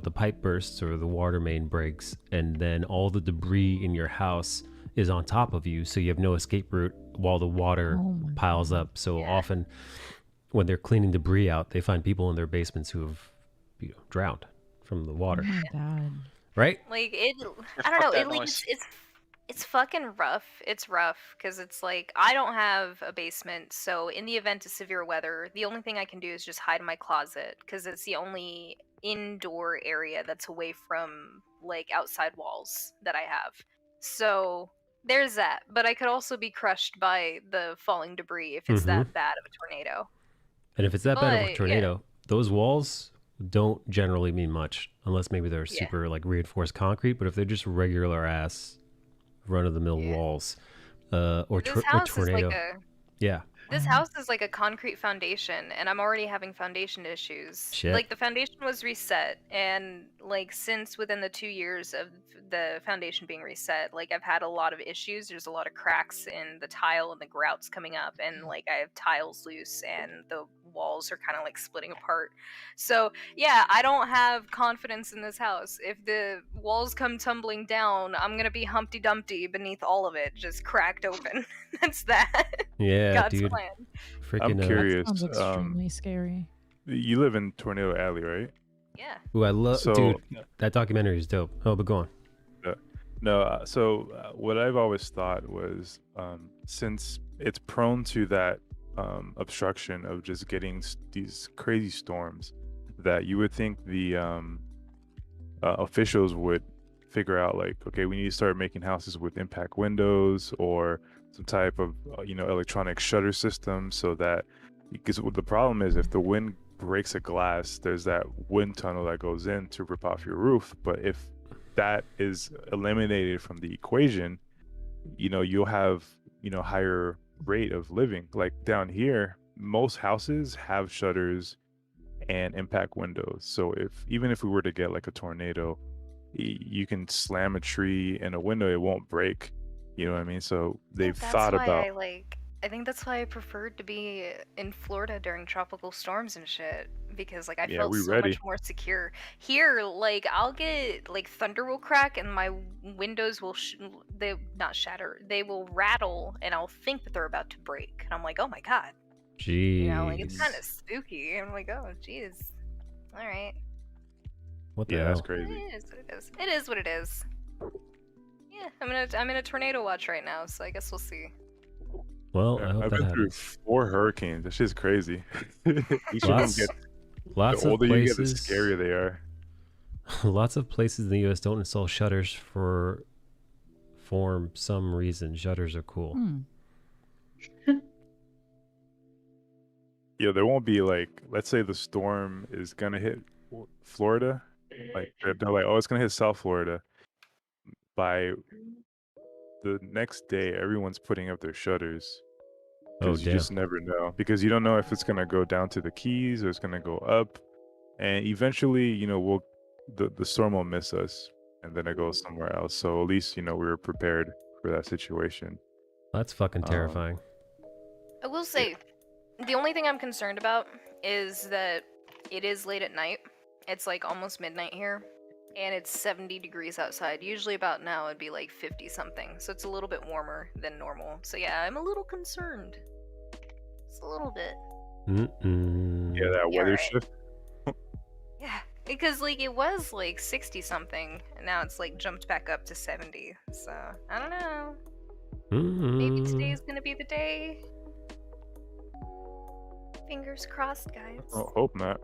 Speaker 1: the pipe bursts or the water main breaks, and then all the debris in your house is on top of you, so you have no escape route while the water piles up. So often when they're cleaning debris out, they find people in their basements who have drowned from the water.
Speaker 8: Oh my god.
Speaker 1: Right?
Speaker 4: Like it, I
Speaker 3: fuck
Speaker 4: don't know.
Speaker 3: that
Speaker 4: It like
Speaker 3: noise.
Speaker 4: it's fucking rough. It's rough because it's like I don't have a basement, so in the event of severe weather, the only thing I can do is just hide in my closet because it's the only indoor area that's away from like outside walls that I have. So there's that. But I could also be crushed by the falling debris if it's
Speaker 1: Mhm.
Speaker 4: that bad of a tornado.
Speaker 1: And if it's that bad of a
Speaker 4: But,
Speaker 1: tornado, those walls don't generally mean much unless maybe they're
Speaker 4: Yeah.
Speaker 1: super like reinforced concrete. But if they're just regular ass run of the mill walls, or
Speaker 4: This
Speaker 1: a
Speaker 4: house is
Speaker 1: tornado,
Speaker 4: like a
Speaker 1: yeah,
Speaker 4: This house is like a concrete foundation, and I'm already having foundation issues.
Speaker 1: Shit.
Speaker 4: Like the foundation was reset, and like since within the 2 years of the foundation being reset, like I've had a lot of issues. There's a lot of cracks in the tile and the grouts coming up, and like I have tiles loose, and the walls are kind of like splitting apart. So yeah, I don't have confidence in this house. If the walls come tumbling down, I'm gonna be Humpty Dumpty beneath all of it, just cracked open. That's that.
Speaker 1: yeah,
Speaker 4: God's
Speaker 1: dude.
Speaker 4: plan.
Speaker 1: Freaking,
Speaker 16: I'm curious.
Speaker 8: Sounds extremely scary.
Speaker 16: You live in Tornado Alley, right?
Speaker 4: Yeah.
Speaker 1: Ooh, I love,
Speaker 16: So-
Speaker 1: dude. That documentary is dope. Oh, but go on.
Speaker 16: What I've always thought was, since it's prone to that obstruction of just getting these crazy storms, that you would think the officials would figure out, like, okay, we need to start making houses with impact windows or some type of electronic shutter system, so that, because the problem is if the wind breaks a glass, there's that wind tunnel that goes in to rip off your roof. But if that is eliminated from the equation, you'll have higher rate of living. Like down here, most houses have shutters and impact windows, so even if we were to get like a tornado, you can slam a tree in a window, it won't break. You know what I mean? So they've thought about
Speaker 4: I think that's why I preferred to be in Florida during tropical storms and shit, because like I
Speaker 16: Yeah,
Speaker 4: felt
Speaker 16: we
Speaker 4: so
Speaker 16: ready.
Speaker 4: much more secure. Here, like I'll get like thunder will crack and my windows will they not shatter, they will rattle, and I'll think that they're about to break, and I'm like, oh my god,
Speaker 1: Jeez.
Speaker 4: like it's kind of spooky. I'm like, oh jeez, all right.
Speaker 1: What the
Speaker 16: Yeah, that's
Speaker 1: hell?
Speaker 16: crazy.
Speaker 4: It is what it is. It is what it is. Yeah, I'm in a tornado watch right now, so I guess we'll see.
Speaker 1: Well, I hope
Speaker 16: I've
Speaker 1: that
Speaker 16: been through
Speaker 1: happens.
Speaker 16: 4 hurricanes. That shit's crazy. Each of them
Speaker 1: Lots-
Speaker 16: gets,
Speaker 1: lots
Speaker 16: the
Speaker 1: of
Speaker 16: older you get, the
Speaker 1: places-
Speaker 16: scarier they are.
Speaker 1: Lots of places in the U.S. don't install shutters for some reason. Shutters are cool.
Speaker 16: Yeah, there won't be, like, let's say the storm is gonna hit Florida, like they're like, oh, it's gonna hit South Florida. By the next day, everyone's putting up their shutters,
Speaker 1: Oh,
Speaker 16: because you
Speaker 1: damn.
Speaker 16: just never know, because you don't know if it's gonna go down to the Keys or it's gonna go up, and eventually, the storm will miss us, and then it goes somewhere else. So at least we were prepared for that situation.
Speaker 1: That's fucking
Speaker 16: Um,
Speaker 1: terrifying.
Speaker 4: I will say, the only thing I'm concerned about is that it is late at night. It's like almost midnight here, and it's 70 degrees outside. Usually about now it'd be like 50 something, so it's a little bit warmer than normal. So yeah, I'm a little concerned. Just a little bit.
Speaker 16: Yeah, that
Speaker 4: Yeah,
Speaker 16: weather
Speaker 4: right.
Speaker 16: shift.
Speaker 4: Yeah, because like it was like 60 something, and now it's like jumped back up to 70. So I don't know. Maybe today's gonna be the day. Fingers crossed, guys.
Speaker 16: Oh, hope not.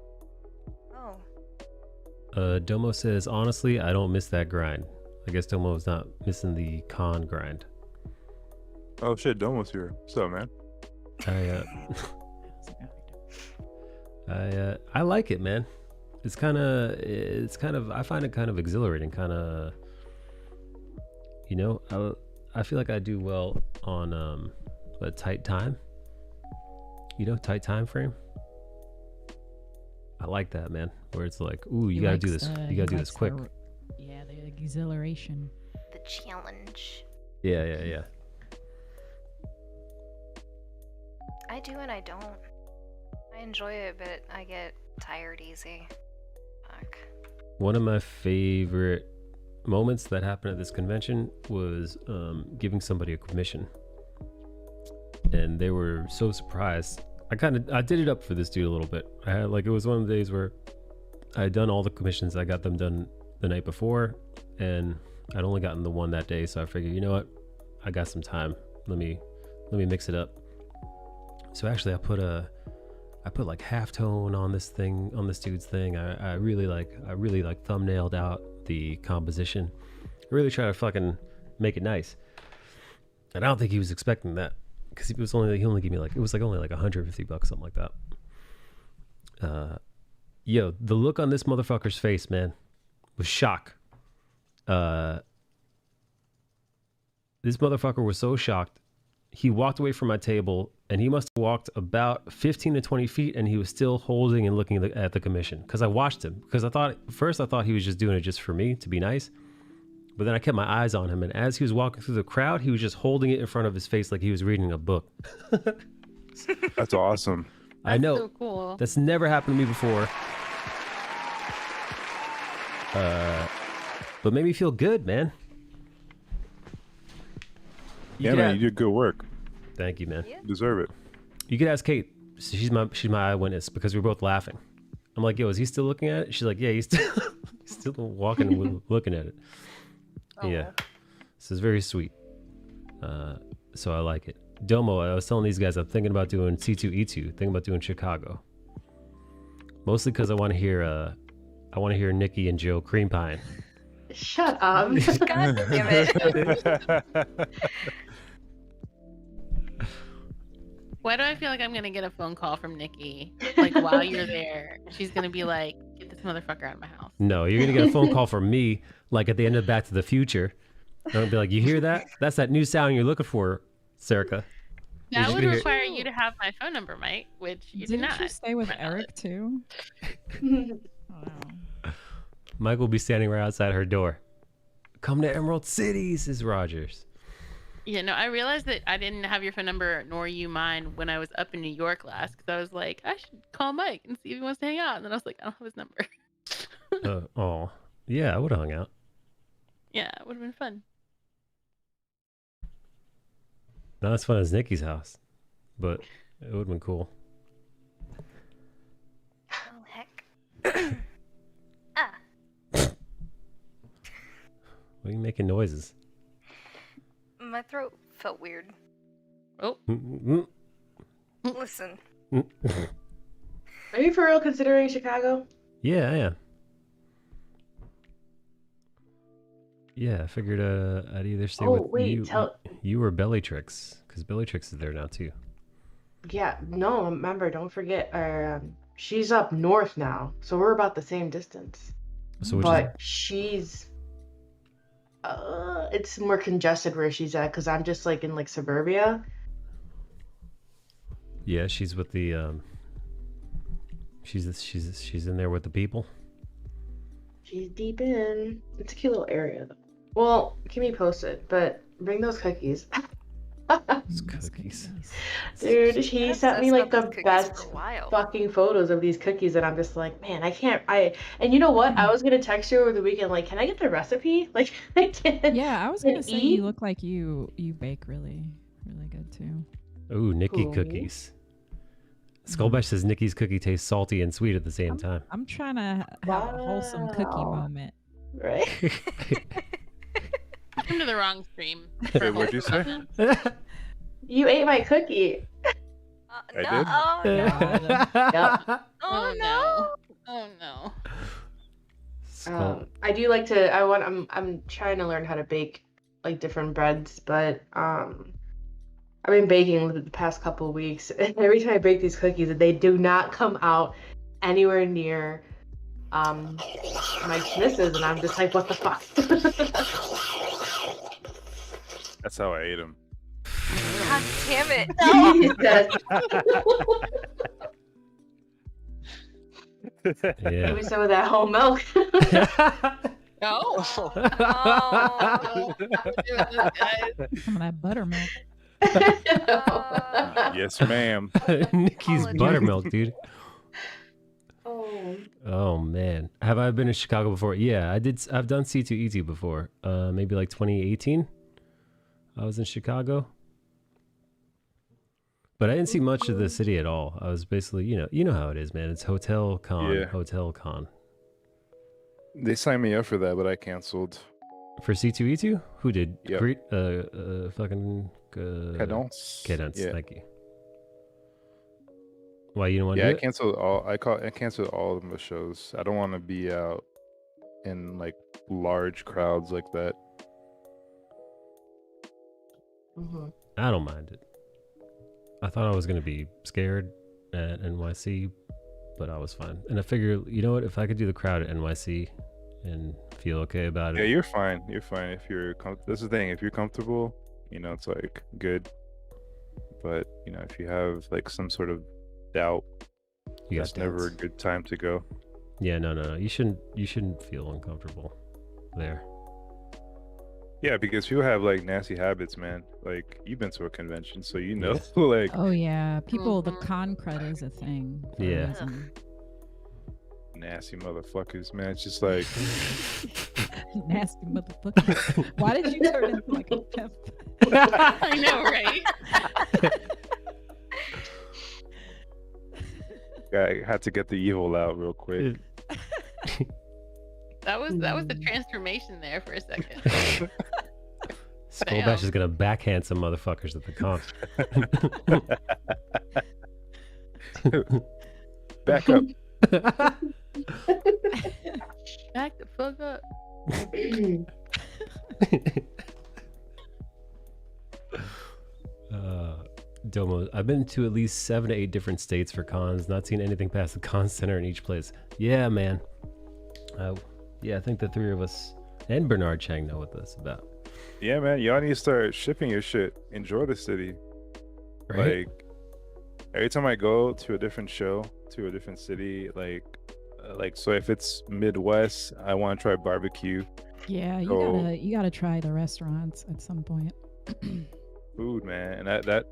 Speaker 4: Oh.
Speaker 1: Domo says, honestly, I don't miss that grind. I guess Domo's not missing the con grind.
Speaker 16: Oh shit, Domo's here. What's up, man?
Speaker 1: I like it, man. It's kind of I find it kind of exhilarating, kind of, I feel like I do well on a tight time, tight time frame. like that, man. Where it's like, ooh, you
Speaker 8: He
Speaker 1: gotta do
Speaker 8: likes
Speaker 1: this.
Speaker 8: the-
Speaker 1: You
Speaker 8: he
Speaker 1: gotta do
Speaker 8: likes
Speaker 1: this quick.
Speaker 8: Yeah, the exhilaration.
Speaker 19: The challenge.
Speaker 1: Yeah.
Speaker 4: I do and I don't. I enjoy it, but I get tired easy. Fuck.
Speaker 1: One of my favorite moments that happened at this convention was giving somebody a commission, and they were so surprised. I did it up for this dude a little bit. I had it was one of the days where I had done all the commissions. I got them done the night before, and I'd only gotten the one that day, so I figured, you know what, I got some time. Let me mix it up. So actually, I put like halftone on this dude's thing. I really thumbnailed out the composition. I really try to fucking make it nice. And I don't think he was expecting that, because he only gave me only like $150, something like that. Yo, the look on this motherfucker's face, man, was shock. This motherfucker was so shocked. He walked away from my table, and he must have walked about 15 to 20 feet, and he was still holding and looking at the commission. Because I watched him. Because I thought he was just doing it just for me, to be nice. But then I kept my eyes on him, and as he was walking through the crowd, he was just holding it in front of his face like he was reading a book.
Speaker 16: That's awesome.
Speaker 1: I know.
Speaker 12: So cool.
Speaker 1: That's never happened to me before. But made me feel good, man.
Speaker 16: Yeah, man, you did good work.
Speaker 1: Thank you, man.
Speaker 16: You deserve it.
Speaker 1: You could ask Kate. She's my eyewitness, because we were both laughing. I'm like, yo, is he still looking at it? She's like, yeah, he's still walking and looking at it. Yeah. This is very sweet. So I like it. Domo, I was telling these guys I'm thinking about doing C2E2, thinking about doing Chicago. Mostly because I want to hear Nikki and Joe cream pieing.
Speaker 21: Shut up.
Speaker 4: God damn it.
Speaker 12: Why do I feel like I'm gonna get a phone call from Nikki like while you're there? She's gonna be like, "Get this motherfucker out of my house."
Speaker 1: No, you're gonna get a phone call from me, like at the end of Back to the Future. I'm gonna be like, you hear that? That's that new sound you're looking for, Serica.
Speaker 12: That would require you to have my phone number, Mike, which you do
Speaker 8: Didn't
Speaker 12: not.
Speaker 8: you stay with Eric too?
Speaker 1: Mike will be standing right outside her door. Come to Emerald City, says Rogers.
Speaker 12: Yeah, no, I realized that I didn't have your phone number nor you mine when I was up in New York last, because I was like, I should call Mike and see if he wants to hang out. And then I was like, I don't have his number.
Speaker 1: Oh, yeah, I would have hung out.
Speaker 12: Yeah, it would have been fun.
Speaker 1: Not as fun as Nikki's house, but it would have been cool.
Speaker 19: Oh, heck.
Speaker 1: What are you making noises?
Speaker 4: My throat felt weird.
Speaker 12: Oh.
Speaker 4: Listen.
Speaker 21: Are you for real considering Chicago?
Speaker 1: Yeah, I am. Yeah, I figured I'd either stay
Speaker 21: Oh,
Speaker 1: with
Speaker 21: wait,
Speaker 1: you or Belly Tricks, because Belly Tricks is there now too.
Speaker 21: Yeah, no, remember, don't forget, she's up north now, so we're about the same distance.
Speaker 1: So which
Speaker 21: but she's, it's more congested where she's at, because I'm just like in like suburbia.
Speaker 1: Yeah, she's with the she's in there with the people.
Speaker 21: She's deep in. It's a cute little area though. Well, keep me posted, but bring those cookies.
Speaker 1: Cookies.
Speaker 21: Dude, he sent me like the best fucking photos of these cookies, and I'm just like, man, and you know what? I was gonna text you over the weekend, like, can I get the recipe? Like,
Speaker 8: Yeah, I was gonna say you look like you bake really good too.
Speaker 1: Ooh, Nikki
Speaker 21: Cool.
Speaker 1: cookies. Skullbash says Nikki's cookie tastes salty and sweet at the same time.
Speaker 8: I'm trying to have a wholesome cookie moment.
Speaker 21: Right?
Speaker 12: Come to the wrong stream.
Speaker 16: Hey, what'd you say?
Speaker 21: You ate my cookie.
Speaker 16: I did?
Speaker 4: Oh, no.
Speaker 21: Yep.
Speaker 12: Oh no. Oh no.
Speaker 21: I do like to. I'm trying to learn how to bake like different breads, but I've been baking the past couple of weeks, and every time I bake these cookies, they do not come out anywhere near my misses, and I'm just like, what the fuck?
Speaker 16: That's how I ate them.
Speaker 4: God damn it.
Speaker 21: Jesus. Give
Speaker 1: Yeah.
Speaker 21: me some of that whole milk.
Speaker 12: Oh.
Speaker 8: Some of that buttermilk.
Speaker 16: Yes, ma'am.
Speaker 1: Nikki's buttermilk, dude.
Speaker 21: Oh.
Speaker 1: Oh man, have I been in Chicago before? Yeah, I did. I've done C2E2 before. Maybe like 2018. I was in Chicago, but I didn't see much of the city at all. I was basically, you know how it is, man. It's hotel con,
Speaker 16: Yeah.
Speaker 1: hotel con.
Speaker 16: They signed me up for that, but I canceled.
Speaker 1: For C2E2, who did?
Speaker 16: Yep.
Speaker 1: Fucking
Speaker 16: Cadence.
Speaker 1: Cadence.
Speaker 16: Yeah.
Speaker 1: Thank you. Why you don't want to
Speaker 16: Yeah,
Speaker 1: do
Speaker 16: I
Speaker 1: it?
Speaker 16: canceled all. I canceled all of my shows. I don't want to be out in like large crowds like that.
Speaker 1: I don't mind it. I thought I was gonna be scared at NYC, but I was fine. And I figure, you know what? If I could do the crowd at NYC and feel okay about
Speaker 16: Yeah,
Speaker 1: it,
Speaker 16: you're fine. You're fine if you're. That's the thing. If you're comfortable, it's like good. But if you have like some sort of doubt, it's never a good time to go.
Speaker 1: yeah, no. You shouldn't feel uncomfortable there.
Speaker 16: Yeah, because people have like nasty habits, man. Like you've been to a convention, so like
Speaker 8: Oh yeah, people. The con cred is a thing. for a
Speaker 1: Yeah.
Speaker 8: reason.
Speaker 16: nasty motherfuckers, man. It's just like
Speaker 8: Nasty motherfucker. Why did you turn into like a pimp?
Speaker 12: I know, right?
Speaker 16: I had to get the evil out real quick.
Speaker 12: That was the transformation there for a second.
Speaker 1: Skullbash is gonna backhand some motherfuckers at the con.
Speaker 16: Back up.
Speaker 12: Back the fuck up.
Speaker 1: Domo, I've been to at least 7 to 8 different states for cons, not seen anything past the con center in each place. Yeah, man. Yeah, I think the three of us and Bernard Chang know what this is about.
Speaker 16: Yeah, man. Y'all need to start shipping your shit. Enjoy the city.
Speaker 1: Right?
Speaker 16: Like every time I go to a different show, to a different city, like so if it's Midwest, I want to try barbecue.
Speaker 8: Yeah, you gotta try the restaurants at some point.
Speaker 16: Food, man, and that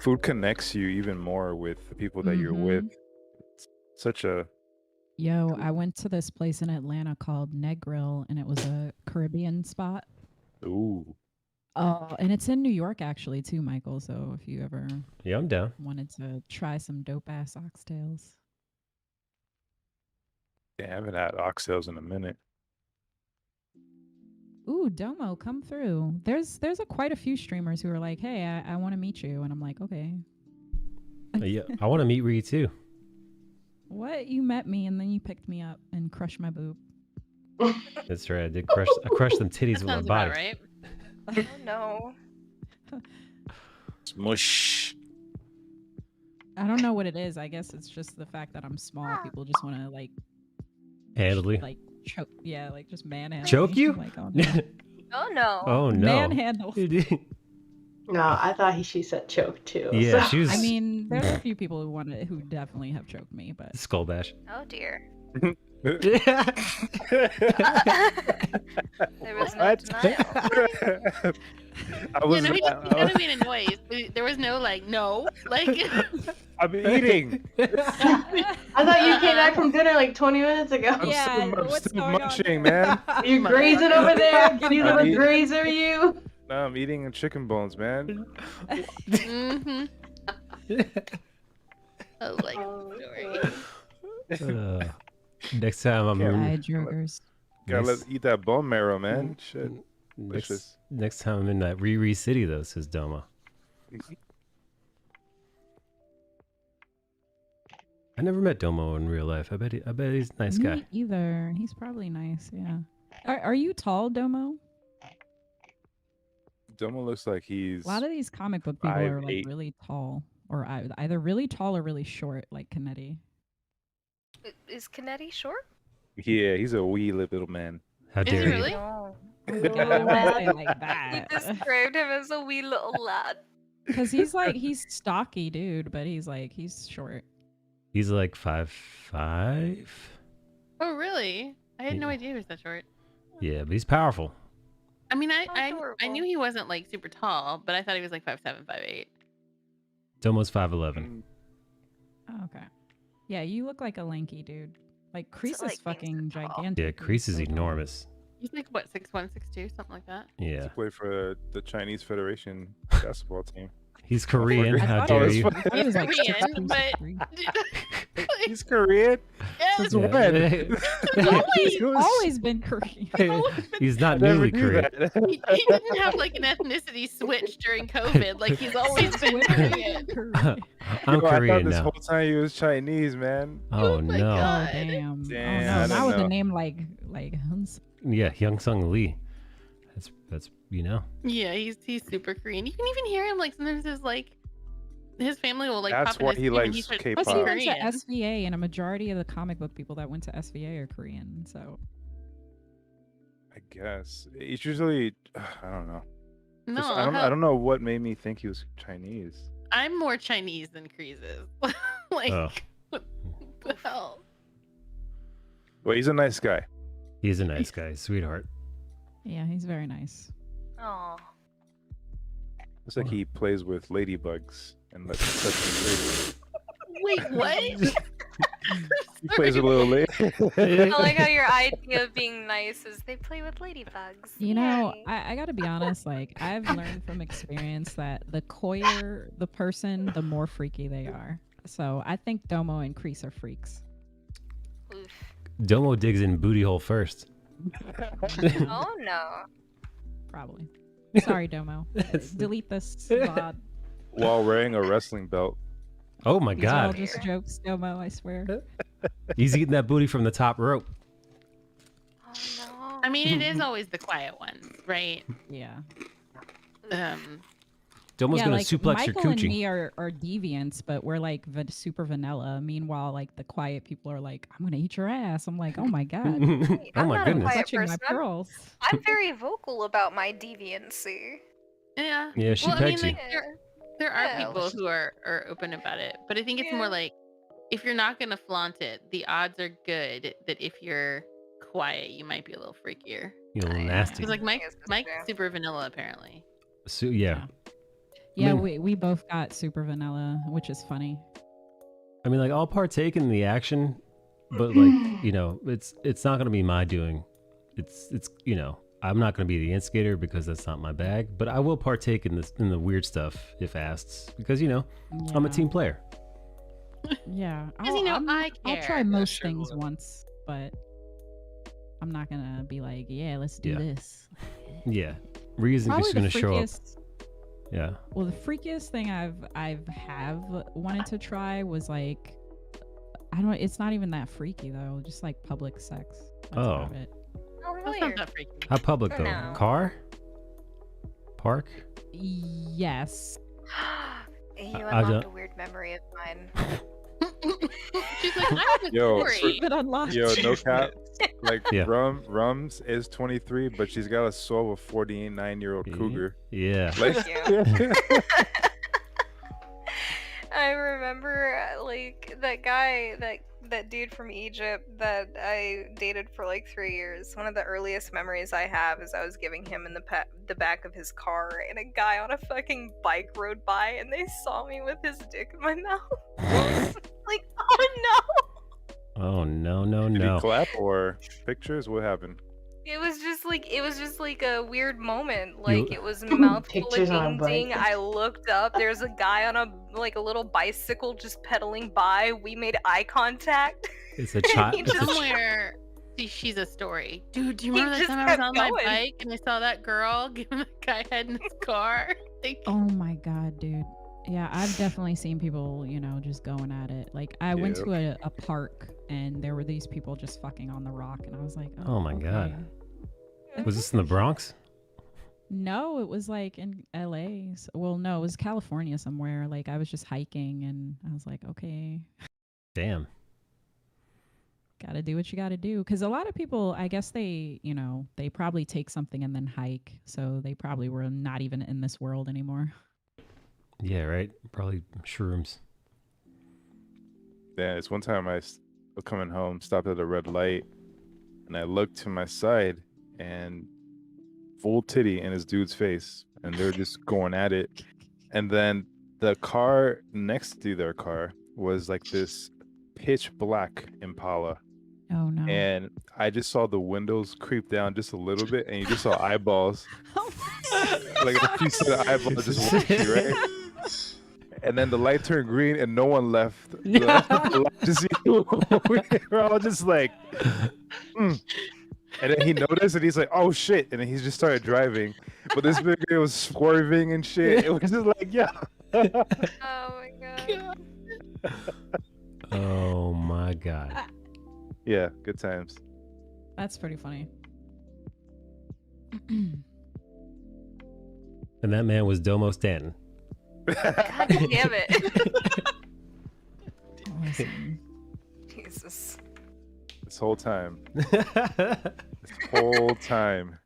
Speaker 16: food connects you even more with the people that you're with. It's such a
Speaker 8: Yo, I went to this place in Atlanta called Negril, and it was a Caribbean spot.
Speaker 16: ooh.
Speaker 8: And it's in New York actually too, Michael. So if you ever
Speaker 1: Yeah, I'm down.
Speaker 8: wanted to try some dope ass oxtails.
Speaker 16: Yeah, I haven't had oxtails in a minute.
Speaker 8: Ooh, Domo, come through. There's quite a few streamers who are like, hey, I want to meet you, and I'm like, okay.
Speaker 1: Yeah, I want to meet Ree too.
Speaker 8: What? You met me and then you picked me up and crushed my boob.
Speaker 1: That's right. I crushed them titties with my
Speaker 12: Sounds
Speaker 1: body.
Speaker 12: about right.
Speaker 4: Oh no.
Speaker 16: Smush.
Speaker 8: I don't know what it is. I guess it's just the fact that I'm small. People just want to like
Speaker 1: Handedly.
Speaker 8: like choke. Yeah, like just manhandle.
Speaker 1: Choke
Speaker 8: me.
Speaker 1: you?
Speaker 8: I'm like, oh no.
Speaker 4: Oh no.
Speaker 1: Oh no.
Speaker 8: Manhandle.
Speaker 21: No, I thought she said choke too.
Speaker 1: Yeah,
Speaker 21: so.
Speaker 1: she was
Speaker 8: I mean, there's a few people who definitely have choked me, but
Speaker 1: Skullbash.
Speaker 4: Oh dear.
Speaker 16: There
Speaker 4: There was no denial.
Speaker 16: I was.
Speaker 12: He kind of made a noise, but there was no like no, like.
Speaker 16: I'm eating.
Speaker 21: I thought you came back from dinner like 20 minutes ago.
Speaker 16: I'm still munching, man.
Speaker 21: You grazing over there? Can you little grazer, you?
Speaker 16: No, I'm eating chicken bones, man.
Speaker 12: Mm-hmm. Oh, like story.
Speaker 1: Next time I'm in,
Speaker 8: jokers.
Speaker 16: Gotta eat that bone marrow, man. Shit.
Speaker 1: next time I'm in that Riri city though, says Doma. I never met Domo in real life. I bet he's a nice guy.
Speaker 8: Me either. He's probably nice. Yeah. Are you tall, Domo?
Speaker 16: Domo looks like he's.
Speaker 8: A lot of these comic book people are like
Speaker 16: 5'8".
Speaker 8: really tall, or either really tall or really short, like Kennedy.
Speaker 4: Is Kennedy short?
Speaker 16: Yeah, he's a wee little man.
Speaker 1: How
Speaker 12: Is he
Speaker 1: dare you?
Speaker 12: really?
Speaker 4: No.
Speaker 8: I wouldn't say like
Speaker 4: You
Speaker 8: that.
Speaker 4: described him as a wee little lad.
Speaker 8: Because he's stocky, dude, but he's short.
Speaker 1: He's like 5'5".
Speaker 12: Oh, really? I had no
Speaker 1: Yeah.
Speaker 12: idea he was that short.
Speaker 1: Yeah, but he's powerful.
Speaker 12: I mean, I knew he wasn't like super tall, but I thought he was like 5'7", 5'8".
Speaker 1: It's almost 5'11".
Speaker 8: Oh, okay. Yeah, you look like a lanky dude. Like Kreese
Speaker 4: like
Speaker 8: is fucking gigantic.
Speaker 1: Yeah, Kreese is
Speaker 8: so tall.
Speaker 1: enormous.
Speaker 12: He's like what, 6'1", 6'2", something like that.
Speaker 1: Yeah.
Speaker 16: To play for the Chinese Federation basketball team.
Speaker 1: He's Korean. How dare you?
Speaker 8: He was like
Speaker 12: Korean, but
Speaker 10: He's Korean.
Speaker 12: yes,
Speaker 10: Since
Speaker 1: Yeah.
Speaker 10: when?
Speaker 8: He's always been Korean.
Speaker 1: He's not
Speaker 10: I never
Speaker 1: newly
Speaker 10: knew
Speaker 1: Korean.
Speaker 10: that.
Speaker 12: he didn't have like an ethnicity switch during COVID. Like he's always been Korean.
Speaker 1: I'm
Speaker 16: Yo, I
Speaker 1: Korean
Speaker 16: thought this
Speaker 1: now.
Speaker 16: whole time he was Chinese, man.
Speaker 1: Oh no.
Speaker 8: Oh damn.
Speaker 16: Damn,
Speaker 8: Oh
Speaker 16: I
Speaker 8: no, not
Speaker 16: didn't
Speaker 8: with a
Speaker 16: know.
Speaker 8: name like Huns.
Speaker 1: Yeah, Hyung Sung Lee. That's you know.
Speaker 12: Yeah, he's super Korean. You can even hear him like sometimes there's like his family will like
Speaker 16: That's
Speaker 12: pop in
Speaker 16: why
Speaker 12: his
Speaker 16: he
Speaker 12: stream and
Speaker 16: likes
Speaker 12: he starts
Speaker 16: K-pop.
Speaker 8: Plus, he
Speaker 12: speaking
Speaker 8: went to
Speaker 12: Korean.
Speaker 8: SVA, and a majority of the comic book people that went to SVA are Korean. So
Speaker 16: I guess it's usually I don't know.
Speaker 12: No,
Speaker 16: Just- I
Speaker 12: hell,
Speaker 16: don't know what made me think he was Chinese.
Speaker 12: I'm more Chinese than Kreese is. Like
Speaker 1: Oh.
Speaker 12: what the hell?
Speaker 16: Well, he's a nice guy.
Speaker 1: He's a nice guy, sweetheart.
Speaker 8: yeah, he's very nice.
Speaker 4: Oh.
Speaker 16: Looks like he plays with ladybugs and lets them
Speaker 12: Wait, what?
Speaker 16: He plays a little lady.
Speaker 4: I like how your idea of being nice is they play with ladybugs.
Speaker 8: You know,
Speaker 4: Yay.
Speaker 8: I gotta be honest, like I've learned from experience that the coyer the person, the more freaky they are. So I think Domo and Kreese are freaks.
Speaker 1: Domo digs in booty hole first.
Speaker 4: Oh no.
Speaker 8: Probably. Sorry, Domo. Delete this VOD.
Speaker 16: While wearing a wrestling belt.
Speaker 1: Oh my
Speaker 8: These are all
Speaker 1: god.
Speaker 8: just jokes, Domo, I swear.
Speaker 1: He's eating that booty from the top rope.
Speaker 12: I mean, it is always the quiet ones, right?
Speaker 8: Yeah.
Speaker 1: Domo's
Speaker 8: yeah,
Speaker 1: gonna
Speaker 8: like
Speaker 1: suplex your
Speaker 8: Michael and
Speaker 1: coochie.
Speaker 8: me are deviants, but we're like super vanilla. Meanwhile, like the quiet people are like, "I'm gonna eat your ass." I'm like, "Oh my god!"
Speaker 1: Oh
Speaker 4: I'm
Speaker 1: my
Speaker 4: not a
Speaker 1: goodness.
Speaker 4: quiet
Speaker 8: Clutching my
Speaker 4: person.
Speaker 8: pearls.
Speaker 4: I'm very vocal about my deviancy.
Speaker 12: Yeah.
Speaker 1: Yeah, she
Speaker 12: well, I mean,
Speaker 1: pegs you.
Speaker 12: like there are
Speaker 4: Yeah.
Speaker 12: people who are open about it, but I think it's more like if you're not gonna flaunt it, the odds are good that if you're quiet, you might be a little freakier.
Speaker 1: You're a little nasty.
Speaker 12: Because like Mike's super vanilla apparently.
Speaker 1: So, yeah.
Speaker 8: Yeah,
Speaker 1: I mean,
Speaker 8: we both got super vanilla, which is funny.
Speaker 1: I mean, like, I'll partake in the action, but like, you know, it's not gonna be my doing. It's you know, I'm not gonna be the instigator because that's not my bag. But I will partake in the weird stuff if asked because you know, I'm a team player.
Speaker 8: Yeah,
Speaker 12: Because you know, I
Speaker 8: I'll
Speaker 12: care.
Speaker 8: try most things once, but I'm not gonna be like, "Yeah, let's do
Speaker 1: Yeah.
Speaker 8: this."
Speaker 1: Yeah, Reason
Speaker 8: Probably
Speaker 1: just
Speaker 8: the
Speaker 1: gonna show up.
Speaker 8: freakiest-
Speaker 1: Yeah.
Speaker 8: Well, the freakiest thing I've wanted to try was like, I don't. It's not even that freaky though. Just like public sex. That's
Speaker 1: Oh.
Speaker 8: about it.
Speaker 4: Oh,
Speaker 12: That's
Speaker 4: really?
Speaker 12: not that freaky.
Speaker 1: How public though?
Speaker 4: No.
Speaker 1: Car? Park?
Speaker 8: Yes.
Speaker 4: You
Speaker 1: I
Speaker 4: unlocked
Speaker 1: don't-
Speaker 4: a weird memory of mine.
Speaker 12: She's like, I have a
Speaker 16: Yo,
Speaker 12: story.
Speaker 8: Been unlocked.
Speaker 16: Yo, no cap. Like
Speaker 1: Yeah.
Speaker 16: Rums is 23, but she's got a soul of a 49-year-old cougar.
Speaker 1: Yeah.
Speaker 16: Like,
Speaker 4: I remember like that dude from Egypt that I dated for like 3 years. One of the earliest memories I have is I was giving him in the back of his car, and a guy on a fucking bike rode by, and they saw me with his dick in my mouth. Like, oh no!
Speaker 1: Oh no no
Speaker 16: did
Speaker 1: no.
Speaker 16: he clap or pictures? What happened?
Speaker 4: It was just like a weird moment. Like
Speaker 1: You-
Speaker 4: it was mouth full
Speaker 21: Pictures
Speaker 4: of
Speaker 21: on a
Speaker 4: ding ding.
Speaker 21: bike.
Speaker 4: I looked up. There's a guy on a little bicycle just pedaling by. We made eye contact.
Speaker 1: It's a child.
Speaker 4: He just-
Speaker 12: Somewhere she's a story. Dude, do you
Speaker 4: He
Speaker 12: remember that
Speaker 4: just
Speaker 12: time I was
Speaker 4: kept
Speaker 12: on my
Speaker 4: going.
Speaker 12: bike and I saw that girl giving the guy head in his car?
Speaker 8: Oh my god, dude. Yeah, I've definitely seen people, you know, just going at it. Like I went
Speaker 16: Yeah.
Speaker 8: to a park and there were these people just fucking on the rock, and I was like,
Speaker 1: Oh my
Speaker 8: okay.
Speaker 1: god. Was this in the Bronx?
Speaker 8: No, it was like in LA. Well, no, it was California somewhere. Like I was just hiking and I was like, okay,
Speaker 1: Damn.
Speaker 8: gotta do what you gotta do. Because a lot of people, I guess they, you know, they probably take something and then hike. So they probably were not even in this world anymore.
Speaker 1: Yeah, right. Probably shrooms.
Speaker 16: Yeah, it's one time was coming home, stopped at a red light, and I looked to my side, and full titty in this dude's face, and they're just going at it. And then the car next to their car was like this pitch black Impala.
Speaker 8: Oh no.
Speaker 16: And I just saw the windows creep down just a little bit, and you just saw eyeballs. Like a few set of eyeballs just watching, right? And then the light turned green, and no one left. The light just we're all just like, And then he noticed, and he's like, "Oh shit!" And then he just started driving. But this big guy was swerving and shit. It was just like, yeah.
Speaker 4: Oh my god.
Speaker 1: Oh my god.
Speaker 16: Yeah, good times.
Speaker 8: That's pretty funny.
Speaker 1: And that man was Domo Stanton.
Speaker 4: God damn it. Jesus.
Speaker 16: This whole time. This whole time.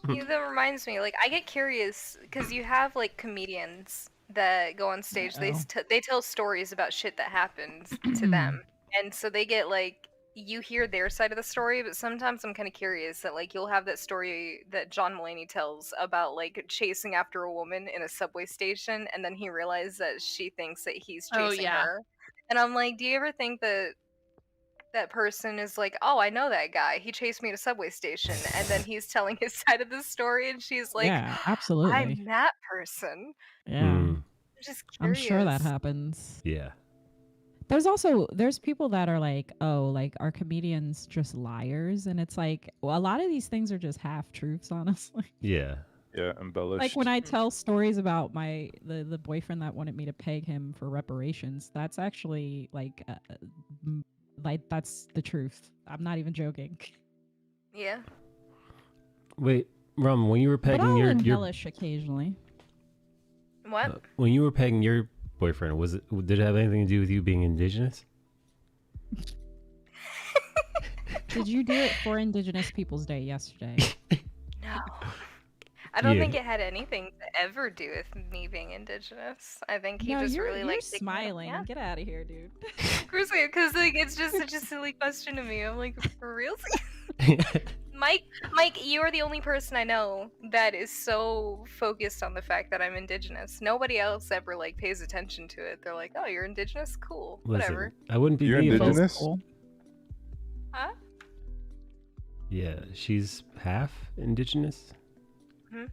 Speaker 4: Yeah, that reminds me, like, I get curious because you have like comedians that go on stage. They tell stories about shit that happens to them, and so they get like, you hear their side of the story, but sometimes I'm kind of curious that like you'll have that story that John Mulaney tells about like chasing after a woman in a subway station, and then he realized that she thinks that he's chasing her, and I'm like, do you ever think that that person is like, oh, I know that guy. He chased me to a subway station, and then he's telling his side of the story, and she's like,
Speaker 8: Yeah, absolutely.
Speaker 4: I'm that person.
Speaker 8: Yeah.
Speaker 4: I'm just
Speaker 8: I'm
Speaker 4: curious.
Speaker 8: sure that happens.
Speaker 1: Yeah.
Speaker 8: There's people that are like, oh, like, are comedians just liars? And it's like, well, a lot of these things are just half truths, honestly.
Speaker 1: Yeah.
Speaker 16: Yeah, embellished.
Speaker 8: Like when I tell stories about the boyfriend that wanted me to peg him for reparations, that's actually like that's the truth. I'm not even joking.
Speaker 4: Yeah.
Speaker 1: Wait, Rum, when you were
Speaker 8: But
Speaker 1: pegging
Speaker 8: I'll
Speaker 1: your
Speaker 8: embellish occasionally.
Speaker 4: What?
Speaker 1: when you were pegging your boyfriend, did it have anything to do with you being indigenous?
Speaker 8: Did you do it for Indigenous Peoples Day yesterday?
Speaker 4: No. I don't
Speaker 1: Yeah.
Speaker 4: think it had anything to ever do with me being indigenous. I think he
Speaker 8: No,
Speaker 4: just
Speaker 8: you're,
Speaker 4: really
Speaker 8: you're
Speaker 4: like
Speaker 8: smiling. Get out of here, dude.
Speaker 4: because like it's just such a silly question to me. I'm like, for real? Mike, you are the only person I know that is so focused on the fact that I'm indigenous. Nobody else ever like pays attention to it. They're like, oh, you're indigenous? Cool. Whatever.
Speaker 1: Listen, I wouldn't be
Speaker 16: You're
Speaker 1: me if I was-
Speaker 16: indigenous?
Speaker 4: Huh?
Speaker 1: Yeah, she's half indigenous.
Speaker 4: Hmm?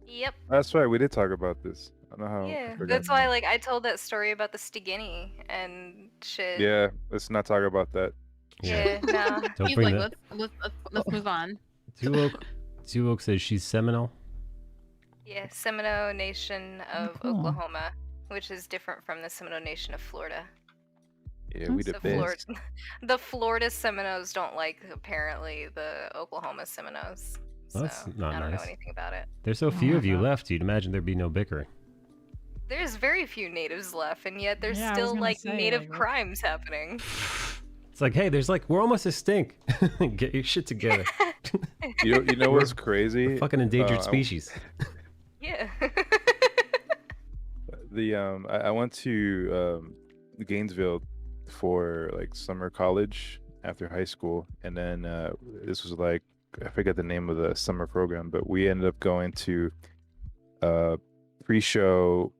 Speaker 4: Yep.
Speaker 16: That's right. We did talk about this. I don't know how. I
Speaker 4: Yeah.
Speaker 16: forgot.
Speaker 4: That's why like I told that story about the Stigini and shit.
Speaker 16: Yeah, let's not talk about that.
Speaker 4: Yeah, no.
Speaker 1: Don't
Speaker 12: He's
Speaker 1: bring
Speaker 12: like,
Speaker 1: that.
Speaker 12: let's move on.
Speaker 1: Two Oak says she's Seminole.
Speaker 4: Yeah, Seminole Nation of
Speaker 8: cool.
Speaker 4: Oklahoma, which is different from the Seminole Nation of Florida.
Speaker 16: Yeah, we the
Speaker 4: The
Speaker 16: best.
Speaker 4: the Florida Seminoles don't like apparently the Oklahoma Seminoles.
Speaker 1: Well, that's
Speaker 4: so
Speaker 1: not
Speaker 4: I don't know
Speaker 1: nice.
Speaker 4: anything about it.
Speaker 1: There's so few of you left, you'd imagine there'd be no bickering.
Speaker 4: There's very few natives left, and yet there's
Speaker 8: Yeah, I was
Speaker 4: still
Speaker 8: gonna
Speaker 4: like
Speaker 8: say,
Speaker 4: native
Speaker 8: like, what-
Speaker 4: crimes happening.
Speaker 1: It's like, hey, we're almost extinct. Get your shit together.
Speaker 16: You know what's crazy?
Speaker 1: Fucking endangered
Speaker 16: I-
Speaker 1: species.
Speaker 4: Yeah.
Speaker 16: I went to Gainesville for like summer college after high school, and then this was like, I forget the name of the summer program, but we ended up going to pre-show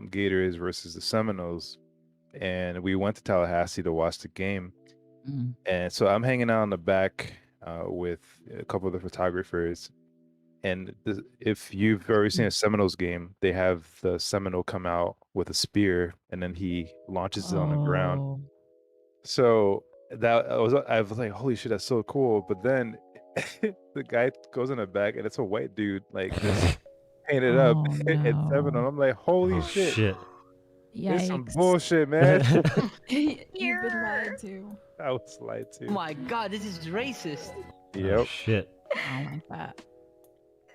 Speaker 16: Gators versus the Seminoles, and we went to Tallahassee to watch the game. And so I'm hanging out in the back with a couple of the photographers. And if you've ever seen a Seminoles game, they have the Seminole come out with a spear, and then he launches it on the ground. So I was like, holy shit, that's so cool. But then the guy goes in the back, and it's a white dude, like just painted up in Seminole. I'm like, holy shit. It's some
Speaker 8: Yikes.
Speaker 16: bullshit, man.
Speaker 8: You've been lied to.
Speaker 16: I was lied to.
Speaker 18: My God, this is racist.
Speaker 16: Yep.
Speaker 1: Shit.
Speaker 8: I don't like that.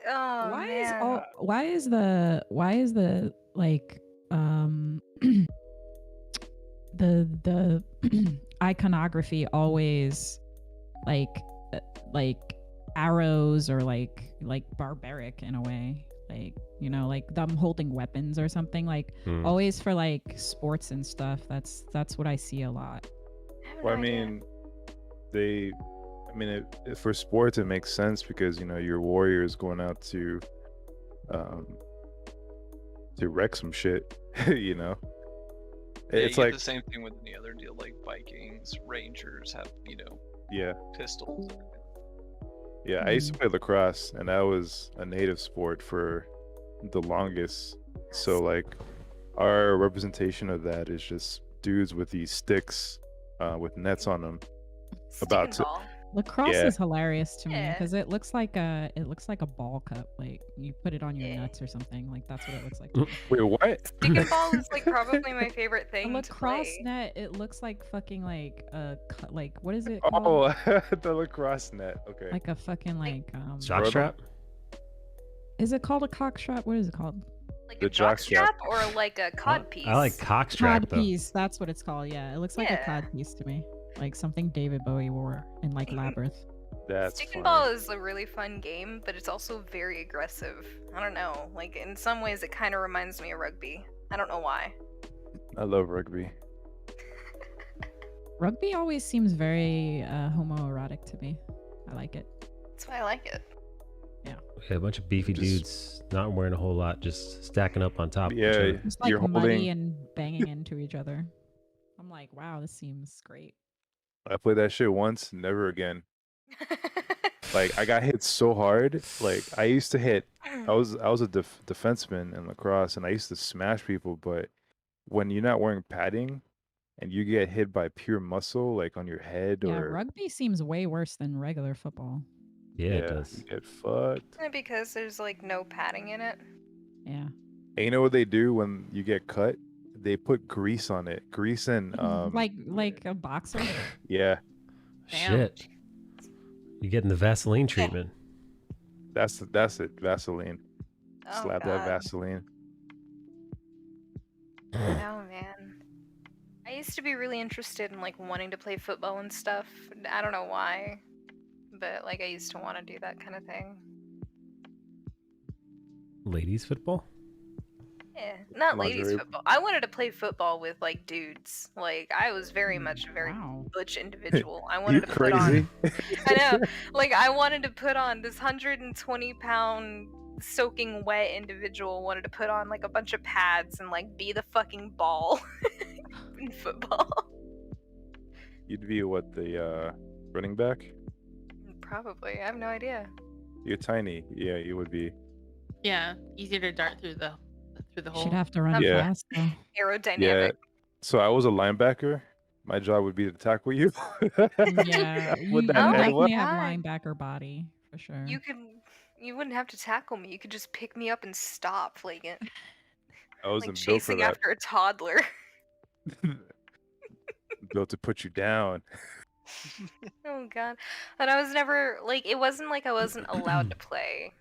Speaker 4: Oh man.
Speaker 8: Why is the like the iconography always like arrows or like barbaric in a way? like, you know, like them holding weapons or something, like always for like sports and stuff. That's what I see a lot.
Speaker 16: Well, I mean, for sports it makes sense because you know your warriors going out to wreck some shit. You know,
Speaker 3: Yeah,
Speaker 16: it's
Speaker 3: you get
Speaker 16: like
Speaker 3: the same thing with any other deal, like Vikings, Rangers have, you know,
Speaker 16: yeah,
Speaker 3: pistols.
Speaker 16: yeah. I used to play lacrosse, and that was a native sport for the longest. So like, our representation of that is just dudes with these sticks, with nets on them, about to.
Speaker 8: Lacrosse
Speaker 16: Yeah.
Speaker 8: is hilarious to me because it looks like a ball cup. Like you put it on your nuts or something. Like that's what it looks like. To me.
Speaker 16: Wait, what?
Speaker 4: Stick and ball is like probably my favorite
Speaker 8: A
Speaker 4: thing to
Speaker 8: lacrosse
Speaker 4: play.
Speaker 8: net. It looks like fucking like like what is it called?
Speaker 16: Oh, the lacrosse net. Okay.
Speaker 8: Like a fucking like
Speaker 1: Jockstrap?
Speaker 8: Is it called a cockstrap? What is it called?
Speaker 4: Like
Speaker 16: The
Speaker 4: a jockstrap or like a cod piece.
Speaker 1: I like cockstrap
Speaker 8: Cod
Speaker 1: though.
Speaker 8: piece. That's what it's called. Yeah, it looks like a cod piece to me. Like something David Bowie wore in like Labyrinth.
Speaker 16: That's
Speaker 4: Stick and ball is a really fun game, but it's also very aggressive. I don't know. Like in some ways, it kind of reminds me of rugby. I don't know why.
Speaker 16: I love rugby.
Speaker 8: Rugby always seems very homoerotic to me. I like it.
Speaker 4: That's why I like it.
Speaker 1: Yeah, a bunch of beefy dudes not wearing a whole lot, just stacking up on top of each
Speaker 16: Yeah,
Speaker 1: other.
Speaker 8: Just like
Speaker 16: you're
Speaker 8: muddy
Speaker 16: holding.
Speaker 8: and banging into each other. I'm like, wow, this seems great.
Speaker 16: I played that shit once, never again. Like I got hit so hard. Like I used to hit. I was a defenseman in lacrosse, and I used to smash people. But when you're not wearing padding, and you get hit by pure muscle, like on your head
Speaker 8: Yeah,
Speaker 16: or
Speaker 8: rugby seems way worse than regular football.
Speaker 1: Yeah, it does.
Speaker 16: you get fucked.
Speaker 4: Because there's like no padding in it.
Speaker 8: Yeah.
Speaker 16: And you know what they do when you get cut? They put grease on it. Grease and
Speaker 8: like a boxer.
Speaker 16: yeah.
Speaker 1: Shit. You're getting the Vaseline treatment.
Speaker 16: That's it. Vaseline.
Speaker 4: Oh,
Speaker 16: Slap that Vaseline.
Speaker 4: Oh man. I used to be really interested in like wanting to play football and stuff. I don't know why, but like I used to want to do that kind of thing.
Speaker 1: Ladies football?
Speaker 4: Yeah, not ladies
Speaker 16: Lingerie.
Speaker 4: football. I wanted to play football with like dudes. Like I was very much a very butch individual. I wanted
Speaker 16: You
Speaker 4: to put on.
Speaker 16: crazy?
Speaker 4: I know. Like I wanted to put on this 120-pound soaking wet individual. Wanted to put on like a bunch of pads and like be the fucking ball in football.
Speaker 16: You'd be what, the running back?
Speaker 4: Probably. I have no idea.
Speaker 16: You're tiny. Yeah, you would be.
Speaker 12: Yeah, easier to dart through the hole.
Speaker 8: She'd have to run
Speaker 16: Yeah.
Speaker 8: fast though.
Speaker 4: Aerodynamic.
Speaker 16: Yeah. So I was a linebacker. My job would be to tackle you.
Speaker 8: Yeah, you
Speaker 16: With that
Speaker 8: definitely
Speaker 16: head-
Speaker 8: have
Speaker 4: God.
Speaker 8: linebacker body for sure.
Speaker 4: You wouldn't have to tackle me. You could just pick me up and stop, like it,
Speaker 16: I
Speaker 4: like
Speaker 16: wasn't built for
Speaker 4: chasing
Speaker 16: that.
Speaker 4: after a toddler.
Speaker 16: Built to put you down.
Speaker 4: Oh god. And I was never like it wasn't like I wasn't allowed to play.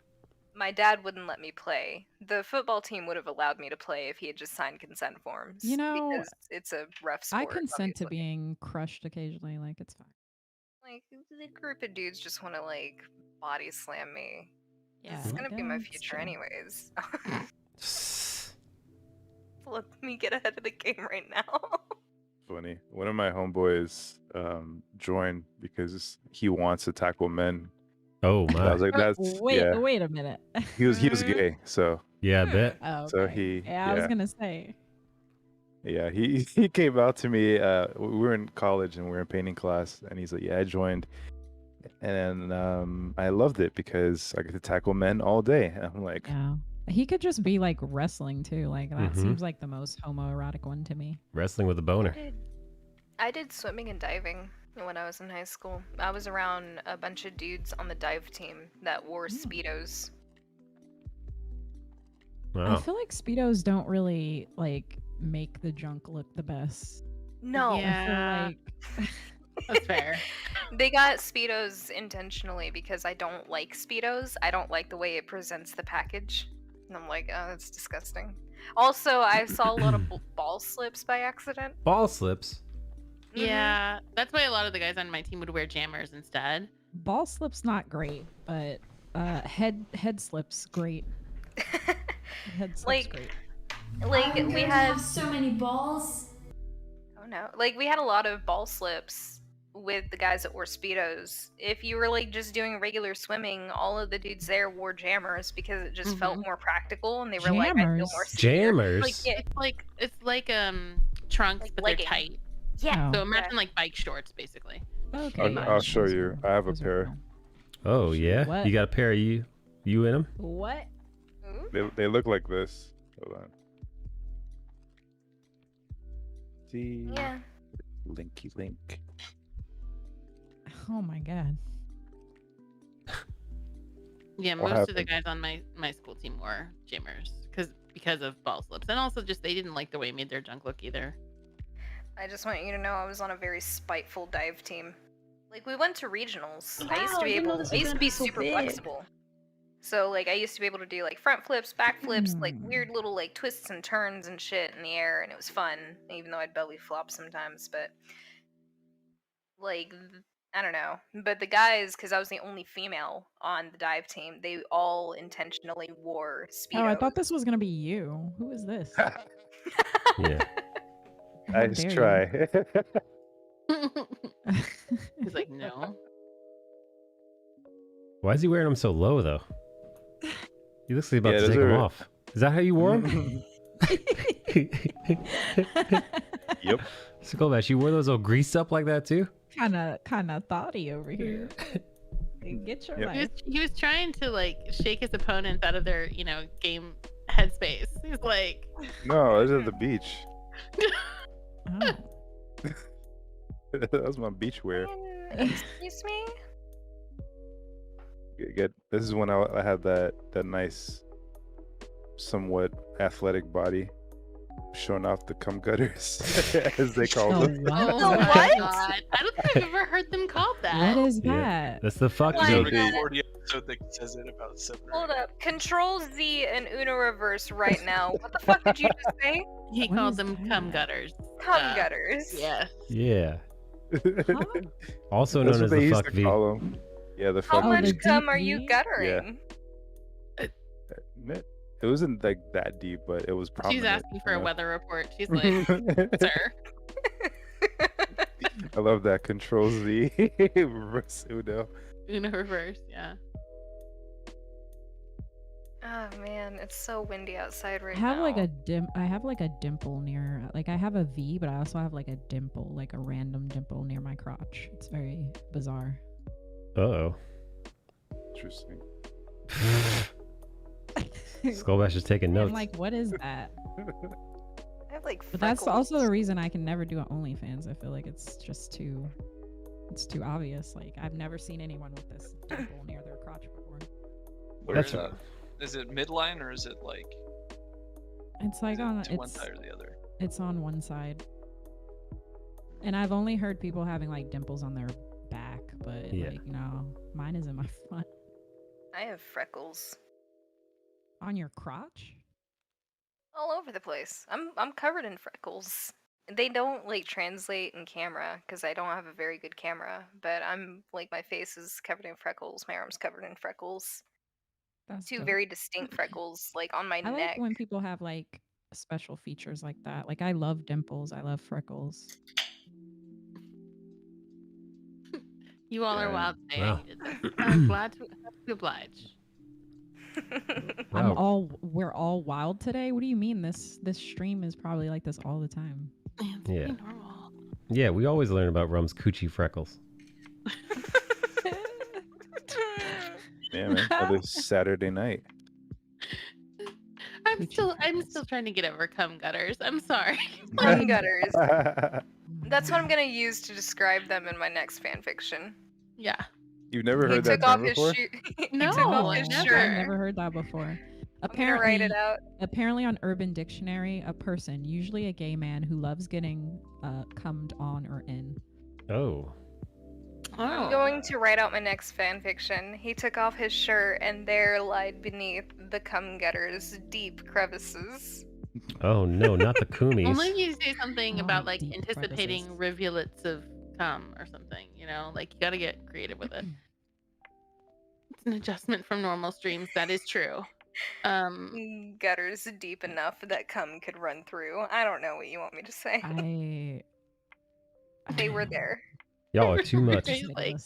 Speaker 4: My dad wouldn't let me play. The football team would have allowed me to play if he had just signed consent forms.
Speaker 8: You know,
Speaker 4: because it's a rough sport.
Speaker 8: I consent to
Speaker 4: obviously.
Speaker 8: being crushed occasionally. Like it's fine.
Speaker 4: Like the group of dudes just want to like body slam me.
Speaker 8: Yeah,
Speaker 4: It's gonna be my
Speaker 8: it's
Speaker 4: future
Speaker 8: chill.
Speaker 4: anyways. Let me get ahead of the game right now.
Speaker 16: Funny. One of my homeboys joined because he wants to tackle men.
Speaker 1: Oh
Speaker 16: I
Speaker 1: my.
Speaker 16: was like, that's
Speaker 8: wait,
Speaker 16: yeah.
Speaker 8: wait a minute.
Speaker 16: He was gay, so
Speaker 1: Yeah, I bet.
Speaker 8: Oh,
Speaker 16: so
Speaker 8: okay.
Speaker 16: he
Speaker 8: I was gonna say.
Speaker 16: Yeah, he came out to me. We were in college and we were in painting class, and he's like, "Yeah, I joined, and I loved it because I get to tackle men all day." And I'm like,
Speaker 8: Yeah. He could just be like wrestling too. Like that
Speaker 1: Mhm.
Speaker 8: seems like the most homoerotic one to me.
Speaker 1: Wrestling with a boner.
Speaker 4: I did swimming and diving when I was in high school. I was around a bunch of dudes on the dive team that wore Speedos.
Speaker 8: I feel like Speedos don't really like make the junk look the best.
Speaker 4: No.
Speaker 12: Yeah.
Speaker 8: I feel like
Speaker 12: That's fair.
Speaker 4: They got Speedos intentionally because I don't like Speedos. I don't like the way it presents the package. And I'm like, oh, that's disgusting. Also, I saw a lot of ball slips by accident.
Speaker 1: Ball slips.
Speaker 12: Yeah, that's why a lot of the guys on my team would wear jammers instead.
Speaker 8: ball slip's not great, but head slips great.
Speaker 4: like,
Speaker 14: I'm
Speaker 4: we
Speaker 14: going to
Speaker 4: had
Speaker 14: have so many balls.
Speaker 4: oh no, like we had a lot of ball slips with the guys that wore speedos. If you were like just doing regular swimming, all of the dudes there wore jammers because it just felt more practical, and they were like, I feel more secure. Like,
Speaker 1: Jammers.
Speaker 4: yeah,
Speaker 12: It's like trunks,
Speaker 4: Like
Speaker 12: but
Speaker 4: leggings.
Speaker 12: they're tight.
Speaker 4: Yeah.
Speaker 12: So imagine like bike shorts, basically.
Speaker 8: Okay.
Speaker 16: I'll show you. I have a pair.
Speaker 1: Oh yeah,
Speaker 8: What?
Speaker 1: you got a pair of you in them?
Speaker 8: What?
Speaker 16: They look like this. Hold on. See.
Speaker 4: Yeah.
Speaker 16: Linky link.
Speaker 8: Oh my god.
Speaker 12: Yeah,
Speaker 16: What
Speaker 12: most of the
Speaker 16: happened?
Speaker 12: guys on my school team wore jammers because of ball slips, and also just they didn't like the way it made their junk look either.
Speaker 4: I just want you to know I was on a very spiteful dive team. Like we went to regionals. I used
Speaker 14: Wow,
Speaker 4: to be
Speaker 14: I didn't know
Speaker 4: able.
Speaker 14: this
Speaker 4: I
Speaker 14: was
Speaker 4: used to
Speaker 14: gonna
Speaker 4: be
Speaker 14: be so
Speaker 4: super
Speaker 14: big.
Speaker 4: flexible. So like I used to be able to do like front flips, back flips, like weird little like twists and turns and shit in the air, and it was fun. Even though I'd belly flop sometimes, but like I don't know. But the guys, because I was the only female on the dive team, they all intentionally wore speedos.
Speaker 8: Oh, I thought this was gonna be you. Who is this?
Speaker 1: Yeah.
Speaker 8: How
Speaker 16: Nice
Speaker 8: dare
Speaker 16: try.
Speaker 12: He's like, no.
Speaker 1: Why is he wearing them so low though? He looks like he's about
Speaker 16: Yeah,
Speaker 1: to
Speaker 16: those
Speaker 1: take them
Speaker 16: are-
Speaker 1: off. Is that how you wore them?
Speaker 16: Yep.
Speaker 1: Skullbash, you wore those all greased up like that too?
Speaker 8: kind of thoughty over here. Get your
Speaker 16: Yep.
Speaker 8: life.
Speaker 12: He was trying to like shake his opponents out of their game headspace. He's like,
Speaker 16: No, I was at the beach.
Speaker 8: Oh.
Speaker 16: That was my beach wear.
Speaker 4: Excuse me.
Speaker 16: This is when I had that nice, somewhat athletic body, showing off the cum gutters, as they call
Speaker 8: The
Speaker 16: them.
Speaker 8: what?
Speaker 12: oh my
Speaker 4: what?
Speaker 12: god! I don't think I've ever heard them called that.
Speaker 8: What is
Speaker 1: Yeah.
Speaker 8: that?
Speaker 1: That's the fuck
Speaker 4: Like,
Speaker 1: joke.
Speaker 3: There's a 40 episode that says it about 7 or
Speaker 4: Hold
Speaker 3: 8.
Speaker 4: up. Control Z and Uno reverse right now. What the fuck did you just say?
Speaker 12: He
Speaker 8: What
Speaker 12: called
Speaker 8: is
Speaker 12: them
Speaker 8: that?
Speaker 12: cum gutters.
Speaker 4: Cum gutters.
Speaker 12: Yeah.
Speaker 1: Yeah.
Speaker 8: Huh?
Speaker 1: Also
Speaker 16: That's
Speaker 1: known
Speaker 16: what
Speaker 1: as
Speaker 16: they
Speaker 1: the
Speaker 16: used
Speaker 1: fuck
Speaker 16: to
Speaker 1: V.
Speaker 16: call them. Yeah, the
Speaker 4: How
Speaker 16: fuck.
Speaker 8: Oh,
Speaker 4: much
Speaker 8: the
Speaker 4: cum
Speaker 8: deep
Speaker 4: are you
Speaker 8: V?
Speaker 4: guttering?
Speaker 16: It wasn't like that deep, but it was prominent.
Speaker 12: She's asking for
Speaker 16: you
Speaker 12: a
Speaker 16: know?
Speaker 12: weather report. She's like, sir.
Speaker 16: I love that. Control Z. Reverse Uno.
Speaker 12: Uno reverse, yeah.
Speaker 4: Oh man, it's so windy outside right
Speaker 8: I have
Speaker 4: now.
Speaker 8: like a I have like a dimple near, like I have a V, but I also have like a dimple, like a random dimple near my crotch. It's very bizarre.
Speaker 1: Uh-oh.
Speaker 16: Interesting.
Speaker 1: Skullbash is taking
Speaker 8: I'm
Speaker 1: notes.
Speaker 8: like, what is that?
Speaker 4: I have like
Speaker 8: But that's
Speaker 4: freckles.
Speaker 8: also the reason I can never do an OnlyFans. I feel like it's just too obvious. Like I've never seen anyone with this dimple near their crotch before.
Speaker 3: Where
Speaker 1: That's
Speaker 3: is it? Is it midline or is it like
Speaker 8: It's like on
Speaker 3: to one
Speaker 8: it's
Speaker 3: side or the other?
Speaker 8: it's on one side. And I've only heard people having like dimples on their back, but
Speaker 1: Yeah.
Speaker 8: like no, mine is in my front.
Speaker 4: I have freckles
Speaker 8: On your crotch?
Speaker 4: all over the place. I'm covered in freckles. They don't like translate in camera because I don't have a very good camera. But I'm like my face is covered in freckles. My arm's covered in freckles.
Speaker 8: That's
Speaker 4: Two
Speaker 8: dope.
Speaker 4: very distinct freckles, like on my
Speaker 8: I
Speaker 4: neck.
Speaker 8: like when people have like special features like that. Like I love dimples. I love freckles.
Speaker 12: You all are
Speaker 16: Yeah.
Speaker 12: wild today.
Speaker 1: Wow.
Speaker 12: I'm glad to oblige.
Speaker 1: Wow.
Speaker 8: We're all wild today. What do you mean? This stream is probably like this all the time.
Speaker 12: It's
Speaker 1: Yeah.
Speaker 12: pretty normal.
Speaker 1: Yeah, we always learn about Rum's coochie freckles.
Speaker 16: Yeah, man. Another Saturday night.
Speaker 12: I'm still trying to get over cum gutters. I'm sorry.
Speaker 4: Cum gutters. That's what I'm gonna use to describe them in my next fanfiction.
Speaker 12: Yeah.
Speaker 16: You've never
Speaker 4: He
Speaker 16: heard that
Speaker 4: took off
Speaker 16: term
Speaker 4: his
Speaker 16: before?
Speaker 4: shoe. He
Speaker 12: No,
Speaker 4: took off his
Speaker 12: never.
Speaker 8: I've
Speaker 4: shirt.
Speaker 8: never heard that before.
Speaker 4: I'm gonna
Speaker 8: Apparently,
Speaker 4: write it out.
Speaker 8: apparently on Urban Dictionary, a person, usually a gay man, who loves getting cummed on or in.
Speaker 1: Oh.
Speaker 4: I'm going to write out my next fanfiction. He took off his shirt, and there lied beneath the cum gutters deep crevices.
Speaker 1: Oh no, not the coomies.
Speaker 12: Only if you say something
Speaker 8: Oh,
Speaker 12: about like
Speaker 8: deep
Speaker 12: anticipating
Speaker 8: crevices.
Speaker 12: rivulets of cum or something, like you gotta get creative with it. It's an adjustment from normal streams, that is true.
Speaker 4: Gutters deep enough that cum could run through. I don't know what you want me to say. They were there.
Speaker 1: Y'all are too much.
Speaker 12: He's like,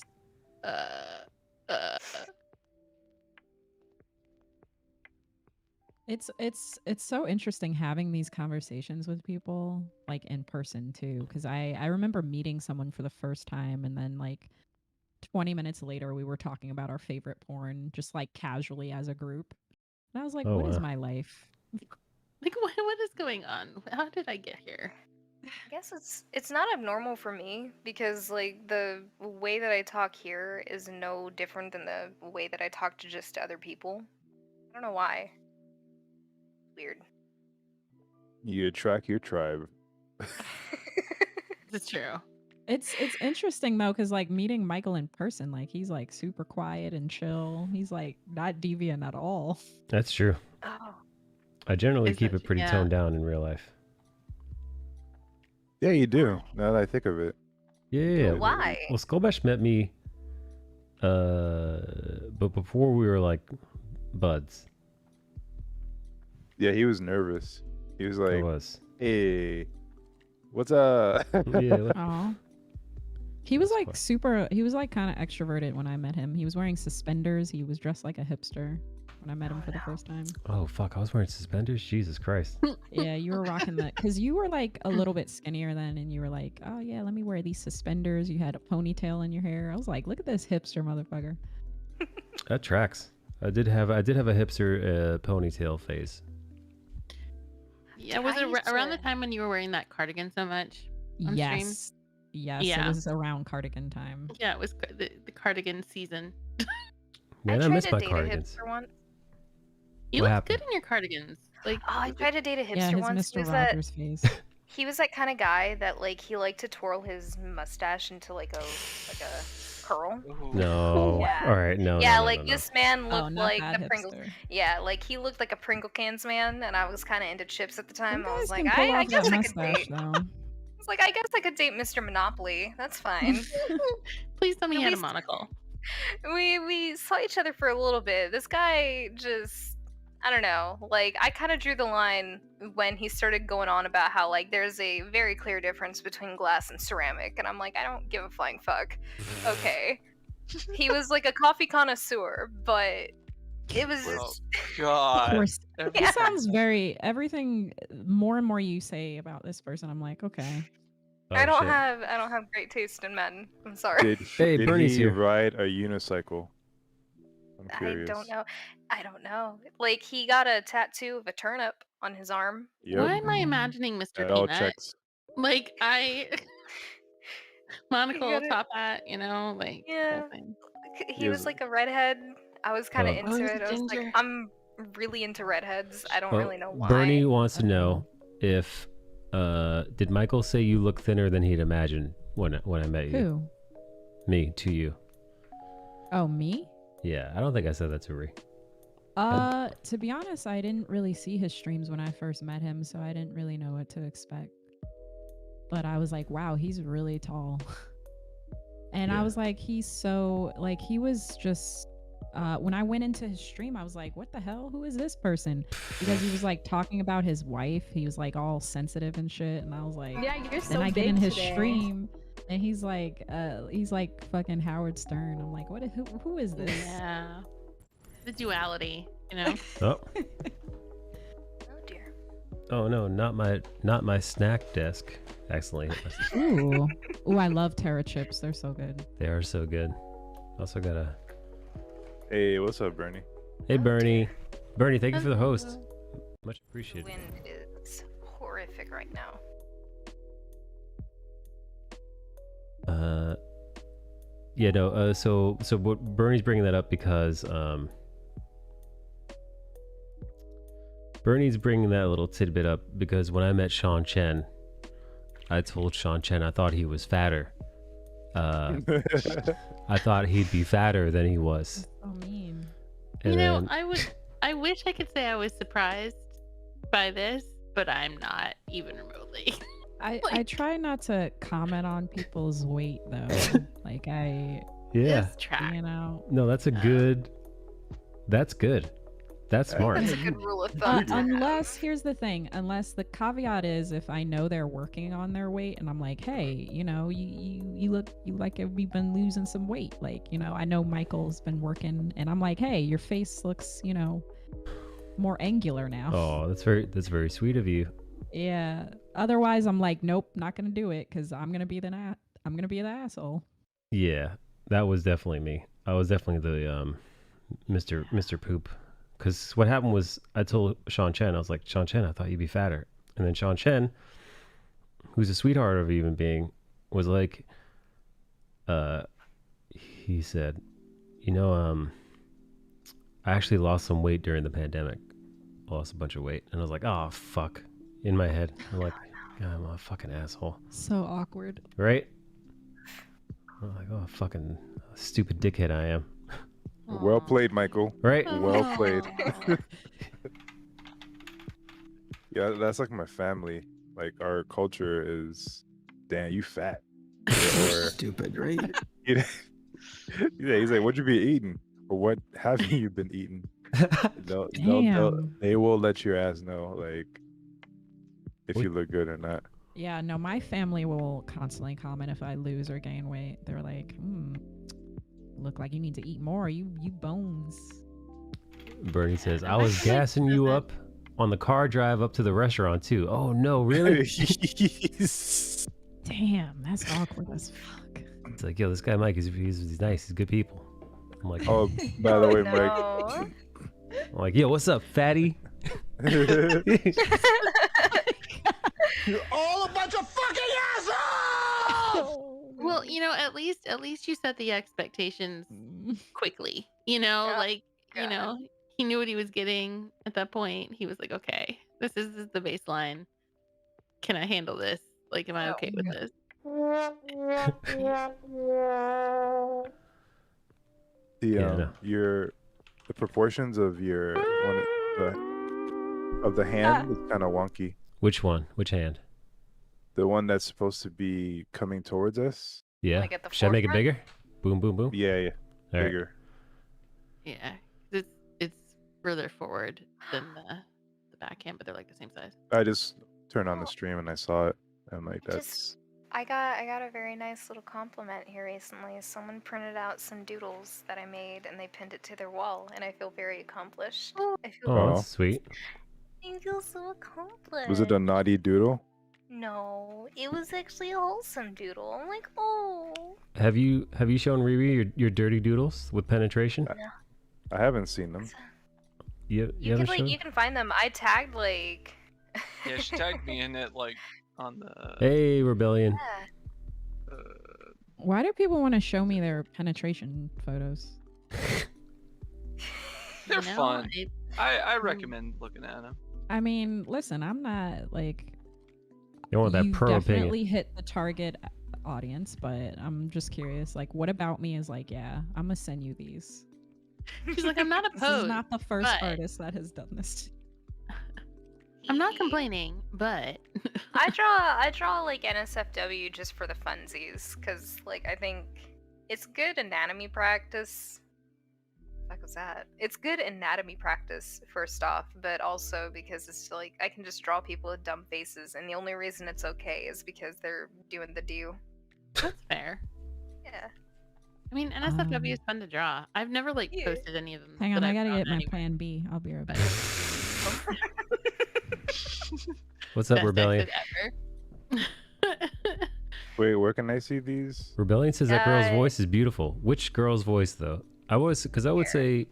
Speaker 8: It's so interesting having these conversations with people like in person too, because I remember meeting someone for the first time and then like 20 minutes later we were talking about our favorite porn just like casually as a group. And I was like,
Speaker 1: Oh,
Speaker 8: what is
Speaker 1: wow.
Speaker 8: my life?
Speaker 12: like what is going on? How did I get here?
Speaker 4: I guess it's not abnormal for me because like the way that I talk here is no different than the way that I talk to just other people. I don't know why. Weird.
Speaker 16: You attract your tribe.
Speaker 12: It's true.
Speaker 8: It's interesting though, because like meeting Michael in person, like he's like super quiet and chill. He's like not deviant at all.
Speaker 1: That's true.
Speaker 4: Oh.
Speaker 1: I generally keep it pretty
Speaker 12: yeah.
Speaker 1: toned down in real life.
Speaker 16: Yeah, you do. Now that I think of it.
Speaker 1: Yeah.
Speaker 4: Why?
Speaker 1: Well, Skolbesh met me, but before we were like buds.
Speaker 16: Yeah, he was nervous. He was like,
Speaker 1: was.
Speaker 16: "Hey, what's up?"
Speaker 1: Yeah.
Speaker 8: Aw. He was like super, he was like kind of extroverted when I met him. He was wearing suspenders. He was dressed like a hipster when I met him for the first time.
Speaker 1: Oh fuck! I was wearing suspenders. Jesus Christ.
Speaker 8: Yeah, you were rocking that because you were like a little bit skinnier then, and you were like, "Oh yeah, let me wear these suspenders." You had a ponytail in your hair. I was like, "Look at this hipster motherfucker."
Speaker 1: That tracks. I did have a hipster ponytail phase.
Speaker 12: Yeah, was it around the time when you were wearing that cardigan so much on stream?
Speaker 8: Yes,
Speaker 12: Yeah.
Speaker 8: it was around cardigan time.
Speaker 12: Yeah, it was the cardigan season.
Speaker 1: Man, I
Speaker 4: tried
Speaker 1: miss
Speaker 4: to
Speaker 1: my
Speaker 4: date
Speaker 1: cardigans.
Speaker 4: a hipster once.
Speaker 12: You
Speaker 1: What
Speaker 12: look
Speaker 1: happened?
Speaker 12: good in your cardigans. Like,
Speaker 4: Oh, I tried to date a hipster
Speaker 8: Yeah, his
Speaker 4: once.
Speaker 8: Mr. Rogers face.
Speaker 4: He was that kind of guy that like he liked to twirl his mustache into like a curl.
Speaker 1: No.
Speaker 4: Yeah.
Speaker 1: All right. No.
Speaker 4: Yeah,
Speaker 1: no, no,
Speaker 4: like
Speaker 1: no, no.
Speaker 4: this man
Speaker 8: Oh,
Speaker 4: looked
Speaker 8: not
Speaker 4: like
Speaker 8: that
Speaker 4: the Pringles.
Speaker 8: hipster.
Speaker 4: Yeah, like he looked like a Pringle cans man, and I was kind of into chips at the time.
Speaker 8: You
Speaker 4: I was
Speaker 8: guys
Speaker 4: like,
Speaker 8: can pull
Speaker 4: I
Speaker 8: off
Speaker 4: guess
Speaker 8: that
Speaker 4: I could
Speaker 8: mustache
Speaker 4: date.
Speaker 8: though.
Speaker 4: I was like, I guess I could date Mr. Monopoly. That's fine.
Speaker 12: Please tell me
Speaker 4: At
Speaker 12: he had a
Speaker 4: least-
Speaker 12: monocle.
Speaker 4: we saw each other for a little bit. This guy just, I don't know, like I kind of drew the line when he started going on about how like there's a very clear difference between glass and ceramic, and I'm like, I don't give a flying fuck. Okay. He was like a coffee connoisseur, but it was just
Speaker 8: Of
Speaker 3: God.
Speaker 8: course,
Speaker 3: Every
Speaker 8: he
Speaker 3: time.
Speaker 8: sounds very everything. More and more you say about this person, I'm like, okay.
Speaker 1: Oh,
Speaker 4: I don't
Speaker 1: shit.
Speaker 4: have great taste in men. I'm sorry.
Speaker 1: Hey,
Speaker 16: did
Speaker 1: Bernie's
Speaker 16: he
Speaker 1: here.
Speaker 16: ride a unicycle? I'm
Speaker 4: I
Speaker 16: curious.
Speaker 4: don't know. I don't know. Like he got a tattoo of a turnip on his arm.
Speaker 16: Yep.
Speaker 12: Why am I imagining Mr.
Speaker 16: That all
Speaker 12: Peanut?
Speaker 16: checks.
Speaker 12: Like monocle,
Speaker 4: got it.
Speaker 12: top hat, you know, like
Speaker 4: Yeah.
Speaker 12: whole thing.
Speaker 4: He was like a redhead. I was kind of
Speaker 1: Oh.
Speaker 4: into
Speaker 12: he's
Speaker 4: it.
Speaker 12: a
Speaker 4: I was like,
Speaker 12: ginger.
Speaker 4: I'm really into redheads. I don't really know why.
Speaker 1: Bernie wants to know if did Michael say you look thinner than he'd imagined when I met you?
Speaker 8: Who?
Speaker 1: Me to you.
Speaker 8: Oh, me?
Speaker 1: Yeah, I don't think I said that to Ree.
Speaker 8: To be honest, I didn't really see his streams when I first met him, so I didn't really know what to expect. But I was like, wow, he's really tall. And I
Speaker 1: Yeah.
Speaker 8: was like, he's so, like, he was just, when I went into his stream, I was like, what the hell? Who is this person? Because he was like talking about his wife. He was like all sensitive and shit. And I was like,
Speaker 11: Yeah, you're
Speaker 8: then
Speaker 11: so
Speaker 8: I get in
Speaker 11: big
Speaker 8: his
Speaker 11: today.
Speaker 8: stream and he's like fucking Howard Stern. I'm like, who is this?
Speaker 12: Yeah. The duality, you know?
Speaker 1: Oh.
Speaker 4: Oh dear.
Speaker 1: Oh no, not my snack desk. Accidentally hit myself.
Speaker 8: Ooh. Ooh, I love Terra chips. They're so good.
Speaker 1: They are so good. Also got a.
Speaker 16: Hey, what's up, Bernie?
Speaker 1: Hey Bernie. Bernie, thank you for the host. Much appreciated.
Speaker 4: Wind is horrific right now.
Speaker 1: Yeah, no. So what Bernie's bringing that up because Bernie's bringing that little tidbit up because when I met Sean Chen, I told Sean Chen I thought he was fatter. I thought he'd be fatter than he was.
Speaker 8: So mean.
Speaker 1: And
Speaker 12: You know,
Speaker 1: then-
Speaker 12: I wish I could say I was surprised by this, but I'm not even remotely.
Speaker 8: I try not to comment on people's weight though. Like
Speaker 1: yeah.
Speaker 12: This track.
Speaker 8: you know.
Speaker 1: No, that's a good. That's good. That's smart.
Speaker 4: That's a good rule of thumb.
Speaker 8: Unless, here's the thing, unless the caveat is if I know they're working on their weight and I'm like, hey, you know, you look like you've been losing some weight. Like, you know, I know Michael's been working and I'm like, hey, your face looks, you know, more angular now.
Speaker 1: Oh, that's very sweet of you.
Speaker 8: Yeah. Otherwise, I'm like, nope, not gonna do it because I'm gonna be the asshole.
Speaker 1: Yeah, that was definitely me. I was definitely the Mr. Poop. Because what happened was I told Sean Chen, I was like, Sean Chen, I thought you'd be fatter. And then Sean Chen, who's a sweetheart of a human being, was like, he said, you know, I actually lost some weight during the pandemic. I lost a bunch of weight. And I was like, oh, fuck. In my head. I'm like, God, I'm a fucking asshole.
Speaker 8: So awkward.
Speaker 1: Right? I'm like, oh, fucking stupid dickhead I am.
Speaker 16: Well played, Michael.
Speaker 1: Right?
Speaker 16: Well played. Yeah, that's like my family. Like our culture is, damn, you fat. Or
Speaker 7: Stupid, right?
Speaker 16: yeah, he's like, what you be eating? Or what haven't you been eating? They will let your ass know, like, if you look good or not.
Speaker 8: Yeah, no, my family will constantly comment if I lose or gain weight. They're like, look like you need to eat more. You bones.
Speaker 1: Bernie says, I was gassing you up on the car drive up to the restaurant too. Oh no, really?
Speaker 8: Damn, that's awkward as fuck.
Speaker 1: It's like, yo, this guy Mike he's nice. He's good people. I'm like,
Speaker 16: oh, by the way,
Speaker 4: no.
Speaker 16: Mike.
Speaker 1: I'm like, yo, what's up, fatty?
Speaker 13: You're all a bunch of fucking assholes!
Speaker 12: Well, you know, at least you set the expectations quickly. You know, like you know, he knew what he was getting at that point. He was like, okay, this is the baseline. Can I handle this? Like, am I okay with this?
Speaker 16: The proportions of your of the hand is kind of wonky.
Speaker 1: Which one? Which hand?
Speaker 16: The one that's supposed to be coming towards us.
Speaker 1: Yeah.
Speaker 4: Like at the
Speaker 1: Should I make it
Speaker 4: forefront?
Speaker 1: bigger? Boom, boom, boom.
Speaker 16: Yeah,
Speaker 1: All right.
Speaker 16: bigger.
Speaker 12: Yeah, it's further forward than the backhand, but they're like the same size.
Speaker 16: I just turned on the stream and I saw it. I'm like, that's.
Speaker 4: I got a very nice little compliment here recently. Someone printed out some doodles that I made and they pinned it to their wall, and I feel very accomplished. I feel
Speaker 1: Oh, that's sweet.
Speaker 4: I feel so accomplished.
Speaker 16: Was it a naughty doodle?
Speaker 4: No, it was actually a wholesome doodle. I'm like, oh.
Speaker 1: Have you shown Riri your dirty doodles with penetration?
Speaker 16: I haven't seen them.
Speaker 1: You
Speaker 4: You
Speaker 1: haven't
Speaker 4: can
Speaker 1: shown?
Speaker 4: you can find them. I tagged like.
Speaker 3: Yeah, she tagged me in it like on the.
Speaker 1: Hey, Rebellion.
Speaker 8: Why do people want to show me their penetration photos?
Speaker 3: They're
Speaker 12: You know,
Speaker 3: fun. I recommend looking at them.
Speaker 8: I mean, listen, I'm not like
Speaker 1: You want that
Speaker 8: you
Speaker 1: pro
Speaker 8: definitely
Speaker 1: opinion?
Speaker 8: hit the target audience, but I'm just curious. Like, what about me is like, yeah, I'm gonna send you these.
Speaker 12: She's like, I'm not
Speaker 8: This
Speaker 12: opposed.
Speaker 8: is not the first
Speaker 12: but
Speaker 8: artist that has done this.
Speaker 12: I'm not complaining, but
Speaker 4: I draw like NSFW just for the funsies, cause like I think it's good anatomy practice. What was that? It's good anatomy practice first off, but also because it's like I can just draw people with dumb faces, and the only reason it's okay is because they're doing the do.
Speaker 12: that's fair.
Speaker 4: Yeah.
Speaker 12: I mean, NSFW is fun to draw. I've never like posted any of them.
Speaker 8: Hang on,
Speaker 12: that
Speaker 8: I
Speaker 12: I've
Speaker 8: gotta
Speaker 12: drawn
Speaker 8: get my
Speaker 12: anywhere.
Speaker 8: plan B. I'll be right back.
Speaker 1: What's up,
Speaker 12: Best
Speaker 1: Rebellion?
Speaker 12: exit ever.
Speaker 16: Wait, where can I see these?
Speaker 1: Rebellion says that girl's voice is beautiful. Which girl's voice though? I would say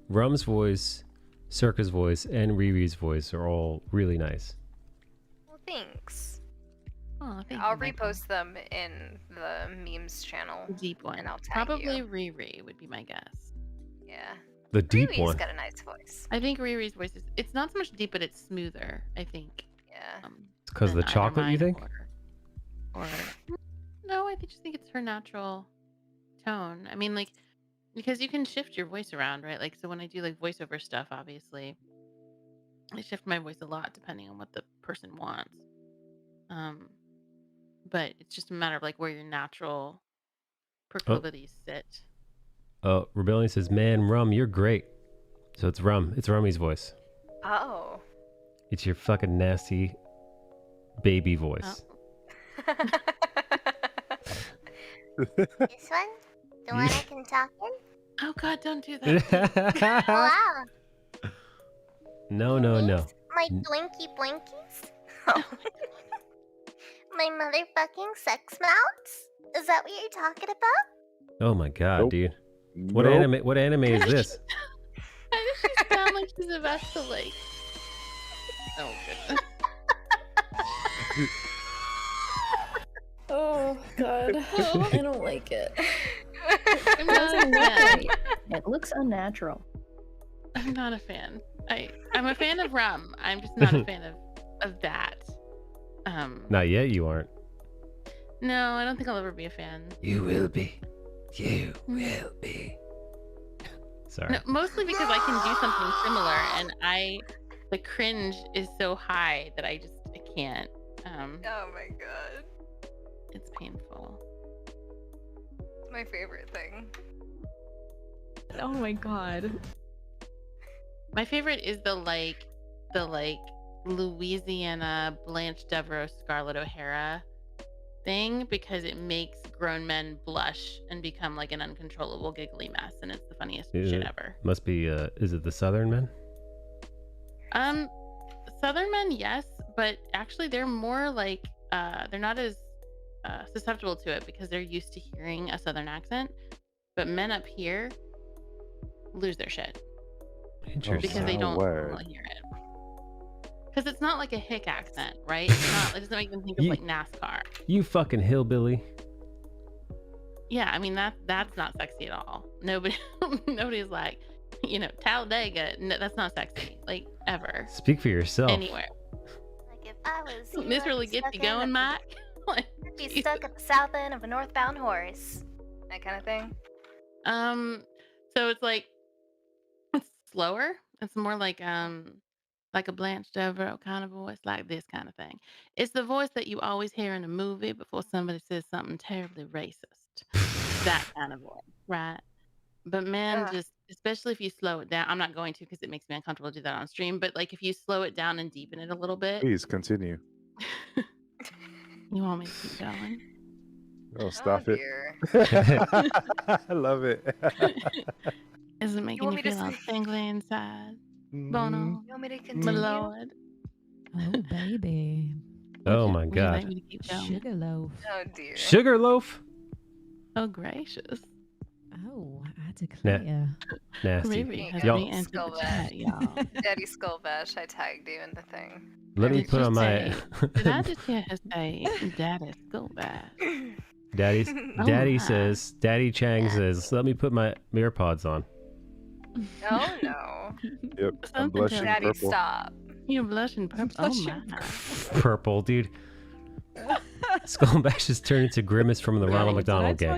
Speaker 1: Rum's voice, Circa's voice, and Riri's voice are all really nice.
Speaker 4: Well, thanks.
Speaker 12: Oh, thank
Speaker 4: I'll
Speaker 12: you, Michael.
Speaker 4: repost them in the memes channel.
Speaker 12: Deep one.
Speaker 4: And I'll tag
Speaker 12: Probably
Speaker 4: you.
Speaker 12: Riri would be my guess.
Speaker 4: Yeah.
Speaker 1: The deep
Speaker 4: Riri's
Speaker 1: one.
Speaker 4: got a nice voice.
Speaker 12: I think Riri's voice is. It's not so much deep, but it's smoother. I think.
Speaker 4: Yeah.
Speaker 1: It's because of
Speaker 12: than
Speaker 1: the
Speaker 12: either
Speaker 1: chocolate, you
Speaker 12: mine
Speaker 1: think?
Speaker 12: Or no, I just think it's her natural tone. I mean, like, because you can shift your voice around, right? Like, so when I do like voiceover stuff, obviously, I shift my voice a lot depending on what the person wants. But it's just a matter of like where your natural proclivities sit.
Speaker 1: Rebellion says, man, Rum, you're great. So it's Rum. It's Rummy's voice.
Speaker 4: Oh.
Speaker 1: It's your fucking nasty baby voice.
Speaker 19: This one? The one I can talk in?
Speaker 12: Oh God, don't do that.
Speaker 19: Wow.
Speaker 1: No, no, no.
Speaker 19: My Twinkie Blinkies? My motherfucking sex mouths? Is that what you're talking about?
Speaker 1: Oh my god,
Speaker 16: Nope.
Speaker 1: dude. What
Speaker 16: Nope.
Speaker 1: anime? What anime is this?
Speaker 12: Why does she sound like she's about to like? Oh goodness.
Speaker 15: Oh god, I don't like it.
Speaker 12: I'm not a fan.
Speaker 15: It looks unnatural.
Speaker 12: I'm not a fan. I'm a fan of Rum. I'm just not a fan of that.
Speaker 1: Not yet. You aren't.
Speaker 12: No, I don't think I'll ever be a fan.
Speaker 1: You will be. You will be. Sorry.
Speaker 12: No, mostly because I can do something similar, and the cringe is so high that I can't.
Speaker 4: Oh my god.
Speaker 12: It's painful.
Speaker 4: It's my favorite thing.
Speaker 8: Oh my god.
Speaker 12: My favorite is the Louisiana Blanche Devereaux Scarlett O'Hara thing, because it makes grown men blush and become like an uncontrollable giggly mess, and it's the funniest shit ever.
Speaker 1: Must be. Is it the Southern Men?
Speaker 12: Southern men, yes, but actually they're more like they're not as susceptible to it because they're used to hearing a Southern accent. But men up here lose their shit because they don't normally hear it. Because it's not like a hick accent, right? It's not. It doesn't make them think of like NASCAR.
Speaker 1: You fucking hillbilly.
Speaker 12: Yeah, I mean that's not sexy at all. Nobody's like, Talladega. No, that's not sexy, like ever.
Speaker 1: Speak for yourself.
Speaker 12: Anywhere.
Speaker 19: Like if I was you,
Speaker 12: This
Speaker 19: I'd
Speaker 12: really
Speaker 19: be
Speaker 12: gets
Speaker 19: stuck
Speaker 12: you
Speaker 19: in
Speaker 12: going,
Speaker 19: a-
Speaker 12: Mike. Like,
Speaker 19: I'd be stuck at the south end of a northbound horse.
Speaker 4: That kind of thing.
Speaker 12: So it's like it's slower. It's more like a Blanche Devereaux kind of voice, like this kind of thing. It's the voice that you always hear in a movie before somebody says something terribly racist. That kind of voice, right? But man, just especially if you slow it down. I'm not going to because it makes me uncomfortable to do that on stream. But like if you slow it down and deepen it a little bit.
Speaker 16: Please continue.
Speaker 12: You want me to keep going?
Speaker 16: Oh, stop it. I love it.
Speaker 12: Is it making you feel all tingly inside? Bono.
Speaker 4: You want me to
Speaker 12: My
Speaker 4: continue?
Speaker 12: lord.
Speaker 8: Oh baby.
Speaker 1: Oh my
Speaker 12: Would you like
Speaker 1: god.
Speaker 12: me to keep going?
Speaker 8: Sugarloaf.
Speaker 4: Oh dear.
Speaker 1: Sugarloaf.
Speaker 12: Oh gracious.
Speaker 8: Oh, I declare.
Speaker 1: Nasty.
Speaker 12: Riri has
Speaker 1: Y'all,
Speaker 12: re-entered the chat, y'all.
Speaker 4: Daddy Skullbash, I tagged you in the thing.
Speaker 1: let me
Speaker 12: Did
Speaker 1: put
Speaker 12: you
Speaker 1: on my.
Speaker 12: say- Did I just hear her say, "Daddy, go back"?
Speaker 1: Daddy
Speaker 12: my.
Speaker 1: says. Daddy Chang says. Let me put my AirPods on.
Speaker 4: Oh no.
Speaker 16: Yep. I'm
Speaker 12: Something
Speaker 16: blushing
Speaker 4: Daddy,
Speaker 16: purple.
Speaker 4: stop.
Speaker 12: You're blushing purple. Oh my.
Speaker 1: Purple, dude. Skullbash has turned into Grimace from the Ronald McDonald
Speaker 8: Did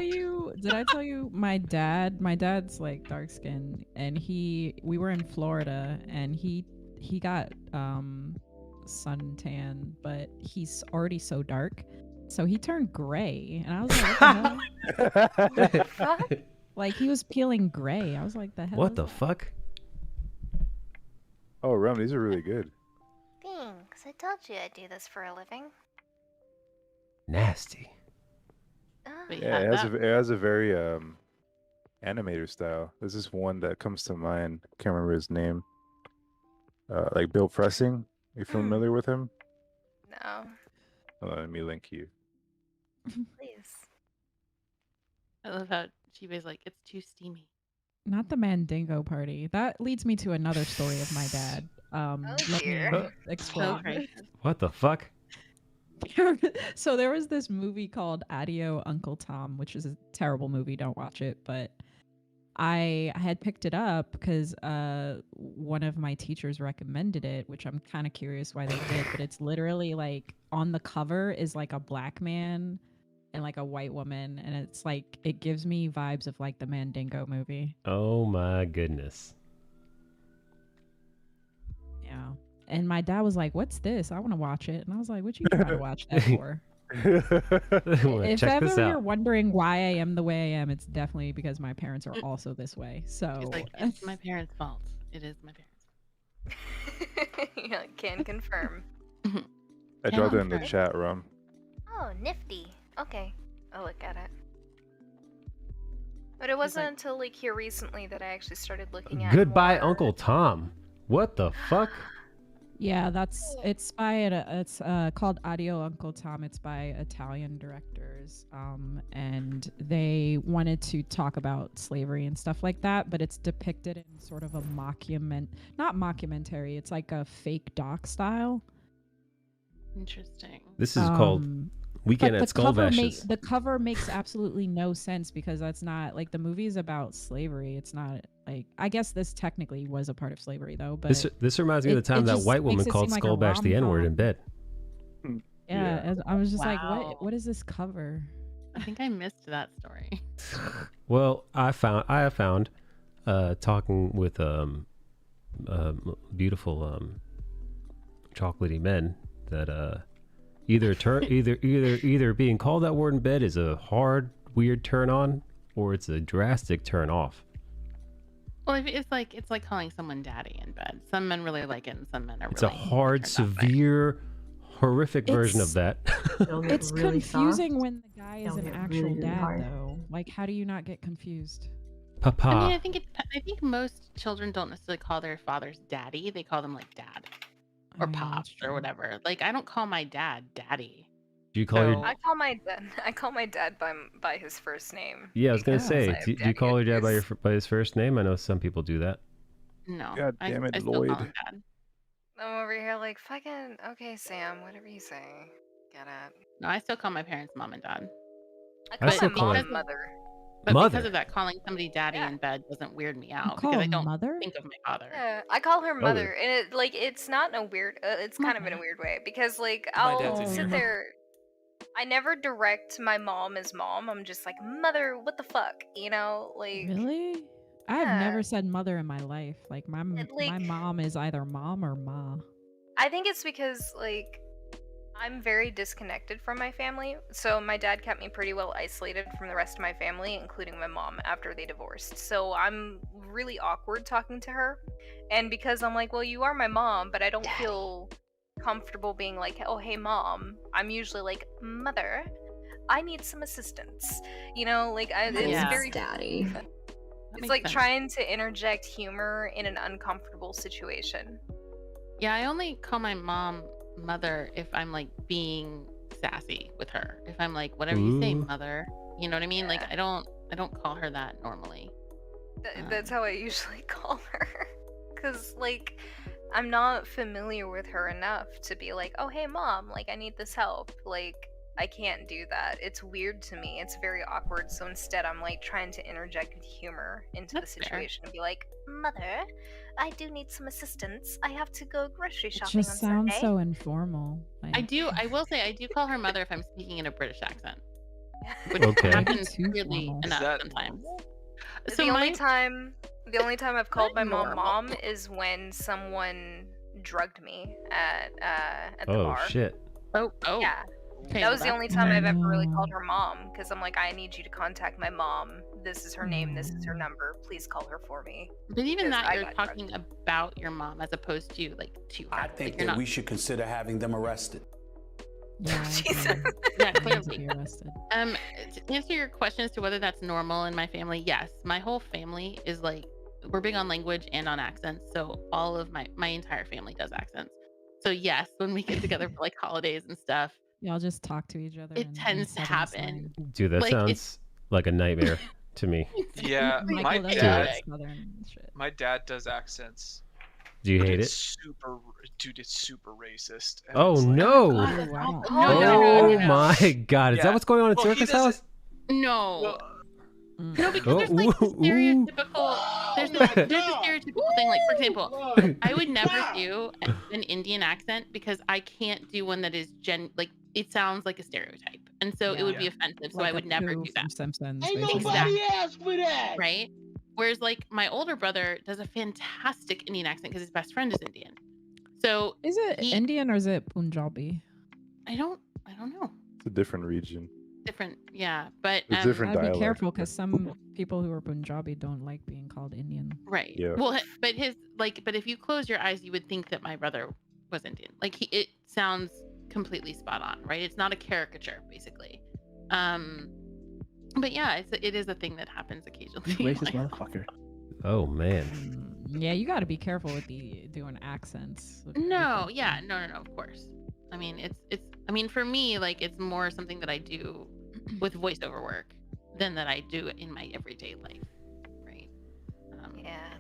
Speaker 8: I tell you my dad's like dark skin, and we were in Florida, and he got suntan, but he's already so dark, so he turned gray, and I was like, what the hell? Like he was peeling gray. I was like, the hell?
Speaker 1: What
Speaker 8: is
Speaker 1: the
Speaker 8: that?
Speaker 1: fuck?
Speaker 16: Oh, Rum, these are really good.
Speaker 19: Thanks. I told you I'd do this for a living.
Speaker 1: Nasty.
Speaker 12: But
Speaker 16: Yeah, it has a very animator style. There's this one that comes to mind. Can't remember his name. Like Bill Pressing. You familiar with him?
Speaker 4: No.
Speaker 16: Hold on, let me link you.
Speaker 4: Please.
Speaker 12: I love how Chibe's like, it's too steamy.
Speaker 8: Not the Mandingo party. That leads me to another story of my dad. Let me explain.
Speaker 12: Okay.
Speaker 1: What the fuck?
Speaker 8: So there was this movie called Adio Uncle Tom, which is a terrible movie. Don't watch it. But I had picked it up because one of my teachers recommended it, which I'm kind of curious why they did. But it's literally like on the cover is like a black man and like a white woman, and it's like it gives me vibes of like the Mandingo movie.
Speaker 1: Oh my goodness.
Speaker 8: Yeah. And my dad was like, "What's this? I want to watch it." And I was like, "What you trying to watch that for?" If
Speaker 1: Check
Speaker 8: ever
Speaker 1: this
Speaker 8: you're
Speaker 1: out.
Speaker 8: wondering why I am the way I am, it's definitely because my parents are also this way. So
Speaker 12: She's like, it's my parents' fault. It is my parents.
Speaker 4: Yeah, can confirm.
Speaker 16: I dropped it in the chat, Rum.
Speaker 19: Oh, nifty. Okay.
Speaker 4: I'll look at it. But it wasn't until like here recently that I actually started looking at
Speaker 1: Goodbye,
Speaker 4: more.
Speaker 1: Uncle Tom. What the fuck?
Speaker 8: Yeah, it's called Audio Uncle Tom. It's by Italian directors, and they wanted to talk about slavery and stuff like that, but it's depicted in sort of a not mockumentary. It's like a fake doc style.
Speaker 12: Interesting.
Speaker 1: This is called Weekend at Skull Bashes.
Speaker 8: The cover makes absolutely no sense because that's not like the movie is about slavery. It's not like, I guess this technically was a part of slavery though. But
Speaker 1: This reminds me of the time that white woman called Skull Bash the N-word in bed.
Speaker 8: Yeah, I was just like,
Speaker 12: Wow.
Speaker 8: what is this cover?
Speaker 12: I think I missed that story.
Speaker 1: Well, I have found talking with beautiful chocolatey men that either being called that word in bed is a hard, weird turn on, or it's a drastic turn off.
Speaker 12: Well, it's like calling someone daddy in bed. Some men really like it, and some men are
Speaker 1: It's
Speaker 12: really
Speaker 1: a hard, severe, horrific version of that.
Speaker 8: It's
Speaker 15: really
Speaker 8: confusing
Speaker 15: soft.
Speaker 8: when the guy is
Speaker 15: It'll
Speaker 8: an
Speaker 15: get
Speaker 8: actual
Speaker 15: really, really
Speaker 8: dad
Speaker 15: hard.
Speaker 8: though. Like, how do you not get confused?
Speaker 1: Papa.
Speaker 12: I mean, I think most children don't necessarily call their fathers daddy. They call them like dad or pops or whatever. Like, I don't call my dad daddy.
Speaker 1: Do you call your?
Speaker 4: I call my dad by his first name.
Speaker 1: Yeah, I was gonna
Speaker 4: because
Speaker 1: say,
Speaker 4: I have
Speaker 1: do you
Speaker 4: daddy
Speaker 1: call your dad
Speaker 4: issues.
Speaker 1: by his first name? I know some people do that.
Speaker 12: No.
Speaker 16: God damn it,
Speaker 12: I still call
Speaker 16: Lloyd.
Speaker 12: him dad.
Speaker 4: I'm over here like fucking okay, Sam. Whatever you say. Get it.
Speaker 12: No, I still call my parents mom and dad.
Speaker 4: I
Speaker 1: I
Speaker 4: call
Speaker 1: still
Speaker 4: my
Speaker 1: call
Speaker 4: mom
Speaker 1: it-
Speaker 4: mother.
Speaker 12: But
Speaker 1: Mother.
Speaker 12: because of that, calling somebody daddy in bed doesn't weird me out
Speaker 8: call
Speaker 12: because I
Speaker 8: her
Speaker 12: don't
Speaker 8: mother?
Speaker 12: think of my father.
Speaker 4: Yeah, I call her
Speaker 1: Mother.
Speaker 4: mother, and it's not in a weird. It's kind of in a weird way because like I'll
Speaker 5: dad's in
Speaker 4: sit
Speaker 5: here.
Speaker 4: there. I never direct my mom as mom. I'm just like mother. What the fuck, you know? Like
Speaker 8: Really? I've
Speaker 4: Yeah.
Speaker 8: never said mother in my life. Like my
Speaker 4: like-
Speaker 8: mom is either mom or ma.
Speaker 4: I think it's because like I'm very disconnected from my family. So my dad kept me pretty well isolated from the rest of my family, including my mom after they divorced. So I'm really awkward talking to her. And because I'm like, well, you are my mom, but I don't feel comfortable being like, oh, hey, mom. I'm usually like, mother, I need some assistance. You know, like it's
Speaker 12: Yeah.
Speaker 4: very
Speaker 15: Daddy.
Speaker 4: It's
Speaker 12: makes
Speaker 4: like
Speaker 12: sense.
Speaker 4: trying to interject humor in an uncomfortable situation.
Speaker 12: Yeah, I only call my mom mother if I'm like being sassy with her. If I'm like, whatever you say,
Speaker 1: Ooh.
Speaker 12: mother. You know what I mean? Like I don't call her that normally.
Speaker 4: That's how I usually call her. Cause like I'm not familiar with her enough to be like, oh hey mom, like I need this help. Like I can't do that. It's weird to me. It's very awkward. So instead I'm like trying to interject with humor into
Speaker 12: That's
Speaker 4: the
Speaker 12: fair.
Speaker 4: situation and be like, mother, I do need some assistance. I have to go grocery
Speaker 8: It
Speaker 4: shopping
Speaker 8: just
Speaker 4: on
Speaker 8: sounds
Speaker 4: Sunday.
Speaker 8: so informal. Like,
Speaker 12: I will say I do call her mother if I'm speaking in a British accent. Which
Speaker 1: Okay.
Speaker 12: happens
Speaker 8: Too
Speaker 12: weirdly
Speaker 8: formal.
Speaker 12: enough
Speaker 3: that
Speaker 12: sometimes.
Speaker 4: The
Speaker 12: So
Speaker 4: only
Speaker 12: my
Speaker 4: time I've called my mom
Speaker 12: normal.
Speaker 4: mom is when someone drugged me at the
Speaker 1: Oh
Speaker 4: bar.
Speaker 1: shit.
Speaker 12: oh
Speaker 4: Yeah.
Speaker 12: okay,
Speaker 4: That was the
Speaker 12: well,
Speaker 4: only time I've ever really
Speaker 8: No.
Speaker 4: called her mom because I'm like, I need you to contact my mom. This is her name. This is her number. Please call her for me.
Speaker 12: But even
Speaker 4: 'Cause
Speaker 12: that
Speaker 4: I
Speaker 12: you're
Speaker 4: got
Speaker 12: talking about your mom as opposed to like to her.
Speaker 5: I
Speaker 12: Like,
Speaker 5: think
Speaker 12: you're
Speaker 5: that
Speaker 12: not,
Speaker 5: we should consider having them arrested.
Speaker 8: Yeah, I
Speaker 4: Jesus.
Speaker 8: agree.
Speaker 12: yeah,
Speaker 8: He needs to
Speaker 12: clearly.
Speaker 8: be arrested.
Speaker 12: To answer your question as to whether that's normal in my family, yes. My whole family is like we're big on language and on accents, so all of my entire family does accents. So yes, when we get together for like holidays and stuff,
Speaker 8: Y'all just talk to each other.
Speaker 12: it
Speaker 8: in
Speaker 12: tends to
Speaker 8: Southern
Speaker 12: happen.
Speaker 8: slang.
Speaker 1: Dude, that
Speaker 12: Like,
Speaker 1: sounds like a nightmare to me.
Speaker 3: Yeah, my
Speaker 8: Michael does
Speaker 3: dad.
Speaker 8: that Southern shit.
Speaker 3: My dad does accents.
Speaker 1: Do you
Speaker 3: but
Speaker 1: hate it?
Speaker 3: it's super, dude. It's super racist. and
Speaker 1: Oh
Speaker 3: it's like-
Speaker 1: no!
Speaker 12: God,
Speaker 8: wow.
Speaker 12: that's
Speaker 4: Oh,
Speaker 12: awful.
Speaker 1: Oh
Speaker 12: No.
Speaker 1: my god! Is
Speaker 3: Yeah.
Speaker 1: that what's going on at
Speaker 3: Well, he
Speaker 1: Circus
Speaker 3: doesn't-
Speaker 1: House?
Speaker 12: No.
Speaker 3: Well,
Speaker 12: No, because there's like
Speaker 1: Oh, ooh, ooh.
Speaker 12: stereotypical. There's a stereotypical thing. Like for example, I would never do an Indian accent because I can't do one that is like it sounds like a stereotype, and so it would be
Speaker 3: Yeah.
Speaker 12: offensive. So
Speaker 8: Like
Speaker 12: I
Speaker 8: a
Speaker 12: would never
Speaker 8: Pooh
Speaker 12: do
Speaker 8: from
Speaker 12: that.
Speaker 8: Simpsons.
Speaker 17: Ain't
Speaker 8: basically.
Speaker 17: nobody asked for that.
Speaker 12: Right? Whereas like my older brother does a fantastic Indian accent because his best friend is Indian. So
Speaker 8: Is it
Speaker 12: he-
Speaker 8: Indian or is it Punjabi?
Speaker 12: I don't know.
Speaker 16: It's a different region.
Speaker 12: different. Yeah, but
Speaker 16: It's different
Speaker 8: I'd be
Speaker 16: dialect.
Speaker 8: careful because some people who are Punjabi don't like being called Indian.
Speaker 12: Right.
Speaker 16: Yeah.
Speaker 12: Well, but but if you close your eyes, you would think that my brother was Indian. Like it sounds completely spot on, right? It's not a caricature, basically. But yeah, it is a thing that happens occasionally.
Speaker 9: Racist motherfucker.
Speaker 1: Oh man.
Speaker 8: Yeah, you got to be careful with doing accents.
Speaker 12: No, yeah, no, of course. I mean, I mean, for me, like, it's more something that I do with voiceover work than that I do in my everyday life, right?
Speaker 4: Yeah.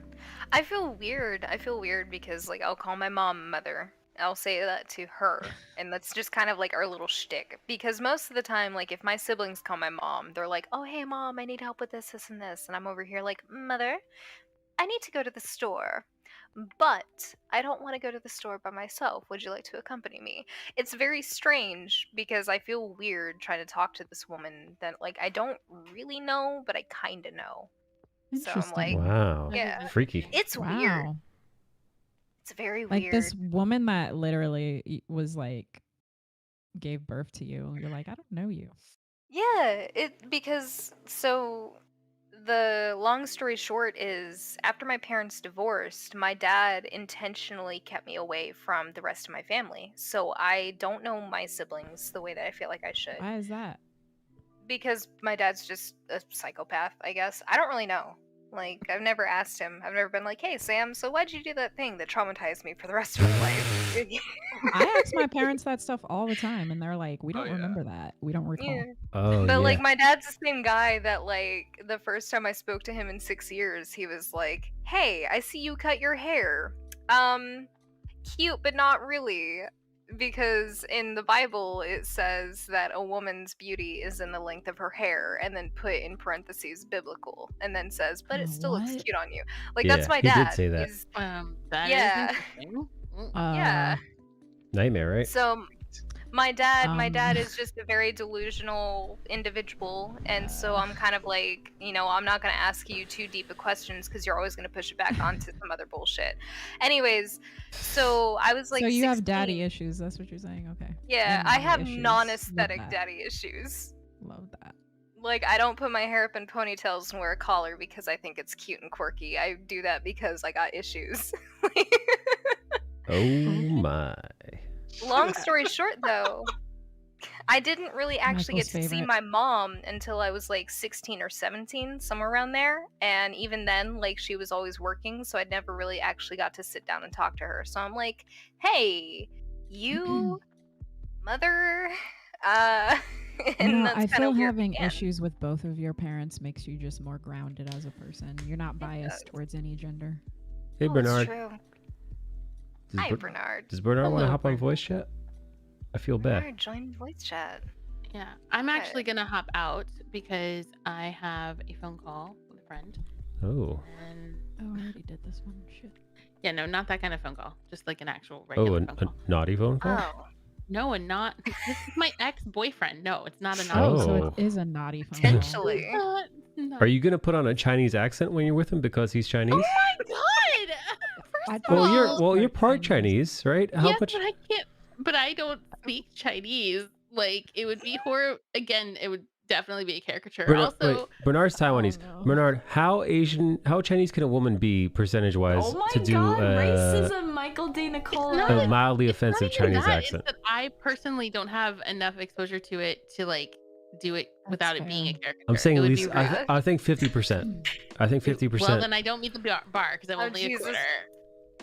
Speaker 4: I feel weird. I feel weird because, like, I'll call my mom mother. I'll say that to her. And that's just kind of like our little shtick. Because most of the time, like, if my siblings call my mom, they're like, oh, hey, mom, I need help with this, this, and this. And I'm over here like, mother, I need to go to the store. But I don't want to go to the store by myself. Would you like to accompany me? It's very strange because I feel weird trying to talk to this woman that, like, I don't really know, but I kind of know. So I'm like,
Speaker 1: wow.
Speaker 4: yeah.
Speaker 1: Freaky.
Speaker 4: It's weird.
Speaker 8: Wow.
Speaker 4: It's very
Speaker 8: Like
Speaker 4: weird.
Speaker 8: this woman that literally was like, gave birth to you. You're like, I don't know you.
Speaker 4: Yeah, because so the long story short is after my parents divorced, my dad intentionally kept me away from the rest of my family. So I don't know my siblings the way that I feel like I should.
Speaker 8: Why is that?
Speaker 4: Because my dad's just a psychopath, I guess. I don't really know. Like, I've never asked him. I've never been like, hey, Sam, so why'd you do that thing that traumatized me for the rest of my life?
Speaker 8: I ask my parents that stuff all the time, and they're like, we don't remember that. We don't recall.
Speaker 4: Yeah.
Speaker 1: Oh,
Speaker 4: But
Speaker 1: yeah.
Speaker 4: like my dad's the same guy that like the first time I spoke to him in 6 years, he was like, "Hey, I see you cut your hair. Cute, but not really." Because in the Bible it says that a woman's beauty is in the length of her hair, and then put in parentheses biblical, and then says, "But it still looks cute on you." Like that's my
Speaker 1: he
Speaker 4: dad.
Speaker 1: did say that.
Speaker 4: He's-
Speaker 12: that
Speaker 4: Yeah.
Speaker 12: is interesting.
Speaker 4: yeah.
Speaker 1: Nightmare, right?
Speaker 4: So my dad is just a very delusional individual, and so I'm kind of like, I'm not going to ask you too deep of questions because you're always going to push it back onto some other bullshit. Anyways, so I was like,
Speaker 8: so you have
Speaker 4: 16.
Speaker 8: daddy issues. That's what you're saying. Okay.
Speaker 4: Yeah,
Speaker 8: And
Speaker 4: I
Speaker 8: mommy
Speaker 4: have
Speaker 8: issues. Love
Speaker 4: non-aesthetic
Speaker 8: that.
Speaker 4: daddy issues.
Speaker 8: Love that.
Speaker 4: Like, I don't put my hair up in ponytails and wear a collar because I think it's cute and quirky. I do that because I got issues.
Speaker 1: Oh my.
Speaker 4: Long story short, though, I didn't really actually get
Speaker 8: Michael's
Speaker 4: to see
Speaker 8: favorite.
Speaker 4: my mom until I was like 16 or 17, somewhere around there. And even then, like, she was always working, so I never really actually got to sit down and talk to her. So I'm like, hey, you, mother, and that's
Speaker 8: I
Speaker 4: kind
Speaker 8: feel
Speaker 4: of weird.
Speaker 8: having issues with both of your parents makes you just more grounded as a person. You're not biased towards any gender.
Speaker 1: Hey,
Speaker 4: Oh,
Speaker 1: Bernard.
Speaker 4: it's true.
Speaker 1: Does
Speaker 4: Hi,
Speaker 1: Ber-
Speaker 4: Bernard.
Speaker 1: Does Bernard want to
Speaker 12: Hello,
Speaker 1: hop on voice chat? I feel bad.
Speaker 4: Bernard, join voice chat.
Speaker 12: Yeah, I'm actually gonna hop out because I have a phone call with a friend.
Speaker 1: Oh.
Speaker 12: And
Speaker 8: Oh, I already did this one. Shit.
Speaker 12: yeah, no, not that kind of phone call. Just like an actual
Speaker 1: Oh,
Speaker 12: regular
Speaker 1: a
Speaker 12: phone call.
Speaker 1: naughty phone call?
Speaker 4: Oh.
Speaker 12: No, and not. This is my ex-boyfriend. No, it's not a
Speaker 8: Oh,
Speaker 12: naughty.
Speaker 8: so
Speaker 1: Oh.
Speaker 8: it is a naughty phone.
Speaker 4: Potentially.
Speaker 1: Are you gonna put on a Chinese accent when you're with him because he's Chinese?
Speaker 12: Oh my god! First of
Speaker 1: Well,
Speaker 12: all,
Speaker 1: you're part Chinese, right? How
Speaker 12: yes,
Speaker 1: much?
Speaker 12: but I can't. But I don't speak Chinese. Like it would be horrible. Again, it would definitely be a caricature.
Speaker 1: Bernard,
Speaker 12: Also,
Speaker 1: wait, Bernard's Taiwanese. Bernard, how Chinese can a woman be percentage-wise
Speaker 14: Oh my
Speaker 1: to do
Speaker 14: god, racism, Michael D. Nicola.
Speaker 1: a mildly offensive
Speaker 12: not even
Speaker 1: Chinese
Speaker 12: that,
Speaker 1: accent?
Speaker 12: It's that I personally don't have enough exposure to it to like do it without it being a caricature.
Speaker 1: I'm saying
Speaker 12: It
Speaker 1: at
Speaker 12: would be
Speaker 1: least
Speaker 12: rude.
Speaker 1: I think 50%. I think 50%.
Speaker 12: Well, then I don't meet the bar because I'm only a
Speaker 4: Jesus.
Speaker 12: quarter.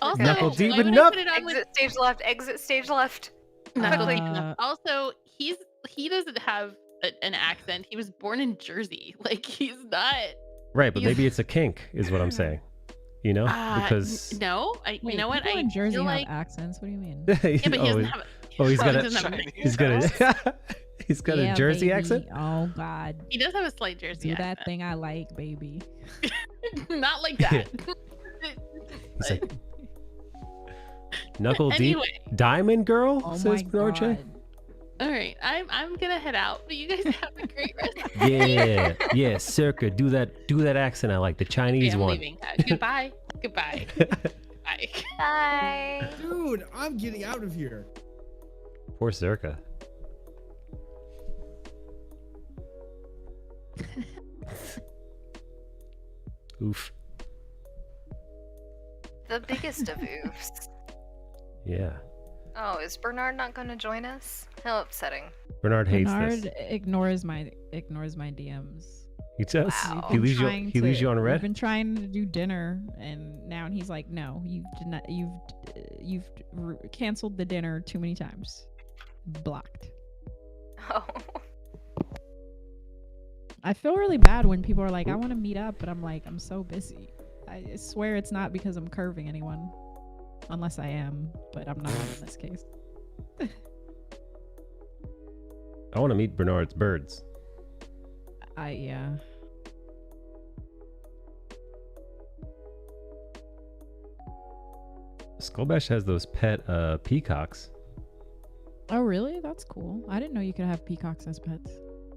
Speaker 12: Also,
Speaker 1: Knuckle deep
Speaker 12: why would I
Speaker 1: enough.
Speaker 12: put it on with
Speaker 4: Exit stage left. Exit stage left.
Speaker 12: Knuckle
Speaker 4: Quickly.
Speaker 12: deep enough? Also, he doesn't have an accent. He was born in Jersey. Like he's not.
Speaker 1: Right, but maybe it's a kink, is what I'm saying. You know, because
Speaker 12: no,
Speaker 8: Wait,
Speaker 12: you know what?
Speaker 8: people
Speaker 12: I
Speaker 8: in Jersey
Speaker 12: feel
Speaker 8: have
Speaker 12: like
Speaker 8: accents. What do you mean?
Speaker 12: yeah, but he doesn't have.
Speaker 1: he's got
Speaker 12: doesn't have
Speaker 1: a
Speaker 12: an
Speaker 1: he's got a he's got
Speaker 8: Yeah,
Speaker 1: a Jersey
Speaker 8: baby.
Speaker 1: accent.
Speaker 8: Oh God.
Speaker 12: He does have a slight Jersey
Speaker 8: Do
Speaker 12: accent.
Speaker 8: that thing I like, baby.
Speaker 12: Not like that.
Speaker 1: He's like, knuckle
Speaker 12: Anyway.
Speaker 1: deep, diamond girl.
Speaker 8: Oh
Speaker 1: says
Speaker 8: my
Speaker 1: Bernard J.
Speaker 8: God.
Speaker 12: All right, I'm gonna head out, but you guys have a great rest.
Speaker 1: Yeah, circa. Do that accent I like, the Chinese
Speaker 12: I'm
Speaker 1: one.
Speaker 12: leaving. Goodbye. Goodbye. Bye.
Speaker 4: Bye.
Speaker 22: Dude, I'm getting out of here.
Speaker 1: Poor circa. Oof.
Speaker 4: The biggest of oofs.
Speaker 1: Yeah.
Speaker 4: Oh, is Bernard not going to join us? How upsetting.
Speaker 1: Bernard hates
Speaker 8: Bernard
Speaker 1: this.
Speaker 8: ignores my DMs.
Speaker 1: He does.
Speaker 4: Wow.
Speaker 1: He leaves you. He leaves you on
Speaker 8: We've
Speaker 1: red.
Speaker 8: been trying to do dinner, and now he's like, "No, you've canceled the dinner too many times. Blocked."
Speaker 4: Oh.
Speaker 8: I feel really bad when people are like, "I want to meet up," but I'm like, "I'm so busy." I swear it's not because I'm curving anyone, unless I am, but I'm not in this case.
Speaker 1: I want to meet Bernard's birds.
Speaker 8: Yeah.
Speaker 1: Skullbash has those pet peacocks.
Speaker 8: Oh, really? That's cool. I didn't know you could have peacocks as pets.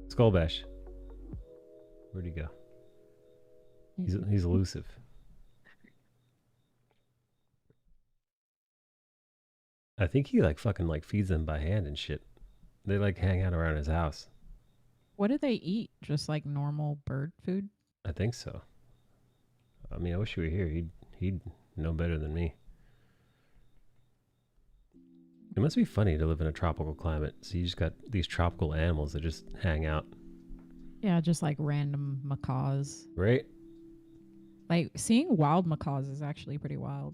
Speaker 1: Skullbash. Where'd he go? He's elusive. I think he like fucking like feeds them by hand and shit. They like hang out around his house.
Speaker 8: What do they eat? Just like normal bird food?
Speaker 1: I think so. I mean, I wish he were here. He'd know better than me. It must be funny to live in a tropical climate. So you just got these tropical animals that just hang out.
Speaker 8: Yeah, just like random macaws.
Speaker 1: Right?
Speaker 8: Like seeing wild macaws is actually pretty wild.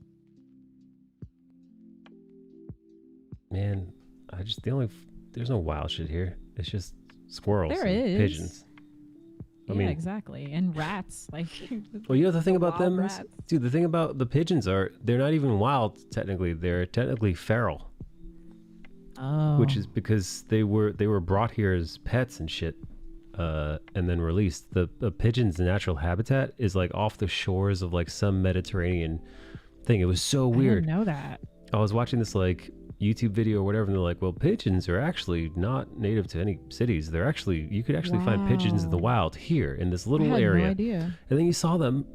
Speaker 1: Man, there's no wild shit here. It's just squirrels
Speaker 8: There
Speaker 1: and
Speaker 8: is.
Speaker 1: pigeons. I
Speaker 8: Yeah,
Speaker 1: mean,
Speaker 8: exactly. And rats. Like
Speaker 1: well, you know the thing about
Speaker 8: wild
Speaker 1: them is,
Speaker 8: rats.
Speaker 1: dude, the thing about the pigeons are they're not even wild technically. They're technically feral.
Speaker 8: Oh.
Speaker 1: Which is because they were brought here as pets and shit, and then released. The pigeon's natural habitat is like off the shores of like some Mediterranean thing. It was so weird.
Speaker 8: I didn't know that.
Speaker 1: I was watching this like YouTube video or whatever, and they're like, well, pigeons are actually not native to any cities. They're actually, you could actually find pigeons in the wild here in this little
Speaker 8: I had
Speaker 1: area.
Speaker 8: no idea.
Speaker 1: And then you saw them,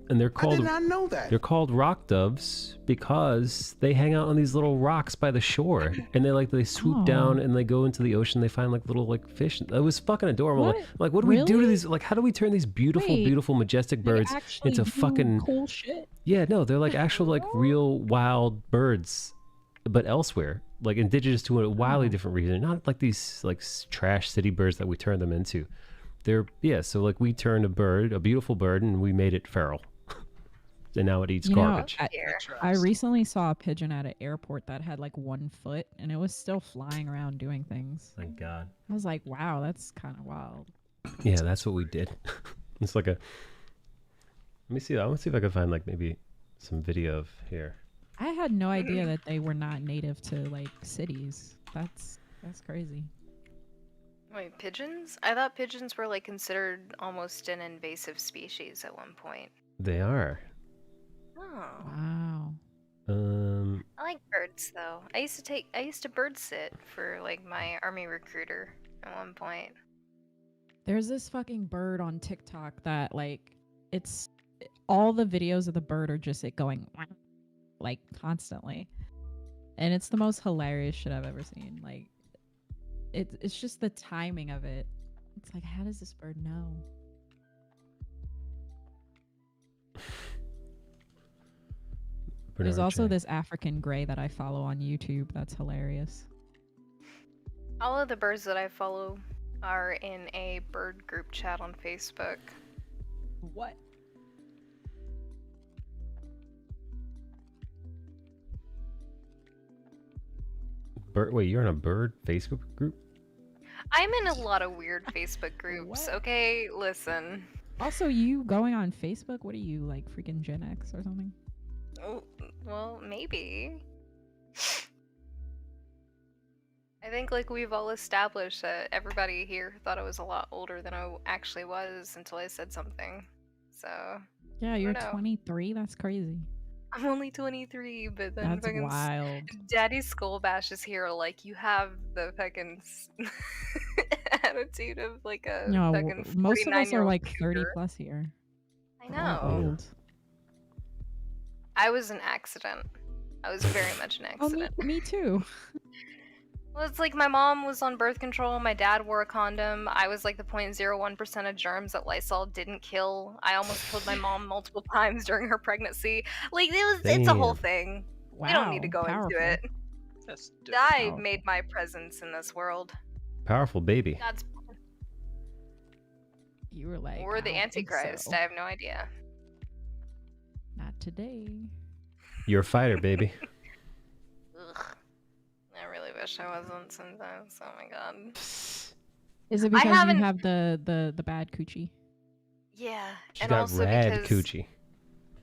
Speaker 1: and they're called,
Speaker 20: I did not know that.
Speaker 1: they're called rock doves because they hang out on these little rocks by the shore, and they swoop down and they go into the ocean. They find like little like fish. It was fucking adorable.
Speaker 8: What?
Speaker 1: Like, what do we do to
Speaker 8: Really?
Speaker 1: these? Like, how do we turn these beautiful,
Speaker 8: Wait,
Speaker 1: beautiful, majestic birds
Speaker 8: actually
Speaker 1: into
Speaker 8: do
Speaker 1: fucking
Speaker 8: cool shit?
Speaker 1: Yeah, no, they're like actual like real wild birds, but elsewhere, like indigenous to a wildly different region. Not like these like trash city birds that we turn them into. So like we turned a beautiful bird, and we made it feral. And now it eats garbage.
Speaker 8: I recently saw a pigeon at an airport that had like 1 foot, and it was still flying around doing things.
Speaker 1: Thank God.
Speaker 8: I was like, wow, that's kind of wild.
Speaker 1: Yeah, that's what we did. It's like let me see. I want to see if I can find like maybe some video of here.
Speaker 8: I had no idea that they were not native to like cities. That's crazy.
Speaker 4: Wait, pigeons? I thought pigeons were like considered almost an invasive species at one point.
Speaker 1: They are.
Speaker 4: Oh.
Speaker 8: Wow.
Speaker 4: I like birds though. I used to bird sit for like my army recruiter at one point.
Speaker 8: There's this fucking bird on TikTok that like it's all the videos of the bird are just it going like constantly. And it's the most hilarious shit I've ever seen. Like it's just the timing of it. It's like, how does this bird know? There's also this African gray that I follow on YouTube. That's hilarious.
Speaker 4: All of the birds that I follow are in a bird group chat on Facebook.
Speaker 8: What?
Speaker 1: Wait, you're in a bird Facebook group?
Speaker 4: I'm in a lot of weird Facebook groups. Okay, listen.
Speaker 8: Also, you going on Facebook? What are you, like freaking Gen X or something?
Speaker 4: Oh, well, maybe. I think like we've all established that everybody here thought I was a lot older than I actually was until I said something. So
Speaker 8: Yeah,
Speaker 4: I
Speaker 8: you're
Speaker 4: don't know.
Speaker 8: 23. That's crazy.
Speaker 4: I'm only 23, but then
Speaker 8: That's
Speaker 4: fucking
Speaker 8: wild.
Speaker 4: Daddy Skullbash is here. Like you have the fucking attitude of like a
Speaker 8: No,
Speaker 4: fucking
Speaker 8: most of us are
Speaker 4: 49-year-old
Speaker 8: like 30
Speaker 4: cougar.
Speaker 8: plus here.
Speaker 4: I
Speaker 8: We're all
Speaker 4: know.
Speaker 8: old.
Speaker 4: I was an accident. I was very much an
Speaker 8: Oh,
Speaker 4: accident.
Speaker 8: me too.
Speaker 4: Well, it's like my mom was on birth control, my dad wore a condom, I was like the 0.01% of germs that Lysol didn't kill. I almost killed my mom multiple times during her pregnancy. Like it's a whole
Speaker 1: Damn.
Speaker 4: thing.
Speaker 8: Wow,
Speaker 4: We don't need to go
Speaker 8: powerful.
Speaker 4: into it.
Speaker 3: That's
Speaker 4: I
Speaker 1: Powerful.
Speaker 4: made my presence in this world.
Speaker 1: Powerful baby.
Speaker 4: God's
Speaker 8: You were like,
Speaker 4: or
Speaker 8: I
Speaker 4: the
Speaker 8: don't think
Speaker 4: Antichrist.
Speaker 8: so.
Speaker 4: I have no idea.
Speaker 8: Not today.
Speaker 1: You're a fighter, baby.
Speaker 4: Ugh. I really wish I wasn't sometimes. Oh my god.
Speaker 8: Is it
Speaker 4: I
Speaker 8: because you
Speaker 4: haven't-
Speaker 8: have the bad coochie?
Speaker 4: Yeah,
Speaker 1: She
Speaker 4: and
Speaker 1: got
Speaker 4: also
Speaker 1: rad
Speaker 4: because
Speaker 1: coochie.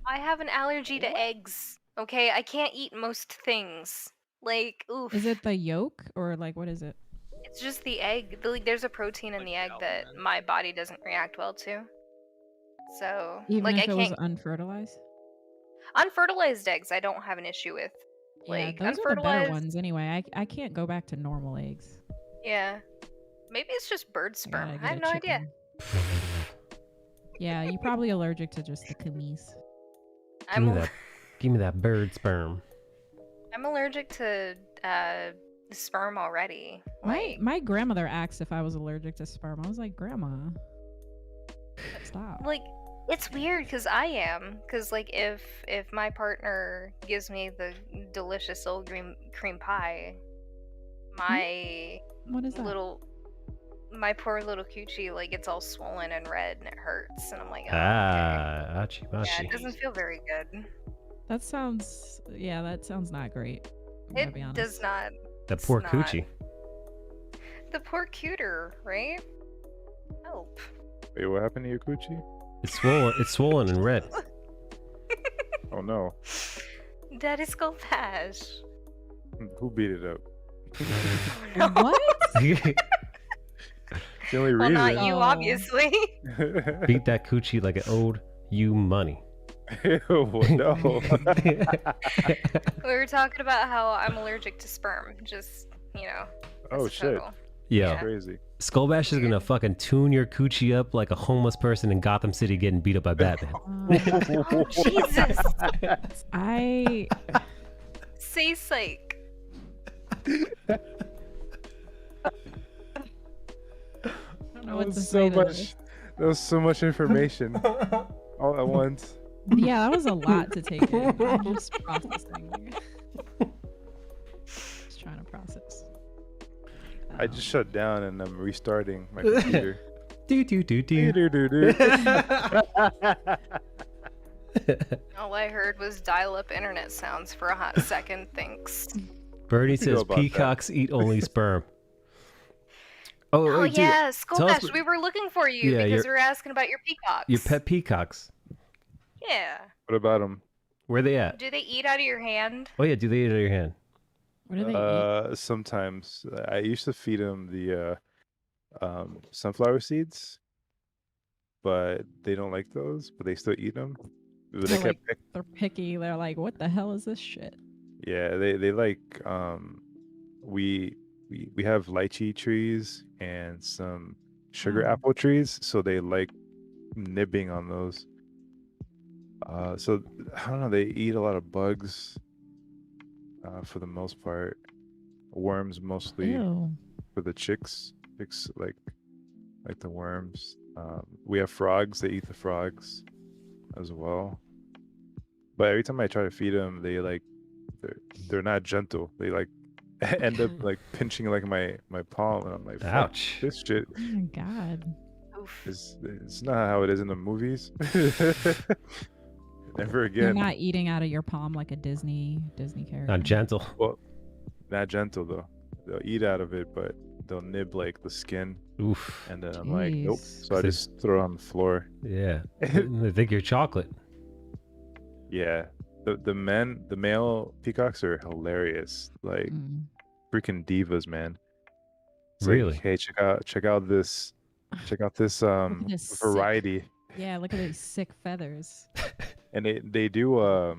Speaker 4: I have an allergy to eggs. Okay, I can't eat most things. Like, oof.
Speaker 8: Is it the yolk or like what is it?
Speaker 4: It's just the egg. Like, there's a protein in the egg that my body doesn't react well to. So,
Speaker 8: Even
Speaker 4: like,
Speaker 8: if
Speaker 4: I
Speaker 8: it was
Speaker 4: can't.
Speaker 8: unfertilized?
Speaker 4: Unfertilized eggs, I don't have an issue with.
Speaker 8: Yeah,
Speaker 4: Like,
Speaker 8: those are the better
Speaker 4: unfertilized.
Speaker 8: ones anyway. I can't go back to normal eggs.
Speaker 4: Yeah. Maybe it's just bird sperm.
Speaker 8: gotta
Speaker 4: I have
Speaker 8: get
Speaker 4: no
Speaker 8: a
Speaker 4: idea.
Speaker 8: Yeah, you're probably allergic to just the coomies.
Speaker 1: Give me that bird sperm.
Speaker 4: I'm allergic to sperm already.
Speaker 8: My grandmother asked if I was allergic to sperm. I was like, Grandma, stop.
Speaker 4: Like, it's weird because I am. Because, like, if my partner gives me the delicious old cream pie, my
Speaker 8: What is that?
Speaker 4: my poor little coochie, like, it's all swollen and red and it hurts. And I'm like, oh,
Speaker 1: Achi
Speaker 4: yeah,
Speaker 1: machi.
Speaker 4: it doesn't feel very good.
Speaker 8: That sounds not great. I'm gonna be
Speaker 4: It
Speaker 8: honest.
Speaker 4: does not.
Speaker 1: That poor
Speaker 4: not.
Speaker 1: coochie.
Speaker 4: The poor cooter, right? Help.
Speaker 16: Wait, what happened to your coochie?
Speaker 1: It's swollen. It's swollen and red.
Speaker 16: Oh no.
Speaker 4: Daddy Skull Bash.
Speaker 16: Who beat it up?
Speaker 8: What?
Speaker 16: The only
Speaker 4: Well,
Speaker 16: reason.
Speaker 4: not you, obviously.
Speaker 1: Beat that coochie like it owed you money.
Speaker 16: Ew, no.
Speaker 4: We were talking about how I'm allergic to sperm. Just, you know.
Speaker 16: Oh
Speaker 4: as a
Speaker 16: shit.
Speaker 4: total.
Speaker 1: Yo,
Speaker 4: Yeah.
Speaker 16: Crazy.
Speaker 1: Skullbash is gonna fucking tune your coochie up like a homeless person in Gotham City getting beat up by Batman.
Speaker 4: Oh, Jesus.
Speaker 8: I
Speaker 4: Say psych.
Speaker 8: don't know what to
Speaker 16: That
Speaker 8: say to
Speaker 16: much.
Speaker 8: this.
Speaker 16: That was so much information all at once.
Speaker 8: Yeah, that was a lot to take in. I'm just processing. Just trying to process.
Speaker 16: I just shut down and I'm restarting my computer.
Speaker 1: Do.
Speaker 4: All I heard was dial-up internet sounds for a hot second. Thanks.
Speaker 1: Bernie
Speaker 16: You know
Speaker 1: says
Speaker 16: about that.
Speaker 1: peacocks eat only sperm. Oh,
Speaker 4: Oh,
Speaker 1: dude,
Speaker 4: yeah,
Speaker 1: tell us
Speaker 4: Skullbash, we were looking for you
Speaker 1: Yeah,
Speaker 4: because
Speaker 1: your-
Speaker 4: we were asking about your peacocks.
Speaker 1: your pet peacocks.
Speaker 4: Yeah.
Speaker 16: What about them?
Speaker 1: Where they at?
Speaker 4: Do they eat out of your hand?
Speaker 1: Oh yeah, do they eat out of your hand?
Speaker 8: What do they eat?
Speaker 16: Sometimes I used to feed them the sunflower seeds, but they don't like those. But they still eat them. But they
Speaker 8: They're, like,
Speaker 16: kept
Speaker 8: they're picky. They're like, what the hell is this shit?
Speaker 16: Yeah, they like we have lychee trees and some sugar
Speaker 8: Oh.
Speaker 16: apple trees, so they like nibbing on those. So I don't know, they eat a lot of bugs for the most part. Worms mostly
Speaker 8: Ew.
Speaker 16: for the chicks. Chicks like the worms. We have frogs, they eat the frogs as well. But every time I try to feed them, they're not gentle. They like end up like pinching like my palm, and I'm like, fuck,
Speaker 1: Ouch.
Speaker 16: this shit
Speaker 8: Oh my god.
Speaker 16: it's not how it is in the movies. Never
Speaker 8: They're
Speaker 16: again.
Speaker 8: not eating out of your palm like a Disney character.
Speaker 1: Not gentle.
Speaker 16: Well, not gentle though. They'll eat out of it, but they'll nib like the skin.
Speaker 1: Oof.
Speaker 16: And then I'm like, nope.
Speaker 8: Jeez.
Speaker 16: So I just throw it on the floor.
Speaker 1: Yeah. They think you're chocolate.
Speaker 16: Yeah. The male peacocks are hilarious. Like freaking divas, man. It's like,
Speaker 1: Really?
Speaker 16: hey, check out this
Speaker 8: this sick-
Speaker 16: variety.
Speaker 8: Yeah, look at these sick feathers.
Speaker 16: And they do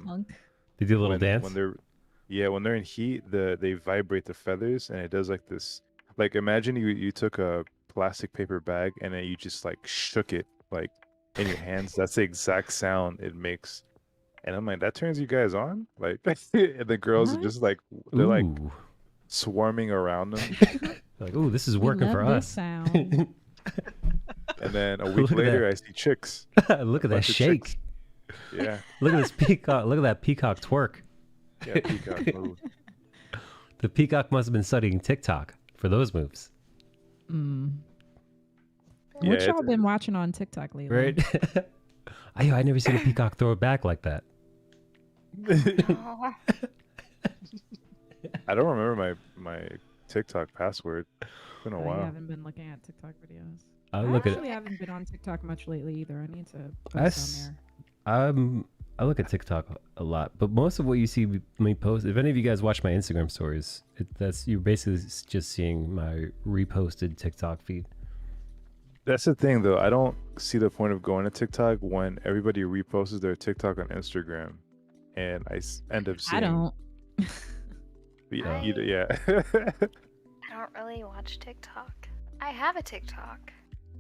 Speaker 8: Punk.
Speaker 1: They do a little
Speaker 16: when,
Speaker 1: dance.
Speaker 16: when they're in heat, they vibrate the feathers, and it does like this. Like imagine you took a plastic paper bag and then you just like shook it like in your hands. That's the exact sound it makes. And I'm like, that turns you guys on? Like and the girls are just like they're like
Speaker 1: Ooh.
Speaker 16: swarming around them.
Speaker 1: Like, ooh, this is
Speaker 8: We
Speaker 1: working
Speaker 8: love
Speaker 1: for
Speaker 8: this
Speaker 1: us.
Speaker 8: sound.
Speaker 16: And then a week
Speaker 1: Look at
Speaker 16: later,
Speaker 1: that.
Speaker 16: I see chicks.
Speaker 1: Look
Speaker 16: A
Speaker 1: at that
Speaker 16: bunch of
Speaker 1: shake.
Speaker 16: chicks. Yeah.
Speaker 1: Look at this peacock. Look at that peacock twerk.
Speaker 16: Yeah, peacock move.
Speaker 1: The peacock must have been studying TikTok for those moves.
Speaker 8: Mm.
Speaker 16: Yeah,
Speaker 8: What y'all
Speaker 16: it's-
Speaker 8: been watching on TikTok lately?
Speaker 1: Right? I never seen a peacock throw it back like that.
Speaker 16: I don't remember my TikTok password. It's been a
Speaker 8: I
Speaker 16: while.
Speaker 8: haven't been looking at TikTok videos.
Speaker 1: I
Speaker 8: I
Speaker 1: look at-
Speaker 8: actually haven't been on TikTok much lately either. I need to
Speaker 1: I,
Speaker 8: post on
Speaker 1: s-
Speaker 8: there.
Speaker 1: I look at TikTok a lot, but most of what you see me post, if any of you guys watch my Instagram stories, you're basically just seeing my reposted TikTok feed.
Speaker 16: That's the thing, though. I don't see the point of going to TikTok when everybody reposts their TikTok on Instagram, and end up seeing.
Speaker 8: I don't.
Speaker 16: Yeah.
Speaker 4: I-
Speaker 16: Yeah.
Speaker 4: I don't really watch TikTok. I have a TikTok.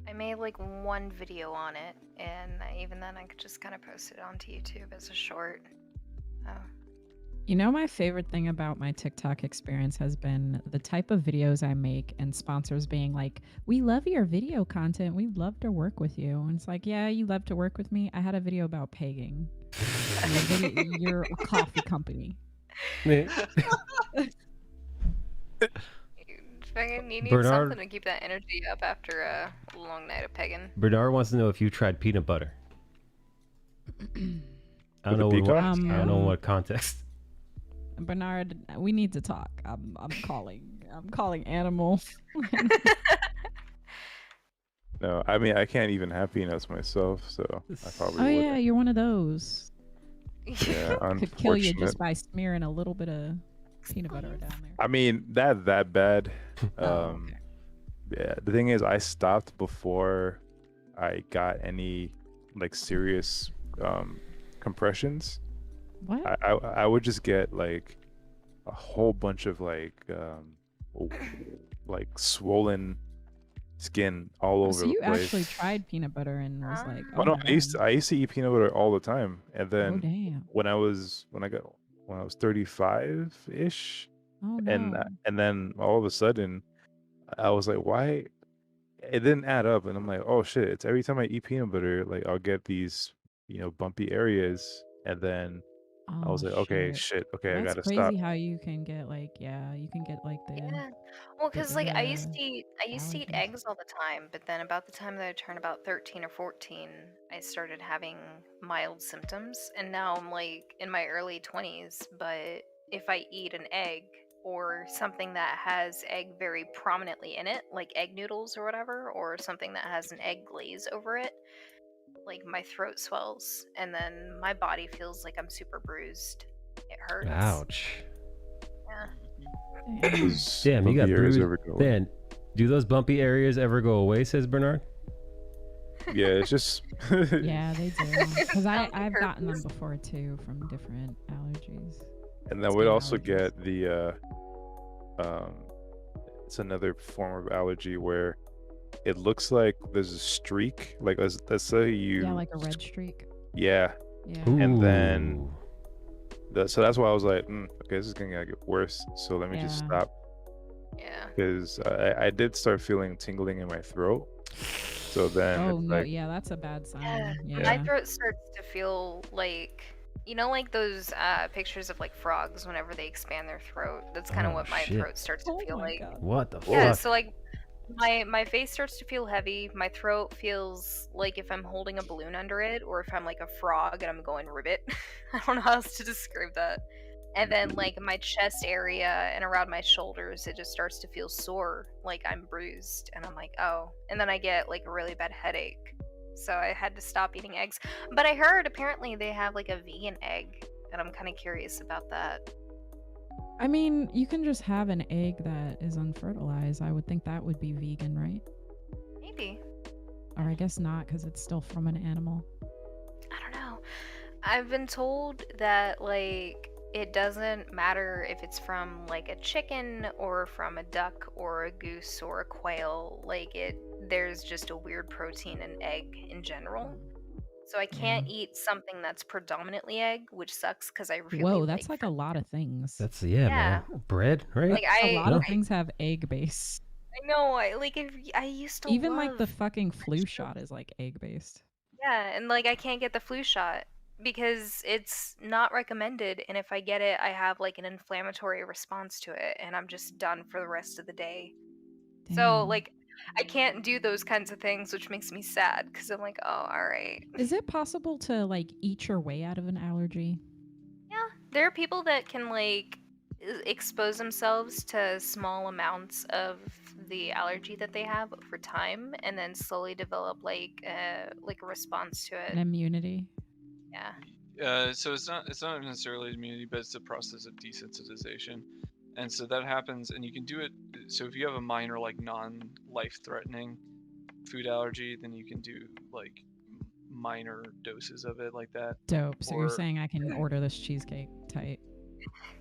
Speaker 4: I made like one video on it, and even then I could just kind of post it onto YouTube as a short. Oh.
Speaker 8: You know, my favorite thing about my TikTok experience has been the type of videos I make and sponsors being like, we love your video content. We'd love to work with you. And it's like, yeah, you love to work with me. I had a video about pegging. You're a coffee company.
Speaker 4: You need
Speaker 1: Bernard-
Speaker 4: something to keep that energy up after a long night of pegging.
Speaker 1: Bernard wants to know if you tried peanut butter. I don't know
Speaker 16: With the
Speaker 1: what,
Speaker 16: peacocks?
Speaker 1: I don't know what context.
Speaker 8: Bernard, we need to talk. I'm calling animal.
Speaker 16: No, I mean I can't even have peanuts myself, so I probably
Speaker 8: Oh
Speaker 16: would.
Speaker 8: yeah, you're one of those.
Speaker 16: Yeah,
Speaker 8: Could kill you
Speaker 16: unfortunate.
Speaker 8: just by smearing a little bit of peanut butter down there.
Speaker 16: I mean that bad. Yeah, the thing is, I stopped before I got any like serious compressions.
Speaker 8: What?
Speaker 16: I would just get like a whole bunch of like swollen skin all over
Speaker 8: So
Speaker 16: the
Speaker 8: you
Speaker 16: place.
Speaker 8: actually tried peanut butter and was like,
Speaker 16: Oh no, I used to eat peanut butter all the time, and then
Speaker 8: Oh, damn.
Speaker 16: when I was 35 ish,
Speaker 8: Oh,
Speaker 16: and
Speaker 8: no.
Speaker 16: then all of a sudden, I was like, why? It didn't add up, and I'm like, oh shit! It's every time I eat peanut butter, like I'll get these, bumpy areas, and then I was
Speaker 8: Oh,
Speaker 16: like, okay, shit, okay, I
Speaker 8: That's
Speaker 16: gotta
Speaker 8: crazy
Speaker 16: stop.
Speaker 8: how you can get like, you can get like the.
Speaker 4: Yeah. Well,
Speaker 8: the-
Speaker 4: because like I
Speaker 8: the
Speaker 4: used to eat
Speaker 8: allergies.
Speaker 4: eggs all the time, but then about the time that I turned about 13 or 14, I started having mild symptoms, and now I'm like in my early 20s, but if I eat an egg or something that has egg very prominently in it, like egg noodles or whatever, or something that has an egg glaze over it, like my throat swells, and then my body feels like I'm super bruised. It hurts.
Speaker 1: Ouch.
Speaker 4: Yeah.
Speaker 16: Those
Speaker 1: Damn, you got
Speaker 16: bumpy areas
Speaker 1: bruised.
Speaker 16: ever go away?
Speaker 1: Man, do those bumpy areas ever go away? Says Bernard.
Speaker 16: Yeah, it's just
Speaker 8: Yeah, they do. Because
Speaker 4: Sounds like
Speaker 8: I've gotten them
Speaker 4: herpes.
Speaker 8: before too from different allergies.
Speaker 16: And then we'd also get the it's another form of allergy where it looks like there's a streak, like let's say you
Speaker 8: Yeah, like a red streak.
Speaker 16: yeah,
Speaker 8: Yeah.
Speaker 16: and then so that's why I was like, okay, this is gonna get worse, so let me just
Speaker 8: Yeah.
Speaker 16: stop.
Speaker 4: Yeah.
Speaker 16: Because I did start feeling tingling in my throat, so then
Speaker 8: Oh
Speaker 16: it's
Speaker 8: no,
Speaker 16: like
Speaker 8: yeah, that's a bad sign.
Speaker 4: Yeah,
Speaker 8: Yeah.
Speaker 4: my throat starts to feel like, like those pictures of like frogs whenever they expand their throat. That's kind of
Speaker 1: Oh,
Speaker 4: what my
Speaker 1: shit.
Speaker 4: throat starts to feel like.
Speaker 1: What the
Speaker 4: Yeah,
Speaker 1: fuck?
Speaker 4: so like my face starts to feel heavy. My throat feels like if I'm holding a balloon under it, or if I'm like a frog and I'm going ribbit. I don't know how else to describe that. And then like my chest area and around my shoulders, it just starts to feel sore, like I'm bruised, and I'm like, oh. And then I get like a really bad headache. So I had to stop eating eggs. But I heard apparently they have like a vegan egg, and I'm kind of curious about that.
Speaker 8: I mean, you can just have an egg that is unfertilized. I would think that would be vegan, right?
Speaker 4: Maybe.
Speaker 8: Or I guess not, because it's still from an animal.
Speaker 4: I don't know. I've been told that like it doesn't matter if it's from like a chicken or from a duck or a goose or a quail. Like there's just a weird protein in egg in general. So I can't eat something that's predominantly egg, which sucks because I really
Speaker 8: Whoa,
Speaker 4: like
Speaker 8: that's like a lot of things.
Speaker 1: That's
Speaker 4: Yeah.
Speaker 1: man. Bread, right?
Speaker 4: Like
Speaker 8: A lot
Speaker 1: No?
Speaker 8: of things have egg base.
Speaker 4: I know. I used to
Speaker 8: Even
Speaker 4: love
Speaker 8: like the fucking flu shot is like egg based.
Speaker 4: Yeah, and like I can't get the flu shot because it's not recommended, and if I get it, I have like an inflammatory response to it, and I'm just done for the rest of the day. So
Speaker 8: Damn.
Speaker 4: like I can't do those kinds of things, which makes me sad because I'm like, oh, all right.
Speaker 8: Is it possible to like eat your way out of an allergy?
Speaker 4: Yeah, there are people that can like expose themselves to small amounts of the allergy that they have over time, and then slowly develop like a response to
Speaker 8: An
Speaker 4: it.
Speaker 8: immunity?
Speaker 4: Yeah.
Speaker 3: So it's not necessarily immunity, but it's a process of desensitization, and so that happens, and you can do it. So if you have a minor like non-life-threatening food allergy, then you can do like minor doses of it like that.
Speaker 8: Dope. So you're
Speaker 3: Or-
Speaker 8: saying I can order this cheesecake tight.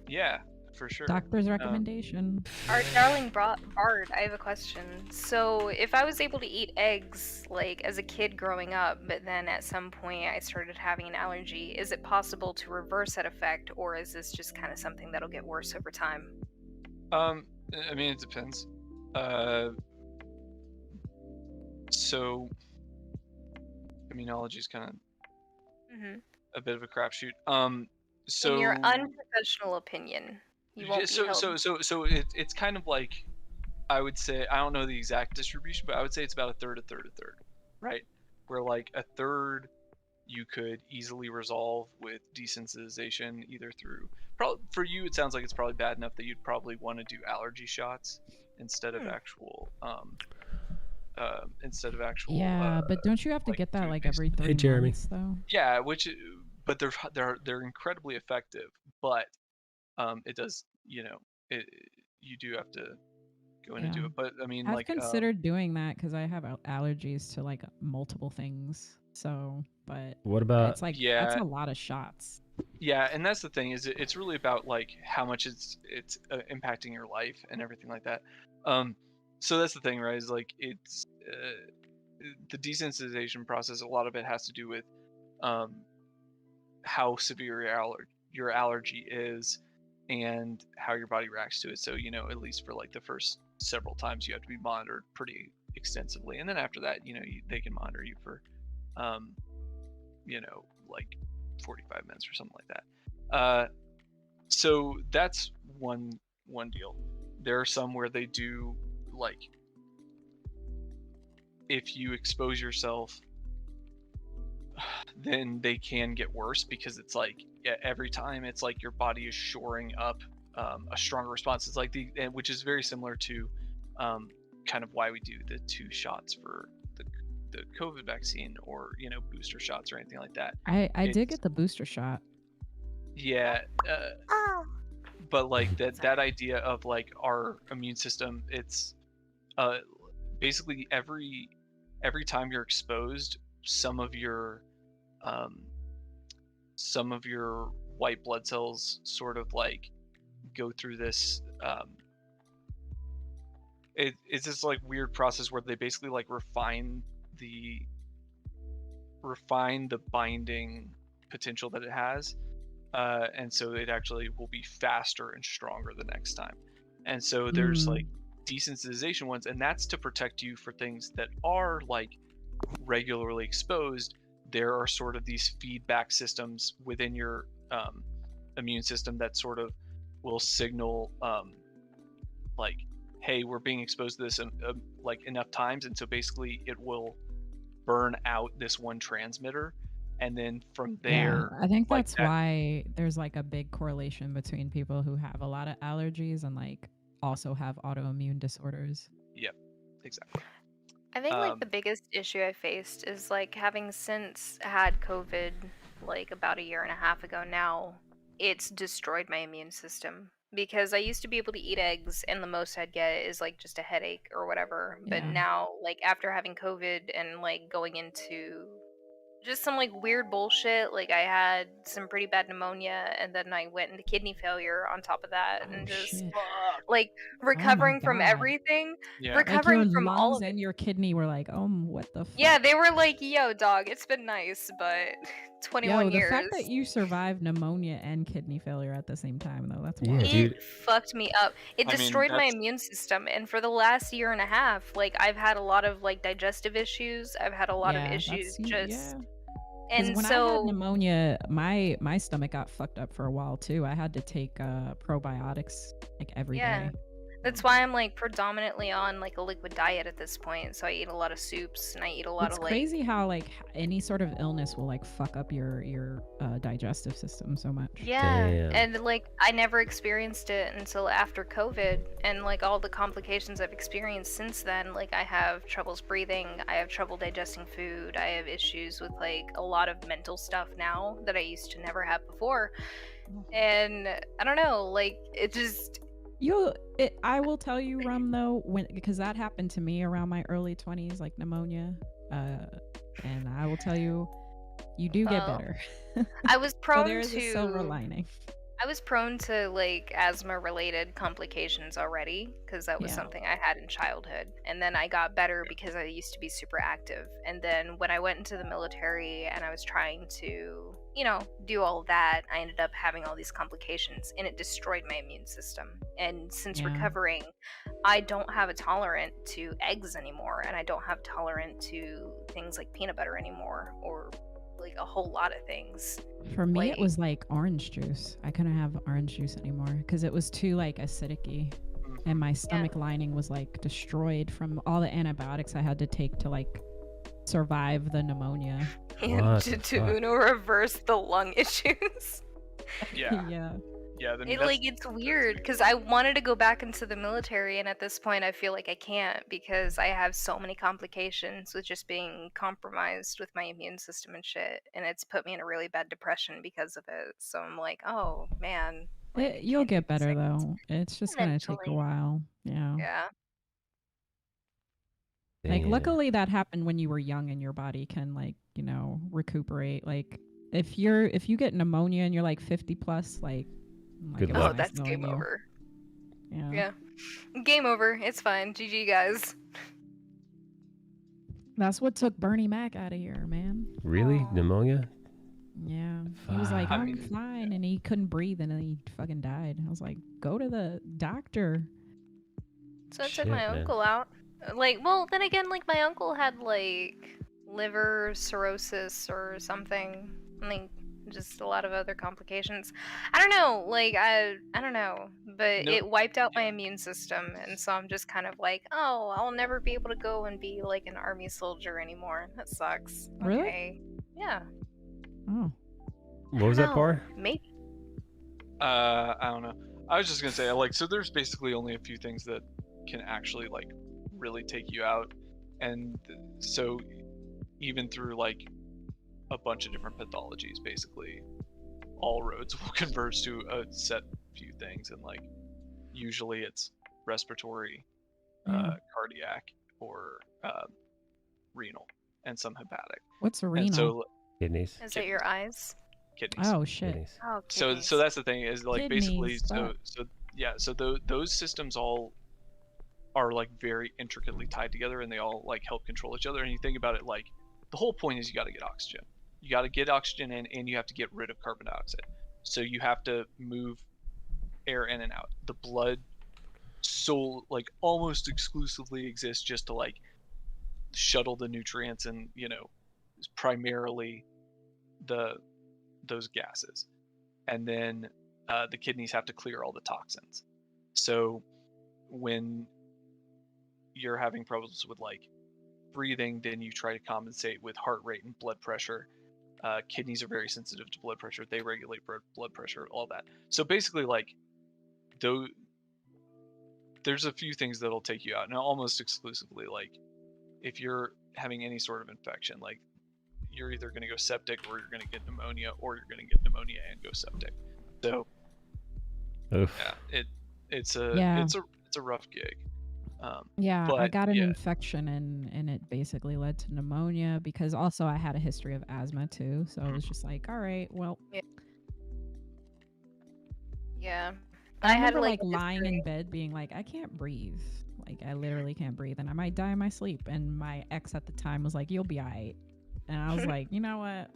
Speaker 3: Yeah, for sure.
Speaker 8: Doctor's recommendation.
Speaker 4: Our darling Bard, I have a question. So, if I was able to eat eggs like as a kid growing up, but then at some point I started having an allergy, is it possible to reverse that effect, or is this just kind of something that'll get worse over time?
Speaker 3: I mean, it depends. So immunology is kind of
Speaker 4: Mm-hmm.
Speaker 3: a bit of a crapshoot. So
Speaker 4: In your unprofessional opinion, you won't be held.
Speaker 3: So it's kind of like, I would say, I don't know the exact distribution, but I would say it's about a third, right? Where like a third you could easily resolve with desensitization, either through, for you it sounds like it's probably bad enough that you'd probably want to do allergy shots instead of actual
Speaker 8: Yeah, but don't you have to get that like every 3
Speaker 1: Jeremy.
Speaker 8: months though?
Speaker 3: Yeah, but they're incredibly effective, but it does, you do have to go in and do
Speaker 8: Yeah.
Speaker 3: it. But I mean,
Speaker 8: I've
Speaker 3: like
Speaker 8: considered doing that because I have allergies to like multiple things. So, but
Speaker 1: What about
Speaker 8: it's like
Speaker 3: Yeah.
Speaker 8: that's a lot of shots.
Speaker 3: Yeah, and that's the thing, is it's really about like how much it's impacting your life and everything like that. So that's the thing, right? Is like it's the desensitization process. A lot of it has to do with how severe your allergy is and how your body reacts to it. So at least for like the first several times, you have to be monitored pretty extensively, and then after that, they can monitor you for like 45 minutes or something like that. So that's one deal. There are some where they do, like, if you expose yourself, then they can get worse, because it's like every time it's like your body is shoring up a stronger response. It's like which is very similar to kind of why we do the 2 shots for the COVID vaccine, or booster shots or anything like that.
Speaker 8: I did get the booster shot.
Speaker 3: Yeah, but like that idea of like our immune system, it's basically every time you're exposed, some of your white blood cells sort of like go through this it's this like weird process where they basically like refine the binding potential that it has, and so it actually will be faster and stronger the next time. And so there's like desensitization ones, and that's to protect you for things that are like regularly exposed. There are sort of these feedback systems within your immune system that sort of will signal like, hey, we're being exposed to this like enough times, and so basically it will burn out this one transmitter, and then from there,
Speaker 8: I think
Speaker 3: like
Speaker 8: that's
Speaker 3: that-
Speaker 8: why there's like a big correlation between people who have a lot of allergies and like also have autoimmune disorders.
Speaker 3: Yep, exactly.
Speaker 4: I think like the biggest issue I faced is like having since had COVID like about 1.5 years ago now, it's destroyed my immune system, because I used to be able to eat eggs and the most I'd get is like just a headache or whatever. But
Speaker 8: Yeah.
Speaker 4: now, like after having COVID and like going into just some like weird bullshit. Like I had some pretty bad pneumonia, and then I went into kidney failure on top of that, and just
Speaker 8: shit.
Speaker 4: like recovering from
Speaker 8: God.
Speaker 4: everything,
Speaker 3: Yeah.
Speaker 8: Like your
Speaker 4: recovering from all
Speaker 8: lungs
Speaker 4: of it.
Speaker 8: and your kidney were like, what the fuck?
Speaker 4: Yeah, they were like, "Yo, dog, it's been nice, but 21
Speaker 8: Yo, the
Speaker 4: years."
Speaker 8: fact that you survived pneumonia and kidney failure at the same time, though, that's
Speaker 1: Yeah,
Speaker 8: wild.
Speaker 1: dude.
Speaker 4: It fucked me up. It
Speaker 3: I mean,
Speaker 4: destroyed my
Speaker 3: that's-
Speaker 4: immune system, and for the last year and a half, like I've had a lot of like digestive issues. I've had a lot of
Speaker 8: Yeah,
Speaker 4: issues
Speaker 8: that's
Speaker 4: just
Speaker 8: yeah.
Speaker 4: and
Speaker 8: When I had
Speaker 4: so
Speaker 8: pneumonia, my stomach got fucked up for a while too. I had to take probiotics like every day.
Speaker 4: yeah. That's why I'm like predominantly on like a liquid diet at this point. So I eat a lot of soups and I eat a lot
Speaker 8: It's
Speaker 4: of like
Speaker 8: crazy how like any sort of illness will like fuck up your digestive system so much.
Speaker 4: yeah,
Speaker 1: Damn.
Speaker 4: and like I never experienced it until after COVID, and like all the complications I've experienced since then. Like I have troubles breathing, I have trouble digesting food, I have issues with like a lot of mental stuff now that I used to never have before. And I don't know, like it just
Speaker 8: I will tell you, Rum, though, because that happened to me around my early 20s, like pneumonia, and I will tell you, you do get
Speaker 4: Well,
Speaker 8: better.
Speaker 4: I was
Speaker 8: So
Speaker 4: prone
Speaker 8: there is a silver
Speaker 4: to
Speaker 8: lining.
Speaker 4: I was prone to like asthma related complications already because that was
Speaker 8: Yeah.
Speaker 4: something I had in childhood. And then I got better because I used to be super active. And then when I went into the military and I was trying to, do all of that, I ended up having all these complications and it destroyed my immune system. And since
Speaker 8: Yeah.
Speaker 4: recovering, I don't have a tolerant to eggs anymore, and I don't have tolerant to things like peanut butter anymore, or like a whole lot of things.
Speaker 8: For me,
Speaker 4: Like,
Speaker 8: it was like orange juice. I couldn't have orange juice anymore because it was too like acidic-y. And my stomach lining was like destroyed from all the antibiotics I had to take to like survive the pneumonia.
Speaker 1: What
Speaker 4: to
Speaker 1: the fuck?
Speaker 4: reverse the lung issues.
Speaker 3: Yeah.
Speaker 8: Yeah.
Speaker 3: Yeah. Then
Speaker 4: It's weird because I wanted to go back into the military, and at this point I feel like I can't because I have so many complications with just being compromised with my immune system and shit, and it's put me in a really bad depression because of it. So I'm like, oh man,
Speaker 8: You'll get better though. It's just gonna take a
Speaker 4: Eventually.
Speaker 8: while. Yeah.
Speaker 4: yeah.
Speaker 8: Like
Speaker 1: Damn.
Speaker 8: luckily that happened when you were young and your body can like, recuperate. Like if you get pneumonia and you're like 50 plus, like
Speaker 1: Good
Speaker 8: it was
Speaker 1: luck.
Speaker 4: Oh,
Speaker 8: nice
Speaker 4: that's
Speaker 8: knowing
Speaker 4: game
Speaker 8: you.
Speaker 4: over.
Speaker 8: Yeah.
Speaker 4: Yeah, game over. It's fine. GG, guys.
Speaker 8: That's what took Bernie Mac out of here, man.
Speaker 1: Really? Pneumonia?
Speaker 8: Yeah. He was like,
Speaker 1: Fuck.
Speaker 8: I'm fine, and he couldn't breathe, and then he fucking died. I was like, go to the doctor.
Speaker 4: So it
Speaker 1: Shit,
Speaker 4: took my
Speaker 1: man.
Speaker 4: uncle out. Like, well, then again, like my uncle had like liver cirrhosis or something. Like, just a lot of other complications. I don't know. Like, I don't know, but
Speaker 3: No-
Speaker 4: it wiped out my immune system, and so I'm just kind of like, oh, I'll never be able to go and be like an army soldier anymore. That sucks.
Speaker 8: Really?
Speaker 4: Okay. Yeah.
Speaker 8: Oh.
Speaker 1: What was that
Speaker 4: No,
Speaker 1: bar?
Speaker 4: Maybe.
Speaker 3: I don't know. I was just gonna say, like, so there's basically only a few things that can actually like really take you out, and so even through like a bunch of different pathologies, basically all roads will converge to a set few things, and like usually it's respiratory, cardiac, or renal, and some hepatic.
Speaker 8: What's a
Speaker 3: And
Speaker 8: renal?
Speaker 3: so
Speaker 1: Kidneys.
Speaker 4: Is it your eyes?
Speaker 3: kidneys.
Speaker 8: Oh shit.
Speaker 1: Kidneys.
Speaker 4: Oh,
Speaker 3: So
Speaker 4: kidneys.
Speaker 3: that's the thing is like basically
Speaker 8: Kidneys,
Speaker 3: those systems all are like very intricately tied together, and they all like help control each other. And you think about it, like the whole point is you got to get oxygen. You got to get oxygen in, and you have to get rid of carbon dioxide. So you have to move air in and out. The blood so like almost exclusively exists just to like shuttle the nutrients, and is primarily those gases. And then the kidneys have to clear all the toxins. So when you're having problems with like breathing, then you try to compensate with heart rate and blood pressure. Kidneys are very sensitive to blood pressure. They regulate blood pressure, all that. So basically, like, there's a few things that'll take you out, and almost exclusively, like, if you're having any sort of infection, like, you're either going to go septic, or you're going to get pneumonia, or you're going to get pneumonia and go septic. So,
Speaker 1: Oof.
Speaker 3: yeah, it's a rough gig.
Speaker 8: Yeah, I
Speaker 3: But
Speaker 8: got an
Speaker 3: yeah,
Speaker 8: infection and it basically led to pneumonia because also I had a history of asthma too. So it was just like, all right, well.
Speaker 4: Yeah.
Speaker 8: I
Speaker 4: had
Speaker 8: remember
Speaker 4: like
Speaker 8: like lying in bed being like, I can't breathe. Like I literally can't breathe and I might die in my sleep. And my ex at the time was like, you'll be all right. And I was like, you know what?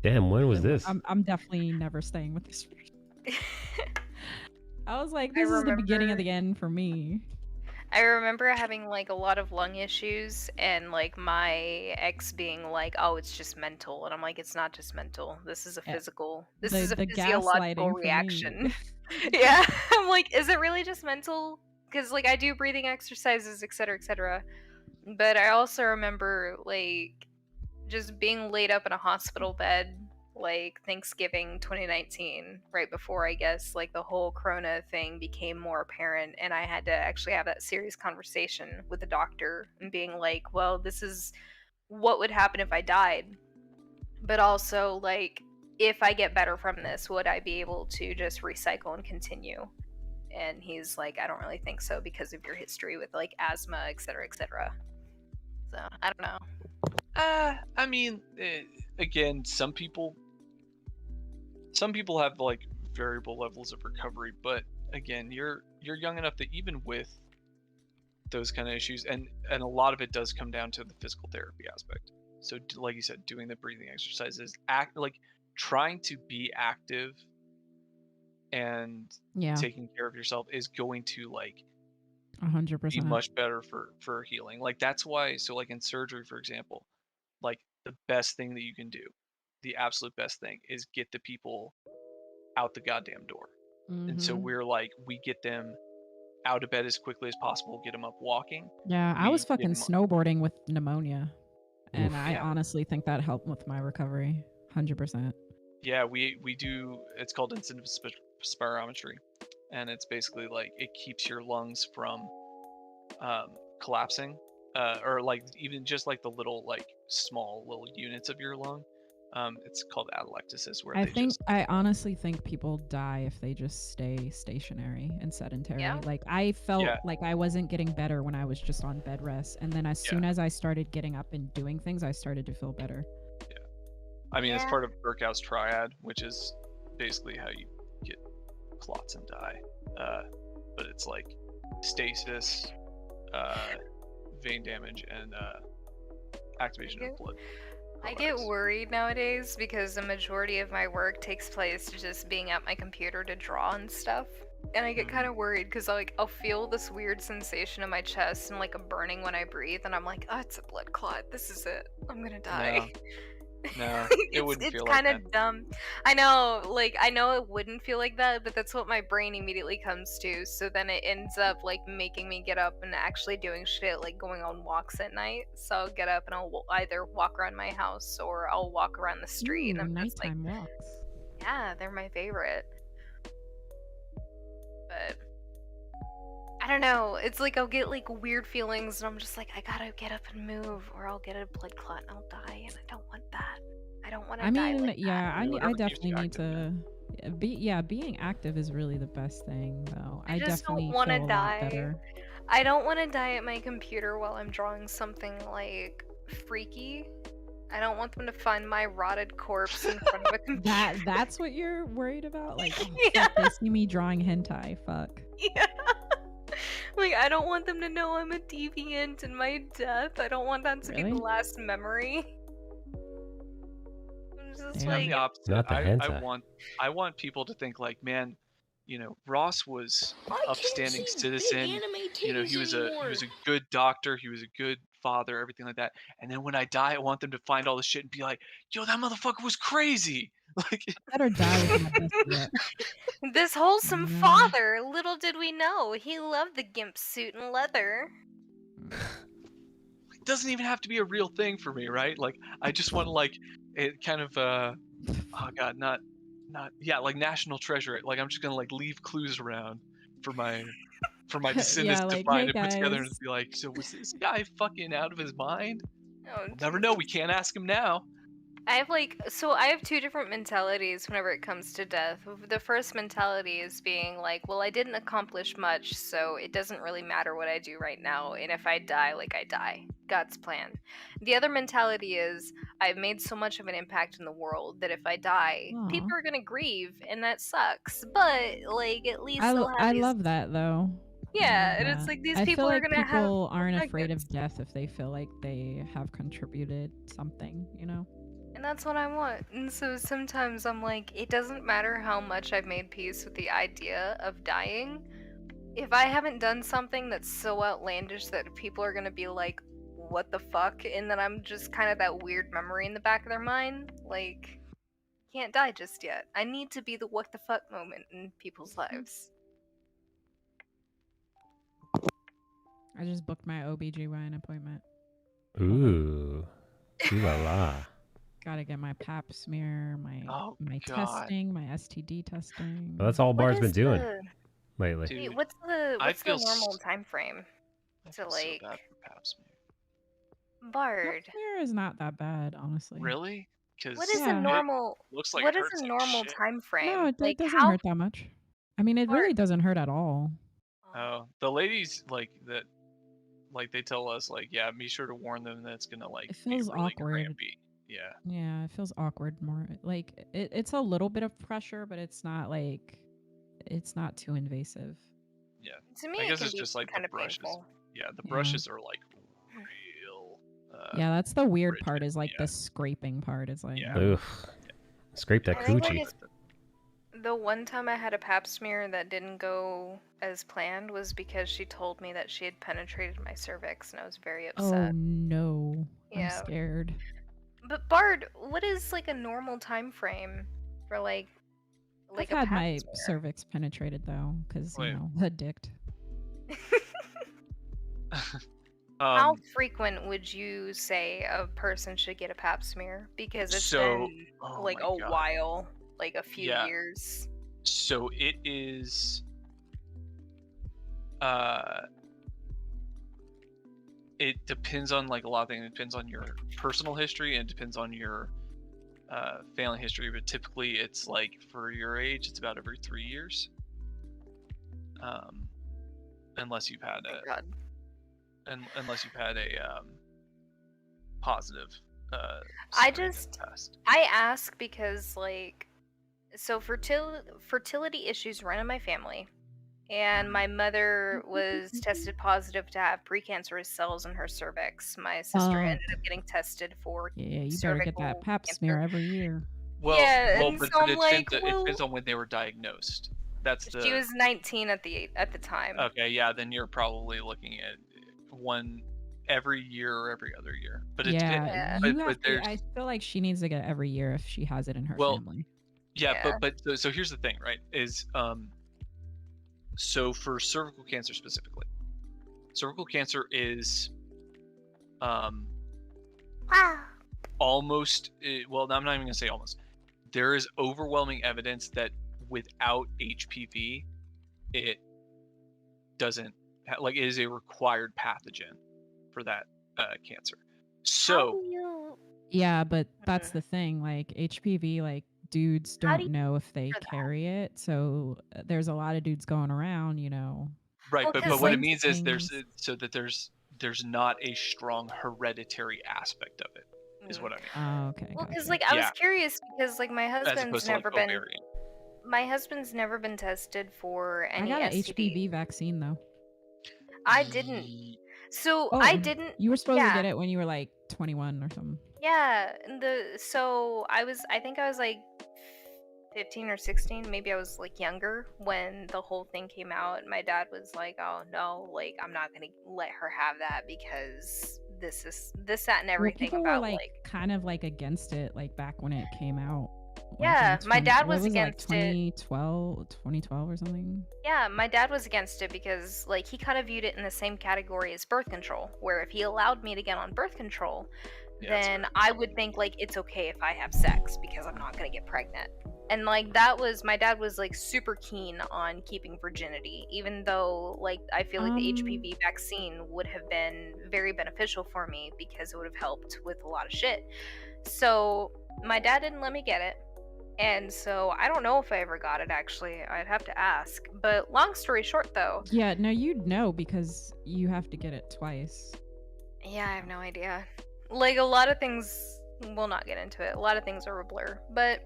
Speaker 1: Damn, when was this?
Speaker 8: I'm definitely never staying with this person. I was like,
Speaker 4: I
Speaker 8: this is the beginning of
Speaker 4: remember-
Speaker 8: the end for me.
Speaker 4: I remember having like a lot of lung issues and like my ex being like, "Oh, it's just mental," and I'm like, "It's not just mental. This is a physical. This is a
Speaker 8: the
Speaker 4: physiological
Speaker 8: gaslighting for me.
Speaker 4: reaction." Yeah, I'm like, "Is it really just mental?" Because like I do breathing exercises, etc., etc. But I also remember like just being laid up in a hospital bed like Thanksgiving 2019, right before I guess like the whole corona thing became more apparent, and I had to actually have that serious conversation with the doctor and being like, well, this is what would happen if I died, but also like if I get better from this, would I be able to just recycle and continue? And he's like, I don't really think so because of your history with like asthma, etc., etc. So I don't know.
Speaker 3: I mean, again, some people have like variable levels of recovery, but again, you're young enough that even with those kind of issues, and a lot of it does come down to the physical therapy aspect. So like you said, doing the breathing exercises, trying to be active and taking care of yourself is going to like
Speaker 8: 100%.
Speaker 3: be much better for healing. Like that's why, so like in surgery, for example, like the best thing that you can do, the absolute best thing, is get the people out the goddamn door. And so
Speaker 8: Mhm.
Speaker 3: we get them out of bed as quickly as possible, get them up walking.
Speaker 8: Yeah, I was fucking snowboarding with pneumoninia. And I
Speaker 3: Yeah.
Speaker 8: honestly think that helped with my recovery. 100%.
Speaker 3: Yeah, we do. It's called incentive spirometry, and it's basically like it keeps your lungs from collapsing, or like even just like the little like small little units of your lung. It's called atelectasis, where
Speaker 8: I honestly think people die if they just stay stationary and sedentary.
Speaker 4: Yeah.
Speaker 8: Like I felt like I wasn't getting better when I was just on bed rest, and then as soon as I started getting up and doing things, I started to feel better.
Speaker 3: I mean, it's part of Burkow's triad, which is basically how you get clots and die. But it's like stasis, vein damage, and activation of blood.
Speaker 4: I get worried nowadays because the majority of my work takes place just being at my computer to draw and stuff. And I get kind of worried because I'll feel this weird sensation in my chest and like a burning when I breathe, and I'm like, oh, it's a blood clot. This is it. I'm gonna die.
Speaker 3: No, it wouldn't feel
Speaker 4: it's
Speaker 3: like
Speaker 4: kind
Speaker 3: that.
Speaker 4: of dumb. I know it wouldn't feel like that, but that's what my brain immediately comes to. So then it ends up like making me get up and actually doing shit, like going on walks at night. So I'll get up and I'll either walk around my house or I'll walk around the street.
Speaker 8: Ooh,
Speaker 4: and I'm just like,
Speaker 8: nighttime walks.
Speaker 4: yeah, they're my favorite. But I don't know. It's like I'll get like weird feelings, and I'm just like, I gotta get up and move, or I'll get a blood clot and I'll die, and I don't want that. I don't want to die like that.
Speaker 8: I definitely need to being active is really the best thing though.
Speaker 4: I just
Speaker 8: definitely
Speaker 4: don't want to
Speaker 8: feel a lot
Speaker 4: die.
Speaker 8: better.
Speaker 4: I don't want to die at my computer while I'm drawing something like freaky. I don't want them to find my rotted corpse in front of a computer.
Speaker 8: That's what you're worried about? Like, oh, fuck, they see me drawing hentai, fuck.
Speaker 4: Yeah. Like, I don't want them to know I'm a deviant in my death. I don't want that to be the last memory. I'm just
Speaker 3: I'm
Speaker 4: like,
Speaker 3: the opposite.
Speaker 1: Not the hentai.
Speaker 3: I want people to think like, man, you know, Ross was upstanding citizen. You know, he was a good doctor. He was a good father. Everything like that. And then when I die, I want them to find all this shit and be like, yo, that motherfucker was crazy. Like,
Speaker 8: better die with my best yet.
Speaker 4: this wholesome father, little did we know, he loved the gimp suit and leather.
Speaker 3: It doesn't even have to be a real thing for me, right? Like, I just want like it kind of oh god, not like National Treasure. Like, I'm just gonna like leave clues around for my descendants to
Speaker 8: like,
Speaker 3: find
Speaker 8: hey,
Speaker 3: and put together and
Speaker 8: guys.
Speaker 3: be like, so was this guy fucking out of his mind?
Speaker 4: Oh,
Speaker 3: We'll never know. We can't ask him now.
Speaker 4: I have two different mentalities whenever it comes to death. The first mentality is being like, well, I didn't accomplish much, so it doesn't really matter what I do right now, and if I die, like, I die. God's plan. The other mentality is, I've made so much of an impact in the world that if I die, people are gonna grieve, and that sucks. But, like, at least they'll have
Speaker 8: I
Speaker 4: these...
Speaker 8: love that though.
Speaker 4: Yeah,
Speaker 8: love
Speaker 4: and it's
Speaker 8: that.
Speaker 4: like these
Speaker 8: I
Speaker 4: people
Speaker 8: feel
Speaker 4: are
Speaker 8: like
Speaker 4: gonna have
Speaker 8: people aren't afraid
Speaker 4: magnets.
Speaker 8: of death if they feel like they have contributed something, you know?
Speaker 4: And that's what I want. And so sometimes I'm like, it doesn't matter how much I've made peace with the idea of dying. If I haven't done something that's so outlandish that people are gonna be like, what the fuck? And then I'm just kind of that weird memory in the back of their mind. Like, can't die just yet. I need to be the what the fuck moment in people's lives.
Speaker 8: I just booked my OBGYN appointment.
Speaker 1: Ooh. Ooh la la.
Speaker 8: Gotta get my pap smear, my testing, my STD testing.
Speaker 1: Well, that's all Bard's been doing lately.
Speaker 4: Wait, what's the normal time frame to like
Speaker 3: so bad for pap smear.
Speaker 4: Bard?
Speaker 8: Pap smear is not that bad, honestly.
Speaker 3: Really? Because
Speaker 4: What is a normal?
Speaker 3: looks like
Speaker 4: what
Speaker 3: it
Speaker 4: is
Speaker 3: hurts
Speaker 4: a
Speaker 3: like
Speaker 4: normal
Speaker 3: shit.
Speaker 4: time frame?
Speaker 8: No, it
Speaker 4: like
Speaker 8: doesn't hurt that much. I mean, it really doesn't hurt at all.
Speaker 3: Oh, the ladies like that, like they tell us, like, yeah, be sure to warn them that it's gonna like
Speaker 8: It feels
Speaker 3: be really
Speaker 8: awkward.
Speaker 3: crampy. Yeah.
Speaker 8: Yeah, it feels awkward more. Like it's a little bit of pressure, but it's not too invasive.
Speaker 3: Yeah.
Speaker 4: To me,
Speaker 3: I
Speaker 4: it
Speaker 3: guess
Speaker 4: can
Speaker 3: it's
Speaker 4: be
Speaker 3: just like the
Speaker 4: kind of
Speaker 3: brushes.
Speaker 4: painful.
Speaker 3: Yeah, the brushes are like real.
Speaker 8: Yeah, that's the weird part is like the scraping part. It's like
Speaker 1: Ugh. Scrape that
Speaker 4: I think like
Speaker 1: coochie.
Speaker 4: the one time I had a pap smear that didn't go as planned was because she told me that she had penetrated my cervix, and I was very upset.
Speaker 8: oh no,
Speaker 4: Yeah.
Speaker 8: I'm scared.
Speaker 4: But Bard, what is like a normal time frame for like
Speaker 8: I've
Speaker 4: a
Speaker 8: had
Speaker 4: pap
Speaker 8: my
Speaker 4: smear?
Speaker 8: cervix penetrated though, because
Speaker 3: Wait.
Speaker 8: addict.
Speaker 4: How frequent would you say a person should get a pap smear? Because it's been like a while, like a few years.
Speaker 3: So it is. It depends on like a lot of things. It depends on your personal history and it depends on your family history. But typically, it's like for your age, it's about every 3 years. Unless you've had unless you've had a positive.
Speaker 4: I ask because like, so fertility issues run in my family, and my mother was tested positive to have precancerous cells in her cervix. My sister ended up getting tested for
Speaker 8: Yeah, you better get that pap smear every year.
Speaker 3: Well,
Speaker 4: Yeah,
Speaker 3: well,
Speaker 4: and
Speaker 3: but
Speaker 4: so I'm
Speaker 3: it,
Speaker 4: like,
Speaker 3: depends,
Speaker 4: well-
Speaker 3: it depends on when they were diagnosed. That's the.
Speaker 4: She was 19 at the time.
Speaker 3: Okay, yeah, then you're probably looking at one every year or every other year. But
Speaker 8: You
Speaker 3: but
Speaker 8: have to,
Speaker 3: there's
Speaker 8: I feel like she needs to get it every year if she has it in her family.
Speaker 3: yeah, but so here's the thing, right? Is so for cervical cancer specifically, cervical cancer is almost well, I'm not even gonna say almost. There is overwhelming evidence that without HPV, it doesn't like it is a required pathogen for that cancer. So
Speaker 8: Yeah, but that's the thing. Like HPV, like dudes don't know if they carry it, so there's a lot of dudes going around, you know.
Speaker 3: right,
Speaker 4: Well,
Speaker 3: but
Speaker 4: 'cause,
Speaker 3: what it
Speaker 4: like-
Speaker 3: means is there's not a strong hereditary aspect of it, is what I mean.
Speaker 8: Oh, okay.
Speaker 4: Well, because
Speaker 8: gotcha.
Speaker 4: like I was curious because like my
Speaker 3: As opposed
Speaker 4: husband's
Speaker 3: to like
Speaker 4: never been
Speaker 3: ovarian.
Speaker 4: my husband's never been tested for
Speaker 8: I
Speaker 4: any
Speaker 8: got an
Speaker 4: STD.
Speaker 8: HPV vaccine though.
Speaker 4: I didn't. So
Speaker 8: Oh,
Speaker 4: I didn't.
Speaker 8: You were supposed
Speaker 4: yeah.
Speaker 8: to get it when you were like 21 or something.
Speaker 4: Yeah, so I think I was like 15 or 16, maybe I was like younger when the whole thing came out. My dad was like, "Oh no, like I'm not gonna let her have that because this, that, and everything
Speaker 8: people
Speaker 4: about
Speaker 8: were like kind of like against it, like back when it came out.
Speaker 4: Yeah, my dad was
Speaker 8: it
Speaker 4: against
Speaker 8: like
Speaker 4: it.
Speaker 8: 2012 or something.
Speaker 4: Yeah, my dad was against it because like he kind of viewed it in the same category as birth control, where if he allowed me to get on birth control, then I would think like it's okay if I have sex because I'm not gonna get pregnant. And like that was my dad was like super keen on keeping virginity, even though like I feel like the HPV vaccine would have been very beneficial for me because it would have helped with a lot of shit. So my dad didn't let me get it. And so I don't know if I ever got it, actually. I'd have to ask. But long story short, though.
Speaker 8: Yeah, no, you'd know because you have to get it twice.
Speaker 4: Yeah, I have no idea. Like, a lot of things, we'll not get into it. A lot of things are a blur. But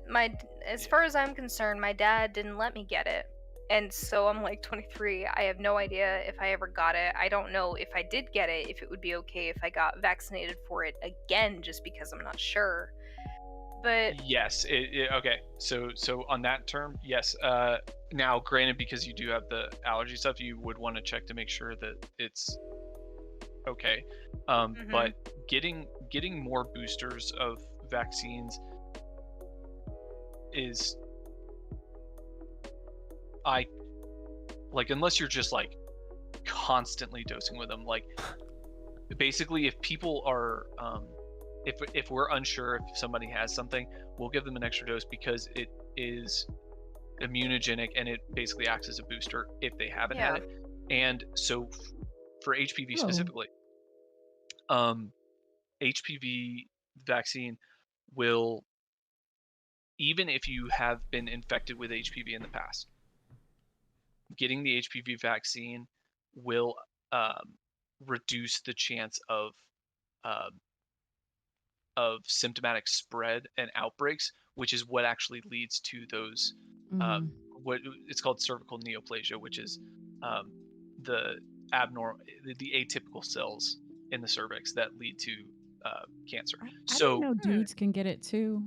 Speaker 4: as far as I'm concerned, my dad didn't let me get it. And so I'm like 23. I have no idea if I ever got it. I don't know if I did get it, if it would be okay if I got vaccinated for it again, just because I'm not sure. But
Speaker 3: yes, okay. So on that term, yes. Now, granted, because you do have the allergy stuff, you would want to check to make sure that it's okay. But getting more boosters of vaccines is, unless you're just like constantly dosing with them, like basically if people are if we're unsure if somebody has something, we'll give them an extra dose because it is immunogenic and it basically acts as a booster if they haven't had it. And so for HPV specifically, HPV vaccine will, even if you have been infected with HPV in the past, getting the HPV vaccine will reduce the chance of symptomatic spread and outbreaks, which is what actually leads to those what it's called cervical neoplasia, which is the atypical cells in the cervix that lead to cancer.
Speaker 8: I didn't know dudes can get it too.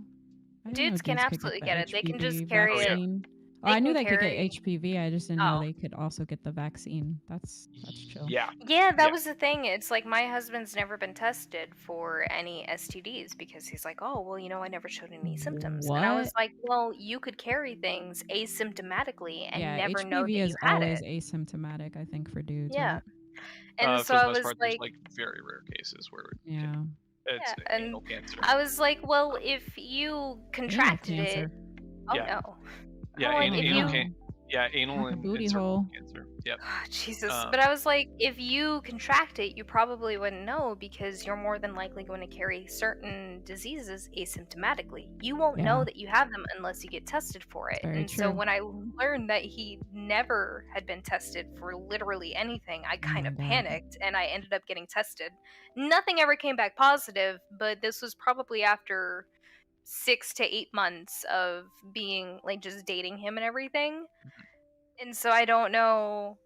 Speaker 8: I didn't know
Speaker 4: dudes can
Speaker 8: could
Speaker 4: absolutely
Speaker 8: the
Speaker 4: get it. They can just
Speaker 8: HPV
Speaker 4: carry it.
Speaker 8: vaccine. Oh, I knew they could get HPV. I just didn't know they could also get the vaccine. That's chill.
Speaker 4: Yeah, that was the thing. It's like my husband's never been tested for any STDs because he's like, oh, well, I never showed any symptoms. And I was
Speaker 8: What?
Speaker 4: like, well, you could carry things asymptomatically and
Speaker 8: Yeah,
Speaker 4: never know that
Speaker 8: HPV
Speaker 4: you
Speaker 8: is
Speaker 4: had
Speaker 8: always
Speaker 4: it.
Speaker 8: asymptomatic, I think, for dudes.
Speaker 4: Yeah.
Speaker 8: Right?
Speaker 4: And
Speaker 3: For
Speaker 4: so
Speaker 3: the
Speaker 4: I
Speaker 3: most
Speaker 4: was
Speaker 3: part,
Speaker 4: like,
Speaker 3: there's very rare cases where
Speaker 8: yeah,
Speaker 3: it's
Speaker 4: and
Speaker 3: anal cancer.
Speaker 4: I was like, well, if you contracted it,
Speaker 8: cancer.
Speaker 4: oh
Speaker 3: Yeah.
Speaker 4: no.
Speaker 3: Yeah,
Speaker 4: I'm like,
Speaker 3: anal and
Speaker 8: booty
Speaker 3: cervical
Speaker 8: hole.
Speaker 3: cancer. Yep.
Speaker 4: Jesus. But I was like, if you contract it, you probably wouldn't know because you're more than likely going to carry certain diseases asymptomatically. You won't know that you have them unless you get tested for it.
Speaker 8: very
Speaker 4: And so
Speaker 8: true.
Speaker 4: when I learned that he never had been tested for literally anything, I kind of panicked and I ended up getting tested. Nothing ever came back positive, but this was probably after 6 to 8 months of being like just dating him and everything. And so I don't know.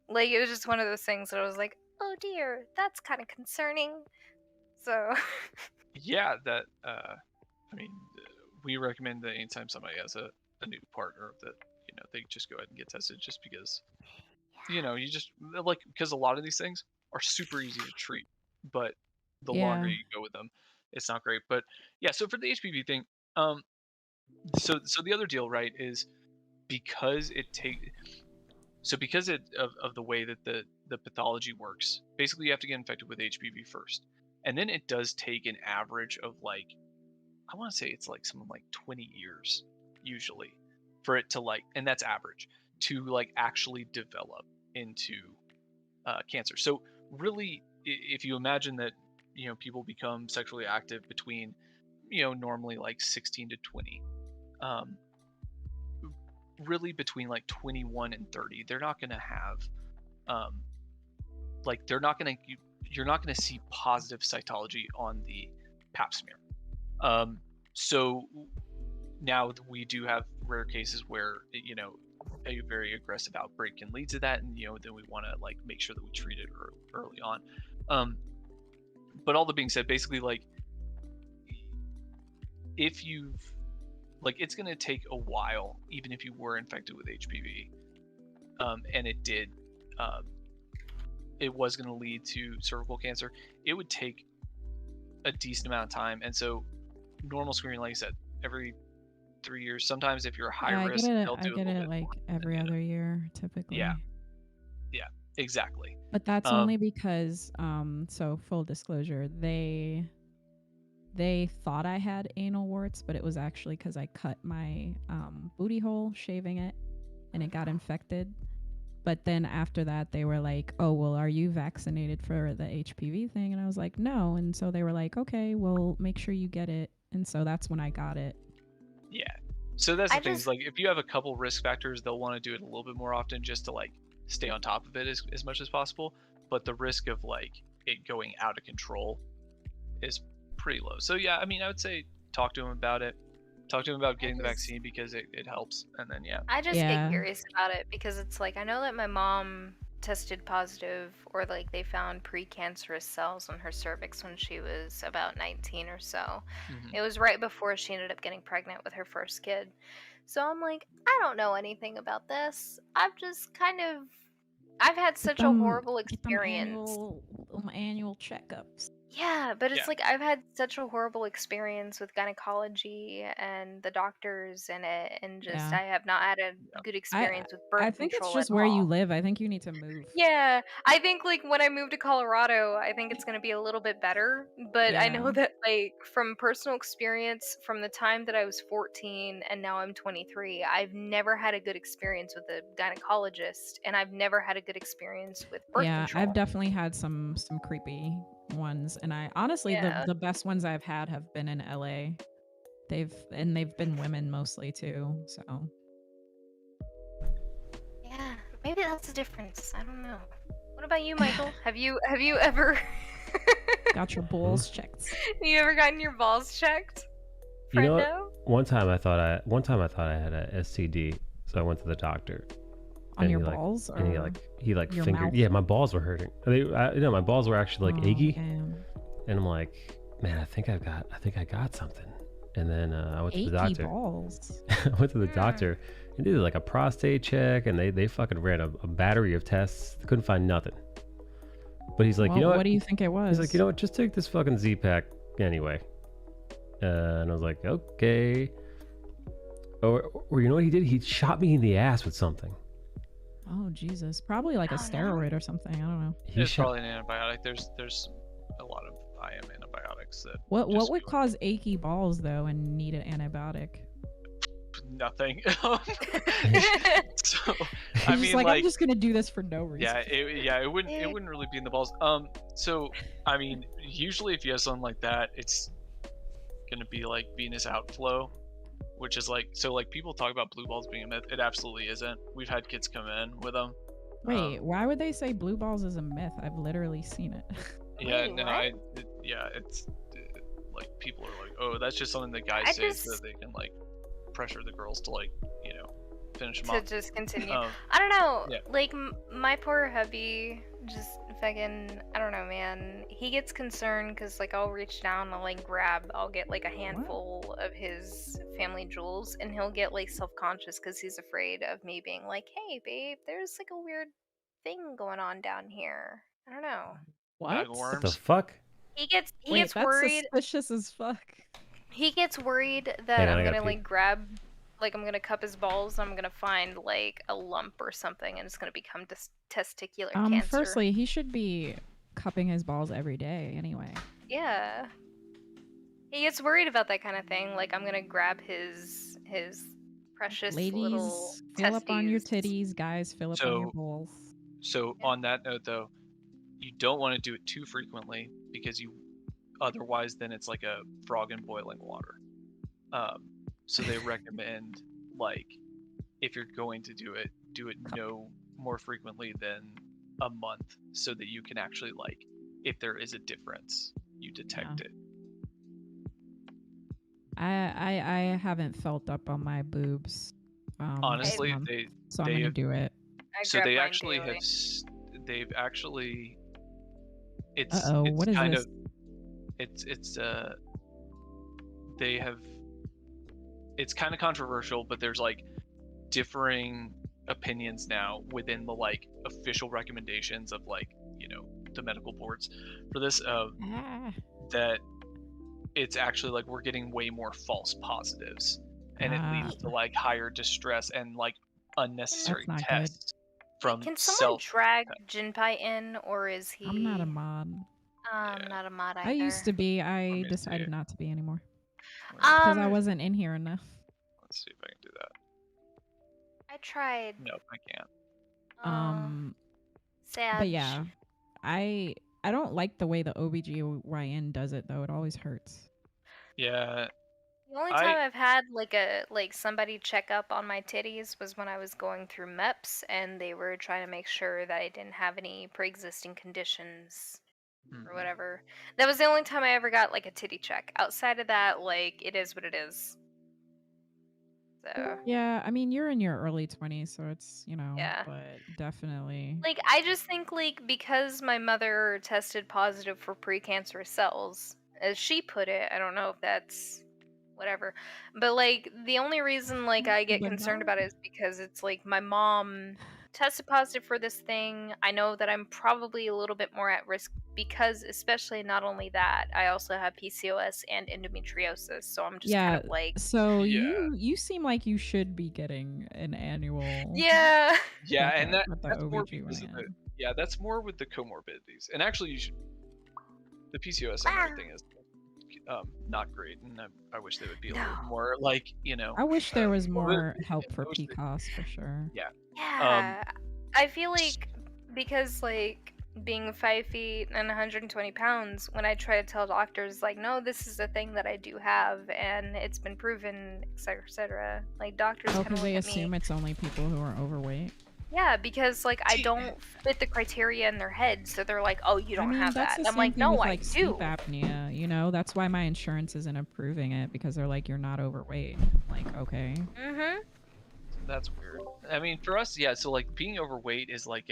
Speaker 4: Like, it was just one of those things that I was like, oh dear, that's kind of concerning. So
Speaker 3: Yeah, that I mean, we recommend that anytime somebody has a new partner that they just go ahead and get tested, just because you just because a lot of these things are super easy to treat, but the longer you go with them, it's not great. But yeah, so for the HPV thing, so the other deal, right, is because of the way that the pathology works, basically you have to get infected with HPV first, and then it does take an average of I want to say it's something like 20 years usually for it to and that's average, to actually develop into cancer. So really, if you imagine that people become sexually active between normally 16 to 20, really between 21 and 30, they're not going to have you're not going to see positive cytology on the pap smear. So now we do have rare cases where a very aggressive outbreak can lead to that, and then we want to make sure that we treat it early on. But all that being said, basically if you've it's going to take a while, even if you were infected with HPV, and it was going to lead to cervical cancer, it would take a decent amount of time. And so normal screening, like I said, every 3 years. Sometimes if you're high risk, they'll do
Speaker 8: I get it every other year, typically.
Speaker 3: Yeah, exactly.
Speaker 8: But that's only because, so full disclosure, they thought I had anal warts, but it was actually because I cut my booty hole shaving it, and it got infected. But then after that, they were like, oh, well, are you vaccinated for the HPV thing? And I was like, no. And so they were like, okay, well, make sure you get it and so that's when I got it.
Speaker 3: Yeah. So that's the
Speaker 4: I
Speaker 3: thing.
Speaker 4: just-
Speaker 3: Is like if you have a couple risk factors, they'll want to do it a little bit more often just to like stay on top of it as much as possible. But the risk of like it going out of control is pretty low. So yeah, I mean, I would say talk to him about it. Talk to him about getting the vaccine because it helps. And then yeah.
Speaker 4: I just
Speaker 8: Yeah.
Speaker 4: get curious about it because it's like I know that my mom tested positive, or like they found precancerous cells on her cervix when she was about 19 or so. It was right before she ended up getting pregnant with her first kid. So I'm like, I don't know anything about this. I've had such a horrible experience.
Speaker 8: Annual checkups.
Speaker 4: Yeah, but it's
Speaker 3: Yeah.
Speaker 4: like I've had such a horrible experience with gynecology and the doctors in it, and just
Speaker 8: Yeah.
Speaker 4: I have not had a good experience with birth
Speaker 8: I think it's
Speaker 4: control
Speaker 8: just
Speaker 4: at
Speaker 8: where you
Speaker 4: all.
Speaker 8: live. I think you need to move.
Speaker 4: Yeah, I think like when I move to Colorado, I think it's gonna be a little bit better. But I know
Speaker 8: Yeah.
Speaker 4: that like from personal experience, from the time that I was 14 and now I'm 23, I've never had a good experience with a gynecologist, and I've never had a good experience with birth
Speaker 8: Yeah,
Speaker 4: control.
Speaker 8: I've definitely had some creepy ones, and I honestly
Speaker 4: Yeah.
Speaker 8: the best ones I've had have been in LA. They've been women mostly too. So
Speaker 4: Yeah, maybe that's the difference. I don't know. What about you, Michael? Have you ever
Speaker 8: got your balls checked?
Speaker 4: you ever gotten your balls checked?
Speaker 1: You know
Speaker 4: Friendo?
Speaker 1: what? One time I thought I had a STD, so I went to the doctor.
Speaker 8: On
Speaker 1: and
Speaker 8: your
Speaker 1: he, like,
Speaker 8: balls,
Speaker 1: and
Speaker 8: or
Speaker 1: he like
Speaker 8: your
Speaker 1: fingered.
Speaker 8: mouth?
Speaker 1: Yeah, my balls were hurting. My balls were actually like
Speaker 8: Oh,
Speaker 1: achy,
Speaker 8: damn.
Speaker 1: and I'm like, man, I think I got something. And then I went to the
Speaker 8: Achy
Speaker 1: doctor.
Speaker 8: balls.
Speaker 1: I went to the doctor and did like a prostate check, and they fucking ran a battery of tests. Couldn't find nothing. But he's like,
Speaker 8: Well,
Speaker 1: you know what?
Speaker 8: what do you think it was?
Speaker 1: He's like, you know what? Just take this fucking Z-Pack anyway. And I was like, okay. Or you know what he did? He shot me in the ass with something.
Speaker 8: Oh Jesus! Probably like a steroid or something. I don't know.
Speaker 3: It's probably an antibiotic. There's a lot of IM antibiotics that
Speaker 8: What
Speaker 3: just
Speaker 8: would cause achy balls though and need an antibiotic?
Speaker 3: nothing. So
Speaker 8: He's
Speaker 3: I
Speaker 8: just
Speaker 3: mean,
Speaker 8: like,
Speaker 3: like
Speaker 8: I'm just gonna do this for no reason.
Speaker 3: it wouldn't really be in the balls. So I mean, usually if you have something like that, it's gonna be like venous outflow, which is like, so like people talk about blue balls being a myth. It absolutely isn't. We've had kids come in with them.
Speaker 8: Wait, why would they say blue balls is a myth? I've literally seen it.
Speaker 3: Yeah, no, it's like people are like, oh, that's just something that guys say so that they can like pressure the girls to like, finish them
Speaker 4: To
Speaker 3: off.
Speaker 4: just continue.
Speaker 3: Um,
Speaker 4: I don't know.
Speaker 3: yeah.
Speaker 4: Like my poor hubby, just fucking. I don't know, man. He gets concerned because like I'll reach down and like I'll get like a handful of his family jewels, and he'll get like self-conscious because he's afraid of me being like, "Hey, babe, there's like a weird thing going on down here." I don't know.
Speaker 8: What?
Speaker 1: What the fuck?
Speaker 4: He gets
Speaker 8: Wait,
Speaker 4: gets
Speaker 8: that's
Speaker 4: worried.
Speaker 8: suspicious as fuck.
Speaker 4: He gets worried that
Speaker 1: Hang on, I
Speaker 4: I'm
Speaker 1: gotta
Speaker 4: gonna
Speaker 1: pee.
Speaker 4: like grab, like I'm gonna cup his balls, and I'm gonna find like a lump or something, and it's gonna become testicular cancer.
Speaker 8: Firstly, he should be cupping his balls every day anyway.
Speaker 4: Yeah. He gets worried about that kind of thing. Like I'm gonna grab his precious little
Speaker 8: Ladies, fill up on your
Speaker 4: testes.
Speaker 8: titties. Guys, fill up on your
Speaker 3: So-
Speaker 8: balls.
Speaker 3: So on that note, though, you don't want to do it too frequently because otherwise then it's like a frog in boiling water. So they recommend like if you're going to do it no more frequently than a month, so that you can actually like, if there is a difference, you detect it.
Speaker 8: I haven't felt up on my boobs.
Speaker 3: Honestly,
Speaker 8: this month,
Speaker 3: they
Speaker 8: so I'm gonna do it.
Speaker 3: So
Speaker 4: grab
Speaker 3: they
Speaker 4: mine
Speaker 3: actually
Speaker 4: daily.
Speaker 3: they've actually it's
Speaker 8: Uh-oh,
Speaker 3: it's
Speaker 8: what is
Speaker 3: kind
Speaker 8: this?
Speaker 3: of they have it's kind of controversial, but there's like differing opinions now within the like official recommendations of like, the medical boards for this that it's actually like we're getting way more false positives, and it leads to like higher distress and like unnecessary
Speaker 8: That's not good.
Speaker 3: tests from
Speaker 4: Can someone
Speaker 3: self.
Speaker 4: drag Jinpai in, or is he?
Speaker 8: I'm not a mod.
Speaker 4: I'm not a mod either.
Speaker 8: I used to be. I
Speaker 3: me
Speaker 8: decided
Speaker 3: see.
Speaker 8: not to be anymore because I
Speaker 4: Um,
Speaker 8: wasn't in here enough.
Speaker 3: Let's see if I can do that.
Speaker 4: I tried.
Speaker 3: Nope, I can't.
Speaker 4: Sad.
Speaker 8: But yeah, I don't like the way the OBGYN does it though. It always hurts.
Speaker 3: Yeah.
Speaker 4: The only time I've had like somebody check up on my titties was when I was going through MEPS and they were trying to make sure that I didn't have any pre-existing conditions or whatever. That was the only time I ever got like a titty check. Outside of that, like it is what it is. So
Speaker 8: Yeah, I mean, you're in your early 20s, so it's,
Speaker 4: yeah.
Speaker 8: but definitely.
Speaker 4: Like I just think like because my mother tested positive for precancerous cells, as she put it, I don't know if that's whatever. But like the only reason like I get concerned about it is because it's like my mom tested positive for this thing. I know that I'm probably a little bit more at risk because especially not only that, I also have PCOS and endometriosis. So I'm just kind
Speaker 8: Yeah,
Speaker 4: of like
Speaker 8: so you seem like you should be getting an annual
Speaker 4: yeah.
Speaker 3: Yeah, and
Speaker 8: checkup with the
Speaker 3: that's more because of
Speaker 8: OBGYN.
Speaker 3: that's more with the comorbidities. And actually, you should. The PCOS and everything is not great, and I wish they would be a little more like
Speaker 8: I wish there was
Speaker 3: well,
Speaker 8: more help for
Speaker 3: I wish they-
Speaker 8: PCOS for sure.
Speaker 3: Yeah.
Speaker 4: Yeah. I feel like because like being 5 feet and 120 pounds, when I try to tell doctors like, no, this is a thing that I do have and it's been proven, etc., like doctors
Speaker 8: Oh,
Speaker 4: kind of
Speaker 8: because they
Speaker 4: look at me.
Speaker 8: assume it's only people who are overweight.
Speaker 4: Yeah, because like I don't fit the criteria in their head, so they're like, "Oh, you don't have
Speaker 8: that's
Speaker 4: that."
Speaker 8: the
Speaker 4: I'm
Speaker 8: same
Speaker 4: like,
Speaker 8: thing
Speaker 4: "No,
Speaker 8: with
Speaker 4: I
Speaker 8: like
Speaker 4: do."
Speaker 8: sleep apnea, that's why my insurance isn't approving it because they're like, you're not overweight. Like, okay.
Speaker 4: Mhm.
Speaker 3: That's weird. I mean, for us, yeah. So like being overweight is like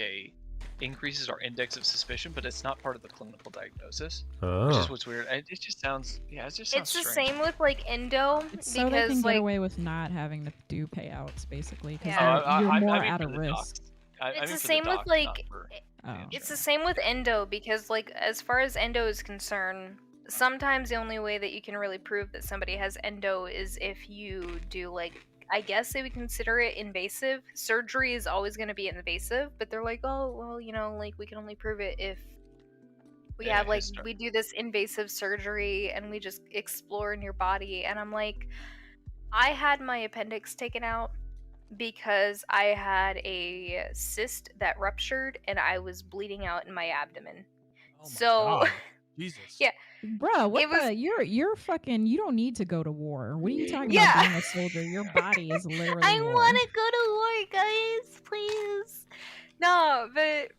Speaker 3: increases our index of suspicion, but it's not part of the clinical diagnosis, which is
Speaker 1: Oh.
Speaker 3: what's weird. It just sounds it just sounds
Speaker 4: It's the
Speaker 3: strange.
Speaker 4: same with like endo
Speaker 8: It's so they can
Speaker 4: because
Speaker 8: get
Speaker 4: like
Speaker 8: away with not having to do payouts, basically, because
Speaker 4: Yeah.
Speaker 8: you're more
Speaker 3: I mean
Speaker 8: at a
Speaker 3: for the
Speaker 8: risk.
Speaker 3: docs. I
Speaker 4: it's
Speaker 3: mean
Speaker 4: the
Speaker 3: for
Speaker 4: same
Speaker 3: the
Speaker 4: with
Speaker 3: docs,
Speaker 4: like
Speaker 3: not for
Speaker 4: it's the same with endo because like as far as endo is concerned, sometimes the only way that you can really prove that somebody has endo is if you do like I guess they would consider it invasive. Surgery is always going to be invasive, but they're like, "Oh, well, like we can only prove it if we have like we do this invasive surgery and we just explore in your body." And I'm like, I had my appendix taken out because I had a cyst that ruptured and I was bleeding out in my abdomen. So
Speaker 9: Jesus.
Speaker 4: yeah.
Speaker 8: Bruh, what
Speaker 4: It was
Speaker 8: you're fucking, you don't need to go to war. What are you talking
Speaker 4: Yeah.
Speaker 8: about being a soldier? Your body is literally
Speaker 4: I
Speaker 8: war.
Speaker 4: want to go to war, guys, please. No, but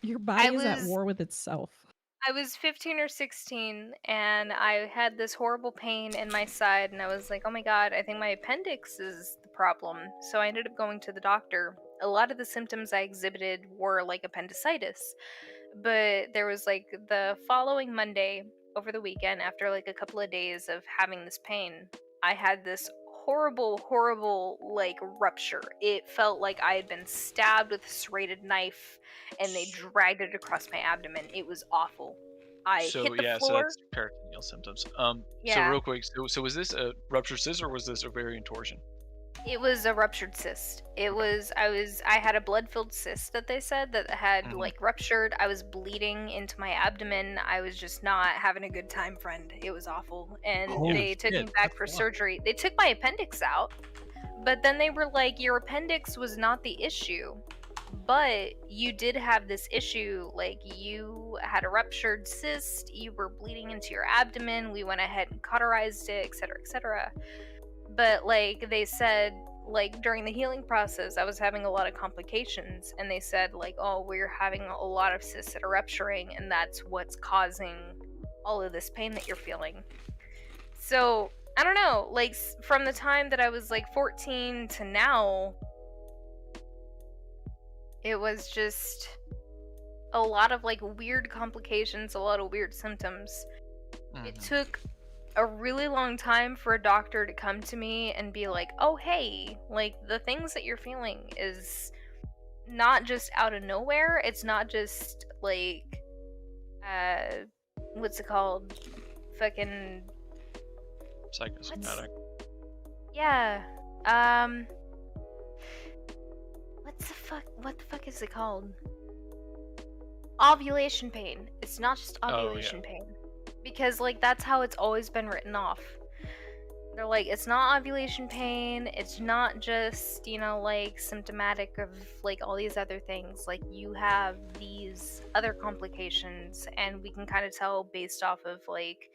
Speaker 8: Your body
Speaker 4: I
Speaker 8: is at
Speaker 4: was-
Speaker 8: war with itself.
Speaker 4: I was 15 or 16 and I had this horrible pain in my side and I was like, "Oh my god, I think my appendix is the problem." So I ended up going to the doctor. A lot of the symptoms I exhibited were like appendicitis. But there was like the following Monday over the weekend after like a couple of days of having this pain, I had this horrible like rupture. It felt like I had been stabbed with a serrated knife and they dragged it across my abdomen. It was awful. I
Speaker 3: So
Speaker 4: hit the
Speaker 3: yeah, so
Speaker 4: floor.
Speaker 3: that's peritoneal symptoms. So
Speaker 4: Yeah.
Speaker 3: real quick, so was this a ruptured cyst or was this ovarian torsion?
Speaker 4: It was a ruptured cyst. I had a blood-filled cyst that they said that had like ruptured. I was bleeding into my abdomen. I was just not having a good time, friend. It was awful. And
Speaker 9: Holy
Speaker 4: they took me
Speaker 9: shit,
Speaker 4: back
Speaker 9: that's
Speaker 4: for
Speaker 9: rough.
Speaker 4: surgery. They took my appendix out. But then they were like, "Your appendix was not the issue. But you did have this issue, like you had a ruptured cyst, you were bleeding into your abdomen, we went ahead and cauterized it, etc., etc." But like they said, like during the healing process, I was having a lot of complications, and they said like, "Oh, we're having a lot of cysts that are rupturing, and that's what's causing all of this pain that you're feeling." So I don't know, like from the time that I was like 14 to now, it was just a lot of like weird complications, a lot of weird symptoms. It took a really long time for a doctor to come to me and be like, "Oh, hey, like the things that you're feeling is not just out of nowhere. It's not just like, what's it called? Fucking
Speaker 3: Psychosomatic.
Speaker 4: yeah. What the fuck is it called? Ovulation pain. It's not just ovulation pain. Because like that's how it's always been written off. They're like, it's not ovulation pain, it's not just, like symptomatic of like all these other things. Like you have these other complications and we can kind of tell based off of like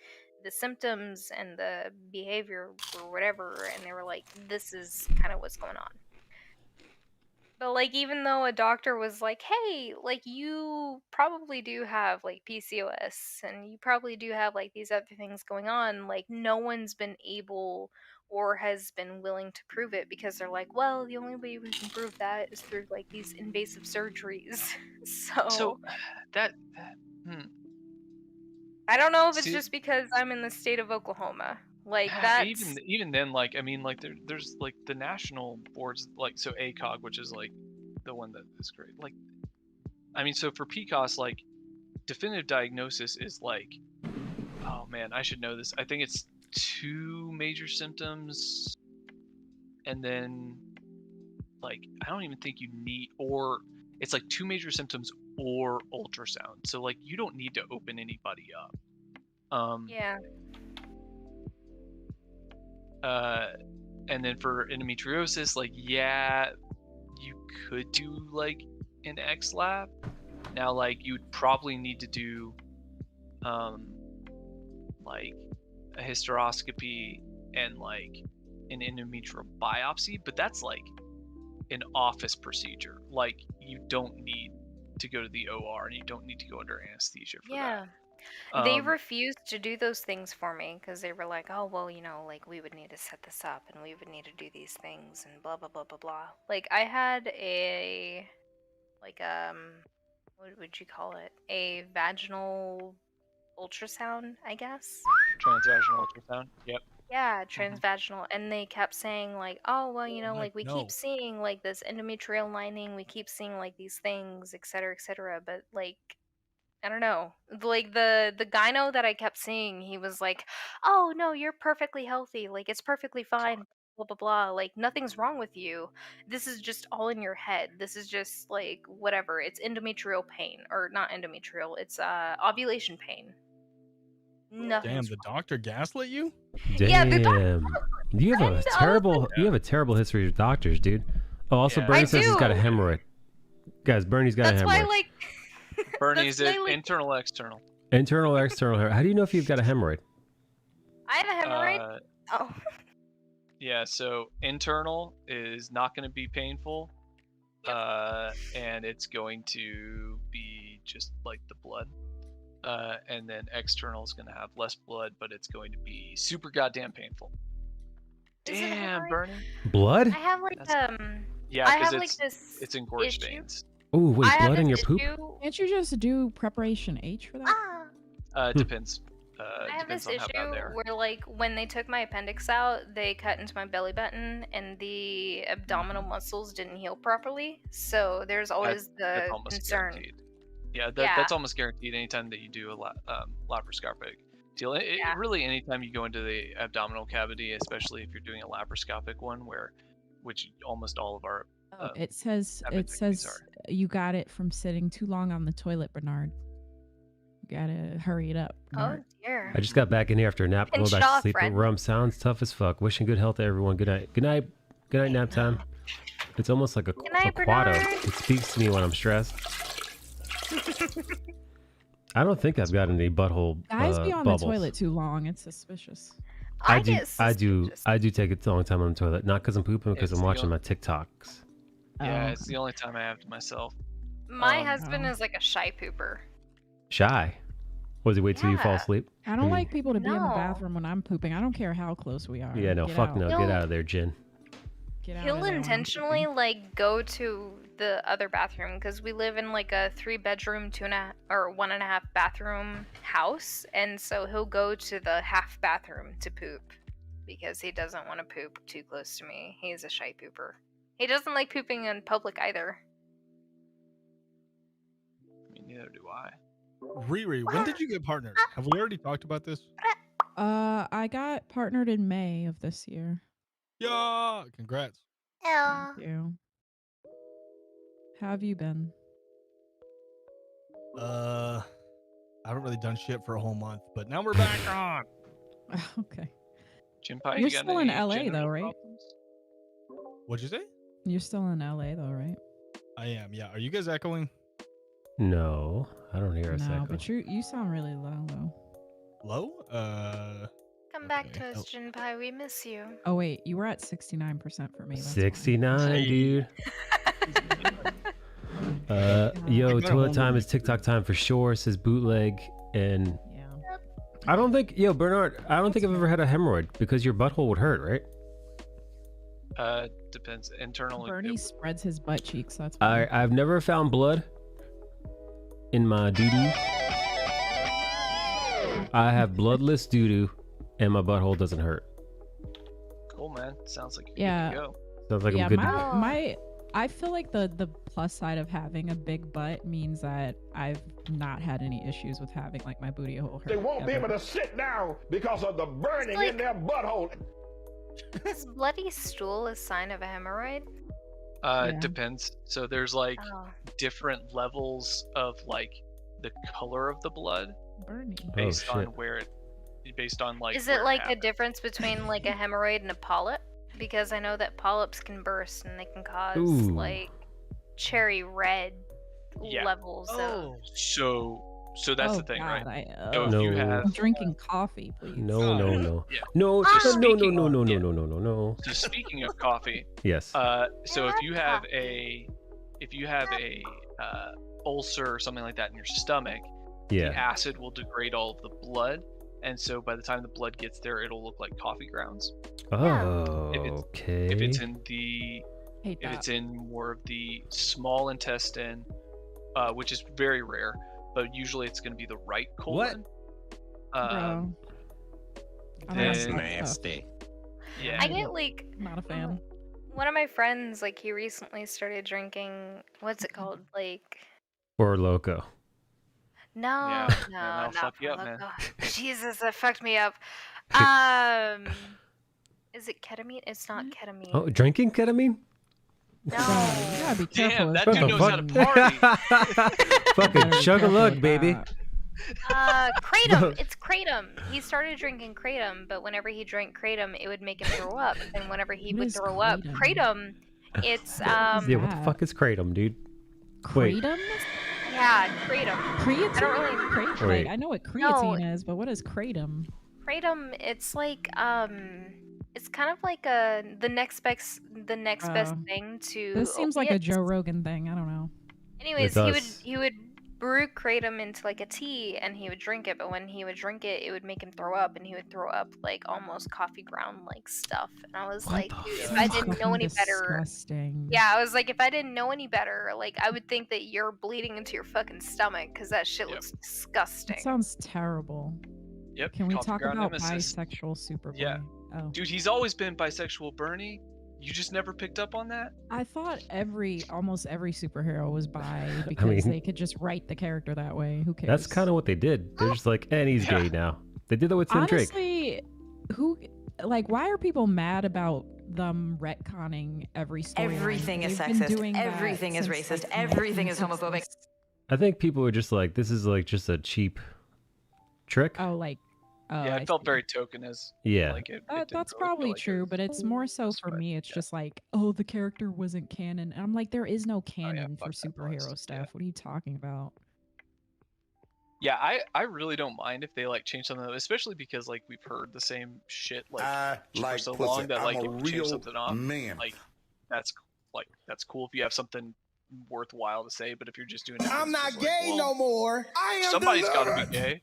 Speaker 4: the symptoms and the behavior or whatever, and they were like, this is kind of what's going on. But like, even though a doctor was like, hey, like, you probably do have like PCOS and you probably do have like these other things going on, like, no one's been able or has been willing to prove it, because they're like, well, the only way we can prove that is through like these invasive surgeries.
Speaker 3: So that
Speaker 4: I don't know if it's
Speaker 3: See-
Speaker 4: just because I'm in the state of Oklahoma. Like,
Speaker 3: Yeah,
Speaker 4: that's
Speaker 3: even then, like, I mean, like, there's like the national boards, like, so ACOG, which is like the one that is great. Like, I mean, so for PCOS, like, definitive diagnosis is like, oh man, I should know this. I think it's 2 major symptoms, and then like, I don't even think you need, or it's like 2 major symptoms or ultrasound. So like, you don't need to open anybody up.
Speaker 4: yeah.
Speaker 3: And then for endometriosis, like, yeah, you could do like an X lab. Now, like, you'd probably need to do like a hysteroscopy and like an endometrial biopsy, but that's like an office procedure. Like, you don't need to go to the OR and you don't need to go under anesthesia for
Speaker 4: Yeah.
Speaker 3: that.
Speaker 4: They refused to do those things for me because they were like, oh, well, you know, like, we would need to set this up and we would need to do these things and blah, blah, blah, blah, blah. Like, I had a, like, what would you call it? A vaginal ultrasound, I guess?
Speaker 3: Transvaginal ultrasound. Yep.
Speaker 4: Yeah, transvaginal. And they kept saying, like, oh, well, you know, like, we
Speaker 9: no.
Speaker 4: keep seeing, like, this endometrial lining, we keep seeing, like, these things, et cetera, but, like, I don't know. Like, the gyno that I kept seeing, he was like, "Oh no, you're perfectly healthy. Like, it's perfectly fine. Blah blah blah. Like, nothing's wrong with you. This is just all in your head. This is just like whatever. It's endometrial pain, or not endometrial. It's ovulation pain. Nothing's
Speaker 9: Damn, the doctor gaslit you?
Speaker 4: Yeah, the
Speaker 1: Damn. You have a terrible history with doctors, dude. Oh, also
Speaker 3: Yeah.
Speaker 1: Bernie
Speaker 4: I
Speaker 1: says he's got a
Speaker 4: do.
Speaker 1: hemorrhoid. Guys, Bernie's got
Speaker 4: That's
Speaker 1: a
Speaker 4: why,
Speaker 1: hemorrhoid.
Speaker 4: like,
Speaker 3: Bernie, is
Speaker 4: that's
Speaker 3: it
Speaker 4: why, like,
Speaker 3: internal, external?
Speaker 1: Internal or external hair. How do you know if you've got a hemorrhoid?
Speaker 4: I have a hemorrhoid. Oh,
Speaker 3: Yeah, so internal is not going to be painful, and it's going to be just like the blood. And then external is going to have less blood, but it's going to be super goddamn painful.
Speaker 4: Is it a
Speaker 3: Damn,
Speaker 4: hemorrhoid?
Speaker 3: Bernie.
Speaker 1: Blood?
Speaker 4: I have like
Speaker 3: Yeah,
Speaker 4: I
Speaker 3: because
Speaker 4: have like this
Speaker 3: it's engorged
Speaker 4: issue.
Speaker 3: veins.
Speaker 1: Oh, wait,
Speaker 4: I have
Speaker 1: blood in your
Speaker 4: this
Speaker 1: poop?
Speaker 4: issue.
Speaker 8: Can't you just do preparation H for that?
Speaker 3: It depends.
Speaker 4: I have
Speaker 3: Depends
Speaker 4: this
Speaker 3: on how bad
Speaker 4: issue
Speaker 3: they are.
Speaker 4: where, like, when they took my appendix out, they cut into my belly button, and the abdominal muscles didn't heal properly. So there's always
Speaker 3: That's
Speaker 4: the
Speaker 3: almost
Speaker 4: concern.
Speaker 3: guaranteed. Yeah,
Speaker 4: Yeah.
Speaker 3: that's almost guaranteed anytime that you do a laparoscopic deal. Really, anytime you go into the abdominal cavity, especially if you're doing a laparoscopic one, which almost all of our
Speaker 8: It says
Speaker 3: appendectomies are.
Speaker 8: you got it from sitting too long on the toilet, Bernard. You gotta hurry it up.
Speaker 4: Oh
Speaker 8: Bernard.
Speaker 4: dear.
Speaker 1: I just got back in here after a nap. Going
Speaker 4: Pinch
Speaker 1: back
Speaker 4: it
Speaker 1: to
Speaker 4: off,
Speaker 1: sleep. But
Speaker 4: friend.
Speaker 1: rum sounds tough as fuck. Wishing good health to everyone. Good night. Good night. Good night, nap time. It's almost like a
Speaker 4: night,
Speaker 1: quado.
Speaker 4: Bernard.
Speaker 1: It speaks to me when I'm stressed. I don't think I've got any butthole
Speaker 8: Guys be on
Speaker 1: bubbles.
Speaker 8: the toilet too long. It's suspicious.
Speaker 1: I do take a long time on the toilet. Not because I'm pooping, because
Speaker 3: It's
Speaker 1: I'm
Speaker 3: the
Speaker 1: watching
Speaker 3: only-
Speaker 1: my TikToks.
Speaker 3: Yeah, it's the only time I have to myself.
Speaker 4: My husband is like a shy pooper.
Speaker 1: Shy. Was he wait till you fall
Speaker 4: Yeah.
Speaker 1: asleep?
Speaker 8: I don't like people to be in the
Speaker 4: No.
Speaker 8: bathroom when I'm pooping. I don't care how close we are.
Speaker 1: Yeah, no,
Speaker 8: Get
Speaker 1: fuck
Speaker 8: out.
Speaker 1: no.
Speaker 4: No.
Speaker 1: Get out of there, Jin.
Speaker 8: Get out
Speaker 4: He'll
Speaker 8: of there when I'm
Speaker 4: intentionally
Speaker 8: pooping.
Speaker 4: like go to the other bathroom because we live in like a 3-bedroom, 1.5 bathroom house, and so he'll go to the half bathroom to poop because he doesn't want to poop too close to me. He's a shy pooper. He doesn't like pooping in public either.
Speaker 3: I mean, neither do I.
Speaker 9: Riri, when did you get partnered? Have we already talked about this?
Speaker 8: I got partnered in May of this year.
Speaker 9: Yeah, congrats.
Speaker 19: Yeah.
Speaker 8: Thank you. How have you been?
Speaker 9: I haven't really done shit for a whole month, but now we're back on.
Speaker 8: Okay.
Speaker 3: Jim Pie,
Speaker 8: You're
Speaker 3: you got
Speaker 8: still in
Speaker 3: any
Speaker 8: LA though,
Speaker 3: genital
Speaker 8: right?
Speaker 3: problems?
Speaker 9: What'd you say?
Speaker 8: You're still in LA though, right?
Speaker 9: I am. Yeah. Are you guys echoing?
Speaker 1: No, I don't hear a
Speaker 8: No,
Speaker 1: second.
Speaker 8: but you sound really low though.
Speaker 9: Hello?
Speaker 4: Come back to us, Jinpai. We miss you.
Speaker 8: Oh wait, you were at 69% for me. That's
Speaker 1: 69, dude. Yo, toilet time is TikTok time for sure, says Bootleg. And I don't think, yo, Bernard, I don't think I've ever had a hemorrhoid because your butthole would hurt, right?
Speaker 3: Depends. Internally.
Speaker 8: Bernie spreads his butt cheeks. That's
Speaker 1: I've never found blood in my doo-doo. I have bloodless doo-doo, and my butthole doesn't hurt.
Speaker 3: Cool, man. Sounds like
Speaker 8: Yeah.
Speaker 3: you're good to go.
Speaker 1: Sounds like
Speaker 8: yeah,
Speaker 1: I'm good.
Speaker 8: I feel like the plus side of having a big butt means that I've not had any issues with having like my booty hole hurt.
Speaker 20: They won't be
Speaker 8: ever.
Speaker 20: able to sit down because of the burning in their butthole.
Speaker 4: Is bloody stool a sign of a hemorrhoid?
Speaker 3: It depends. So there's like different levels of like the color of the blood
Speaker 8: Bernie.
Speaker 3: based on
Speaker 1: shit.
Speaker 3: where it, based on like.
Speaker 4: Is
Speaker 3: where
Speaker 4: it like a
Speaker 3: happened.
Speaker 4: difference between like a hemorrhoid and a polyp? Because I know that polyps can burst and they can cause
Speaker 1: Ooh.
Speaker 4: like cherry red
Speaker 3: Yeah.
Speaker 4: levels of.
Speaker 3: So that's
Speaker 8: Oh,
Speaker 3: the thing,
Speaker 8: God,
Speaker 3: right?
Speaker 8: I-
Speaker 3: So if
Speaker 1: No.
Speaker 3: you have
Speaker 8: I'm drinking coffee, please.
Speaker 1: No, no, no.
Speaker 3: Yeah.
Speaker 1: No,
Speaker 3: So
Speaker 1: no, no,
Speaker 3: speaking
Speaker 1: no,
Speaker 3: of-
Speaker 1: no, no,
Speaker 3: yeah.
Speaker 1: no, no, no, no.
Speaker 3: So speaking of coffee,
Speaker 1: Yes.
Speaker 3: so if you have a ulcer or something like that in your stomach,
Speaker 1: Yeah.
Speaker 3: the acid will degrade all of the blood, and so by the time the blood gets there, it'll look like coffee grounds.
Speaker 1: Oh,
Speaker 3: If
Speaker 1: okay.
Speaker 3: it's in the
Speaker 8: Hate
Speaker 3: if
Speaker 8: that.
Speaker 3: it's in more of the small intestine, which is very rare, but usually it's going to be the right colon.
Speaker 8: Bro. I don't
Speaker 3: then-
Speaker 8: like that stuff.
Speaker 3: Yeah.
Speaker 4: I get like
Speaker 8: Not a fan.
Speaker 4: one of my friends, like he recently started drinking. What's it called? Like
Speaker 1: Or Loco.
Speaker 4: no,
Speaker 3: Yeah,
Speaker 4: no,
Speaker 3: that'll
Speaker 4: not
Speaker 3: fuck you up,
Speaker 4: Four
Speaker 3: man.
Speaker 4: Loko. Jesus, that fucked me up. Is it ketamine? It's not ketamine.
Speaker 1: Oh, drinking ketamine?
Speaker 4: No.
Speaker 8: You gotta be careful.
Speaker 3: Damn,
Speaker 8: with
Speaker 3: that dude knows how to party.
Speaker 1: Fucking chug a
Speaker 8: careful
Speaker 1: lug,
Speaker 8: with
Speaker 1: baby.
Speaker 8: that.
Speaker 4: Kratom. It's kratom. He started drinking kratom, but whenever he drank kratom, it would make him throw up. And whenever he
Speaker 8: What
Speaker 4: would
Speaker 8: is
Speaker 4: throw up, kratom, it's
Speaker 1: Yeah, what the fuck is kratom, dude? Wait.
Speaker 8: Kratom?
Speaker 4: yeah, kratom.
Speaker 8: Creatine?
Speaker 4: I don't really.
Speaker 8: Cra-
Speaker 1: Wait.
Speaker 8: like, I know what creatine is, but what is kratom?
Speaker 4: Kratom, it's like it's kind of like the next best thing to.
Speaker 8: This seems like a
Speaker 4: opiates.
Speaker 8: Joe Rogan thing. I don't know.
Speaker 4: Anyways,
Speaker 1: does.
Speaker 4: he would brew kratom into like a tea and he would drink it, but when he would drink it, it would make him throw up, and he would throw up like almost coffee ground like stuff. And I was like, dude, if I didn't know any better,
Speaker 8: Disgusting.
Speaker 4: yeah, I was like, if I didn't know any better, like I would think that you're bleeding into your fucking stomach because that shit looks disgusting.
Speaker 8: It sounds terrible.
Speaker 3: Yep.
Speaker 8: Can we
Speaker 3: coffee
Speaker 8: talk
Speaker 3: ground
Speaker 8: about
Speaker 3: nemesis.
Speaker 8: bisexual Superboy?
Speaker 3: Yeah.
Speaker 8: Oh.
Speaker 3: Dude, he's always been bisexual, Bernie. You just never picked up on that?
Speaker 8: I thought almost every superhero was bi because they could just write the character that way. Who cares?
Speaker 1: That's kind of what they did. They're just like, and he's gay now. They did that with Tim Drake.
Speaker 8: Honestly, why are people mad about them retconning every story?
Speaker 6: Everything is sexist. Everything is racist. Everything is homophobic.
Speaker 1: I think people were just like, this is like just a cheap trick.
Speaker 8: Oh,
Speaker 3: Yeah, it felt very token as.
Speaker 1: Yeah.
Speaker 3: Like it
Speaker 8: That's
Speaker 3: didn't really
Speaker 8: probably
Speaker 3: feel like
Speaker 8: true, but it's more so for me. It's just like, oh, the character wasn't canon. And I'm like, there is no canon for superhero stuff. What are you talking about?
Speaker 3: Yeah, I really don't mind if they like change something, especially because like we've heard the same shit like for
Speaker 2: like
Speaker 3: so
Speaker 2: pussy.
Speaker 3: long that like
Speaker 2: I'm a
Speaker 3: if you change
Speaker 2: real
Speaker 3: something off,
Speaker 2: man.
Speaker 3: like that's cool if you have something worthwhile to say. But if you're just doing it,
Speaker 13: I'm
Speaker 3: it's
Speaker 13: not
Speaker 3: just
Speaker 13: gay
Speaker 3: like, well,
Speaker 13: no more. I am
Speaker 3: somebody's got to
Speaker 13: delivered.
Speaker 3: be gay.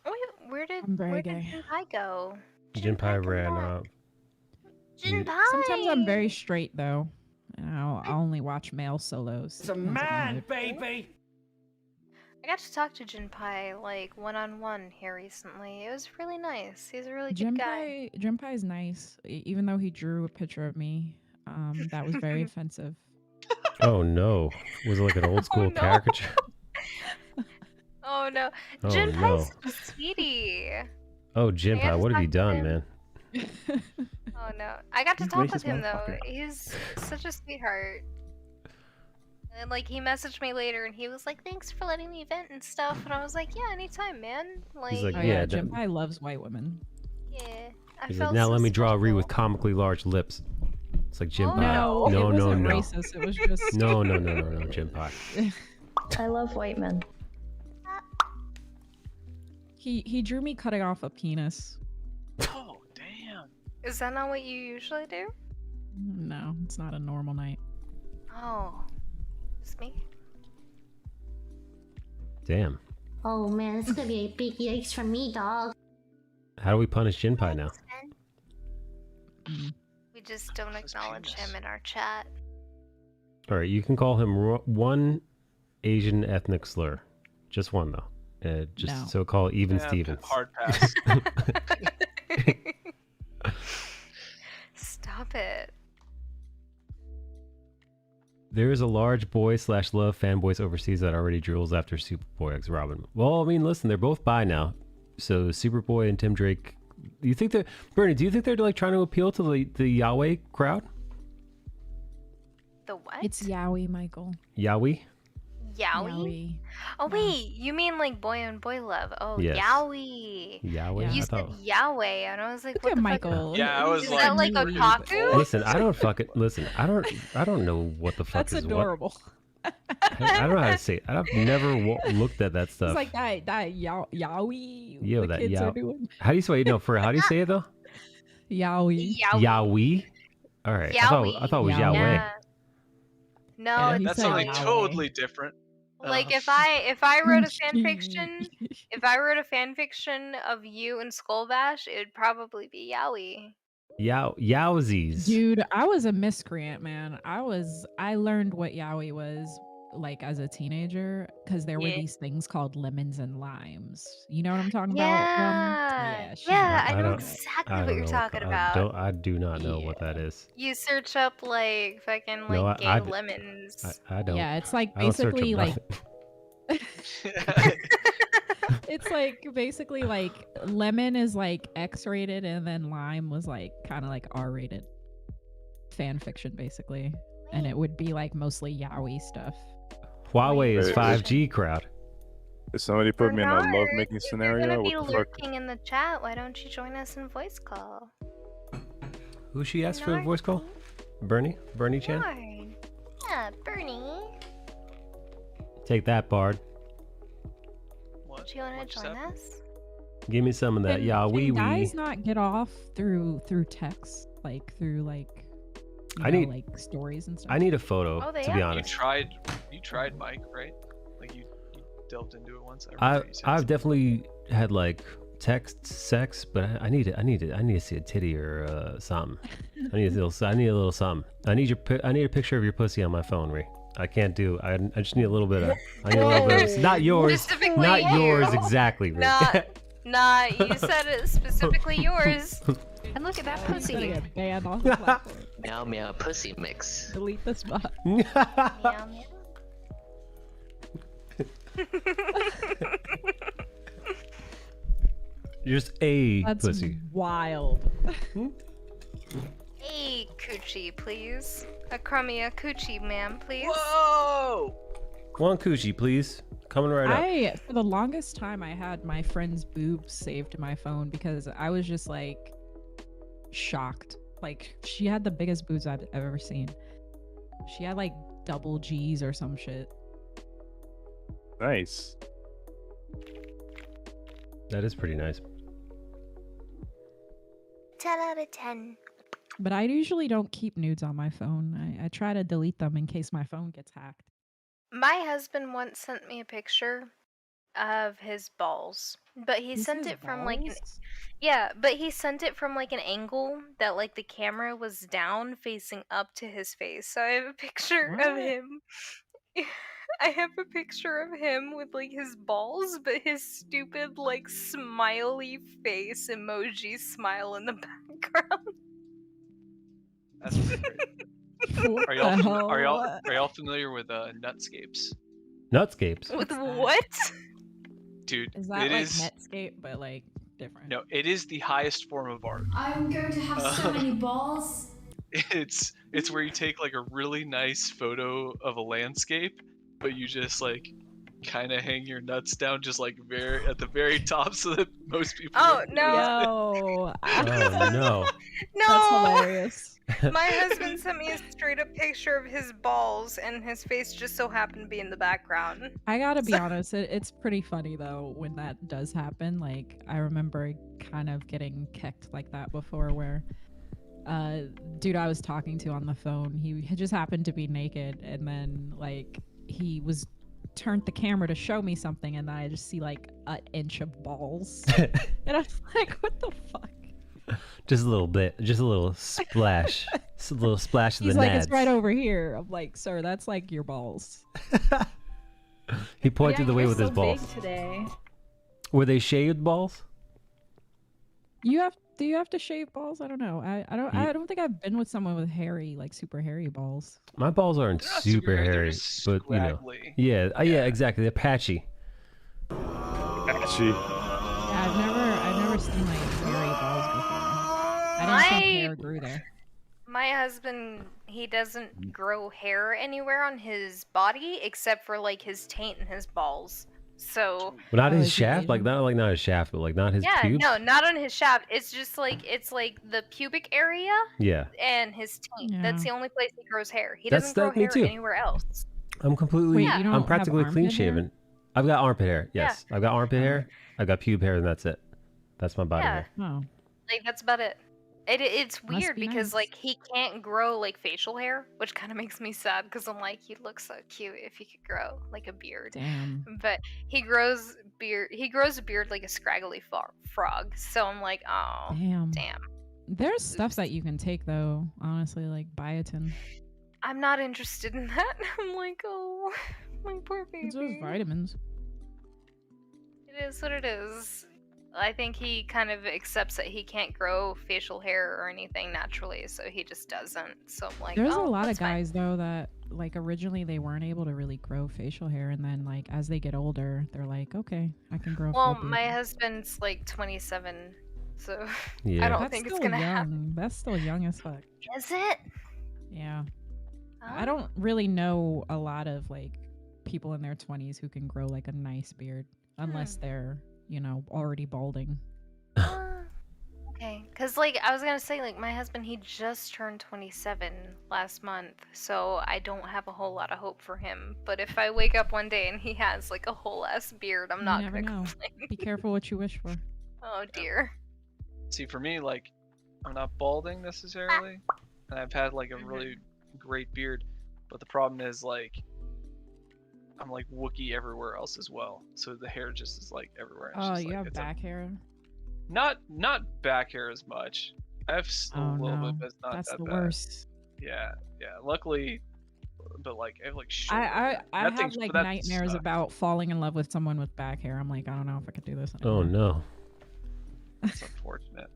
Speaker 4: Oh, where did
Speaker 8: I'm very
Speaker 4: where did
Speaker 8: gay.
Speaker 4: Jinpai go?
Speaker 1: Jinpai ran up.
Speaker 4: Jinpai.
Speaker 8: Sometimes I'm very straight though. And I'll only watch male solos.
Speaker 13: It's a
Speaker 8: Depends on my
Speaker 13: man,
Speaker 8: mood.
Speaker 13: baby.
Speaker 4: I got to talk to Jinpai like one-on-one here recently. It was really nice. He's a really good guy.
Speaker 8: Jinpai is nice, even though he drew a picture of me. That was very offensive.
Speaker 1: Oh no. Was it like an old school
Speaker 4: no.
Speaker 1: caricature?
Speaker 4: Oh no,
Speaker 1: Oh,
Speaker 4: Jinpai's
Speaker 1: no.
Speaker 4: such a sweetie.
Speaker 1: Oh,
Speaker 4: I
Speaker 1: Jinpai,
Speaker 4: gotta
Speaker 1: what have you
Speaker 4: talk to
Speaker 1: done,
Speaker 4: him.
Speaker 1: man?
Speaker 4: Oh no, I got to
Speaker 1: You
Speaker 4: talk with
Speaker 1: racist
Speaker 4: him though.
Speaker 1: motherfucker.
Speaker 4: He's such a sweetheart. And like he messaged me later and he was like, "Thanks for letting me vent and stuff." And I was like, "Yeah, anytime, man." Like,
Speaker 1: like,
Speaker 8: Oh
Speaker 1: yeah,
Speaker 8: yeah,
Speaker 1: that-
Speaker 8: Jinpai loves white women.
Speaker 4: yeah. I
Speaker 1: He's
Speaker 4: felt
Speaker 1: like, now
Speaker 4: so
Speaker 1: let me draw
Speaker 4: special.
Speaker 1: Ree with comically large lips. It's like Jinpai.
Speaker 8: No,
Speaker 1: no,
Speaker 8: it
Speaker 1: no,
Speaker 8: wasn't
Speaker 1: no.
Speaker 8: racist. It was just
Speaker 1: No, Jinpai.
Speaker 15: I love white men.
Speaker 8: He drew me cutting off a penis.
Speaker 3: Oh, damn.
Speaker 4: Is that not what you usually do?
Speaker 8: No, it's not a normal night.
Speaker 4: Oh, it's me.
Speaker 1: Damn.
Speaker 19: Oh man, it's gonna be a big yikes from me, dog.
Speaker 1: How do we punish Jinpai now?
Speaker 4: We just don't acknowledge him in our chat.
Speaker 1: All right, you can call him one Asian ethnic slur. Just one, though. Just
Speaker 8: No.
Speaker 1: so call even
Speaker 3: Yeah,
Speaker 1: Stevens.
Speaker 3: hard pass.
Speaker 4: Stop it.
Speaker 1: There is a large boy/love fanboys overseas that already drools after Superboy X Robin. Well, I mean, listen, they're both bi now. So Superboy and Tim Drake. Do you think Bernie? Do you think they're like trying to appeal to the Yahweh crowd?
Speaker 4: The what?
Speaker 8: It's Yowie, Michael.
Speaker 1: Yahweh?
Speaker 4: Yowie? Oh wait, you mean like boy and boy love? Oh,
Speaker 1: Yes.
Speaker 4: Yowie.
Speaker 1: Yahweh?
Speaker 4: You
Speaker 1: I
Speaker 4: said
Speaker 1: thought-
Speaker 4: Yahweh, and I was like,
Speaker 8: Look
Speaker 4: what
Speaker 8: at
Speaker 4: the
Speaker 8: Michael.
Speaker 4: fuck?
Speaker 3: Yeah, I was
Speaker 4: Is
Speaker 3: like,
Speaker 4: that like a kaku?
Speaker 1: Listen, I don't fucking listen. I don't know what the fuck
Speaker 8: That's
Speaker 1: is
Speaker 8: adorable.
Speaker 1: what. I don't know how to say it. I've never looked at that stuff.
Speaker 8: It's like that Yowie.
Speaker 1: Yo,
Speaker 8: the
Speaker 1: that
Speaker 8: kids
Speaker 1: Yah.
Speaker 8: are doing.
Speaker 1: How do you say? No, for how do you say it though?
Speaker 8: Yowie.
Speaker 1: Yahweh. All right. I thought it was Yahweh.
Speaker 4: Yeah. No,
Speaker 8: Yeah,
Speaker 4: it's
Speaker 8: he
Speaker 3: That's
Speaker 8: said
Speaker 3: something
Speaker 8: Yahweh.
Speaker 3: totally different.
Speaker 4: like if I wrote a fan fiction, of you and Skull Bash, it'd probably be Yowie.
Speaker 1: Yowzies.
Speaker 8: Dude, I was a miscreant, man. I learned what Yowie was like as a teenager because there were
Speaker 4: Yeah.
Speaker 8: these things called lemons and limes. You know what I'm talking about?
Speaker 4: Yeah,
Speaker 8: she
Speaker 4: yeah, I
Speaker 1: I
Speaker 4: know
Speaker 1: don't-
Speaker 4: exactly
Speaker 1: I
Speaker 4: what
Speaker 1: don't
Speaker 4: you're
Speaker 1: know
Speaker 4: talking
Speaker 1: I
Speaker 4: about.
Speaker 1: I do not know what that is.
Speaker 4: You search up like fucking like
Speaker 1: No,
Speaker 4: gay
Speaker 1: I-
Speaker 4: lemons.
Speaker 1: I don't.
Speaker 8: Yeah, it's like
Speaker 1: I don't search up
Speaker 8: basically like
Speaker 1: nothing.
Speaker 8: it's like basically like lemon is like X-rated and then lime was like kind of like R-rated fan fiction basically, and it would be like mostly yaoi stuff.
Speaker 1: Huawei is
Speaker 16: Wait,
Speaker 1: 5G crowd.
Speaker 16: If somebody put me in a
Speaker 4: Bernard,
Speaker 16: lovemaking
Speaker 4: if you're gonna
Speaker 16: scenario,
Speaker 4: be
Speaker 16: what the fuck?
Speaker 4: lurking in the chat, why don't you join us in voice call?
Speaker 1: Who she asked for a voice call? Bernie Chan.
Speaker 4: Bernard. Yeah, Bernie.
Speaker 1: Take that, Bard.
Speaker 4: Do you want to join us?
Speaker 1: Give me some of that.
Speaker 8: Can-
Speaker 1: Yeah,
Speaker 8: can
Speaker 1: wee
Speaker 8: guys
Speaker 1: wee.
Speaker 8: not get off through text, like through like you
Speaker 1: I
Speaker 8: know,
Speaker 1: need-
Speaker 8: like stories and stuff?
Speaker 1: I need a photo,
Speaker 4: Oh, they
Speaker 1: to be
Speaker 4: are.
Speaker 1: honest.
Speaker 3: You tried Mike, right? Like you delved into it once. I remember you said
Speaker 1: I've definitely had like text sex, but I need to see a titty or something. I need a little something. I need a picture of your pussy on my phone, Ray. I can't do. I just need a little bit of. I need a little bit of. Not yours.
Speaker 4: Specifically
Speaker 1: Not yours
Speaker 4: you.
Speaker 1: exactly, Ray.
Speaker 4: Not you said it specifically yours.
Speaker 6: And look at that
Speaker 8: He's gonna
Speaker 6: pussy.
Speaker 8: get banned off the platform.
Speaker 18: Meow meow pussy mix.
Speaker 8: Delete this bot.
Speaker 4: Meow, meow.
Speaker 1: Just a
Speaker 8: That's
Speaker 1: pussy.
Speaker 8: wild.
Speaker 4: Hey, coochie, please. A crummy a coochie, ma'am, please.
Speaker 3: Whoa!
Speaker 1: One coochie, please. Coming right up.
Speaker 8: For the longest time, I had my friend's boobs saved to my phone because I was just like shocked. Like she had the biggest boobs I've ever seen. She had like double G's or some shit.
Speaker 16: Nice.
Speaker 1: That is pretty nice.
Speaker 19: 10 out of 10.
Speaker 8: But I usually don't keep nudes on my phone. I try to delete them in case my phone gets hacked.
Speaker 4: My husband once sent me a picture of his balls, but he sent it from like an he sent it from like an angle that like the camera was down facing up to his face. So I have a picture of him. I have a picture of him with like his balls, but his stupid like smiley face emoji smile in the background.
Speaker 3: That's pretty great.
Speaker 8: What
Speaker 3: Are y'all
Speaker 8: the
Speaker 3: fam- are y'all
Speaker 8: hell?
Speaker 3: are y'all familiar with Nutscapes?
Speaker 1: Nutscapes.
Speaker 4: With what?
Speaker 3: Dude,
Speaker 8: Is that
Speaker 3: it
Speaker 8: like
Speaker 3: is
Speaker 8: Netscape but like different?
Speaker 3: no, it is the highest form of art.
Speaker 14: I'm going to have so many balls.
Speaker 3: It's where you take like a really nice photo of a landscape, but you just like kind of hang your nuts down just like very at the very top so that most people
Speaker 4: Oh
Speaker 3: won't
Speaker 4: no!
Speaker 8: Yo,
Speaker 1: Oh no.
Speaker 4: No!
Speaker 8: that's hilarious.
Speaker 4: My husband sent me a straight up picture of his balls, and his face just so happened to be in the background.
Speaker 8: I gotta be honest, it's pretty funny though when that does happen. Like I remember kind of getting kicked like that before, where dude I was talking to on the phone, he had just happened to be naked, and then like he was turned the camera to show me something, and then I just see like an inch of balls, and I was like, what the fuck?
Speaker 1: Just a little bit, just a little splash, just a little splash of
Speaker 8: He's
Speaker 1: the
Speaker 8: like,
Speaker 1: nads.
Speaker 8: it's right over here. I'm like, sir, that's like your balls.
Speaker 1: He pointed the way with his
Speaker 15: so
Speaker 1: balls.
Speaker 15: big today.
Speaker 1: Were they shaved balls?
Speaker 8: Do you have to shave balls? I don't know. I don't think I've been with someone with hairy, like super hairy balls.
Speaker 1: My balls aren't super
Speaker 3: they're
Speaker 1: hairy,
Speaker 3: just
Speaker 1: but you know,
Speaker 3: scraggly.
Speaker 1: yeah, exactly. They're patchy.
Speaker 16: Patchy.
Speaker 8: Yeah, I've never seen like hairy balls before. I didn't think hair grew there.
Speaker 4: My husband, he doesn't grow hair anywhere on his body except for like his taint and his balls. So
Speaker 1: But not his shaft, like not his shaft, but like not his
Speaker 4: yeah,
Speaker 1: pubes.
Speaker 4: no, not on his shaft. It's just like the pubic area
Speaker 1: Yeah,
Speaker 4: and his taint. That's the only place he grows hair. He
Speaker 1: That's-
Speaker 4: doesn't grow
Speaker 1: that's me
Speaker 4: hair
Speaker 1: too.
Speaker 4: anywhere else.
Speaker 1: I'm completely,
Speaker 4: Wait, you don't
Speaker 1: I'm
Speaker 4: have
Speaker 1: practically clean
Speaker 4: armpit hair?
Speaker 1: shaven. I've got armpit hair. Yes, I've got armpit hair. I've got pube hair, and that's it. That's my body
Speaker 4: Yeah.
Speaker 1: hair.
Speaker 8: Oh.
Speaker 4: Like that's about it. It's
Speaker 8: Must
Speaker 4: weird
Speaker 8: be
Speaker 4: because
Speaker 8: nice.
Speaker 4: like he can't grow like facial hair, which kind of makes me sad because I'm like he'd look so cute if he could grow like a beard.
Speaker 8: Damn.
Speaker 4: But he grows beard. He grows a beard like a scraggly frog. So I'm like, oh,
Speaker 8: Damn. There's stuff that you can take though, honestly, like biotin.
Speaker 4: I'm not interested in that. I'm like, oh, my poor baby.
Speaker 8: It's just vitamins.
Speaker 4: It is what it is. I think he kind of accepts that he can't grow facial hair or anything naturally, so he just doesn't. So I'm like,
Speaker 8: There's
Speaker 4: oh,
Speaker 8: a lot of
Speaker 4: that's fine.
Speaker 8: guys though that like originally they weren't able to really grow facial hair, and then like as they get older, they're like, okay, I can grow.
Speaker 4: Well,
Speaker 8: full beard.
Speaker 4: my husband's like 27, so
Speaker 1: Yeah.
Speaker 4: I don't
Speaker 8: That's
Speaker 4: think it's
Speaker 8: still
Speaker 4: gonna
Speaker 8: young.
Speaker 4: happen.
Speaker 8: That's still young as fuck.
Speaker 4: Is it?
Speaker 8: Yeah.
Speaker 4: Oh.
Speaker 8: I don't really know a lot of like people in their 20s who can grow like a nice beard unless they're, you know, already balding.
Speaker 4: Okay, because like I was gonna say, like my husband, he just turned 27 last month, so I don't have a whole lot of hope for him. But if I wake up one day and he has like a whole ass beard, I'm
Speaker 8: You
Speaker 4: not
Speaker 8: never
Speaker 4: gonna
Speaker 8: know.
Speaker 4: complain.
Speaker 8: Be careful what you wish for.
Speaker 4: Oh dear.
Speaker 3: See, for me, like, I'm not balding necessarily, and I've had like a really great beard, but the problem is like, I'm like Wookiee everywhere else as well, so the hair just is like everywhere. It's
Speaker 8: Oh,
Speaker 3: just,
Speaker 8: you
Speaker 3: like,
Speaker 8: have
Speaker 3: it's
Speaker 8: back hair?
Speaker 3: not back hair as much. I have a
Speaker 8: Oh
Speaker 3: little
Speaker 8: no,
Speaker 3: bit, but it's not
Speaker 8: that's
Speaker 3: that
Speaker 8: the
Speaker 3: bad.
Speaker 8: worst.
Speaker 3: Yeah. Luckily, but like I have like short
Speaker 8: I
Speaker 3: hair.
Speaker 8: I
Speaker 3: That
Speaker 8: have
Speaker 3: thing's-
Speaker 8: like
Speaker 3: that
Speaker 8: nightmares
Speaker 3: sucks.
Speaker 8: about falling in love with someone with back hair. I'm like, I don't know if I could do this
Speaker 1: Oh
Speaker 8: anymore.
Speaker 1: no.
Speaker 3: It's unfortunate.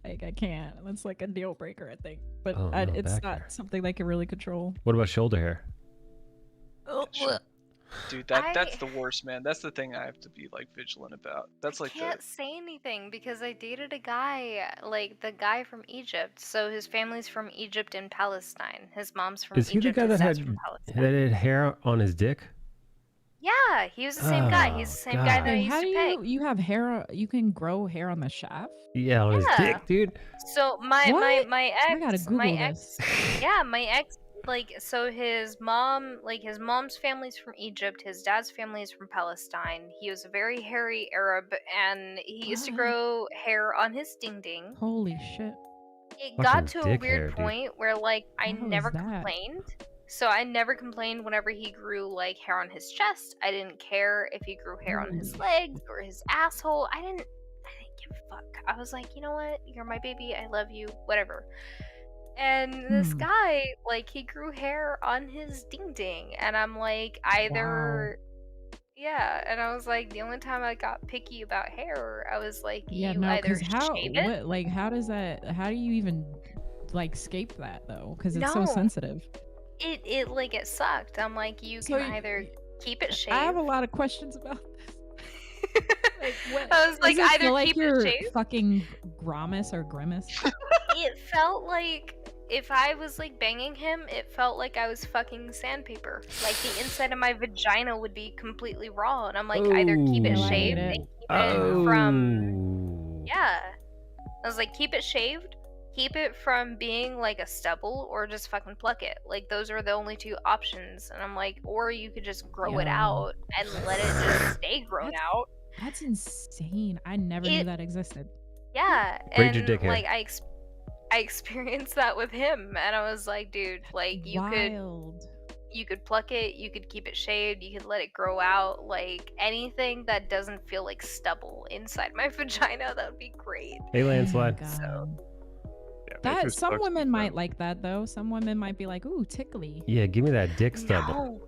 Speaker 8: Like I can't. That's like a deal breaker, I think. But
Speaker 1: Oh, no,
Speaker 8: it's
Speaker 1: back
Speaker 8: not
Speaker 1: hair.
Speaker 8: something they can really control.
Speaker 1: What about shoulder hair?
Speaker 3: Dude, that's the worst, man. That's the thing I have to be like vigilant about. That's like
Speaker 4: Can't say anything because I dated a guy, like the guy from Egypt. So his family's from Egypt and Palestine. His mom's from
Speaker 1: Is he
Speaker 4: Egypt.
Speaker 1: the guy
Speaker 4: his
Speaker 1: that
Speaker 4: dad's
Speaker 1: had
Speaker 4: from Palestine.
Speaker 1: that had hair on his dick?
Speaker 4: Yeah, he was the same guy. He's the same guy that I
Speaker 8: Wait,
Speaker 4: used
Speaker 8: how
Speaker 4: to
Speaker 8: do
Speaker 4: peg.
Speaker 8: you have hair? You can grow hair on the shaft?
Speaker 1: Yeah, on his
Speaker 4: Yeah.
Speaker 1: dick, dude.
Speaker 4: So my
Speaker 8: What?
Speaker 4: my
Speaker 8: I gotta
Speaker 4: ex,
Speaker 8: Google
Speaker 4: my
Speaker 8: this.
Speaker 4: ex, yeah, my ex, like so his mom's family's from Egypt, his dad's family is from Palestine. He was a very hairy Arab, and he used to
Speaker 8: What?
Speaker 4: grow hair on his ding ding.
Speaker 8: Holy shit!
Speaker 4: It
Speaker 1: Fucking
Speaker 4: got to a
Speaker 1: dick
Speaker 4: weird
Speaker 1: hair, dude.
Speaker 4: point where like I
Speaker 8: How is
Speaker 4: never
Speaker 8: that?
Speaker 4: complained. So I never complained whenever he grew like hair on his chest. I didn't care if he grew hair on his legs or his asshole. I didn't give a fuck. I was like, you know what? You're my baby. I love you. Whatever. And this guy, like, he grew hair on his ding ding, and I'm like, either. Yeah, and I was like, the only time I got picky about hair, I was like,
Speaker 8: Yeah,
Speaker 4: you
Speaker 8: no,
Speaker 4: either
Speaker 8: because how?
Speaker 4: shave it.
Speaker 8: What? Like, how does that? How do you even like scape that though? Because it's so
Speaker 4: No.
Speaker 8: sensitive.
Speaker 4: It like it sucked. I'm like, you
Speaker 8: So
Speaker 4: can either keep it shaved.
Speaker 8: I have a lot of questions about this. Like, what?
Speaker 4: I was like,
Speaker 8: Does it
Speaker 4: either
Speaker 8: feel like
Speaker 4: keep
Speaker 8: you're
Speaker 4: it shaved.
Speaker 8: fucking Gromus or Grimace?
Speaker 4: It felt like if I was like banging him, it felt like I was fucking sandpaper. Like the inside of my vagina would be completely raw, and I'm like, either keep it
Speaker 8: Ooh.
Speaker 4: shaved
Speaker 8: I
Speaker 4: and
Speaker 8: hate
Speaker 4: keep
Speaker 8: it.
Speaker 4: it from.
Speaker 1: Oh.
Speaker 4: Yeah, I was like, keep it shaved keep it from being like a stubble or just fucking pluck it. Like those are the only two options. And I'm like, or you could just grow it
Speaker 8: Yo.
Speaker 4: out and let it just stay grown out.
Speaker 8: That's insane. I never knew that existed.
Speaker 4: Yeah,
Speaker 1: Braid your
Speaker 4: and
Speaker 1: dick hair.
Speaker 4: like I experienced that with him, and I was like, dude, like you could pluck it, you could keep it shaved, you could let it grow out, like anything that doesn't feel like stubble inside my vagina, that would be great.
Speaker 1: Hey, landslide.
Speaker 4: So
Speaker 8: That some women might like that though. Some women might be like, "Ooh, tickly."
Speaker 1: Yeah, give me that dick stubble.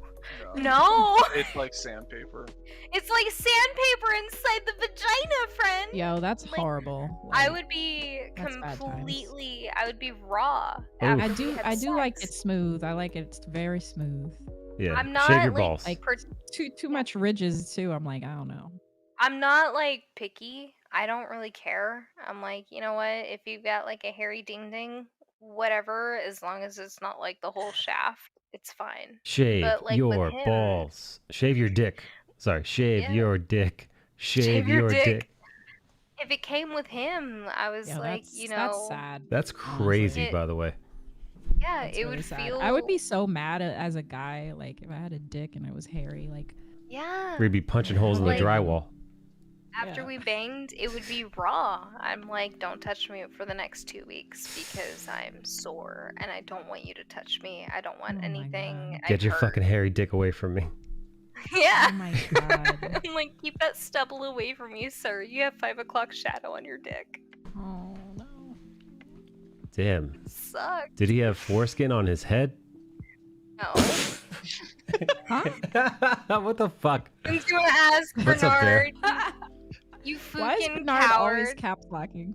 Speaker 4: No.
Speaker 3: It's like sandpaper.
Speaker 4: It's like sandpaper inside the vagina, friend.
Speaker 8: Yo, that's horrible.
Speaker 4: I would be
Speaker 8: That's bad times.
Speaker 4: completely. I would be raw.
Speaker 8: I
Speaker 4: after we
Speaker 8: do.
Speaker 4: had
Speaker 8: I do like
Speaker 4: sex.
Speaker 8: it smooth. I like it very smooth.
Speaker 1: Yeah,
Speaker 4: I'm not
Speaker 1: shave your
Speaker 4: like,
Speaker 1: balls.
Speaker 8: Like too much ridges too. I'm like, I don't know.
Speaker 4: I'm not like picky. I don't really care. I'm like, you know what? If you've got like a hairy ding ding, whatever, as long as it's not like the whole shaft, it's fine.
Speaker 1: Shave
Speaker 4: But like with
Speaker 1: your
Speaker 4: him,
Speaker 1: balls. Shave your dick. Sorry, shave
Speaker 4: Yeah.
Speaker 1: your dick. Shave
Speaker 4: your
Speaker 1: your
Speaker 4: dick.
Speaker 1: dick.
Speaker 4: if it came with him, I was
Speaker 8: Yeah,
Speaker 4: like,
Speaker 8: that's
Speaker 4: you know,
Speaker 8: that's sad.
Speaker 1: That's crazy,
Speaker 4: It-
Speaker 1: by the way.
Speaker 4: yeah,
Speaker 8: That's
Speaker 4: it
Speaker 8: really
Speaker 4: would
Speaker 8: sad.
Speaker 4: feel.
Speaker 8: I would be so mad as a guy, like if I had a dick and it was hairy, like
Speaker 4: Yeah.
Speaker 1: We'd be punching holes in the
Speaker 4: Like-
Speaker 1: drywall.
Speaker 4: After we banged, it would be raw. I'm like, don't touch me for the next 2 weeks because I'm sore and I don't want you to touch me. I don't want anything.
Speaker 1: Get your fucking hairy dick away from me.
Speaker 4: Yeah.
Speaker 8: Oh my god.
Speaker 4: I'm like, keep that stubble away from you, sir. You have 5 o'clock shadow on your dick.
Speaker 8: Oh no.
Speaker 1: Damn.
Speaker 4: Sucks.
Speaker 1: Did he have foreskin on his head?
Speaker 4: No.
Speaker 1: What the fuck?
Speaker 4: I'm just gonna ask
Speaker 1: What's up there?
Speaker 4: Bernard. You
Speaker 8: Why is
Speaker 4: fucking
Speaker 8: Bernard always
Speaker 4: coward.
Speaker 8: caps locking?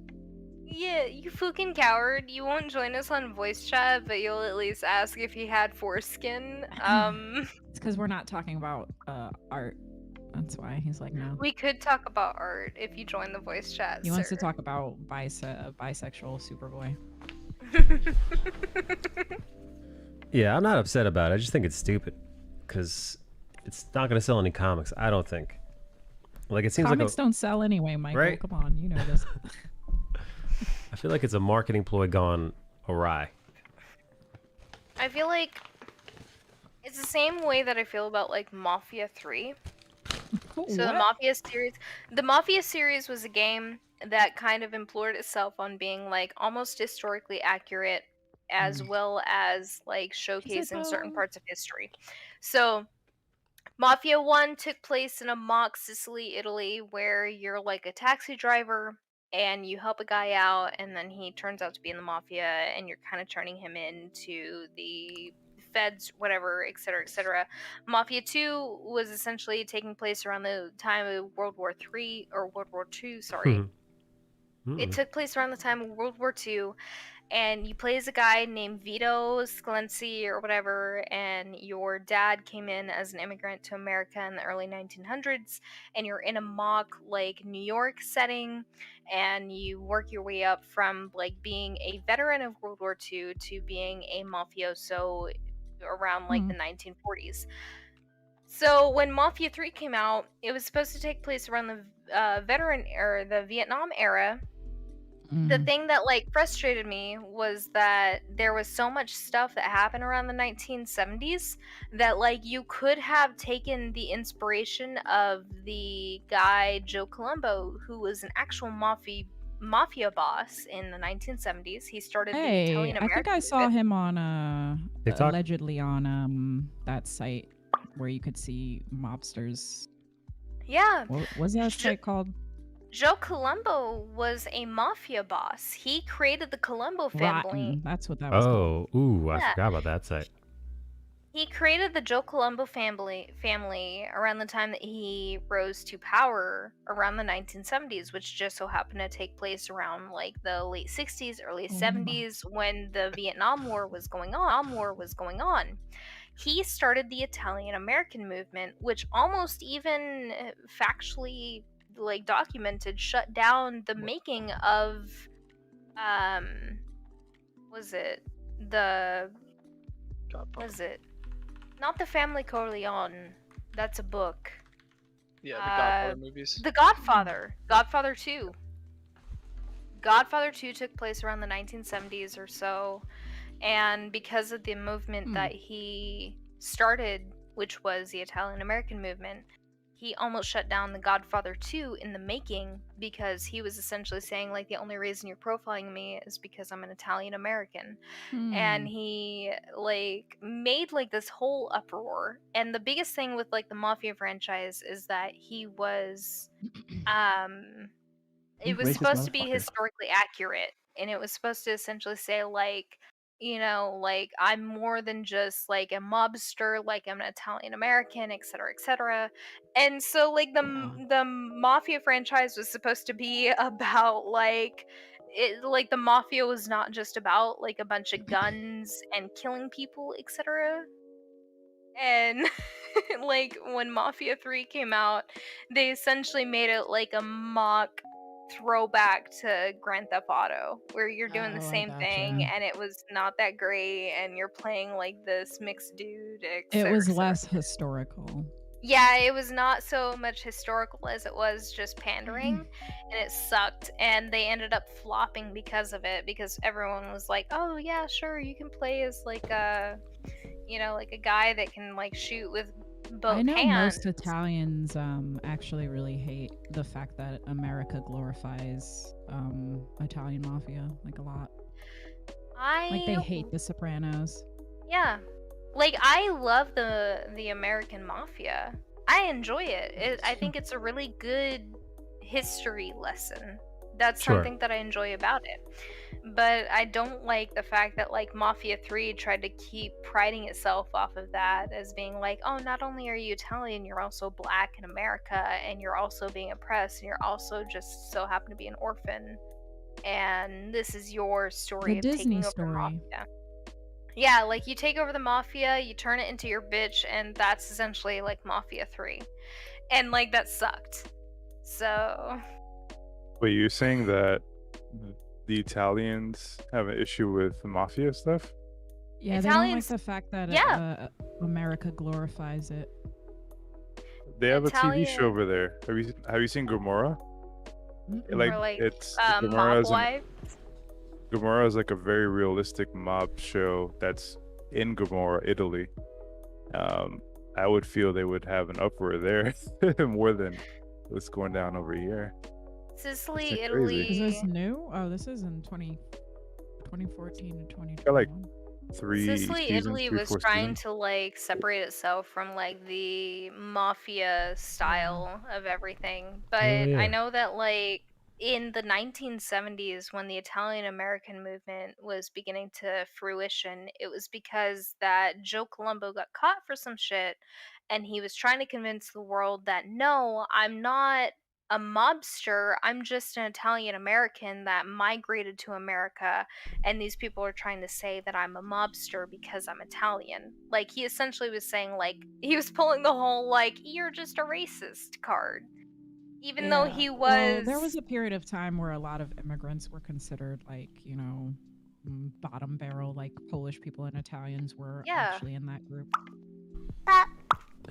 Speaker 4: Yeah, you fucking coward. You won't join us on voice chat, but you'll at least ask if he had foreskin.
Speaker 8: It's because we're not talking about art. That's why he's like, no.
Speaker 4: We could talk about art if you join the voice chat.
Speaker 8: He wants to
Speaker 4: sir.
Speaker 8: talk about bisexual Superboy.
Speaker 1: Yeah, I'm not upset about it. I just think it's stupid. Because it's not going to sell any comics, I don't think. Like, it seems
Speaker 8: Comics
Speaker 1: like
Speaker 8: don't sell anyway, Michael.
Speaker 1: Right?
Speaker 8: Come on, you know this.
Speaker 1: I feel like it's a marketing ploy gone awry.
Speaker 4: I feel like it's the same way that I feel about like Mafia 3. So the Mafia series was a game that kind of implored itself on being like almost historically accurate as well as like showcasing certain parts of history. So Mafia 1 took place in a mock Sicily, Italy, where you're like a taxi driver and you help a guy out and then he turns out to be in the mafia and you're kind of turning him into the feds, whatever, etc., etc. Mafia 2 was essentially taking place around the time of World War III or World War II, sorry. It took place around the time of World War II, and you play as a guy named Vito Scalenzi or whatever, and your dad came in as an immigrant to America in the early 1900s, and you're in a mock like New York setting, and you work your way up from like being a veteran of World War II to being a mafioso around like the 1940s. So when Mafia 3 came out, it was supposed to take place around the veteran era, the Vietnam era. The thing that like frustrated me was that there was so much stuff that happened around the 1970s that like you could have taken the inspiration of the guy Joe Colombo, who was an actual mafia boss in the 1970s. He started the
Speaker 8: Hey,
Speaker 4: Italian
Speaker 8: I
Speaker 4: American
Speaker 8: think I saw him on
Speaker 1: TikTok?
Speaker 8: allegedly on that site where you could see mobsters.
Speaker 4: Yeah.
Speaker 8: What was that site called?
Speaker 4: Joe Colombo was a mafia boss. He created the Colombo family.
Speaker 8: Rotten. That's what that was called.
Speaker 1: Oh, ooh, I
Speaker 4: Yeah.
Speaker 1: forgot about that site.
Speaker 4: He created the Joe Colombo family around the time that he rose to power around the 1970s, which just so happened to take place around like the late 60s, early 70s when the Vietnam War was going on. He started the Italian American movement, which almost even factually like documented shut down the making of not the Family Corleone, that's a book.
Speaker 3: Yeah, the Godfather movies.
Speaker 4: The Godfather 2. Godfather 2 took place around the 1970s or so, and because of the movement that he started, which was the Italian American movement, he almost shut down The Godfather 2 in the making, because he was essentially saying, like, the only reason you're profiling me is because I'm an Italian American. And he, like, made, like, this whole uproar. And the biggest thing with, like, the Mafia franchise is that he was it was
Speaker 7: Racist
Speaker 4: supposed to be
Speaker 7: motherfucker.
Speaker 4: historically accurate, and it was supposed to essentially say, like, you know, like, I'm more than just like a mobster, like I'm an Italian American, etc., etc. And so, like, the Mafia franchise was supposed to be about, like, like, the Mafia was not just about, like, a bunch of guns and killing people, etc. And like, when Mafia 3 came out, they essentially made it like a mock throwback to Grand Theft Auto, where you're doing the
Speaker 8: Oh, I
Speaker 4: same thing
Speaker 8: gotcha.
Speaker 4: and it was not that great, and you're playing like this mixed dude,
Speaker 8: It
Speaker 4: etc.,
Speaker 8: was
Speaker 4: etc.
Speaker 8: less historical.
Speaker 4: Yeah, it was not so much historical as it was just pandering, and it sucked, and they ended up flopping because of it, because everyone was like, oh yeah, sure, you can play as like a, you know, like a guy that can like shoot with both
Speaker 8: I know
Speaker 4: hands.
Speaker 8: most Italians actually really hate the fact that America glorifies Italian mafia like a lot. Like they hate The Sopranos.
Speaker 4: Yeah. Like, I love the American Mafia. I enjoy it. I think it's a really good history lesson. That's
Speaker 1: Sure.
Speaker 4: something that I enjoy about it. But I don't like the fact that, like, Mafia 3 tried to keep priding itself off of that as being like, oh, not only are you Italian, you're also black in America, and you're also being oppressed, and you're also just so happen to be an orphan, and this is your story
Speaker 8: The
Speaker 4: of
Speaker 8: Disney
Speaker 4: taking over the
Speaker 8: story.
Speaker 4: Mafia. Yeah, like, you take over the Mafia, you turn it into your bitch, and that's essentially like Mafia 3. And like, that sucked. So
Speaker 16: Wait, you're saying that the Italians have an issue with mafia stuff?
Speaker 8: Yeah, they don't like
Speaker 4: Italians-
Speaker 8: the fact that
Speaker 4: yeah.
Speaker 8: America glorifies it.
Speaker 16: They have a TV show
Speaker 4: Italian-
Speaker 16: over there. Have you seen Gomorrah? Like,
Speaker 4: Or like,
Speaker 16: it's
Speaker 4: mob
Speaker 16: Gomorrah
Speaker 4: wife.
Speaker 16: Gomorrah is like a very realistic mob show that's in Gomorrah, Italy. I would feel they would have an uproar there more than what's going down over here.
Speaker 4: Sicily,
Speaker 16: It's
Speaker 4: Italy.
Speaker 16: crazy.
Speaker 8: Is this new? Oh, this is in 2014 to
Speaker 16: Got like
Speaker 8: 2021.
Speaker 4: Sicily, Italy was trying to like separate itself from like the mafia style of everything. But
Speaker 1: yeah.
Speaker 4: I know that like in the 1970s, when the Italian American movement was beginning to fruition, it was because that Joe Colombo got caught for some shit, and he was trying to convince the world that no, I'm not a mobster, I'm just an Italian American that migrated to America, and these people are trying to say that I'm a mobster because I'm Italian. Like, he essentially was saying, like, he was pulling the whole, like, you're just a racist card. Even though he was...
Speaker 8: Well, there was a period of time where a lot of immigrants were considered like, you know, bottom barrel, like Polish people and Italians were actually in that group.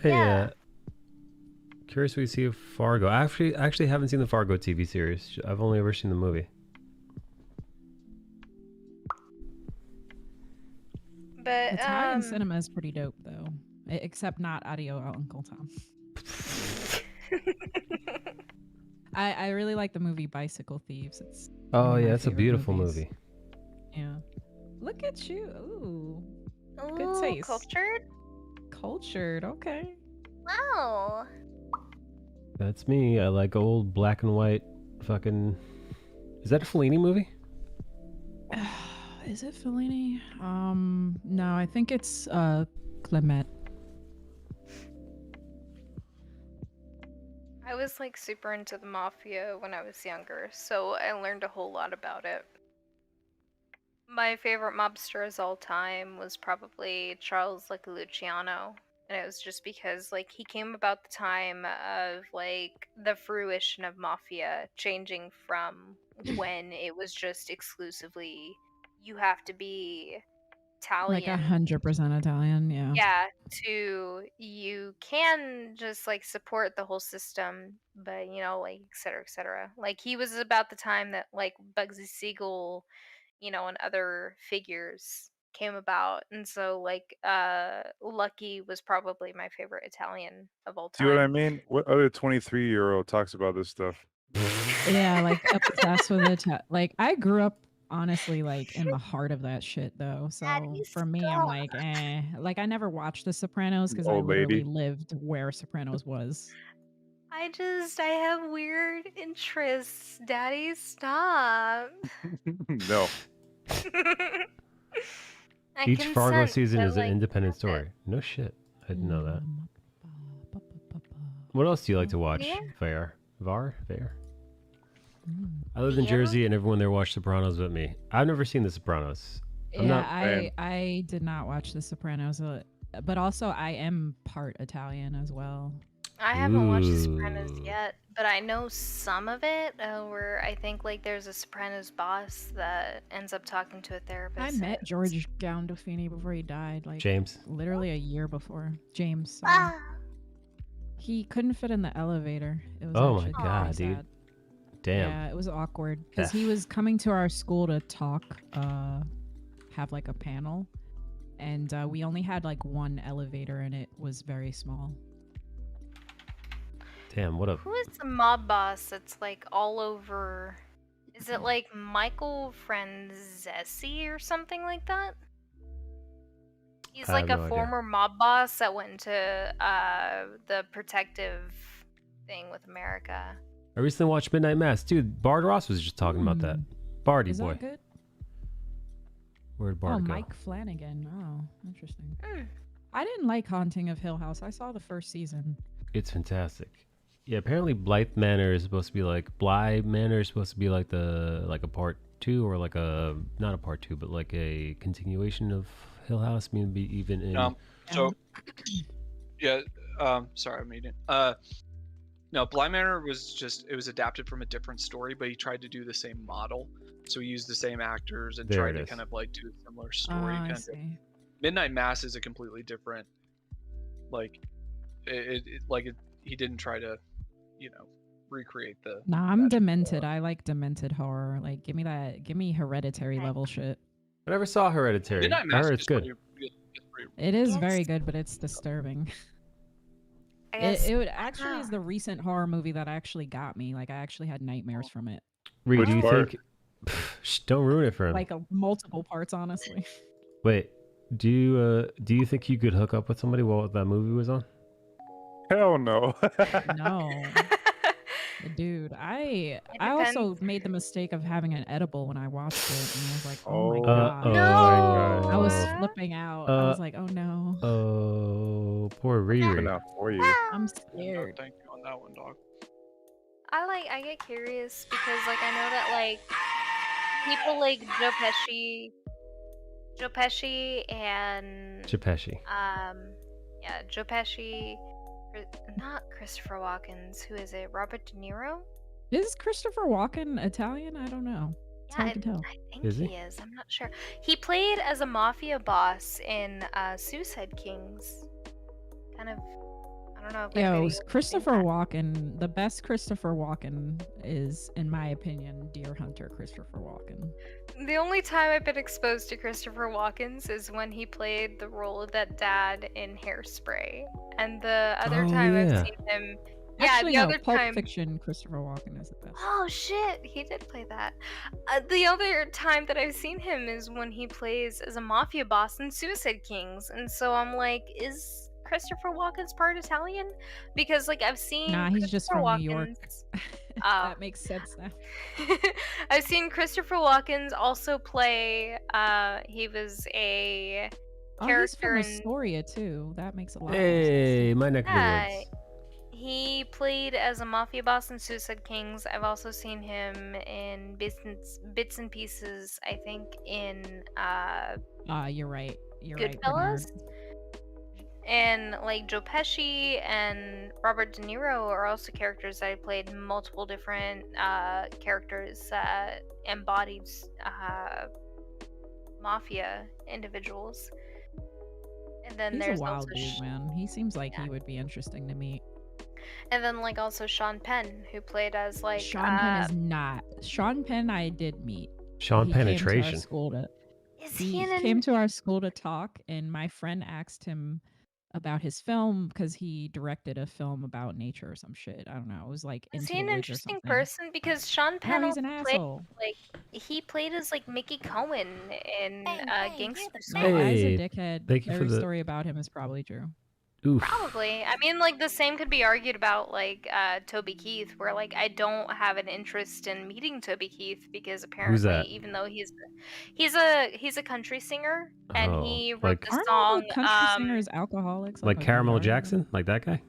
Speaker 1: Hey, curious what you see of Fargo. I actually haven't seen the Fargo TV series. I've only ever seen the movie.
Speaker 4: But
Speaker 8: Italian cinema is pretty dope, though. Except not Audio Uncle Tom. I really like the movie Bicycle Thieves. It's
Speaker 1: Oh yeah, it's a beautiful movie.
Speaker 8: Yeah. Look at you. Ooh.
Speaker 4: Ooh,
Speaker 8: Good taste.
Speaker 4: cultured?
Speaker 8: Cultured, okay.
Speaker 4: Wow.
Speaker 1: That's me. I like old black and white fucking... Is that a Fellini movie?
Speaker 8: Is it Fellini? No, I think it's Clement.
Speaker 4: I was like super into the mafia when I was younger, so I learned a whole lot about it. My favorite mobster of all time was probably Charles Luciano, and it was just because like he came about the time of like the fruition of mafia changing from when it was just exclusively you have to be Italian.
Speaker 8: 100% Italian. Yeah.
Speaker 4: Yeah, to you can just like support the whole system, but like et cetera, et cetera. Like he was about the time that like Bugsy Siegel, and other figures came about, and so like Lucky was probably my favorite Italian of all
Speaker 16: See what I
Speaker 4: time.
Speaker 16: mean? What other 23-year-old talks about this stuff?
Speaker 8: Yeah, like obsessed with it. Like I grew up honestly like in the heart of that shit though. So for me, I'm like, like I never watched The Sopranos because I
Speaker 16: Old
Speaker 8: literally
Speaker 16: lady.
Speaker 8: lived where Sopranos was.
Speaker 4: I have weird interests. Daddy, stop.
Speaker 16: No.
Speaker 4: I
Speaker 1: Each Fargo
Speaker 4: consent,
Speaker 1: season
Speaker 4: but,
Speaker 1: is an
Speaker 4: like,
Speaker 1: independent
Speaker 4: that's it.
Speaker 1: story. No shit. I didn't know that. What else do you like to watch,
Speaker 4: Yeah.
Speaker 1: Var? I lived in Jersey, and everyone there watched Sopranos with me. I've never seen The Sopranos.
Speaker 8: I did not watch The Sopranos, but also I am part Italian as well.
Speaker 4: I haven't watched The Sopranos yet, but I know some of it. Where I think like there's a Sopranos boss that ends up talking to a therapist.
Speaker 8: I met George Gandolfini before he died, like
Speaker 1: James.
Speaker 8: literally a year before. James. Sorry. He couldn't fit in the elevator. It was
Speaker 1: Oh my
Speaker 8: actually
Speaker 1: god,
Speaker 8: pretty
Speaker 1: dude.
Speaker 8: sad.
Speaker 1: Damn.
Speaker 8: Yeah, it was awkward because he was coming to our school to talk, have like a panel, and we only had like one elevator and it was very small.
Speaker 1: Damn, what a...
Speaker 4: Who is the mob boss that's like all over? Is it like Michael Franzesi or something like that? He's
Speaker 1: I
Speaker 4: like
Speaker 1: have
Speaker 4: a
Speaker 1: no idea.
Speaker 4: former mob boss that went into the protective thing with America.
Speaker 1: I recently watched Midnight Mass. Dude, Bard Ross was just talking about that. Bardy
Speaker 8: Is
Speaker 1: boy.
Speaker 8: that good?
Speaker 1: Where'd Bard go?
Speaker 8: Mike Flanagan. Oh, interesting. I didn't like Haunting of Hill House. I saw the first season.
Speaker 1: It's fantastic. Yeah, apparently Blythe Manor is supposed to be like a part 2 or like a not a part 2 but like a continuation of Hill House, maybe even in
Speaker 3: sorry, I'm eating. No, Bly Manor was adapted from a different story, but he tried to do the same model. So he used the same actors and tried to kind of like do a similar story.
Speaker 8: I see.
Speaker 3: Midnight Mass is a completely different, like, he didn't try to, recreate the.
Speaker 8: Nah, I'm demented. I like demented horror. Like, give me Hereditary level shit.
Speaker 1: I never saw Hereditary.
Speaker 3: Midnight
Speaker 1: I
Speaker 3: Mass
Speaker 1: heard it's good.
Speaker 8: It is very good, but it's disturbing. It actually is the recent horror movie that actually got me. Like, I actually had nightmares from it.
Speaker 1: Reed, do you think... Shh, don't ruin it for him.
Speaker 8: Like multiple parts, honestly.
Speaker 1: Wait, do you think you could hook up with somebody while that movie was on?
Speaker 16: Hell no.
Speaker 8: No. Dude, I also made the mistake of having an edible when I watched it, and I was like, oh my god.
Speaker 16: No.
Speaker 8: I was flipping out. I was like, oh no.
Speaker 1: Oh, poor Riri.
Speaker 16: Not for you.
Speaker 8: I'm scared.
Speaker 3: No, thank you on that one, dog.
Speaker 4: I get curious because like I know that like people like Joe Pesci and Joe Pesci, not Christopher Walken's. Who is it? Robert De Niro?
Speaker 8: Is Christopher Walken Italian? I don't know. It's hard to tell.
Speaker 4: I think he is. I'm not sure. He played as a mafia boss in Suicide Kings. Kind of, I don't know.
Speaker 8: Yo, Christopher Walken, the best Christopher Walken is, in my opinion, Deer Hunter Christopher Walken.
Speaker 4: The only time I've been exposed to Christopher Walken's is when he played the role of that dad in Hairspray. And the other time I've seen him...
Speaker 8: Actually,
Speaker 4: the
Speaker 8: no,
Speaker 4: other
Speaker 8: Pulp
Speaker 4: time...
Speaker 8: Fiction, Christopher Walken is the best.
Speaker 4: Oh shit, he did play that. The other time that I've seen him is when he plays as a mafia boss in Suicide Kings. And so I'm like, is Christopher Walken's part Italian? Because like I've seen
Speaker 8: he's just from New York.
Speaker 4: That
Speaker 8: makes sense now.
Speaker 4: I've seen Christopher Walken's also play he was a character
Speaker 8: he's from Astoria too. That makes a lot of
Speaker 1: Hey,
Speaker 8: sense.
Speaker 1: my neck of the woods.
Speaker 4: He played as a mafia boss in Suicide Kings. I've also seen him in bits and pieces, I think in
Speaker 8: you're right. You're
Speaker 4: Goodfellas.
Speaker 8: Right,
Speaker 4: and like Joe Pesci and Robert De Niro are also characters that I played multiple different characters that embodied mafia individuals. And then
Speaker 8: He's a
Speaker 4: there's
Speaker 8: wild
Speaker 4: also
Speaker 8: dude, man. He seems like he would be interesting to meet.
Speaker 4: and then like also Sean Penn, who played as like
Speaker 8: Sean Penn is not. Sean Penn I did meet.
Speaker 1: Sean
Speaker 8: He came to our
Speaker 1: Penetration.
Speaker 8: school to
Speaker 4: Is
Speaker 8: he
Speaker 4: he
Speaker 8: came to our school to talk, and my friend asked him about his film because he directed a film about nature or some shit. I don't know. It was like
Speaker 4: Is
Speaker 8: Into
Speaker 4: he
Speaker 8: the
Speaker 4: an
Speaker 8: Woods or
Speaker 4: interesting
Speaker 8: something.
Speaker 4: person? Because Sean
Speaker 8: No,
Speaker 4: Penn
Speaker 8: he's
Speaker 4: also
Speaker 8: an
Speaker 4: played
Speaker 8: asshole.
Speaker 4: like he played as like Mickey Cohen in Gangster
Speaker 8: No,
Speaker 4: School.
Speaker 8: Guy's a
Speaker 1: Hey,
Speaker 8: dickhead.
Speaker 1: thank you for
Speaker 8: Every
Speaker 1: the-
Speaker 8: story about him is probably true.
Speaker 1: Oof.
Speaker 4: Probably. I mean, like the same could be argued about like Toby Keith, where like I don't have an interest in meeting Toby Keith because apparently,
Speaker 1: that?
Speaker 4: even though he's a country singer and
Speaker 1: Oh,
Speaker 4: he wrote
Speaker 1: like-
Speaker 4: the
Speaker 8: Aren't all
Speaker 4: song
Speaker 8: the country singers alcoholics?
Speaker 1: Like
Speaker 8: what we
Speaker 1: Caramel
Speaker 8: are?
Speaker 1: Jackson? Like that guy?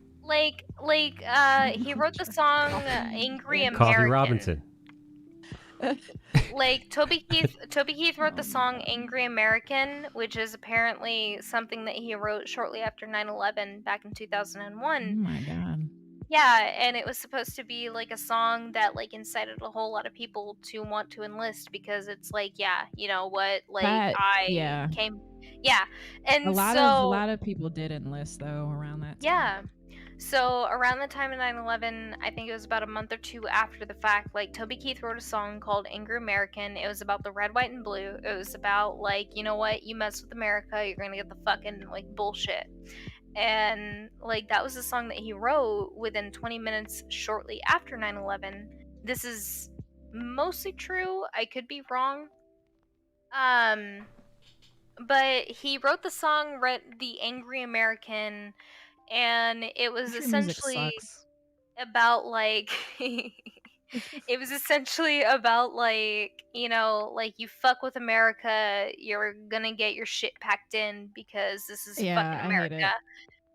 Speaker 4: he wrote the song Angry American.
Speaker 1: Coffee Robinson.
Speaker 4: Like Toby Keith wrote the song Angry American, which is apparently something that he wrote shortly after 9/11 back in 2001.
Speaker 8: Oh my god.
Speaker 4: Yeah, and it was supposed to be like a song that like incited a whole lot of people to want to enlist because it's like, yeah, you know what, like
Speaker 8: Yeah.
Speaker 4: and
Speaker 8: A lot
Speaker 4: so
Speaker 8: of people did enlist though around that time.
Speaker 4: yeah. So around the time of 9/11, I think it was about a month or two after the fact, like Toby Keith wrote a song called Angry American. It was about the red, white, and blue. It was about like, you know what, you mess with America, you're gonna get the fucking like bullshit. And like that was the song that he wrote within 20 minutes shortly after 9/11. This is mostly true. I could be wrong. But he wrote the song The Angry American, and it was
Speaker 8: Country music
Speaker 4: essentially
Speaker 8: sucks.
Speaker 4: about like it was essentially about like, you know, like you fuck with America, you're gonna get your shit packed in because this is
Speaker 8: Yeah,
Speaker 4: fucking
Speaker 8: I hate
Speaker 4: America.
Speaker 8: it.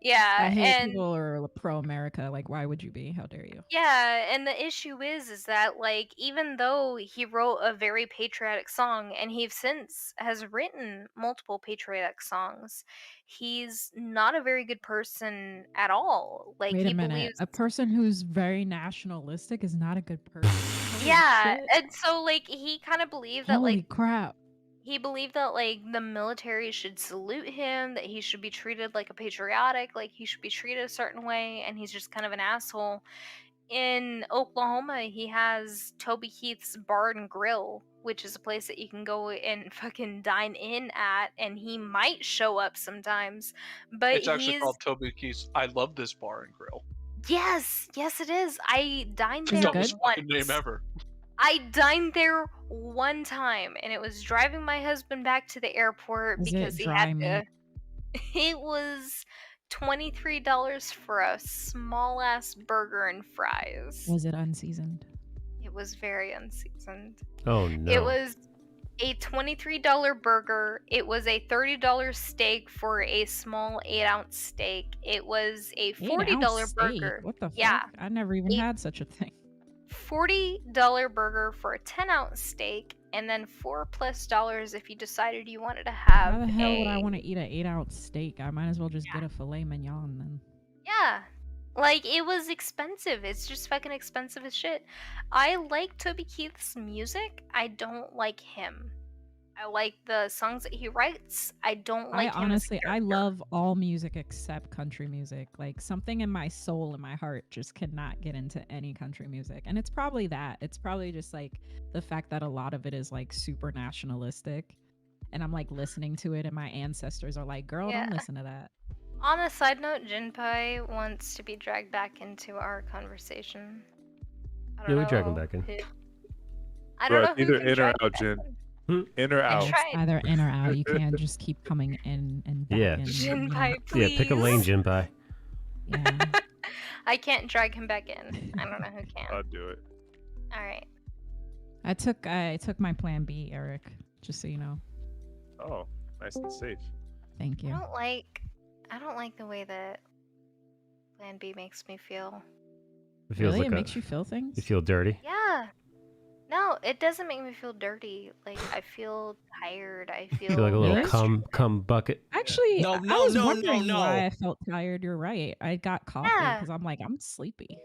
Speaker 4: Yeah,
Speaker 8: I hate
Speaker 4: and
Speaker 8: people who are pro-America. Like, why would you be? How dare you?
Speaker 4: yeah, and the issue is that like even though he wrote a very patriotic song and he since has written multiple patriotic songs, he's not a very good person at all. Like
Speaker 8: Wait
Speaker 4: he
Speaker 8: a minute.
Speaker 4: believes
Speaker 8: A person who's very nationalistic is not a good person. Holy
Speaker 4: yeah,
Speaker 8: shit.
Speaker 4: and so like he kind of believed that
Speaker 8: Holy
Speaker 4: like
Speaker 8: crap.
Speaker 4: he believed that like the military should salute him, that he should be treated like a patriotic, like he should be treated a certain way, and he's just kind of an asshole. In Oklahoma, he has Toby Keith's Bar and Grill, which is a place that you can go and fucking dine in at, and he might show up sometimes. But
Speaker 3: It's actually
Speaker 4: he's
Speaker 3: called Toby Keith's I Love This Bar and Grill.
Speaker 4: yes, it is. I dined
Speaker 3: The
Speaker 4: there
Speaker 3: dumbest
Speaker 4: once.
Speaker 3: fucking name ever.
Speaker 4: I dined there one time, and it was driving my husband back to the airport
Speaker 8: Was
Speaker 4: because
Speaker 8: it
Speaker 4: he
Speaker 8: dry
Speaker 4: had to.
Speaker 8: meat?
Speaker 4: It was $23 for a small ass burger and fries.
Speaker 8: Was it unseasoned?
Speaker 4: It was very unseasoned.
Speaker 1: Oh no.
Speaker 4: It was a $23 burger. It was a $30 steak for a small 8-ounce steak. It was a $40 burger.
Speaker 8: What the fuck?
Speaker 4: Yeah.
Speaker 8: I never even had such a thing.
Speaker 4: $40 burger for a 10-ounce steak, and then $4+ if you decided you wanted to have
Speaker 8: How the hell would I
Speaker 4: a
Speaker 8: want to eat an 8-ounce steak? I might as well just get a filet mignon then.
Speaker 4: yeah. Like it was expensive. It's just fucking expensive as shit. I like Toby Keith's music. I don't like him. I like the songs that he writes. I don't like him as a
Speaker 8: Honestly, I
Speaker 4: character.
Speaker 8: love all music except country music. Like something in my soul and my heart just cannot get into any country music. And it's probably that. It's probably just like the fact that a lot of it is like super nationalistic. And I'm like listening to it and my ancestors are like, girl,
Speaker 4: Yeah.
Speaker 8: don't listen to that.
Speaker 4: On a side note, Jinpai wants to be dragged back into our conversation. I don't
Speaker 1: Yeah, we drag him
Speaker 4: know
Speaker 1: back in.
Speaker 4: who- I don't know who
Speaker 16: either
Speaker 4: can
Speaker 16: in or
Speaker 4: drag
Speaker 16: out,
Speaker 4: back
Speaker 16: Jen.
Speaker 4: in.
Speaker 16: In or out.
Speaker 8: It's either in or out. You can't just keep coming in and back
Speaker 1: Yeah.
Speaker 8: in.
Speaker 4: Jinpai,
Speaker 1: Yeah, pick a lane,
Speaker 4: please.
Speaker 1: Jinpai.
Speaker 8: Yeah.
Speaker 4: I can't drag him back in. I don't know who can.
Speaker 16: I'll do it.
Speaker 4: All right.
Speaker 8: I took my plan B, Eric, just so you know.
Speaker 16: Oh, nice and safe.
Speaker 8: Thank you.
Speaker 4: I don't like the way that Plan B makes me feel.
Speaker 1: It feels
Speaker 8: Really?
Speaker 1: like
Speaker 8: It makes you feel things?
Speaker 1: You feel dirty.
Speaker 4: Yeah. No, it doesn't make me feel dirty. Like I feel tired. I
Speaker 1: You feel like a little
Speaker 8: Really?
Speaker 1: cum bucket.
Speaker 8: Actually,
Speaker 9: No,
Speaker 8: I
Speaker 9: no,
Speaker 8: was
Speaker 9: no, no,
Speaker 8: wondering
Speaker 9: no.
Speaker 8: why I felt tired. You're right. I got coffee
Speaker 4: Yeah.
Speaker 8: because I'm like, I'm sleepy.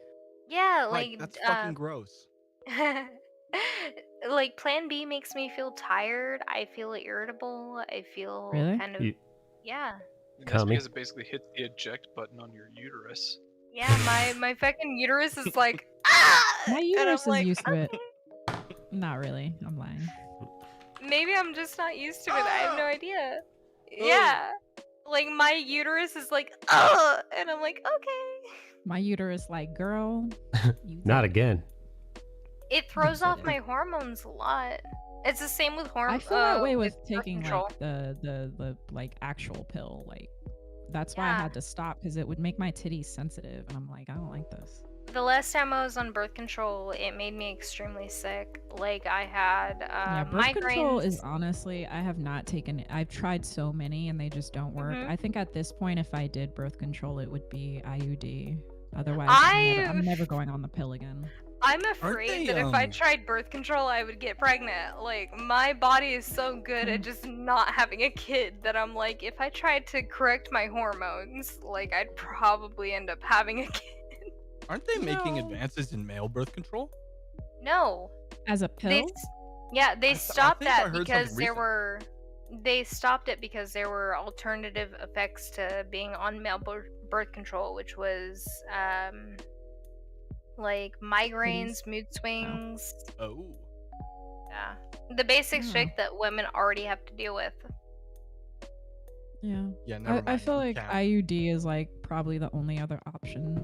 Speaker 4: Yeah,
Speaker 9: Like,
Speaker 4: like
Speaker 9: that's fucking gross.
Speaker 4: Like Plan B makes me feel tired. I feel irritable. I feel
Speaker 8: Really?
Speaker 4: kind of yeah.
Speaker 3: And that's
Speaker 1: Kami?
Speaker 3: because it basically hits the eject button on your uterus.
Speaker 4: Yeah, my fucking uterus is like ah!
Speaker 8: My
Speaker 4: And I'm
Speaker 8: uterus is
Speaker 4: like,
Speaker 8: used to it. Not really. I'm lying.
Speaker 4: maybe I'm just not used to it. I have no idea. Yeah. Like my uterus is like and I'm like, okay.
Speaker 8: My uterus, like, girl.
Speaker 1: Not again.
Speaker 4: It throws off my hormones a lot. It's the same with
Speaker 8: I
Speaker 4: hormones.
Speaker 8: feel that way with
Speaker 4: birth
Speaker 8: taking
Speaker 4: control.
Speaker 8: like the like actual pill. Like that's why I
Speaker 4: Yeah.
Speaker 8: had to stop because it would make my titties sensitive, and I'm like, I don't like this.
Speaker 4: The last time I was on birth control, it made me extremely sick. Like I had
Speaker 8: Yeah, birth control
Speaker 4: migraines.
Speaker 8: is honestly, I have not taken it. I've tried so many and they just don't work.
Speaker 4: Mhm.
Speaker 8: I think at this point, if I did birth control, it would be IUD. Otherwise, I'm never going on the pill again.
Speaker 4: I'm afraid that if I tried birth control, I would get pregnant. Like, my body is so good at just not having a kid that I'm like, if I tried to correct my hormones, like, I'd probably end up having a kid.
Speaker 9: Aren't they making advances in male birth control?
Speaker 4: No.
Speaker 8: As a
Speaker 4: They,
Speaker 8: pill?
Speaker 4: they stopped
Speaker 9: think I
Speaker 4: that
Speaker 9: heard
Speaker 4: because
Speaker 9: something
Speaker 4: they stopped it because there were alternative effects to being on male birth control, which was, like migraines, mood swings.
Speaker 9: Oh.
Speaker 4: Yeah. The basic shit that women already have to deal with.
Speaker 8: Yeah.
Speaker 9: Yeah, never
Speaker 8: I
Speaker 9: mind,
Speaker 8: feel
Speaker 9: you
Speaker 8: like
Speaker 9: can't.
Speaker 8: IUD is like probably the only other option.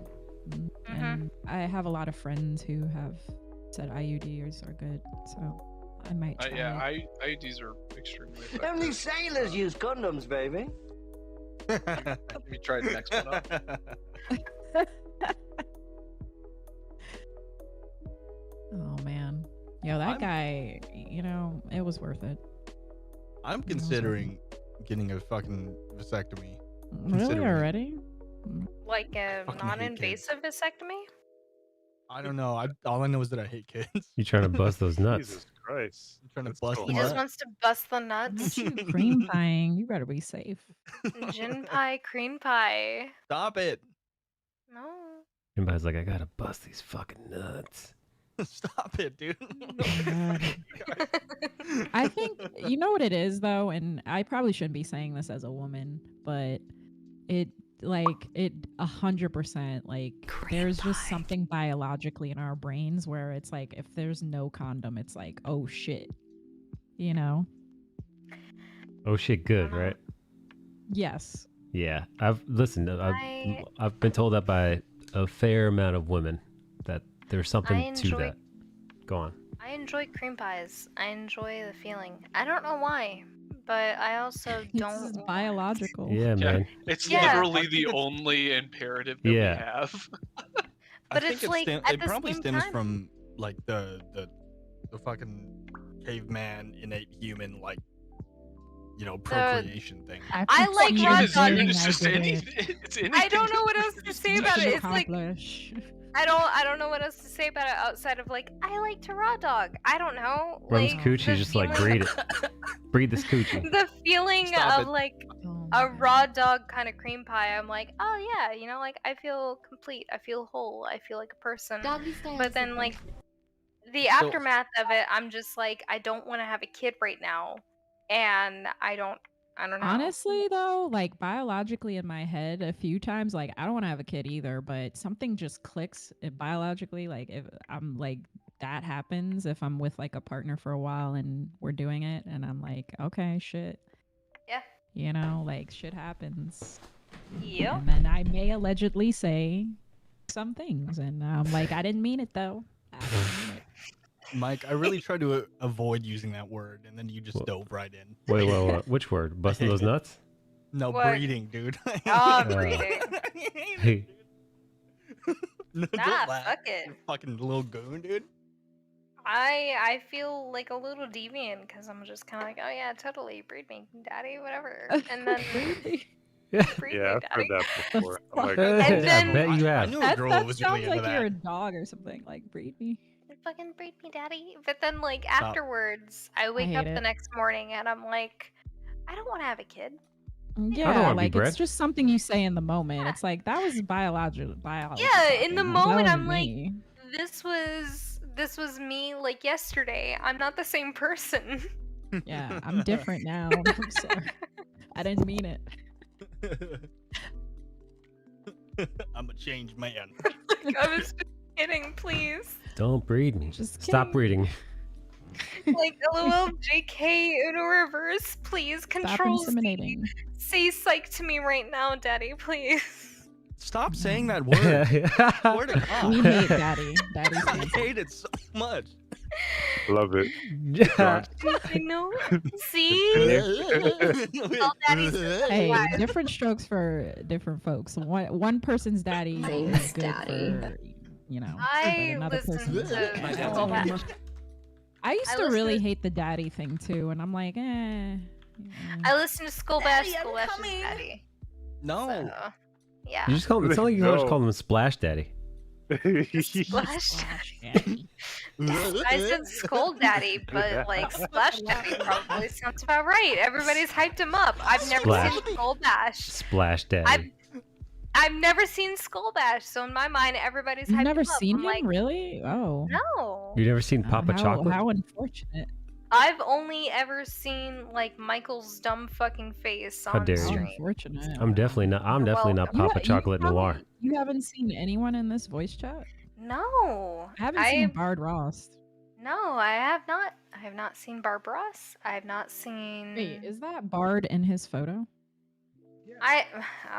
Speaker 4: Mm-hmm.
Speaker 8: And I have a lot of friends who have said IUDs are good, so I might try
Speaker 3: Yeah,
Speaker 8: it.
Speaker 3: IUDs are extremely effective.
Speaker 13: Only sailors use condoms, baby.
Speaker 3: Let me try the next one up.
Speaker 8: Oh man. Yo, that guy, you know, it was worth it.
Speaker 9: I'm considering getting a fucking vasectomy.
Speaker 8: Really?
Speaker 9: Considering it.
Speaker 8: Already?
Speaker 4: Like a
Speaker 9: Fucking hate
Speaker 4: non-invasive vasectomy?
Speaker 9: I don't know. All I know is that I hate kids.
Speaker 1: You trying to bust those nuts?
Speaker 16: Jesus Christ.
Speaker 9: I'm trying to bust
Speaker 4: He
Speaker 9: them
Speaker 4: just
Speaker 9: up.
Speaker 4: wants to bust the nuts.
Speaker 8: Cream pieing. You better be safe.
Speaker 4: Gin pie, cream pie.
Speaker 9: Stop it.
Speaker 4: No.
Speaker 1: Everybody's like, I gotta bust these fucking nuts.
Speaker 9: Stop it, dude.
Speaker 8: I think you know what it is though, and I probably shouldn't be saying this as a woman, but it 100% like there's just something biologically in our brains where it's like if there's no condom, it's like, oh shit. You know?
Speaker 1: Oh shit, good, right?
Speaker 8: Yes.
Speaker 1: Yeah, I've been told that by a fair amount of women that there's something to that. Go on.
Speaker 4: I enjoy cream pies. I enjoy the feeling. I don't know why, but I also don't.
Speaker 8: It's biological.
Speaker 1: Yeah, man.
Speaker 3: It's
Speaker 4: Yeah.
Speaker 3: literally the only imperative that we have.
Speaker 4: But it's like at
Speaker 9: it
Speaker 4: the
Speaker 9: probably
Speaker 4: same
Speaker 9: stems
Speaker 4: time-
Speaker 9: from like the fucking caveman innate human like procreation thing.
Speaker 4: I like raw dog.
Speaker 3: It's just anything. It's anything.
Speaker 4: I don't know what else to say about it. It's like
Speaker 8: Accomplish.
Speaker 4: I don't know what else to say about it outside of like I like to raw dog. I don't know.
Speaker 1: Rum's
Speaker 4: Like
Speaker 1: coochie,
Speaker 4: the
Speaker 1: just like
Speaker 4: feeling-
Speaker 1: breed it. Breed this coochie.
Speaker 4: The feeling
Speaker 1: Stop
Speaker 4: of
Speaker 1: it.
Speaker 4: like a raw dog kind of cream pie. I'm like, oh yeah, you know, like I feel complete. I feel whole. I feel like a person. But then like the aftermath of it, I'm just like, I don't want to have a kid right now, and I don't know.
Speaker 8: Honestly, though, like biologically in my head, a few times, like I don't want to have a kid either, but something just clicks biologically. Like if I'm like that happens, if I'm with like a partner for a while and we're doing it, and I'm like, okay, shit.
Speaker 4: Yeah.
Speaker 8: You know, like shit happens.
Speaker 4: Yep.
Speaker 8: And then I may allegedly say some things, and I'm like, I didn't mean it though. I didn't mean it.
Speaker 9: Mike, I really tried to avoid using that word, and then you just dove right in.
Speaker 1: Wait, which word? Busting those nuts?
Speaker 9: No,
Speaker 4: What?
Speaker 9: breeding, dude.
Speaker 4: Oh, breeding.
Speaker 1: Hey,
Speaker 9: No,
Speaker 4: Nah,
Speaker 9: don't laugh.
Speaker 4: fuck it.
Speaker 9: You fucking little goon, dude.
Speaker 4: I feel like a little deviant because I'm just kind of like, oh yeah, totally, breed me, daddy, whatever. And then breed
Speaker 16: Yeah,
Speaker 4: me,
Speaker 16: I've heard
Speaker 4: daddy.
Speaker 16: that before. I'm like,
Speaker 4: And then-
Speaker 1: I bet you have.
Speaker 9: I knew a
Speaker 8: That,
Speaker 9: girl
Speaker 8: that
Speaker 9: was
Speaker 8: sounds
Speaker 9: really
Speaker 8: like
Speaker 9: into
Speaker 8: you're a
Speaker 9: that.
Speaker 8: dog or something. Like breed me.
Speaker 4: Fucking breed me, daddy. But then like
Speaker 9: Stop.
Speaker 4: afterwards, I wake
Speaker 8: hate
Speaker 4: up
Speaker 8: it.
Speaker 4: the next morning and I'm like, I don't want to have a kid.
Speaker 8: Yeah,
Speaker 1: wanna be
Speaker 8: like
Speaker 1: bred.
Speaker 8: it's just something you say in the moment. It's like that was biological.
Speaker 4: Yeah, in the
Speaker 8: fucking, that
Speaker 4: moment,
Speaker 8: wasn't
Speaker 4: I'm like,
Speaker 8: me.
Speaker 4: this was me like yesterday. I'm not the same person.
Speaker 8: Yeah, I'm different now. I'm sorry. I didn't mean it.
Speaker 9: I'm a changed man.
Speaker 4: I was just kidding, please.
Speaker 1: Don't breed me. Stop breeding.
Speaker 4: Like, LOL, JK, Uno reverse, please. Control C.
Speaker 8: inseminating.
Speaker 4: Say psych to me right now, Daddy, please.
Speaker 9: Stop saying that word. Swear to God.
Speaker 8: We hate Daddy. Daddy's
Speaker 9: I hate it so much.
Speaker 16: Love it.
Speaker 4: I know. See? All daddies are
Speaker 8: Hey,
Speaker 4: alive.
Speaker 8: different strokes for different folks. One person's daddy
Speaker 15: Thanks,
Speaker 8: is good
Speaker 15: Daddy.
Speaker 8: for, you know,
Speaker 4: I
Speaker 8: but another
Speaker 4: listen
Speaker 8: person's
Speaker 4: to
Speaker 8: bad.
Speaker 4: Skullbash.
Speaker 8: I used
Speaker 4: I
Speaker 8: to really
Speaker 4: listen-
Speaker 8: hate the daddy thing too, and I'm like, eh.
Speaker 4: I listen to Skullbash. Skullbash is daddy.
Speaker 9: No.
Speaker 4: So, yeah.
Speaker 1: You just call him. It's not like you always
Speaker 16: No.
Speaker 1: call him Splash Daddy.
Speaker 4: Splash Daddy. I said Skull Daddy, but like Splash Daddy probably sounds about right. Everybody's hyped him up. I've never
Speaker 1: Splash.
Speaker 4: seen Skull Bash.
Speaker 1: Splash Daddy.
Speaker 4: I've never seen Skull Bash, so in my mind, everybody's hyped
Speaker 8: You've never
Speaker 4: him up.
Speaker 8: seen
Speaker 4: I'm
Speaker 8: him,
Speaker 4: like,
Speaker 8: really? Oh.
Speaker 4: no.
Speaker 1: You never seen Papa
Speaker 8: how,
Speaker 1: Chocolate?
Speaker 8: How unfortunate.
Speaker 4: I've only ever seen like Michael's dumb fucking face
Speaker 1: How
Speaker 4: on
Speaker 1: dare you.
Speaker 4: stream.
Speaker 8: Unfortunate.
Speaker 1: I'm definitely not. I'm definitely not Papa Chocolate Noir.
Speaker 8: You haven't seen anyone in this voice chat?
Speaker 4: No.
Speaker 8: I haven't seen Bard Ross.
Speaker 4: No, I have not. I have not seen Barb Ross. I have not seen.
Speaker 8: Wait, is that Bard in his photo?
Speaker 4: I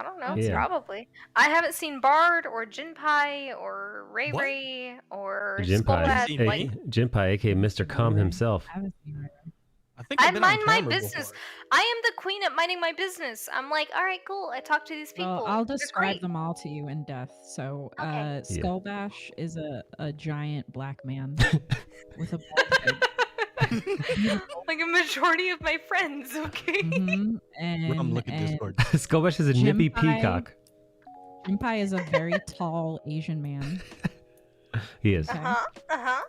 Speaker 4: don't know.
Speaker 1: Yeah.
Speaker 4: Probably. I haven't seen Bard or Jinpai or Ray
Speaker 9: What?
Speaker 4: Ray or
Speaker 1: Jinpai,
Speaker 4: Skullhead. Like,
Speaker 1: Jinpai, aka Mr. Cum himself.
Speaker 9: I think I've
Speaker 4: I
Speaker 9: been
Speaker 4: mind
Speaker 9: on
Speaker 4: my
Speaker 9: camera
Speaker 4: business.
Speaker 9: before.
Speaker 4: I am the queen at minding my business. I'm like, all right, cool. I talk to these people.
Speaker 8: Well, I'll
Speaker 4: They're
Speaker 8: describe
Speaker 4: great.
Speaker 8: them all to you in death. So,
Speaker 1: Yeah.
Speaker 8: Skullbash is a giant black man with a bald head.
Speaker 4: Like a majority of my friends. Okay.
Speaker 8: Mhm, And,
Speaker 9: look at
Speaker 8: and
Speaker 9: Discord.
Speaker 1: Skullbash is a nippy
Speaker 8: Jinpai-
Speaker 1: peacock.
Speaker 8: Jinpai is a very tall Asian man
Speaker 1: He is.
Speaker 8: Okay.
Speaker 4: Uh-huh.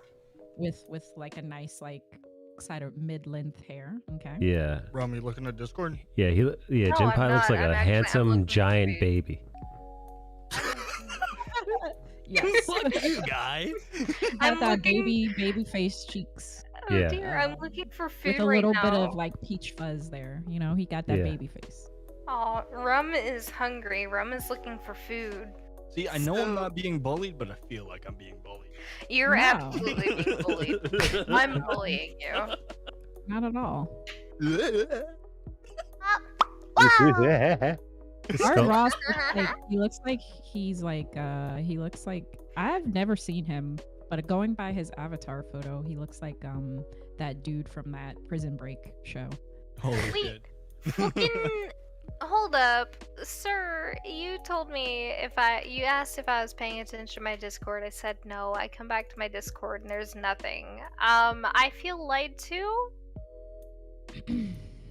Speaker 8: with like a nice like side of mid-length hair. Okay.
Speaker 1: Yeah.
Speaker 9: Rom, you looking at Discord?
Speaker 1: Yeah.
Speaker 4: No,
Speaker 1: Jinpai
Speaker 4: I'm
Speaker 1: looks
Speaker 4: not.
Speaker 1: like
Speaker 4: I'm
Speaker 1: a
Speaker 4: actually- I'm
Speaker 1: handsome
Speaker 4: looking
Speaker 1: giant baby.
Speaker 8: Yes.
Speaker 9: Fuck you guys.
Speaker 4: I'm
Speaker 8: Got that
Speaker 4: looking-
Speaker 8: baby face cheeks
Speaker 4: Oh
Speaker 1: Yeah.
Speaker 4: dear, I'm looking for food
Speaker 8: with a
Speaker 4: right
Speaker 8: little
Speaker 4: now.
Speaker 8: bit of like peach fuzz there. You know, he got that
Speaker 1: Yeah.
Speaker 8: baby face.
Speaker 4: Oh, Rum is hungry. Rum is looking for food.
Speaker 9: See, I know I'm not being bullied, but I feel like I'm being bullied.
Speaker 4: You're
Speaker 8: No.
Speaker 4: absolutely being bullied. I'm bullying you.
Speaker 8: Not at all. Bart
Speaker 1: Skull-
Speaker 8: Ross, he looks like he looks like I've never seen him, but going by his avatar photo, he looks like that dude from that Prison Break show.
Speaker 9: Holy
Speaker 4: Wait.
Speaker 9: shit.
Speaker 4: Fucking hold up, sir. You told me you asked if I was paying attention to my Discord. I said no. I come back to my Discord and there's nothing. I feel lied to.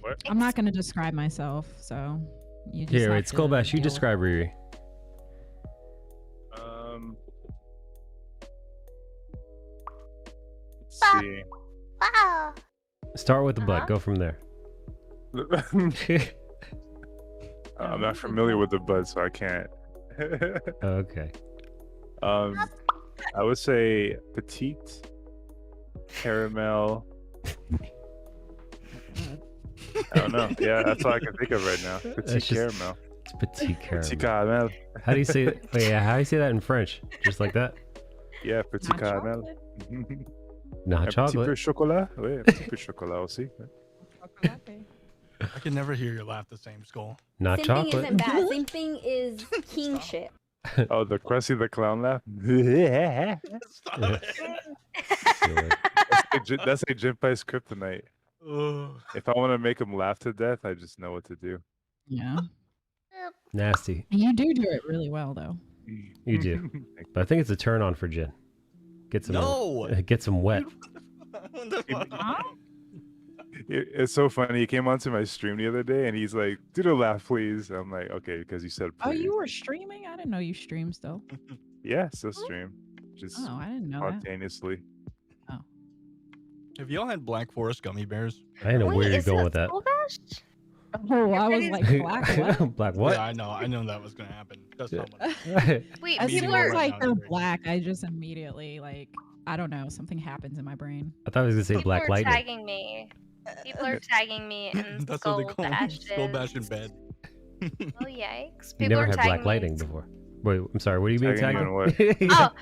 Speaker 16: What?
Speaker 8: I'm not gonna describe myself, so you just
Speaker 1: Here,
Speaker 8: have
Speaker 1: wait,
Speaker 8: to
Speaker 1: Skullbash, you
Speaker 8: deal with
Speaker 1: describe Riri.
Speaker 16: Let's see.
Speaker 19: Wow.
Speaker 1: Start with the butt. Go from there.
Speaker 16: I'm not familiar with the bud, so I can't.
Speaker 1: Okay.
Speaker 16: I would say petite, caramel. I don't know. Yeah, that's all I can think of right now. Petite
Speaker 1: That's just-
Speaker 16: caramel.
Speaker 1: It's petite caramel.
Speaker 16: Petite caramel.
Speaker 1: How do you say it? Oh, yeah, how do you say that in French? Just like that?
Speaker 16: Yeah, petit
Speaker 8: Not
Speaker 16: caramel.
Speaker 1: Not
Speaker 16: Un petit peu
Speaker 1: chocolate.
Speaker 16: chocolat. Oui, un petit peu chocolat aussi.
Speaker 9: I can never hear your laugh the same, Skull.
Speaker 1: Not
Speaker 15: Simping
Speaker 1: chocolate.
Speaker 15: isn't bad. Simping is king shit.
Speaker 16: Oh, the Cressy the Clown laugh.
Speaker 9: Stop
Speaker 16: That's a Jinpai's kryptonite.
Speaker 9: Ugh.
Speaker 16: If I want to make him laugh to death, I just know what to do.
Speaker 8: Yeah.
Speaker 1: Nasty.
Speaker 8: You do it really well, though.
Speaker 1: You do. But I think it's a turn on for Jin. Get some
Speaker 9: No.
Speaker 1: get some wet.
Speaker 16: It's so funny. He came onto my stream the other day and he's like, "Do the laugh, please." I'm like, "Okay," because you said
Speaker 8: Oh,
Speaker 16: please.
Speaker 8: you were streaming? I didn't know you streamed still.
Speaker 16: Yeah, still stream. Just
Speaker 8: Oh, I didn't know that.
Speaker 16: spontaneously.
Speaker 9: Have y'all had Black Forest gummy bears?
Speaker 1: I didn't know where you're going with that.
Speaker 4: Skullbash?
Speaker 8: Oh, I was like, black what?
Speaker 1: Black what?
Speaker 9: Yeah, I know that was gonna happen. That's not what.
Speaker 4: Wait,
Speaker 8: As
Speaker 9: Meeting
Speaker 8: soon
Speaker 4: people
Speaker 9: one
Speaker 8: as
Speaker 9: right
Speaker 8: like
Speaker 9: now,
Speaker 8: they're
Speaker 9: Andrew.
Speaker 8: black, I just immediately like I don't know, something happens in my brain.
Speaker 1: I thought I was gonna say
Speaker 4: People
Speaker 1: Black
Speaker 4: are
Speaker 1: Lightning.
Speaker 4: tagging me. People are tagging me in
Speaker 9: That's what they
Speaker 4: skull
Speaker 9: call them. Skull
Speaker 4: bashes.
Speaker 9: bash in bed.
Speaker 4: Oh yikes!
Speaker 1: You
Speaker 4: People
Speaker 1: never
Speaker 4: are
Speaker 1: had
Speaker 4: tagging
Speaker 1: Black
Speaker 4: me.
Speaker 1: Lightning before. Wait, I'm sorry. What are you being
Speaker 16: Tagging
Speaker 1: tagged?
Speaker 16: you in what?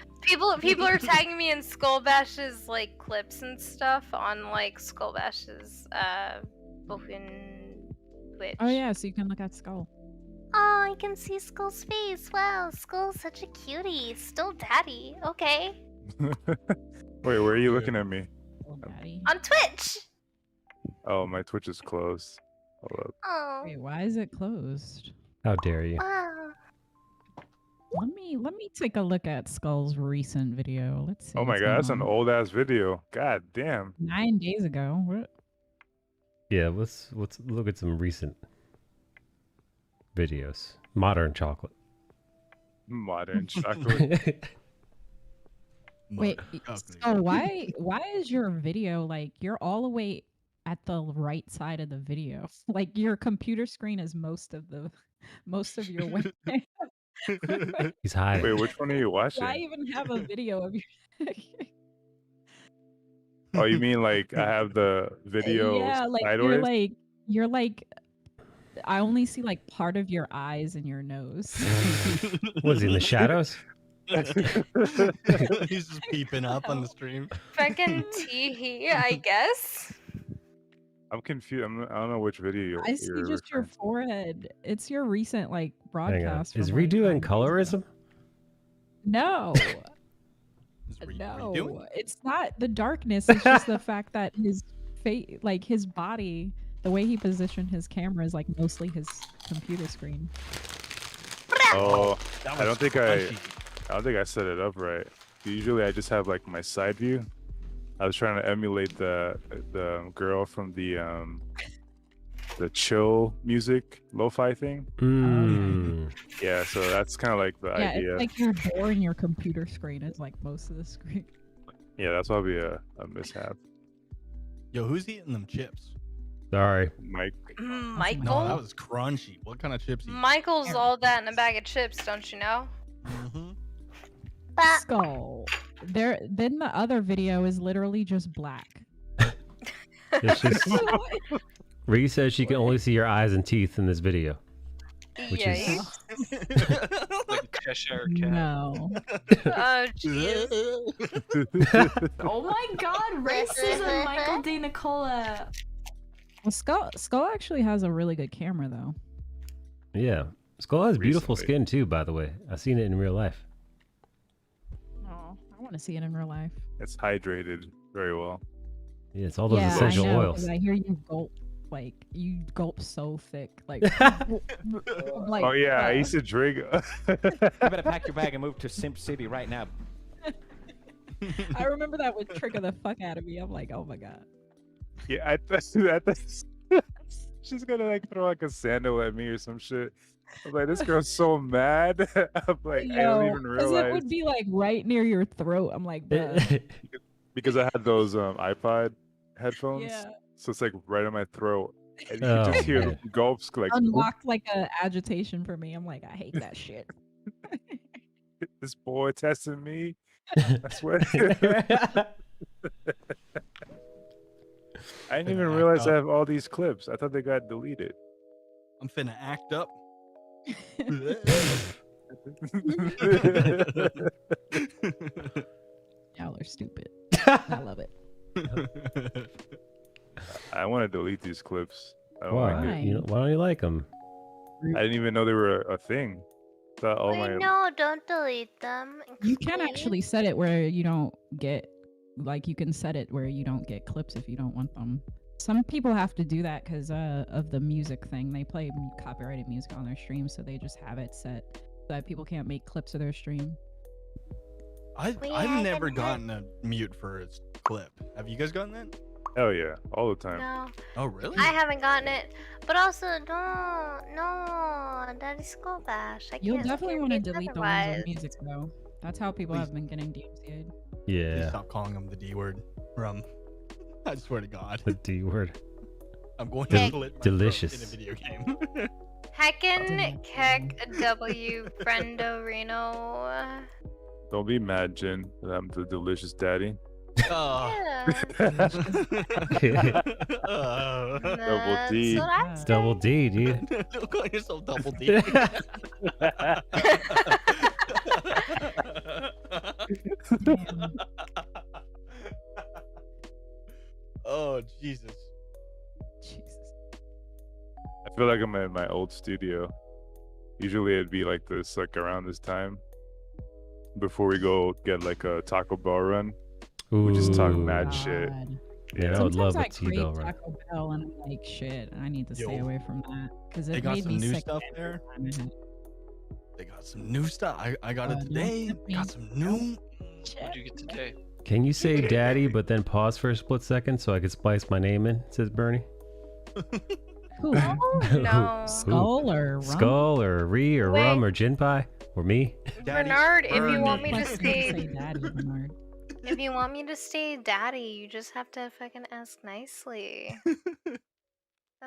Speaker 4: Oh, people are tagging me in Skull Bash's like clips and stuff on like Skull Bash's open Twitch.
Speaker 8: Oh yeah, so you can look at Skull.
Speaker 19: Oh, I can see Skull's face. Wow, Skull's such a cutie. Still daddy. Okay.
Speaker 16: Wait, where are you looking at me?
Speaker 4: On Twitch.
Speaker 16: Oh, my Twitch is closed. Hold up.
Speaker 19: Oh.
Speaker 8: Wait, why is it closed?
Speaker 1: How dare you?
Speaker 19: Wow.
Speaker 8: Let me take a look at Skull's recent video. Let's see.
Speaker 16: Oh my
Speaker 8: what's
Speaker 16: god,
Speaker 8: going
Speaker 16: that's an
Speaker 8: on.
Speaker 16: old ass video. God damn.
Speaker 8: 9 days ago. What?
Speaker 1: Yeah, let's look at some recent videos. Modern chocolate.
Speaker 16: Modern chocolate.
Speaker 8: Wait, so why is your video like you're all the way at the right side of the video? Like your computer screen is most of your way.
Speaker 1: He's hiding.
Speaker 16: Wait, which one are you watching?
Speaker 8: Why even have a video of your
Speaker 16: Oh, you mean like I have the video
Speaker 8: Yeah, like
Speaker 16: sideways?
Speaker 8: you're like I only see like part of your eyes and your nose.
Speaker 1: Was he in the shadows?
Speaker 9: He's just peeping up on the stream.
Speaker 4: Fucking tee I guess.
Speaker 16: I'm confused. I don't know which video
Speaker 8: I see
Speaker 16: you're
Speaker 8: just your forehead. It's your recent like
Speaker 1: Hang on.
Speaker 8: broadcast.
Speaker 1: Is
Speaker 8: from, like,
Speaker 1: redoing
Speaker 8: 9 days ago.
Speaker 1: colorism?
Speaker 8: No.
Speaker 9: redoing?
Speaker 8: No, it's not the darkness. It's just the fact that his face, like his body, the way he positioned his camera is like mostly his computer screen.
Speaker 16: Oh,
Speaker 9: That
Speaker 16: I don't
Speaker 9: was
Speaker 16: think
Speaker 9: crunchy.
Speaker 16: I don't think I set it up right. Usually I just have like my side view. I was trying to emulate the girl from the chill music lo-fi thing.
Speaker 1: Mm.
Speaker 16: Yeah, so that's kind of like the
Speaker 8: Yeah,
Speaker 16: idea.
Speaker 8: it's like your door and your computer screen is like most of the screen.
Speaker 16: Yeah, that's probably a mishap.
Speaker 9: Yo, who's eating them chips?
Speaker 1: Sorry.
Speaker 16: Mike.
Speaker 4: Michael.
Speaker 9: No, that was crunchy. What kind of chips?
Speaker 4: Michael's all that in a bag of chips, don't you know?
Speaker 8: Skull. Then the other video is literally just black.
Speaker 1: It's just Ree says she can only see your eyes and teeth in this video. Which is
Speaker 3: Like Cheshire Cat.
Speaker 8: No.
Speaker 4: Oh jeez.
Speaker 15: Oh my god, racism, Michael De Nicola.
Speaker 8: Well, Skull actually has a really good camera though.
Speaker 1: Yeah. Skull has beautiful skin too, by the way. I've seen it in real life.
Speaker 8: Oh, I want to see it in real life.
Speaker 16: It's hydrated very well.
Speaker 1: Yeah, it's all those
Speaker 8: Yeah,
Speaker 1: essential
Speaker 8: I know,
Speaker 1: oils.
Speaker 8: 'cause I hear you gulp so thick, like.
Speaker 16: Oh yeah, I used to drink.
Speaker 10: You better pack your bag and move to Simp City right now.
Speaker 8: I remember that would trigger the fuck out of me. I'm like, oh my god.
Speaker 16: Yeah, I thought she's gonna like throw like a sandal at me or some shit. I'm like, this girl's so mad. I'm like, I don't even
Speaker 8: Because
Speaker 16: realize
Speaker 8: it would be like right near your throat. I'm like, bruh.
Speaker 16: because I had those iPod headphones.
Speaker 8: Yeah.
Speaker 16: So it's like right in my throat. And you
Speaker 1: Oh,
Speaker 16: can just hear
Speaker 1: man.
Speaker 16: the gulps like
Speaker 8: Unlocked like a agitation for me. I'm like, I hate that shit.
Speaker 16: this boy testing me. I swear. I didn't even realize I have all these clips. I thought they got deleted.
Speaker 9: I'm finna act up.
Speaker 8: Y'all are stupid. I love it.
Speaker 16: I want to delete these clips. I don't
Speaker 1: Why?
Speaker 16: like it.
Speaker 1: You know, why don't you like them?
Speaker 16: I didn't even know they were a thing. Thought all my
Speaker 19: No, don't delete them.
Speaker 8: You can actually set it where you don't get, like, you can set it where you don't get clips if you don't want them. Some people have to do that because of the music thing. They play copyrighted music on their stream, so they just have it set so that people can't make clips of their stream.
Speaker 9: I've never gotten a mute for a clip. Have you guys gotten that?
Speaker 16: Hell yeah, all the time.
Speaker 19: No.
Speaker 9: Oh really?
Speaker 19: I haven't gotten it. But also, no, that is Skull Bash. I
Speaker 8: You'll
Speaker 19: can't
Speaker 8: definitely
Speaker 19: hear
Speaker 8: want to
Speaker 19: it
Speaker 8: delete the ones
Speaker 19: otherwise.
Speaker 8: with music though. That's how people have been getting DMCA'd.
Speaker 9: Please
Speaker 1: Yeah.
Speaker 9: stop calling them the D word. I swear to God.
Speaker 1: The D word.
Speaker 9: I'm going
Speaker 1: Del-
Speaker 9: to split my
Speaker 1: delicious.
Speaker 9: throat in a video game.
Speaker 4: Heckin' Keck W Friendo Reno.
Speaker 16: Don't be mad, Jin. That I'm the delicious daddy.
Speaker 9: Oh.
Speaker 16: Double D.
Speaker 19: That's what I
Speaker 1: It's double D, dude.
Speaker 9: Don't call yourself double D. Oh Jesus.
Speaker 16: I feel like I'm in my old studio. Usually it'd be like this, like around this time, before we go get like a Taco Bell run. We just talk mad shit.
Speaker 1: Yeah, I would love a
Speaker 8: Sometimes I
Speaker 1: T-Bell
Speaker 8: crave
Speaker 1: run.
Speaker 8: Taco Bell and I'm like, shit, I need to stay
Speaker 9: Yo.
Speaker 8: away from that because
Speaker 9: They
Speaker 8: it
Speaker 9: got
Speaker 8: made
Speaker 9: some
Speaker 8: me
Speaker 9: new
Speaker 8: sick
Speaker 9: stuff
Speaker 8: every
Speaker 9: there.
Speaker 8: time I had it.
Speaker 9: They got some new stuff. I got it
Speaker 8: don't
Speaker 9: today.
Speaker 8: tempt me.
Speaker 9: Got some new.
Speaker 3: What'd you get today?
Speaker 1: Can you say daddy, but then pause for a split second so I can splice my name in? Says Bernie.
Speaker 8: Who?
Speaker 4: No.
Speaker 8: Skull or rum?
Speaker 1: Skull or Ree or
Speaker 4: Wait.
Speaker 1: rum or Gin Pie or me?
Speaker 4: Bernard, if you want me to
Speaker 8: Let's
Speaker 4: say,
Speaker 8: say daddy, Bernard.
Speaker 4: if you want me to stay daddy, you just have to fucking ask nicely.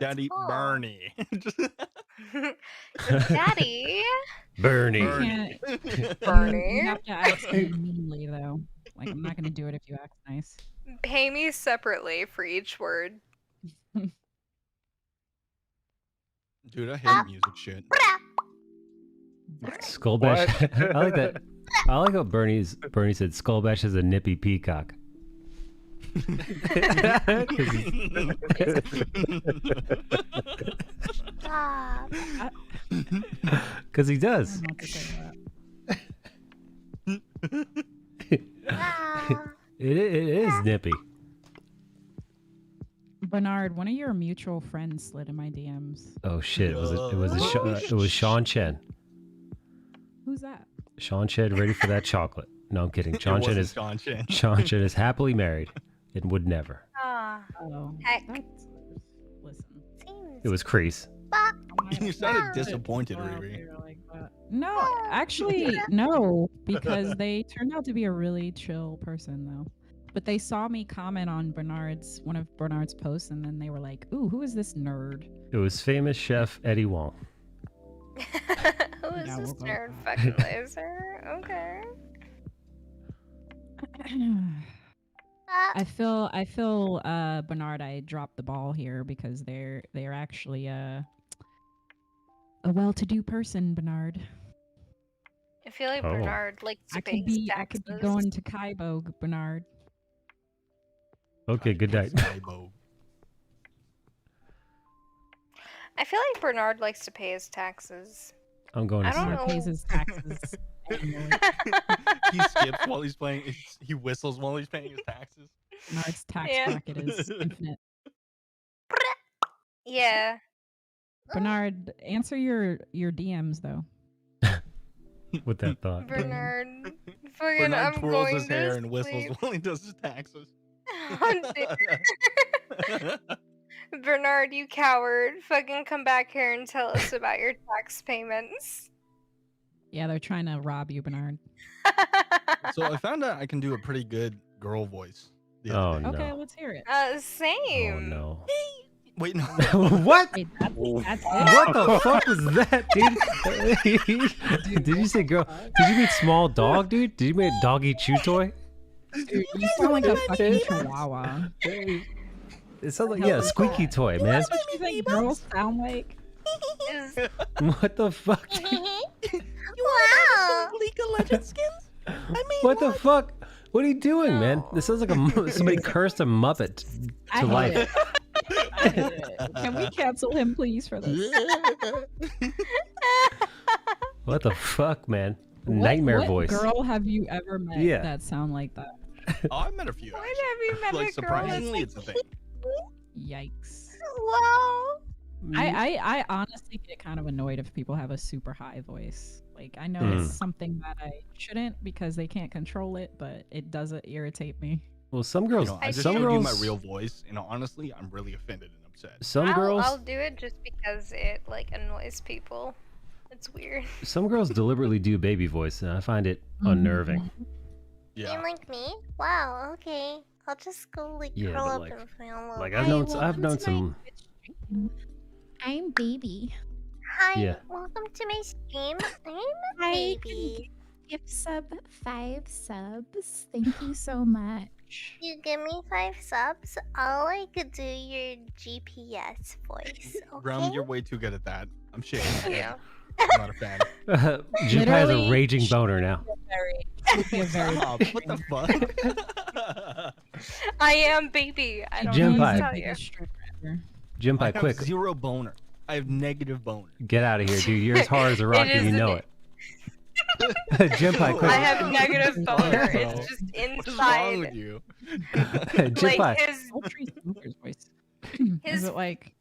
Speaker 9: Daddy
Speaker 4: cool.
Speaker 9: Bernie.
Speaker 4: Daddy.
Speaker 1: Bernie.
Speaker 8: You can't.
Speaker 4: Bernie.
Speaker 8: You have to ask me meanly though. Like I'm not gonna do it if you act nice.
Speaker 4: Pay me separately for each word.
Speaker 9: Dude, I hate music shit.
Speaker 1: Skull Bash. I like that. I like how Bernie said Skull Bash is a nippy peacock.
Speaker 19: Stop.
Speaker 1: Because he does. It is nippy.
Speaker 8: Bernard, one of your mutual friends slid in my DMs.
Speaker 1: Oh shit! It was Sean Chen.
Speaker 8: Who's that?
Speaker 1: Sean Chen ready for that chocolate? No, I'm kidding. Sean Chen
Speaker 9: wasn't
Speaker 1: is
Speaker 9: Sean Chen.
Speaker 1: Sean Chen is happily married and would never.
Speaker 8: Oh,
Speaker 4: heck.
Speaker 8: Listen.
Speaker 1: It was Crease.
Speaker 9: You sounded disappointed, Riri.
Speaker 8: No, actually, no, because they turned out to be a really chill person, though. But they saw me comment on one of Bernard's posts, and then they were like, "Ooh, who is this nerd?"
Speaker 1: It was famous chef Eddie Wong.
Speaker 4: Who is this nerd fucking laser? Okay.
Speaker 8: I feel Bernard, I dropped the ball here because they're actually a well-to-do person, Bernard.
Speaker 4: I feel like
Speaker 1: Oh.
Speaker 4: Bernard likes to
Speaker 8: I
Speaker 4: pay
Speaker 8: could
Speaker 4: his
Speaker 8: be
Speaker 4: taxes.
Speaker 8: going to Kaibo, Bernard.
Speaker 1: Okay, good night.
Speaker 4: I feel like Bernard likes to pay his taxes.
Speaker 1: I'm going to
Speaker 4: I don't
Speaker 1: sleep.
Speaker 4: know.
Speaker 8: Pays his taxes. annually.
Speaker 9: He skips while he's playing. He whistles while he's paying his taxes.
Speaker 8: Bernard's tax
Speaker 4: Yeah.
Speaker 8: bracket is infinite.
Speaker 4: Yeah.
Speaker 8: Bernard, answer your DMs though.
Speaker 1: With that thought.
Speaker 4: Bernard. Fucking,
Speaker 9: Bernard
Speaker 4: I'm
Speaker 9: twirls
Speaker 4: going
Speaker 9: his hair
Speaker 4: to
Speaker 9: and whistles
Speaker 4: sleep.
Speaker 9: while he does his taxes.
Speaker 4: Bernard, you coward. Fucking come back here and tell us about your tax payments.
Speaker 8: Yeah, they're trying to rob you, Bernard.
Speaker 9: So I found out I can do a pretty good girl voice. the
Speaker 1: Oh
Speaker 9: other day.
Speaker 8: Okay,
Speaker 1: no.
Speaker 8: let's hear it.
Speaker 4: Same.
Speaker 1: Oh no.
Speaker 9: Wait, no.
Speaker 1: What?
Speaker 8: Wait, that's it?
Speaker 1: What the fuck was that, dude? Did you say girl? Did you mean small dog, dude? Did you mean doggy chew toy?
Speaker 8: Dude, you sound like a fucking chihuahua.
Speaker 1: It sounds like a squeaky toy, man.
Speaker 8: That's what you think girls sound like?
Speaker 1: What the fuck?
Speaker 19: Wow.
Speaker 13: League of Legends skins?
Speaker 1: What the fuck? What are you doing, man? This sounds like somebody cursed a Muppet
Speaker 8: I
Speaker 1: to
Speaker 8: hate
Speaker 1: life.
Speaker 8: it. I hate it. Can we cancel him, please, for this?
Speaker 1: What the fuck, man? Nightmare
Speaker 8: what
Speaker 1: voice.
Speaker 8: girl have you ever met
Speaker 1: Yeah.
Speaker 8: that sound like that?
Speaker 9: Oh, I've met a few.
Speaker 4: When have you met
Speaker 9: Like
Speaker 4: a girl that's
Speaker 9: surprisingly, it's a thing.
Speaker 8: Yikes.
Speaker 4: Wow.
Speaker 8: I honestly get kind of annoyed if people have a super high voice. Like I know it's something that I shouldn't because they can't control it, but it doesn't irritate me.
Speaker 1: Well, some girls,
Speaker 9: I just
Speaker 1: some
Speaker 9: showed you
Speaker 1: girls,
Speaker 9: my real voice, and honestly, I'm really offended and upset.
Speaker 1: some girls,
Speaker 4: I'll do it just because it like annoys people. It's weird.
Speaker 1: some girls deliberately do baby voice, and I find it unnerving.
Speaker 19: You like me? Wow, okay. I'll just go like
Speaker 1: Yeah,
Speaker 19: curl
Speaker 1: but,
Speaker 19: up
Speaker 1: like-
Speaker 19: and feel a little
Speaker 1: Like
Speaker 19: bit.
Speaker 1: I've known some.
Speaker 11: I'm baby.
Speaker 19: Hi,
Speaker 1: Yeah.
Speaker 19: welcome to my stream. I'm a baby.
Speaker 21: gift sub 5 subs. Thank you so much.
Speaker 19: You give me 5 subs, I'll like do your GPS voice.
Speaker 9: Rum,
Speaker 19: Okay.
Speaker 9: you're way too good at that. I'm shaking my
Speaker 19: Yeah.
Speaker 9: head. I'm not a fan.
Speaker 1: Jimpai has a
Speaker 8: Literally,
Speaker 1: raging boner now.
Speaker 9: Stop. What the fuck?
Speaker 4: I am baby. I don't know
Speaker 1: Jimpai.
Speaker 4: what to tell you.
Speaker 9: I
Speaker 1: Jimpai,
Speaker 9: have
Speaker 1: quick.
Speaker 9: zero boner. I have negative boner.
Speaker 1: Get out of here, dude. You're as hard as a rock,
Speaker 4: It
Speaker 1: and you
Speaker 4: is
Speaker 1: know
Speaker 4: an-
Speaker 1: it. Jimpai, quick.
Speaker 4: I have negative boner.
Speaker 9: bro?
Speaker 4: It's just
Speaker 9: What is wrong with
Speaker 4: inside.
Speaker 9: you?
Speaker 1: Jimpai.
Speaker 4: Like his
Speaker 8: Is it like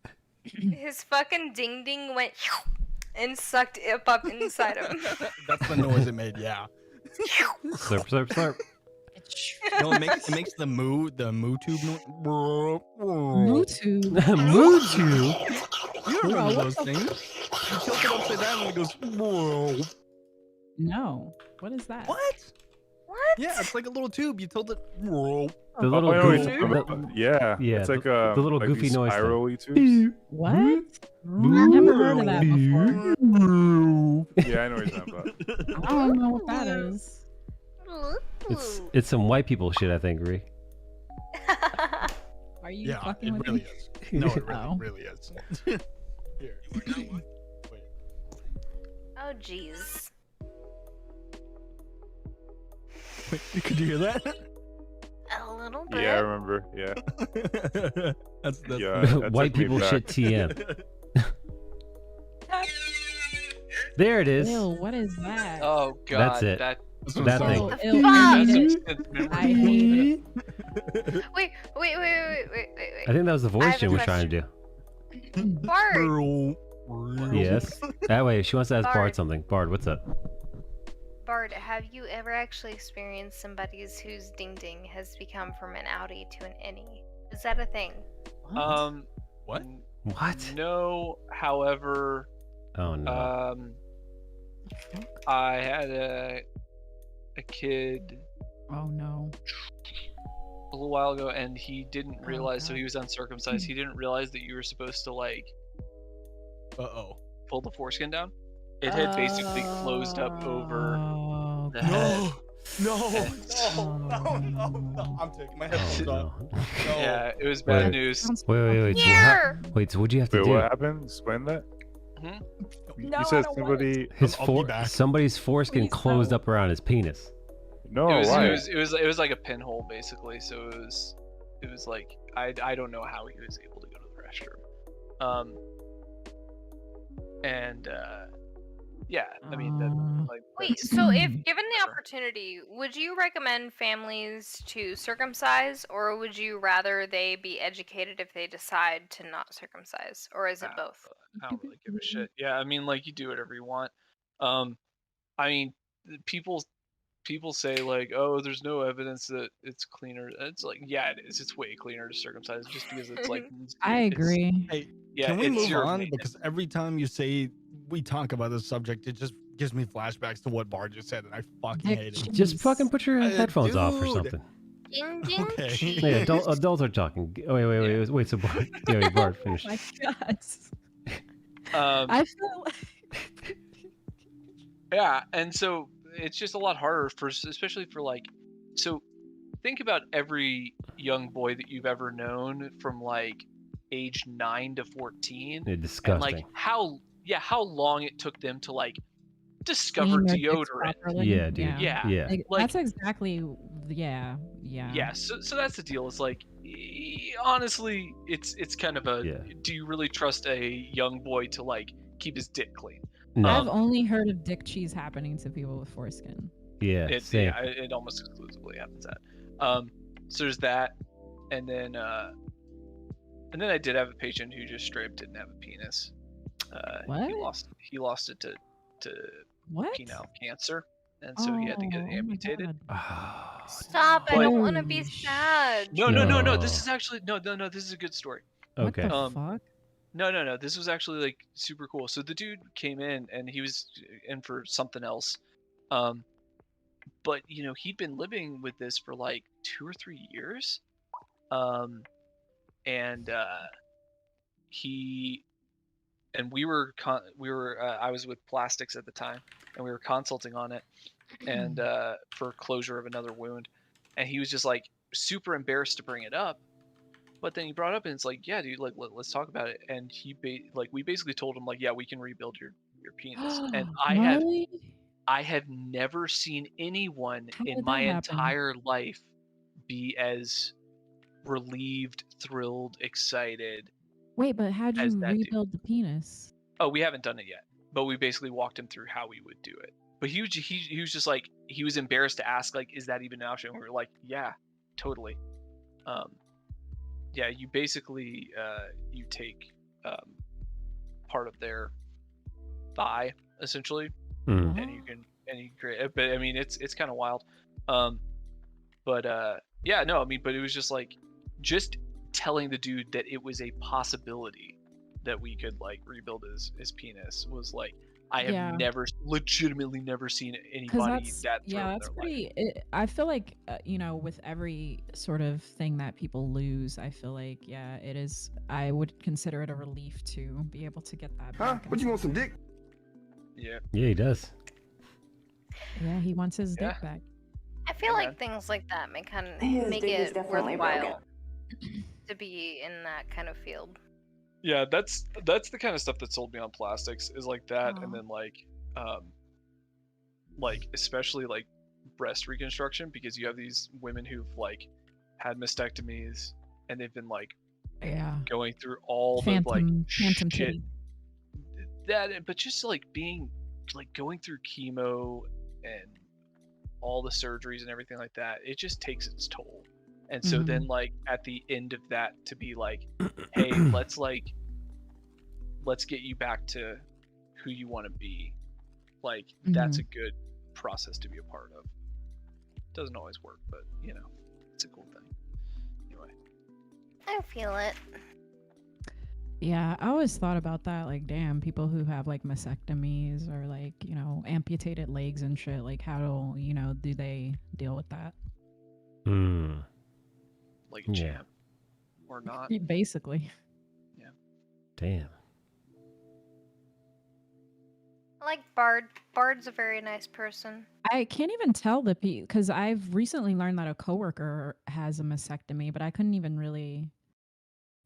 Speaker 4: his fucking ding ding went and sucked it up inside him.
Speaker 9: That's the noise it made. Yeah.
Speaker 1: Slurp, slurp, slurp.
Speaker 9: No, it makes the moo tube noise.
Speaker 8: Mutu?
Speaker 1: Mutu?
Speaker 9: You don't
Speaker 8: Bro,
Speaker 9: remember
Speaker 8: what
Speaker 9: those
Speaker 8: the
Speaker 9: things? You tilt it upside down and it goes. Whoa.
Speaker 8: No. What is that?
Speaker 9: What?
Speaker 4: What?
Speaker 9: Yeah, it's like a little tube. You tilt it. Whoa.
Speaker 1: The little
Speaker 16: I know what
Speaker 1: goofy,
Speaker 16: you're talking about. Yeah,
Speaker 1: yeah,
Speaker 16: it's like
Speaker 1: the little
Speaker 16: like
Speaker 1: goofy
Speaker 16: these
Speaker 1: noise thing.
Speaker 16: spirally tubes.
Speaker 8: What? I've never heard of that before.
Speaker 16: Yeah, I know what you're talking about.
Speaker 8: I don't know what that is.
Speaker 1: It's some white people shit, I think, Ree.
Speaker 8: Are you
Speaker 9: Yeah,
Speaker 8: fucking
Speaker 9: it
Speaker 8: with
Speaker 9: really
Speaker 8: me?
Speaker 9: is. No, it really,
Speaker 8: Oh.
Speaker 9: really is. Here.
Speaker 4: Oh jeez.
Speaker 9: Wait, could you hear that?
Speaker 4: A little bit.
Speaker 16: Yeah, I remember. Yeah.
Speaker 9: that's
Speaker 16: Yeah, that
Speaker 1: White
Speaker 16: took me
Speaker 1: people
Speaker 16: back.
Speaker 1: shit TM. There it is.
Speaker 8: Ew, what is that?
Speaker 3: Oh god.
Speaker 1: That's it.
Speaker 3: That
Speaker 1: That
Speaker 8: Oh,
Speaker 1: thing.
Speaker 8: ew,
Speaker 3: That's
Speaker 8: I hate
Speaker 3: some
Speaker 8: it.
Speaker 3: sense memory.
Speaker 8: I hate it.
Speaker 4: Wait.
Speaker 1: I think that was the
Speaker 4: I
Speaker 1: voice
Speaker 4: have a
Speaker 1: Jim was trying to do.
Speaker 4: Bard.
Speaker 1: Yes. That way, she wants to ask Bard
Speaker 4: Bard.
Speaker 1: something. Bard, what's up?
Speaker 4: Bard, have you ever actually experienced somebody's whose ding ding has become from an outie to an innie? Is that a thing?
Speaker 9: What?
Speaker 1: What?
Speaker 3: No, however,
Speaker 1: Oh no.
Speaker 3: I had a kid
Speaker 8: Oh no.
Speaker 3: a little while ago, and he didn't realize. So he was uncircumcised. He didn't realize that you were supposed to like pull the foreskin down. It had basically closed up over the head.
Speaker 9: No. I'm taking my headphones off.
Speaker 3: Yeah, it was bad news.
Speaker 1: Wait. So what, wait, so what'd you have to
Speaker 16: Wait,
Speaker 1: do?
Speaker 16: what happened? Explain that.
Speaker 8: No,
Speaker 16: You said
Speaker 8: I don't want
Speaker 16: somebody.
Speaker 1: Somebody's foreskin closed up around his penis.
Speaker 16: No,
Speaker 3: it was,
Speaker 16: why?
Speaker 3: it was like a pinhole basically. So it was like I don't know how he was able to go to the restroom. Yeah, I mean like.
Speaker 4: Wait, so if given the opportunity, would you recommend families to circumcise, or would you rather they be educated if they decide to not circumcise, or is it both?
Speaker 3: I don't really give a shit. Yeah, I mean, like you do whatever you want. I mean, people say like, oh, there's no evidence that it's cleaner. It's like, yeah, it is. It's way cleaner to circumcise just because it's like.
Speaker 8: I agree.
Speaker 9: Hey,
Speaker 3: Yeah,
Speaker 9: can we
Speaker 3: it's
Speaker 9: move
Speaker 3: your
Speaker 9: on?
Speaker 3: maintenance.
Speaker 9: Because every time you say we talk about this subject, it just gives me flashbacks to what Bard just said, and I fucking hate it.
Speaker 1: Just fucking put your headphones off or
Speaker 9: dude.
Speaker 1: something.
Speaker 4: Ding ding.
Speaker 9: Okay.
Speaker 1: Yeah, adults are talking. Oh, wait. So Bard, Bard, finish.
Speaker 8: Oh my god.
Speaker 3: Um,
Speaker 8: I feel
Speaker 3: Yeah, and so it's just a lot harder especially for like, so think about every young boy that you've ever known from like age 9 to 14.
Speaker 1: They're
Speaker 3: And
Speaker 1: disgusting.
Speaker 3: like how long it took them to like discover
Speaker 8: clean their dicks
Speaker 3: deodorant.
Speaker 8: properly.
Speaker 1: Yeah, dude.
Speaker 3: Yeah.
Speaker 8: Like,
Speaker 3: Like-
Speaker 8: that's exactly yeah.
Speaker 3: Yeah, so that's the deal. It's like honestly, it's kind of a do you really trust a young boy to like keep his dick clean?
Speaker 1: No.
Speaker 8: I've only heard of dick cheese happening to people with foreskin.
Speaker 1: Yeah, same.
Speaker 3: It almost exclusively happens at. So there's that, and then I did have a patient who just straight up didn't have a penis.
Speaker 8: What?
Speaker 3: He lost it to
Speaker 8: What?
Speaker 3: penile cancer, and so he had to get it
Speaker 8: Oh my
Speaker 3: amputated.
Speaker 4: Stop! I
Speaker 3: But-
Speaker 4: don't want to be sad.
Speaker 3: No. This is actually no. This is a good story.
Speaker 1: Okay.
Speaker 8: What the fuck?
Speaker 3: No. This was actually like super cool. So the dude came in and he was in for something else. But you know, he'd been living with this for like 2 or 3 years. and we were I was with plastics at the time, and we were consulting on it, and for closure of another wound, and he was just like super embarrassed to bring it up, but then he brought it up, and it's like, yeah, dude, like let's talk about it, and we basically told him like, yeah, we can rebuild your penis, and
Speaker 8: Really?
Speaker 3: I have never seen anyone
Speaker 8: How
Speaker 3: in
Speaker 8: did
Speaker 3: my
Speaker 8: that happen?
Speaker 3: entire life be as relieved, thrilled, excited
Speaker 8: Wait, but how'd
Speaker 3: as
Speaker 8: you
Speaker 3: that dude.
Speaker 8: rebuild the penis?
Speaker 3: Oh, we haven't done it yet, but we basically walked him through how we would do it. But he was just like, he was embarrassed to ask like, is that even an option? And we were like, yeah, totally. Yeah, you basically you take part of their thigh essentially, and you can create it. But I mean, it's kind of wild. Yeah, no, I mean, but it was just like, just telling the dude that it was a possibility that we could like rebuild his penis was like, I have legitimately never seen anybody that thrilled in
Speaker 8: that's
Speaker 3: their
Speaker 8: pretty.
Speaker 3: life.
Speaker 8: I feel like with every sort of thing that people lose, I feel like it is. I would consider it a relief to be able to get that.
Speaker 20: Huh? What you want, some dick?
Speaker 3: Yeah.
Speaker 1: Yeah, he does.
Speaker 8: Yeah, he wants his dick back.
Speaker 4: I feel like things like that make
Speaker 6: His
Speaker 4: make
Speaker 6: dick is
Speaker 4: it
Speaker 6: definitely
Speaker 4: worthwhile to be in that kind of field.
Speaker 3: Yeah, that's the kind of stuff that sold me on plastics, is like that, and then like especially like breast reconstruction, because you have these women who've like had mastectomies and they've been like going through all the like
Speaker 8: phantom
Speaker 3: shit
Speaker 8: titty.
Speaker 3: but just like being like going through chemo and all the surgeries and everything like that, it just takes its toll. And so then like at the end of that, to be like, hey, let's get you back to who you want to be, like that's a good process to be a part of. Doesn't always work, but you know, it's a cool thing. Anyway,
Speaker 4: I feel it.
Speaker 8: Yeah, I always thought about that. Like, damn, people who have like mastectomies or like amputated legs and shit. Like, how do they deal with that?
Speaker 3: Like a champ or not?
Speaker 8: Basically.
Speaker 3: Yeah.
Speaker 1: Damn.
Speaker 4: I like Bard. Bard's a very nice person.
Speaker 8: I can't even tell because I've recently learned that a coworker has a mastectomy, but I couldn't even really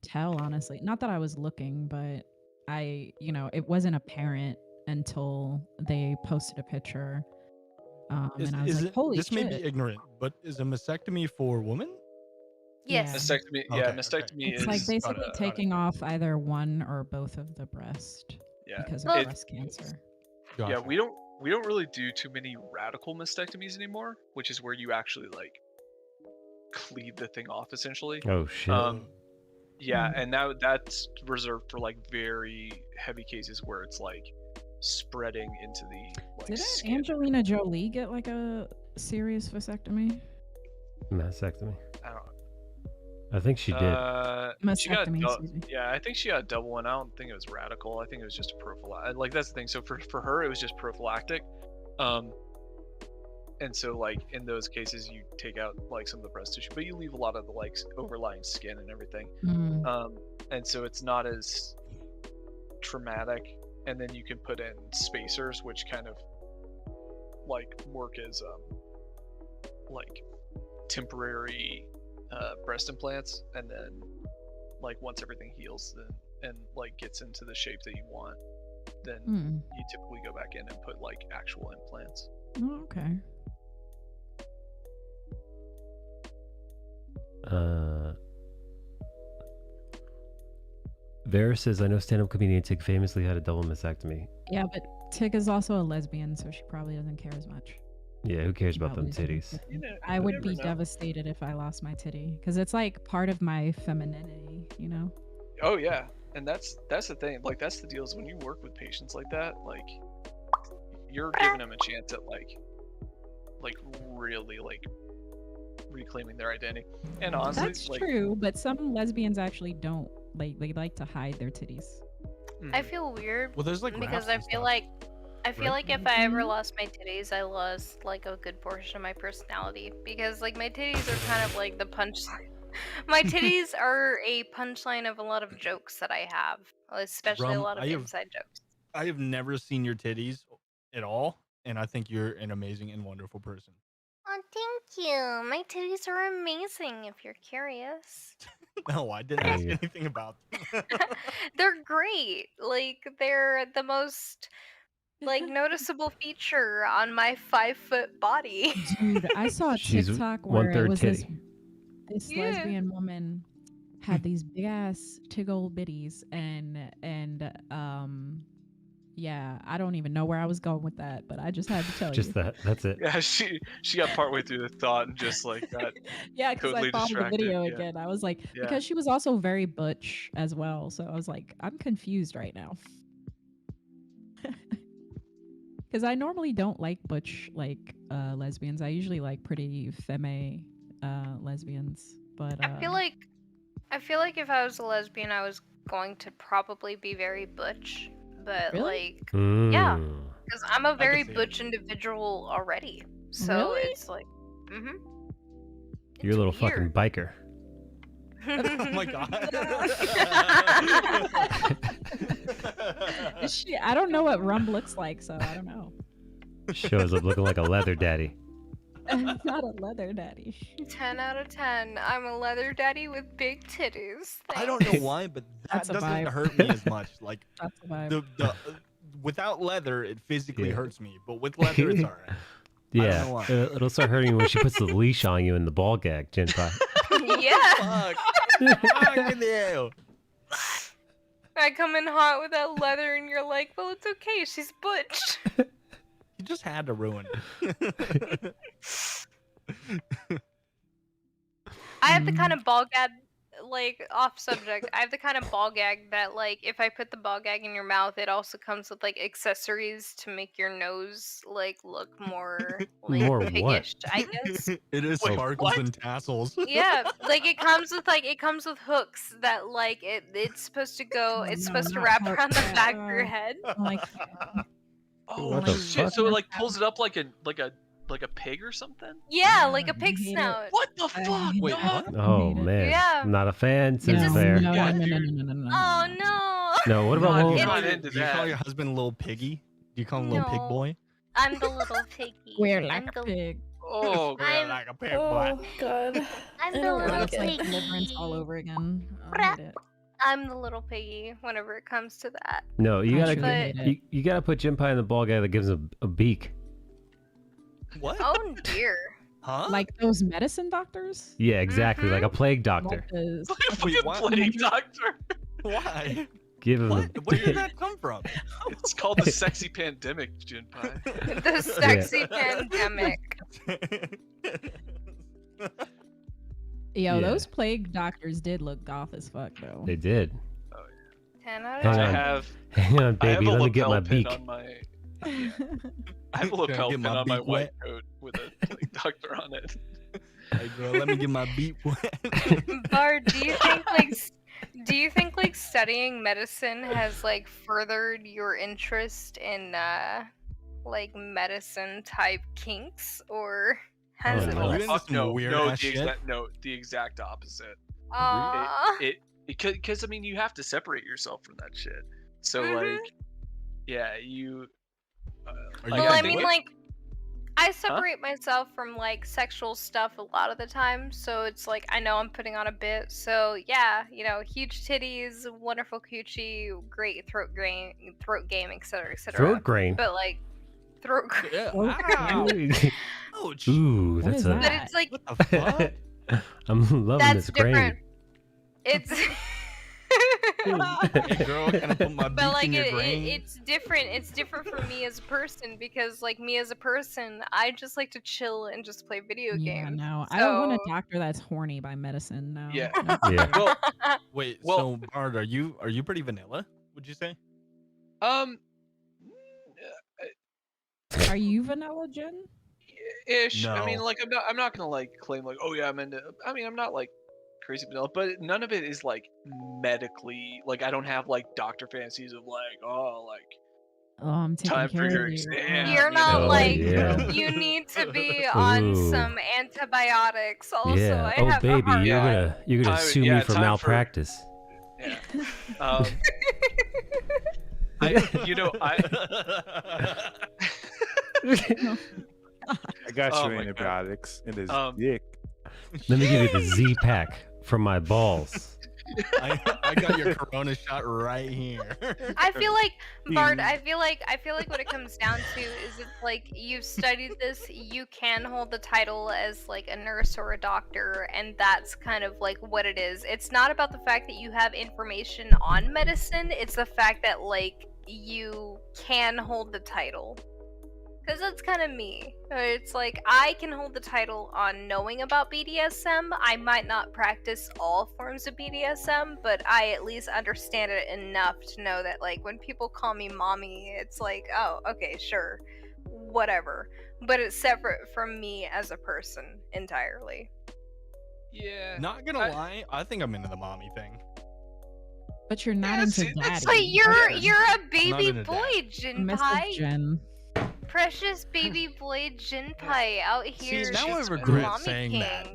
Speaker 8: tell, honestly. Not that I was looking, but it wasn't apparent until they posted a picture. And I was like, holy
Speaker 9: this
Speaker 8: shit.
Speaker 9: may be ignorant, but is a mastectomy for women?
Speaker 4: Yes.
Speaker 3: Mastectomy. Yeah, mastectomy
Speaker 8: It's
Speaker 3: is
Speaker 8: like basically taking off either one or both of the breast because of breast cancer.
Speaker 3: Yeah, we don't really do too many radical mastectomies anymore, which is where you actually like cleave the thing off essentially.
Speaker 1: Oh shit.
Speaker 3: Yeah, and that's reserved for like very heavy cases where it's like spreading into the like
Speaker 8: Didn't
Speaker 3: skin.
Speaker 8: Angelina Jolie get like a serious vasectomy?
Speaker 1: Mastectomy.
Speaker 3: I don't.
Speaker 1: I think she did.
Speaker 3: She got
Speaker 8: Mastectomy, excuse me.
Speaker 3: yeah, I think she got a double one. I don't think it was radical. I think it was just a prophylactic. Like that's the thing. So for her, it was just prophylactic. And so like in those cases, you take out like some of the breast tissue, but you leave a lot of the like overlying skin and everything. And so it's not as traumatic. And then you can put in spacers, which kind of like work as like temporary breast implants, and then like once everything heals and like gets into the shape that you want, then you typically go back in and put like actual implants.
Speaker 8: Oh, okay.
Speaker 1: Vera says, I know stand-up comedian Tig famously had a double mastectomy.
Speaker 8: Yeah, but Tig is also a lesbian, so she probably doesn't care as much.
Speaker 1: Yeah, who cares about them titties?
Speaker 8: I would be devastated if I lost my titty, because it's like part of my femininity,
Speaker 3: Oh yeah, and that's the thing. Like that's the deal, is when you work with patients like that, like you're giving them a chance at like really like reclaiming their identity. And honestly,
Speaker 8: that's
Speaker 3: like,
Speaker 8: true, but some lesbians actually don't. Like, they like to hide their titties.
Speaker 4: I feel weird
Speaker 9: Well, there's, like,
Speaker 4: because
Speaker 9: grafts
Speaker 4: I
Speaker 9: and
Speaker 4: feel
Speaker 9: stuff,
Speaker 4: like if I ever lost my titties, I lost like a good portion of my personality, because like my titties are kind of like the punchline. My titties are a punchline of a lot of jokes that I have. especially a
Speaker 9: Rum,
Speaker 4: lot of inside jokes.
Speaker 9: I have never seen your titties at all, and I think you're an amazing and wonderful person.
Speaker 19: Oh, thank you. My titties are amazing if you're curious.
Speaker 9: No, I didn't ask anything about them.
Speaker 4: They're great. Like they're the most like noticeable feature on my 5-foot body.
Speaker 8: Dude, I saw a
Speaker 1: She's
Speaker 8: TikTok where it
Speaker 1: 1/3
Speaker 8: was
Speaker 1: titty.
Speaker 8: this
Speaker 4: Yeah.
Speaker 8: lesbian woman had these big ass tiggle bitties and yeah, I don't even know where I was going with that, but I just had to tell
Speaker 1: Just
Speaker 8: you.
Speaker 1: that. That's it.
Speaker 3: Yeah, she got partway through the thought and just like got
Speaker 8: Yeah, because
Speaker 3: totally
Speaker 8: I followed the
Speaker 3: distracted.
Speaker 8: video
Speaker 3: Yeah.
Speaker 8: again. I was like,
Speaker 3: Yeah.
Speaker 8: because she was also very butch as well. So I was like, I'm confused right now. Because I normally don't like butch lesbians. I usually like pretty femme lesbians. But
Speaker 4: I feel like if I was a lesbian, I was going to probably be very butch. But
Speaker 8: Really?
Speaker 4: like, yeah,
Speaker 1: Mm.
Speaker 4: because I'm a very
Speaker 9: see it.
Speaker 4: butch individual already. So
Speaker 8: Really?
Speaker 4: it's like,
Speaker 1: You're a little fucking
Speaker 4: weird.
Speaker 1: biker.
Speaker 9: Oh my god.
Speaker 8: I don't know what Rum looks like, so I don't know.
Speaker 1: Shows up looking like a leather daddy.
Speaker 8: Not a leather daddy.
Speaker 4: 10 out of 10. I'm a leather daddy with big titties.
Speaker 9: I don't know why, but that
Speaker 8: That's a
Speaker 9: doesn't
Speaker 8: vibe.
Speaker 9: hurt me as much. Like
Speaker 8: That's a vibe.
Speaker 9: the without leather, it physically
Speaker 1: Yeah.
Speaker 9: hurts me, but with leather, it's alright.
Speaker 1: Yeah,
Speaker 9: know why.
Speaker 1: it'll start hurting you when she puts the leash on you in the ball gag, Jinpai.
Speaker 4: Yeah.
Speaker 9: Fuck. Fuck you.
Speaker 4: I come in hot with that leather, and you're like, well, it's okay. She's butch.
Speaker 9: You just had to ruin it.
Speaker 4: I have the kind of ball gag, like, off subject. I have the kind of ball gag that, like, if I put the ball gag in your mouth, it also comes with, like, accessories to make your nose, like, look more, like,
Speaker 1: More what?
Speaker 4: piggish, I guess.
Speaker 9: It is
Speaker 3: Wait,
Speaker 9: sparkles
Speaker 3: what?
Speaker 9: and tassels.
Speaker 4: Yeah, like, it comes with hooks that, like, it's supposed to go, it's
Speaker 8: No,
Speaker 4: supposed to
Speaker 8: not
Speaker 4: wrap
Speaker 8: hooks.
Speaker 4: around the back of your head.
Speaker 8: Like,
Speaker 3: Oh
Speaker 1: What the
Speaker 3: shit!
Speaker 1: fuck?
Speaker 3: So it like pulls it up like a pig or something?
Speaker 4: Yeah, like a pig
Speaker 8: I hate it.
Speaker 4: snout.
Speaker 3: What the fuck?
Speaker 9: Wait,
Speaker 3: dog?
Speaker 9: what?
Speaker 1: Oh
Speaker 8: hate it.
Speaker 1: man,
Speaker 4: Yeah.
Speaker 1: I'm not a fan. Since
Speaker 8: no,
Speaker 1: there.
Speaker 8: no,
Speaker 3: Yeah,
Speaker 8: no, no, no,
Speaker 3: dude.
Speaker 8: no, no, no, no.
Speaker 4: Oh no!
Speaker 1: No, what about
Speaker 3: God,
Speaker 1: whole?
Speaker 3: you're
Speaker 4: It-
Speaker 3: not into
Speaker 9: Do you call
Speaker 3: that.
Speaker 9: your husband little piggy? Do you call him little pig
Speaker 4: No.
Speaker 9: boy?
Speaker 4: I'm the little piggy.
Speaker 8: We're
Speaker 4: I'm
Speaker 8: like a
Speaker 4: the,
Speaker 8: pig.
Speaker 3: Oh,
Speaker 4: I'm-
Speaker 9: like a pig boy.
Speaker 17: Oh god.
Speaker 19: I'm
Speaker 17: I
Speaker 19: the
Speaker 17: don't
Speaker 19: little
Speaker 17: like
Speaker 8: It's like
Speaker 19: piggy.
Speaker 8: deliverance all over again. I hate it.
Speaker 4: I'm the little piggy whenever it comes to that.
Speaker 1: No, you
Speaker 8: I
Speaker 1: gotta
Speaker 8: truly hate it.
Speaker 1: you gotta put Jinpai in the ball gag that gives him a beak.
Speaker 9: What?
Speaker 4: Oh dear.
Speaker 9: Huh?
Speaker 8: Like those medicine doctors?
Speaker 1: Yeah, exactly, like a plague doctor.
Speaker 8: Like those-
Speaker 9: Wait,
Speaker 3: Fucking
Speaker 9: what?
Speaker 3: plague doctor.
Speaker 9: Why?
Speaker 1: Give him
Speaker 9: What?
Speaker 1: a.
Speaker 9: Where did that come from?
Speaker 3: It's called the sexy pandemic, Jinpai.
Speaker 4: The sexy pandemic.
Speaker 8: Yo,
Speaker 1: Yeah.
Speaker 8: those plague doctors did look goth as fuck though.
Speaker 1: They did.
Speaker 4: 10 out
Speaker 1: Hang
Speaker 4: of
Speaker 3: I
Speaker 1: on.
Speaker 4: 10.
Speaker 3: have
Speaker 1: Hang on,
Speaker 3: I have
Speaker 1: baby.
Speaker 3: a
Speaker 1: Let me get
Speaker 3: lapel
Speaker 1: my
Speaker 3: pin
Speaker 1: beak.
Speaker 3: on my I have a
Speaker 9: Can I
Speaker 3: lapel
Speaker 9: get
Speaker 3: pin
Speaker 9: my
Speaker 3: on my
Speaker 9: beak
Speaker 3: white
Speaker 9: wet?
Speaker 3: coat with a plague doctor on it.
Speaker 9: Hey girl, let me get my beat wet.
Speaker 4: Bard, do you think like studying medicine has like furthered your interest in like medicine type kinks, or has
Speaker 1: Oh,
Speaker 4: it
Speaker 1: no.
Speaker 4: less?
Speaker 9: You into
Speaker 3: Fuck
Speaker 9: some
Speaker 3: no,
Speaker 9: weird
Speaker 3: no,
Speaker 9: ass shit?
Speaker 3: the exact opposite.
Speaker 4: Aw.
Speaker 3: Because I mean, you have to separate yourself from that shit. So
Speaker 4: Mhm.
Speaker 3: like, yeah, you.
Speaker 9: Are you
Speaker 4: Well,
Speaker 9: guys
Speaker 4: I
Speaker 9: dating?
Speaker 4: mean, like, I separate myself from like sexual stuff a lot of the time, so it's like I know I'm putting on a bit. So yeah, you know, huge titties, wonderful coochie, great throat game, etc., etc.
Speaker 1: Throat grain.
Speaker 4: But like, throat.
Speaker 9: Yeah.
Speaker 8: Ow.
Speaker 9: Ouch.
Speaker 1: Ooh,
Speaker 8: What
Speaker 1: that's
Speaker 8: is
Speaker 1: a.
Speaker 4: But it's like
Speaker 9: What the fuck?
Speaker 1: I'm loving
Speaker 4: that's
Speaker 1: this
Speaker 4: different.
Speaker 1: grain.
Speaker 4: It's.
Speaker 9: Hey girl, can I put my beak
Speaker 4: But like
Speaker 9: in your grain?
Speaker 4: it's different. It's different for me as a person because like me as a person, I just like to chill and just play video
Speaker 8: Yeah,
Speaker 4: games.
Speaker 8: no. I don't want
Speaker 4: So-
Speaker 8: a doctor that's horny by medicine, no.
Speaker 3: Yeah.
Speaker 8: No,
Speaker 1: Yeah.
Speaker 8: thank you.
Speaker 3: Well,
Speaker 9: Wait,
Speaker 3: well-
Speaker 9: so Bard, are you pretty vanilla? Would you say?
Speaker 3: um,
Speaker 8: Are you vanilla, Jen?
Speaker 3: ish. I mean,
Speaker 9: No.
Speaker 3: like, I'm not gonna like claim like, oh yeah, I'm into. I mean, I'm not like crazy vanilla, but none of it is like medically. Like, I don't have like doctor fantasies of like, oh, like
Speaker 8: Oh, I'm taking
Speaker 3: time for
Speaker 8: care
Speaker 3: your
Speaker 8: of you.
Speaker 3: exam.
Speaker 4: You're not
Speaker 1: Oh,
Speaker 4: like
Speaker 1: yeah.
Speaker 4: you need to be on
Speaker 1: Ooh.
Speaker 4: some antibiotics. Also,
Speaker 1: Yeah.
Speaker 4: I
Speaker 1: Oh,
Speaker 4: have a
Speaker 1: baby,
Speaker 4: heart.
Speaker 1: you're
Speaker 3: Yeah.
Speaker 1: gonna
Speaker 3: Time-
Speaker 1: sue me
Speaker 3: yeah,
Speaker 1: for
Speaker 3: time for-
Speaker 1: malpractice.
Speaker 3: Yeah. I
Speaker 16: got
Speaker 3: Oh
Speaker 16: you
Speaker 3: my God.
Speaker 16: antibiotics in his
Speaker 3: Um,
Speaker 16: dick.
Speaker 1: Let me give you the Z pack from my balls.
Speaker 9: I got your corona shot right here.
Speaker 4: I feel like Bard. I feel like what it comes down to is it's like you've studied this. You can hold the title as like a nurse or a doctor, and that's kind of like what it is. It's not about the fact that you have information on medicine. It's the fact that like you can hold the title. Because that's kind of me. It's like, I can hold the title on knowing about BDSM. I might not practice all forms of BDSM, but I at least understand it enough to know that, like, when people call me mommy, it's like, oh, okay, sure. Whatever. But it's separate from me as a person entirely.
Speaker 3: Yeah.
Speaker 9: Not gonna lie, I think I'm into the mommy thing.
Speaker 8: But you're not into daddy.
Speaker 4: It's like, you're a baby
Speaker 9: into
Speaker 4: boy,
Speaker 8: Mrs.
Speaker 4: Jinpai.
Speaker 8: Jen.
Speaker 4: Precious baby boy Jinpai out here.
Speaker 9: See, now I
Speaker 4: just
Speaker 9: regret
Speaker 4: mommy
Speaker 9: saying
Speaker 4: king.
Speaker 9: that.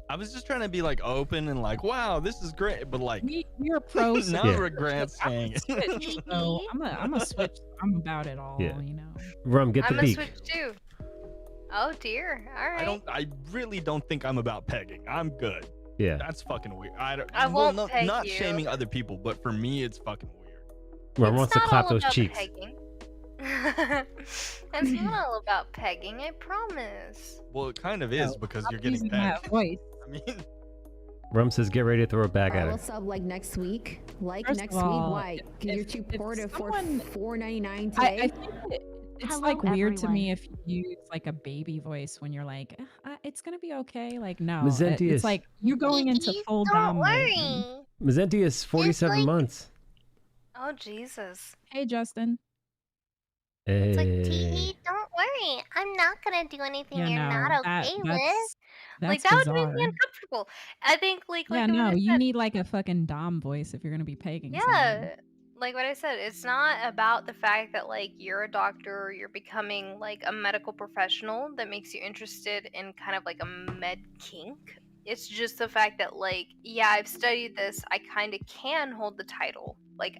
Speaker 9: I was just trying to be like open and like, wow, this is great, but like
Speaker 8: We're pros.
Speaker 9: now I regret saying it.
Speaker 8: Switch, so I'm a switch. I'm about it all,
Speaker 1: Yeah.
Speaker 8: you know.
Speaker 1: Rum, get the
Speaker 4: I'm a
Speaker 1: beak.
Speaker 4: switch too. Oh dear. All right.
Speaker 9: I really don't think I'm about pegging. I'm good.
Speaker 1: Yeah.
Speaker 9: That's fucking weird.
Speaker 4: I won't
Speaker 9: not,
Speaker 4: peg
Speaker 9: not
Speaker 4: you.
Speaker 9: shaming other people, but for me, it's fucking weird.
Speaker 1: Rum wants to
Speaker 4: Not
Speaker 1: clap
Speaker 4: all
Speaker 1: those
Speaker 4: about
Speaker 1: cheeks.
Speaker 4: pegging. It's not all about pegging, I promise.
Speaker 9: Well, it kind of is
Speaker 8: No,
Speaker 9: because
Speaker 8: stop
Speaker 9: you're getting
Speaker 8: using
Speaker 9: pegged.
Speaker 8: that voice.
Speaker 9: I mean,
Speaker 1: Rum says, get ready to throw it back
Speaker 11: Alright,
Speaker 1: at
Speaker 11: we'll
Speaker 1: her.
Speaker 11: sub like next week. Like
Speaker 8: First
Speaker 11: next
Speaker 8: of
Speaker 11: week.
Speaker 8: all,
Speaker 11: Why? Because you're too poor to afford $4.99
Speaker 8: I
Speaker 11: today.
Speaker 8: think it's
Speaker 11: Hello,
Speaker 8: like weird to me
Speaker 11: everyone.
Speaker 8: if you use like a baby voice when you're like, it's gonna be okay. Like, no,
Speaker 1: Mezentius.
Speaker 8: it's like you're going into full dom mode.
Speaker 4: Worry.
Speaker 1: Mezentius, 47 months.
Speaker 4: Oh Jesus.
Speaker 8: Hey, Justin.
Speaker 19: It's like,
Speaker 1: Hey.
Speaker 19: Tee, don't worry. I'm not gonna do anything
Speaker 8: Yeah,
Speaker 19: you're
Speaker 8: no,
Speaker 19: not okay with.
Speaker 4: Like
Speaker 8: that's
Speaker 4: that would
Speaker 8: bizarre.
Speaker 4: make me uncomfortable. I think like
Speaker 8: Yeah,
Speaker 4: what I
Speaker 8: no, you
Speaker 4: said-
Speaker 8: need like a fucking dom voice if you're gonna be pegging someone.
Speaker 4: Yeah. Like what I said, it's not about the fact that like you're a doctor or you're becoming like a medical professional that makes you interested in kind of like a med kink. It's just the fact that like, yeah, I've studied this, I kind of can hold the title. Like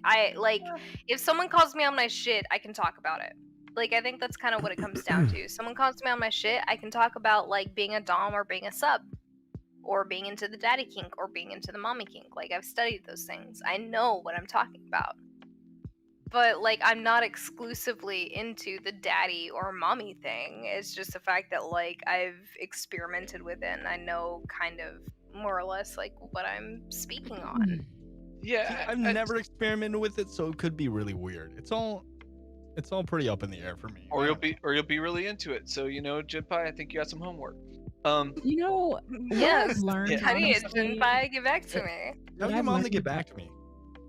Speaker 4: if someone calls me on my shit, I can talk about it. Like I think that's kind of what it comes down to. Someone calls me on my shit, I can talk about like being a dom or being a sub. Or being into the daddy kink, or being into the mommy kink. Like, I've studied those things. I know what I'm talking about. But, like, I'm not exclusively into the daddy or mommy thing. It's just the fact that, like, I've experimented with it, and I know kind of more or less, like, what I'm speaking on.
Speaker 3: Yeah.
Speaker 9: I've never experimented with it, so it could be really weird. It's all pretty up in the air for me.
Speaker 3: Or you'll be really into it. So Jinpai, I think you got some homework.
Speaker 8: You know,
Speaker 4: Yes,
Speaker 8: learned,
Speaker 4: study it,
Speaker 8: honestly,
Speaker 4: Jinpai, get back to me.
Speaker 9: Tell your mom to get back to me.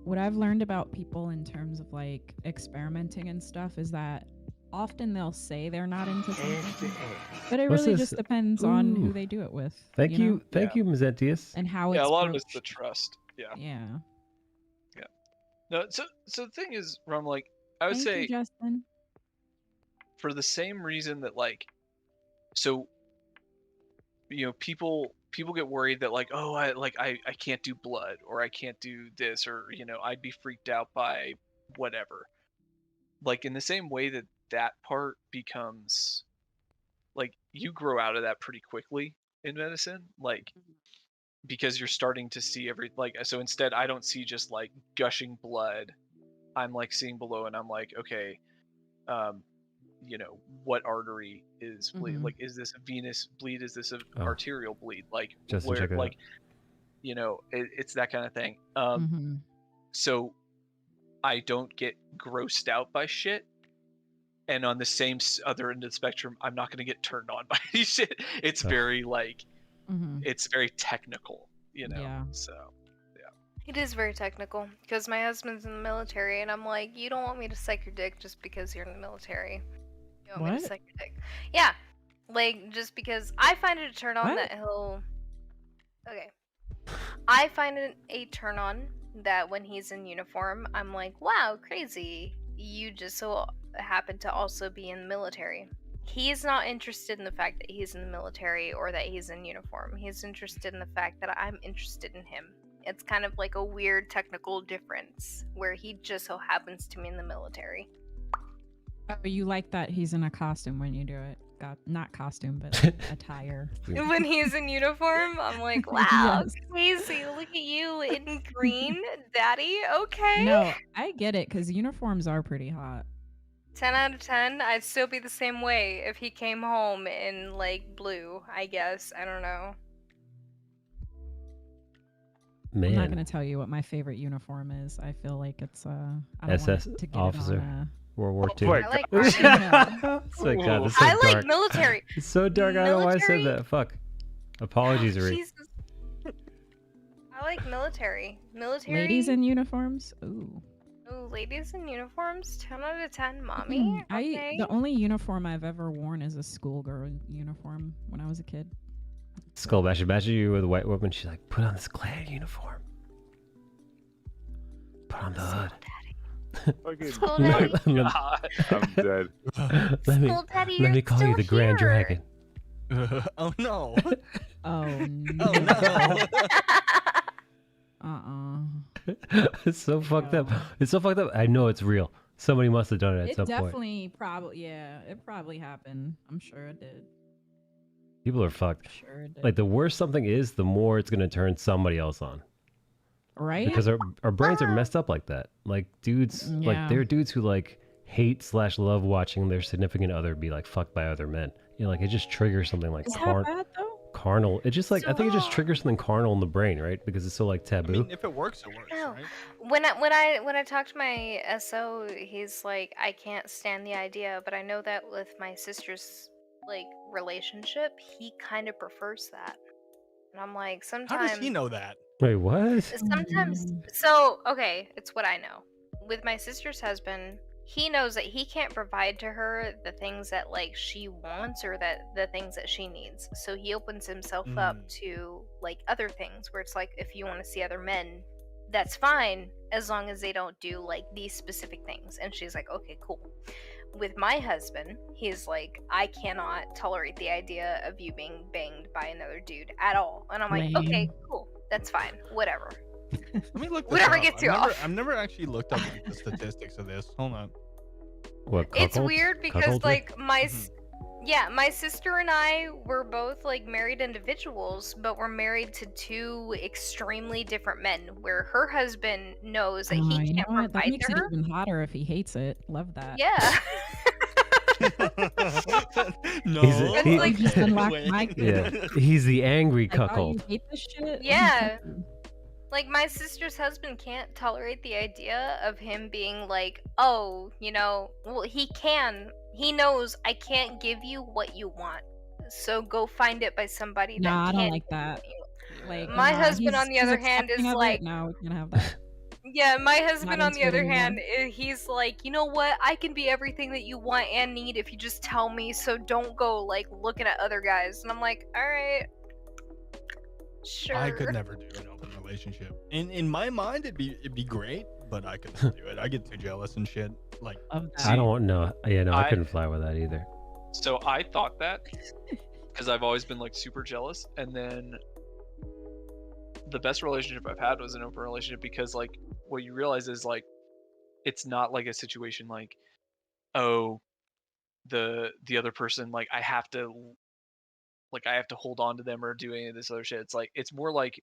Speaker 8: What I've learned about people in terms of like experimenting and stuff is that often they'll say they're not into something, but it
Speaker 1: What's
Speaker 8: really
Speaker 1: this?
Speaker 8: just depends on who
Speaker 1: Ooh.
Speaker 8: they do it with.
Speaker 1: Thank
Speaker 8: know?
Speaker 1: you, Mezentius.
Speaker 8: And how
Speaker 3: Yeah,
Speaker 8: it's
Speaker 3: a lot of it's
Speaker 8: broached.
Speaker 3: the trust. Yeah.
Speaker 8: Yeah.
Speaker 3: No, so the thing is, Rum, like I would
Speaker 8: Thank
Speaker 3: say
Speaker 8: you, Justin.
Speaker 3: for the same reason that like, so people get worried that like, oh, I can't do blood, or I can't do this, or I'd be freaked out by whatever. Like in the same way that part becomes like, you grow out of that pretty quickly in medicine, like because you're starting to see so instead I don't see just like gushing blood, I'm like seeing below, and I'm like, okay, what artery is bleed? Like, is this a venous bleed? Is this an arterial bleed? Like,
Speaker 1: Justin,
Speaker 3: where
Speaker 1: check it out.
Speaker 3: like it's that kind of thing.
Speaker 8: Mhm.
Speaker 3: So I don't get grossed out by shit. And on the same other end of the spectrum, I'm not going to get turned on by any shit. It's very like, it's very technical,
Speaker 8: Yeah.
Speaker 3: So
Speaker 4: It is very technical, because my husband's in the military, and I'm like, you don't want me to suck your dick just because you're in the military. You want me
Speaker 8: What?
Speaker 4: to suck your dick. Yeah. Like, just because I find it a turn on
Speaker 8: What?
Speaker 4: that he'll... Okay. I find it a turn on that when he's in uniform, I'm like, wow, crazy. You just so happen to also be in the military. He's not interested in the fact that he's in the military or that he's in uniform. He's interested in the fact that I'm interested in him It's kind of like a weird technical difference where he just so happens to be in the military.
Speaker 8: Oh, you like that he's in a costume when you do it? Not costume, but attire.
Speaker 4: When he's in uniform, I'm like, wow,
Speaker 8: Yes.
Speaker 4: crazy. Look at you in green, daddy. Okay.
Speaker 8: No, I get it because uniforms are pretty hot.
Speaker 4: 10 out of 10. I'd still be the same way if he came home in like blue, I guess. I don't know.
Speaker 8: I'm not
Speaker 1: Man,
Speaker 8: gonna tell you what my favorite uniform is. I feel like it's I don't
Speaker 1: SS
Speaker 8: want to get
Speaker 1: officer,
Speaker 8: it on,
Speaker 1: World War II.
Speaker 4: I like
Speaker 1: It's like, God, that's so
Speaker 4: I
Speaker 1: dark.
Speaker 4: like military.
Speaker 1: It's so dark. I don't know why I said
Speaker 4: Military?
Speaker 1: that. Fuck. Apologies, Reed.
Speaker 4: Jesus. I like military. Military.
Speaker 8: ladies in uniforms. Ooh.
Speaker 4: Ooh, ladies in uniforms. 10 out of 10, mommy. Okay.
Speaker 8: The only uniform I've ever worn is a schoolgirl uniform when I was a kid.
Speaker 1: Skull Basher you with a white woman. She's like, put on this Klan uniform. Put on the hood.
Speaker 16: Fucking
Speaker 4: Skull Daddy.
Speaker 16: I'm dead.
Speaker 1: let me
Speaker 4: Skull Daddy,
Speaker 1: let me
Speaker 4: you're
Speaker 1: call you
Speaker 4: still
Speaker 1: the Grand
Speaker 4: here.
Speaker 1: Dragon.
Speaker 9: Oh no.
Speaker 8: Oh no.
Speaker 9: Oh no.
Speaker 1: It's so fucked up. It's so fucked up. I know it's real. Somebody must have done it at
Speaker 8: It
Speaker 1: some point.
Speaker 8: definitely probably it probably happened. I'm sure it did.
Speaker 1: People are fucked.
Speaker 8: Sure it did.
Speaker 1: Like the worse something is, the more it's gonna turn somebody else on.
Speaker 8: Right?
Speaker 1: Because our brains are messed up like that. Like dudes, like
Speaker 8: Yeah.
Speaker 1: there are dudes who like hate/love watching their significant other be like fucked by other men. You know, like it just triggers something like
Speaker 8: Is that bad though?
Speaker 1: carnal. It just like I think it just triggers something carnal in the brain, right? Because it's so like taboo.
Speaker 9: I mean, if it works, it works,
Speaker 4: No.
Speaker 9: right?
Speaker 4: When I talk to my SO, he's like, I can't stand the idea, but I know that with my sister's like relationship, he kind of prefers that. And I'm like,
Speaker 9: How
Speaker 4: sometimes
Speaker 9: does he know that?
Speaker 1: Wait, what?
Speaker 4: Sometimes, so okay, it's what I know. With my sister's husband, he knows that he can't provide to her the things that like she wants or that the things that she needs. So he opens himself up to like other things where it's like if you want to see other men, that's fine as long as they don't do like these specific things. And she's like, okay, cool. With my husband, he's like, I cannot tolerate the idea of you being banged by another dude at all. And I'm like, okay,
Speaker 8: Lame.
Speaker 4: cool, that's fine, whatever.
Speaker 9: Let me look this
Speaker 4: Whatever
Speaker 9: up.
Speaker 4: gets you off.
Speaker 9: I've never actually looked up like, the statistics of this. Hold on.
Speaker 1: What?
Speaker 4: It's
Speaker 1: cuckolds?
Speaker 4: weird because
Speaker 1: Cuckoldry?
Speaker 4: like my sister and I were both like married individuals, but we're married to two extremely different men where her husband knows that he
Speaker 8: You know
Speaker 4: can't
Speaker 8: what? That
Speaker 4: provide
Speaker 8: makes
Speaker 4: to
Speaker 8: it
Speaker 4: her.
Speaker 8: even hotter if he hates it. Love that.
Speaker 4: Yeah.
Speaker 9: No.
Speaker 1: He-
Speaker 4: like-
Speaker 8: Just unlock my
Speaker 1: Yeah, he's the angry
Speaker 8: Like, oh, you
Speaker 1: cuckold.
Speaker 8: hate this shit?
Speaker 4: Yeah. Like my sister's husband can't tolerate the idea of him being like, oh, you know, well he knows I can't give you what you want. So go find it by somebody that
Speaker 8: Nah, I
Speaker 4: can't
Speaker 8: don't like that. Like
Speaker 4: My
Speaker 8: nah,
Speaker 4: husband, on the
Speaker 8: he's
Speaker 4: other hand,
Speaker 8: accepting
Speaker 4: is
Speaker 8: of it.
Speaker 4: like-
Speaker 8: No, we can't have that.
Speaker 4: Yeah, my husband, on the
Speaker 8: into it
Speaker 4: other
Speaker 8: anymore.
Speaker 4: hand, he's like, you know what? I can be everything that you want and need if you just tell me. So don't go like looking at other guys. And I'm like, all right, sure.
Speaker 9: I could never do an open relationship. In my mind, it'd be great, but I couldn't do it. I get too jealous and shit. Like,
Speaker 1: I don't know. Yeah, no, I
Speaker 3: I-
Speaker 1: couldn't fly with that either.
Speaker 3: So I thought that because I've always been like super jealous, and then the best relationship I've had was an open relationship because like what you realize is like it's not like a situation like, oh, the other person like I have to hold on to them or do any of this other shit. It's like it's more like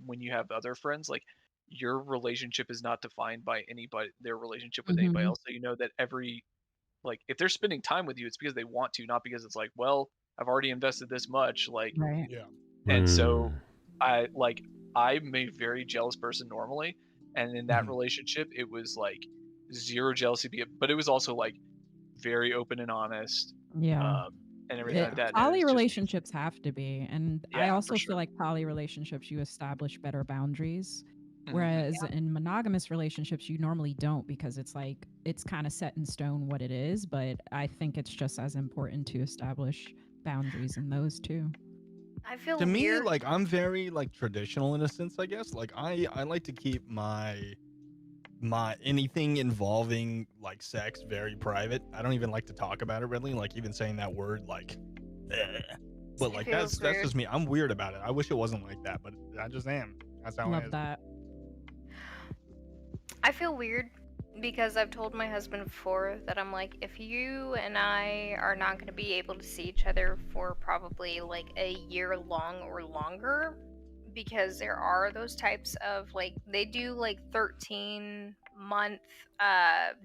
Speaker 3: when you have other friends, like your relationship is not defined by their relationship with anybody
Speaker 8: Mhm.
Speaker 3: else. So you know that like if they're spending time with you, it's because they want to, not because it's like, well, I've already invested this much. Like,
Speaker 8: Right.
Speaker 9: yeah.
Speaker 3: and so I'm a very jealous person normally, and in that relationship, it was like zero jealousy, but it was also like very open and honest,
Speaker 8: Yeah.
Speaker 3: and everything like that. and
Speaker 8: Poly
Speaker 3: it's just-
Speaker 8: relationships have to be, and I
Speaker 3: Yeah, for
Speaker 8: also
Speaker 3: sure.
Speaker 8: feel like poly relationships you establish better boundaries,
Speaker 3: Mhm.
Speaker 8: whereas in monogamous relationships you normally don't because it's like it's kind of set in stone what it is. But I think it's just as important to establish boundaries in those too.
Speaker 4: I feel
Speaker 9: to me,
Speaker 4: weird.
Speaker 9: like I'm very like traditional in a sense, I guess. Like I like to keep my anything involving like sex very private. I don't even like to talk about it really. Like even saying that word, like, but like
Speaker 4: feels
Speaker 9: that's
Speaker 4: weird.
Speaker 9: just me. I'm weird about it. I wish it wasn't like that, but I just am. That's how it
Speaker 8: Love
Speaker 9: is.
Speaker 8: that.
Speaker 4: I feel weird because I've told my husband before that I'm like, if you and I are not going to be able to see each other for probably like a year long or longer, because there are those types of like, they do like 13-month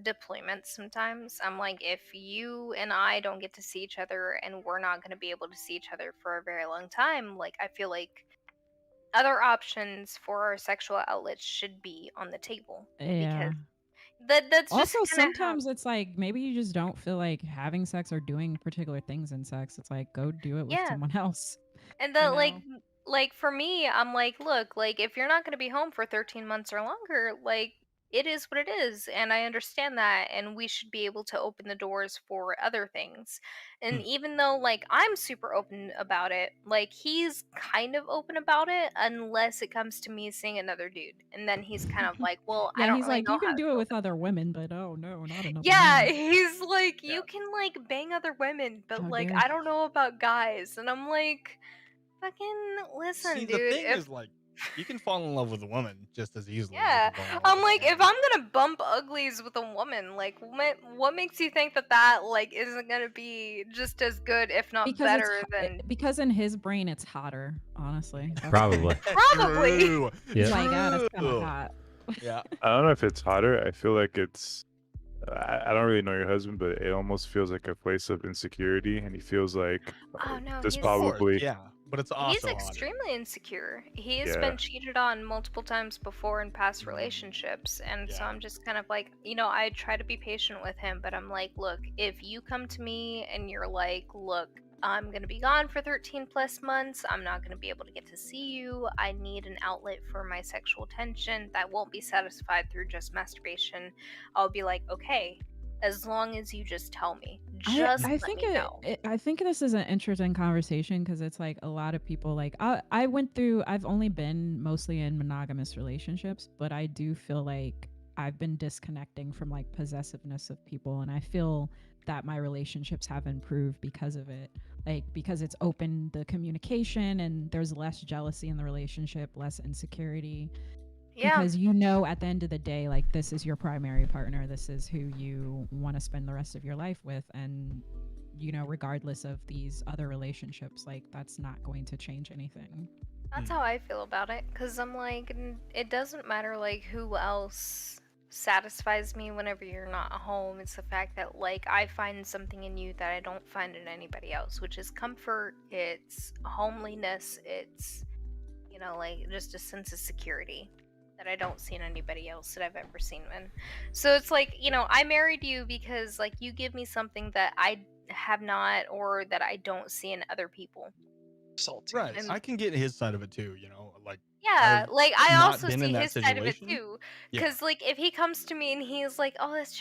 Speaker 4: deployments sometimes. I'm like, if you and I don't get to see each other and we're not going to be able to see each other for a very long time, like, I feel like other options for our sexual outlets should be on the table.
Speaker 8: Yeah.
Speaker 4: That's just
Speaker 8: Also,
Speaker 4: kind of how.
Speaker 8: sometimes it's like maybe you just don't feel like having sex or doing particular things in sex. It's like go do it with
Speaker 4: Yeah.
Speaker 8: someone else.
Speaker 4: And
Speaker 8: you
Speaker 4: the
Speaker 8: know?
Speaker 4: like for me, I'm like, look, like if you're not going to be home for 13 months or longer, like it is what it is, and I understand that, and we should be able to open the doors for other things. And even though like I'm super open about it, like he's kind of open about it unless it comes to me seeing another dude. And then he's kind of like, well, I
Speaker 8: Yeah,
Speaker 4: don't
Speaker 8: he's
Speaker 4: really
Speaker 8: like,
Speaker 4: know
Speaker 8: you
Speaker 4: how
Speaker 8: can
Speaker 4: to
Speaker 8: do it
Speaker 4: feel.
Speaker 8: with other women, but oh no, not another
Speaker 4: Yeah,
Speaker 8: man.
Speaker 4: he's like, you can like bang other women, but
Speaker 8: How
Speaker 4: like
Speaker 8: dare
Speaker 4: I
Speaker 8: you.
Speaker 4: don't know about guys. And I'm like, fucking listen,
Speaker 9: See, the
Speaker 4: dude.
Speaker 9: thing
Speaker 4: If
Speaker 9: is, like, you can fall in love with a woman just as easily as you
Speaker 4: yeah,
Speaker 9: can fall in love
Speaker 4: I'm
Speaker 9: with a
Speaker 4: like, if
Speaker 9: man.
Speaker 4: I'm gonna bump uglies with a woman, like, what makes you think that that like isn't gonna be just as good, if not
Speaker 8: Because it's
Speaker 4: better than?
Speaker 8: because in his brain it's hotter, honestly. That's
Speaker 1: Probably.
Speaker 4: Probably.
Speaker 9: True.
Speaker 8: He's
Speaker 1: Yeah.
Speaker 8: like, God, it's kind of
Speaker 9: True.
Speaker 8: hot.
Speaker 9: Yeah.
Speaker 16: I don't know if it's hotter. I feel like it's. I don't really know your husband, but it almost feels like a place of insecurity, and he feels like
Speaker 4: Oh no,
Speaker 16: there's
Speaker 4: he's
Speaker 16: probably.
Speaker 9: Yeah, but it's
Speaker 4: he's
Speaker 9: also hotter.
Speaker 4: extremely insecure. He's
Speaker 16: Yeah.
Speaker 4: been cheated on multiple times before in past relationships, and so I'm just kind of like, I try to be patient with him, but I'm like, look, if you come to me and you're like, look, I'm gonna be gone for 13 plus months, I'm not gonna be able to get to see you, I need an outlet for my sexual tension that won't be satisfied through just masturbation, I'll be like, okay, as long as you just tell me, just
Speaker 8: I
Speaker 4: let
Speaker 8: think
Speaker 4: me know.
Speaker 8: I think this is an interesting conversation because it's like a lot of people like I've only been mostly in monogamous relationships, but I do feel like I've been disconnecting from like possessiveness of people, and I feel that my relationships have improved because of it. Like because it's opened the communication and there's less jealousy in the relationship, less insecurity.
Speaker 4: Yeah.
Speaker 8: Because at the end of the day, like this is your primary partner, this is who you want to spend the rest of your life with, and regardless of these other relationships, like that's not going to change anything.
Speaker 4: That's how I feel about it, because I'm like, it doesn't matter like who else satisfies me whenever you're not home. It's the fact that like I find something in you that I don't find in anybody else, which is comfort, it's homeliness, it's like just a sense of security that I don't see in anybody else that I've ever seen in. So it's like, I married you because like you give me something that I have not, or that I don't see in other people.
Speaker 3: Salty.
Speaker 9: Right.
Speaker 4: And-
Speaker 9: I can get his side of it too, like
Speaker 4: Yeah,
Speaker 9: I've
Speaker 4: like I
Speaker 9: not
Speaker 4: also
Speaker 9: been
Speaker 4: see
Speaker 9: in that
Speaker 4: his side of it
Speaker 9: situation.
Speaker 4: too.
Speaker 9: Yeah.
Speaker 4: Cause like if he comes to me and he's like, "Oh, this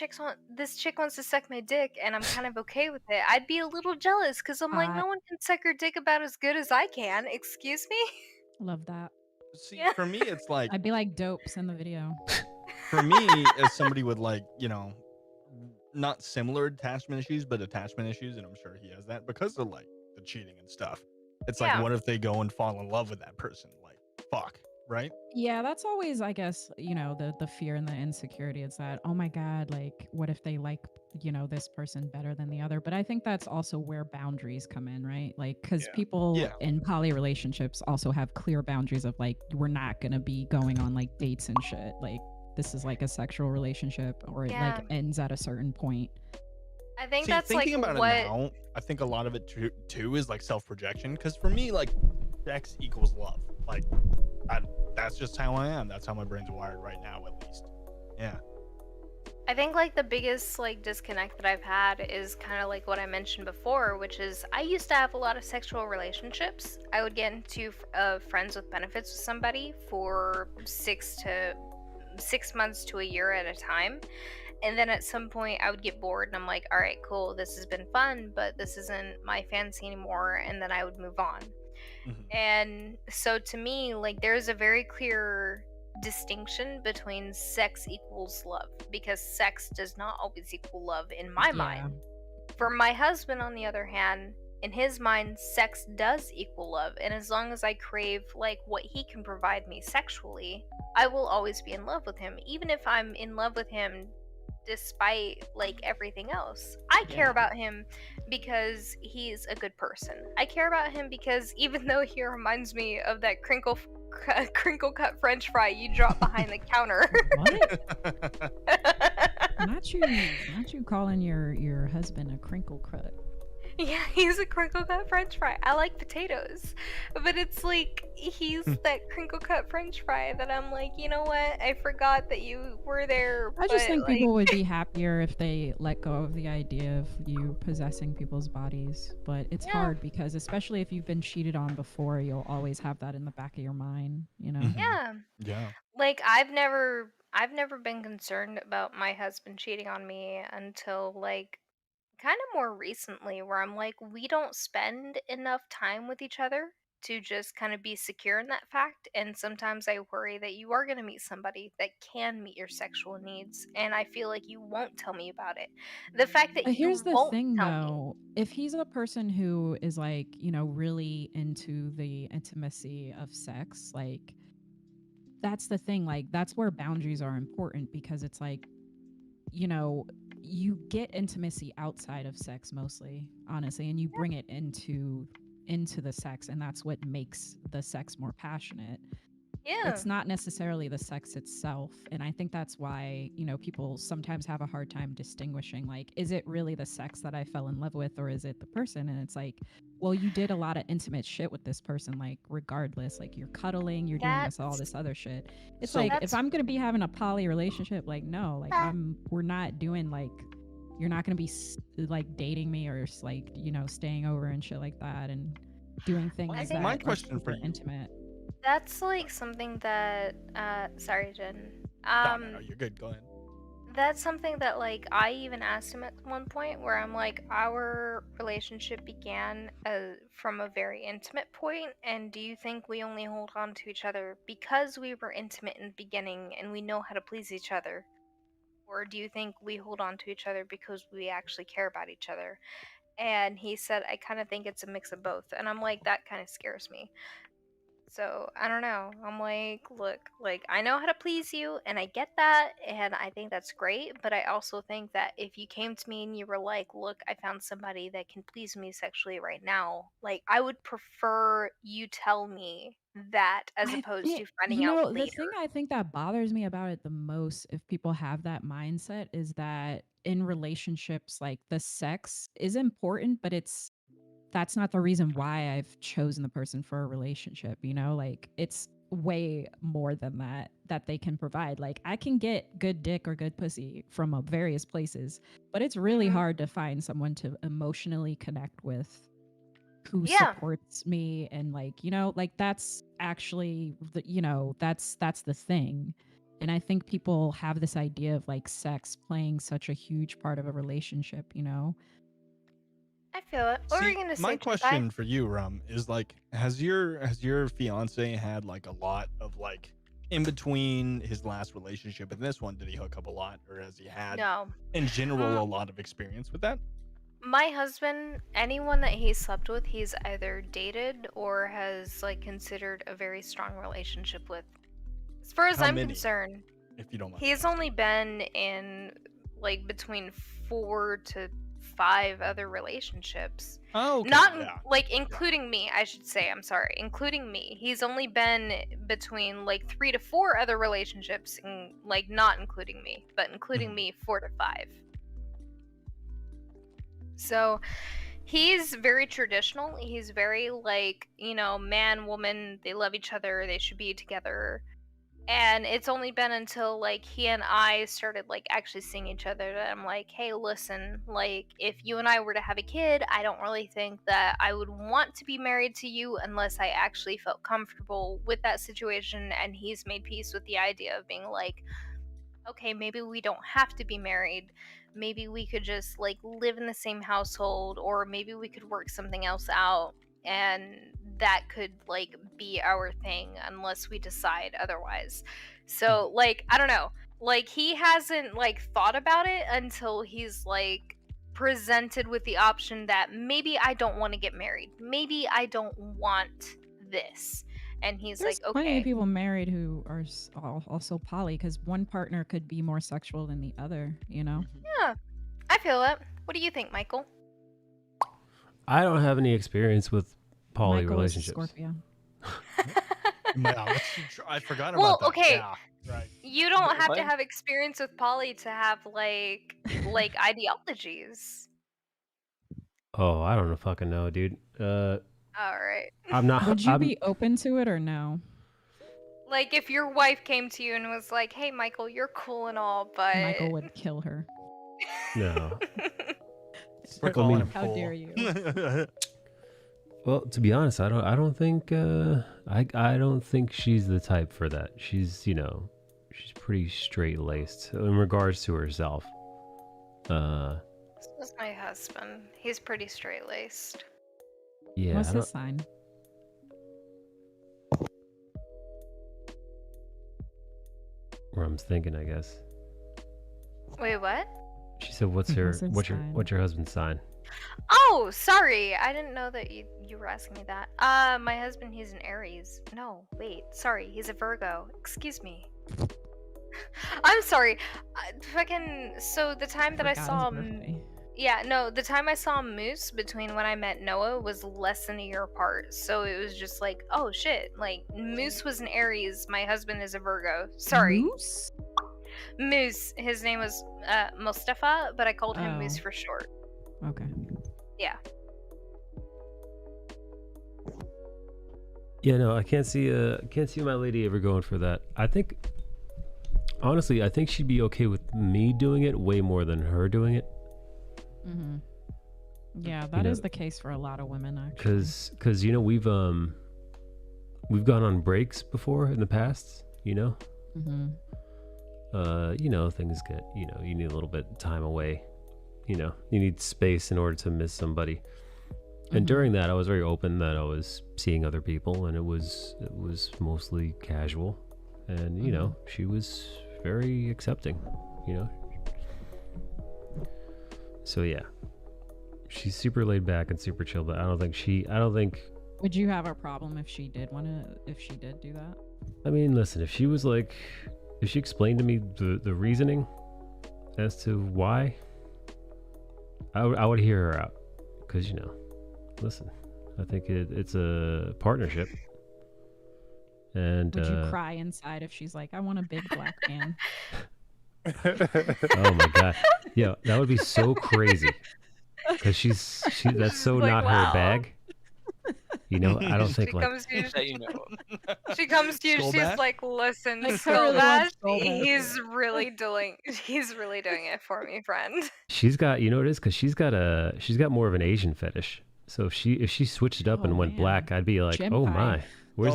Speaker 4: chick wants to suck my dick," and I'm kind of okay with it, I'd be a little jealous because I'm like,
Speaker 8: Hot.
Speaker 4: no one can suck her dick about as good as I can. Excuse me.
Speaker 8: Love that.
Speaker 9: See,
Speaker 4: Yeah.
Speaker 9: for me it's like
Speaker 8: I'd be like, dope, send the video.
Speaker 9: for me as somebody with like, not similar attachment issues, but attachment issues, and I'm sure he has that because of like the cheating and stuff. It's like,
Speaker 4: Yeah.
Speaker 9: what if they go and fall in love with that person? Like, fuck, right?
Speaker 8: Yeah, that's always, I guess, the fear and the insecurity. It's that, oh my God, like, what if they like, this person better than the other? But I think that's also where boundaries come in, right? Like, because people in poly relationships also have clear boundaries of like, we're not going to be going on like dates and shit. Like, this is like a sexual relationship, or it like ends at a certain point.
Speaker 4: I think
Speaker 9: See,
Speaker 4: that's like
Speaker 9: thinking about
Speaker 4: what.
Speaker 9: it now, I think a lot of it too is like self-projection. Because for me, like, sex equals love. Like, that's just how I am. That's how my brain's wired right now, at least. Yeah.
Speaker 4: I think like the biggest like disconnect that I've had is kind of like what I mentioned before, which is I used to have a lot of sexual relationships. I would get into friends with benefits with somebody for 6 months to a year at a time. And then at some point I would get bored and I'm like, all right, cool, this has been fun, but this isn't my fancy anymore. And then I would move on. And so to me, like there's a very clear distinction between sex equals love, because sex does not always equal love in my mind. For my husband, on the other hand, in his mind, sex does equal love, and as long as I crave like what he can provide me sexually, I will always be in love with him, even if I'm in love with him despite like everything else. I care about him because he's a good person. I care about him because even though he reminds me of that crinkle cut French fry you drop behind the counter.
Speaker 8: What? Not you calling your husband a crinkle cut.
Speaker 4: Yeah, he's a crinkle cut French fry. I like potatoes, but it's like he's that crinkle cut French fry that I'm like, you know what? I forgot that you were there.
Speaker 8: I just
Speaker 4: but,
Speaker 8: think
Speaker 4: like...
Speaker 8: people would be happier if they let go of the idea of you possessing people's bodies. But it's hard because, especially if you've been cheated on before, you'll always have that in the back of your mind, you know?
Speaker 4: Yeah.
Speaker 9: Yeah.
Speaker 4: Like I've never been concerned about my husband cheating on me until like kind of more recently, where I'm like, we don't spend enough time with each other to just kind of be secure in that fact. And sometimes I worry that you are going to meet somebody that can meet your sexual needs, and I feel like you won't tell me about it. The fact that
Speaker 8: But here's
Speaker 4: you
Speaker 8: the
Speaker 4: won't
Speaker 8: thing,
Speaker 4: tell me.
Speaker 8: though. If he's a person who is like, you know, really into the intimacy of sex, like, that's the thing. Like, that's where boundaries are important because it's like, you know, you get intimacy outside of sex mostly, honestly, and you bring it into the sex, and that's what makes the sex more passionate.
Speaker 4: Yeah.
Speaker 8: It's not necessarily the sex itself, and I think that's why, you know, people sometimes have a hard time distinguishing, like, is it really the sex that I fell in love with, or is it the person? And it's like, well, you did a lot of intimate shit with this person, like, regardless, like, you're cuddling, you're doing all this other shit. It's
Speaker 9: So-
Speaker 8: like, if I'm gonna be having a poly relationship, like, no, like, we're not doing, like, you're not gonna be like dating me or like, you know, staying over and shit like that and doing things that
Speaker 9: my
Speaker 8: are
Speaker 9: question for
Speaker 8: super
Speaker 9: you-
Speaker 8: intimate.
Speaker 4: That's like something that sorry, Jen.
Speaker 9: No, you're good. Go ahead.
Speaker 4: That's something that like I even asked him at one point, where I'm like, our relationship began from a very intimate point, and do you think we only hold on to each other because we were intimate in the beginning and we know how to please each other? Or do you think we hold on to each other because we actually care about each other? And he said, I kind of think it's a mix of both. And I'm like, that kind of scares me. So I don't know. I'm like, look, like I know how to please you, and I get that, and I think that's great. But I also think that if you came to me and you were like, look, I found somebody that can please me sexually right now, like I would prefer you tell me that as opposed to finding
Speaker 8: You
Speaker 4: out
Speaker 8: know,
Speaker 4: later.
Speaker 8: the thing I think that bothers me about it the most, if people have that mindset, is that in relationships, like, the sex is important, but that's not the reason why I've chosen the person for a relationship, you know? Like, it's way more than that they can provide. Like, I can get good dick or good pussy from various places, but it's really hard to find someone to emotionally connect with who supports me, and like, you know, like, that's actually the, you know, that's the thing. And I think people have this idea of like sex playing such a huge part of a relationship, you know?
Speaker 4: I feel it. What were
Speaker 9: See,
Speaker 4: you gonna say,
Speaker 9: my
Speaker 4: Jinkai?
Speaker 9: question for you, Rum, is like, has your fiance had like a lot of like in between his last relationship and this one? Did he hook up a lot, or has he had
Speaker 4: No.
Speaker 9: in general a lot of experience with that?
Speaker 4: My husband, anyone that he's slept with, he's either dated or has like considered a very strong relationship with. As far as
Speaker 9: How
Speaker 4: I'm
Speaker 9: many,
Speaker 4: concerned,
Speaker 9: if you don't mind?
Speaker 4: he's only been in like between 4 to 5 other relationships.
Speaker 9: Oh, okay,
Speaker 4: Not
Speaker 9: yeah.
Speaker 4: like including me, I should say. I'm sorry, including me. He's only been between like 3 to 4 other relationships, and like not including me, but including me 4 to 5. So he's very traditional. He's very like, you know, man, woman, they love each other, they should be together. And it's only been until like he and I started like actually seeing each other that I'm like, hey, listen, like if you and I were to have a kid, I don't really think that I would want to be married to you unless I actually felt comfortable with that situation. And he's made peace with the idea of being like, okay, maybe we don't have to be married. Maybe we could just like live in the same household, or maybe we could work something else out, and that could like be our thing unless we decide otherwise. So like I don't know, like he hasn't like thought about it until he's like presented with the option that maybe I don't want to get married. Maybe I don't want this. And he's
Speaker 8: There's
Speaker 4: like,
Speaker 8: plenty
Speaker 4: okay.
Speaker 8: of people married who are also poly because one partner could be more sexual than the other, you know?
Speaker 4: Yeah, I feel it. What do you think, Michael?
Speaker 1: I don't have any experience with poly
Speaker 8: Michael is a
Speaker 1: relationships.
Speaker 8: Scorpio.
Speaker 9: I forgot
Speaker 4: Well,
Speaker 9: about that.
Speaker 4: okay.
Speaker 9: Yeah, right.
Speaker 4: You don't have to
Speaker 3: What?
Speaker 4: have experience with poly to have like ideologies.
Speaker 1: Oh, I don't fucking know, dude.
Speaker 4: All right.
Speaker 1: I'm not.
Speaker 8: Would you
Speaker 1: I'm,
Speaker 8: be open to it or no?
Speaker 4: Like if your wife came to you and was like, "Hey, Michael, you're cool and all, but
Speaker 8: Michael would kill her.
Speaker 1: No.
Speaker 9: We're
Speaker 1: I
Speaker 9: calling
Speaker 1: mean-
Speaker 9: him
Speaker 8: How
Speaker 9: cool.
Speaker 8: dare you?
Speaker 1: Well, to be honest, I don't think I don't think she's the type for that. She's, you know, she's pretty straight laced in regards to herself.
Speaker 4: This is my husband. He's pretty straight laced.
Speaker 1: Yeah.
Speaker 8: What's
Speaker 1: I
Speaker 8: his
Speaker 1: don't-
Speaker 8: sign?
Speaker 1: Where I'm thinking, I guess.
Speaker 4: Wait, what?
Speaker 1: She said, "What's her
Speaker 8: What's his sign?
Speaker 1: what's your husband's sign?"
Speaker 4: Oh, sorry. I didn't know that you were asking me that. My husband, he's an Aries. No, wait. Sorry, he's a Virgo. Excuse me. I'm sorry. So the time that I
Speaker 8: Forgot
Speaker 4: saw
Speaker 8: his birthday.
Speaker 4: Yeah, no, the time I saw Moose between when I met Noah was less than a year apart. So it was just like, oh shit. Like, Moose was an Aries, my husband is a Virgo. Sorry.
Speaker 8: Moose?
Speaker 4: Moose. His name was Mustafa, but I called him Moose
Speaker 8: Oh.
Speaker 4: for short.
Speaker 8: Okay.
Speaker 4: Yeah.
Speaker 1: Yeah, no, I can't see my lady ever going for that. I think, honestly, I think she'd be okay with me doing it way more than her doing it.
Speaker 8: Mm-hmm. Yeah, that is
Speaker 1: know,
Speaker 8: the case for a lot of women, actually.
Speaker 1: Cause you know we've gone on breaks before in the past. You know.
Speaker 8: Mm-hmm.
Speaker 1: You know, things get, you know, you need a little bit of time away. You know, you need space in order to miss somebody. And during that, I was very open that I was seeing other people, and it was mostly casual. And you know, she was very accepting. You know. So yeah, she's super laid back and super chill, but I don't think.
Speaker 8: Would you have a problem if she did do that?
Speaker 1: I mean, listen, if she explained to me the reasoning as to why, I would hear her out. Because, you know, listen, I think it's a partnership. And
Speaker 8: Would you cry inside if she's like, I want a big black man?
Speaker 1: Oh my god, yeah, that would be so crazy. Because that's so
Speaker 4: Like,
Speaker 1: not
Speaker 4: wow.
Speaker 1: her bag. You know, I don't think
Speaker 4: She
Speaker 1: like.
Speaker 4: comes to you,
Speaker 3: That you know.
Speaker 4: she comes to you,
Speaker 9: Skull
Speaker 4: she's
Speaker 9: Bash?
Speaker 4: like, listen,
Speaker 8: Like, I really want
Speaker 4: Skullbash,
Speaker 8: Skull Bash.
Speaker 4: he's really doing it for me, friend.
Speaker 1: She's got, you know what it is, because she's got more of an Asian fetish. So if she switched it up and went
Speaker 8: man.
Speaker 1: black, I'd be like, oh
Speaker 8: Genpai.
Speaker 1: my, where's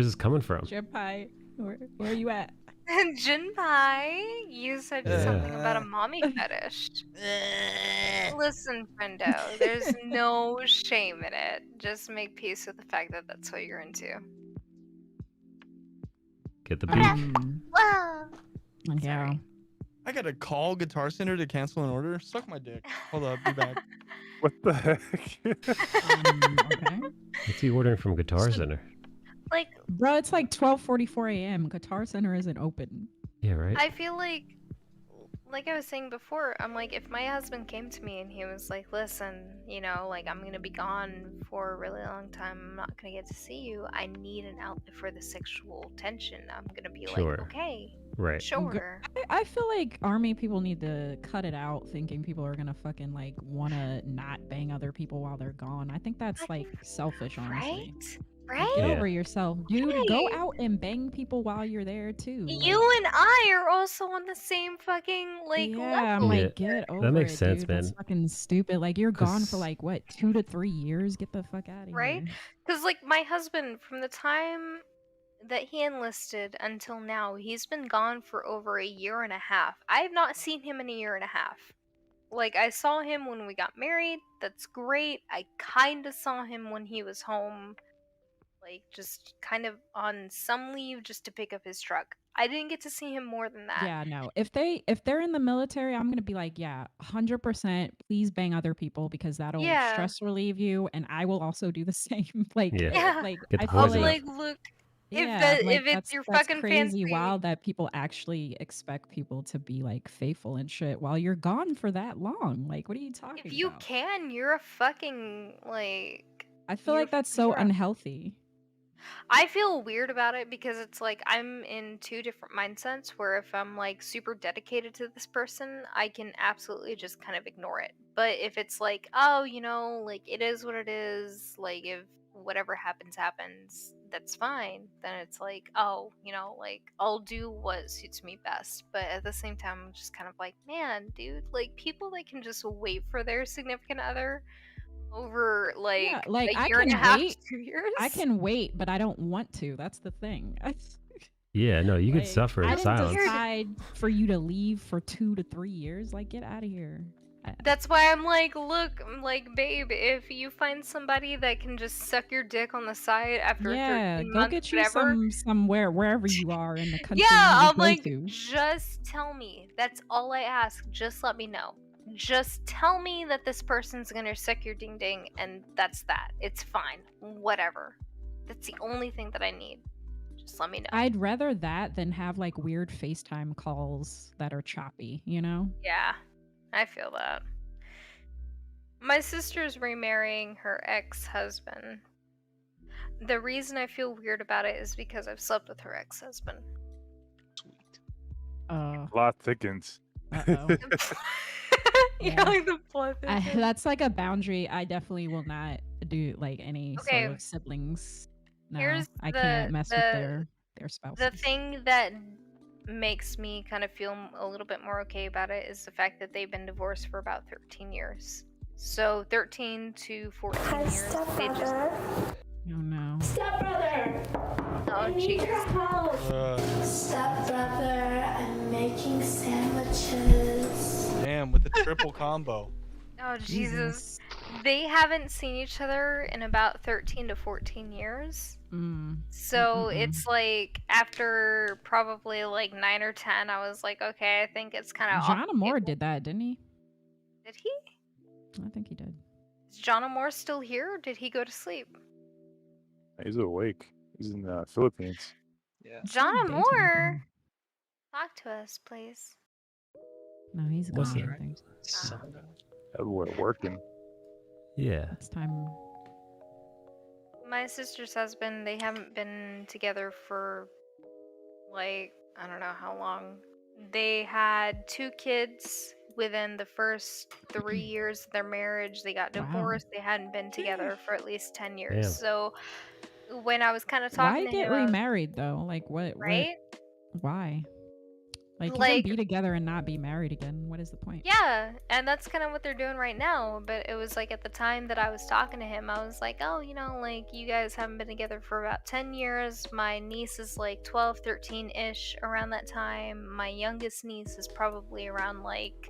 Speaker 1: this coming from?
Speaker 8: Genpai, where are you at?
Speaker 4: And Jinpai, you said
Speaker 1: Yeah.
Speaker 4: something about a mommy fetish. Listen, friendo, there's no shame in it. Just make peace with the fact that that's what you're into.
Speaker 1: Get the beat.
Speaker 19: Whoa.
Speaker 8: Yeah.
Speaker 9: I gotta call Guitar Center to cancel an order. Suck my dick. Hold up, be back.
Speaker 16: What the heck?
Speaker 8: Okay.
Speaker 1: What's he ordering from Guitar Center?
Speaker 4: Like,
Speaker 8: Bro, it's like 12:44 a.m. Guitar Center isn't open.
Speaker 1: Yeah, right.
Speaker 4: I feel like I was saying before, I'm like, if my husband came to me and he was like, listen, you know, like, I'm gonna be gone for a really long time, I'm not gonna get to see you, I need an outlet for the sexual tension, I'm gonna be
Speaker 1: Sure.
Speaker 4: like, okay,
Speaker 1: Right.
Speaker 4: sure.
Speaker 8: I feel like army people need to cut it out thinking people are gonna fucking like wanna not bang other people while they're gone. I think that's like selfish, honestly.
Speaker 4: Right?
Speaker 8: Get
Speaker 1: Yeah.
Speaker 8: over yourself, dude. Go
Speaker 4: Right.
Speaker 8: out and bang people while you're there too.
Speaker 4: You and I are also on the same fucking
Speaker 8: Yeah, I'm
Speaker 4: level.
Speaker 8: like,
Speaker 1: Yeah,
Speaker 8: get
Speaker 1: that
Speaker 8: over
Speaker 1: makes
Speaker 8: it,
Speaker 1: sense,
Speaker 8: dude.
Speaker 1: man.
Speaker 8: That's fucking stupid. Like you're gone for
Speaker 1: 'Cause-
Speaker 8: like what, 2 to 3 years? Get the fuck out of
Speaker 4: Right?
Speaker 8: here.
Speaker 4: Because like my husband, from the time that he enlisted until now, he's been gone for over a year and a half. I have not seen him in a year and a half. Like, I saw him when we got married. That's great. I kind of saw him when he was home, like just kind of on some leave just to pick up his truck. I didn't get to see him more than that.
Speaker 8: Yeah, no. If they're in the military, I'm gonna be like, yeah, 100%. Please bang other people because that'll
Speaker 4: Yeah.
Speaker 8: stress relieve you, and I will also do the same. Like,
Speaker 1: Yeah.
Speaker 8: like
Speaker 1: Get the
Speaker 8: I feel
Speaker 1: voice
Speaker 4: I'm
Speaker 8: like,
Speaker 1: enough.
Speaker 4: like, look,
Speaker 8: yeah, like
Speaker 4: if it's your
Speaker 8: that's
Speaker 4: fucking
Speaker 8: crazy.
Speaker 4: fancy,
Speaker 8: Wild that people actually expect people to be like faithful and shit while you're gone for that long. Like, what are you talking
Speaker 4: if you
Speaker 8: about?
Speaker 4: can, you're a fucking like.
Speaker 8: I feel like that's so unhealthy.
Speaker 4: I feel weird about it because it's like I'm in two different mindsets where if I'm like super dedicated to this person, I can absolutely just kind of ignore it. But if it's like, oh, you know, like it is what it is, like if whatever happens, happens, that's fine, then it's like, oh, you know, like I'll do what suits me best. But at the same time, I'm just kind of like, man, dude, like people that can just wait for their significant other over like
Speaker 8: Yeah, like
Speaker 4: a
Speaker 8: I
Speaker 4: year and a
Speaker 8: can
Speaker 4: half,
Speaker 8: wait.
Speaker 4: 2 years.
Speaker 8: I can wait, but I don't want to. That's the thing.
Speaker 1: Yeah, no, you could
Speaker 8: Like,
Speaker 1: suffer in
Speaker 8: I didn't
Speaker 1: silence.
Speaker 8: decide for you to leave for 2 to 3 years. Like, get out of here.
Speaker 4: That's why I'm like, look, I'm like, babe, if you find somebody that can just suck your dick on the side after
Speaker 8: Yeah,
Speaker 4: 13
Speaker 8: go
Speaker 4: months,
Speaker 8: get you
Speaker 4: whatever.
Speaker 8: somewhere wherever you are in the country
Speaker 4: Yeah,
Speaker 8: you
Speaker 4: I'm
Speaker 8: go
Speaker 4: like,
Speaker 8: to.
Speaker 4: just tell me. That's all I ask. Just let me know. Just tell me that this person's gonna suck your ding ding, and that's that. It's fine. Whatever. That's the only thing that I need. Just let me know.
Speaker 8: I'd rather that than have like weird FaceTime calls that are choppy, you know?
Speaker 4: Yeah, I feel that. My sister's remarrying her ex-husband. The reason I feel weird about it is because I've slept with her ex-husband.
Speaker 16: Plot thickens.
Speaker 8: Uh-oh.
Speaker 4: Yeah, like the plot thickens.
Speaker 8: That's like a boundary. I definitely will not do like any
Speaker 4: Okay.
Speaker 8: sort of siblings. No,
Speaker 4: Here's
Speaker 8: I can't mess with their
Speaker 4: the
Speaker 8: spouses.
Speaker 4: thing that makes me kind of feel a little bit more okay about it is the fact that they've been divorced for about 13 years. So 13 to 14 years. They just...
Speaker 8: Oh no.
Speaker 14: Stepbrother!
Speaker 4: Oh jeez.
Speaker 14: Stepbrother, I'm making sandwiches.
Speaker 9: Damn, with the triple combo.
Speaker 4: Oh Jesus. They haven't seen each other in about 13 to 14 years. So it's like after probably like 9 or 10, I was like, okay, I think it's kind of
Speaker 8: John Moore did that, didn't he?
Speaker 4: Did he?
Speaker 8: I think he did.
Speaker 4: Is John Moore still here or did he go to sleep?
Speaker 16: He's awake. He's in the Philippines.
Speaker 3: Yeah.
Speaker 4: John Moore, talk to us, please.
Speaker 8: No, he's
Speaker 1: What's
Speaker 8: gone.
Speaker 1: it?
Speaker 8: I think.
Speaker 16: We're working.
Speaker 1: Yeah.
Speaker 8: It's time.
Speaker 4: My sister's husband, they haven't been together for like, I don't know how long. They had 2 kids within the first 3 years of their marriage. They got divorced. They hadn't been together for at least 10 years.
Speaker 1: Damn.
Speaker 4: So when I was kind of
Speaker 8: Why
Speaker 4: talking to
Speaker 8: get
Speaker 4: him, I was-
Speaker 8: remarried though? Like what?
Speaker 4: right?
Speaker 8: Why? Like you
Speaker 4: Like-
Speaker 8: can be together and not be married again. What is the point?
Speaker 4: Yeah, and that's kind of what they're doing right now. But it was like at the time that I was talking to him, I was like, oh, you know, like you guys haven't been together for about 10 years. My niece is like 12, 13-ish around that time. My youngest niece is probably around like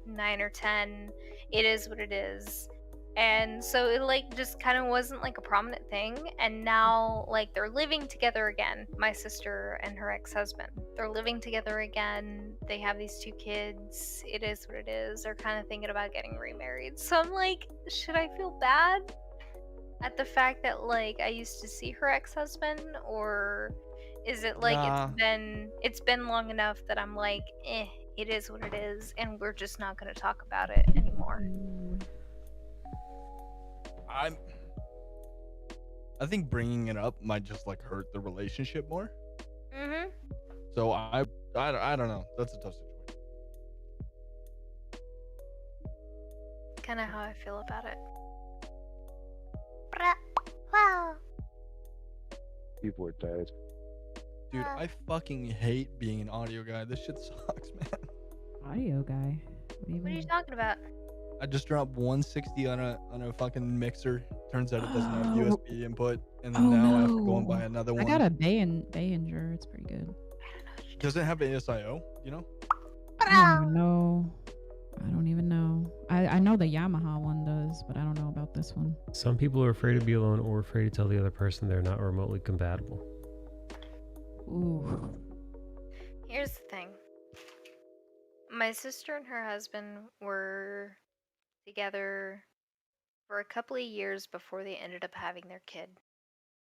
Speaker 4: 9 or 10. It is what it is. And so it like just kind of wasn't like a prominent thing. And now like they're living together again, my sister and her ex-husband. They're living together again. They have these 2 kids. It is what it is. They're kind of thinking about getting remarried. So I'm like, should I feel bad at the fact that like I used to see her ex-husband, or is it like
Speaker 9: Nah.
Speaker 4: it's been long enough that I'm like, it is what it is, and we're just not going to talk about it anymore.
Speaker 9: I think bringing it up might just like hurt the relationship more.
Speaker 4: Mhm.
Speaker 9: So I don't know. That's a tough situation.
Speaker 4: Kind of how I feel about it.
Speaker 19: Wow.
Speaker 16: People are dead.
Speaker 9: Dude, I fucking hate being an audio guy. This shit sucks, man.
Speaker 8: Audio guy. What do you
Speaker 4: What are you
Speaker 8: mean?
Speaker 4: talking about?
Speaker 9: I just dropped 160 on a fucking mixer. Turns out it doesn't have USB input, and then now I have to go and buy another one.
Speaker 8: I got a Behringer. It's pretty good.
Speaker 9: Does it have ASIO? You know?
Speaker 8: I don't even know. I don't even know. I know the Yamaha one does. spouses, but I don't know about this one.
Speaker 1: Some people are afraid to be alone or afraid to tell the other person they're not remotely compatible.
Speaker 8: Ooh.
Speaker 4: Here's the thing. My sister and her husband were together for a couple of years before they ended up having their kid.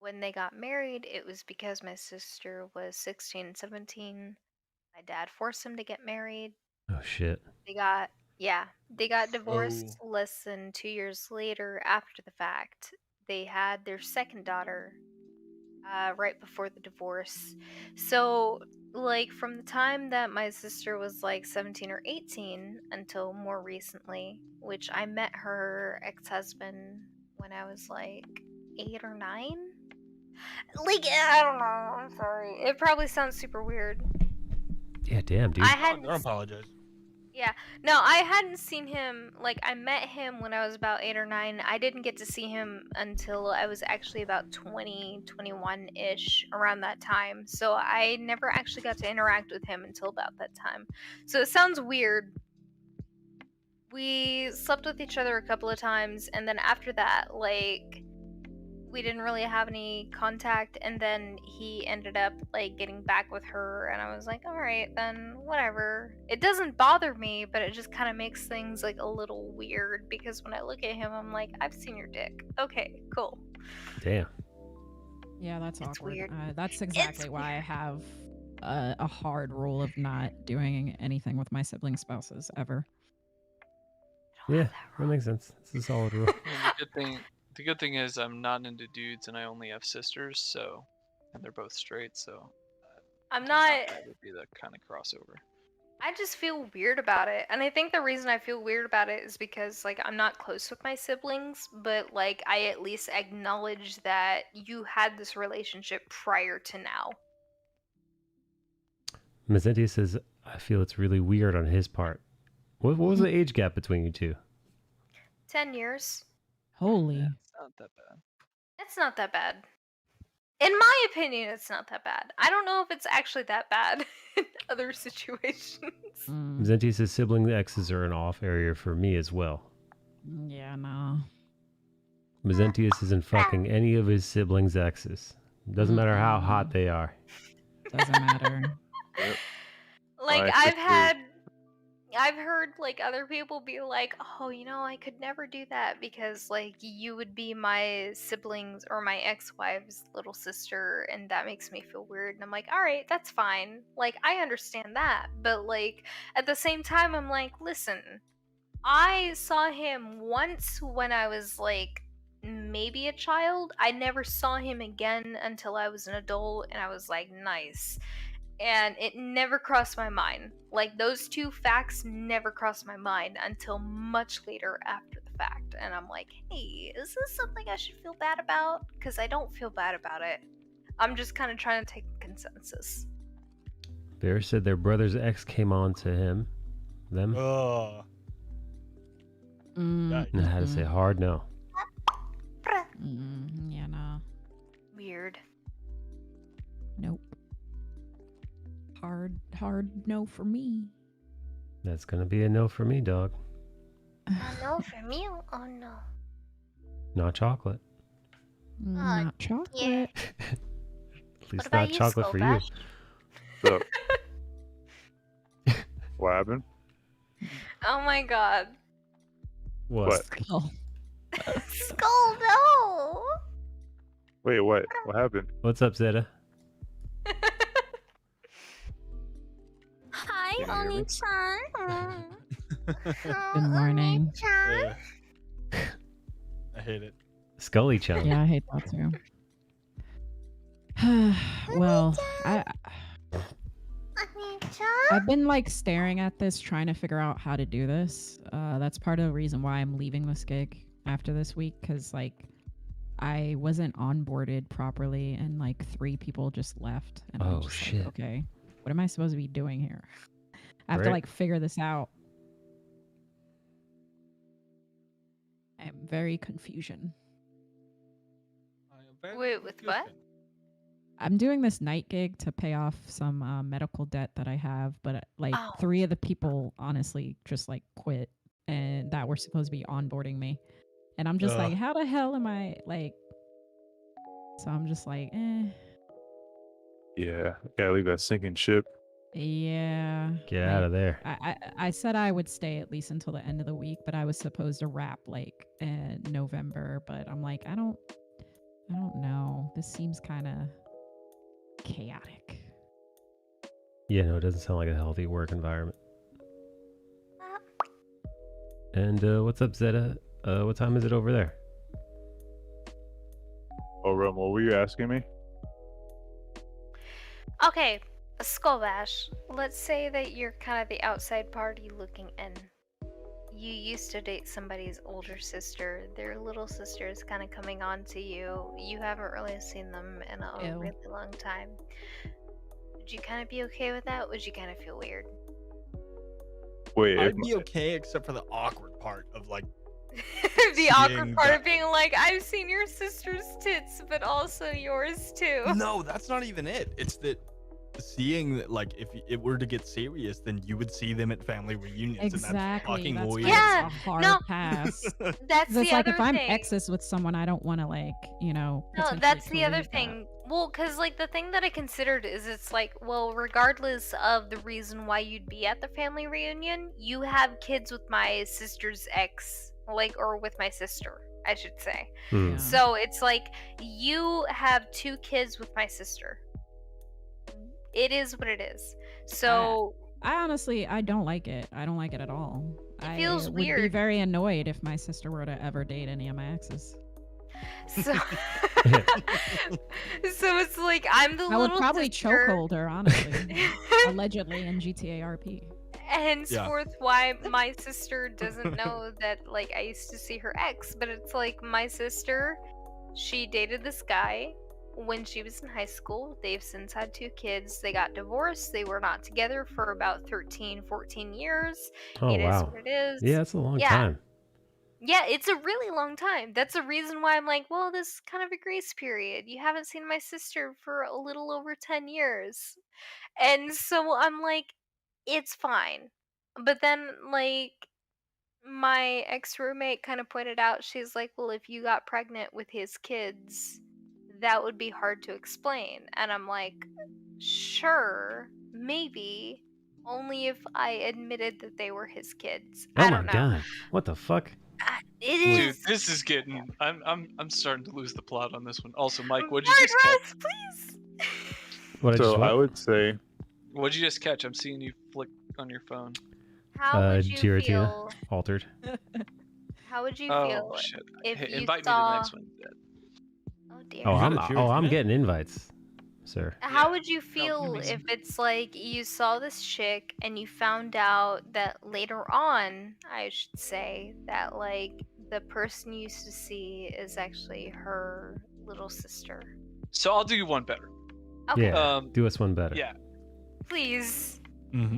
Speaker 4: When they got married, it was because my sister was 16, 17. My dad forced them to get married.
Speaker 1: Oh shit.
Speaker 4: They got divorced less than 2 years later after the fact. They had their second daughter right before the divorce. So, like, from the time that my sister was like 17 or 18 until more recently, which I met her ex husband when I was like 8 or 9. Like, I don't know. I'm sorry. It probably sounds super weird.
Speaker 1: Yeah, damn, dude.
Speaker 4: I hadn't.
Speaker 9: Don't apologize.
Speaker 4: Yeah. No, I hadn't seen him. Like, I met him when I was about 8 or 9. I didn't get to see him until I was actually about 20, 21-ish, around that time. So I never actually got to interact with him until about that time. So it sounds weird. We slept with each other a couple of times, and then after that, like, we didn't really have any contact, and then he ended up like getting back with her, and I was like, all right, then whatever. It doesn't bother me, but it just kind of makes things like a little weird, because when I look at him, I'm like, I've seen your dick. Okay, cool.
Speaker 1: Damn.
Speaker 8: Yeah, that's
Speaker 4: It's
Speaker 8: awkward.
Speaker 4: weird.
Speaker 8: That's exactly why I have a hard rule of not doing anything with my sibling spouses ever.
Speaker 1: Yeah, that makes sense. It's a solid rule.
Speaker 3: The good thing is I'm not into dudes and I only have sisters, so, and they're both straight, so
Speaker 4: I'm not.
Speaker 3: that would be the kind of crossover.
Speaker 4: I just feel weird about it. And I think the reason I feel weird about it is because, like, I'm not close with my siblings, but, like, I at least acknowledge that you had this relationship prior to now.
Speaker 1: Mazzentia says, I feel it's really weird on his part. What was the age gap between you two?
Speaker 4: 10 years.
Speaker 8: Holy.
Speaker 3: Yeah, it's not that bad.
Speaker 4: It's not that bad. In my opinion, it's not that bad. I don't know if it's actually that bad in other situations.
Speaker 1: Mazzentia says sibling exes are an off area for me as well.
Speaker 8: Yeah, no.
Speaker 1: Mazzentia isn't fucking any of his siblings' exes. Doesn't matter how hot they are.
Speaker 8: Doesn't matter.
Speaker 16: Yep.
Speaker 4: Like,
Speaker 16: My
Speaker 4: I've heard, like, other people be like, oh, you know, I could never do that because, like, you would be my siblings or my ex-wife's little sister, and that makes me feel weird. And I'm like, all right, that's fine. Like, I understand that. But, like, at the same time, I'm like, listen, I saw him once when I was, like, maybe a child. I never saw him again until I was an adult, and I was like, nice. And it never crossed my mind. Like, those two facts never crossed my mind until much later after the fact. And I'm like, hey, is this something I should feel bad about? Because I don't feel bad about it. I'm just kind of trying to take a consensus.
Speaker 1: Bear said their brother's ex came on to them.
Speaker 9: Oh.
Speaker 1: And I had to say hard no.
Speaker 8: Yeah, no.
Speaker 4: Weird.
Speaker 8: Nope. Hard no for me.
Speaker 1: That's gonna be a no for me, dog.
Speaker 19: No, for me, oh no.
Speaker 1: Not chocolate.
Speaker 8: Not chocolate.
Speaker 19: Yeah.
Speaker 1: At least
Speaker 19: about
Speaker 1: not
Speaker 19: you,
Speaker 1: chocolate for you.
Speaker 19: Skullbash?
Speaker 16: So, what happened?
Speaker 4: Oh my god.
Speaker 1: What?
Speaker 8: Skull.
Speaker 19: Skull, no!
Speaker 16: Wait, what? What happened?
Speaker 1: What's up, Zeta?
Speaker 19: Hi,
Speaker 16: Can you hear me?
Speaker 19: Oni-chan.
Speaker 8: Good morning.
Speaker 19: Oni-chan.
Speaker 9: I hate it.
Speaker 1: Scully Chan.
Speaker 8: Yeah, I hate that too. Well, I've been like staring at this, trying to figure out how to do this. That's part of the reason why I'm leaving this gig after this week, because like I wasn't onboarded properly, and like 3 people just left. And I'm
Speaker 1: Oh,
Speaker 8: just
Speaker 1: shit.
Speaker 8: Like, okay, what am I supposed to be doing here? I have to
Speaker 1: Right.
Speaker 8: like figure this out. I'm very confusion.
Speaker 4: Wait, with what?
Speaker 8: I'm doing this night gig to pay off some medical debt that I have, but like 3 of the people honestly just like quit, and that were supposed to be onboarding me. And I'm just like, how the hell am I like? So I'm just like,
Speaker 16: Yeah, gotta leave that sinking ship.
Speaker 8: yeah.
Speaker 1: Get out of there.
Speaker 8: I said I would stay at least until the end of the week, but I was supposed to wrap like in November. But I'm like, I don't know. This seems kind of chaotic.
Speaker 1: Yeah, no, it doesn't sound like a healthy work environment. And what's up, Zeta? What time is it over there?
Speaker 16: Oh, Rum, what were you asking me?
Speaker 4: Okay, Skull Bash. Let's say that you're kind of the outside party looking in. You used to date somebody's older sister. Their little sister is kind of coming on to you. You haven't really seen them in a really long time. Would you kind of be okay with that? Would you kind of feel weird?
Speaker 16: Wait,
Speaker 9: I'd be okay except for the awkward part of like
Speaker 4: The awkward part of being like, I've seen your sister's tits, but also yours too.
Speaker 9: No, that's not even it. It's that seeing that, like, if it were to get serious, then you would see them at family reunions.
Speaker 8: Exactly.
Speaker 9: And that's fucking
Speaker 8: That's
Speaker 9: weird.
Speaker 8: why
Speaker 4: Yeah,
Speaker 8: it's a hard
Speaker 4: no,
Speaker 8: pass.
Speaker 4: That's
Speaker 8: It's
Speaker 4: the
Speaker 8: like
Speaker 4: other
Speaker 8: if I'm
Speaker 4: thing.
Speaker 8: exes with someone, I don't want to like, you know.
Speaker 4: No,
Speaker 8: potentially
Speaker 4: that's the other
Speaker 8: collude that.
Speaker 4: thing. Well, because, like, the thing that I considered is it's like, well, regardless of the reason why you'd be at the family reunion, you have kids with my sister's ex, like, or with my sister, I should say.
Speaker 1: Hmm.
Speaker 4: So it's like, you have 2 kids with my sister. It is what it is. So
Speaker 8: I honestly, I don't like it. I don't like it at all.
Speaker 4: It feels
Speaker 8: would be
Speaker 4: weird.
Speaker 8: very annoyed if my sister were to ever date any of my exes.
Speaker 4: So, so it's like I'm the
Speaker 8: I
Speaker 4: little
Speaker 8: would probably
Speaker 4: sister.
Speaker 8: chokehold her, honestly. Allegedly in GTA RP.
Speaker 4: Henceforth, why my sister doesn't know that, like, I used to see her ex, but it's like my sister, she dated this guy when she was in high school. They've since had 2 kids. They got divorced. They were not together for about 13, 14 years.
Speaker 1: Oh,
Speaker 4: It is
Speaker 1: wow.
Speaker 4: what it is.
Speaker 1: Yeah, that's a long
Speaker 4: Yeah.
Speaker 1: time.
Speaker 4: Yeah, it's a really long time. That's a reason why I'm like, well, this is kind of a grace period. You haven't seen my sister for a little over 10 years. And so I'm like, it's fine. But then, like, my ex roommate kind of pointed out, she's like, well, if you got pregnant with his kids, that would be hard to explain. And I'm like, sure, maybe. Only if I admitted that they were his kids.
Speaker 1: Oh
Speaker 4: I
Speaker 1: my
Speaker 4: don't know.
Speaker 1: god. What the fuck?
Speaker 4: It
Speaker 3: Dude,
Speaker 4: is.
Speaker 3: this is getting. I'm starting to lose the plot on this one. Also, Mike, what'd you
Speaker 4: Right,
Speaker 3: just catch?
Speaker 4: Russ, please.
Speaker 1: What did
Speaker 16: So
Speaker 1: you
Speaker 16: I would say,
Speaker 3: What'd you just catch? I'm seeing you flick on your phone.
Speaker 4: How would you
Speaker 1: Giratina
Speaker 4: feel?
Speaker 1: altered.
Speaker 4: How would you
Speaker 3: Oh
Speaker 4: feel
Speaker 3: shit!
Speaker 4: if
Speaker 3: Hey,
Speaker 4: you
Speaker 3: invite
Speaker 4: saw?
Speaker 3: me to the next one.
Speaker 4: Oh dear.
Speaker 1: Oh, I'm
Speaker 10: Giratina?
Speaker 1: I'm getting invites, sir.
Speaker 4: How would you feel
Speaker 3: amazing.
Speaker 4: if it's like you saw this chick and you found out that later on, I should say, that like the person you used to see is actually her little sister?
Speaker 3: So I'll do you one better.
Speaker 4: Okay.
Speaker 1: Yeah. Do us one better.
Speaker 3: Yeah.
Speaker 4: Please.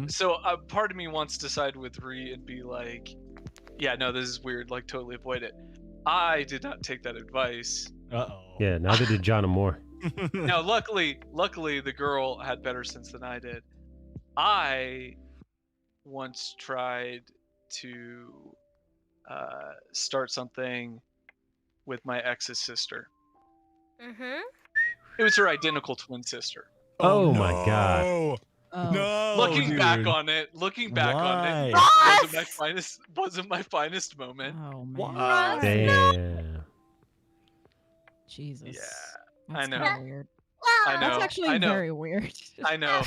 Speaker 3: So part of me wants to side with Ree and be like, yeah, no, this is weird. Like, totally avoid it. I did not take that advice.
Speaker 1: Yeah, neither did John and Moore.
Speaker 3: Now, luckily, the girl had better sense than I did. I once tried to start something with my ex's sister.
Speaker 4: Mm-hmm.
Speaker 3: It was her identical twin sister.
Speaker 1: Oh, my god.
Speaker 9: No,
Speaker 3: Looking back
Speaker 9: dude.
Speaker 3: on it,
Speaker 9: Why?
Speaker 3: wasn't my finest moment.
Speaker 8: Oh man.
Speaker 9: What?
Speaker 1: Damn.
Speaker 8: Jesus.
Speaker 3: Yeah,
Speaker 8: That's
Speaker 3: I know.
Speaker 8: kinda weird.
Speaker 3: I know.
Speaker 8: That's actually
Speaker 3: I know.
Speaker 8: very weird.
Speaker 3: I know.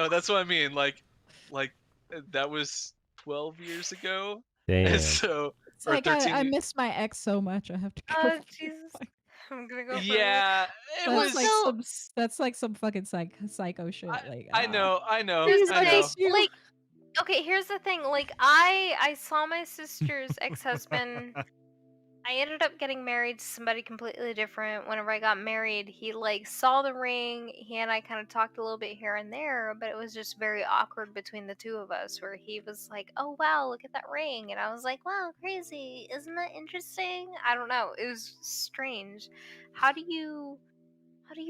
Speaker 3: That's what I mean. Like that was 12 years ago.
Speaker 1: Damn.
Speaker 3: And so,
Speaker 8: It's
Speaker 3: or
Speaker 8: like
Speaker 3: 13.
Speaker 8: I miss my ex so much. I have to go.
Speaker 4: Oh Jesus. I'm gonna go.
Speaker 3: Yeah, it was.
Speaker 8: That's like some fucking psycho shit. Like
Speaker 3: I know.
Speaker 4: Here's
Speaker 3: I
Speaker 4: the
Speaker 3: know.
Speaker 4: thing, like, okay, here's the thing. Like, I saw my sister's ex-husband. I ended up getting married to somebody completely different. Whenever I got married, he like saw the ring. He and I kind of talked a little bit here and there, but it was just very awkward between the two of us. Where he was like, "Oh wow, look at that ring," and I was like, "Wow, crazy! Isn't that interesting?" I don't know. It was strange. How do you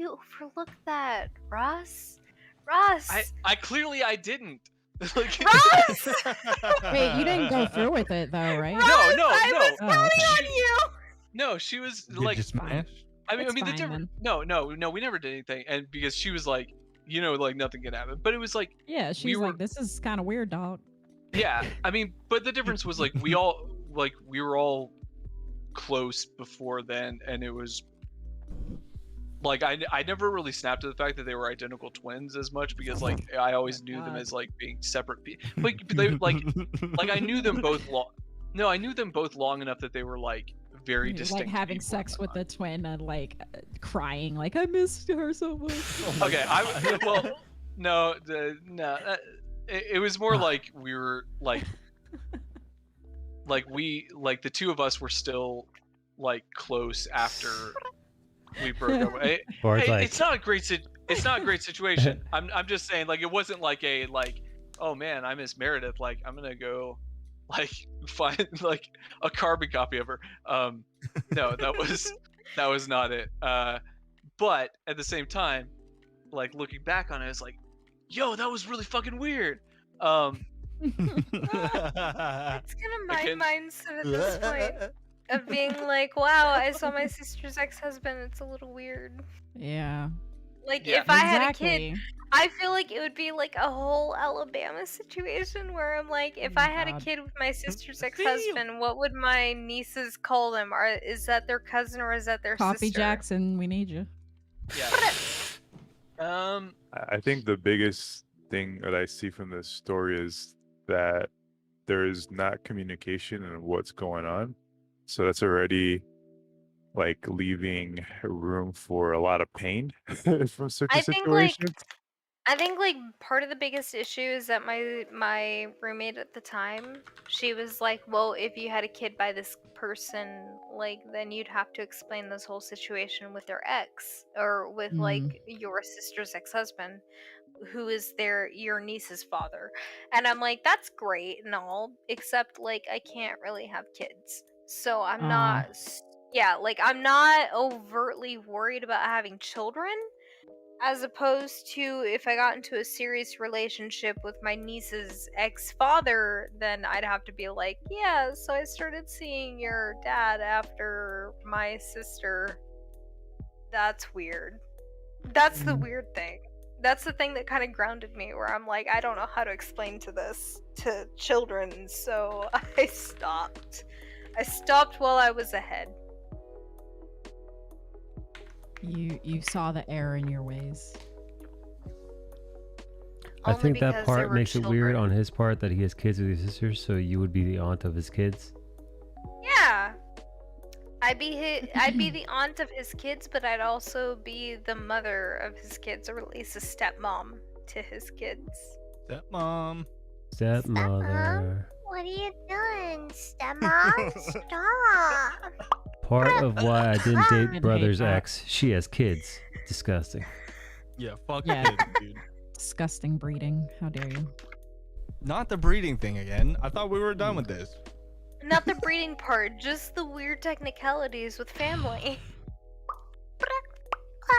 Speaker 4: overlook that, Ross? Ross.
Speaker 3: I clearly I didn't. Like,
Speaker 4: Ross!
Speaker 8: Wait, you didn't go through with it though, right?
Speaker 3: No.
Speaker 4: I was counting on you.
Speaker 3: No, she was
Speaker 9: Did
Speaker 3: like.
Speaker 9: you smash?
Speaker 3: I mean,
Speaker 8: It's
Speaker 3: the
Speaker 8: fine,
Speaker 3: difference.
Speaker 8: then.
Speaker 3: No, we never did anything, and because she was like, like nothing can happen. But it was like,
Speaker 8: Yeah, she's like, this is kind of weird, dog.
Speaker 3: yeah. I mean, but the difference was like we were all close before then, and it was like I never really snapped at the fact that they were identical twins as much because like I always knew them as like being separate people. But they like I knew them both long. No, I knew them both long enough that they were like very distinct.
Speaker 8: Like having sex with the twin and like crying, like I missed her so much.
Speaker 3: Okay, no, it was more like we were like the two of us were still like close after we broke up. It's not a great situation. I'm just saying, like, it wasn't like a like, oh man, I miss Meredith. Like, I'm gonna go like find like a carbon copy of her. No, that was not it. But at the same time, like looking back on it, it's like, yo, that was really fucking weird.
Speaker 4: It's kind of my mindset at this point of being like, wow, I saw my sister's ex-husband. It's a little weird.
Speaker 8: Yeah.
Speaker 4: Like,
Speaker 8: Yeah,
Speaker 4: if I had a
Speaker 8: exactly.
Speaker 4: kid, I feel like it would be like a whole Alabama situation where I'm like, if I had a kid with my sister's ex-husband, what would my nieces call them? Is that their cousin or is that their
Speaker 8: Coffee
Speaker 4: sister?
Speaker 8: Jackson, we need you.
Speaker 3: Yeah.
Speaker 16: I think the biggest thing that I see from this story is that there is not communication in what's going on. So that's already like leaving room for a lot of pain from certain situations.
Speaker 4: I think like part of the biggest issue is that my roommate at the time, she was like, well, if you had a kid by this person, like then you'd have to explain this whole situation with their ex or with like your sister's ex-husband, who is your niece's father. And I'm like, that's great and all, except like I can't really have kids. So I'm not I'm not overtly worried about having children. As opposed to if I got into a serious relationship with my niece's ex-father, then I'd have to be like, yeah, so I started seeing your dad after my sister. That's weird. That's the weird thing. That's the thing that kind of grounded me, where I'm like, I don't know how to explain this to children, so I stopped. I stopped while I was ahead.
Speaker 8: You saw the error in your ways.
Speaker 1: I think that
Speaker 4: because they
Speaker 1: part
Speaker 4: were
Speaker 1: makes it weird
Speaker 4: children.
Speaker 1: on his part that he has kids with your sister, so you would be the aunt of his kids.
Speaker 4: Yeah. I'd be the aunt of his kids, but I'd also be the mother of his kids, or at least a stepmom to his kids.
Speaker 9: Stepmom.
Speaker 1: Stepmother.
Speaker 19: What are you doing, stepmom? Stop.
Speaker 1: Part of why I didn't date
Speaker 8: hate
Speaker 1: brother's
Speaker 8: that.
Speaker 1: ex. She has kids. Disgusting.
Speaker 9: Yeah, fuck
Speaker 8: Yeah.
Speaker 9: kids, dude.
Speaker 8: Disgusting breeding. How dare you?
Speaker 9: Not the breeding thing again. I thought we were done with this.
Speaker 4: Not the breeding part, just the weird technicalities with family.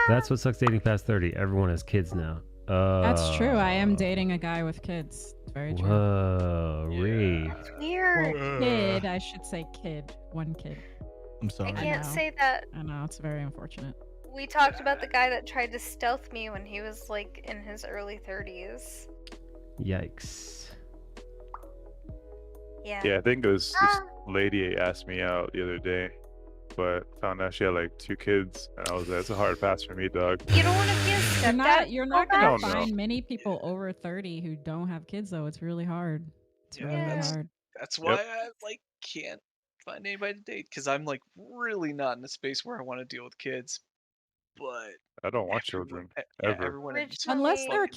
Speaker 1: That's what sucks dating past 30. Everyone has kids now.
Speaker 8: That's true. I am dating a guy with kids. It's very true.
Speaker 1: Whoa, Ree.
Speaker 4: That's weird.
Speaker 8: Well, kid, I should say kid. One kid.
Speaker 9: I'm sorry.
Speaker 4: I can't
Speaker 8: know.
Speaker 4: say that.
Speaker 8: I know, it's very unfortunate.
Speaker 4: We talked about the guy that tried to stealth me when he was like in his early 30s.
Speaker 1: Yikes.
Speaker 4: Yeah.
Speaker 16: Yeah, I think it was this lady asked me out the other day, but found out she had like 2 kids, and I was like, that's a hard pass for me, dog.
Speaker 4: You don't want to be a stepdad?
Speaker 8: You're not
Speaker 4: so
Speaker 8: gonna
Speaker 4: much?
Speaker 8: find many people over 30 who don't have kids though. It's really hard. It's really hard.
Speaker 3: That's why I like can't find anybody to date, because I'm like really not in a space where I want to deal with kids. But
Speaker 16: I don't want children ever.
Speaker 3: everyone
Speaker 8: Unless they're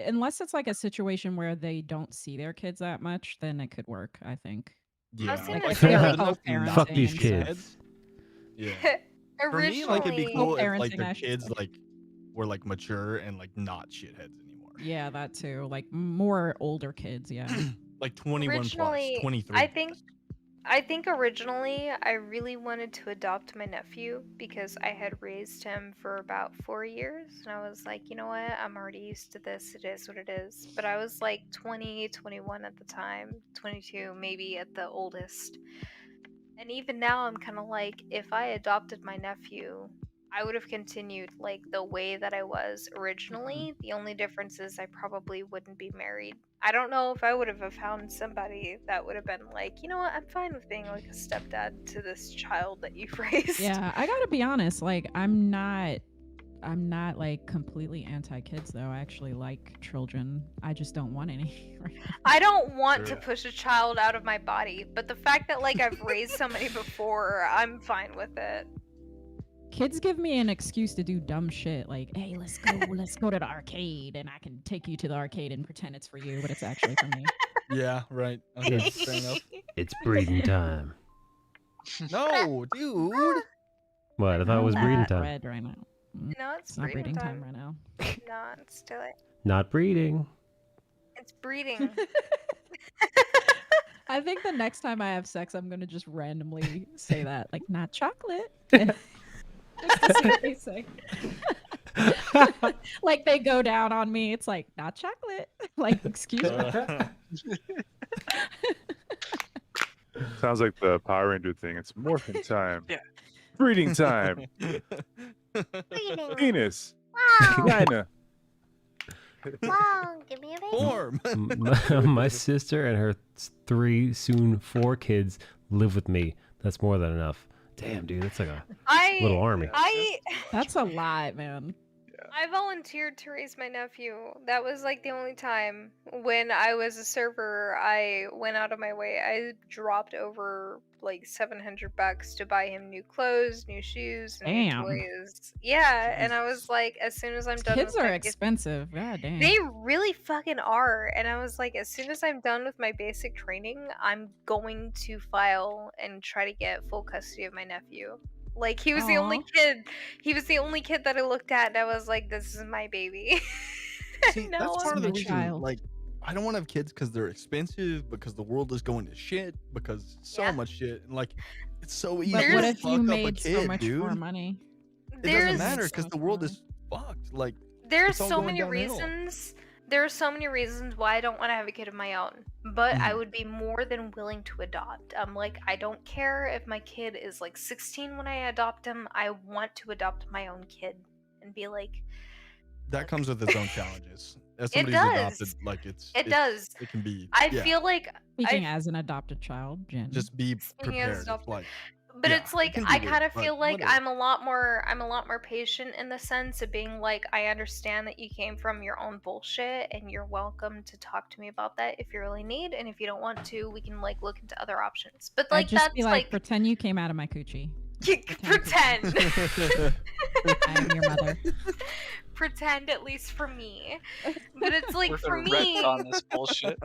Speaker 8: unless it's like a situation where they don't see their kids that much, then it could work, I think.
Speaker 9: Yeah,
Speaker 4: gonna
Speaker 8: like
Speaker 4: say,
Speaker 8: very
Speaker 4: like,
Speaker 8: co-parenting
Speaker 1: Fuck these
Speaker 8: and
Speaker 1: kids.
Speaker 8: stuff.
Speaker 9: Yeah. For me, like it'd be
Speaker 4: Originally-
Speaker 9: cool if like
Speaker 8: Co-parenting,
Speaker 9: the
Speaker 8: I should
Speaker 9: kids
Speaker 8: say.
Speaker 9: like were like mature and like not shitheads anymore.
Speaker 8: Yeah, that too. Like more older kids, yeah.
Speaker 9: Like 21 plus,
Speaker 4: Originally,
Speaker 9: 23.
Speaker 4: I think originally I really wanted to adopt my nephew because I had raised him for about 4 years, and I was like, you know what, I'm already used to this, it is what it is. But I was like 20, 21 at the time, 22 maybe at the oldest. And even now, I'm kind of like, if I adopted my nephew, I would have continued like the way that I was originally. The only difference is I probably wouldn't be married. I don't know if I would have found somebody that would have been like, you know what, I'm fine with being like a stepdad to this child that you've raised.
Speaker 8: Yeah, I gotta be honest. Like, I'm not like completely anti-kids though. I actually like children. I just don't want any. Right now.
Speaker 4: I don't want to push a child out of my body, but the fact that like I've raised somebody before, I'm fine with it.
Speaker 8: Kids give me an excuse to do dumb shit like, hey, let's go to the arcade, and I can take you to the arcade and pretend it's for you, but it's actually for me.
Speaker 9: Yeah, right. Okay, fair enough.
Speaker 1: It's breeding time.
Speaker 9: No, dude.
Speaker 1: What? I thought it was breeding time.
Speaker 8: Red right now.
Speaker 4: No, it's
Speaker 8: not breeding time right now.
Speaker 4: No, it's too late.
Speaker 1: Not breeding.
Speaker 4: It's breeding.
Speaker 8: I think the next time I have sex, I'm gonna just randomly say that, like, not chocolate. Just to see what they say. Like they go down on me. It's like, not chocolate. Like, excuse me.
Speaker 16: Sounds like the Power Ranger thing. It's morphin' time.
Speaker 3: Yeah.
Speaker 16: Breeding time.
Speaker 19: Breeding.
Speaker 16: Penis.
Speaker 19: Wow.
Speaker 16: Vagina.
Speaker 19: Wow, give me a baby.
Speaker 9: Form.
Speaker 1: My sister and her 3, soon 4 kids live with me. That's more than enough. Damn, dude, that's like a little army.
Speaker 8: That's a lot, man.
Speaker 4: I volunteered to raise my nephew. That was like the only time when I was a server I went out of my way. I dropped over like $700 to buy him new clothes, new shoes, and new
Speaker 8: Damn.
Speaker 4: toys. Yeah, and I was like, as soon as I'm done
Speaker 8: Kids
Speaker 4: with
Speaker 8: are
Speaker 4: my
Speaker 8: expensive. God damn.
Speaker 4: They really fucking are. And I was like, as soon as I'm done with my basic training, I'm going to file and try to get full custody of my nephew. Like, he was the only kid. He was the only kid that I looked at and I was like, this is my baby.
Speaker 9: See,
Speaker 4: No,
Speaker 9: that's part of the
Speaker 8: I'm a
Speaker 9: reason.
Speaker 8: child.
Speaker 9: Like, I don't want to have kids because they're expensive, because the world is going to shit, because so much shit, and like, it's so easy
Speaker 8: But
Speaker 9: to
Speaker 8: what if
Speaker 9: fuck
Speaker 8: you
Speaker 9: up a
Speaker 8: made
Speaker 9: kid,
Speaker 8: so much
Speaker 9: dude.
Speaker 8: more money?
Speaker 9: It
Speaker 4: There's-
Speaker 9: doesn't matter because the world is fucked. Like,
Speaker 4: There's
Speaker 9: it's all
Speaker 4: so
Speaker 9: going
Speaker 4: many
Speaker 9: downhill.
Speaker 4: reasons. There are so many reasons why I don't want to have a kid of my own. But I
Speaker 9: Mhm.
Speaker 4: would be more than willing to adopt. I'm like, I don't care if my kid is like 16 when I adopt him. I want to adopt my own kid and be like,
Speaker 9: That comes with its own challenges. As
Speaker 4: It
Speaker 9: somebody
Speaker 4: does.
Speaker 9: who's adopted, like
Speaker 4: It does.
Speaker 9: It can be.
Speaker 4: I
Speaker 9: yeah,
Speaker 4: feel like
Speaker 8: Speaking as an adopted child, Jen.
Speaker 9: just be
Speaker 4: Speaking as
Speaker 9: prepared.
Speaker 4: adopted-
Speaker 9: Like,
Speaker 4: But
Speaker 9: yeah,
Speaker 4: it's like
Speaker 9: can be
Speaker 4: I
Speaker 9: weird,
Speaker 4: kind of
Speaker 9: but
Speaker 4: feel like
Speaker 9: whatever.
Speaker 4: I'm a lot more patient in the sense of being like, I understand that you came from your own bullshit and you're welcome to talk to me about that if you really need, and if you don't want to, we can like look into other options. But like
Speaker 8: I'd just
Speaker 4: that's
Speaker 8: be like, pretend you came out of my coochie.
Speaker 4: pretend.
Speaker 8: I'm your mother.
Speaker 4: Pretend, at least for me. But it's like
Speaker 3: We're
Speaker 4: for
Speaker 3: gonna
Speaker 4: me,
Speaker 3: retcon this bullshit.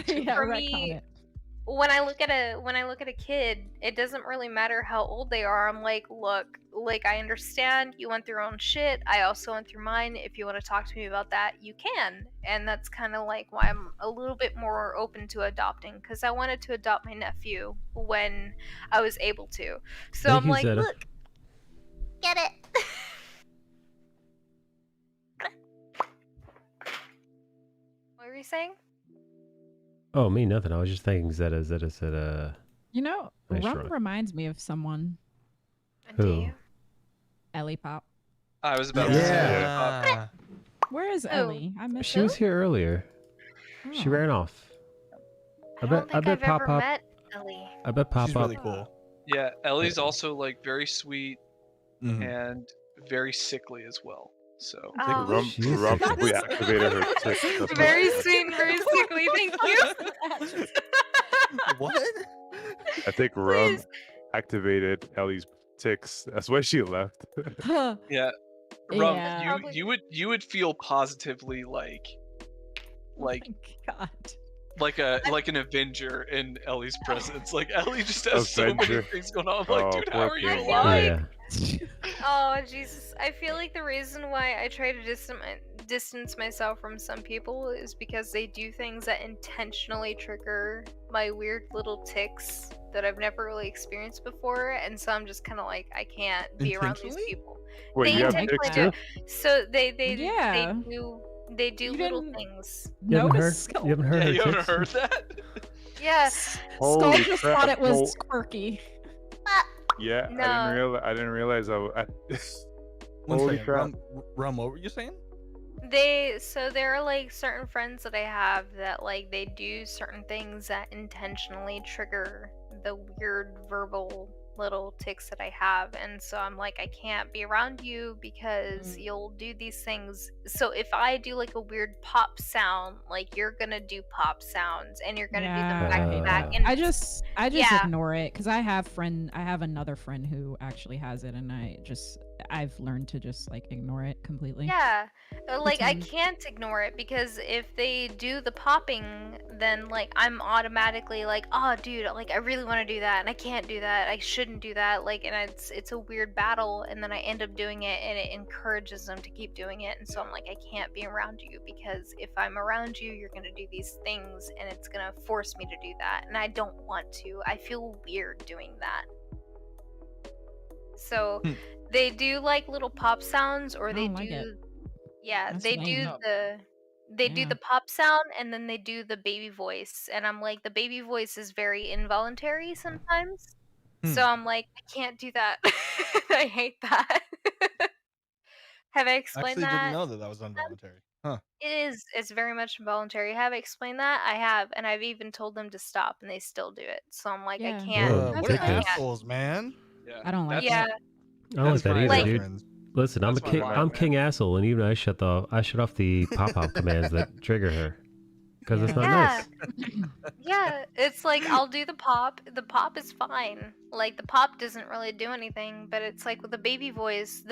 Speaker 8: Yeah,
Speaker 4: for
Speaker 8: retcon
Speaker 4: me,
Speaker 8: it.
Speaker 4: when I look at a kid, it doesn't really matter how old they are. I'm like, look, like I understand you went through your own shit. I also went through mine. If you want to talk to me about that, you can. And that's kind of like why I'm a little bit more open to adopting, because I wanted to adopt my nephew when I was able to. So
Speaker 1: Thank
Speaker 4: I'm
Speaker 1: you,
Speaker 4: like,
Speaker 1: Zeta.
Speaker 4: look, get it. What were you saying?
Speaker 1: Oh, me, nothing. I was just thinking Zeta said,
Speaker 8: You know,
Speaker 1: Nice
Speaker 8: Rum
Speaker 1: try.
Speaker 8: reminds me of someone.
Speaker 1: who?
Speaker 8: Ellie Pop.
Speaker 3: I was about to
Speaker 1: Yeah.
Speaker 8: Where is Ellie? I missed
Speaker 1: She was here earlier. She ran off. I bet
Speaker 4: I've
Speaker 1: Pop
Speaker 4: ever
Speaker 1: Pop.
Speaker 4: met Ellie.
Speaker 1: I bet Pop
Speaker 9: She's
Speaker 1: Pop.
Speaker 9: really cool.
Speaker 3: Yeah, Ellie's also like very sweet
Speaker 9: Mhm.
Speaker 3: and very sickly as well. So
Speaker 16: I think Rum
Speaker 1: Jesus.
Speaker 16: probably activated her tick. That's
Speaker 4: Very
Speaker 16: what-
Speaker 4: sweet and very sickly. Thank you.
Speaker 9: What?
Speaker 16: I think Rum activated Ellie's ticks. That's why she left.
Speaker 3: yeah, Rum,
Speaker 8: Yeah.
Speaker 3: you would feel positively like
Speaker 8: God.
Speaker 3: like an Avenger in Ellie's presence. Like Ellie just has so many
Speaker 16: Avenger.
Speaker 3: things going on. I'm like,
Speaker 16: Oh,
Speaker 3: dude, how
Speaker 16: poor
Speaker 3: are you
Speaker 16: thing.
Speaker 3: alive?
Speaker 1: Yeah.
Speaker 4: Oh Jesus! I feel like the reason why I try to distance myself from some people is because they do things that intentionally trigger my weird little tics that I've never really experienced before, and so I'm just kind of like, I can't be around these
Speaker 9: Intentionally?
Speaker 4: people.
Speaker 16: Wait,
Speaker 4: They
Speaker 16: you have
Speaker 4: intentionally
Speaker 16: ticks
Speaker 4: do.
Speaker 16: too?
Speaker 4: So they
Speaker 8: Yeah.
Speaker 4: they do
Speaker 8: You
Speaker 4: little
Speaker 8: didn't
Speaker 4: things.
Speaker 1: You haven't heard?
Speaker 8: Notice.
Speaker 1: You haven't heard
Speaker 3: Yeah,
Speaker 1: her
Speaker 3: you haven't
Speaker 1: ticks?
Speaker 3: heard that?
Speaker 4: Yeah.
Speaker 8: Skull
Speaker 16: Holy
Speaker 8: just
Speaker 16: crap,
Speaker 8: thought it was
Speaker 16: no.
Speaker 8: quirky.
Speaker 16: Yeah,
Speaker 4: No.
Speaker 16: I didn't realize
Speaker 9: One
Speaker 16: Holy
Speaker 9: second,
Speaker 16: crap.
Speaker 9: Rum, what were you saying?
Speaker 4: So there are like certain friends that I have that like they do certain things that intentionally trigger the weird verbal little tics that I have, and so I'm like, I can't be around you because you'll do these things. So if I do like a weird pop sound, like you're gonna do pop sounds and you're gonna do them back to back. And
Speaker 8: I just
Speaker 4: yeah.
Speaker 8: ignore it because I have another friend who actually has it, and I've learned to just like ignore it completely.
Speaker 4: Yeah, like I
Speaker 8: Pretend.
Speaker 4: can't ignore it because if they do the popping, then like I'm automatically like, oh dude, like I really want to do that and I can't do that. I shouldn't do that. Like, and it's a weird battle, and then I end up doing it, and it encourages them to keep doing it. And so I'm like, I can't be around you because if I'm around you, you're gonna do these things, and it's gonna force me to do that, and I don't want to. I feel weird doing that. So they do like little pop sounds, or they
Speaker 8: don't like it.
Speaker 4: do, yeah,
Speaker 8: That's
Speaker 4: they
Speaker 8: lame.
Speaker 4: do the pop sound, and then they do the baby voice, and I'm like, the baby voice is very involuntary sometimes, so I'm like, I can't do that. I hate that. Have I
Speaker 9: I
Speaker 4: explained
Speaker 9: actually didn't
Speaker 4: that?
Speaker 9: know that was involuntary. Huh.
Speaker 4: It is. It's very much involuntary. Have I explained that? I have, and I've even told them to stop, and they still do it. So I'm like, I
Speaker 8: Yeah.
Speaker 4: can't.
Speaker 9: What
Speaker 4: I can't.
Speaker 9: assholes, man.
Speaker 3: Yeah.
Speaker 8: I don't like
Speaker 4: Yeah.
Speaker 8: it.
Speaker 1: I don't like that either,
Speaker 4: Like-
Speaker 1: dude. Listen, I'm
Speaker 3: That's my
Speaker 1: king.
Speaker 3: vibe,
Speaker 1: I'm
Speaker 3: man.
Speaker 1: king asshole, and even I shut off the pop commands that trigger her because it's not
Speaker 4: Yeah.
Speaker 1: nice.
Speaker 4: Yeah, it's like I'll do the pop. The pop is fine. Like the pop doesn't really do anything, but it's like with the baby voice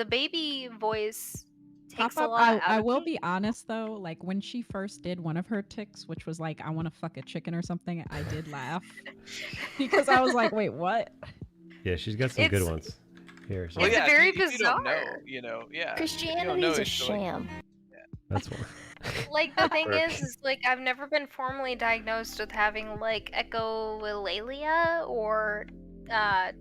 Speaker 4: takes a
Speaker 8: Pop-up,
Speaker 4: lot out
Speaker 8: I
Speaker 4: of
Speaker 8: will
Speaker 4: me.
Speaker 8: be honest though, like when she first did one of her ticks, which was like, I want to fuck a chicken or something, I did laugh because I was like, wait, what?
Speaker 1: Yeah, she's got some good
Speaker 4: It's-
Speaker 1: ones. Here, so
Speaker 3: Well,
Speaker 4: It's
Speaker 3: yeah,
Speaker 4: very
Speaker 3: if you don't know,
Speaker 4: bizarre.
Speaker 3: you know, yeah.
Speaker 19: Christianity is a sham.
Speaker 1: that's one.
Speaker 4: Like the thing is like I've never been formally diagnosed with having like echolalia or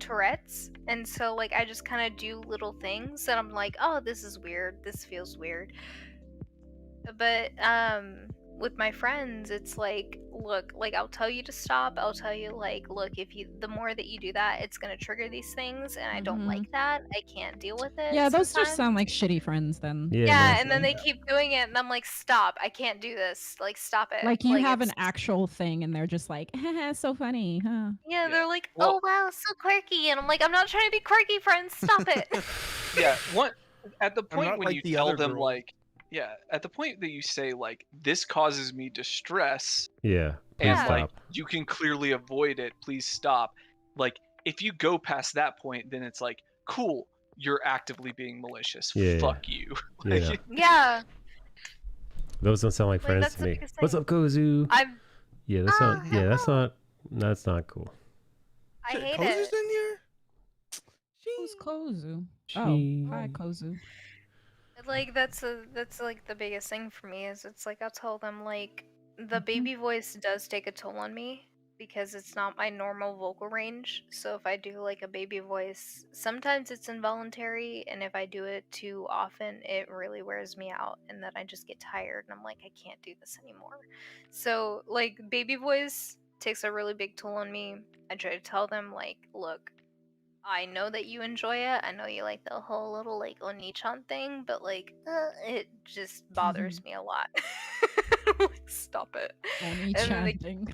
Speaker 4: Tourette's, and so like I just kind of do little things that I'm like, oh, this is weird. This feels weird. But with my friends, it's like, look, like I'll tell you to stop. I'll tell you like, look, the more that you do that, it's gonna trigger these things, and I don't like that. I can't deal with it.
Speaker 8: Yeah, those
Speaker 4: sometimes.
Speaker 8: just sound like shitty friends then.
Speaker 4: Yeah, and then they keep doing it, and I'm like, stop! I can't do this. Like, stop it.
Speaker 8: Like you have an
Speaker 4: it's-
Speaker 8: actual thing, and they're just like, haha, so funny, huh?
Speaker 4: Yeah, they're like, oh wow, so quirky, and I'm like, I'm not trying to be quirky, friends. Stop it.
Speaker 3: Yeah, at the
Speaker 9: I'm
Speaker 3: point
Speaker 9: not
Speaker 3: when
Speaker 9: like
Speaker 3: you
Speaker 9: the
Speaker 3: tell
Speaker 9: other
Speaker 3: them
Speaker 9: girls.
Speaker 3: like, yeah, at the point that you say like, this causes me distress,
Speaker 1: Yeah, please
Speaker 3: and
Speaker 1: stop.
Speaker 3: like you can clearly avoid it, please stop. Like if you go past that point, then it's like, cool, you're actively being malicious.
Speaker 1: Yeah,
Speaker 3: Fuck you.
Speaker 1: Yeah.
Speaker 4: Yeah.
Speaker 1: Those don't sound like
Speaker 4: Like,
Speaker 1: friends
Speaker 4: that's
Speaker 1: to
Speaker 4: the
Speaker 1: me.
Speaker 4: biggest
Speaker 1: What's
Speaker 4: thing.
Speaker 1: up, Kozu?
Speaker 4: I'm.
Speaker 1: Yeah, that's not. Yeah, that's not cool.
Speaker 4: I hate
Speaker 9: Kozu's
Speaker 4: it.
Speaker 9: in here?
Speaker 8: Who's Kozu?
Speaker 1: She-
Speaker 8: Oh, hi, Kozu.
Speaker 4: Like that's like the biggest thing for me is it's like I'll tell them like the baby voice does take a toll on me because it's not my normal vocal range. So if I do like a baby voice, sometimes it's involuntary, and if I do it too often, it really wears me out, and then I just get tired, and I'm like, I can't do this anymore. So like baby voice takes a really big toll on me. I try to tell them like, look, I know that you enjoy it. I know you like the whole little like Onichan thing, but like it just bothers me a lot. Like, stop it. And then they-
Speaker 8: Onichan thing.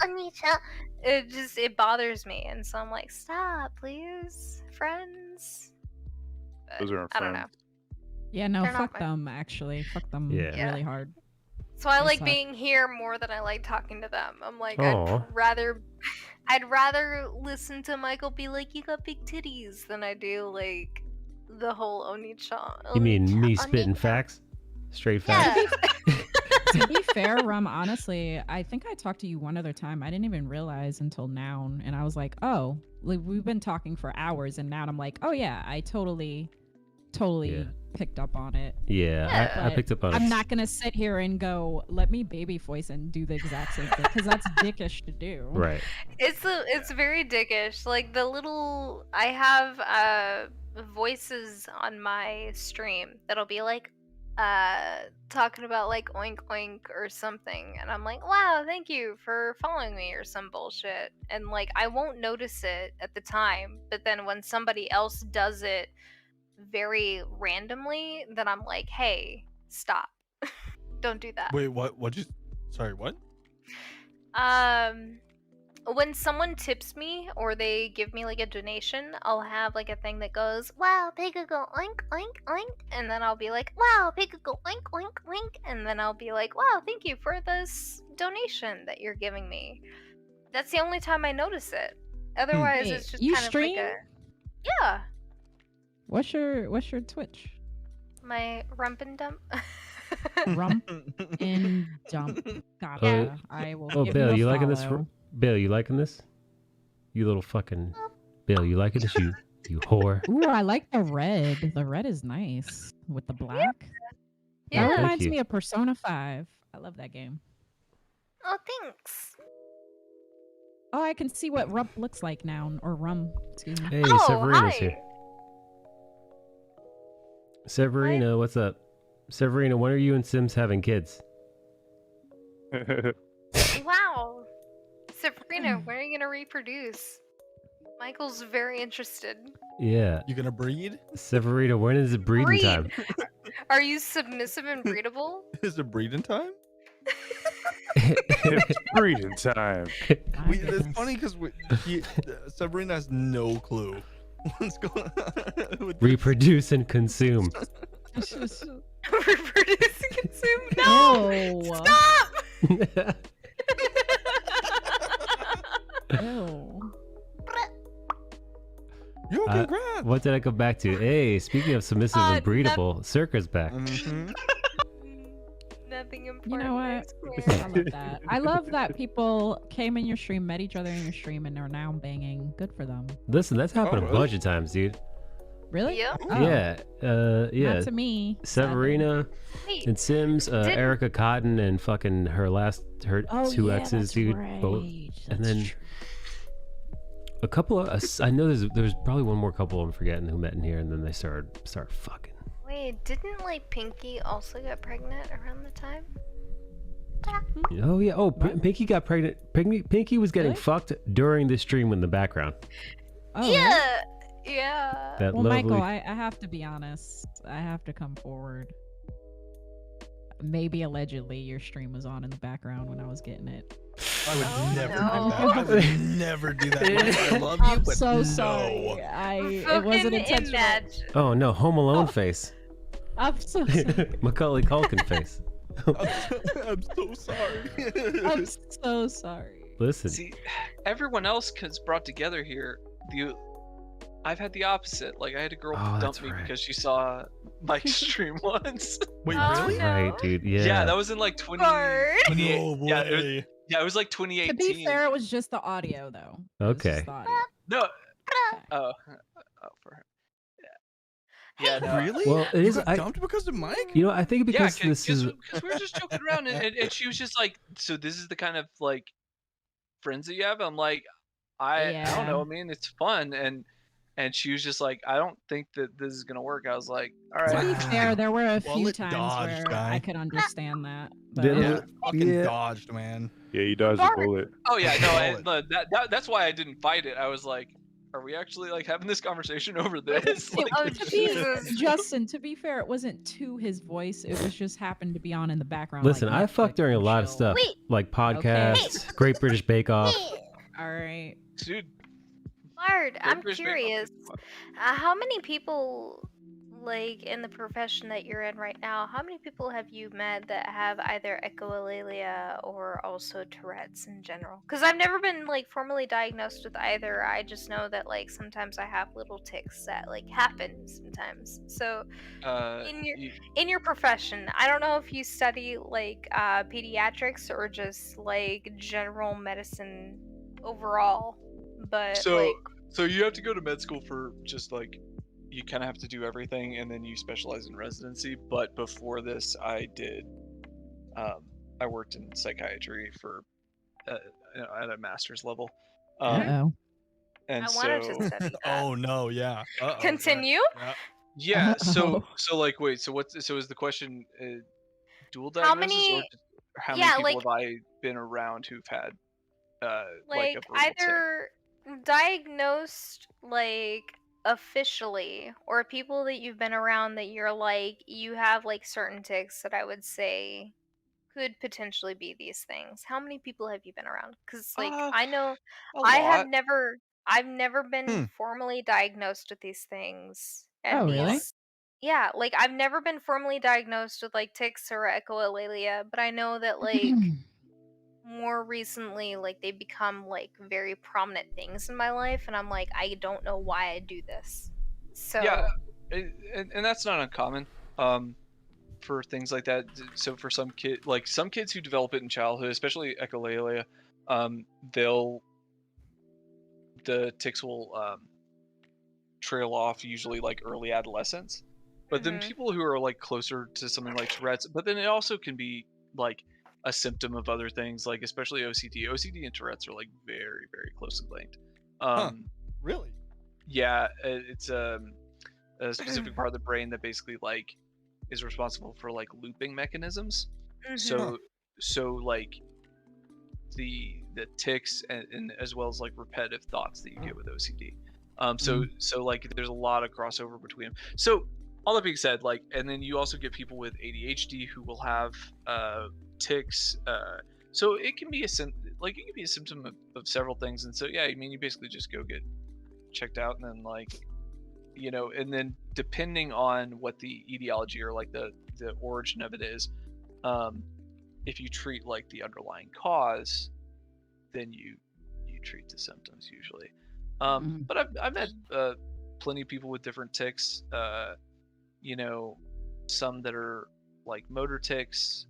Speaker 4: Onichan. It bothers me, and so I'm like, stop, please, friends. But
Speaker 16: Those are
Speaker 4: I don't know.
Speaker 16: friends.
Speaker 8: Yeah, no,
Speaker 4: They're not
Speaker 8: fuck
Speaker 4: my-
Speaker 8: them. Actually, fuck them
Speaker 1: Yeah.
Speaker 8: really hard.
Speaker 4: So I
Speaker 8: They
Speaker 4: like
Speaker 8: suck.
Speaker 4: being here more than I like talking to them. I'm like,
Speaker 1: Aw.
Speaker 4: I'd rather listen to Michael be like, you got big titties, than I do like the whole Onichan.
Speaker 1: You mean me spitting
Speaker 4: Onichan.
Speaker 1: facts? Straight facts?
Speaker 4: Yeah.
Speaker 8: To be fair, Rum, honestly, I think I talked to you one other time. I didn't even realize until now, and I was like, oh, like we've been talking for hours, and now I'm like, oh yeah, I totally
Speaker 1: Yeah.
Speaker 8: picked up on it.
Speaker 1: Yeah, I
Speaker 8: But
Speaker 1: picked up on
Speaker 8: I'm
Speaker 1: it.
Speaker 8: not gonna sit here and go, let me baby voice and do the exact same thing because that's dickish to do.
Speaker 1: Right.
Speaker 4: It's very dickish. Like the little I have voices on my stream that'll be like, talking about like oink oink or something, and I'm like, wow, thank you for following me or some bullshit, and like I won't notice it at the time, but then when somebody else does it very randomly, then I'm like, hey, stop. Don't do that.
Speaker 9: Wait, what? Sorry, what?
Speaker 4: When someone tips me or they give me like a donation, I'll have like a thing that goes, wow, they could go oink oink oink, and then I'll be like, wow, they could go oink oink oink, and then I'll be like, wow, thank you for this donation that you're giving me. That's the only time I notice it. Otherwise,
Speaker 8: Wait,
Speaker 4: it's just
Speaker 8: you
Speaker 4: kind
Speaker 8: stream?
Speaker 4: of like yeah,
Speaker 8: What's your Twitch?
Speaker 4: my rump and dump.
Speaker 8: Rump and dump. Gotcha. I will give
Speaker 1: Bill,
Speaker 8: you a
Speaker 1: you liking this?
Speaker 8: follow.
Speaker 1: Bill, you liking this? You little fucking Bill, you liking this? You whore.
Speaker 8: Ooh, I like the red. The red is nice with the black.
Speaker 4: Yeah.
Speaker 8: That
Speaker 1: Thank
Speaker 8: reminds
Speaker 1: you.
Speaker 8: me of Persona 5. I love that game.
Speaker 4: Oh, thanks.
Speaker 8: Oh, I can see what rump looks like now, or rum. Excuse me.
Speaker 1: Hey,
Speaker 4: Oh,
Speaker 1: Severina's
Speaker 4: hi.
Speaker 1: here. Severina, what's up? Severina, when are you and Sims having kids?
Speaker 4: Wow. Sabrina, when are you gonna reproduce? Michael's very interested.
Speaker 1: Yeah.
Speaker 9: You gonna breed?
Speaker 1: Severina, when is it breeding time?
Speaker 4: Are you submissive and breedable?
Speaker 9: Is it breeding time?
Speaker 16: It's breeding time.
Speaker 9: It's funny because Sabrina has no clue what's going on. With
Speaker 1: Reproduce and consume.
Speaker 4: Reproduce and consume? No!
Speaker 8: Ew.
Speaker 4: Stop!
Speaker 8: Ew.
Speaker 9: Yo, congrats!
Speaker 1: What did I go back to? Hey, speaking of submissive and breedable, Circa's back.
Speaker 4: Nothing important.
Speaker 8: You know what?
Speaker 4: I
Speaker 8: I love that. I love that people came in your stream, met each other in your stream, and are now banging. Good for them.
Speaker 1: Listen, that's happened a
Speaker 9: really?
Speaker 1: bunch of times, dude.
Speaker 8: Really?
Speaker 4: Yep.
Speaker 8: Oh.
Speaker 1: Yeah, yeah.
Speaker 8: Not to me.
Speaker 1: Severina
Speaker 4: Wait,
Speaker 1: and Sims, Erica Cotton, and fucking her
Speaker 8: Oh,
Speaker 1: two
Speaker 8: yeah,
Speaker 1: exes,
Speaker 8: that's
Speaker 1: dude.
Speaker 8: right.
Speaker 1: Both,
Speaker 8: That's
Speaker 1: and then
Speaker 8: true.
Speaker 1: a couple of us. I know there's probably one more couple I'm forgetting who met in here, and then they started fucking.
Speaker 4: Wait, didn't like Pinky also get pregnant around the time?
Speaker 1: Oh yeah. Oh, Pinky got pregnant. Pinky was getting
Speaker 8: Really?
Speaker 1: fucked during the stream in the background.
Speaker 8: Oh,
Speaker 4: yeah.
Speaker 8: really?
Speaker 4: Yeah.
Speaker 1: That
Speaker 8: Well,
Speaker 1: lovely.
Speaker 8: Michael, I have to be honest. I have to come forward. Maybe allegedly your stream was on in the background when I was getting it.
Speaker 9: I would never
Speaker 4: no.
Speaker 9: do that. I would never do that. I love you,
Speaker 8: I'm
Speaker 9: but
Speaker 8: so
Speaker 9: no.
Speaker 8: sorry. It wasn't intentional.
Speaker 4: Imagine.
Speaker 1: Oh no, Home Alone face.
Speaker 8: I'm so sorry.
Speaker 1: Macaulay Culkin face.
Speaker 9: I'm so sorry.
Speaker 8: I'm so sorry.
Speaker 1: Listen.
Speaker 3: See, everyone else is brought together here. I've had the opposite. Like I had a girl
Speaker 1: Oh,
Speaker 3: dump
Speaker 1: that's
Speaker 3: me
Speaker 1: right.
Speaker 3: because she saw Mike's stream once.
Speaker 9: Wait,
Speaker 4: Oh,
Speaker 9: really?
Speaker 4: no.
Speaker 1: Right, dude. Yeah.
Speaker 3: Yeah, that was in like 20.
Speaker 4: Hard.
Speaker 3: 28.
Speaker 9: No
Speaker 3: Yeah, it was,
Speaker 9: way.
Speaker 3: yeah, it was like 2018.
Speaker 8: To be fair, it was just the audio though. It was
Speaker 1: Okay.
Speaker 8: just the audio.
Speaker 3: No. Oh, for her. Yeah. Yeah. No.
Speaker 9: Really?
Speaker 1: Well, it
Speaker 9: You
Speaker 1: is.
Speaker 9: got dumped because of Mike?
Speaker 1: You know, I think because
Speaker 3: Yeah,
Speaker 1: this is.
Speaker 3: because we were just joking around, and she was just like, "So this is the kind of like friends that you have?" I'm like, I don't know. I mean, it's fun, and she was just like, "I don't think that this is gonna work." I was like, "All
Speaker 8: To
Speaker 3: right."
Speaker 8: be fair, there were a
Speaker 9: Well,
Speaker 8: few
Speaker 9: it
Speaker 8: times
Speaker 9: dodged,
Speaker 8: where
Speaker 9: guy.
Speaker 8: I could understand that. But
Speaker 1: Didn't
Speaker 3: Yeah.
Speaker 1: it?
Speaker 9: Fucking
Speaker 1: Yeah.
Speaker 9: dodged, man.
Speaker 16: Yeah, you dodged a bullet.
Speaker 3: Oh yeah, no,
Speaker 9: Solid.
Speaker 3: that's why I didn't fight it. I was like, "Are we actually like having this conversation over this?" Like,
Speaker 4: Oh Jesus.
Speaker 8: Justin, to be fair, it wasn't to his voice. It was just happened to be on in the background.
Speaker 1: Listen,
Speaker 8: like
Speaker 1: I fucked
Speaker 8: Netflix
Speaker 1: during a
Speaker 8: and
Speaker 1: lot of
Speaker 8: chill.
Speaker 1: stuff,
Speaker 4: Wait.
Speaker 1: like podcasts, Great British Bake Off.
Speaker 8: All right.
Speaker 3: dude,
Speaker 4: Bard, I'm
Speaker 3: British Bake Off
Speaker 4: curious.
Speaker 3: is fun.
Speaker 4: How many people, like in the profession that you're in right now, how many people have you met that have either echolalia or also Tourette's in general? Because I've never been like formally diagnosed with either. I just know that like sometimes I have little tics that like happen sometimes. So in your profession, I don't know if you study like pediatrics or just like general medicine overall, but
Speaker 3: So you have to go to med school for just like you kind of have to do everything, and then you specialize in residency. But before this, I did. I worked in psychiatry for at a master's level.
Speaker 8: Uh-oh.
Speaker 3: And
Speaker 4: I
Speaker 3: so
Speaker 4: wanted to study that.
Speaker 9: Oh no, yeah. Uh-oh,
Speaker 4: Continue.
Speaker 9: right.
Speaker 3: Yeah. So
Speaker 8: Uh-oh.
Speaker 3: so like wait. So is the question dual
Speaker 4: How
Speaker 3: diagnosis or
Speaker 4: many?
Speaker 3: how many
Speaker 4: Yeah,
Speaker 3: people
Speaker 4: like
Speaker 3: have I been around who've had like a
Speaker 4: like
Speaker 3: verbal tick?
Speaker 4: either diagnosed like officially, or people that you've been around that you're like you have like certain tics that I would say could potentially be these things. How many people have you been around? Because like I know
Speaker 3: A
Speaker 4: I have
Speaker 3: lot.
Speaker 4: never I've never been
Speaker 9: Hmm.
Speaker 4: formally diagnosed with these things
Speaker 8: Oh,
Speaker 4: and
Speaker 8: really?
Speaker 4: these. Yeah, like I've never been formally diagnosed with like tics or echolalia, but I know that like more recently like they become like very prominent things in my life, and I'm like I don't know why I do this.
Speaker 3: Yeah,
Speaker 4: So
Speaker 3: and that's not uncommon. For things like that. So for some some kids who develop it in childhood, especially echolalia, they'll the tics will trail off usually like early adolescence. But then
Speaker 4: Mhm.
Speaker 3: people who are like closer to something like Tourette's, but then it also can be like a symptom of other things, like especially OCD. OCD and Tourette's are like very, very closely linked.
Speaker 9: Huh. Really?
Speaker 3: Yeah, it's a specific part of the brain that basically like is responsible for like looping mechanisms.
Speaker 4: Mhm.
Speaker 3: So like the tics and as well as like repetitive thoughts that you get with OCD. So like there's a lot of crossover between them. So all that being said, like, and then you also get people with ADHD who will have tics. So it can be it can be a symptom of several things. And so yeah, I mean you basically just go get checked out, and then like and then depending on what the etiology or like the origin of it is, if you treat like the underlying cause, then you treat the symptoms usually. But I've met plenty of people with different tics. Some that are like motor tics,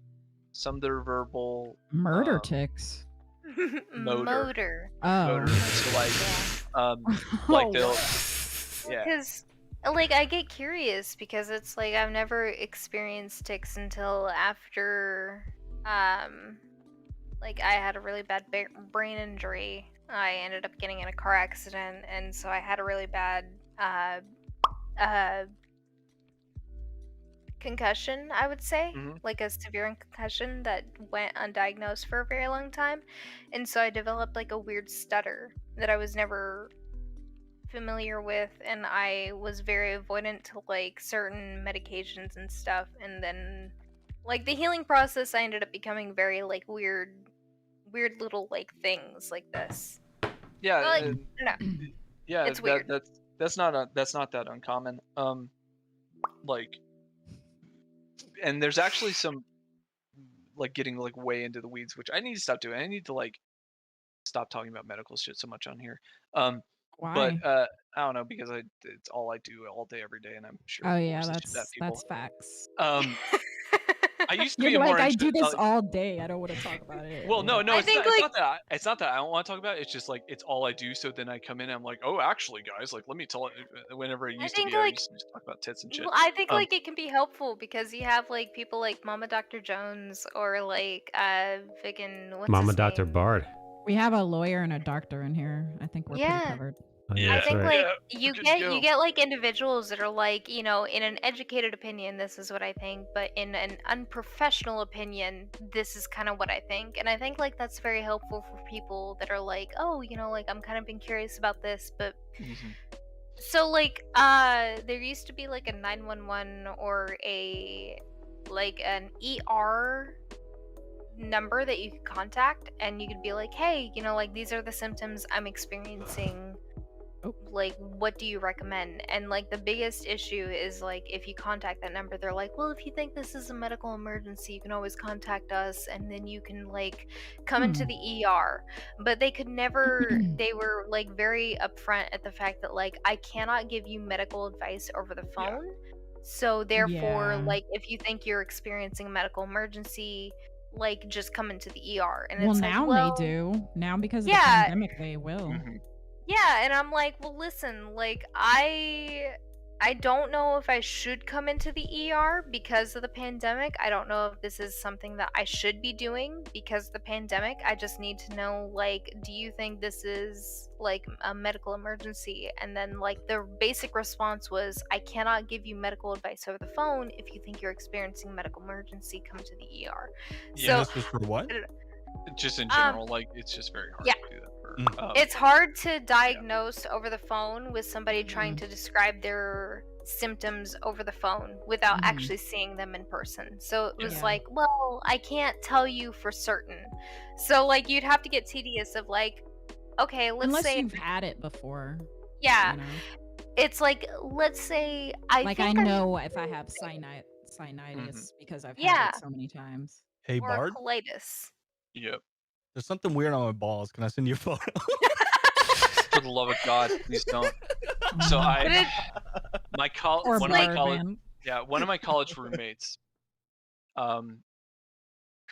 Speaker 3: some that are verbal.
Speaker 8: Murder ticks.
Speaker 4: Motor.
Speaker 8: Oh.
Speaker 3: So like they'll yeah.
Speaker 4: Because like I get curious because it's like I've never experienced tics until after like I had a really bad brain injury. I ended up getting in a car accident, and so I had a really bad concussion, I would say, like a severe concussion that went undiagnosed for a very long time. And so I developed like a weird stutter that I was never familiar with, and I was very avoidant to like certain medications and stuff. And then like the healing process, I ended up becoming very like weird little like things like this.
Speaker 3: Yeah,
Speaker 4: But, like, no.
Speaker 3: yeah,
Speaker 4: It's weird.
Speaker 3: That's not that uncommon. Like, and there's actually some like getting like way into the weeds, which I need to stop doing. I need to like stop talking about medical shit so much on here. But
Speaker 8: Why?
Speaker 3: I don't know, because it's all I do all day every day, and I'm sure
Speaker 8: Oh
Speaker 3: it
Speaker 8: yeah,
Speaker 3: bores the shit out of people.
Speaker 8: that's facts.
Speaker 3: I used to be
Speaker 8: You're
Speaker 3: a more
Speaker 8: like I do this
Speaker 3: like,
Speaker 8: all day. I don't want to talk about it.
Speaker 3: well, no,
Speaker 4: I
Speaker 3: it's
Speaker 4: think,
Speaker 3: not,
Speaker 4: like-
Speaker 3: it's not that I don't want to talk about it. It's just like it's all I do. So then I come in and I'm like, oh, actually, guys, like let me tell it. Whenever it used to
Speaker 4: think,
Speaker 3: be, I
Speaker 4: like-
Speaker 3: used to just talk about tits and shit.
Speaker 4: Well, I think like it can be helpful because you have like people like Mama Dr. Jones or like Vigan what's
Speaker 1: Mama
Speaker 4: his
Speaker 1: Dr.
Speaker 4: name?
Speaker 1: Bard.
Speaker 8: We have a lawyer and a doctor in here. I think we're pretty
Speaker 4: Yeah.
Speaker 8: covered.
Speaker 1: Oh, yeah,
Speaker 4: I
Speaker 1: that's
Speaker 4: think
Speaker 1: right.
Speaker 4: like you get like individuals that are like, in an educated opinion, this is what I think, but in an unprofessional opinion, this is kind of what I think. And I think like that's very helpful for people that are like, oh, like I'm kind of been curious about this, but so like there used to be like a 911 or an ER number that you could contact, and you could be like, hey, like these are the symptoms I'm experiencing. Like, what do you recommend? And like the biggest issue is like if you contact that number, they're like, well, if you think this is a medical emergency, you can always contact us, and then you can like come into the ER. But they could never they were like very upfront at the fact that like I cannot give you medical advice over the phone. So therefore,
Speaker 8: Yeah.
Speaker 4: like if you think you're experiencing a medical emergency, like just come into the ER. And
Speaker 8: Well,
Speaker 4: it's
Speaker 8: now
Speaker 4: like,
Speaker 8: they do. Now because of the
Speaker 4: yeah.
Speaker 8: pandemic, they will.
Speaker 4: Yeah, and I'm like, well, listen, like I I don't know if I should come into the ER because of the pandemic. I don't know if this is something that I should be doing because of the pandemic. I just need to know, like, do you think this is like a medical emergency? And then like the basic response was, I cannot give you medical advice over the phone. If you think you're experiencing a medical emergency, come to the ER.
Speaker 9: Yeah, this was for what?
Speaker 3: Just in general, like it's just very hard
Speaker 4: yeah.
Speaker 3: to do that.
Speaker 4: It's hard to diagnose over the phone with somebody trying to describe their symptoms over the phone without actually seeing them in person. So it was like, well, I can't tell you for certain. So like you'd have to get tedious of like, okay, let's
Speaker 8: Unless
Speaker 4: say
Speaker 8: you've had it before.
Speaker 4: yeah.
Speaker 8: You know?
Speaker 4: It's like, let's say
Speaker 8: I
Speaker 4: think
Speaker 8: know if I have sinusitis because I've had it so many times.
Speaker 9: Hey,
Speaker 4: or
Speaker 9: Bard.
Speaker 4: colitis.
Speaker 3: Yep.
Speaker 9: There's something weird on my balls. Can I send you a photo?
Speaker 3: For the love of God, please don't. So one of my college roommates,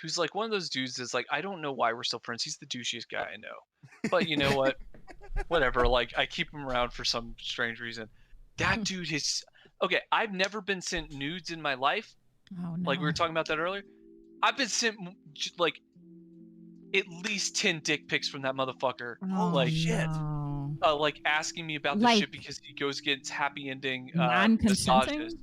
Speaker 3: who's like one of those dudes that's like, I don't know why we're still friends. He's the douchiest guy I know, but you know what? Whatever. Like I keep him around for some strange reason. That dude is okay. I've never been sent nudes in my life.
Speaker 8: Oh no.
Speaker 3: Like we were talking about that earlier. I've been sent like at least 10 dick pics from that motherfucker.
Speaker 8: Oh, shit. No.
Speaker 3: Like asking me about this
Speaker 8: Like,
Speaker 3: shit because he goes gets happy ending
Speaker 8: non-consenting?
Speaker 3: massages.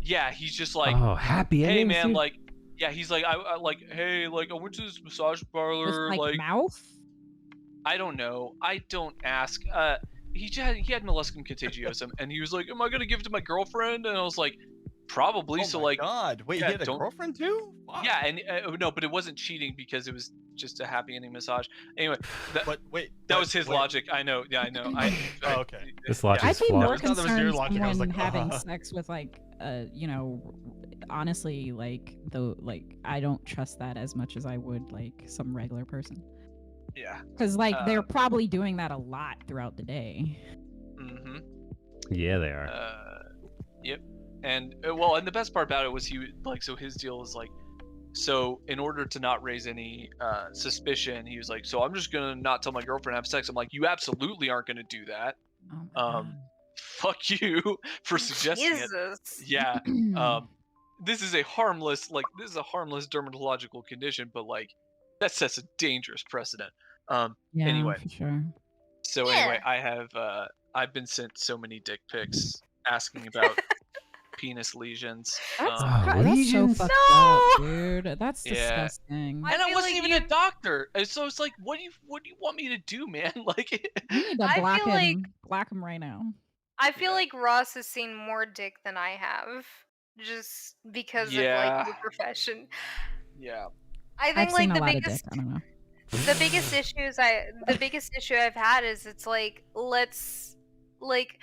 Speaker 3: Yeah, he's just like,
Speaker 1: Oh, happy
Speaker 3: hey
Speaker 1: endings,
Speaker 3: man,
Speaker 1: dude?
Speaker 3: like, yeah, he's like, I like, hey, like, I went to this massage parlor,
Speaker 8: With, like,
Speaker 3: like,
Speaker 8: mouth?
Speaker 3: I don't know, I don't ask. He had molluscum contagiosum, and he was like, am I gonna give it to my girlfriend? And I was like, probably. So like,
Speaker 9: God, wait,
Speaker 3: yeah,
Speaker 9: he had a girlfriend too? Wow.
Speaker 3: Yeah, and no, but it wasn't cheating because it was just a happy ending massage. Anyway, that was his logic. I know. Yeah, I know.
Speaker 9: Okay.
Speaker 1: This logic
Speaker 8: I'd
Speaker 1: is
Speaker 8: be
Speaker 1: flawed.
Speaker 8: more
Speaker 9: I thought that was your
Speaker 8: concerned
Speaker 9: logic. I was
Speaker 8: someone
Speaker 9: like,
Speaker 8: having sex with like, you know, honestly, like I don't trust that as much as I would like some regular person.
Speaker 3: Yeah.
Speaker 8: Because like they're probably doing that a lot throughout the day.
Speaker 3: Mm-hmm.
Speaker 1: Yeah, they are.
Speaker 3: Yep. And well, and the best part about it was he like, so his deal was like, so in order to not raise any suspicion, he was like, so I'm just gonna not tell my girlfriend I have sex. I'm like, you absolutely aren't gonna do that. Fuck you for suggesting
Speaker 4: Jesus.
Speaker 3: it. Yeah. This is a harmless dermatological condition, but like that sets a dangerous precedent.
Speaker 8: Yeah,
Speaker 3: Anyway.
Speaker 8: for sure.
Speaker 3: So anyway, I've been sent so many dick pics asking about penis lesions.
Speaker 8: That's,
Speaker 1: Oh,
Speaker 8: that's so fucked up, dude. That's
Speaker 3: Yeah.
Speaker 8: disgusting.
Speaker 3: And I wasn't even a doctor, and so it's like, what do you want me to do, man? Like,
Speaker 8: You need to
Speaker 4: I
Speaker 8: block
Speaker 4: feel
Speaker 8: him. Block him right now.
Speaker 4: I feel like Ross has seen more dick than I have, just because of
Speaker 3: Yeah.
Speaker 4: like the profession.
Speaker 3: Yeah.
Speaker 4: I think
Speaker 8: I've
Speaker 4: like
Speaker 8: seen a
Speaker 4: the
Speaker 8: lot
Speaker 4: biggest
Speaker 8: of dick. I don't know.
Speaker 4: the biggest issue I've had is it's like, let's like,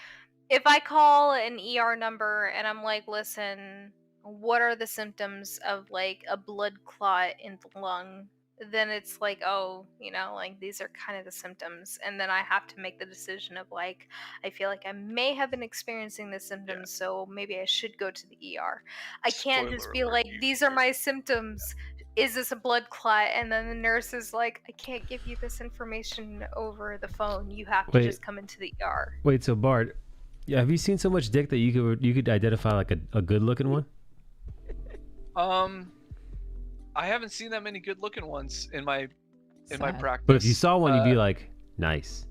Speaker 4: if I call an ER number and I'm like, listen, what are the symptoms of like a blood clot in the lung? Then it's like, oh, you know, like these are kind of the symptoms. And then I have to make the decision of like, I feel like I may have been experiencing the symptoms, so maybe I should go to the ER. I can't just be like, these are my symptoms. Is this a blood clot? And then the nurse is like, I can't give you this information over the phone. You have to
Speaker 1: Wait.
Speaker 4: just come into the ER.
Speaker 1: Wait, so Bart, yeah, have you seen so much dick that you could identify like a good looking one?
Speaker 3: I haven't seen that many good looking ones in my practice.
Speaker 1: But if you saw one, you'd be like, nice.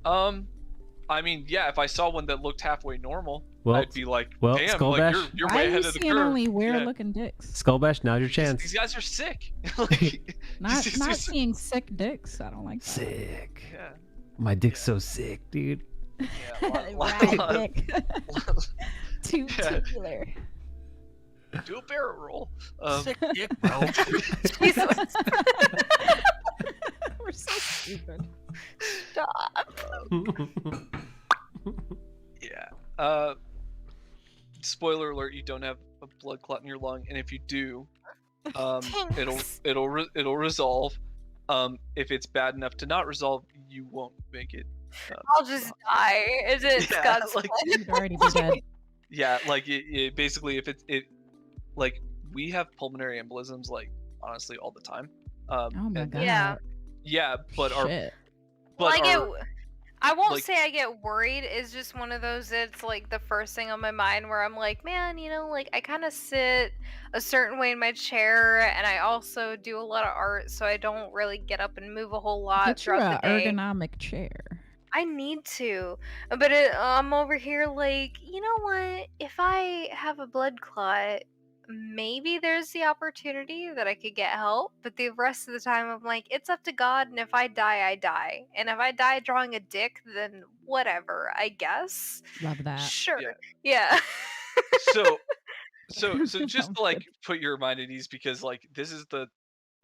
Speaker 3: I mean, yeah, if I saw one that looked halfway normal,
Speaker 1: Well,
Speaker 3: I'd be like,
Speaker 1: well,
Speaker 3: damn,
Speaker 1: Skull
Speaker 3: like
Speaker 1: Bash.
Speaker 3: you're
Speaker 8: Why
Speaker 3: way
Speaker 8: are you
Speaker 3: ahead of the
Speaker 8: seeing
Speaker 3: curve.
Speaker 8: only weird
Speaker 3: Yeah.
Speaker 8: looking dicks?
Speaker 1: Skullbash, now's your chance.
Speaker 3: These guys are sick. Like,
Speaker 8: Not seeing sick dicks. I don't like that.
Speaker 1: Sick.
Speaker 3: Yeah.
Speaker 1: My dick's so sick, dude.
Speaker 8: Rad dick. Too
Speaker 3: Yeah.
Speaker 8: tubular.
Speaker 3: Do a barrel roll.
Speaker 9: Sick dick, bro.
Speaker 4: Jesus.
Speaker 8: We're so stupid.
Speaker 4: Stop.
Speaker 3: Yeah. Spoiler alert: you don't have a blood clot in your lung, and if you do, it'll resolve. If it's bad enough to not resolve, you won't make it.
Speaker 4: I'll just die. Is it Scott's
Speaker 3: like,
Speaker 8: You'd already be dead.
Speaker 3: yeah, like it basically, if it like we have pulmonary embolisms, like honestly, all the time.
Speaker 8: Oh my
Speaker 3: and-
Speaker 8: god.
Speaker 4: Yeah.
Speaker 3: Yeah, but
Speaker 8: Shit.
Speaker 3: our
Speaker 4: I won't
Speaker 3: like-
Speaker 4: say I get worried. It's just one of those that's like the first thing on my mind where I'm like, man, like I kind of sit a certain way in my chair, and I also do a lot of art, so I don't really get up and move a whole lot
Speaker 8: Get you
Speaker 4: throughout
Speaker 8: a
Speaker 4: the day.
Speaker 8: ergonomic chair.
Speaker 4: I need to, but I'm over here like, you know what? If I have a blood clot, maybe there's the opportunity that I could get help, but the rest of the time I'm like, it's up to God, and if I die, I die. And if I die drawing a dick, then whatever, I guess.
Speaker 8: Love that.
Speaker 4: Sure. Yeah.
Speaker 3: So just to like put your mind at ease, because like this is the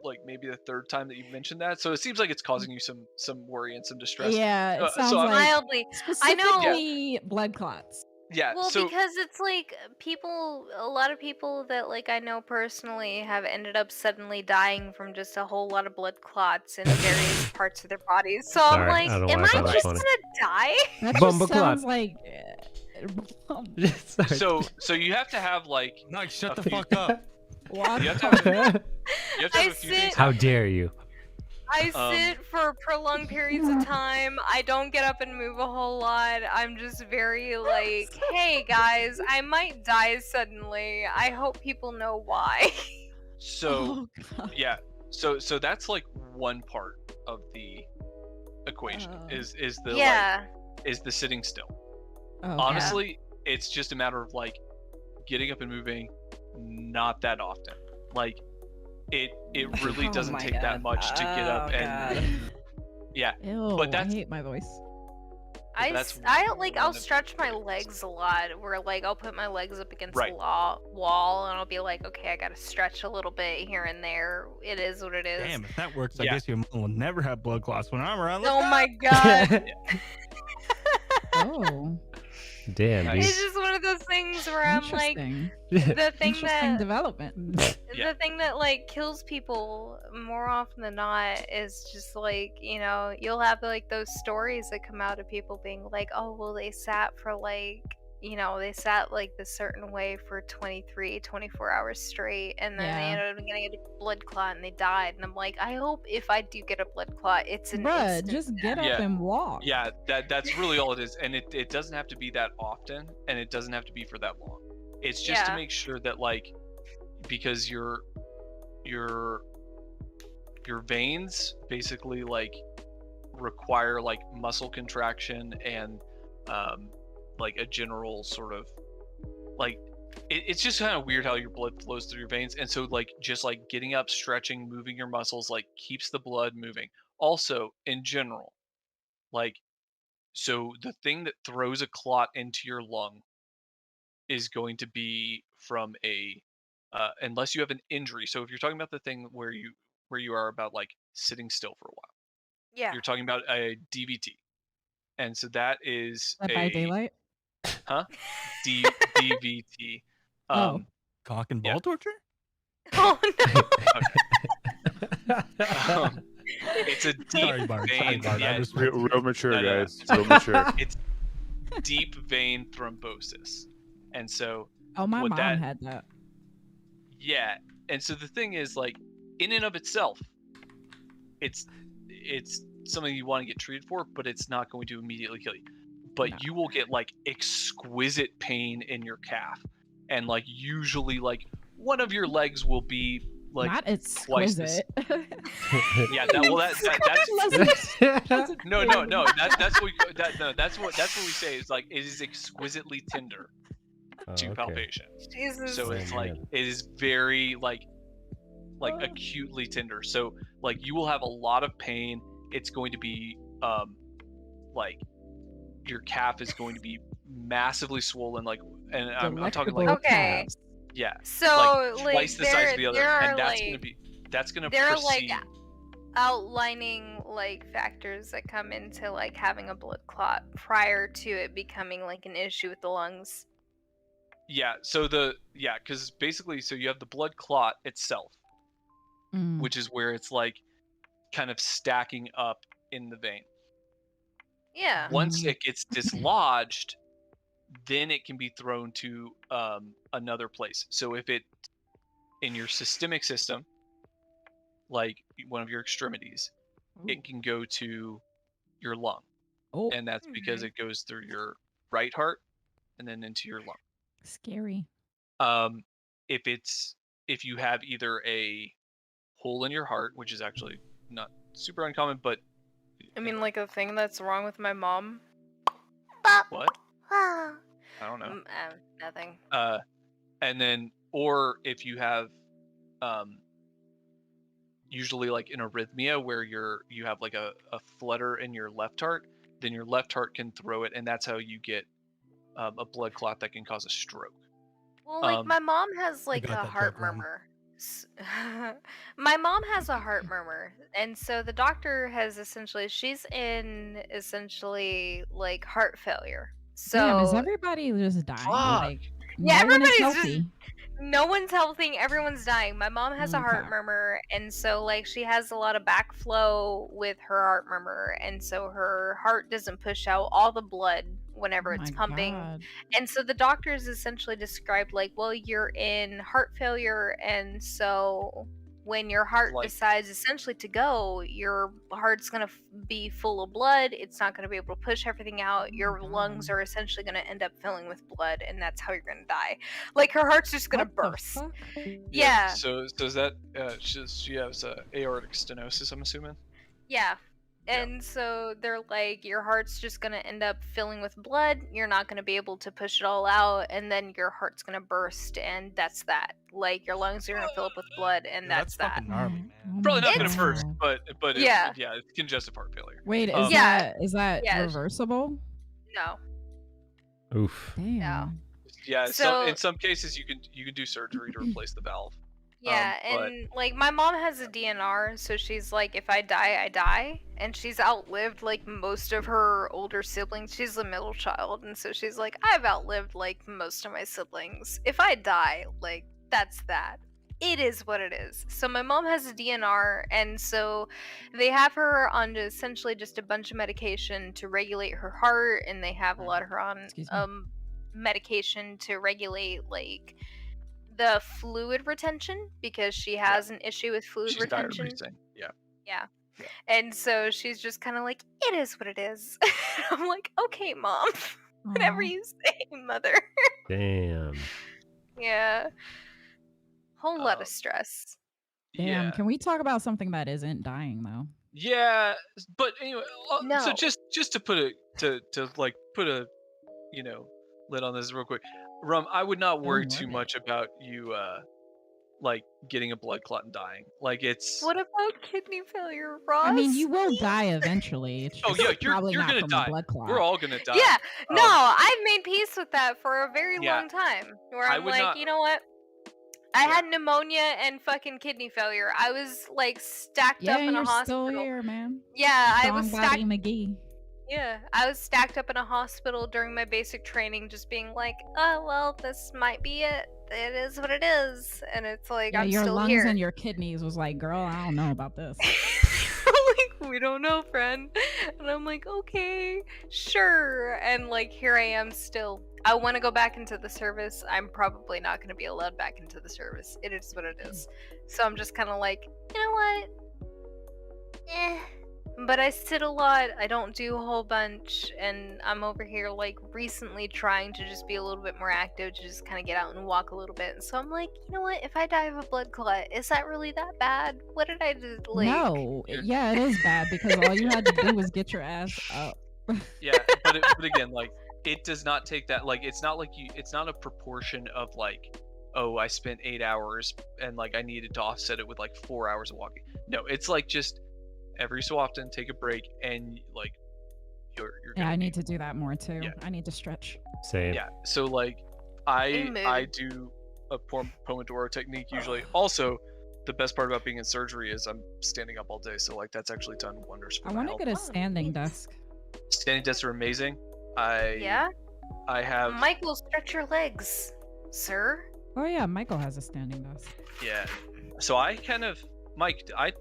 Speaker 3: like maybe the third time that you've mentioned that, so it seems like it's causing you some worry and some distress.
Speaker 8: Yeah, it sounds
Speaker 3: so I'm-
Speaker 8: like
Speaker 4: Mildly. I know.
Speaker 8: specifically blood clots.
Speaker 3: Yeah.
Speaker 4: Well,
Speaker 3: so
Speaker 4: because it's like a lot of people that like I know personally have ended up suddenly dying from just a whole lot of blood clots in various parts of their bodies. So I'm
Speaker 1: Sorry,
Speaker 4: like,
Speaker 1: I don't know
Speaker 4: am
Speaker 1: why I
Speaker 4: I
Speaker 1: thought that
Speaker 4: just
Speaker 1: was
Speaker 4: gonna die?
Speaker 8: That
Speaker 1: Bumba
Speaker 8: just sounds
Speaker 1: clot.
Speaker 8: like.
Speaker 1: Sorry.
Speaker 3: so you have to have like
Speaker 9: Nice, shut
Speaker 3: a
Speaker 9: the
Speaker 3: few-
Speaker 9: fuck up.
Speaker 3: You have to have, you have to have
Speaker 4: I
Speaker 3: a few things.
Speaker 4: sit-
Speaker 1: How dare you?
Speaker 4: I sit for prolonged periods of time. I don't get up and move a whole lot. I'm just very like, hey guys, I might die suddenly. I hope people know why.
Speaker 3: So yeah, so that's like one part of the equation is the
Speaker 4: Yeah.
Speaker 3: is the sitting still.
Speaker 8: Oh,
Speaker 3: Honestly, it's just a matter of like getting up and moving, not that often. Like it really
Speaker 8: Oh
Speaker 3: doesn't
Speaker 8: my
Speaker 3: take that
Speaker 8: God.
Speaker 3: much to get up
Speaker 8: Oh,
Speaker 3: and yeah.
Speaker 8: Ew,
Speaker 3: But that's
Speaker 8: I hate my voice.
Speaker 3: that's
Speaker 4: I'll stretch my legs a lot. Where like I'll put my legs up against
Speaker 3: Right.
Speaker 4: the wall, and I'll be like, okay, I gotta stretch a little bit here and there. It is what it is.
Speaker 9: Damn, if that works, I
Speaker 3: Yeah.
Speaker 9: guess your mom will never have blood clots when I'm around. Let's
Speaker 4: Oh
Speaker 9: go.
Speaker 4: my god.
Speaker 8: Oh,
Speaker 1: Damn, dude.
Speaker 4: It's just one of those things where I'm like,
Speaker 8: interesting.
Speaker 4: the thing
Speaker 8: Interesting
Speaker 4: that
Speaker 8: development.
Speaker 4: the thing that like kills people more often than not is just like, you'll have like those stories that come out of people being like, oh well, they sat for like, they sat like this certain way for 24 hours straight, and then they
Speaker 8: Yeah.
Speaker 4: ended up getting a blood clot and they died. And I'm like, I hope if I do get a blood clot, it's an
Speaker 8: Bruh,
Speaker 4: instant
Speaker 8: just get
Speaker 4: death.
Speaker 8: up
Speaker 3: Yeah.
Speaker 8: and walk.
Speaker 3: Yeah, that's really all it is, and it doesn't have to be that often, and it doesn't have to be for that long. It's just to
Speaker 4: Yeah.
Speaker 3: make sure that like, because your veins basically like require like muscle contraction and like a general sort of like it's just kind of weird how your blood flows through your veins, and so like just like getting up, stretching, moving your muscles like keeps the blood moving. Also, in general, like, so the thing that throws a clot into your lung is going to be from a unless you have an injury. So if you're talking about the thing where you are about like sitting still for a while,
Speaker 4: Yeah.
Speaker 3: you're talking about a DVT, and so that is
Speaker 8: Dead by daylight.
Speaker 3: huh? DVT.
Speaker 8: Oh.
Speaker 9: Cock and ball torture?
Speaker 4: Oh
Speaker 3: It's a deep
Speaker 9: Sorry, Bart. Sorry,
Speaker 3: vein.
Speaker 9: Bart. I
Speaker 3: Yeah,
Speaker 9: just-
Speaker 16: Real mature,
Speaker 3: no,
Speaker 16: guys.
Speaker 3: it's-
Speaker 16: Real mature.
Speaker 3: It's deep vein thrombosis, and so
Speaker 8: Oh, my
Speaker 3: what
Speaker 8: mom
Speaker 3: that-
Speaker 8: had that.
Speaker 3: yeah, and so the thing is, like, in and of itself, it's something you want to get treated for, but it's not going to immediately kill you. But you will get like exquisite pain in your calf, and like usually like one of your legs will be like
Speaker 8: Not
Speaker 3: twice the
Speaker 8: exquisite.
Speaker 3: yeah, that's no. That's what that's what we say is like it is exquisitely tender to
Speaker 1: okay.
Speaker 3: palpation.
Speaker 4: Jesus.
Speaker 3: So it's
Speaker 1: Oh,
Speaker 3: like
Speaker 1: man.
Speaker 3: it is very like acutely tender. So like you will have a lot of pain. It's going to be like your calf is going to be massively swollen, like, and I'm talking like
Speaker 4: Okay.
Speaker 3: yeah,
Speaker 4: So,
Speaker 3: like twice the size of the other,
Speaker 4: there are
Speaker 3: and that's gonna proceed.
Speaker 4: like outlining like factors that come into like having a blood clot prior to it becoming like an issue with the lungs.
Speaker 3: Yeah, so because basically, so you have the blood clot itself, which is where it's like kind of stacking up in the vein.
Speaker 4: Yeah.
Speaker 3: Once it gets dislodged, then it can be thrown to another place. So if it in your systemic system, like one of your extremities, it can go to your lung. and that's because it goes through your right heart and then into your lung.
Speaker 8: Scary.
Speaker 3: If you have either a hole in your heart, which is actually not super uncommon, but
Speaker 4: I mean, like a thing that's wrong with my mom.
Speaker 3: what? I don't know.
Speaker 4: Nothing.
Speaker 3: And then, or if you have, usually like an arrhythmia where you have like a flutter in your left heart, then your left heart can throw it, and that's how you get a blood clot that can cause a stroke.
Speaker 4: Well, like my mom has like a heart murmur. My mom has a heart murmur, and so the doctor has she's in like heart failure. So
Speaker 8: Damn, is everybody just dying? Like,
Speaker 4: yeah,
Speaker 8: no one is
Speaker 4: everybody's
Speaker 8: healthy.
Speaker 4: no one's healthy. Everyone's dying. My mom has a heart murmur, and so like she has a lot of backflow with her heart murmur, and so her heart doesn't push out all the blood whenever it's pumping.
Speaker 8: God.
Speaker 4: And so the doctors essentially described like, well, you're in heart failure, and so when your heart decides essentially to go, your heart's going to be full of blood. It's not going to be able to push everything out. Your lungs are essentially going to end up filling with blood, and that's how you're going to die. Like her heart's just going to burst. Yeah.
Speaker 3: So is that she has aortic stenosis, I'm assuming?
Speaker 4: Yeah. And so they're like, your heart's just going to end up filling with blood. You're not going to be able to push it all out. And then your heart's going to burst. And that's that. Like, your lungs are going to fill up with blood. And that's that.
Speaker 9: Fucking gnarly, man.
Speaker 3: Probably not going to burst, but
Speaker 4: Yeah.
Speaker 3: it's congestive heart failure.
Speaker 8: Wait, is that reversible?
Speaker 4: No.
Speaker 1: Oof.
Speaker 8: Damn.
Speaker 4: No.
Speaker 3: Yeah.
Speaker 4: So-
Speaker 3: in some cases, you can do surgery to replace the valve.
Speaker 4: Yeah, and like my mom has a DNR, so she's like, if I die, I die. And she's outlived like most of her older siblings. She's the middle child, and so she's like, I've outlived like most of my siblings. If I die, like that's that. It is what it is. So my mom has a DNR, and so they have her on essentially just a bunch of medication to regulate her heart, and they have a lot of her on medication to regulate like the fluid retention because she has an issue with fluid retention. Yeah. And so she's just kind of like, it is what it is. I'm like, okay, mom. Whatever you say, mother.
Speaker 1: Damn.
Speaker 4: Yeah. Whole lot of stress.
Speaker 8: Damn. Can we talk about something that isn't dying though?
Speaker 3: Yeah, but anyway,
Speaker 4: No.
Speaker 3: so just to put a lid on this real quick. Rum, I would not worry too much about you like getting a blood clot and dying. Like it's
Speaker 4: What about kidney failure, Ross?
Speaker 8: I mean, you will die eventually. It's just
Speaker 3: you're
Speaker 8: probably not
Speaker 3: gonna
Speaker 8: from
Speaker 3: die.
Speaker 8: a blood clot.
Speaker 3: We're all gonna die.
Speaker 4: Yeah. No, I've made peace with that for a very long time. Where
Speaker 3: I
Speaker 4: I'm
Speaker 3: would
Speaker 4: like,
Speaker 3: not-
Speaker 4: you know what? I had pneumonia and fucking kidney failure. I was like stacked up in a
Speaker 8: you're
Speaker 4: hospital.
Speaker 8: still here, man.
Speaker 4: Yeah, I was
Speaker 8: Strong body
Speaker 4: stacked.
Speaker 8: McGee.
Speaker 4: Yeah, I was stacked up in a hospital during my basic training, just being like, "Oh well, this might be it. It is what it is," and it's like
Speaker 8: Yeah,
Speaker 4: I'm
Speaker 8: your
Speaker 4: still
Speaker 8: lungs
Speaker 4: here.
Speaker 8: and your kidneys was like, girl, I don't know about this.
Speaker 4: Like, we don't know, friend. And I'm like, okay, sure. And like, here I am still. I want to go back into the service. I'm probably not going to be allowed back into the service. It is what it is. So I'm just kind of like, you know what? But I sit a lot. I don't do a whole bunch. And I'm over here, like, recently trying to just be a little bit more active, to just kind of get out and walk a little bit. And so I'm like, you know what? If I die of a blood clot, is that really that bad? What did I do? Like,
Speaker 8: No, yeah, it is bad because all you had to do was get your ass up.
Speaker 3: Yeah, but again, like it does not take that. Like it's not like it's not a proportion of like, oh, I spent 8 hours and like I needed to offset it with like 4 hours of walking. No, it's like just every so often take a break and like you're
Speaker 8: Yeah, I need to do that more too.
Speaker 3: Yeah.
Speaker 8: I need to stretch.
Speaker 1: Same.
Speaker 3: Yeah, so like I do a Pomodoro technique usually. Also, the best part about being in surgery is I'm standing up all day, so like that's actually done wonders for
Speaker 8: I
Speaker 3: my
Speaker 8: want to
Speaker 3: health.
Speaker 8: get a standing desk.
Speaker 3: Standing desks are amazing.
Speaker 4: Yeah?
Speaker 3: I have
Speaker 4: Michael, stretch your legs, sir.
Speaker 8: Oh yeah, Michael has a standing desk.
Speaker 3: Yeah. So I kind of Mike, I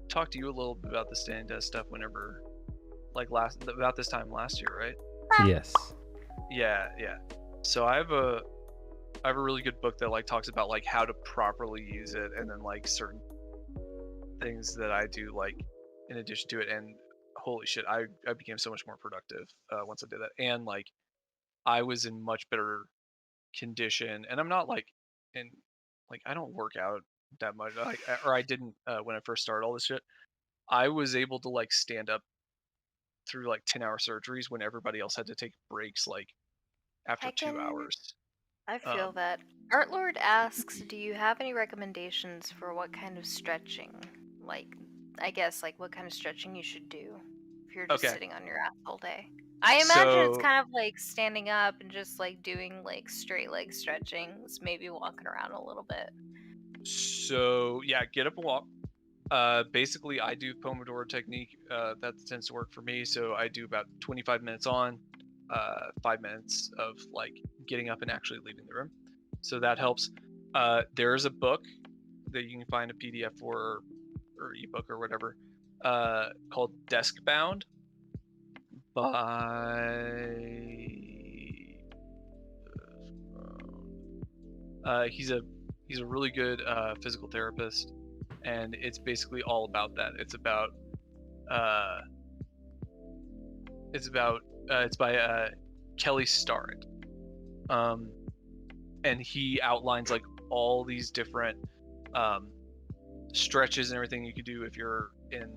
Speaker 3: talked to you a little bit about the standing desk stuff whenever like about this time last year, right?
Speaker 1: Yes.
Speaker 3: Yeah. So I have a really good book that like talks about like how to properly use it and then like certain things that I do like in addition to it, and holy shit, I became so much more productive once I did that, and like I was in much better condition, and I'm not like in like I don't work out that much, like, or I didn't when I first started all this shit. I was able to like stand up through like 10-hour surgeries when everybody else had to take breaks like after 2 hours.
Speaker 4: I feel that. Art Lord asks, do you have any recommendations for what kind of stretching? Like, I guess, like, what kind of stretching you should do if you're just
Speaker 3: Okay.
Speaker 4: sitting on your ass all day? I imagine it's
Speaker 3: So-
Speaker 4: kind of like standing up and just like doing like straight leg stretchings, maybe walking around a little bit.
Speaker 3: So yeah, get up and walk. Basically, I do Pomodoro technique. That tends to work for me. So I do about 25 minutes on, 5 minutes of like getting up and actually leaving the room. So that helps. There's a book that you can find a PDF for or ebook or whatever called Desk Bound by he's a really good physical therapist, and it's basically all about that. It's by Kelly Starrett, and he outlines like all these different stretches and everything you could do if you're in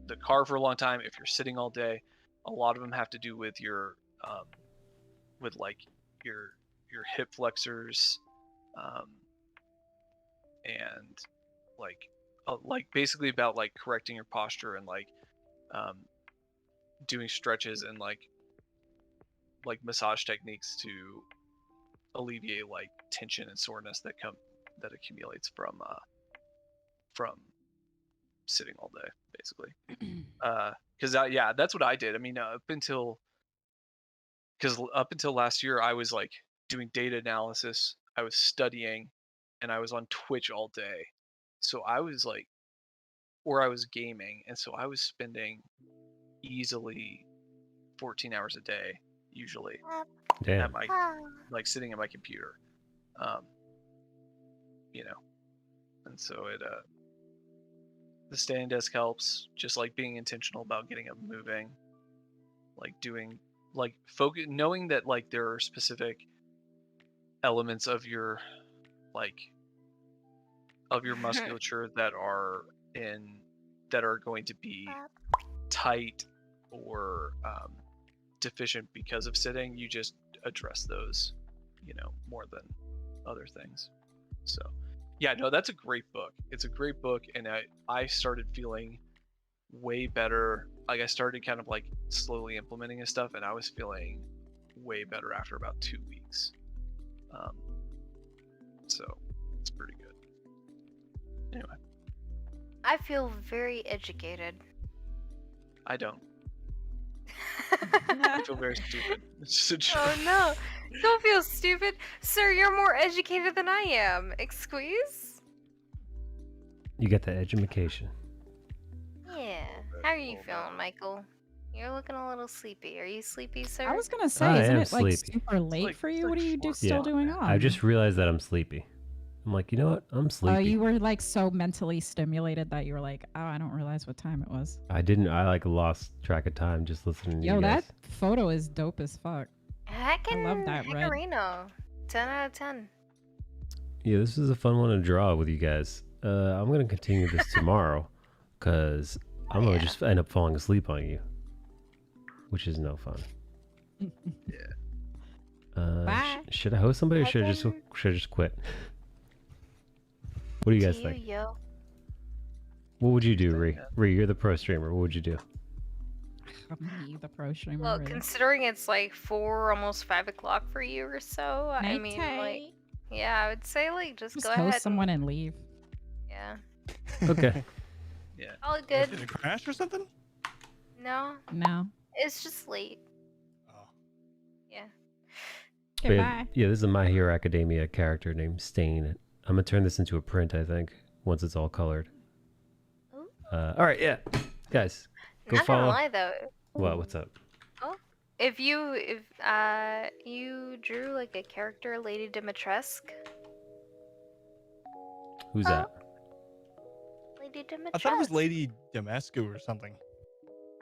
Speaker 3: the car for a long time, if you're sitting all day. A lot of them have to do with your with like your hip flexors, and like basically about like correcting your posture and like doing stretches and like massage techniques to alleviate like tension and soreness that accumulates from sitting all day, basically. Because yeah, that's what I did. I mean, up until last year, I was like doing data analysis, I was studying, and I was on Twitch all day. So I was like, or I was gaming, and so I was spending easily 14 hours a day, usually.
Speaker 1: Damn.
Speaker 3: At my like sitting at my computer, you know, and so it the standing desk helps. Just like being intentional about getting up and moving, like doing like focus, knowing that like there are specific elements of your musculature that are going to be tight or deficient because of sitting. You just address those, more than other things. So yeah, no, that's a great book. It's a great book, and I started feeling way better. Like I started kind of like slowly implementing his stuff, and I was feeling way better after about 2 weeks. So it's pretty good. Anyway,
Speaker 4: I feel very educated.
Speaker 3: I don't. I feel very stupid. It's just a joke.
Speaker 4: Oh no, don't feel stupid. Sir, you're more educated than I am. Excuse?
Speaker 1: You get the education.
Speaker 4: Yeah. How are you feeling, Michael? You're looking a little sleepy. Are you sleepy, sir?
Speaker 8: I was gonna say,
Speaker 1: I
Speaker 8: isn't
Speaker 1: am
Speaker 8: it like
Speaker 1: sleepy.
Speaker 8: super late for you? What are you still doing on?
Speaker 1: I just realized that I'm sleepy. I'm like, you know what? I'm sleepy.
Speaker 8: Oh, you were like so mentally stimulated that you were like, oh, I don't realize what time it was.
Speaker 1: I didn't. I like lost track of time just listening to
Speaker 8: Yo,
Speaker 1: you guys.
Speaker 8: that photo is dope as fuck. I love that red.
Speaker 4: Heckarino. 10 out of 10.
Speaker 1: Yeah, this is a fun one to draw with you guys. I'm gonna continue this tomorrow, cause I'm gonna just end up falling asleep on you, which is no fun.
Speaker 4: Bye.
Speaker 1: Should I host somebody or should I just quit? What do you guys
Speaker 4: To
Speaker 1: think?
Speaker 4: you, yo.
Speaker 1: What would you do, Ree? Ree, you're the pro streamer. What would you do?
Speaker 8: Me, the pro streamer.
Speaker 4: Well,
Speaker 8: really.
Speaker 4: considering it's like 4, almost 5 o'clock for you or so, I mean, like, yeah, I would say like just
Speaker 8: Just
Speaker 4: go
Speaker 8: host
Speaker 4: ahead.
Speaker 8: someone and leave.
Speaker 4: Yeah.
Speaker 1: Okay.
Speaker 3: Yeah.
Speaker 4: All good.
Speaker 9: Did it crash or something?
Speaker 4: No.
Speaker 8: No.
Speaker 4: It's just late. Yeah.
Speaker 1: But yeah, this is a My Hero Academia character named Stain. I'm gonna turn this into a print, I think, once it's all colored. All right, yeah, guys, go
Speaker 4: Not
Speaker 1: follow.
Speaker 4: gonna lie though.
Speaker 1: What? What's up?
Speaker 4: Oh, if you drew like a character, Lady Dimitrescu.
Speaker 1: Who's that?
Speaker 4: Lady Dimitrescu.
Speaker 9: I thought it was Lady Demescu or something.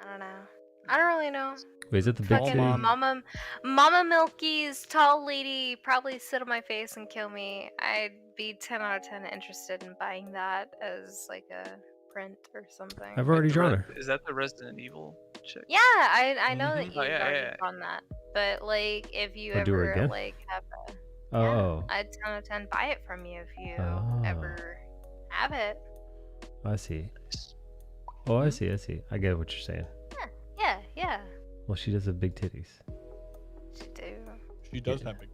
Speaker 4: I don't know. I don't really know.
Speaker 1: Wait, is it the big
Speaker 4: Fucking
Speaker 1: titty?
Speaker 4: Mama Milky's tall lady probably sit on my face and kill me. I'd be 10 out of 10 interested in buying that as like a print or something.
Speaker 1: I've already drawn her.
Speaker 3: Is that the Resident Evil chick?
Speaker 4: Yeah, I know that
Speaker 3: Mhm.
Speaker 4: you've
Speaker 3: Oh, yeah,
Speaker 4: already
Speaker 3: yeah.
Speaker 4: drawn that. But like if you
Speaker 1: I'll do her
Speaker 4: ever
Speaker 1: again?
Speaker 4: like have a
Speaker 1: Oh,
Speaker 4: I'd 10 out of 10 buy it from you if you
Speaker 1: Oh.
Speaker 4: ever have it.
Speaker 1: I see. Oh, I see. I get what you're saying.
Speaker 4: Yeah.
Speaker 1: Well, she does have big titties.
Speaker 4: She do.
Speaker 9: She does have big.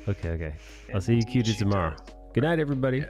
Speaker 1: Okay. I'll see you cuties tomorrow. Good night, everybody.